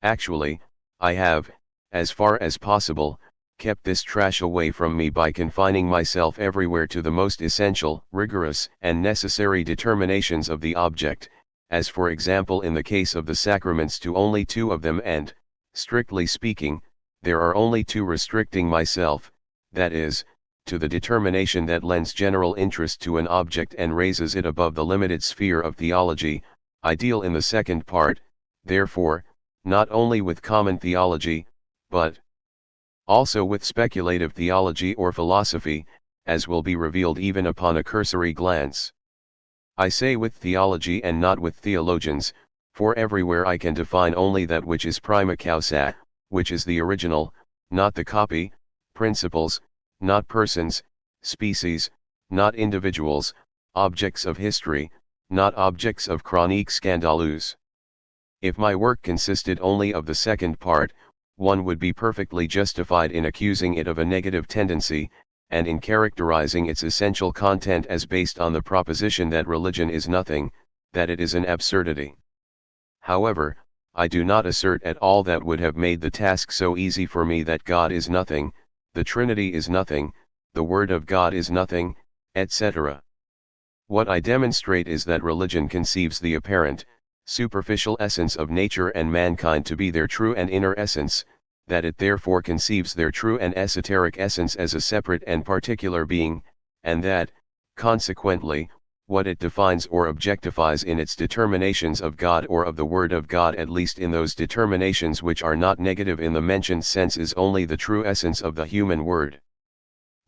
Actually, I have, as far as possible, kept this trash away from me by confining myself everywhere to the most essential, rigorous, and necessary determinations of the object, as for example in the case of the sacraments to only two of them, and, strictly speaking, there are only two, restricting myself, that is, to the determination that lends general interest to an object and raises it above the limited sphere of theology. I deal in the second part, therefore, not only with common theology, but also with speculative theology or philosophy, as will be revealed even upon a cursory glance. I say with theology and not with theologians, for everywhere I can define only that which is prima causa, which is the original, not the copy, principles, not persons, species, not individuals, objects of history, not objects of chronique scandaleuse. If my work consisted only of the second part, one would be perfectly justified in accusing it of a negative tendency, and in characterizing its essential content as based on the proposition that religion is nothing, that it is an absurdity. However, I do not assert at all that would have made the task so easy for me that God is nothing, the Trinity is nothing, the Word of God is nothing, etc. What I demonstrate is that religion conceives the apparent, superficial essence of nature and mankind to be their true and inner essence, that it therefore conceives their true and esoteric essence as a separate and particular being, and that, consequently, what it defines or objectifies in its determinations of God or of the Word of God, at least in those determinations which are not negative in the mentioned sense, is only the true essence of the human word.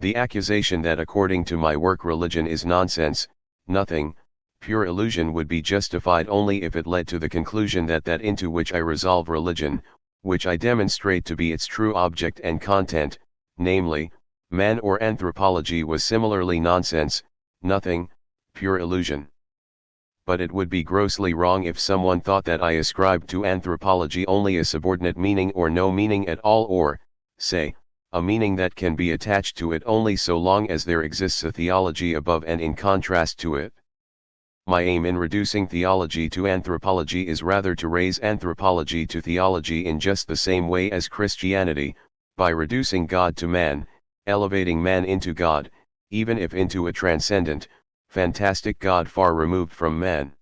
The accusation that according to my work religion is nonsense, nothing, pure illusion would be justified only if it led to the conclusion that that into which I resolve religion, which I demonstrate to be its true object and content, namely, man or anthropology, was similarly nonsense, nothing, pure illusion. But it would be grossly wrong if someone thought that I ascribed to anthropology only a subordinate meaning or no meaning at all, or, say, a meaning that can be attached to it only so long as there exists a theology above and in contrast to it. My aim in reducing theology to anthropology is rather to raise anthropology to theology in just the same way as Christianity, by reducing God to man, elevating man into God, even if into a transcendent, fantastic God far removed from man.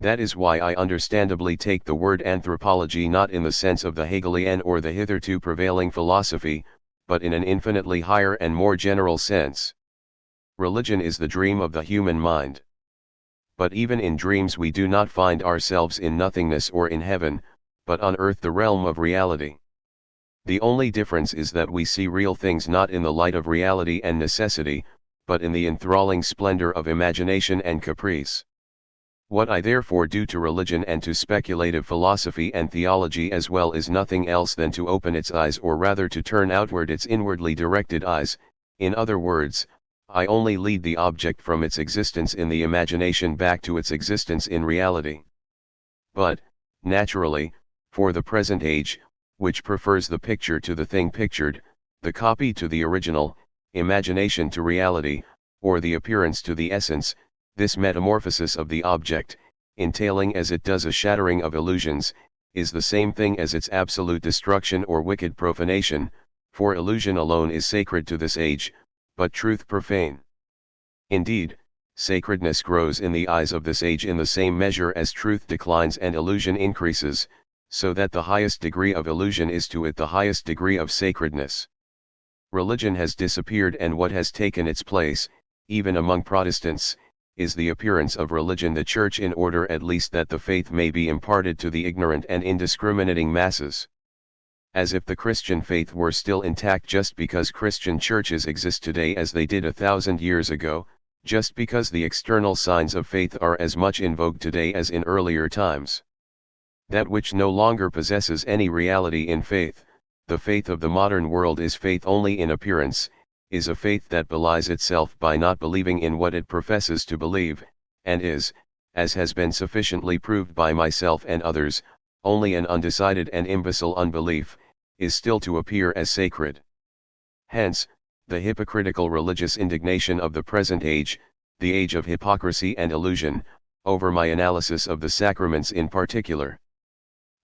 That is why I understandably take the word anthropology not in the sense of the Hegelian or the hitherto prevailing philosophy, but in an infinitely higher and more general sense. Religion is the dream of the human mind. But even in dreams we do not find ourselves in nothingness or in heaven, but on earth, the realm of reality. The only difference is that we see real things not in the light of reality and necessity, but in the enthralling splendor of imagination and caprice. What I therefore do to religion and to speculative philosophy and theology as well is nothing else than to open its eyes, or rather to turn outward its inwardly directed eyes. In other words, I only lead the object from its existence in the imagination back to its existence in reality. But, naturally, for the present age, which prefers the picture to the thing pictured, the copy to the original, imagination to reality, or the appearance to the essence, this metamorphosis of the object, entailing as it does a shattering of illusions, is the same thing as its absolute destruction or wicked profanation, for illusion alone is sacred to this age, but truth profane. Indeed, sacredness grows in the eyes of this age in the same measure as truth declines and illusion increases, so that the highest degree of illusion is to it the highest degree of sacredness. Religion has disappeared, and what has taken its place, even among Protestants, is the appearance of religion, the Church, in order at least that the faith may be imparted to the ignorant and indiscriminating masses. As if the Christian faith were still intact just because Christian churches exist today as they did 1,000 years ago, just because the external signs of faith are as much in vogue today as in earlier times. That which no longer possesses any reality in faith, the faith of the modern world, is faith only in appearance, is a faith that belies itself by not believing in what it professes to believe, and is, as has been sufficiently proved by myself and others, only an undecided and imbecile unbelief, is still to appear as sacred. Hence, the hypocritical religious indignation of the present age, the age of hypocrisy and illusion, over my analysis of the sacraments in particular.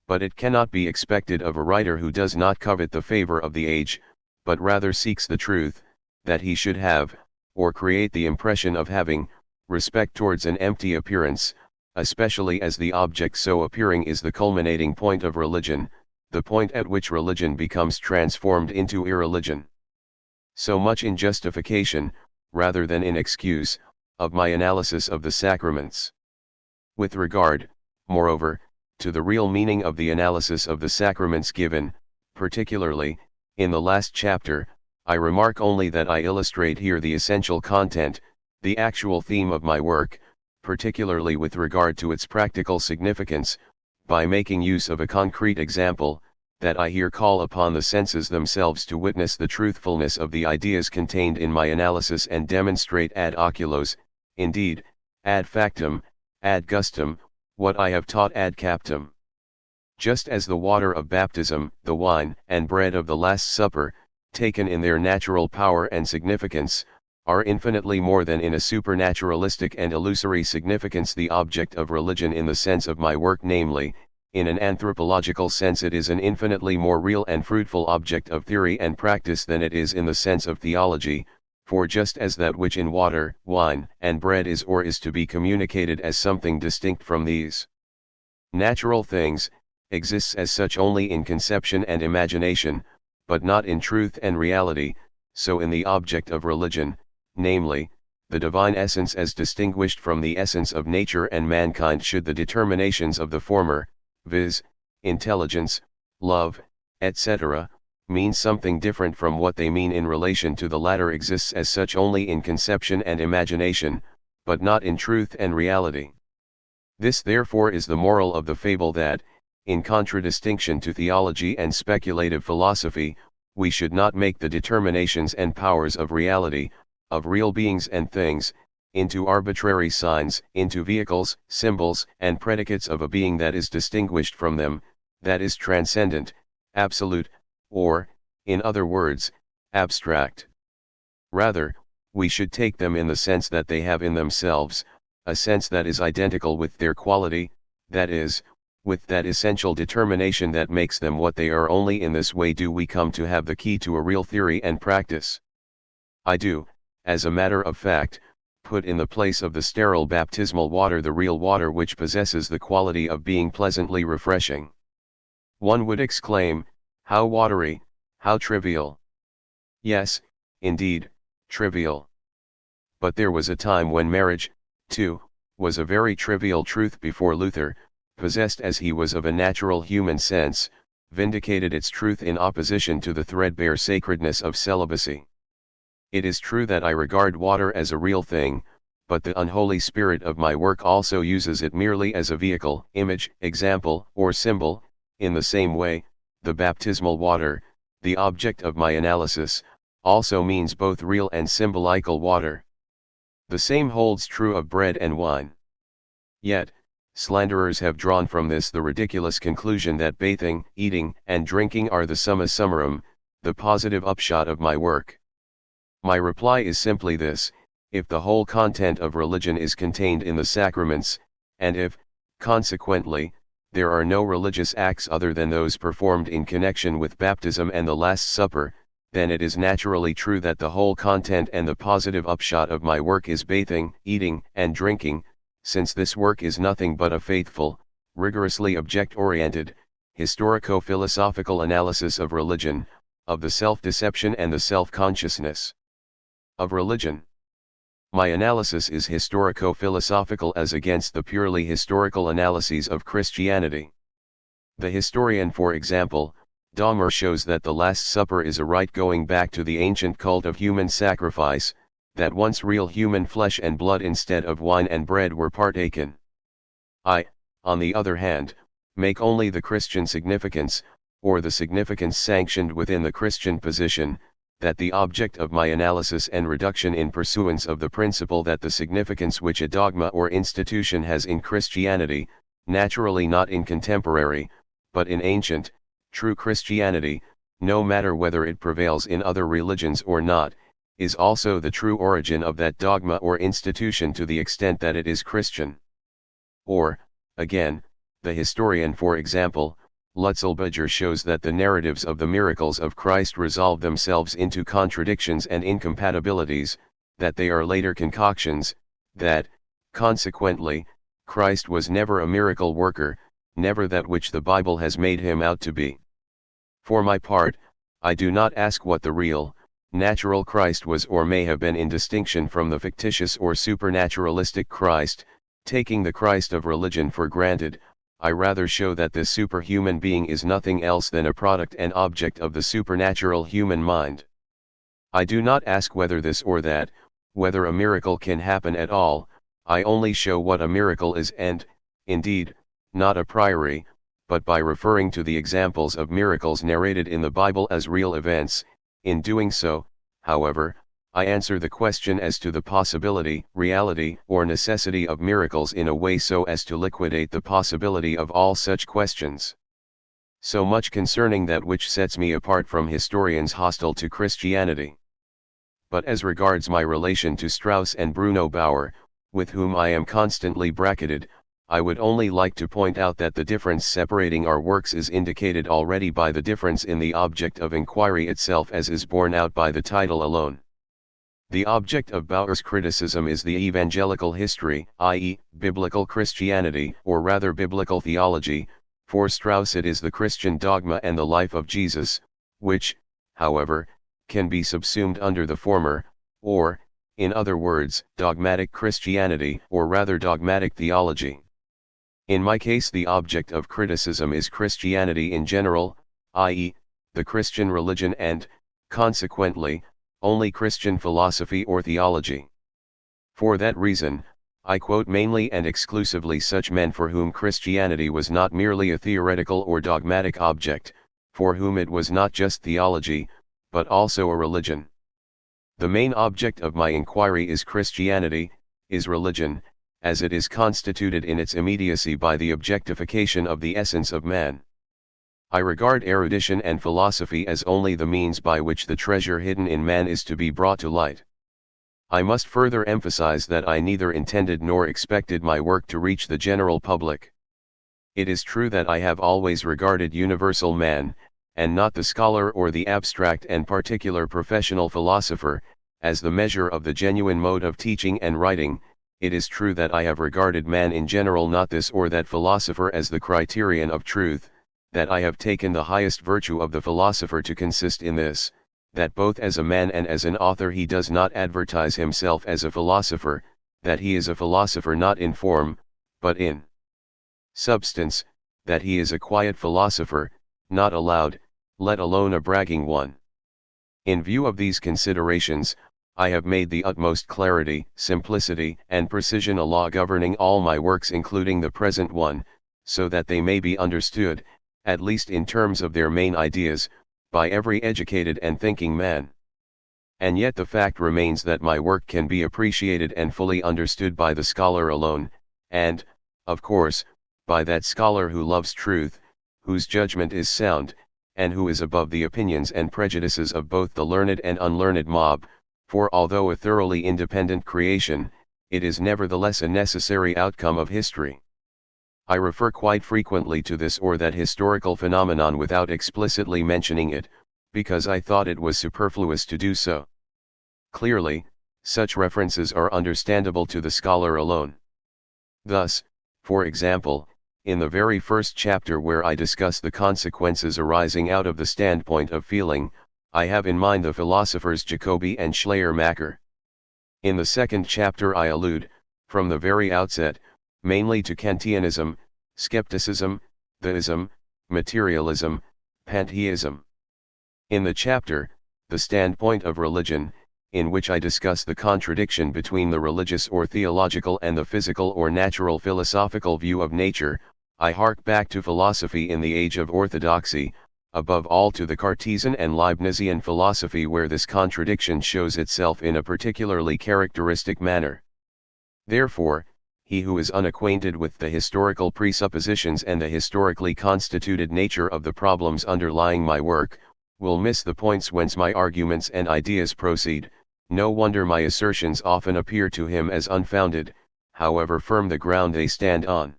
But it cannot be expected of a writer who does not covet the favor of the age, but rather seeks the truth, that he should have, or create the impression of having, respect towards an empty appearance, especially as the object so appearing is the culminating point of religion, the point at which religion becomes transformed into irreligion. So much in justification, rather than in excuse, of my analysis of the sacraments. With regard, moreover, to the real meaning of the analysis of the sacraments given, particularly, in the last chapter, I remark only that I illustrate here the essential content, the actual theme of my work, particularly with regard to its practical significance, by making use of a concrete example, that I here call upon the senses themselves to witness the truthfulness of the ideas contained in my analysis and demonstrate ad oculos, indeed, ad factum, ad gustum, what I have taught ad captum. Just as the water of baptism, the wine and bread of the Last Supper, taken in their natural power and significance, are infinitely more than in a supernaturalistic and illusory significance the object of religion in the sense of my work, namely, in an anthropological sense it is an infinitely more real and fruitful object of theory and practice than it is in the sense of theology, for just as that which in water, wine, and bread is or is to be communicated as something distinct from these natural things, exists as such only in conception and imagination, but not in truth and reality, so in the object of religion, namely, the divine essence as distinguished from the essence of nature and mankind, should the determinations of the former, viz., intelligence, love, etc., mean something different from what they mean in relation to the latter, exists as such only in conception and imagination, but not in truth and reality. This therefore is the moral of the fable, that, in contradistinction to theology and speculative philosophy, we should not make the determinations and powers of reality, of real beings and things, into arbitrary signs, into vehicles, symbols, and predicates of a being that is distinguished from them, that is transcendent, absolute, or, in other words, abstract. Rather, we should take them in the sense that they have in themselves, a sense that is identical with their quality, that is, with that essential determination that makes them what they are. Only in this way do we come to have the key to a real theory and practice. I do, as a matter of fact, put in the place of the sterile baptismal water the real water which possesses the quality of being pleasantly refreshing. One would exclaim, how watery, how trivial. Yes, indeed, trivial. But there was a time when marriage, too, was a very trivial truth before Luther, possessed as he was of a natural human sense, vindicated its truth in opposition to the threadbare sacredness of celibacy. It is true that I regard water as a real thing, but the unholy spirit of my work also uses it merely as a vehicle, image, example, or symbol. In the same way, the baptismal water, the object of my analysis, also means both real and symbolical water. The same holds true of bread and wine. Yet, slanderers have drawn from this the ridiculous conclusion that bathing, eating, and drinking are the summa summarum, the positive upshot of my work. My reply is simply this: if the whole content of religion is contained in the sacraments, and if, consequently, there are no religious acts other than those performed in connection with baptism and the Last Supper, then it is naturally true that the whole content and the positive upshot of my work is bathing, eating, and drinking, since this work is nothing but a faithful, rigorously object-oriented, historico-philosophical analysis of religion, of the self-deception and the self-consciousness of religion. My analysis is historico-philosophical as against the purely historical analyses of Christianity. The historian, for example, Dahmer, shows that the Last Supper is a rite going back to the ancient cult of human sacrifice, that once real human flesh and blood instead of wine and bread were partaken. I, on the other hand, make only the Christian significance, or the significance sanctioned within the Christian position, that the object of my analysis and reduction in pursuance of the principle that the significance which a dogma or institution has in Christianity, naturally not in contemporary, but in ancient, true Christianity, no matter whether it prevails in other religions or not, is also the true origin of that dogma or institution to the extent that it is Christian. Or, again, the historian, for example, Lutzelbacher, shows that the narratives of the miracles of Christ resolve themselves into contradictions and incompatibilities, that they are later concoctions, that, consequently, Christ was never a miracle worker, never that which the Bible has made him out to be. For my part, I do not ask what the real, natural Christ was or may have been in distinction from the fictitious or supernaturalistic Christ, taking the Christ of religion for granted. I rather show that this superhuman being is nothing else than a product and object of the supernatural human mind. I do not ask whether this or that, whether a miracle can happen at all. I only show what a miracle is, and, indeed, not a priori, but by referring to the examples of miracles narrated in the Bible as real events. In doing so, however, I answer the question as to the possibility, reality, or necessity of miracles in a way so as to liquidate the possibility of all such questions. So much concerning that which sets me apart from historians hostile to Christianity. But as regards my relation to Strauss and Bruno Bauer, with whom I am constantly bracketed, I would only like to point out that the difference separating our works is indicated already by the difference in the object of inquiry itself, as is borne out by the title alone. The object of Bauer's criticism is the evangelical history, i.e., biblical Christianity, or rather biblical theology. For Strauss it is the Christian dogma and the life of Jesus, which, however, can be subsumed under the former, or, in other words, dogmatic Christianity, or rather dogmatic theology. In my case the object of criticism is Christianity in general, i.e., the Christian religion and, consequently, only Christian philosophy or theology. For that reason, I quote mainly and exclusively such men for whom Christianity was not merely a theoretical or dogmatic object, for whom it was not just theology, but also a religion. The main object of my inquiry is Christianity, is religion, as it is constituted in its immediacy by the objectification of the essence of man. I regard erudition and philosophy as only the means by which the treasure hidden in man is to be brought to light. I must further emphasize that I neither intended nor expected my work to reach the general public. It is true that I have always regarded universal man, and not the scholar or the abstract and particular professional philosopher, as the measure of the genuine mode of teaching and writing. It is true that I have regarded man in general, not this or that philosopher, as the criterion of truth, that I have taken the highest virtue of the philosopher to consist in this, that both as a man and as an author he does not advertise himself as a philosopher, that he is a philosopher not in form, but in substance, that he is a quiet philosopher, not a loud, let alone a bragging one. In view of these considerations, I have made the utmost clarity, simplicity, and precision a law governing all my works including the present one, so that they may be understood, at least in terms of their main ideas, by every educated and thinking man. And yet the fact remains that my work can be appreciated and fully understood by the scholar alone, and, of course, by that scholar who loves truth, whose judgment is sound, and who is above the opinions and prejudices of both the learned and unlearned mob, for although a thoroughly independent creation, it is nevertheless a necessary outcome of history. I refer quite frequently to this or that historical phenomenon without explicitly mentioning it, because I thought it was superfluous to do so. Clearly, such references are understandable to the scholar alone. Thus, for example, in the very first chapter where I discuss the consequences arising out of the standpoint of feeling, I have in mind the philosophers Jacobi and Schleiermacher. In the second chapter I allude, from the very outset, mainly to Kantianism, skepticism, theism, materialism, pantheism. In the chapter, The Standpoint of Religion, in which I discuss the contradiction between the religious or theological and the physical or natural philosophical view of nature, I hark back to philosophy in the age of orthodoxy, above all to the Cartesian and Leibnizian philosophy where this contradiction shows itself in a particularly characteristic manner. Therefore, he who is unacquainted with the historical presuppositions and the historically constituted nature of the problems underlying my work, will miss the points whence my arguments and ideas proceed. No wonder my assertions often appear to him as unfounded, however firm the ground they stand on.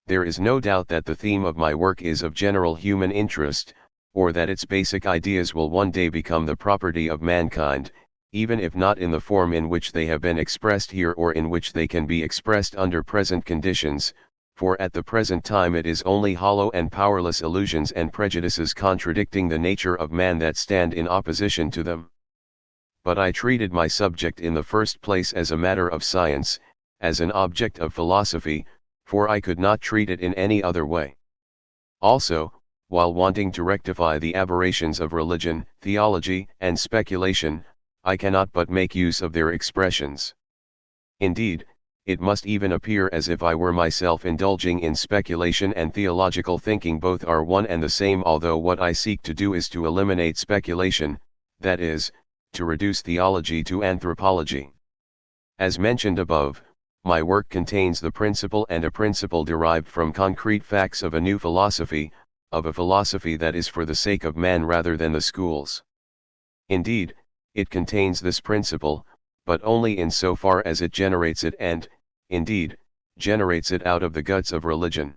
There is no doubt that the theme of my work is of general human interest, or that its basic ideas will one day become the property of mankind, even if not in the form in which they have been expressed here or in which they can be expressed under present conditions, for at the present time it is only hollow and powerless illusions and prejudices contradicting the nature of man that stand in opposition to them. But I treated my subject in the first place as a matter of science, as an object of philosophy, for I could not treat it in any other way. Also, while wanting to rectify the aberrations of religion, theology, and speculation, I cannot but make use of their expressions. Indeed, it must even appear as if I were myself indulging in speculation and theological thinking both are one and the same, although what I seek to do is to eliminate speculation, that is, to reduce theology to anthropology. As mentioned above, my work contains the principle and a principle derived from concrete facts of a new philosophy, of a philosophy that is for the sake of man rather than the schools. Indeed, it contains this principle, but only in so far as it generates it and, indeed, generates it out of the guts of religion.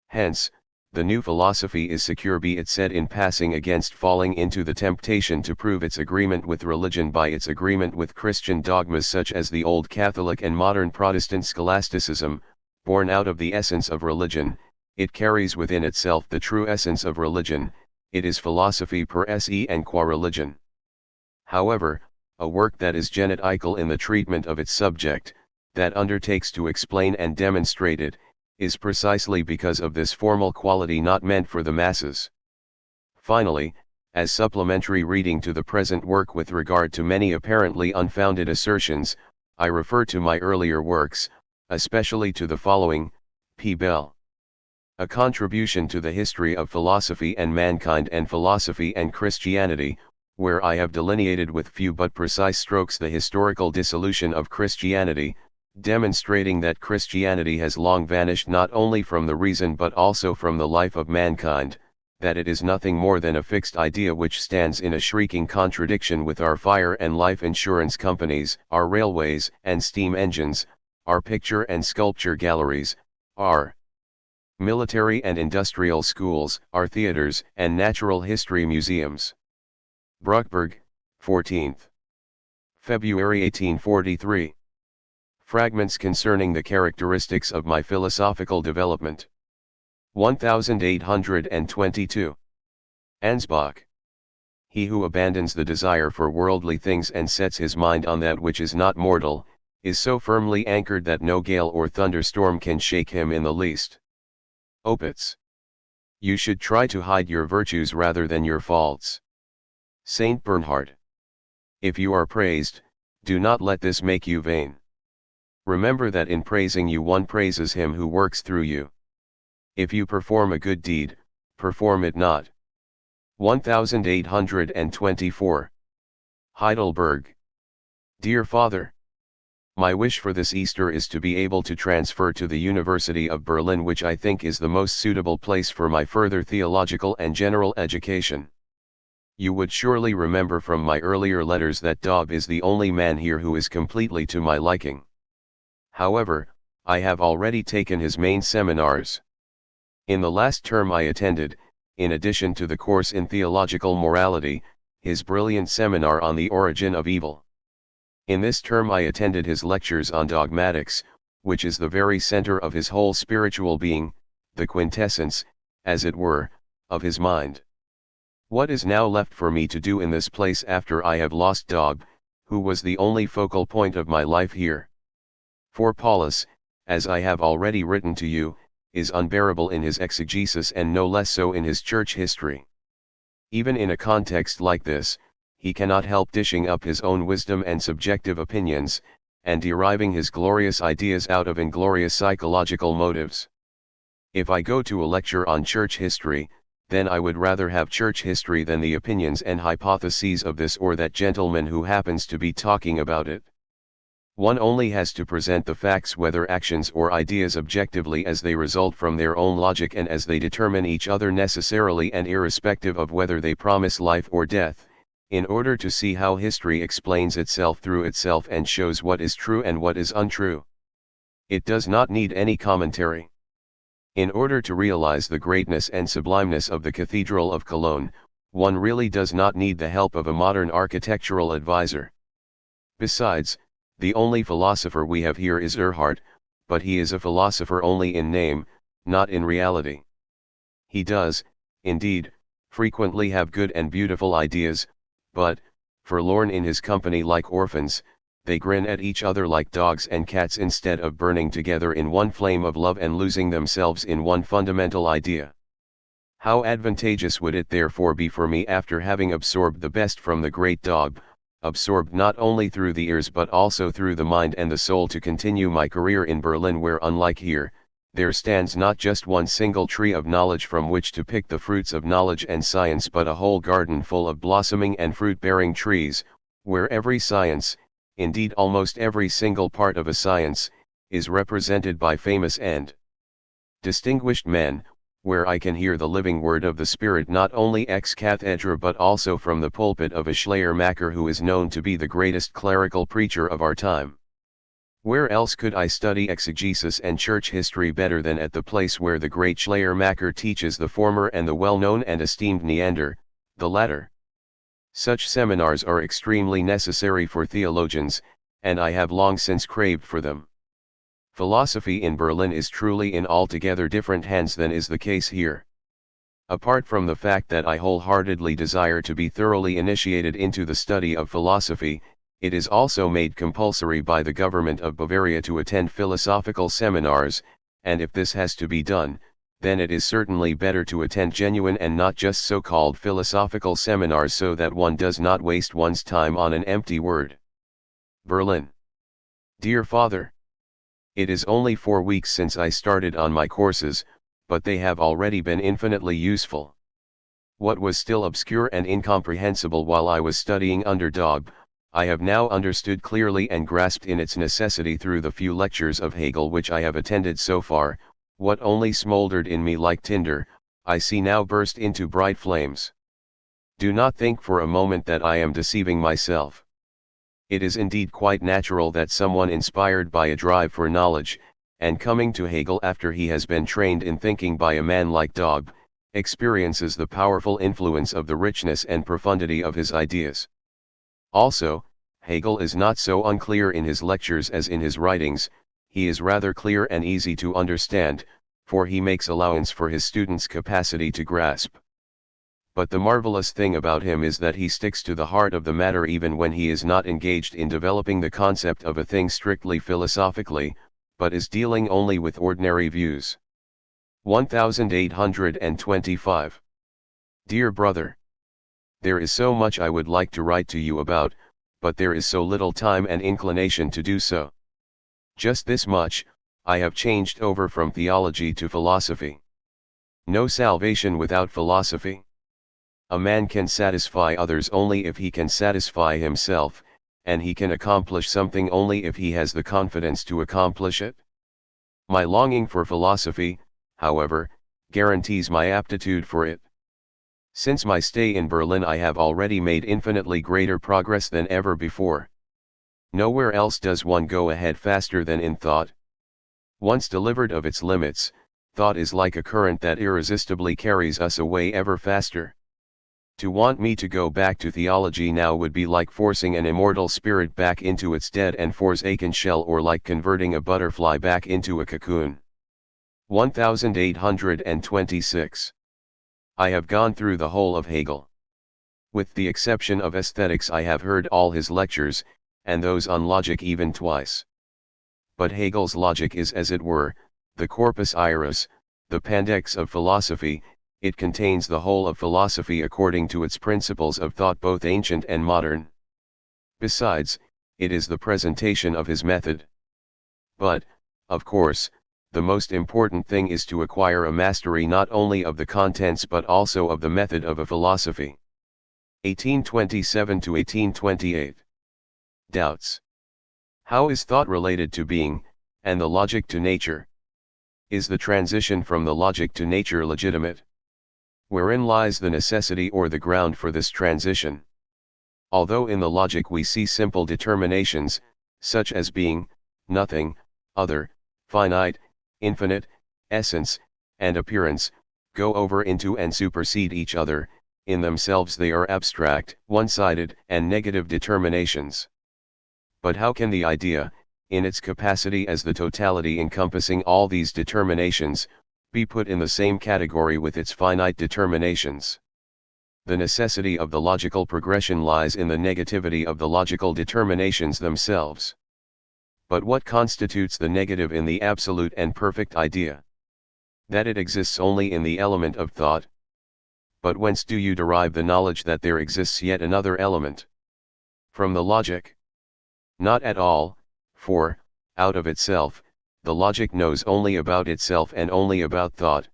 Hence, the new philosophy is secure, be it said in passing, against falling into the temptation to prove its agreement with religion by its agreement with Christian dogmas such as the Old Catholic and modern Protestant scholasticism, born out of the essence of religion. It carries within itself the true essence of religion, it is philosophy per se and qua religion. However, a work that is genetical in the treatment of its subject, that undertakes to explain and demonstrate it, is precisely because of this formal quality not meant for the masses. Finally, as supplementary reading to the present work with regard to many apparently unfounded assertions, I refer to my earlier works, especially to the following: P. Bell. A Contribution to the History of Philosophy and Mankind and Philosophy and Christianity, where I have delineated with few but precise strokes the historical dissolution of Christianity, demonstrating that Christianity has long vanished not only from the reason but also from the life of mankind, that it is nothing more than a fixed idea which stands in a shrieking contradiction with our fire and life insurance companies, our railways and steam engines, our picture and sculpture galleries, our military and industrial schools, our theaters and natural history museums. Bruckberg, 14th February 1843. Fragments concerning the characteristics of my philosophical development. 1822. Ansbach. He who abandons the desire for worldly things and sets his mind on that which is not mortal, is so firmly anchored that no gale or thunderstorm can shake him in the least. Opitz. You should try to hide your virtues rather than your faults. Saint Bernhard. If you are praised, do not let this make you vain. Remember that in praising you one praises him who works through you. If you perform a good deed, perform it not. 1824. Heidelberg. Dear Father, my wish for this Easter is to be able to transfer to the University of Berlin, which I think is the most suitable place for my further theological and general education. You would surely remember from my earlier letters that Dobb is the only man here who is completely to my liking. However, I have already taken his main seminars. In the last term I attended, in addition to the course in theological morality, his brilliant seminar on the origin of evil. In this term I attended his lectures on dogmatics, which is the very center of his whole spiritual being, the quintessence, as it were, of his mind. What is now left for me to do in this place after I have lost Dobb, who was the only focal point of my life here? For Paulus, as I have already written to you, is unbearable in his exegesis and no less so in his church history. Even in a context like this, he cannot help dishing up his own wisdom and subjective opinions, and deriving his glorious ideas out of inglorious psychological motives. If I go to a lecture on church history, then I would rather have church history than the opinions and hypotheses of this or that gentleman who happens to be talking about it. One only has to present the facts, whether actions or ideas, objectively as they result from their own logic and as they determine each other necessarily and irrespective of whether they promise life or death, in order to see how history explains itself through itself and shows what is true and what is untrue. It does not need any commentary. In order to realize the greatness and sublimeness of the Cathedral of Cologne, one really does not need the help of a modern architectural advisor. Besides, the only philosopher we have here is Erhard, but he is a philosopher only in name, not in reality. He does, indeed, frequently have good and beautiful ideas, but, forlorn in his company like orphans, they grin at each other like dogs and cats instead of burning together in one flame of love and losing themselves in one fundamental idea. How advantageous would it therefore be for me, after having absorbed the best from the great Dobb, absorbed not only through the ears but also through the mind and the soul, to continue my career in Berlin, where, unlike here, there stands not just one single tree of knowledge from which to pick the fruits of knowledge and science, but a whole garden full of blossoming and fruit-bearing trees, where every science, indeed almost every single part of a science, is represented by famous and distinguished men, where I can hear the living word of the Spirit not only ex cathedra but also from the pulpit of a Schleiermacher who is known to be the greatest clerical preacher of our time. Where else could I study exegesis and church history better than at the place where the great Schleiermacher teaches the former and the well-known and esteemed Neander, the latter? Such seminars are extremely necessary for theologians, and I have long since craved for them. Philosophy in Berlin is truly in altogether different hands than is the case here. Apart from the fact that I wholeheartedly desire to be thoroughly initiated into the study of philosophy, it is also made compulsory by the government of Bavaria to attend philosophical seminars, and if this has to be done, then it is certainly better to attend genuine and not just so-called philosophical seminars, so that one does not waste one's time on an empty word. Berlin. Dear Father, it is only 4 weeks since I started on my courses, but they have already been infinitely useful. What was still obscure and incomprehensible while I was studying under Dobb, I have now understood clearly and grasped in its necessity through the few lectures of Hegel which I have attended so far. What only smoldered in me like tinder, I see now burst into bright flames. Do not think for a moment that I am deceiving myself. It is indeed quite natural that someone inspired by a drive for knowledge, and coming to Hegel after he has been trained in thinking by a man like Dobb, experiences the powerful influence of the richness and profundity of his ideas. Also, Hegel is not so unclear in his lectures as in his writings. He is rather clear and easy to understand, for he makes allowance for his students' capacity to grasp. But the marvelous thing about him is that he sticks to the heart of the matter even when he is not engaged in developing the concept of a thing strictly philosophically, but is dealing only with ordinary views. 1825. Dear brother, there is so much I would like to write to you about, but there is so little time and inclination to do so. Just this much, I have changed over from theology to philosophy. No salvation without philosophy. A man can satisfy others only if he can satisfy himself, and he can accomplish something only if he has the confidence to accomplish it. My longing for philosophy, however, guarantees my aptitude for it. Since my stay in Berlin I have already made infinitely greater progress than ever before. Nowhere else does one go ahead faster than in thought. Once delivered of its limits, thought is like a current that irresistibly carries us away ever faster. To want me to go back to theology now would be like forcing an immortal spirit back into its dead and forsaken shell, or like converting a butterfly back into a cocoon. 1826. I have gone through the whole of Hegel. With the exception of aesthetics I have heard all his lectures, and those on logic even twice. But Hegel's logic is, as it were, the corpus iris, the Pandects of philosophy. It contains the whole of philosophy according to its principles of thought, both ancient and modern. Besides, it is the presentation of his method. But, of course, the most important thing is to acquire a mastery not only of the contents but also of the method of a philosophy. 1827 to 1828. Doubts. How is thought related to being, and the logic to nature? Is the transition from the logic to nature legitimate? Wherein lies the necessity or the ground for this transition? Although in the logic we see simple determinations, such as being, nothing, other, finite, infinite, essence, and appearance, go over into and supersede each other, in themselves they are abstract, one-sided, and negative determinations. But how can the idea, in its capacity as the totality encompassing all these determinations, be put in the same category with its finite determinations? The necessity of the logical progression lies in the negativity of the logical determinations themselves. But what constitutes the negative in the absolute and perfect idea? That it exists only in the element of thought. But whence do you derive the knowledge that there exists yet another element? From the logic? Not at all, for, out of itself, the logic knows only about itself and only about thought.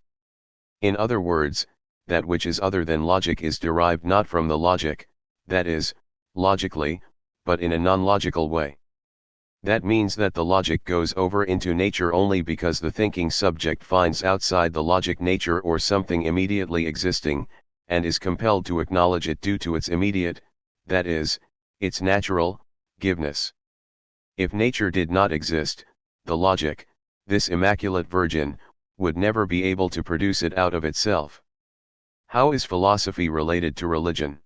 In other words, that which is other than logic is derived not from the logic, that is, logically, but in a non-logical way. That means that the logic goes over into nature only because the thinking subject finds outside the logic nature or something immediately existing, and is compelled to acknowledge it due to its immediate, that is, its natural, giveness. If nature did not exist, the logic, this immaculate virgin, would never be able to produce it out of itself. How is philosophy related to religion?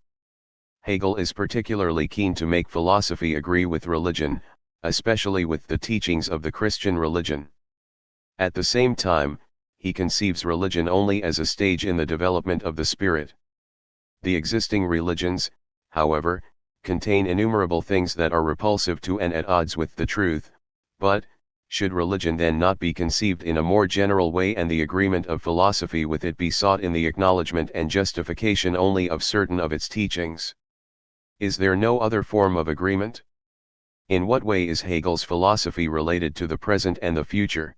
Hegel is particularly keen to make philosophy agree with religion, especially with the teachings of the Christian religion. At the same time, he conceives religion only as a stage in the development of the spirit. The existing religions, however, contain innumerable things that are repulsive to and at odds with the truth, but, should religion then not be conceived in a more general way and the agreement of philosophy with it be sought in the acknowledgement and justification only of certain of its teachings? Is there no other form of agreement? In what way is Hegel's philosophy related to the present and the future?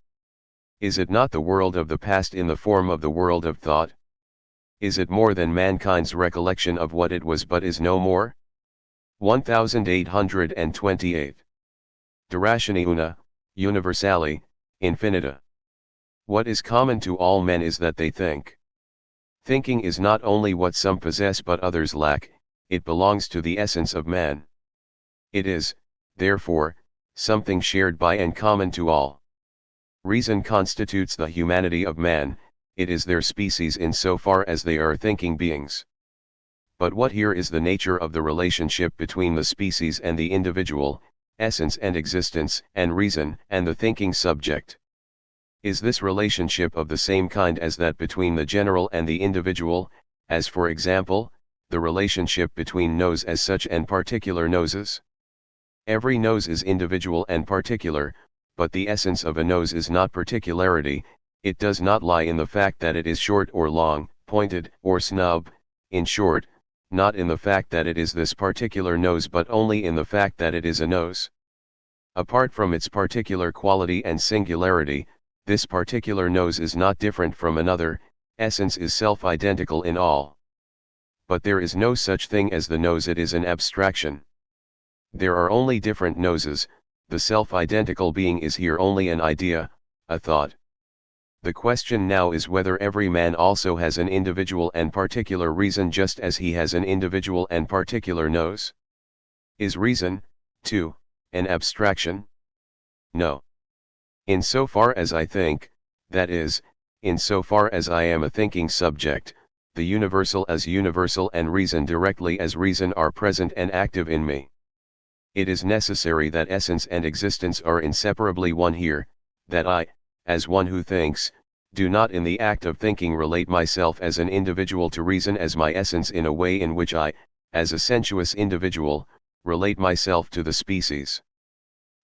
Is it not the world of the past in the form of the world of thought? Is it more than mankind's recollection of what it was but is no more? 1828. De ratione una, universali, infinita. What is common to all men is that they think. Thinking is not only what some possess but others lack, it belongs to the essence of man. It is, therefore, something shared by and common to all. Reason constitutes the humanity of man, it is their species in so far as they are thinking beings. But what here is the nature of the relationship between the species and the individual, essence and existence and reason and the thinking subject? Is this relationship of the same kind as that between the general and the individual, as for example, the relationship between nose as such and particular noses? Every nose is individual and particular, but the essence of a nose is not particularity, it does not lie in the fact that it is short or long, pointed or snub, in short, not in the fact that it is this particular nose but only in the fact that it is a nose. Apart from its particular quality and singularity, this particular nose is not different from another, essence is self-identical in all. But there is no such thing as the nose, it is an abstraction. There are only different noses, the self-identical being is here only an idea, a thought. The question now is whether every man also has an individual and particular reason just as he has an individual and particular nose. Is reason, too, an abstraction? No. Insofar as I think, that is, insofar as I am a thinking subject, the universal as universal and reason directly as reason are present and active in me. It is necessary that essence and existence are inseparably one here, that I, as one who thinks, do not in the act of thinking relate myself as an individual to reason as my essence in a way in which I, as a sensuous individual, relate myself to the species.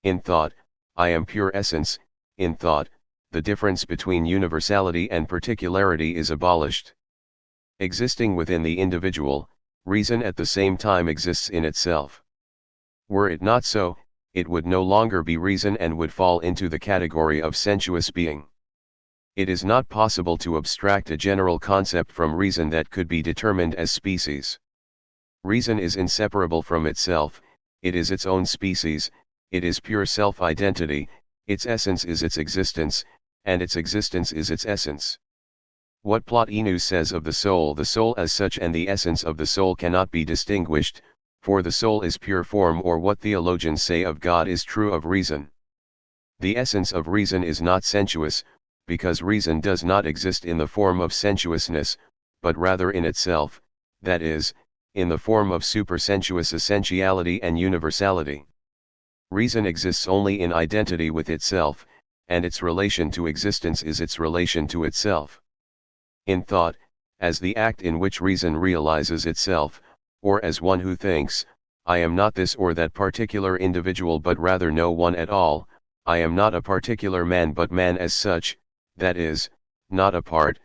In thought, I am pure essence. In thought, the difference between universality and particularity is abolished. Existing within the individual, reason at the same time exists in itself. Were it not so, it would no longer be reason and would fall into the category of sensuous being. It is not possible to abstract a general concept from reason that could be determined as species. Reason is inseparable from itself, it is its own species, it is pure self-identity, its essence is its existence, and its existence is its essence. What Plotinus says of the soul as such and the essence of the soul cannot be distinguished, for the soul is pure form, or what theologians say of God is true of reason. The essence of reason is not sensuous, because reason does not exist in the form of sensuousness, but rather in itself, that is, in the form of supersensuous essentiality and universality. Reason exists only in identity with itself, and its relation to existence is its relation to itself. In thought, as the act in which reason realizes itself, or as one who thinks, I am not this or that particular individual but rather no one at all, I am not a particular man but man as such, that is, not apart,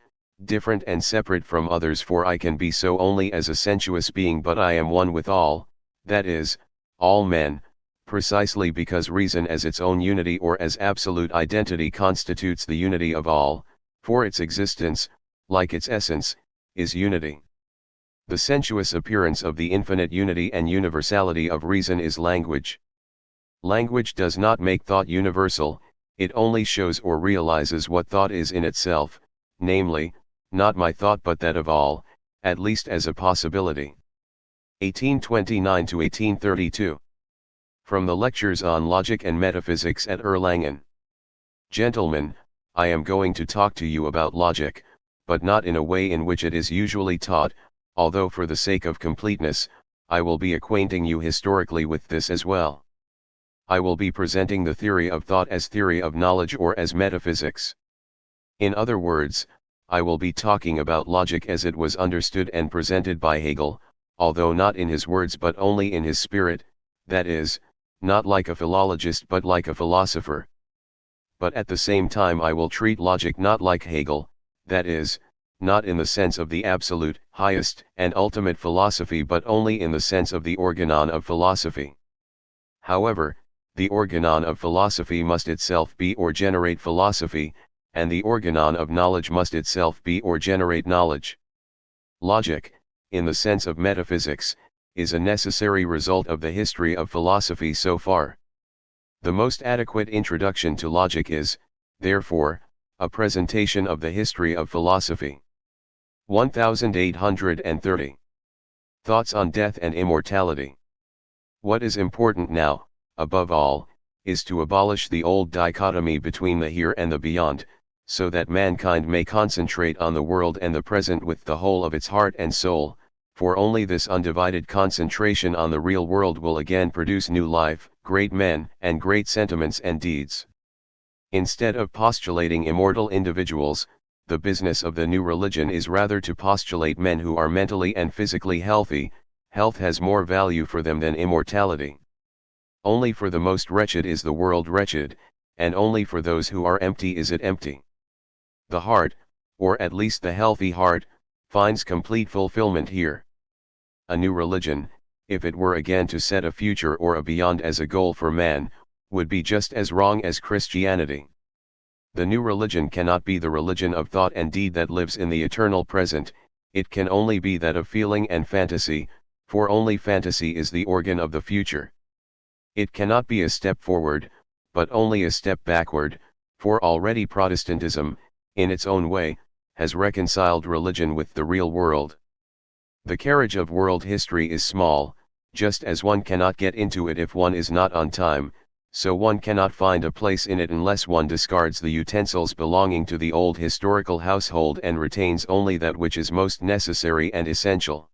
different and separate from others, for I can be so only as a sensuous being, but I am one with all, that is, all men, precisely because reason as its own unity or as absolute identity constitutes the unity of all, for its existence, like its essence, is unity. The sensuous appearance of the infinite unity and universality of reason is language. Language does not make thought universal, it only shows or realizes what thought is in itself, namely, not my thought but that of all, at least as a possibility. 1829 to 1832. From the Lectures on Logic and Metaphysics at Erlangen. Gentlemen, I am going to talk to you about logic, but not in a way in which it is usually taught, although for the sake of completeness, I will be acquainting you historically with this as well. I will be presenting the theory of thought as theory of knowledge or as metaphysics. In other words, I will be talking about logic as it was understood and presented by Hegel, although not in his words but only in his spirit, that is, not like a philologist but like a philosopher. But at the same time I will treat logic not like Hegel, that is, not in the sense of the absolute, highest, and ultimate philosophy but only in the sense of the organon of philosophy. However, the organon of philosophy must itself be or generate philosophy, and the organon of knowledge must itself be or generate knowledge. Logic, in the sense of metaphysics, is a necessary result of the history of philosophy so far. The most adequate introduction to logic is, therefore, a presentation of the history of philosophy. 1830. Thoughts on death and immortality. What is important now, above all, is to abolish the old dichotomy between the here and the beyond, so that mankind may concentrate on the world and the present with the whole of its heart and soul, for only this undivided concentration on the real world will again produce new life, great men, and great sentiments and deeds. Instead of postulating immortal individuals, the business of the new religion is rather to postulate men who are mentally and physically healthy. Health has more value for them than immortality. Only for the most wretched is the world wretched, and only for those who are empty is it empty. The heart, or at least the healthy heart, finds complete fulfillment here. a new religion, if it were again to set a future or a beyond as a goal for man, would be just as wrong as Christianity. The new religion cannot be the religion of thought and deed that lives in the eternal present, it can only be that of feeling and fantasy, for only fantasy is the organ of the future. It cannot be a step forward, but only a step backward, for already Protestantism, in its own way, has reconciled religion with the real world. The carriage of world history is small, just as one cannot get into it if one is not on time, so one cannot find a place in it unless one discards the utensils belonging to the old historical household and retains only that which is most necessary and essential.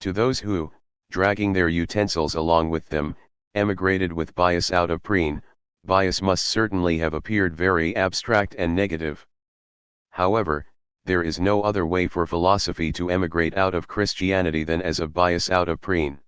To those who, dragging their utensils along with them, emigrated with bias out of Preen, bias must certainly have appeared very abstract and negative. However, there is no other way for philosophy to emigrate out of Christianity than as of bias out of Preen.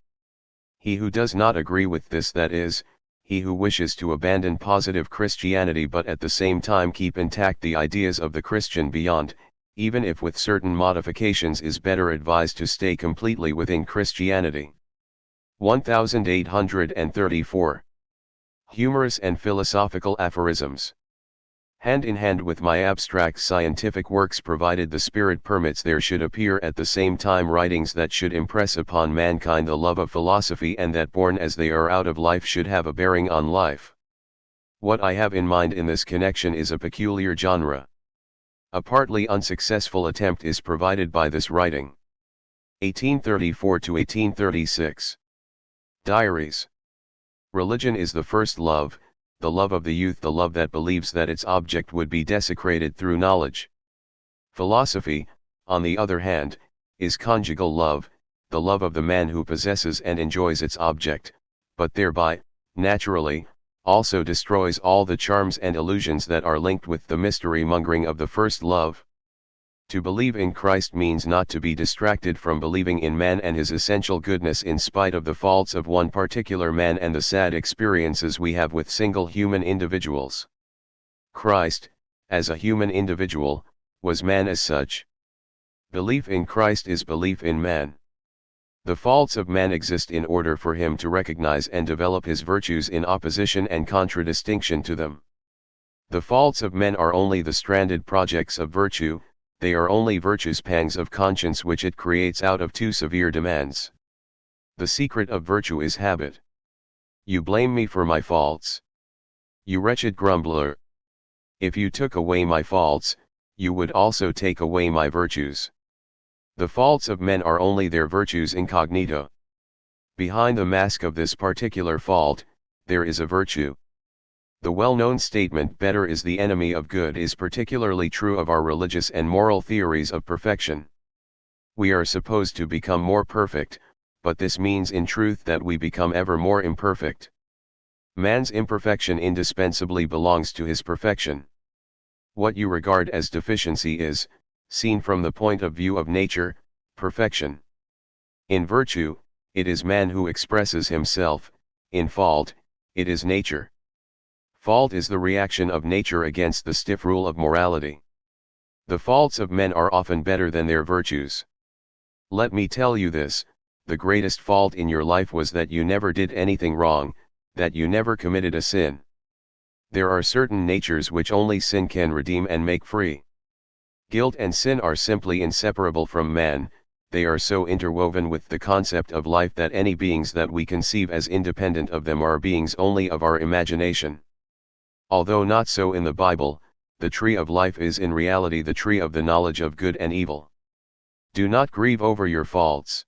He who does not agree with this, that is, he who wishes to abandon positive Christianity but at the same time keep intact the ideas of the Christian beyond, even if with certain modifications, is better advised to stay completely within Christianity. 1834. Humorous and philosophical aphorisms. Hand in hand with my abstract scientific works, provided the Spirit permits, there should appear at the same time writings that should impress upon mankind the love of philosophy, and that, born as they are out of life, should have a bearing on life. What I have in mind in this connection is a peculiar genre. A partly unsuccessful attempt is provided by this writing. 1834 to 1836. Diaries. Religion is the first love, the love of the youth, the love that believes that its object would be desecrated through knowledge. Philosophy, on the other hand, is conjugal love, the love of the man who possesses and enjoys its object, but thereby, naturally, also destroys all the charms and illusions that are linked with the mystery-mongering of the first love. To believe in Christ means not to be distracted from believing in man and his essential goodness in spite of the faults of one particular man and the sad experiences we have with single human individuals. Christ, as a human individual, was man as such. Belief in Christ is belief in man. The faults of man exist in order for him to recognize and develop his virtues in opposition and contradistinction to them. The faults of men are only the stranded projects of virtue, they are only virtue's pangs of conscience which it creates out of too severe demands. The secret of virtue is habit. You blame me for my faults. You wretched grumbler. If you took away my faults, you would also take away my virtues. The faults of men are only their virtues incognito. Behind the mask of this particular fault, there is a virtue. The well-known statement, "better is the enemy of good," is particularly true of our religious and moral theories of perfection. We are supposed to become more perfect, but this means in truth that we become ever more imperfect. Man's imperfection indispensably belongs to his perfection. What you regard as deficiency is, seen from the point of view of nature, perfection. In virtue, it is man who expresses himself; in fault, it is nature. Fault is the reaction of nature against the stiff rule of morality. The faults of men are often better than their virtues. Let me tell you this: the greatest fault in your life was that you never did anything wrong, that you never committed a sin. There are certain natures which only sin can redeem and make free. Guilt and sin are simply inseparable from man, they are so interwoven with the concept of life that any beings that we conceive as independent of them are beings only of our imagination. Although not so in the Bible, the tree of life is in reality the tree of the knowledge of good and evil. Do not grieve over your faults.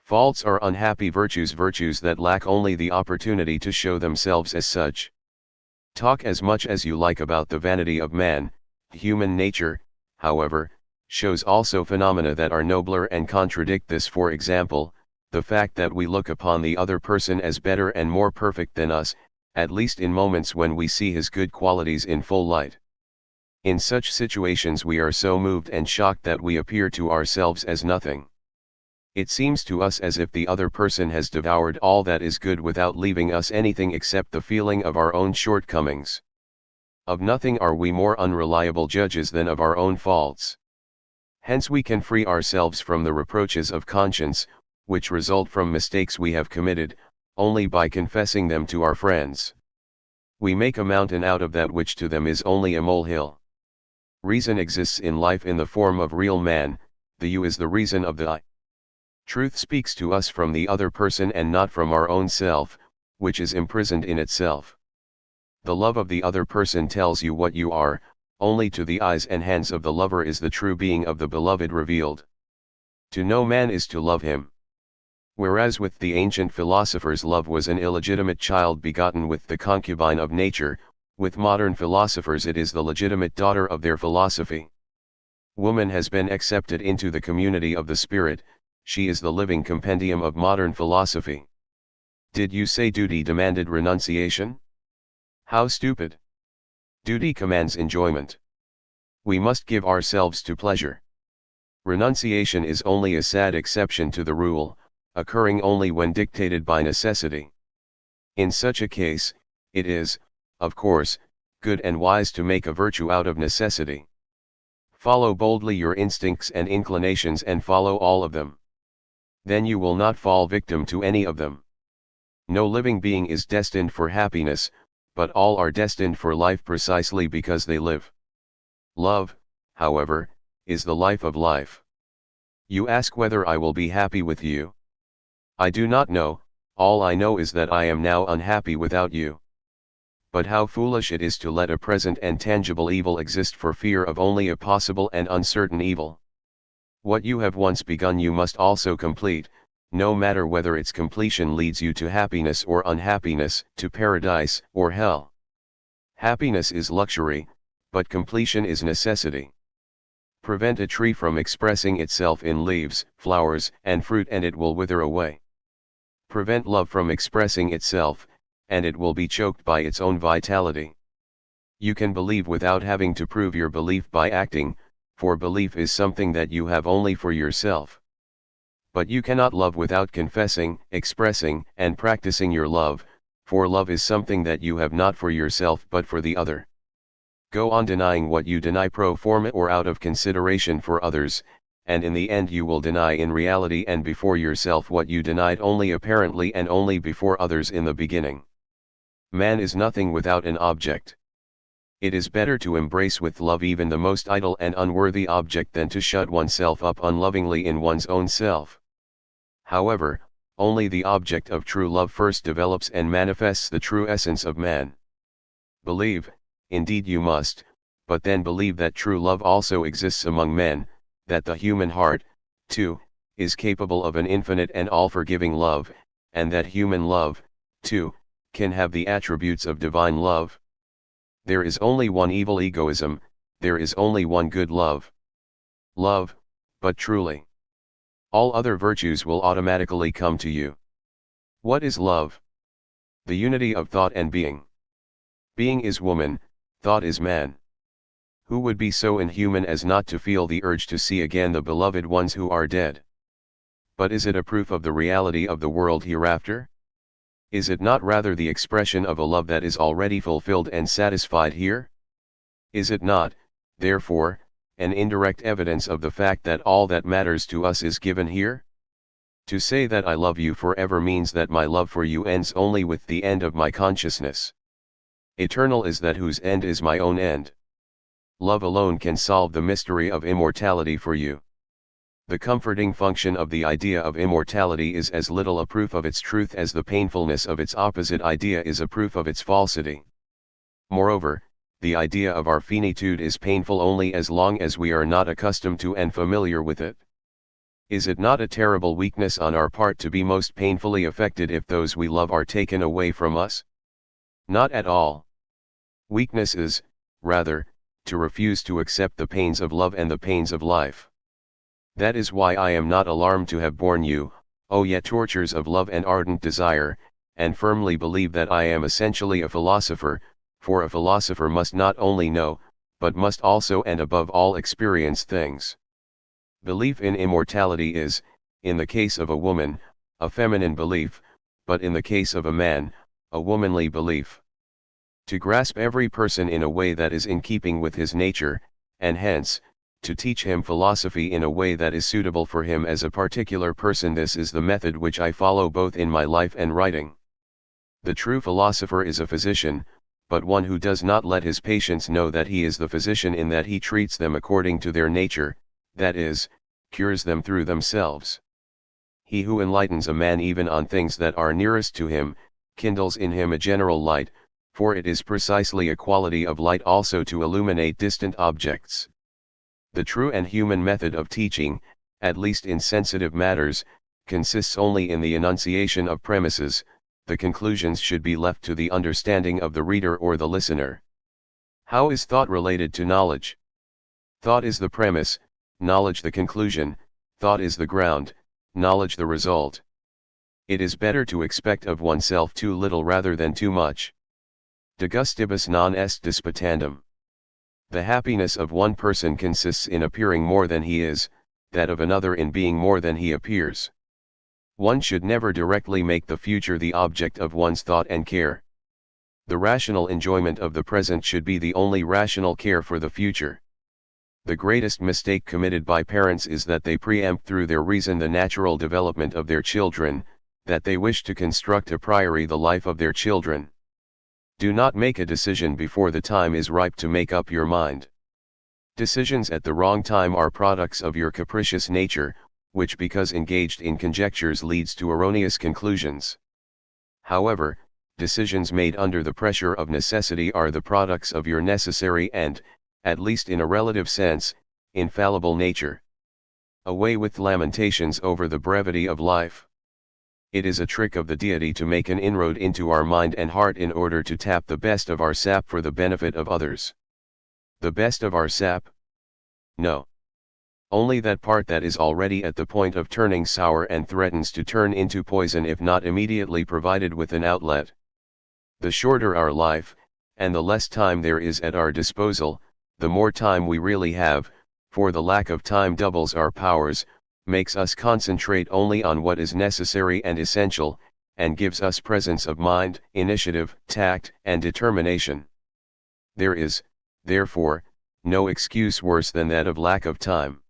Faults are unhappy virtues, virtues that lack only the opportunity to show themselves as such. Talk as much as you like about the vanity of man, human nature, however, shows also phenomena that are nobler and contradict this. For example, the fact that we look upon the other person as better and more perfect than us, at least in moments when we see his good qualities in full light. In such situations we are so moved and shocked that we appear to ourselves as nothing. It seems to us as if the other person has devoured all that is good without leaving us anything except the feeling of our own shortcomings. Of nothing are we more unreliable judges than of our own faults. Hence we can free ourselves from the reproaches of conscience, which result from mistakes we have committed, only by confessing them to our friends. We make a mountain out of that which to them is only a molehill. Reason exists in life in the form of real man, the you is the reason of the I. Truth speaks to us from the other person and not from our own self, which is imprisoned in itself. The love of the other person tells you what you are, only to the eyes and hands of the lover is the true being of the beloved revealed. To know man is to love him. Whereas with the ancient philosophers love was an illegitimate child begotten with the concubine of nature, with modern philosophers it is the legitimate daughter of their philosophy. Woman has been accepted into the community of the spirit, she is the living compendium of modern philosophy. Did you say duty demanded renunciation? How stupid! Duty commands enjoyment. We must give ourselves to pleasure. Renunciation is only a sad exception to the rule, occurring only when dictated by necessity. In such a case, it is, of course, good and wise to make a virtue out of necessity. Follow boldly your instincts and inclinations and follow all of them. Then you will not fall victim to any of them. No living being is destined for happiness, but all are destined for life precisely because they live. Love, however, is the life of life. You ask whether I will be happy with you. I do not know, all I know is that I am now unhappy without you. But how foolish it is to let a present and tangible evil exist for fear of only a possible and uncertain evil. What you have once begun you must also complete, no matter whether its completion leads you to happiness or unhappiness, to paradise or hell. Happiness is luxury, but completion is necessity. Prevent a tree from expressing itself in leaves, flowers, and fruit and it will wither away. Prevent love from expressing itself, and it will be choked by its own vitality. You can believe without having to prove your belief by acting, for belief is something that you have only for yourself. But you cannot love without confessing, expressing, and practicing your love, for love is something that you have not for yourself but for the other. Go on denying what you deny pro forma or out of consideration for others, and in the end you will deny in reality and before yourself what you denied only apparently and only before others in the beginning. Man is nothing without an object. It is better to embrace with love even the most idle and unworthy object than to shut oneself up unlovingly in one's own self. However, only the object of true love first develops and manifests the true essence of man. Believe, indeed you must, but then believe that true love also exists among men, that the human heart, too, is capable of an infinite and all-forgiving love, and that human love, too, can have the attributes of divine love. There is only one evil egoism, there is only one good love. Love, but truly. All other virtues will automatically come to you. What is love? The unity of thought and being. Being is woman, thought is man. Who would be so inhuman as not to feel the urge to see again the beloved ones who are dead? But is it a proof of the reality of the world hereafter? Is it not rather the expression of a love that is already fulfilled and satisfied here? Is it not, therefore, an indirect evidence of the fact that all that matters to us is given here? To say that I love you forever means that my love for you ends only with the end of my consciousness. Eternal is that whose end is my own end. Love alone can solve the mystery of immortality for you. The comforting function of the idea of immortality is as little a proof of its truth as the painfulness of its opposite idea is a proof of its falsity. Moreover, the idea of our finitude is painful only as long as we are not accustomed to and familiar with it. Is it not a terrible weakness on our part to be most painfully affected if those we love are taken away from us? Not at all. Weakness is, rather, to refuse to accept the pains of love and the pains of life. That is why I am not alarmed to have borne you, O yet tortures of love and ardent desire, and firmly believe that I am essentially a philosopher, for a philosopher must not only know, but must also and above all experience things. Belief in immortality is, in the case of a woman, a feminine belief, but in the case of a man, a womanly belief. To grasp every person in a way that is in keeping with his nature, and hence, to teach him philosophy in a way that is suitable for him as a particular person. This is the method which I follow both in my life and writing. The true philosopher is a physician, but one who does not let his patients know that he is the physician, in that he treats them according to their nature, that is, cures them through themselves. He who enlightens a man even on things that are nearest to him, kindles in him a general light, for it is precisely a quality of light also to illuminate distant objects. The true and human method of teaching, at least in sensitive matters, consists only in the enunciation of premises. The conclusions should be left to the understanding of the reader or the listener. How is thought related to knowledge? Thought is the premise, knowledge the conclusion; thought is the ground, knowledge the result. It is better to expect of oneself too little rather than too much. De gustibus non est disputandum. The happiness of one person consists in appearing more than he is, that of another in being more than he appears. One should never directly make the future the object of one's thought and care. The rational enjoyment of the present should be the only rational care for the future. The greatest mistake committed by parents is that they preempt through their reason the natural development of their children, that they wish to construct a priori the life of their children. Do not make a decision before the time is ripe to make up your mind. Decisions at the wrong time are products of your capricious nature, which because engaged in conjectures leads to erroneous conclusions. However, decisions made under the pressure of necessity are the products of your necessary and, at least in a relative sense, infallible nature. Away with lamentations over the brevity of life. It is a trick of the deity to make an inroad into our mind and heart in order to tap the best of our sap for the benefit of others. The best of our sap? No. Only that part that is already at the point of turning sour and threatens to turn into poison if not immediately provided with an outlet. The shorter our life, and the less time there is at our disposal, the more time we really have, for the lack of time doubles our powers, makes us concentrate only on what is necessary and essential, and gives us presence of mind, initiative, tact, and determination. There is, therefore, no excuse worse than that of lack of time.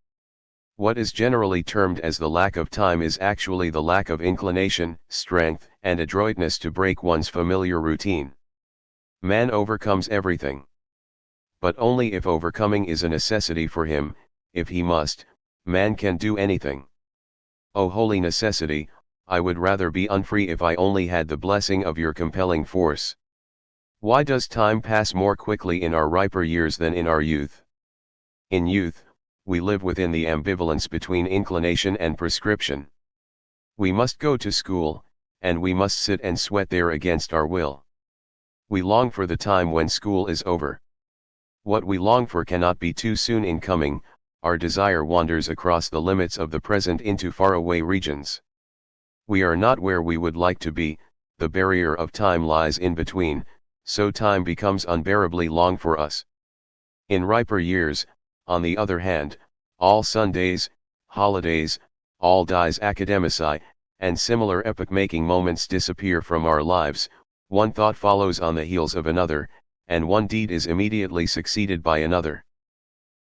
What is generally termed as the lack of time is actually the lack of inclination, strength, and adroitness to break one's familiar routine. Man overcomes everything. But only if overcoming is a necessity for him. If he must, man can do anything. O holy necessity, I would rather be unfree if I only had the blessing of your compelling force. Why does time pass more quickly in our riper years than in our youth? In youth, we live within the ambivalence between inclination and prescription. We must go to school, and we must sit and sweat there against our will. We long for the time when school is over. What we long for cannot be too soon in coming. Our desire wanders across the limits of the present into faraway regions. We are not where we would like to be, the barrier of time lies in between, so time becomes unbearably long for us. In riper years, on the other hand, all Sundays, holidays, all dies academici, and similar epoch-making moments disappear from our lives. One thought follows on the heels of another, and one deed is immediately succeeded by another.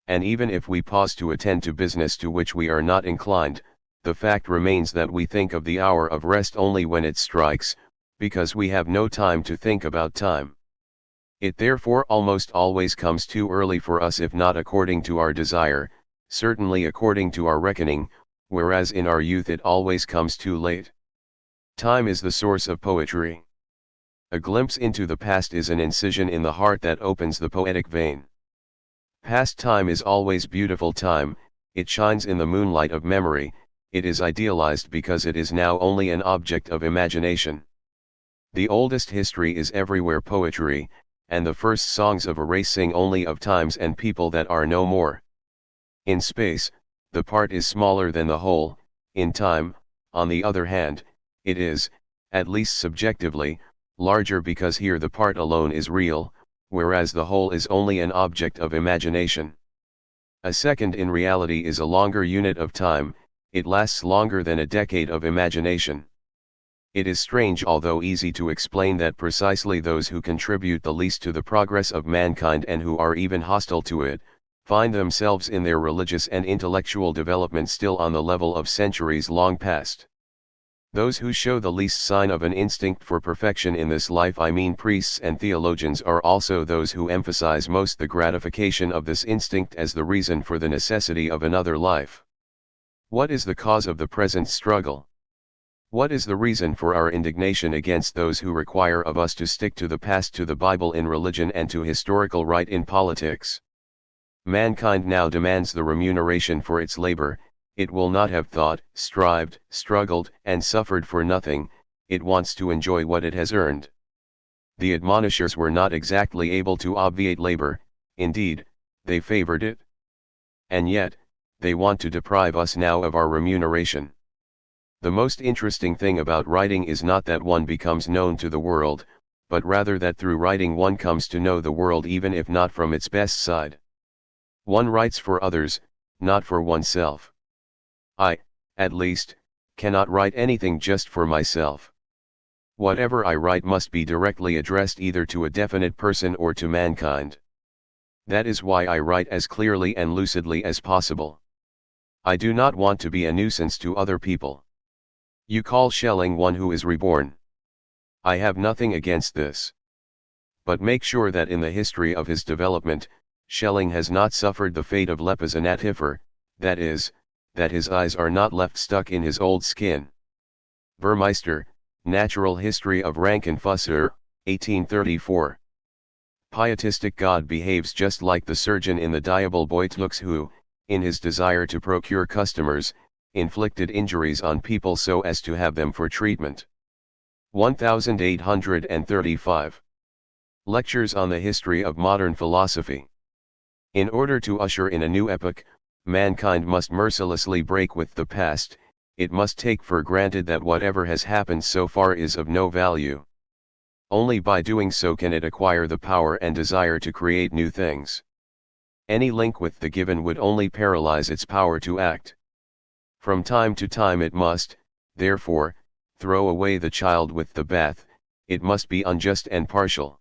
And even if we pause to attend to business to which we are not inclined, the fact remains that we think of the hour of rest only when it strikes, because we have no time to think about time. It therefore almost always comes too early for us, if not according to our desire, certainly according to our reckoning, whereas in our youth it always comes too late. Time is the source of poetry. A glimpse into the past is an incision in the heart that opens the poetic vein. Past time is always beautiful time, it shines in the moonlight of memory, it is idealized because it is now only an object of imagination. The oldest history is everywhere poetry, and the first songs of a race sing only of times and people that are no more. In space, the part is smaller than the whole; in time, on the other hand, it is, at least subjectively, larger because here the part alone is real, whereas the whole is only an object of imagination. A second in reality is a longer unit of time, it lasts longer than a decade of imagination. It is strange, although easy to explain, that precisely those who contribute the least to the progress of mankind and who are even hostile to it, find themselves in their religious and intellectual development still on the level of centuries long past. Those who show the least sign of an instinct for perfection in this life, I mean priests and theologians, are also those who emphasize most the gratification of this instinct as the reason for the necessity of another life. What is the cause of the present struggle? What is the reason for our indignation against those who require of us to stick to the past, to the Bible in religion, and to historical right in politics? Mankind now demands the remuneration for its labor. It will not have thought, strived, struggled, and suffered for nothing. It wants to enjoy what it has earned. The admonishers were not exactly able to obviate labor, indeed, they favored it. And yet, they want to deprive us now of our remuneration. The most interesting thing about writing is not that one becomes known to the world, but rather that through writing one comes to know the world, even if not from its best side. One writes for others, not for oneself. I, at least, cannot write anything just for myself. Whatever I write must be directly addressed either to a definite person or to mankind. That is why I write as clearly and lucidly as possible. I do not want to be a nuisance to other people. You call Schelling one who is reborn. I have nothing against this. But make sure that in the history of his development, Schelling has not suffered the fate of Lepus anatifer, that is, that his eyes are not left stuck in his old skin. Vermeister, Natural History of Rankenfusser, 1834. Pietistic God behaves just like the surgeon in the Diabel Beutux who, in his desire to procure customers, inflicted injuries on people so as to have them for treatment. 1835. Lectures on the History of Modern Philosophy. In order to usher in a new epoch, mankind must mercilessly break with the past. It must take for granted that whatever has happened so far is of no value. Only by doing so can it acquire the power and desire to create new things. Any link with the given would only paralyze its power to act. From time to time it must, therefore, throw away the child with the bath. It must be unjust and partial.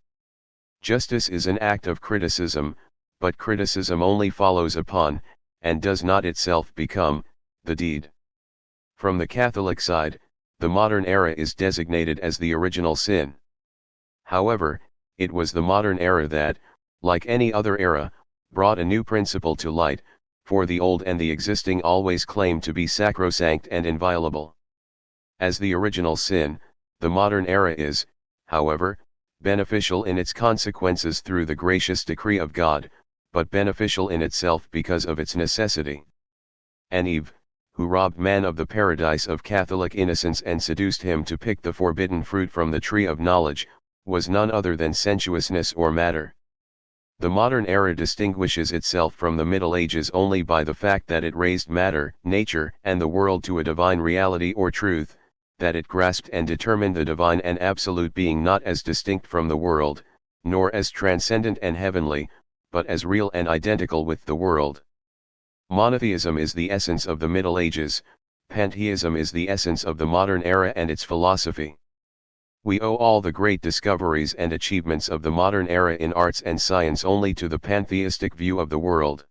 Justice is an act of criticism, but criticism only follows upon, and does not itself become, the deed. From the Catholic side, the modern era is designated as the original sin. However, it was the modern era that, like any other era, brought a new principle to light, for the old and the existing always claimed to be sacrosanct and inviolable. As the original sin, the modern era is, however, beneficial in its consequences through the gracious decree of God, but beneficial in itself because of its necessity. And Eve, who robbed man of the paradise of Catholic innocence and seduced him to pick the forbidden fruit from the tree of knowledge, was none other than sensuousness or matter. The modern era distinguishes itself from the Middle Ages only by the fact that it raised matter, nature, and the world to a divine reality or truth, that it grasped and determined the divine and absolute being not as distinct from the world, nor as transcendent and heavenly, but as real and identical with the world. Monotheism is the essence of the Middle Ages, pantheism is the essence of the modern era and its philosophy. We owe all the great discoveries and achievements of the modern era in arts and science only to the pantheistic view of the world.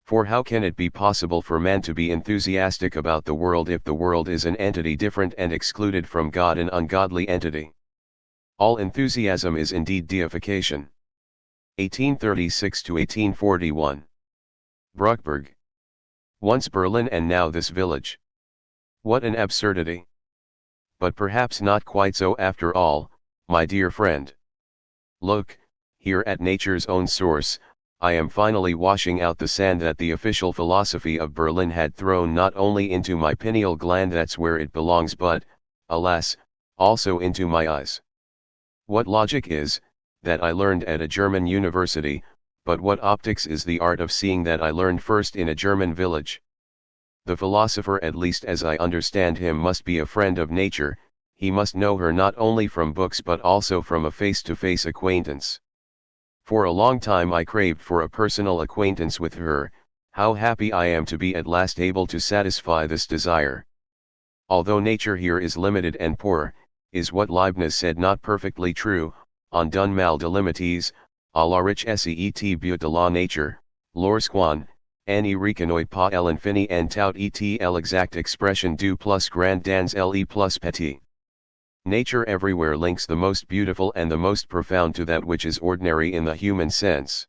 For how can it be possible for man to be enthusiastic about the world if the world is an entity different and excluded from God, an ungodly entity? All enthusiasm is indeed deification. 1836–1841. Bruckberg. Once Berlin and now this village. What an absurdity! But perhaps not quite so after all, my dear friend. Look, here at nature's own source, I am finally washing out the sand that the official philosophy of Berlin had thrown not only into my pineal gland, that's where it belongs, but, alas, also into my eyes. What logic is, that I learned at a German university, but what optics is the art of seeing that I learned first in a German village. The philosopher, at least as I understand him, must be a friend of nature. He must know her not only from books but also from a face-to-face acquaintance. For a long time I craved for a personal acquaintance with her. How happy I am to be at last able to satisfy this desire. Although nature here is limited and poor, is what Leibniz said not perfectly true, on dun mal de limites, à la riche set but de la nature, lorsqu'on, ne reconnaît pas l'infini en tout et l'exact expression du plus grand dans le plus petit. Nature everywhere links the most beautiful and the most profound to that which is ordinary in the human sense.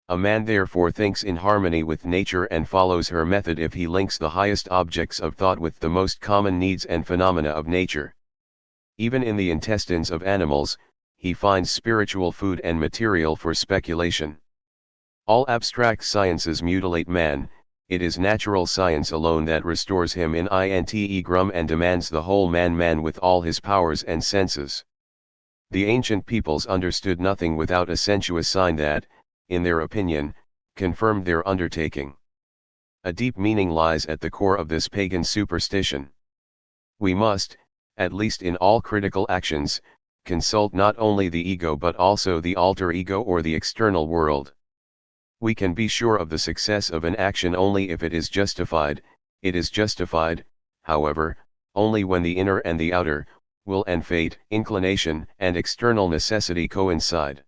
A man therefore thinks in harmony with nature and follows her method if he links the highest objects of thought with the most common needs and phenomena of nature. Even in the intestines of animals, he finds spiritual food and material for speculation. All abstract sciences mutilate man, it is natural science alone that restores him in inte grum and demands the whole man with all his powers and senses. The ancient peoples understood nothing without a sensuous sign that, in their opinion, confirmed their undertaking. A deep meaning lies at the core of this pagan superstition. We must, at least in all critical actions, consult not only the ego but also the alter ego or the external world. We can be sure of the success of an action only if it is justified. It is justified, however, only when the inner and the outer, will and fate, inclination and external necessity coincide.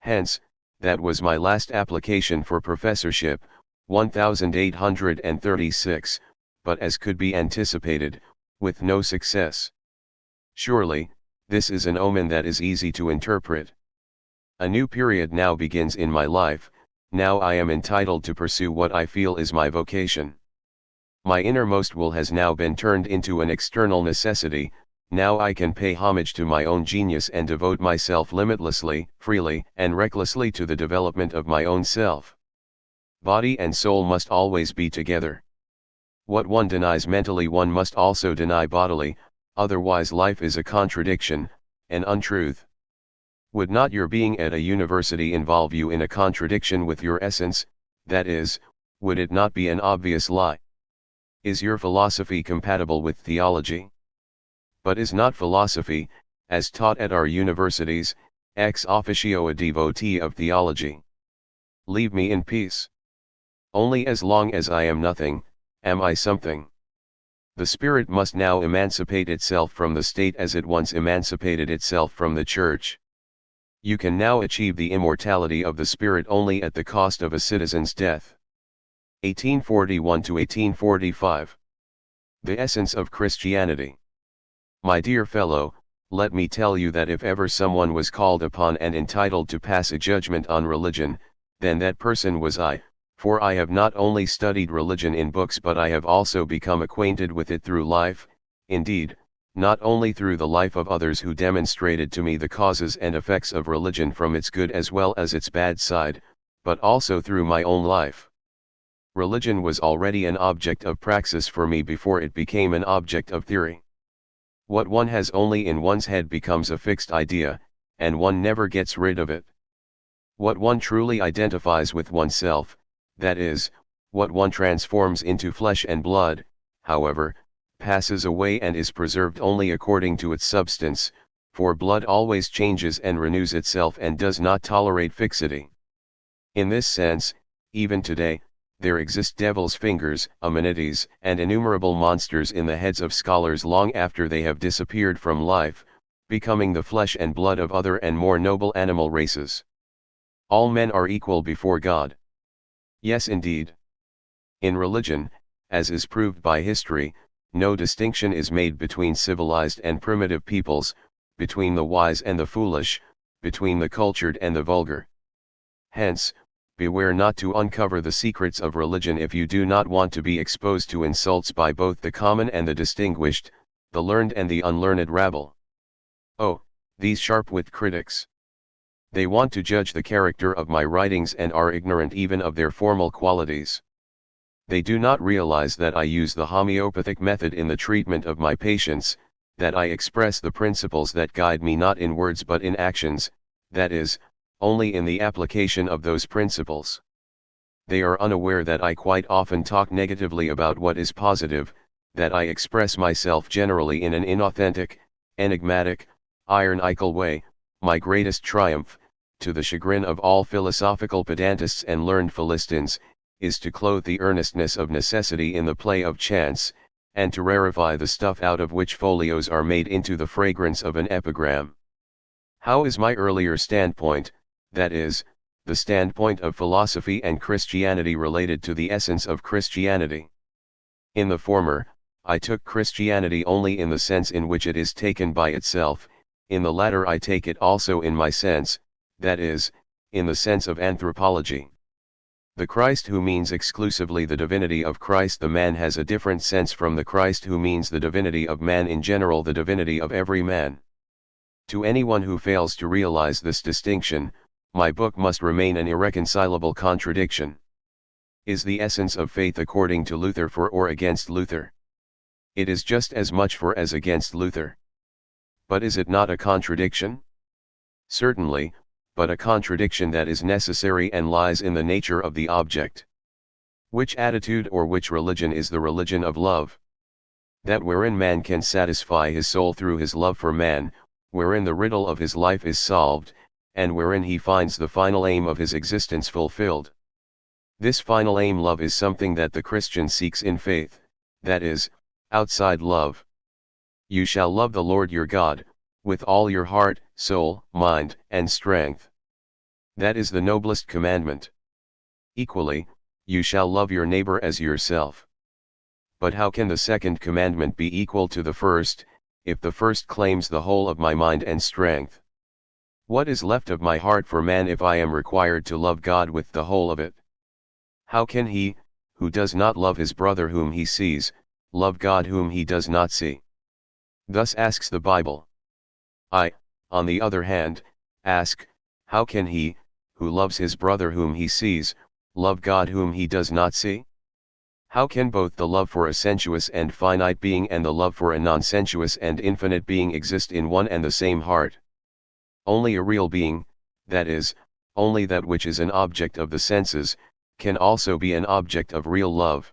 Hence, that was my last application for professorship, 1836, but as could be anticipated, with no success. Surely, this is an omen that is easy to interpret. A new period now begins in my life. Now I am entitled to pursue what I feel is my vocation. My innermost will has now been turned into an external necessity. Now I can pay homage to my own genius and devote myself limitlessly, freely, and recklessly to the development of my own self. Body and soul must always be together. What one denies mentally one must also deny bodily, otherwise life is a contradiction, an untruth. Would not your being at a university involve you in a contradiction with your essence, that is, would it not be an obvious lie? Is your philosophy compatible with theology? But is not philosophy, as taught at our universities, ex officio a devotee of theology? Leave me in peace. Only as long as I am nothing, am I something. The spirit must now emancipate itself from the state as it once emancipated itself from the church. You can now achieve the immortality of the spirit only at the cost of a citizen's death. 1841 to 1845. The essence of Christianity. My dear fellow, let me tell you that if ever someone was called upon and entitled to pass a judgment on religion, then that person was I, for I have not only studied religion in books but I have also become acquainted with it through life, indeed, not only through the life of others who demonstrated to me the causes and effects of religion from its good as well as its bad side, but also through my own life. Religion was already an object of praxis for me before it became an object of theory. What one has only in one's head becomes a fixed idea, and one never gets rid of it. What one truly identifies with oneself, that is, what one transforms into flesh and blood, however, passes away and is preserved only according to its substance, for blood always changes and renews itself and does not tolerate fixity. In this sense, even today, there exist devil's fingers, amenities, and innumerable monsters in the heads of scholars long after they have disappeared from life, becoming the flesh and blood of other and more noble animal races. All men are equal before God. Yes, indeed. In religion, as is proved by history, no distinction is made between civilized and primitive peoples, between the wise and the foolish, between the cultured and the vulgar. Hence, beware not to uncover the secrets of religion if you do not want to be exposed to insults by both the common and the distinguished, the learned and the unlearned rabble. Oh, these sharp-witted critics! They want to judge the character of my writings and are ignorant even of their formal qualities. They do not realize that I use the homeopathic method in the treatment of my patients, that I express the principles that guide me not in words but in actions, that is, only in the application of those principles. They are unaware that I quite often talk negatively about what is positive, that I express myself generally in an inauthentic, enigmatic, ironical way. My greatest triumph, to the chagrin of all philosophical pedantists and learned philistines, is to clothe the earnestness of necessity in the play of chance, and to rarefy the stuff out of which folios are made into the fragrance of an epigram. How is my earlier standpoint, that is, the standpoint of philosophy and Christianity related to the essence of Christianity. In the former, I took Christianity only in the sense in which it is taken by itself, in the latter I take it also in my sense, that is, in the sense of anthropology. The Christ who means exclusively the divinity of Christ the man has a different sense from the Christ who means the divinity of man in general, the divinity of every man. To anyone who fails to realize this distinction, my book must remain an irreconcilable contradiction. Is the essence of faith according to Luther for or against Luther? It is just as much for as against Luther. But is it not a contradiction? Certainly, but a contradiction that is necessary and lies in the nature of the object. Which attitude or which religion is the religion of love? That wherein man can satisfy his soul through his love for man, wherein the riddle of his life is solved, and wherein he finds the final aim of his existence fulfilled. This final aim, love, is something that the Christian seeks in faith, that is, outside love. You shall love the Lord your God, with all your heart, soul, mind, and strength. That is the noblest commandment. Equally, you shall love your neighbor as yourself. But how can the second commandment be equal to the first, if the first claims the whole of my mind and strength? What is left of my heart for man if I am required to love God with the whole of it? How can he, who does not love his brother whom he sees, love God whom he does not see? Thus asks the Bible. I, on the other hand, ask, how can he, who loves his brother whom he sees, love God whom he does not see? How can both the love for a sensuous and finite being and the love for a non-sensuous and infinite being exist in one and the same heart? Only a real being, that is, only that which is an object of the senses, can also be an object of real love.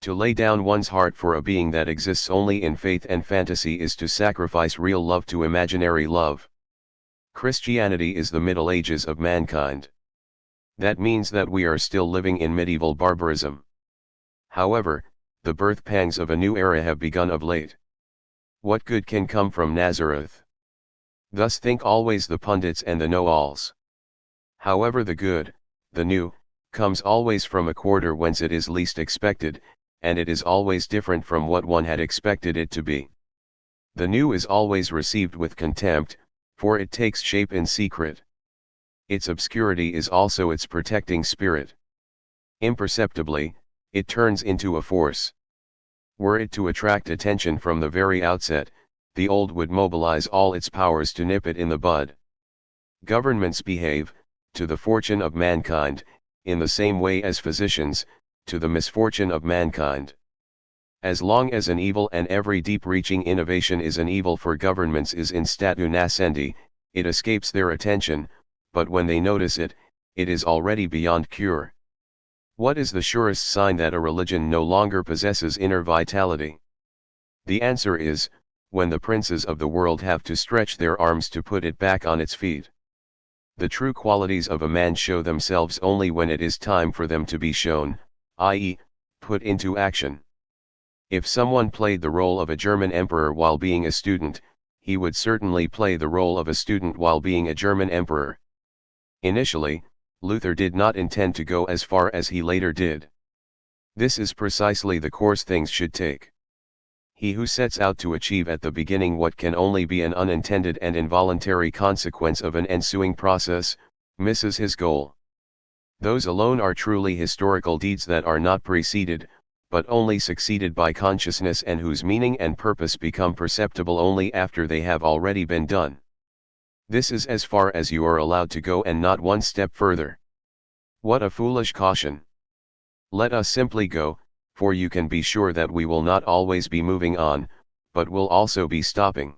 To lay down one's heart for a being that exists only in faith and fantasy is to sacrifice real love to imaginary love. Christianity is the Middle Ages of mankind. That means that we are still living in medieval barbarism. However, the birth pangs of a new era have begun of late. What good can come from Nazareth? Thus think always the pundits and the know-alls. However, the good, the new, comes always from a quarter whence it is least expected, and it is always different from what one had expected it to be. The new is always received with contempt, for it takes shape in secret. Its obscurity is also its protecting spirit. Imperceptibly, it turns into a force. Were it to attract attention from the very outset, the old would mobilize all its powers to nip it in the bud. Governments behave, to the fortune of mankind, in the same way as physicians, to the misfortune of mankind. As long as an evil and every deep-reaching innovation is an evil for governments is in statu nascendi, it escapes their attention, but when they notice it, it is already beyond cure. What is the surest sign that a religion no longer possesses inner vitality? The answer is, when the princes of the world have to stretch their arms to put it back on its feet. The true qualities of a man show themselves only when it is time for them to be shown, i.e., put into action. If someone played the role of a German emperor while being a student, he would certainly play the role of a student while being a German emperor. Initially, Luther did not intend to go as far as he later did. This is precisely the course things should take. He who sets out to achieve at the beginning what can only be an unintended and involuntary consequence of an ensuing process, misses his goal. Those alone are truly historical deeds that are not preceded, but only succeeded by consciousness and whose meaning and purpose become perceptible only after they have already been done. This is as far as you are allowed to go and not one step further. What a foolish caution! Let us simply go, for you can be sure that we will not always be moving on, but will also be stopping.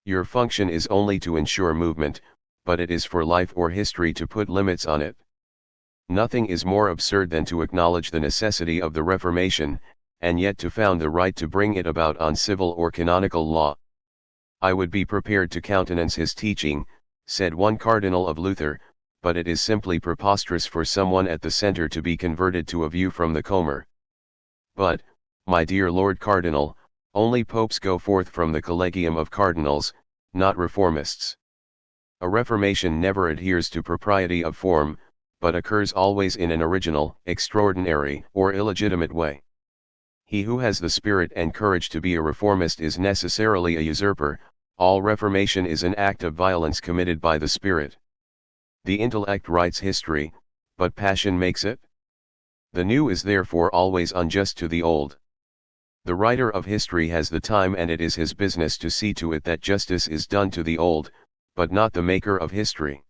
Your function is only to ensure movement, but it is for life or history to put limits on it. Nothing is more absurd than to acknowledge the necessity of the Reformation, and yet to found the right to bring it about on civil or canonical law. I would be prepared to countenance his teaching, said one cardinal of Luther, but it is simply preposterous for someone at the center to be converted to a view from the Comer. But, my dear Lord Cardinal, only popes go forth from the collegium of cardinals, not reformists. A reformation never adheres to propriety of form, but occurs always in an original, extraordinary, or illegitimate way. He who has the spirit and courage to be a reformist is necessarily a usurper. All reformation is an act of violence committed by the spirit. The intellect writes history, but passion makes it. The new is therefore always unjust to the old. The writer of history has the time, and it is his business to see to it that justice is done to the old, but not the maker of history.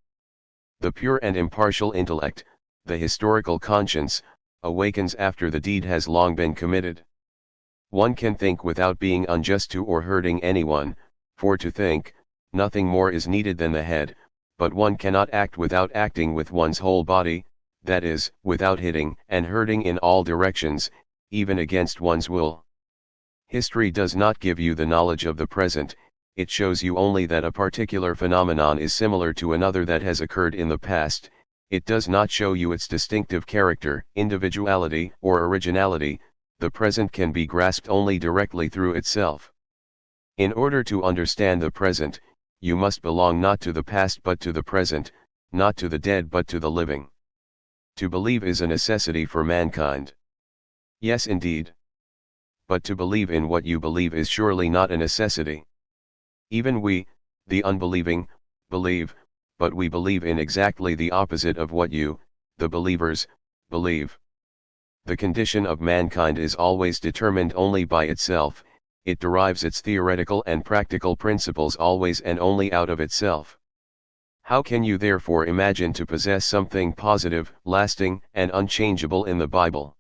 The pure and impartial intellect, the historical conscience, awakens after the deed has long been committed. One can think without being unjust to or hurting anyone, for to think, nothing more is needed than the head, but one cannot act without acting with one's whole body, that is, without hitting and hurting in all directions, even against one's will. History does not give you the knowledge of the present, it shows you only that a particular phenomenon is similar to another that has occurred in the past. It does not show you its distinctive character, individuality, or originality. The present can be grasped only directly through itself. In order to understand the present, you must belong not to the past but to the present, not to the dead but to the living. To believe is a necessity for mankind. Yes, indeed. But to believe in what you believe is surely not a necessity. Even we, the unbelieving, believe, but we believe in exactly the opposite of what you, the believers, believe. The condition of mankind is always determined only by itself, it derives its theoretical and practical principles always and only out of itself. How can you therefore imagine to possess something positive, lasting, and unchangeable in the Bible?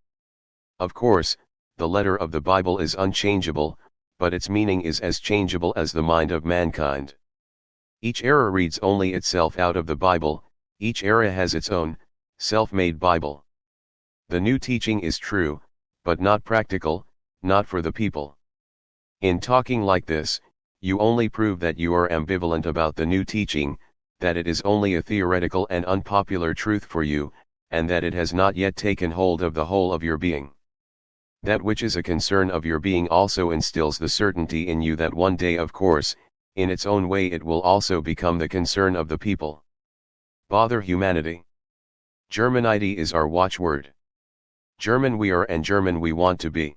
Of course, the letter of the Bible is unchangeable, but its meaning is as changeable as the mind of mankind. Each era reads only itself out of the Bible, each era has its own, self-made Bible. The new teaching is true, but not practical, not for the people. In talking like this, you only prove that you are ambivalent about the new teaching, that it is only a theoretical and unpopular truth for you, and that it has not yet taken hold of the whole of your being. That which is a concern of your being also instills the certainty in you that one day, of course, in its own way it will also become the concern of the people. Bother humanity. Germanity is our watchword. German we are and German we want to be.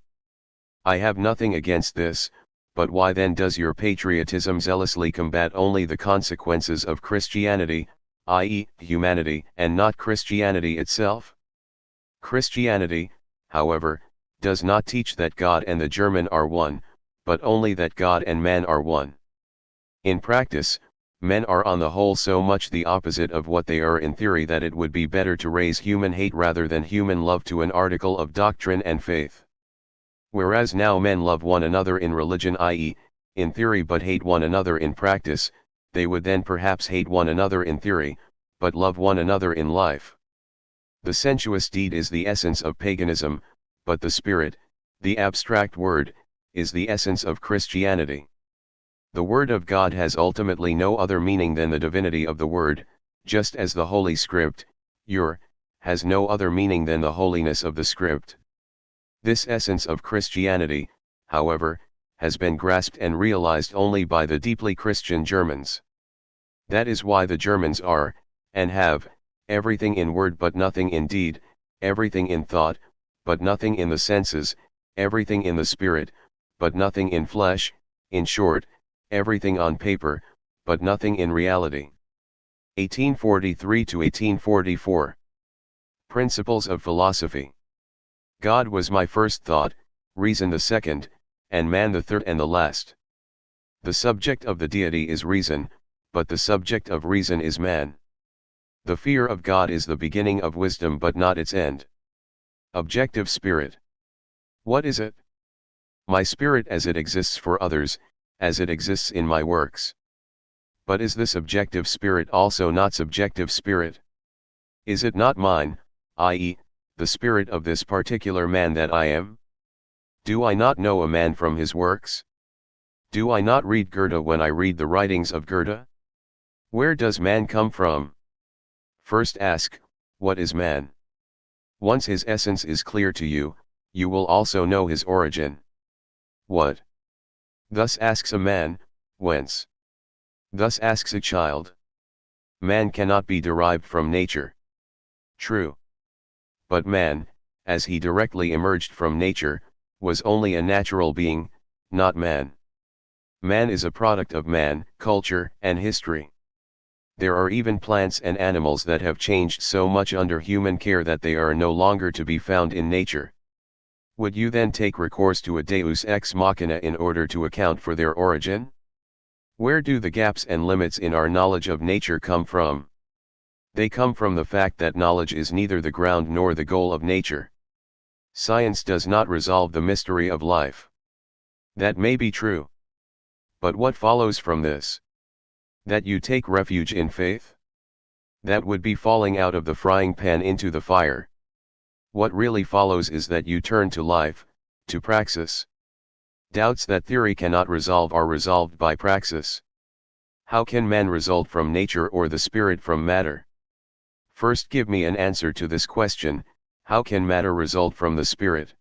I have nothing against this, but why then does your patriotism zealously combat only the consequences of Christianity, i.e., humanity, and not Christianity itself? Christianity, however, does not teach that God and the German are one, but only that God and man are one. In practice, men are on the whole so much the opposite of what they are in theory that it would be better to raise human hate rather than human love to an article of doctrine and faith. Whereas now men love one another in religion, i.e., in theory, but hate one another in practice, they would then perhaps hate one another in theory, but love one another in life. The sensuous deed is the essence of paganism, but the spirit, the abstract word, is the essence of Christianity. The Word of God has ultimately no other meaning than the divinity of the Word, just as the Holy Script, has no other meaning than the holiness of the Script. This essence of Christianity, however, has been grasped and realized only by the deeply Christian Germans. That is why the Germans are, and have, everything in word but nothing in deed, everything in thought, but nothing in the senses, everything in the spirit, but nothing in flesh, in short, everything on paper, but nothing in reality. 1843 to 1844. Principles of Philosophy. God was my first thought, reason the second, and man the third and the last. The subject of the deity is reason, but the subject of reason is man. The fear of God is the beginning of wisdom but not its end. Objective spirit. What is it? My spirit as it exists for others, as it exists in my works. But is this objective spirit also not subjective spirit? Is it not mine, i.e., the spirit of this particular man that I am? Do I not know a man from his works? Do I not read Goethe when I read the writings of Goethe? Where does man come from? First ask, what is man? Once his essence is clear to you, you will also know his origin. What? Thus asks a man, whence? Thus asks a child. Man cannot be derived from nature. True. But man, as he directly emerged from nature, was only a natural being, not man. Man is a product of man, culture, and history. There are even plants and animals that have changed so much under human care that they are no longer to be found in nature. Would you then take recourse to a deus ex machina in order to account for their origin? Where do the gaps and limits in our knowledge of nature come from? They come from the fact that knowledge is neither the ground nor the goal of nature. Science does not resolve the mystery of life. That may be true. But what follows from this? That you take refuge in faith? That would be falling out of the frying pan into the fire. What really follows is that you turn to life, to praxis. Doubts that theory cannot resolve are resolved by praxis. How can man result from nature or the spirit from matter? First give me an answer to this question: how can matter result from the spirit?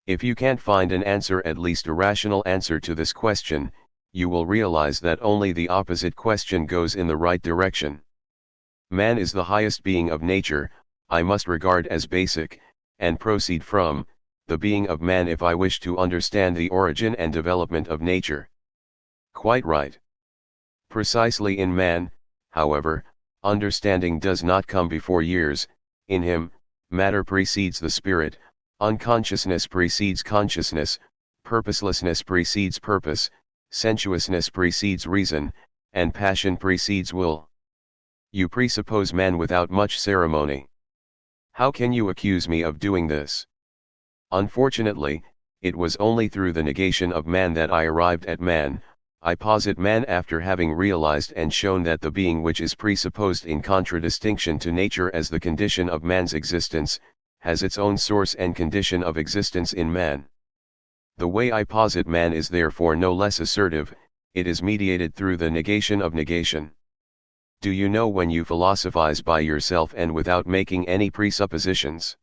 If you can't find an answer, at least a rational answer to this question, you will realize that only the opposite question goes in the right direction. Man is the highest being of nature, I must regard as basic, and proceed from the being of man if I wish to understand the origin and development of nature. Quite right. Precisely in man, however, understanding does not come before years. In him, matter precedes the spirit, unconsciousness precedes consciousness, purposelessness precedes purpose, sensuousness precedes reason, and passion precedes will. You presuppose man without much ceremony. How can you accuse me of doing this? Unfortunately, it was only through the negation of man that I arrived at man. I posit man after having realized and shown that the being which is presupposed in contradistinction to nature as the condition of man's existence, has its own source and condition of existence in man. The way I posit man is therefore no less assertive, it is mediated through the negation of negation. Do you know when you philosophize by yourself and without making any presuppositions?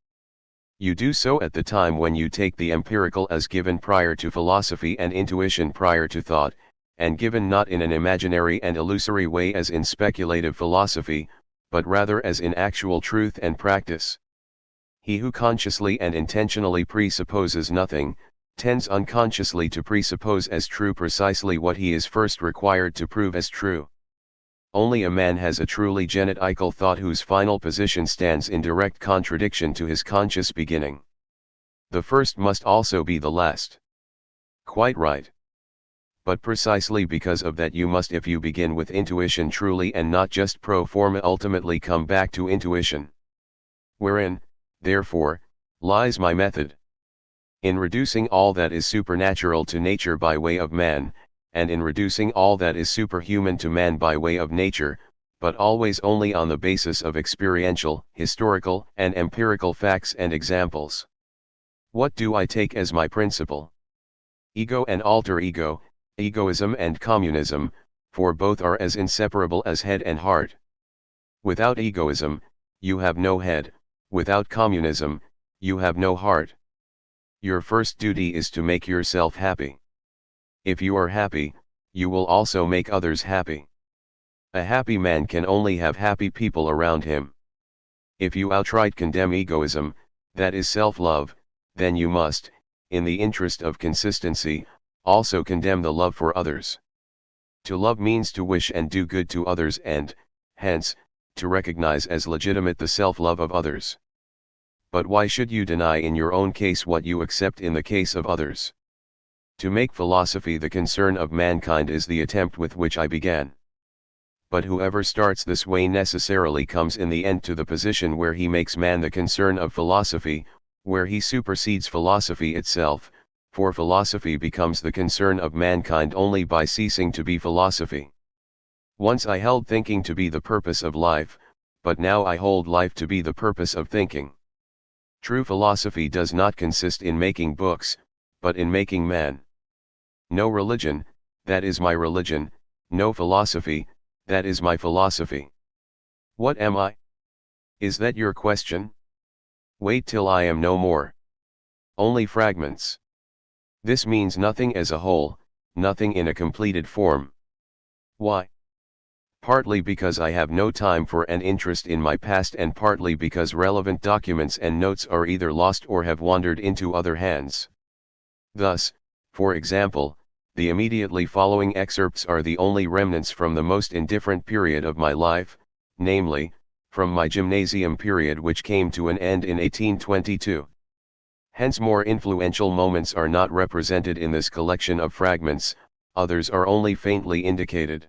You do so at the time when you take the empirical as given prior to philosophy and intuition prior to thought, and given not in an imaginary and illusory way as in speculative philosophy, but rather as in actual truth and practice. He who consciously and intentionally presupposes nothing, tends unconsciously to presuppose as true precisely what he is first required to prove as true. Only a man has a truly genetical thought whose final position stands in direct contradiction to his conscious beginning. The first must also be the last. Quite right. But precisely because of that you must, if you begin with intuition truly and not just pro forma, ultimately come back to intuition. Wherein, therefore, lies my method. In reducing all that is supernatural to nature by way of man, and in reducing all that is superhuman to man by way of nature, but always only on the basis of experiential, historical, and empirical facts and examples. What do I take as my principle? Ego and alter ego, egoism and communism, for both are as inseparable as head and heart. Without egoism, you have no head; without communism, you have no heart. Your first duty is to make yourself happy. If you are happy, you will also make others happy. A happy man can only have happy people around him. If you outright condemn egoism, that is self-love, then you must, in the interest of consistency, also condemn the love for others. To love means to wish and do good to others and, hence, to recognize as legitimate the self-love of others. But why should you deny in your own case what you accept in the case of others? To make philosophy the concern of mankind is the attempt with which I began. But whoever starts this way necessarily comes in the end to the position where he makes man the concern of philosophy, where he supersedes philosophy itself, for philosophy becomes the concern of mankind only by ceasing to be philosophy. Once I held thinking to be the purpose of life, but now I hold life to be the purpose of thinking. True philosophy does not consist in making books, but in making man. No religion, that is my religion; no philosophy, that is my philosophy. What am I? Is that your question? Wait till I am no more. Only fragments. This means nothing as a whole, nothing in a completed form. Why? partly because I have no time for and interest in my past, and partly because relevant documents and notes are either lost or have wandered into other hands. Thus, for example, the immediately following excerpts are the only remnants from the most indifferent period of my life, namely, from my gymnasium period, which came to an end in 1822. Hence more influential moments are not represented in this collection of fragments, others are only faintly indicated.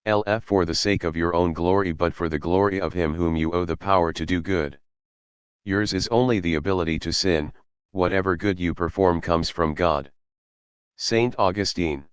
LF for the sake of your own glory, but for the glory of him whom you owe the power to do good. Yours is only the ability to sin, whatever good you perform comes from God. Saint Augustine.